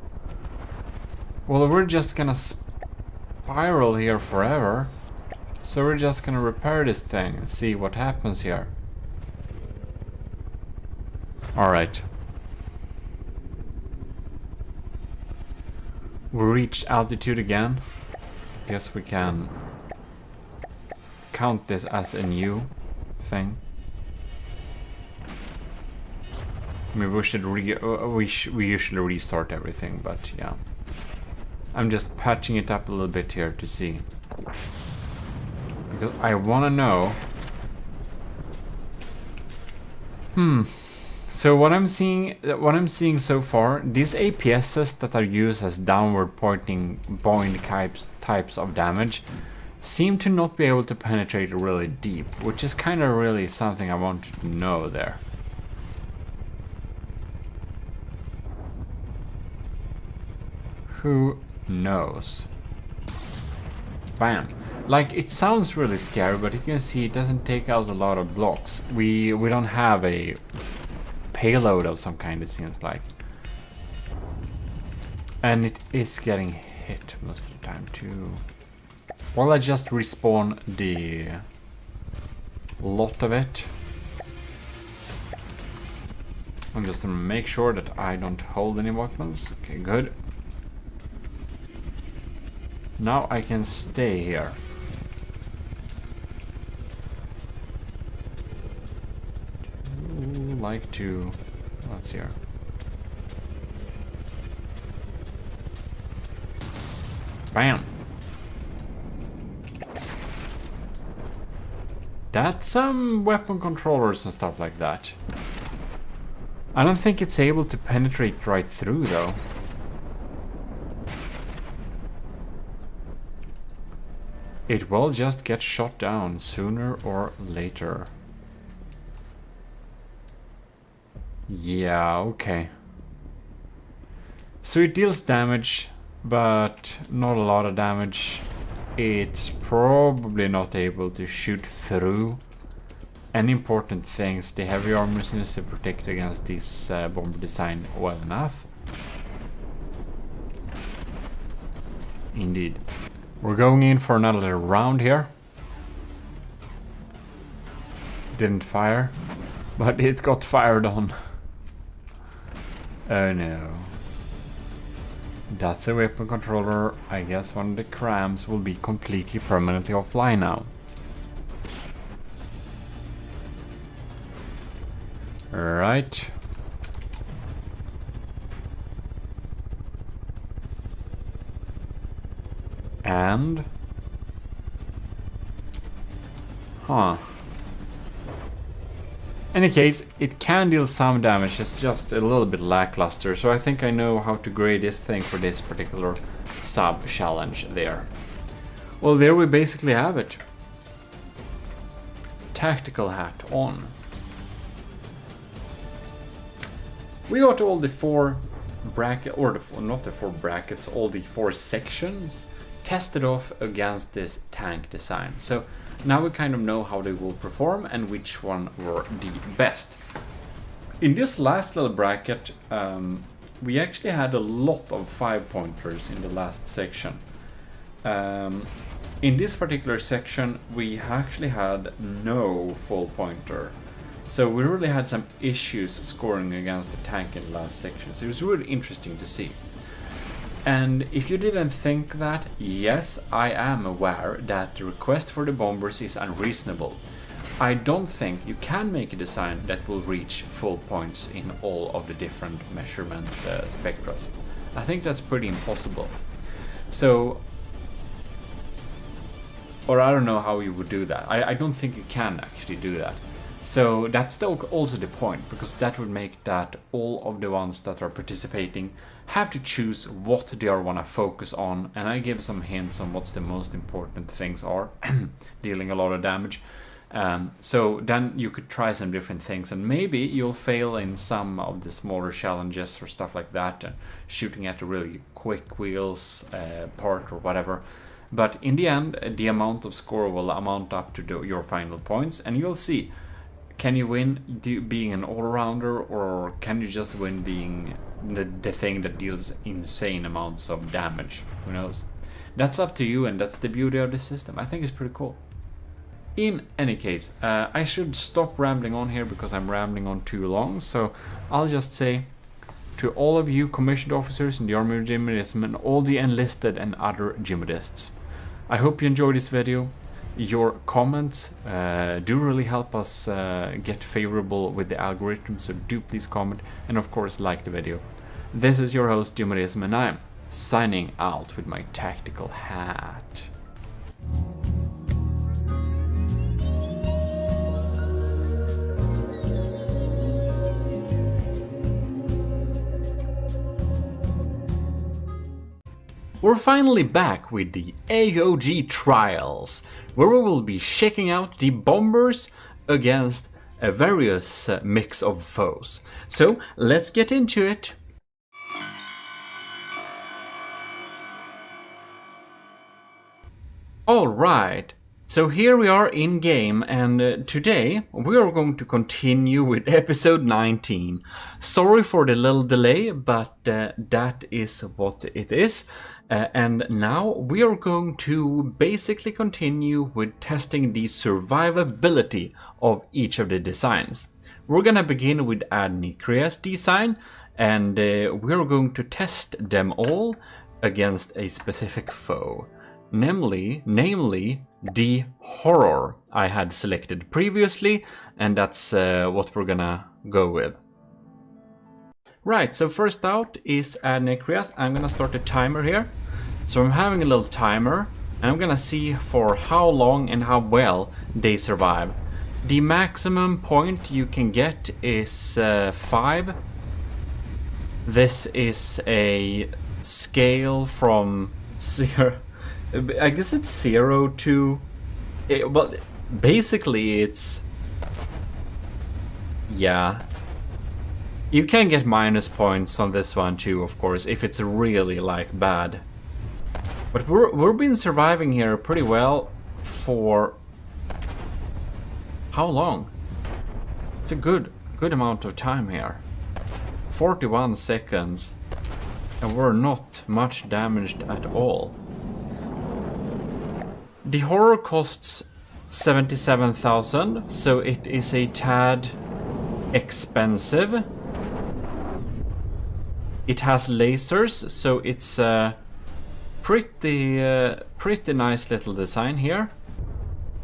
Well, we're just gonna spiral here forever. So we're just gonna repair this thing and see what happens here. Alright. We reached altitude again. Guess we can count this as a new thing. Maybe we should we usually restart everything, but yeah. I'm just patching it up a little bit here to see. Because I want to know. So what I'm seeing so far, these APSs that are used as downward pointing point types of damage seem to not be able to penetrate really deep, which is kind of really something I wanted to know there. Who knows? Bam. Like, it sounds really scary, but you can see it doesn't take out a lot of blocks. We don't have a payload of some kind, it seems like. And it is getting hit most of the time too. Well, I just respawn the lot of it. I'm just gonna make sure that I don't hold any weapons. Okay, good. Now I can stay here. Like to... What's here? Bam! That's some weapon controllers and stuff like that. I don't think it's able to penetrate right through though. It will just get shot down sooner or later. Yeah, okay. So it deals damage, but not a lot of damage. It's probably not able to shoot through any important things. The heavy armor seems to protect against this bomber design well enough. Indeed. We're going in for another round here. Didn't fire, but it got fired on. Oh no. That's a weapon controller. I guess one of the crams will be completely permanently offline now. Right. And... Huh. In any case, it can deal some damage, it's just a little bit lackluster, so I think I know how to grade this thing for this particular sub-challenge there. Well, there we basically have it. Tactical hat on. We got all the four brackets, or not the four brackets, all the four sections tested off against this tank design. So now we kind of know how they will perform and which one were the best. In this last little bracket, we actually had a lot of 5-pointers in the last section. In this particular section, we actually had no full pointer. So we really had some issues scoring against the tank in the last section. So it was really interesting to see. And if you didn't think that, yes, I am aware that the request for the bombers is unreasonable. I don't think you can make a design that will reach full points in all of the different measurement spectra. I think that's pretty impossible. So, or I don't know how you would do that. I don't think you can actually do that. So that's also the point, because that would make that all of the ones that are participating have to choose what they want to focus on, and I give some hints on what's the most important things are, dealing a lot of damage. So then you could try some different things, and maybe you'll fail in some of the smaller challenges or stuff like that, shooting at the really quick wheels part or whatever. But in the end, the amount of score will amount up to your final points, and you'll see. Can you win being an all-rounder, or can you just win being the thing that deals insane amounts of damage? Who knows? That's up to you, and that's the beauty of the system. I think it's pretty cool. In any case, I should stop rambling on here because I'm rambling on too long, so I'll just say to all of you commissioned officers in the Army of GMODISM and all the enlisted and other GMODISTs, I hope you enjoyed this video. Your comments do really help us get favorable with the algorithm, so do please comment, and of course like the video. This is your host GMODISM, and I'm signing out with my tactical hat. We're finally back with the AOG trials, where we will be checking out the bombers against a various mix of foes. So let's get into it. Alright, so here we are in game, and today we are going to continue with episode 19. Sorry for the little delay, but that is what it is. And now we are going to basically continue with testing the survivability of each of the designs. We're gonna begin with Adnikria's design, and we're going to test them all against a specific foe. Namely, the horror I had selected previously, and that's what we're gonna go with. Right, so first out is Adnikria's. I'm gonna start a timer here. So I'm having a little timer, and I'm gonna see for how long and how well they survive. The maximum point you can get is 5. This is a scale from 0. I guess it's 0 to... well, basically it's... yeah. You can get minus points on this one too, of course, if it's really, like, bad. But we've been surviving here pretty well for... how long? It's a good amount of time here. 41 seconds. And we're not much damaged at all. The horror costs 77,000, so it is a tad expensive. It has lasers, so it's a pretty nice little design here.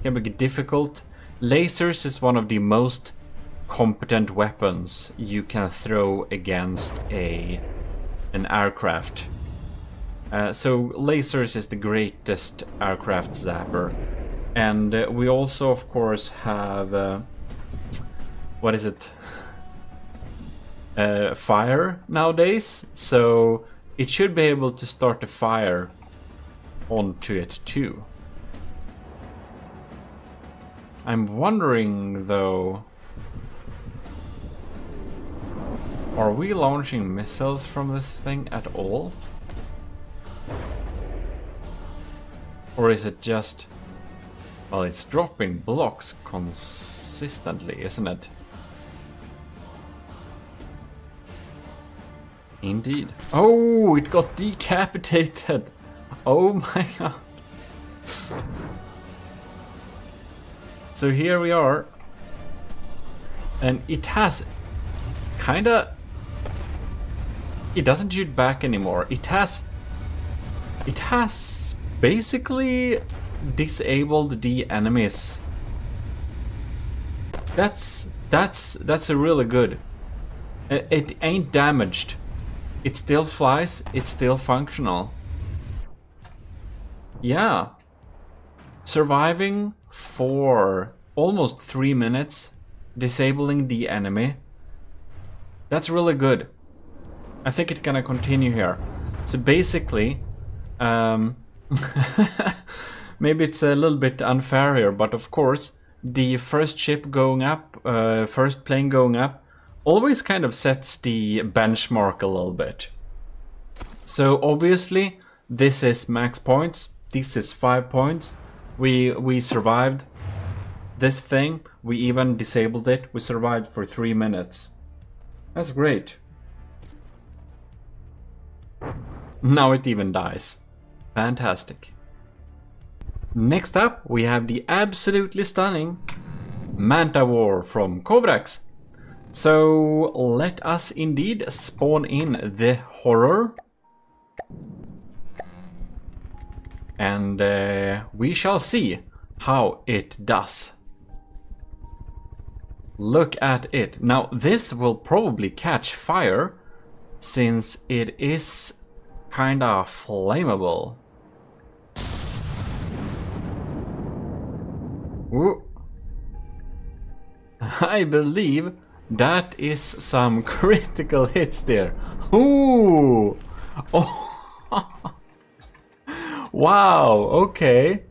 Can be difficult. Lasers is one of the most competent weapons you can throw against an aircraft. So lasers is the greatest aircraft zapper. And we also, of course, have what is it? Fire nowadays, so it should be able to start a fire onto it too. I'm wondering though, are we launching missiles from this thing at all? Or is it just... well, it's dropping blocks consistently, isn't it? Indeed. Oh, it got decapitated! Oh my god. So here we are. And it has kinda... it doesn't shoot back anymore. It has basically disabled the enemies. That's a really good. It ain't damaged. It still flies, it's still functional. Yeah. Surviving for almost 3 minutes, disabling the enemy. That's really good. I think it's gonna continue here. So basically, maybe it's a little bit unfair here, but of course, the first ship going up, first plane going up, always kind of sets the benchmark a little bit. So obviously, this is max points. This is 5 points. We survived this thing. We even disabled it. We survived for 3 minutes. That's great. Now it even dies. Fantastic. Next up, we have the absolutely stunning Manta War from Kovacs. So let us indeed spawn in the horror. And we shall see how it does. Look at it. Now this will probably catch fire since it is kinda flammable. Ooh. I believe that is some critical hits there. Ooh! Oh. Wow, okay.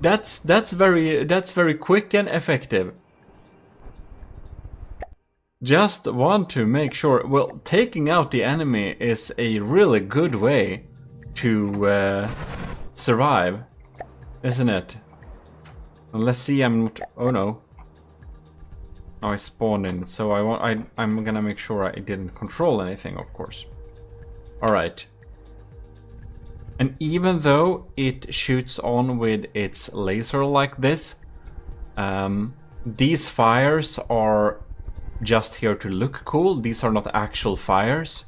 That's very quick and effective. Just want to make sure. Well, taking out the enemy is a really good way to survive, isn't it? Well, let's see. I'm not. Oh no. Oh, I spawned in, so I'm gonna make sure I didn't control anything, of course. All right. And even though it shoots on with its laser like this, these fires are just here to look cool. These are not actual fires.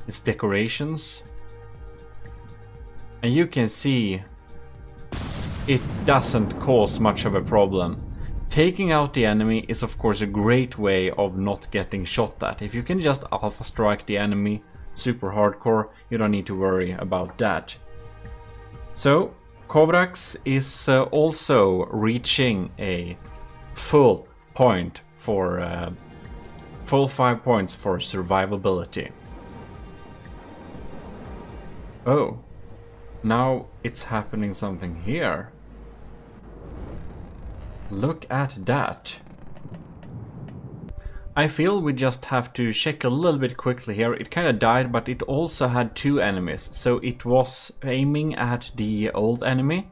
It's decorations. And you can see it doesn't cause much of a problem. Taking out the enemy is of course a great way of not getting shot at. If you can just alpha strike the enemy super hardcore, you don't need to worry about that. So Kovacs is also reaching a full point for full 5 points for survivability. Oh, now it's happening something here. Look at that. I feel we just have to check a little bit quickly here. It kind of died, but it also had 2 enemies. So it was aiming at the old enemy.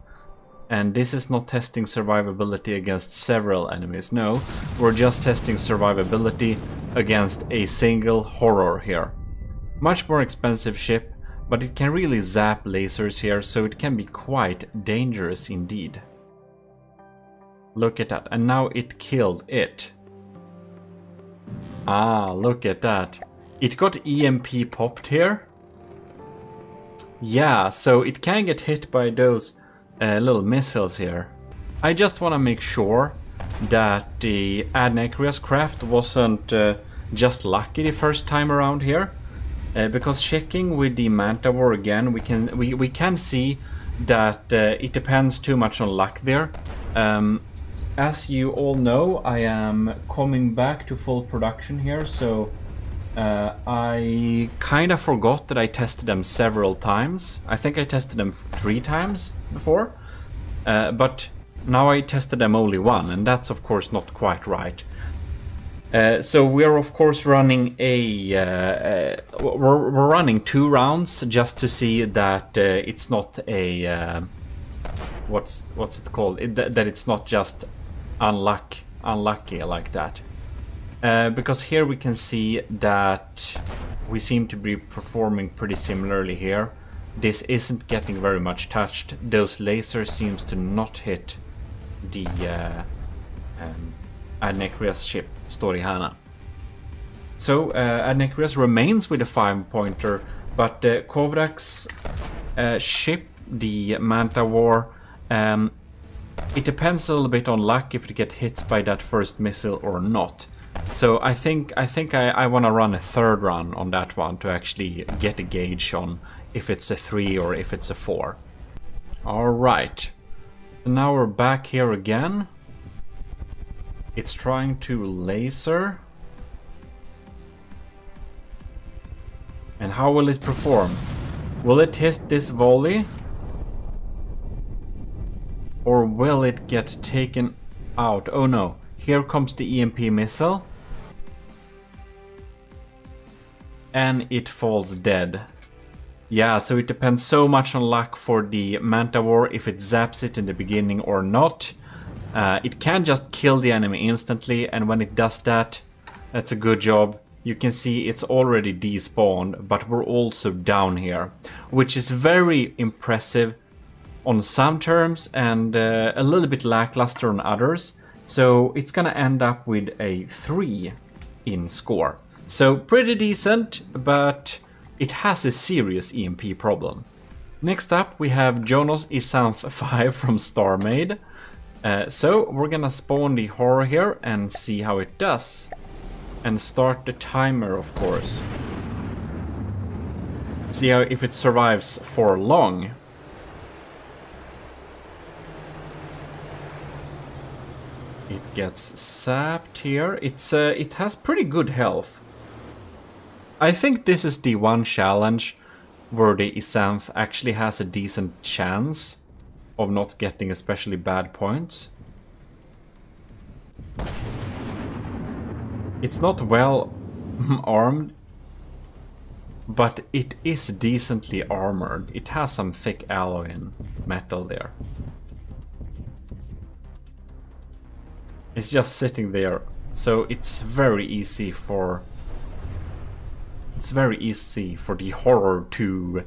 And this is not testing survivability against several enemies. No, we're just testing survivability against a single horror here. Much more expensive ship, but it can really zap lasers here, so it can be quite dangerous indeed. Look at that, and now it killed it. Ah, look at that. It got EMP popped here. Yeah, so it can get hit by those little missiles here. I just want to make sure that the Adnecreus craft wasn't just lucky the first time around here. Because checking with the Manta War again, we can see that it depends too much on luck there. As you all know, I am coming back to full production here, so I kind of forgot that I tested them several times. I think I tested them 3 times before, but now I tested them only 1, and that's of course not quite right. So we're of course running we're running 2 rounds just to see that it's not a what's it called? That it's not just unlucky like that. Because here we can see that we seem to be performing pretty similarly here. This isn't getting very much touched. Those lasers seems to not hit the Adnecreus ship, Storihana. So Adnecreus remains with a 5-pointer, but Kovrak's ship, the Manta War, it depends a little bit on luck if it gets hit by that first missile or not. So I think I want to run a 3rd run on that one to actually get a gauge on if it's a 3 or if it's a 4. Alright, now we're back here again. It's trying to laser. And how will it perform? Will it hit this volley? Or will it get taken out? Oh no, here comes the EMP missile. And it falls dead. Yeah, so it depends so much on luck for the Manta War if it zaps it in the beginning or not. It can just kill the enemy instantly, and when it does that, that's a good job. You can see it's already despawned, but we're also down here, which is very impressive on some terms and a little bit lackluster on others. So it's gonna end up with a 3 in score. So pretty decent, but it has a serious EMP problem. Next up we have Jonos Isanth 5 from StarMade. So we're gonna spawn the horror here and see how it does. And start the timer, of course. See how if it survives for long. It gets sapped here. It has pretty good health. I think this is the one challenge where the Isanth actually has a decent chance of not getting especially bad points. It's not well armed, but it is decently armored. It has some thick alloy and metal there. It's just sitting there, so it's very easy for the horror to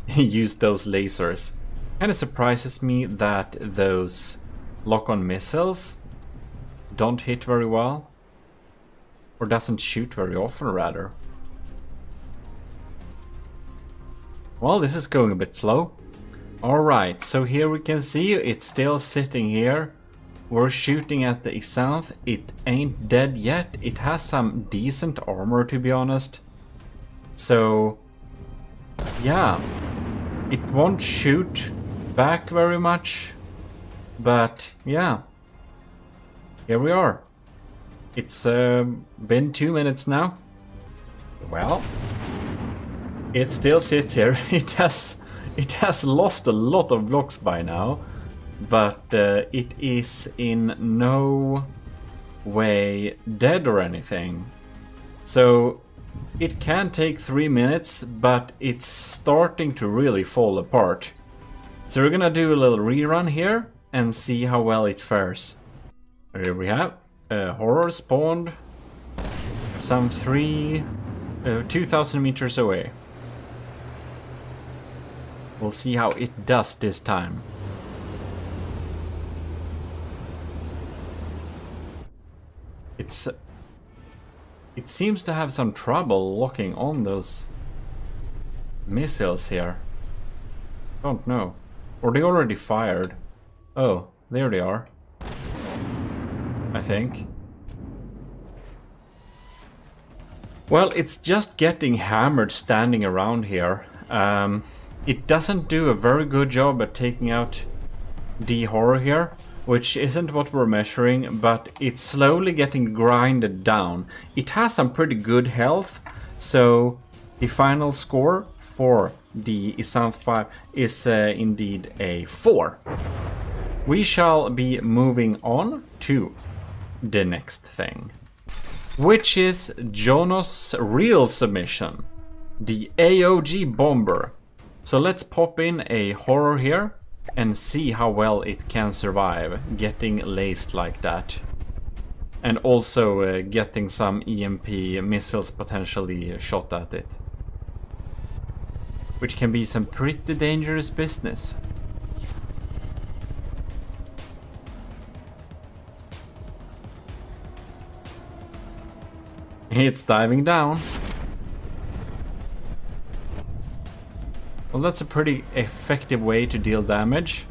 use those lasers. And it surprises me that those lock-on missiles don't hit very well. Or doesn't shoot very often, rather. Well, this is going a bit slow. Alright, so here we can see it's still sitting here. We're shooting at the Isanth. It ain't dead yet. It has some decent armor, to be honest. So, yeah. It won't shoot back very much. But, yeah. Here we are. It's been 2 minutes now. Well, it still sits here. It has lost a lot of blocks by now, but it is in no way dead or anything. So it can take 3 minutes, but it's starting to really fall apart. So we're gonna do a little rerun here and see how well it fares. Here we have. Horror spawned some 2,000 meters away. We'll see how it does this time. It seems to have some trouble locking on those missiles here. Don't know. Or they already fired. Oh, there they are. I think. Well, it's just getting hammered standing around here. It doesn't do a very good job at taking out D-horror here, which isn't what we're measuring, but it's slowly getting grinded down. It has some pretty good health, so the final score for the Isanth 5 is indeed a 4. We shall be moving on to the next thing, which is Jono's real submission, the AOG Bomber. So let's pop in a horror here and see how well it can survive getting laced like that. And also getting some EMP missiles potentially shot at it. Which can be some pretty dangerous business. It's diving down. Well, that's a pretty effective way to deal damage.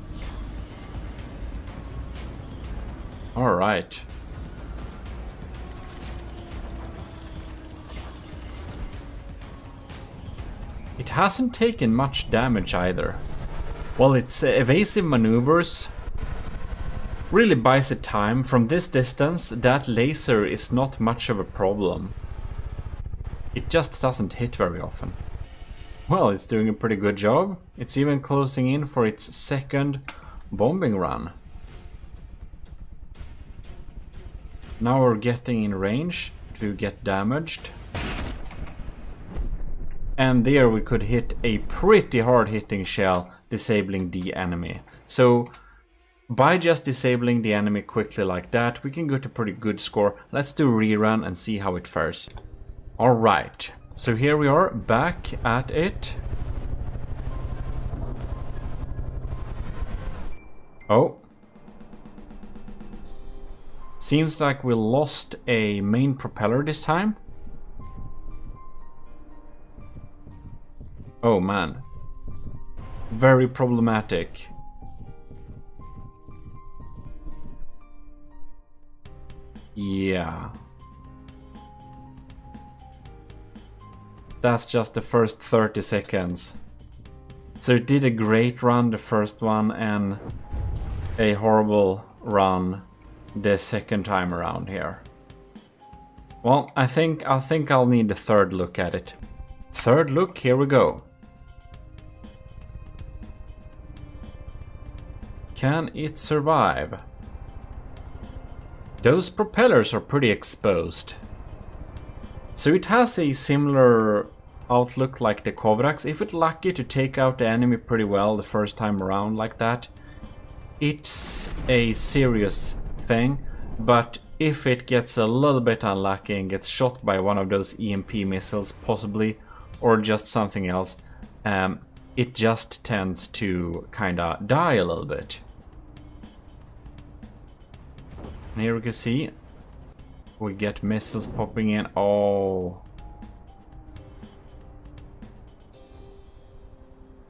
Alright. It hasn't taken much damage either. Well, its evasive maneuvers really buys it time. From this distance, that laser is not much of a problem. It just doesn't hit very often. Well, it's doing a pretty good job. It's even closing in for its second bombing run. Now we're getting in range to get damaged. And there we could hit a pretty hard hitting shell, disabling the enemy. So by just disabling the enemy quickly like that, we can get a pretty good score. Let's do a rerun and see how it fares. Alright, so here we are back at it. Oh. Seems like we lost a main propeller this time. Oh man. Very problematic. Yeah. That's just the first 30 seconds. So it did a great run the first one and a horrible run the second time around here. Well, I think I'll need a third look at it. Third look, here we go. Can it survive? Those propellers are pretty exposed. So it has a similar outlook like the Kovrax. If it's lucky to take out the enemy pretty well the first time around like that, it's a serious thing. But if it gets a little bit unlucky and gets shot by one of those EMP missiles possibly, or just something else, it just tends to kinda die a little bit. And here we can see we get missiles popping in. Oh.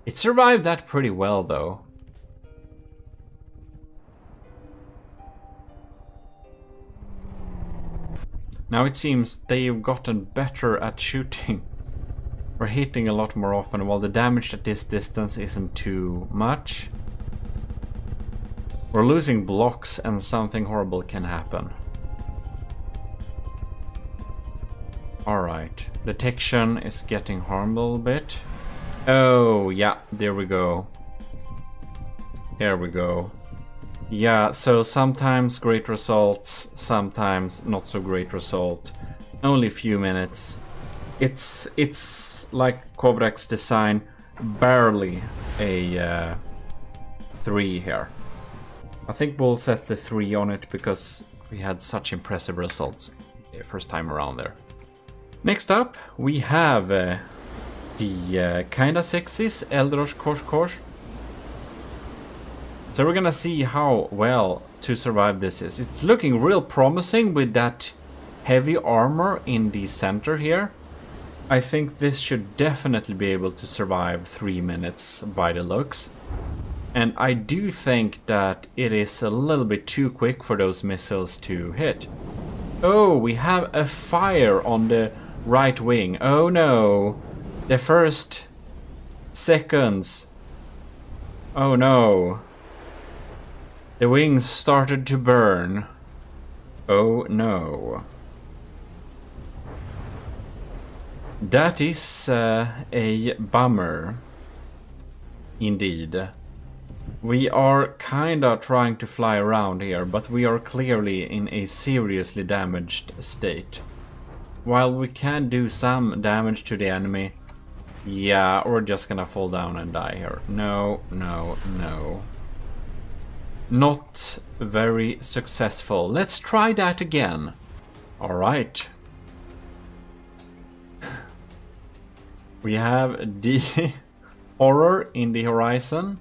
It survived that pretty well though. Now it seems they've gotten better at shooting. We're hitting a lot more often, while the damage at this distance isn't too much. We're losing blocks and something horrible can happen. Alright, detection is getting harmed a little bit. Oh, yeah, there we go. There we go. Yeah, so sometimes great results, sometimes not so great result. Only a few minutes. It's like Kovrak's design, barely a 3 here. I think we'll set the 3 on it because we had such impressive results the first time around there. Next up, we have the kinda sexy Eldrosh Kosh. So we're gonna see how well to survive this is. It's looking real promising with that heavy armor in the center here. I think this should definitely be able to survive 3 minutes by the looks. And I do think that it is a little bit too quick for those missiles to hit. Oh, we have a fire on the right wing. Oh no. The first seconds. Oh no. The wings started to burn. Oh no. That is a bummer. Indeed. We are kinda trying to fly around here, but we are clearly in a seriously damaged state. While we can do some damage to the enemy, yeah, we're just gonna fall down and die here. No, no, no. Not very successful. Let's try that again. Alright. We have the horror in the horizon,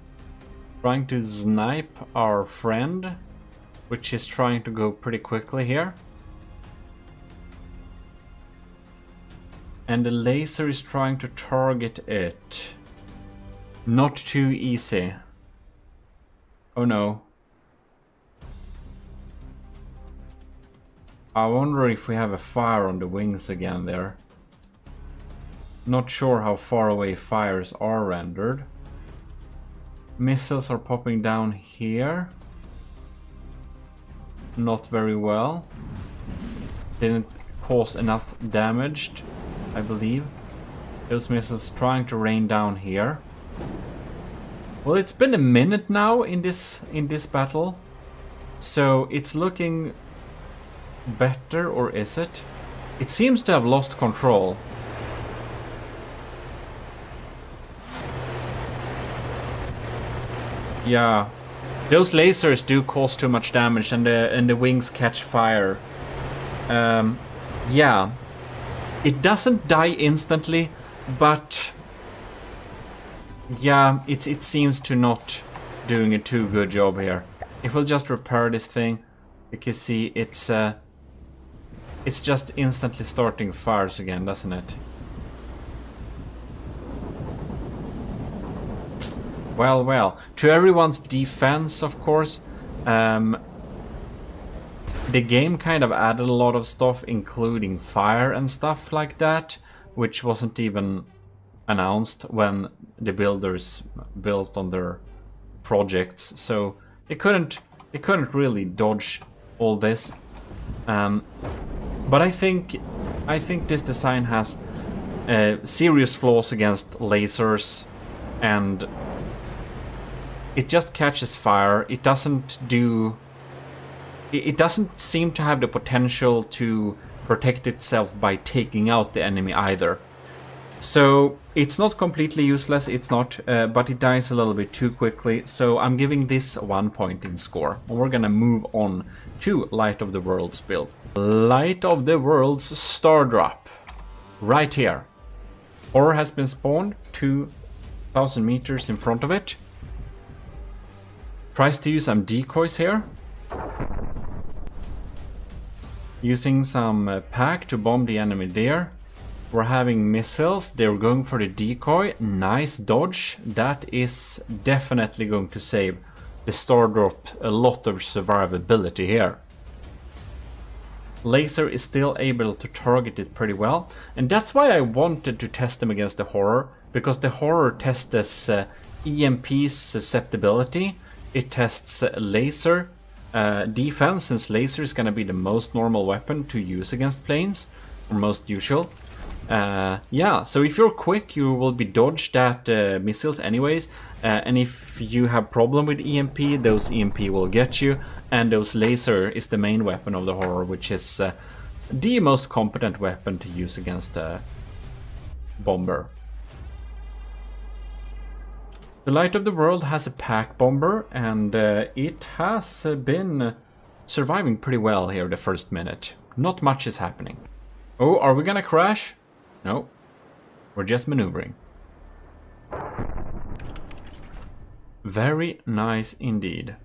trying to snipe our friend, which is trying to go pretty quickly here. And the laser is trying to target it. Not too easy. Oh no. I wonder if we have a fire on the wings again there. Not sure how far away fires are rendered. Missiles are popping down here. Not very well. Didn't cause enough damage, I believe. Those missiles trying to rain down here. Well, it's been a minute now in this battle, so it's looking better, or is it? It seems to have lost control. Yeah, those lasers do cause too much damage, and the wings catch fire. Yeah, it doesn't die instantly, but yeah, it seems to not doing a too good job here. If we'll just repair this thing, you can see it's just instantly starting fires again, doesn't it? Well, well. To everyone's defense, of course, the game kind of added a lot of stuff, including fire and stuff like that, which wasn't even announced when the builders built on their projects. So they couldn't really dodge all this. But I think this design has serious flaws against lasers, and it just catches fire. It doesn't seem to have the potential to protect itself by taking out the enemy either. So it's not completely useless, it's not, but it dies a little bit too quickly. So I'm giving this 1 point in score. And we're gonna move on to Light of the Worlds build. Light of the Worlds star drop. Right here. Horror has been spawned 2,000 meters in front of it. Tries to use some decoys here. Using some pack to bomb the enemy there. We're having missiles. They're going for the decoy. Nice dodge. That is definitely going to save the star drop a lot of survivability here. Laser is still able to target it pretty well. And that's why I wanted to test them against the horror. Because the horror tests EMP susceptibility. It tests laser defense, since laser is going to be the most normal weapon to use against planes, or most usual. Yeah, so if you're quick, you will be dodged at missiles anyways, and if you have problem with EMP, those EMP will get you, and those laser is the main weapon of the horror, which is the most competent weapon to use against a bomber. The Light of the World has a pack bomber, and it has been surviving pretty well here the first minute. Not much is happening. Oh, are we gonna crash? No, we're just maneuvering. Very nice indeed.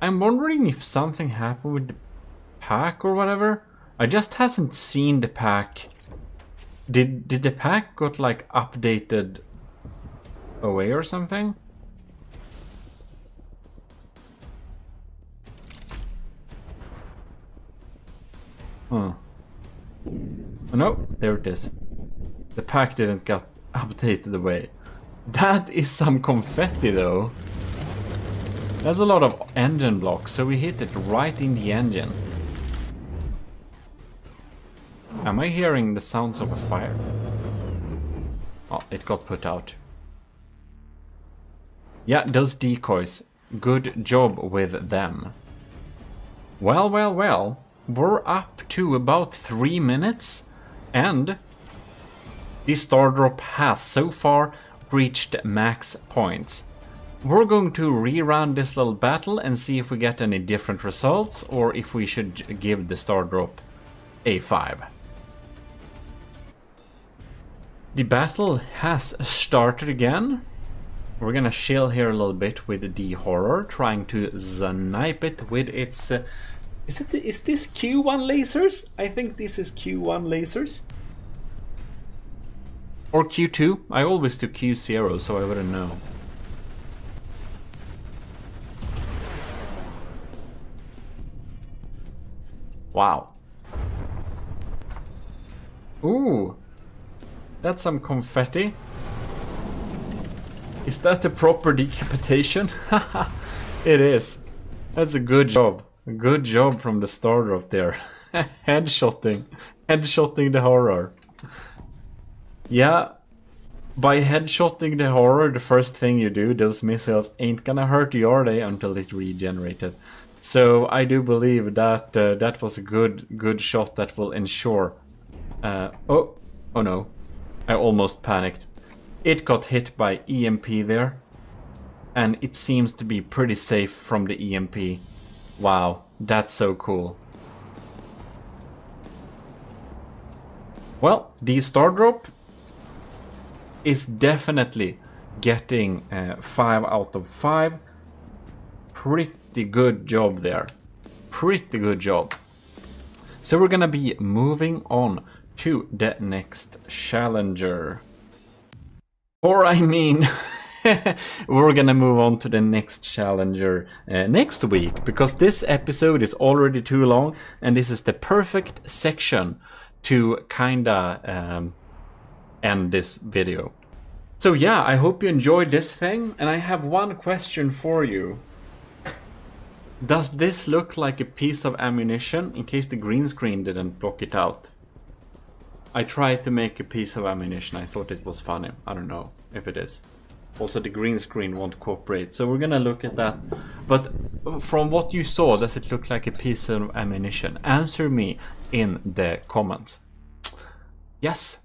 I'm wondering if something happened with the pack or whatever. I just hasn't seen the pack. Did the pack got like updated away or something? Huh. Oh, no, there it is. The pack didn't get updated away. That is some confetti though. That's a lot of engine blocks, so we hit it right in the engine. Am I hearing the sounds of a fire? Oh, it got put out. Yeah, those decoys. Good job with them. Well, well, well. We're up to about 3 minutes, and the star drop has so far reached max points. We're going to rerun this little battle and see if we get any different results, or if we should give the star drop a 5. The battle has started again. We're gonna chill here a little bit with the horror, trying to snipe it with its... Is this Q1 lasers? I think this is Q1 lasers. Or Q2. I always do Q0, so I wouldn't know. Wow. Ooh. That's some confetti. Is that the proper decapitation? Haha, it is. That's a good job. A good job from the star drop there. Headshotting. Headshotting the horror. Yeah. By headshotting the horror, the first thing you do, those missiles ain't gonna hurt you, are they? Until it regenerated. So I do believe that that was a good shot that will ensure... oh no. I almost panicked. It got hit by EMP there. And it seems to be pretty safe from the EMP. Wow, that's so cool. Well, the star drop is definitely getting 5 out of 5. Pretty good job there. Pretty good job. So we're gonna be moving on to the next challenger. Or I mean, we're gonna move on to the next challenger next week, because this episode is already too long, and this is the perfect section to kinda end this video. So yeah, I hope you enjoyed this thing, and I have one question for you. Does this look like a piece of ammunition, in case the green screen didn't block it out? I tried to make a piece of ammunition. I thought it was funny. I don't know if it is. Also, the green screen won't cooperate, so we're gonna look at that. But from what you saw, does it look like a piece of ammunition? Answer me in the comments. Yes.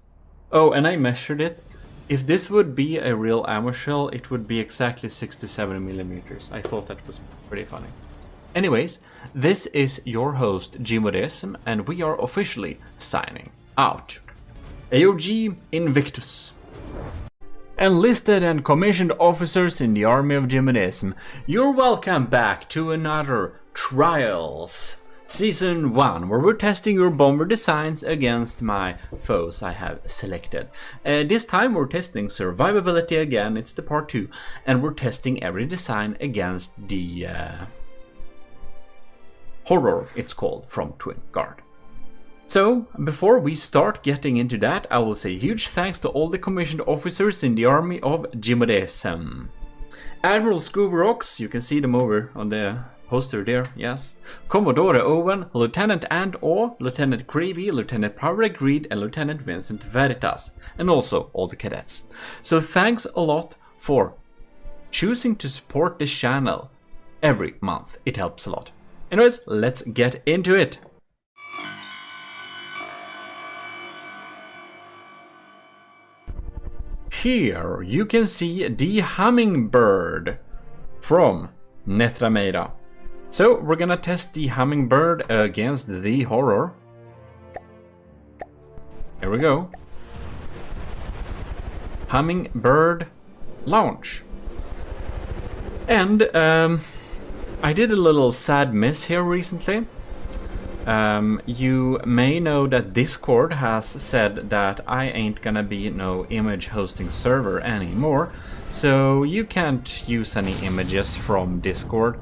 Oh, and I measured it. If this would be a real ammo shell, it would be exactly 67 millimeters. I thought that was pretty funny. Anyways, this is your host, GMODIST, and we are officially signing out. AOG Invictus. Enlisted and commissioned officers in the army of GMODIST, you're welcome back to another Trials Season 1, where we're testing your bomber designs against my foes I have selected. This time we're testing survivability again, it's the part 2, and we're testing every design against the horror, it's called, from Twin Guard. So, before we start getting into that, I will say huge thanks to all the commissioned officers in the army of GMODIST. Admiral Scooberox, you can see them over on the poster there, yes. Commodore Owen, Lieutenant And-Aw, Lieutenant Creevy, Lieutenant Powerek Reed, and Lieutenant Vincent Veritas, and also all the cadets. So thanks a lot for choosing to support this channel every month, it helps a lot. Anyways, let's get into it. Here you can see the Hummingbird from Netrameira. So we're gonna test the Hummingbird against the Horror. Here we go. Hummingbird launch. And I did a little sad miss here recently. You may know that Discord has said that I ain't gonna be no image hosting server anymore, so you can't use any images from Discord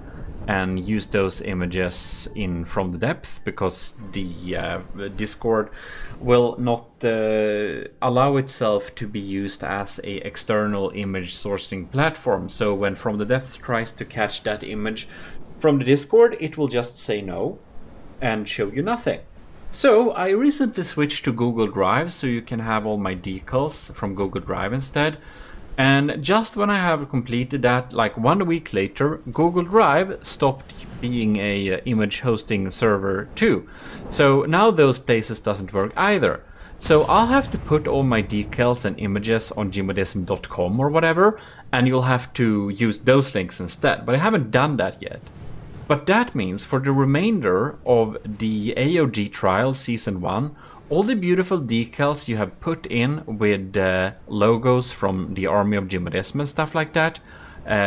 and use those images in from the depth, because the Discord will not allow itself to be used as a external image sourcing platform. So when from the depth tries to catch that image from the Discord, it will just say no and show you nothing. So I recently switched to Google Drive, so you can have all my decals from Google Drive instead. And just when I have completed that, like 1 week later, Google Drive stopped being a image hosting server too. So now those places doesn't work either. So I'll have to put all my decals and images on gmodism.com or whatever, and you'll have to use those links instead. But I haven't done that yet. But that means for the remainder of the AOG trial season 1, all the beautiful decals you have put in with logos from the army of GMODIST and stuff like that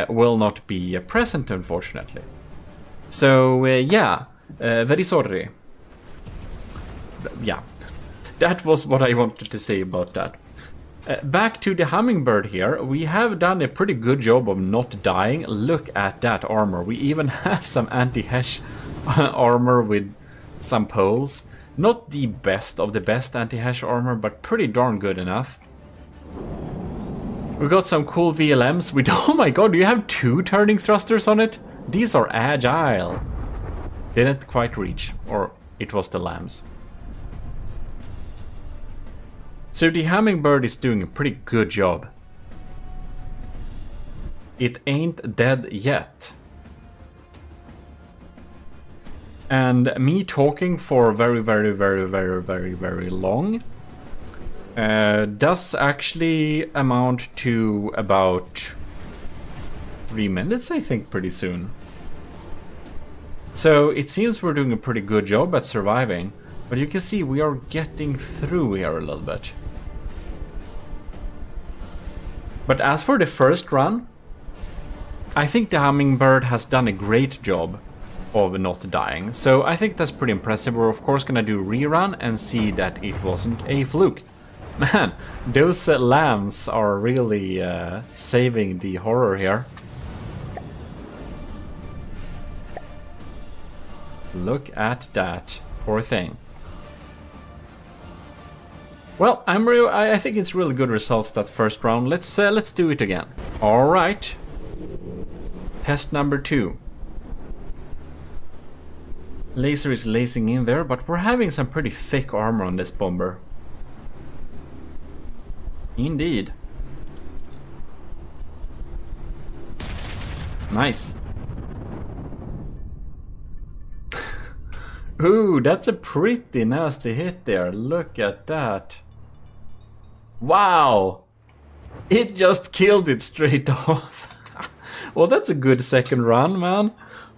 will not be present, unfortunately. So yeah, very sorry. Yeah, that was what I wanted to say about that. Back to the hummingbird here, we have done a pretty good job of not dying. Look at that armor. We even have some anti-hesh armor with some poles. Not the best of the best anti-hesh armor, but pretty darn good enough. We got some cool VLMs with, oh my god, do you have 2 turning thrusters on it? These are agile. Didn't quite reach, or it was the lambs. So the hummingbird is doing a pretty good job. It ain't dead yet. And me talking for very long does actually amount to about 3 minutes, I think, pretty soon. So it seems we're doing a pretty good job at surviving, but you can see we are getting through here a little bit. But as for the first run, I think the hummingbird has done a great job of not dying. So I think that's pretty impressive. We're of course gonna do a rerun and see that it wasn't a fluke. Man, those lambs are really saving the horror here. Look at that, poor thing. Well, I think it's really good results that first round. Let's do it again. All right. Test number 2. Laser is lacing in there, but we're having some pretty thick armor on this bomber. Indeed. Nice. Ooh, that's a pretty nasty hit there. Look at that. Wow! It just killed it straight off. Well, that's a good second run, man.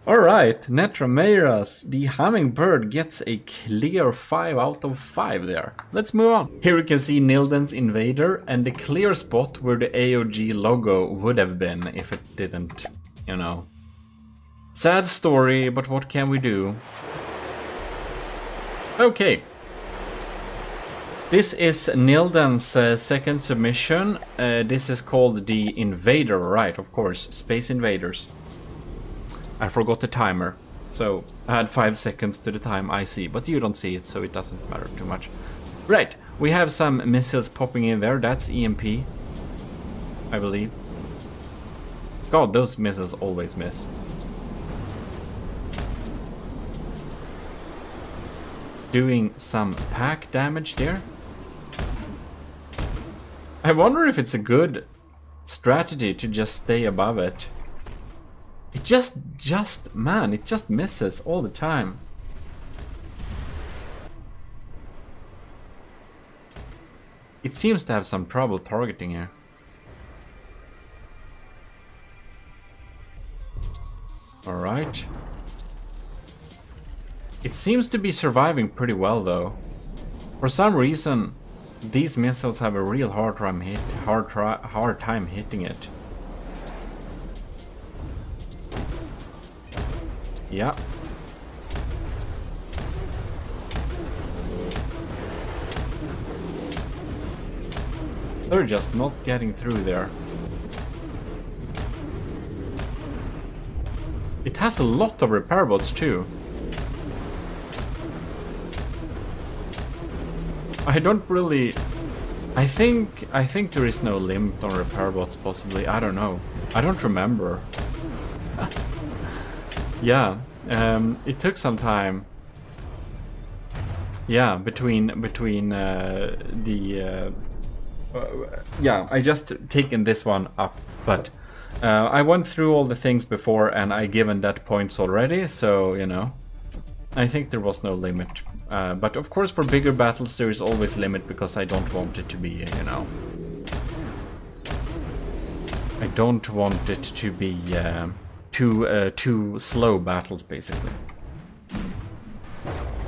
Alright, Netrameiras, the hummingbird gets a clear 5 out of 5 there. Let's move on. Here we can see Nilden's Invader and the clear spot where the AOG logo would have been if it didn't, you know. Sad story, but what can we do? Okay. This is Nilden's second submission. This is called the Invader, right? Of course, Space Invaders. I forgot the timer, so I had 5 seconds to the time I see, but you don't see it, so it doesn't matter too much. Right, we have some missiles popping in there. That's EMP, I believe. God, those missiles always miss. Doing some pack damage there. I wonder if it's a good strategy to just stay above it. It man, it just misses all the time. It seems to have some trouble targeting here. Alright. It seems to be surviving pretty well though. For some reason, these missiles have a real hard time hitting it. Yeah. They're just not getting through there. It has a lot of repair bots too. I don't really... I think there is no limit on repair bots possibly. I don't know. I don't remember. Yeah, it took some time. Yeah, between yeah, I just taken this one up, but I went through all the things before and I given that points already, so you know, I think there was no limit. But of course, for bigger battles, there is always limit because I don't want it to be, you know, I don't want it to be too slow battles, basically.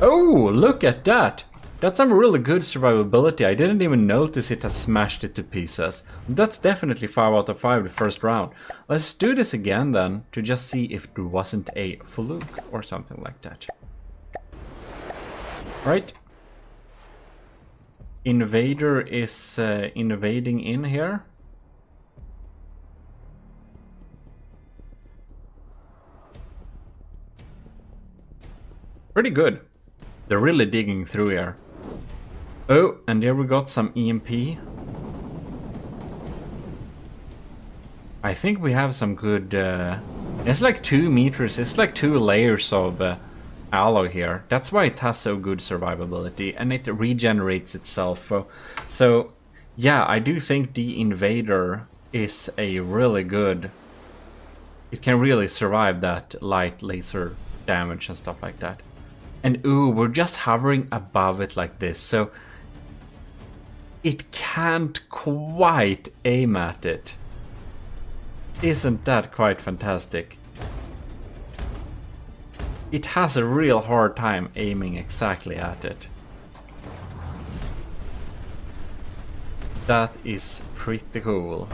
Oh, look at that! That's some really good survivability. I didn't even notice it has smashed it to pieces. That's definitely 5 out of 5 the first round. Let's do this again then, to just see if there wasn't a fluke or something like that. Right. Invader is invading in here. Pretty good. They're really digging through here. Oh, and there we got some EMP. I think we have some good... it's like 2 meters, it's like 2 layers of alloy here. That's why it has so good survivability, and it regenerates itself. So, yeah, I do think the Invader is a really good... It can really survive that light laser damage and stuff like that. And ooh, we're just hovering above it like this, so it can't quite aim at it. Isn't that quite fantastic? It has a real hard time aiming exactly at it. That is pretty cool.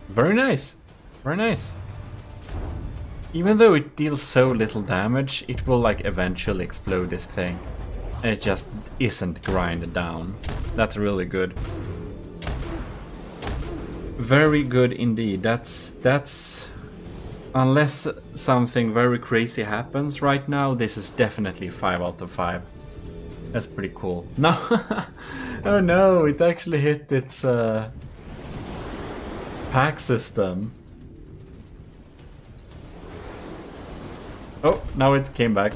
Very nice, very nice. Even though it deals so little damage, it will like eventually explode this thing. And it just isn't grinded down. That's really good. Very good indeed. That's unless something very crazy happens right now, this is definitely 5 out of 5. That's pretty cool. No, oh no, it actually hit its pack system. Oh, now it came back.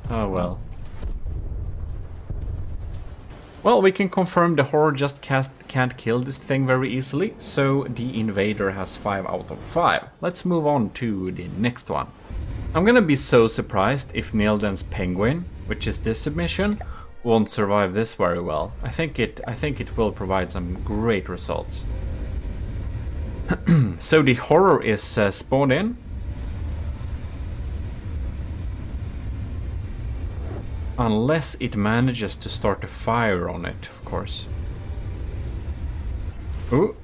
Oh well. Well, we can confirm the Horde just can't kill this thing very easily, so the Invader has 5 out of 5. Let's move on to the next one. I'm gonna be so surprised if Nilden's Penguin, which is this submission, won't survive this very well. I think it will provide some great results. So the Horror is spawned in. Unless it manages to start a fire on it, of course. Ooh.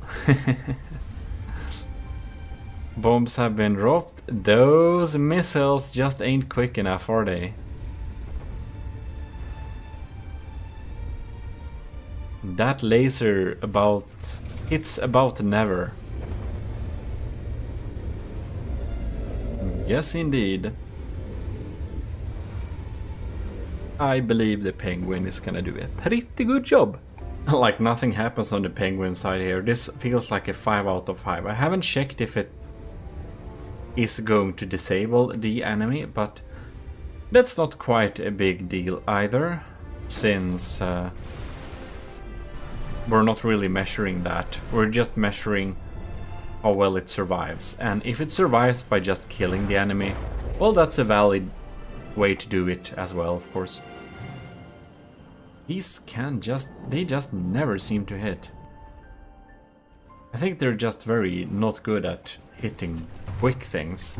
Bombs have been dropped. Those missiles just ain't quick enough, are they? That laser hits about never. Yes, indeed. I believe the Penguin is gonna do a pretty good job. Like nothing happens on the Penguin side here. This feels like a 5 out of 5. I haven't checked if it is going to disable the enemy, but that's not quite a big deal either, since we're not really measuring that. We're just measuring how well it survives. And if it survives by just killing the enemy, well, that's a valid way to do it as well, of course. These they just never seem to hit. I think they're just very not good at hitting quick things.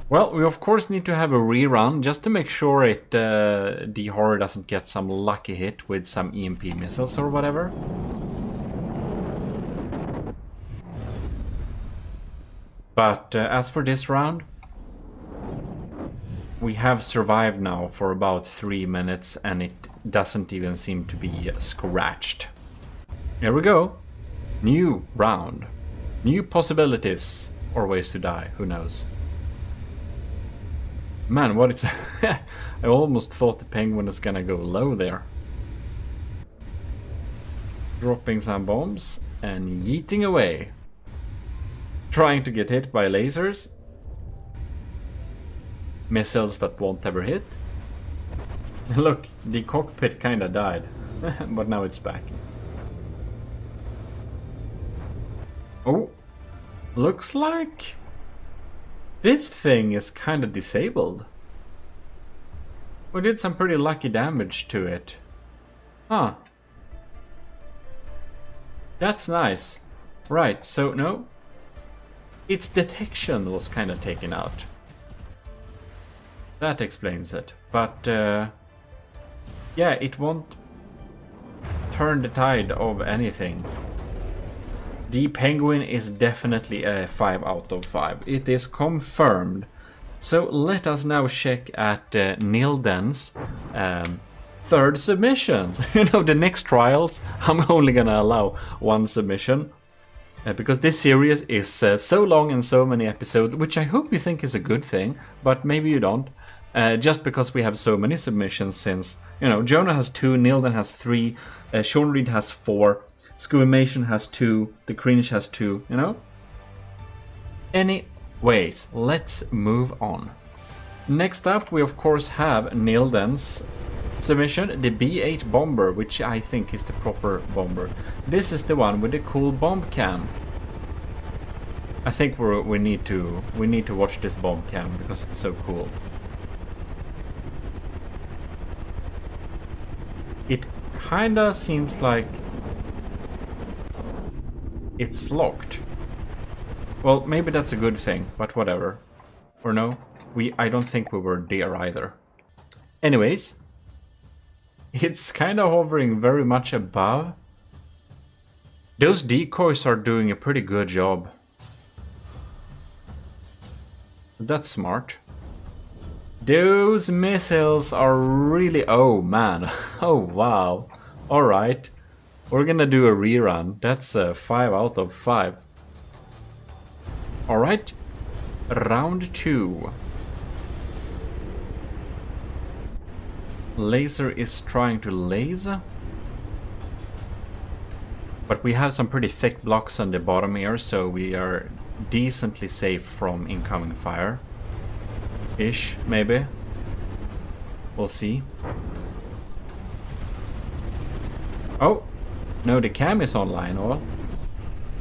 Well, we of course need to have a rerun just to make sure the Horror doesn't get some lucky hit with some EMP missiles or whatever. But as for this round, we have survived now for about 3 minutes and it doesn't even seem to be scratched. Here we go. New round. New possibilities. Or ways to die, who knows. Man, what is... I almost thought the penguin is gonna go low there. Dropping some bombs and yeeting away. Trying to get hit by lasers. Missiles that won't ever hit. Look, the cockpit kinda died. But now it's back. Oh, looks like this thing is kinda disabled. We did some pretty lucky damage to it. Huh. That's nice. Right, so no. Its detection was kinda taken out. That explains it. But yeah, it won't turn the tide of anything. The penguin is definitely a 5 out of 5. It is confirmed. So let us now check at Nilden's third submissions. You know, the next trials, I'm only gonna allow 1 submission. Because this series is so long and so many episodes, which I hope you think is a good thing, but maybe you don't. Just because we have so many submissions since, you know, Jonah has 2, Nilden has 3, Sean Reed has 4, Scuimation has 2, The Cringe has 2, you know? Anyways, let's move on. Next up, we of course have Nilden's submission, the B8 bomber, which I think is the proper bomber. This is the one with the cool bomb cam. I think we need to watch this bomb cam because it's so cool. It kinda seems like it's locked. Well, maybe that's a good thing, but whatever. Or no, I don't think we were there either. Anyways, it's kind of hovering very much above. Those decoys are doing a pretty good job. That's smart. Those missiles are really... Oh man. Oh wow. Alright. We're gonna do a rerun. That's a 5 out of 5. Alright. Round 2. Laser is trying to laser. But we have some pretty thick blocks on the bottom here, so we are decently safe from incoming fire. Ish, maybe. We'll see. Oh! No, the cam is online, oh.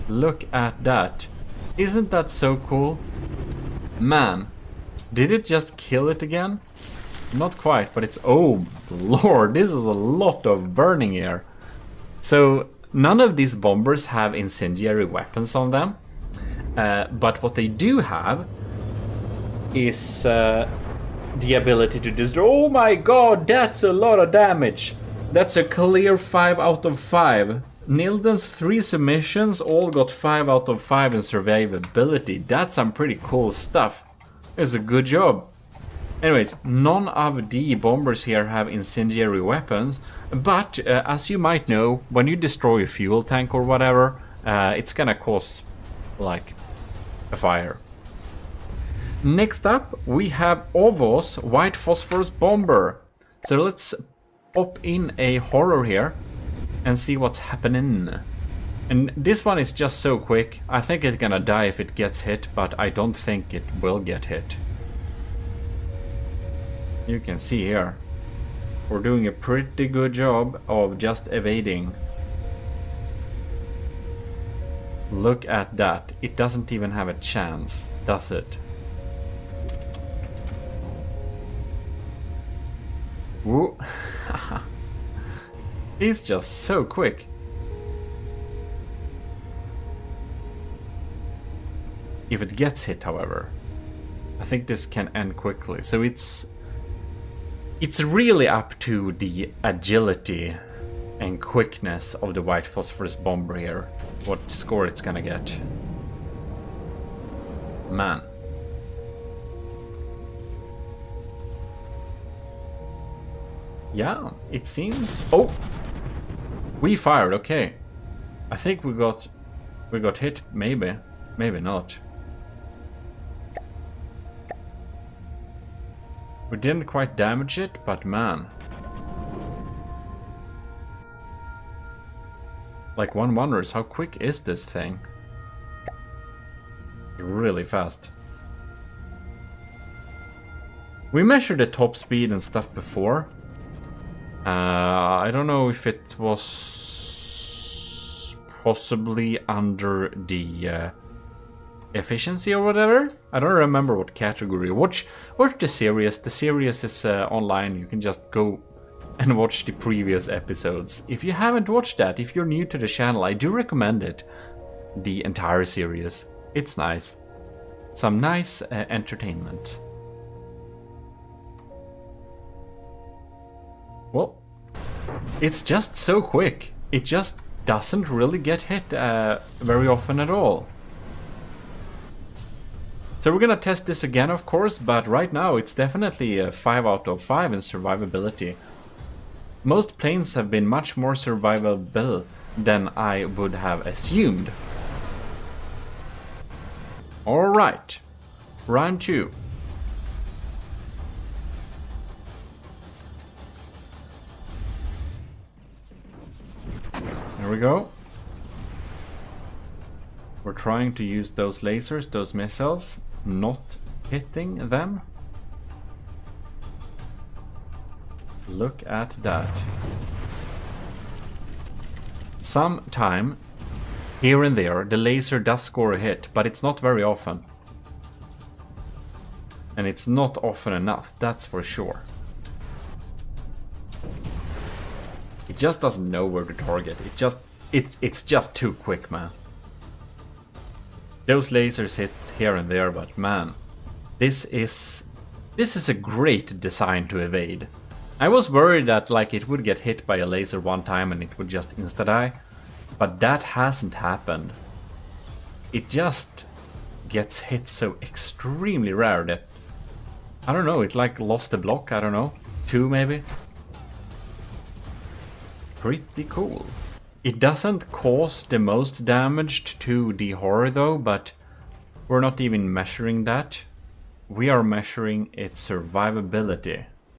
Look at that. Isn't that so cool? Man, did it just kill it again? Not quite, but it's... Oh, lord, this is a lot of burning here. So, none of these bombers have incendiary weapons on them. But what they do have is the ability to destroy... Oh my god, that's a lot of damage! That's a clear 5 out of 5. Nilden's 3 submissions all got 5 out of 5 in survivability. That's some pretty cool stuff. It's a good job. Anyways, none of the bombers here have incendiary weapons, but as you might know, when you destroy a fuel tank or whatever, it's gonna cause, like, a fire. Next up, we have Ovo's White Phosphorus Bomber. So let's pop in a horror here and see what's happening. And this one is just so quick. I think it's gonna die if it gets hit, but I don't think it will get hit. You can see here, we're doing a pretty good job of just evading. Look at that. It doesn't even have a chance, does it? Woo. He's just so quick. If it gets hit, however, I think this can end quickly. So it's really up to the agility and quickness of the White Phosphorus Bomber here, what score it's gonna get. Man. Yeah, it seems... Oh! We fired, okay. I think we got hit, maybe. Maybe not. We didn't quite damage it, but man. Like, one wonders, how quick is this thing? Really fast. We measured the top speed and stuff before. I don't know if it was possibly under the efficiency or whatever. I don't remember what category. Watch the series. The series is online. You can just go and watch the previous episodes. If you haven't watched that, if you're new to the channel, I do recommend it. The entire series. It's nice. Some nice entertainment. Well, it's just so quick. It just doesn't really get hit very often at all. So we're gonna test this again, of course, but right now it's definitely a 5 out of 5 in survivability. Most planes have been much more survivable than I would have assumed. Alright, round 2. There we go. We're trying to use those lasers, those missiles, not hitting them. Look at that. Sometime, here and there, the laser does score a hit, but it's not very often. And it's not often enough, that's for sure. It just doesn't know where to target. It's just too quick, man. Those lasers hit here and there, but man, this is a great design to evade. I was worried that like it would get hit by a laser one time and it would just insta-die, but that hasn't happened. It just gets hit so extremely rare that, I don't know, it like lost a block, I don't know, 2 maybe. Pretty cool. It doesn't cause the most damage to the horror though, but we're not even measuring that. We are measuring its survivability.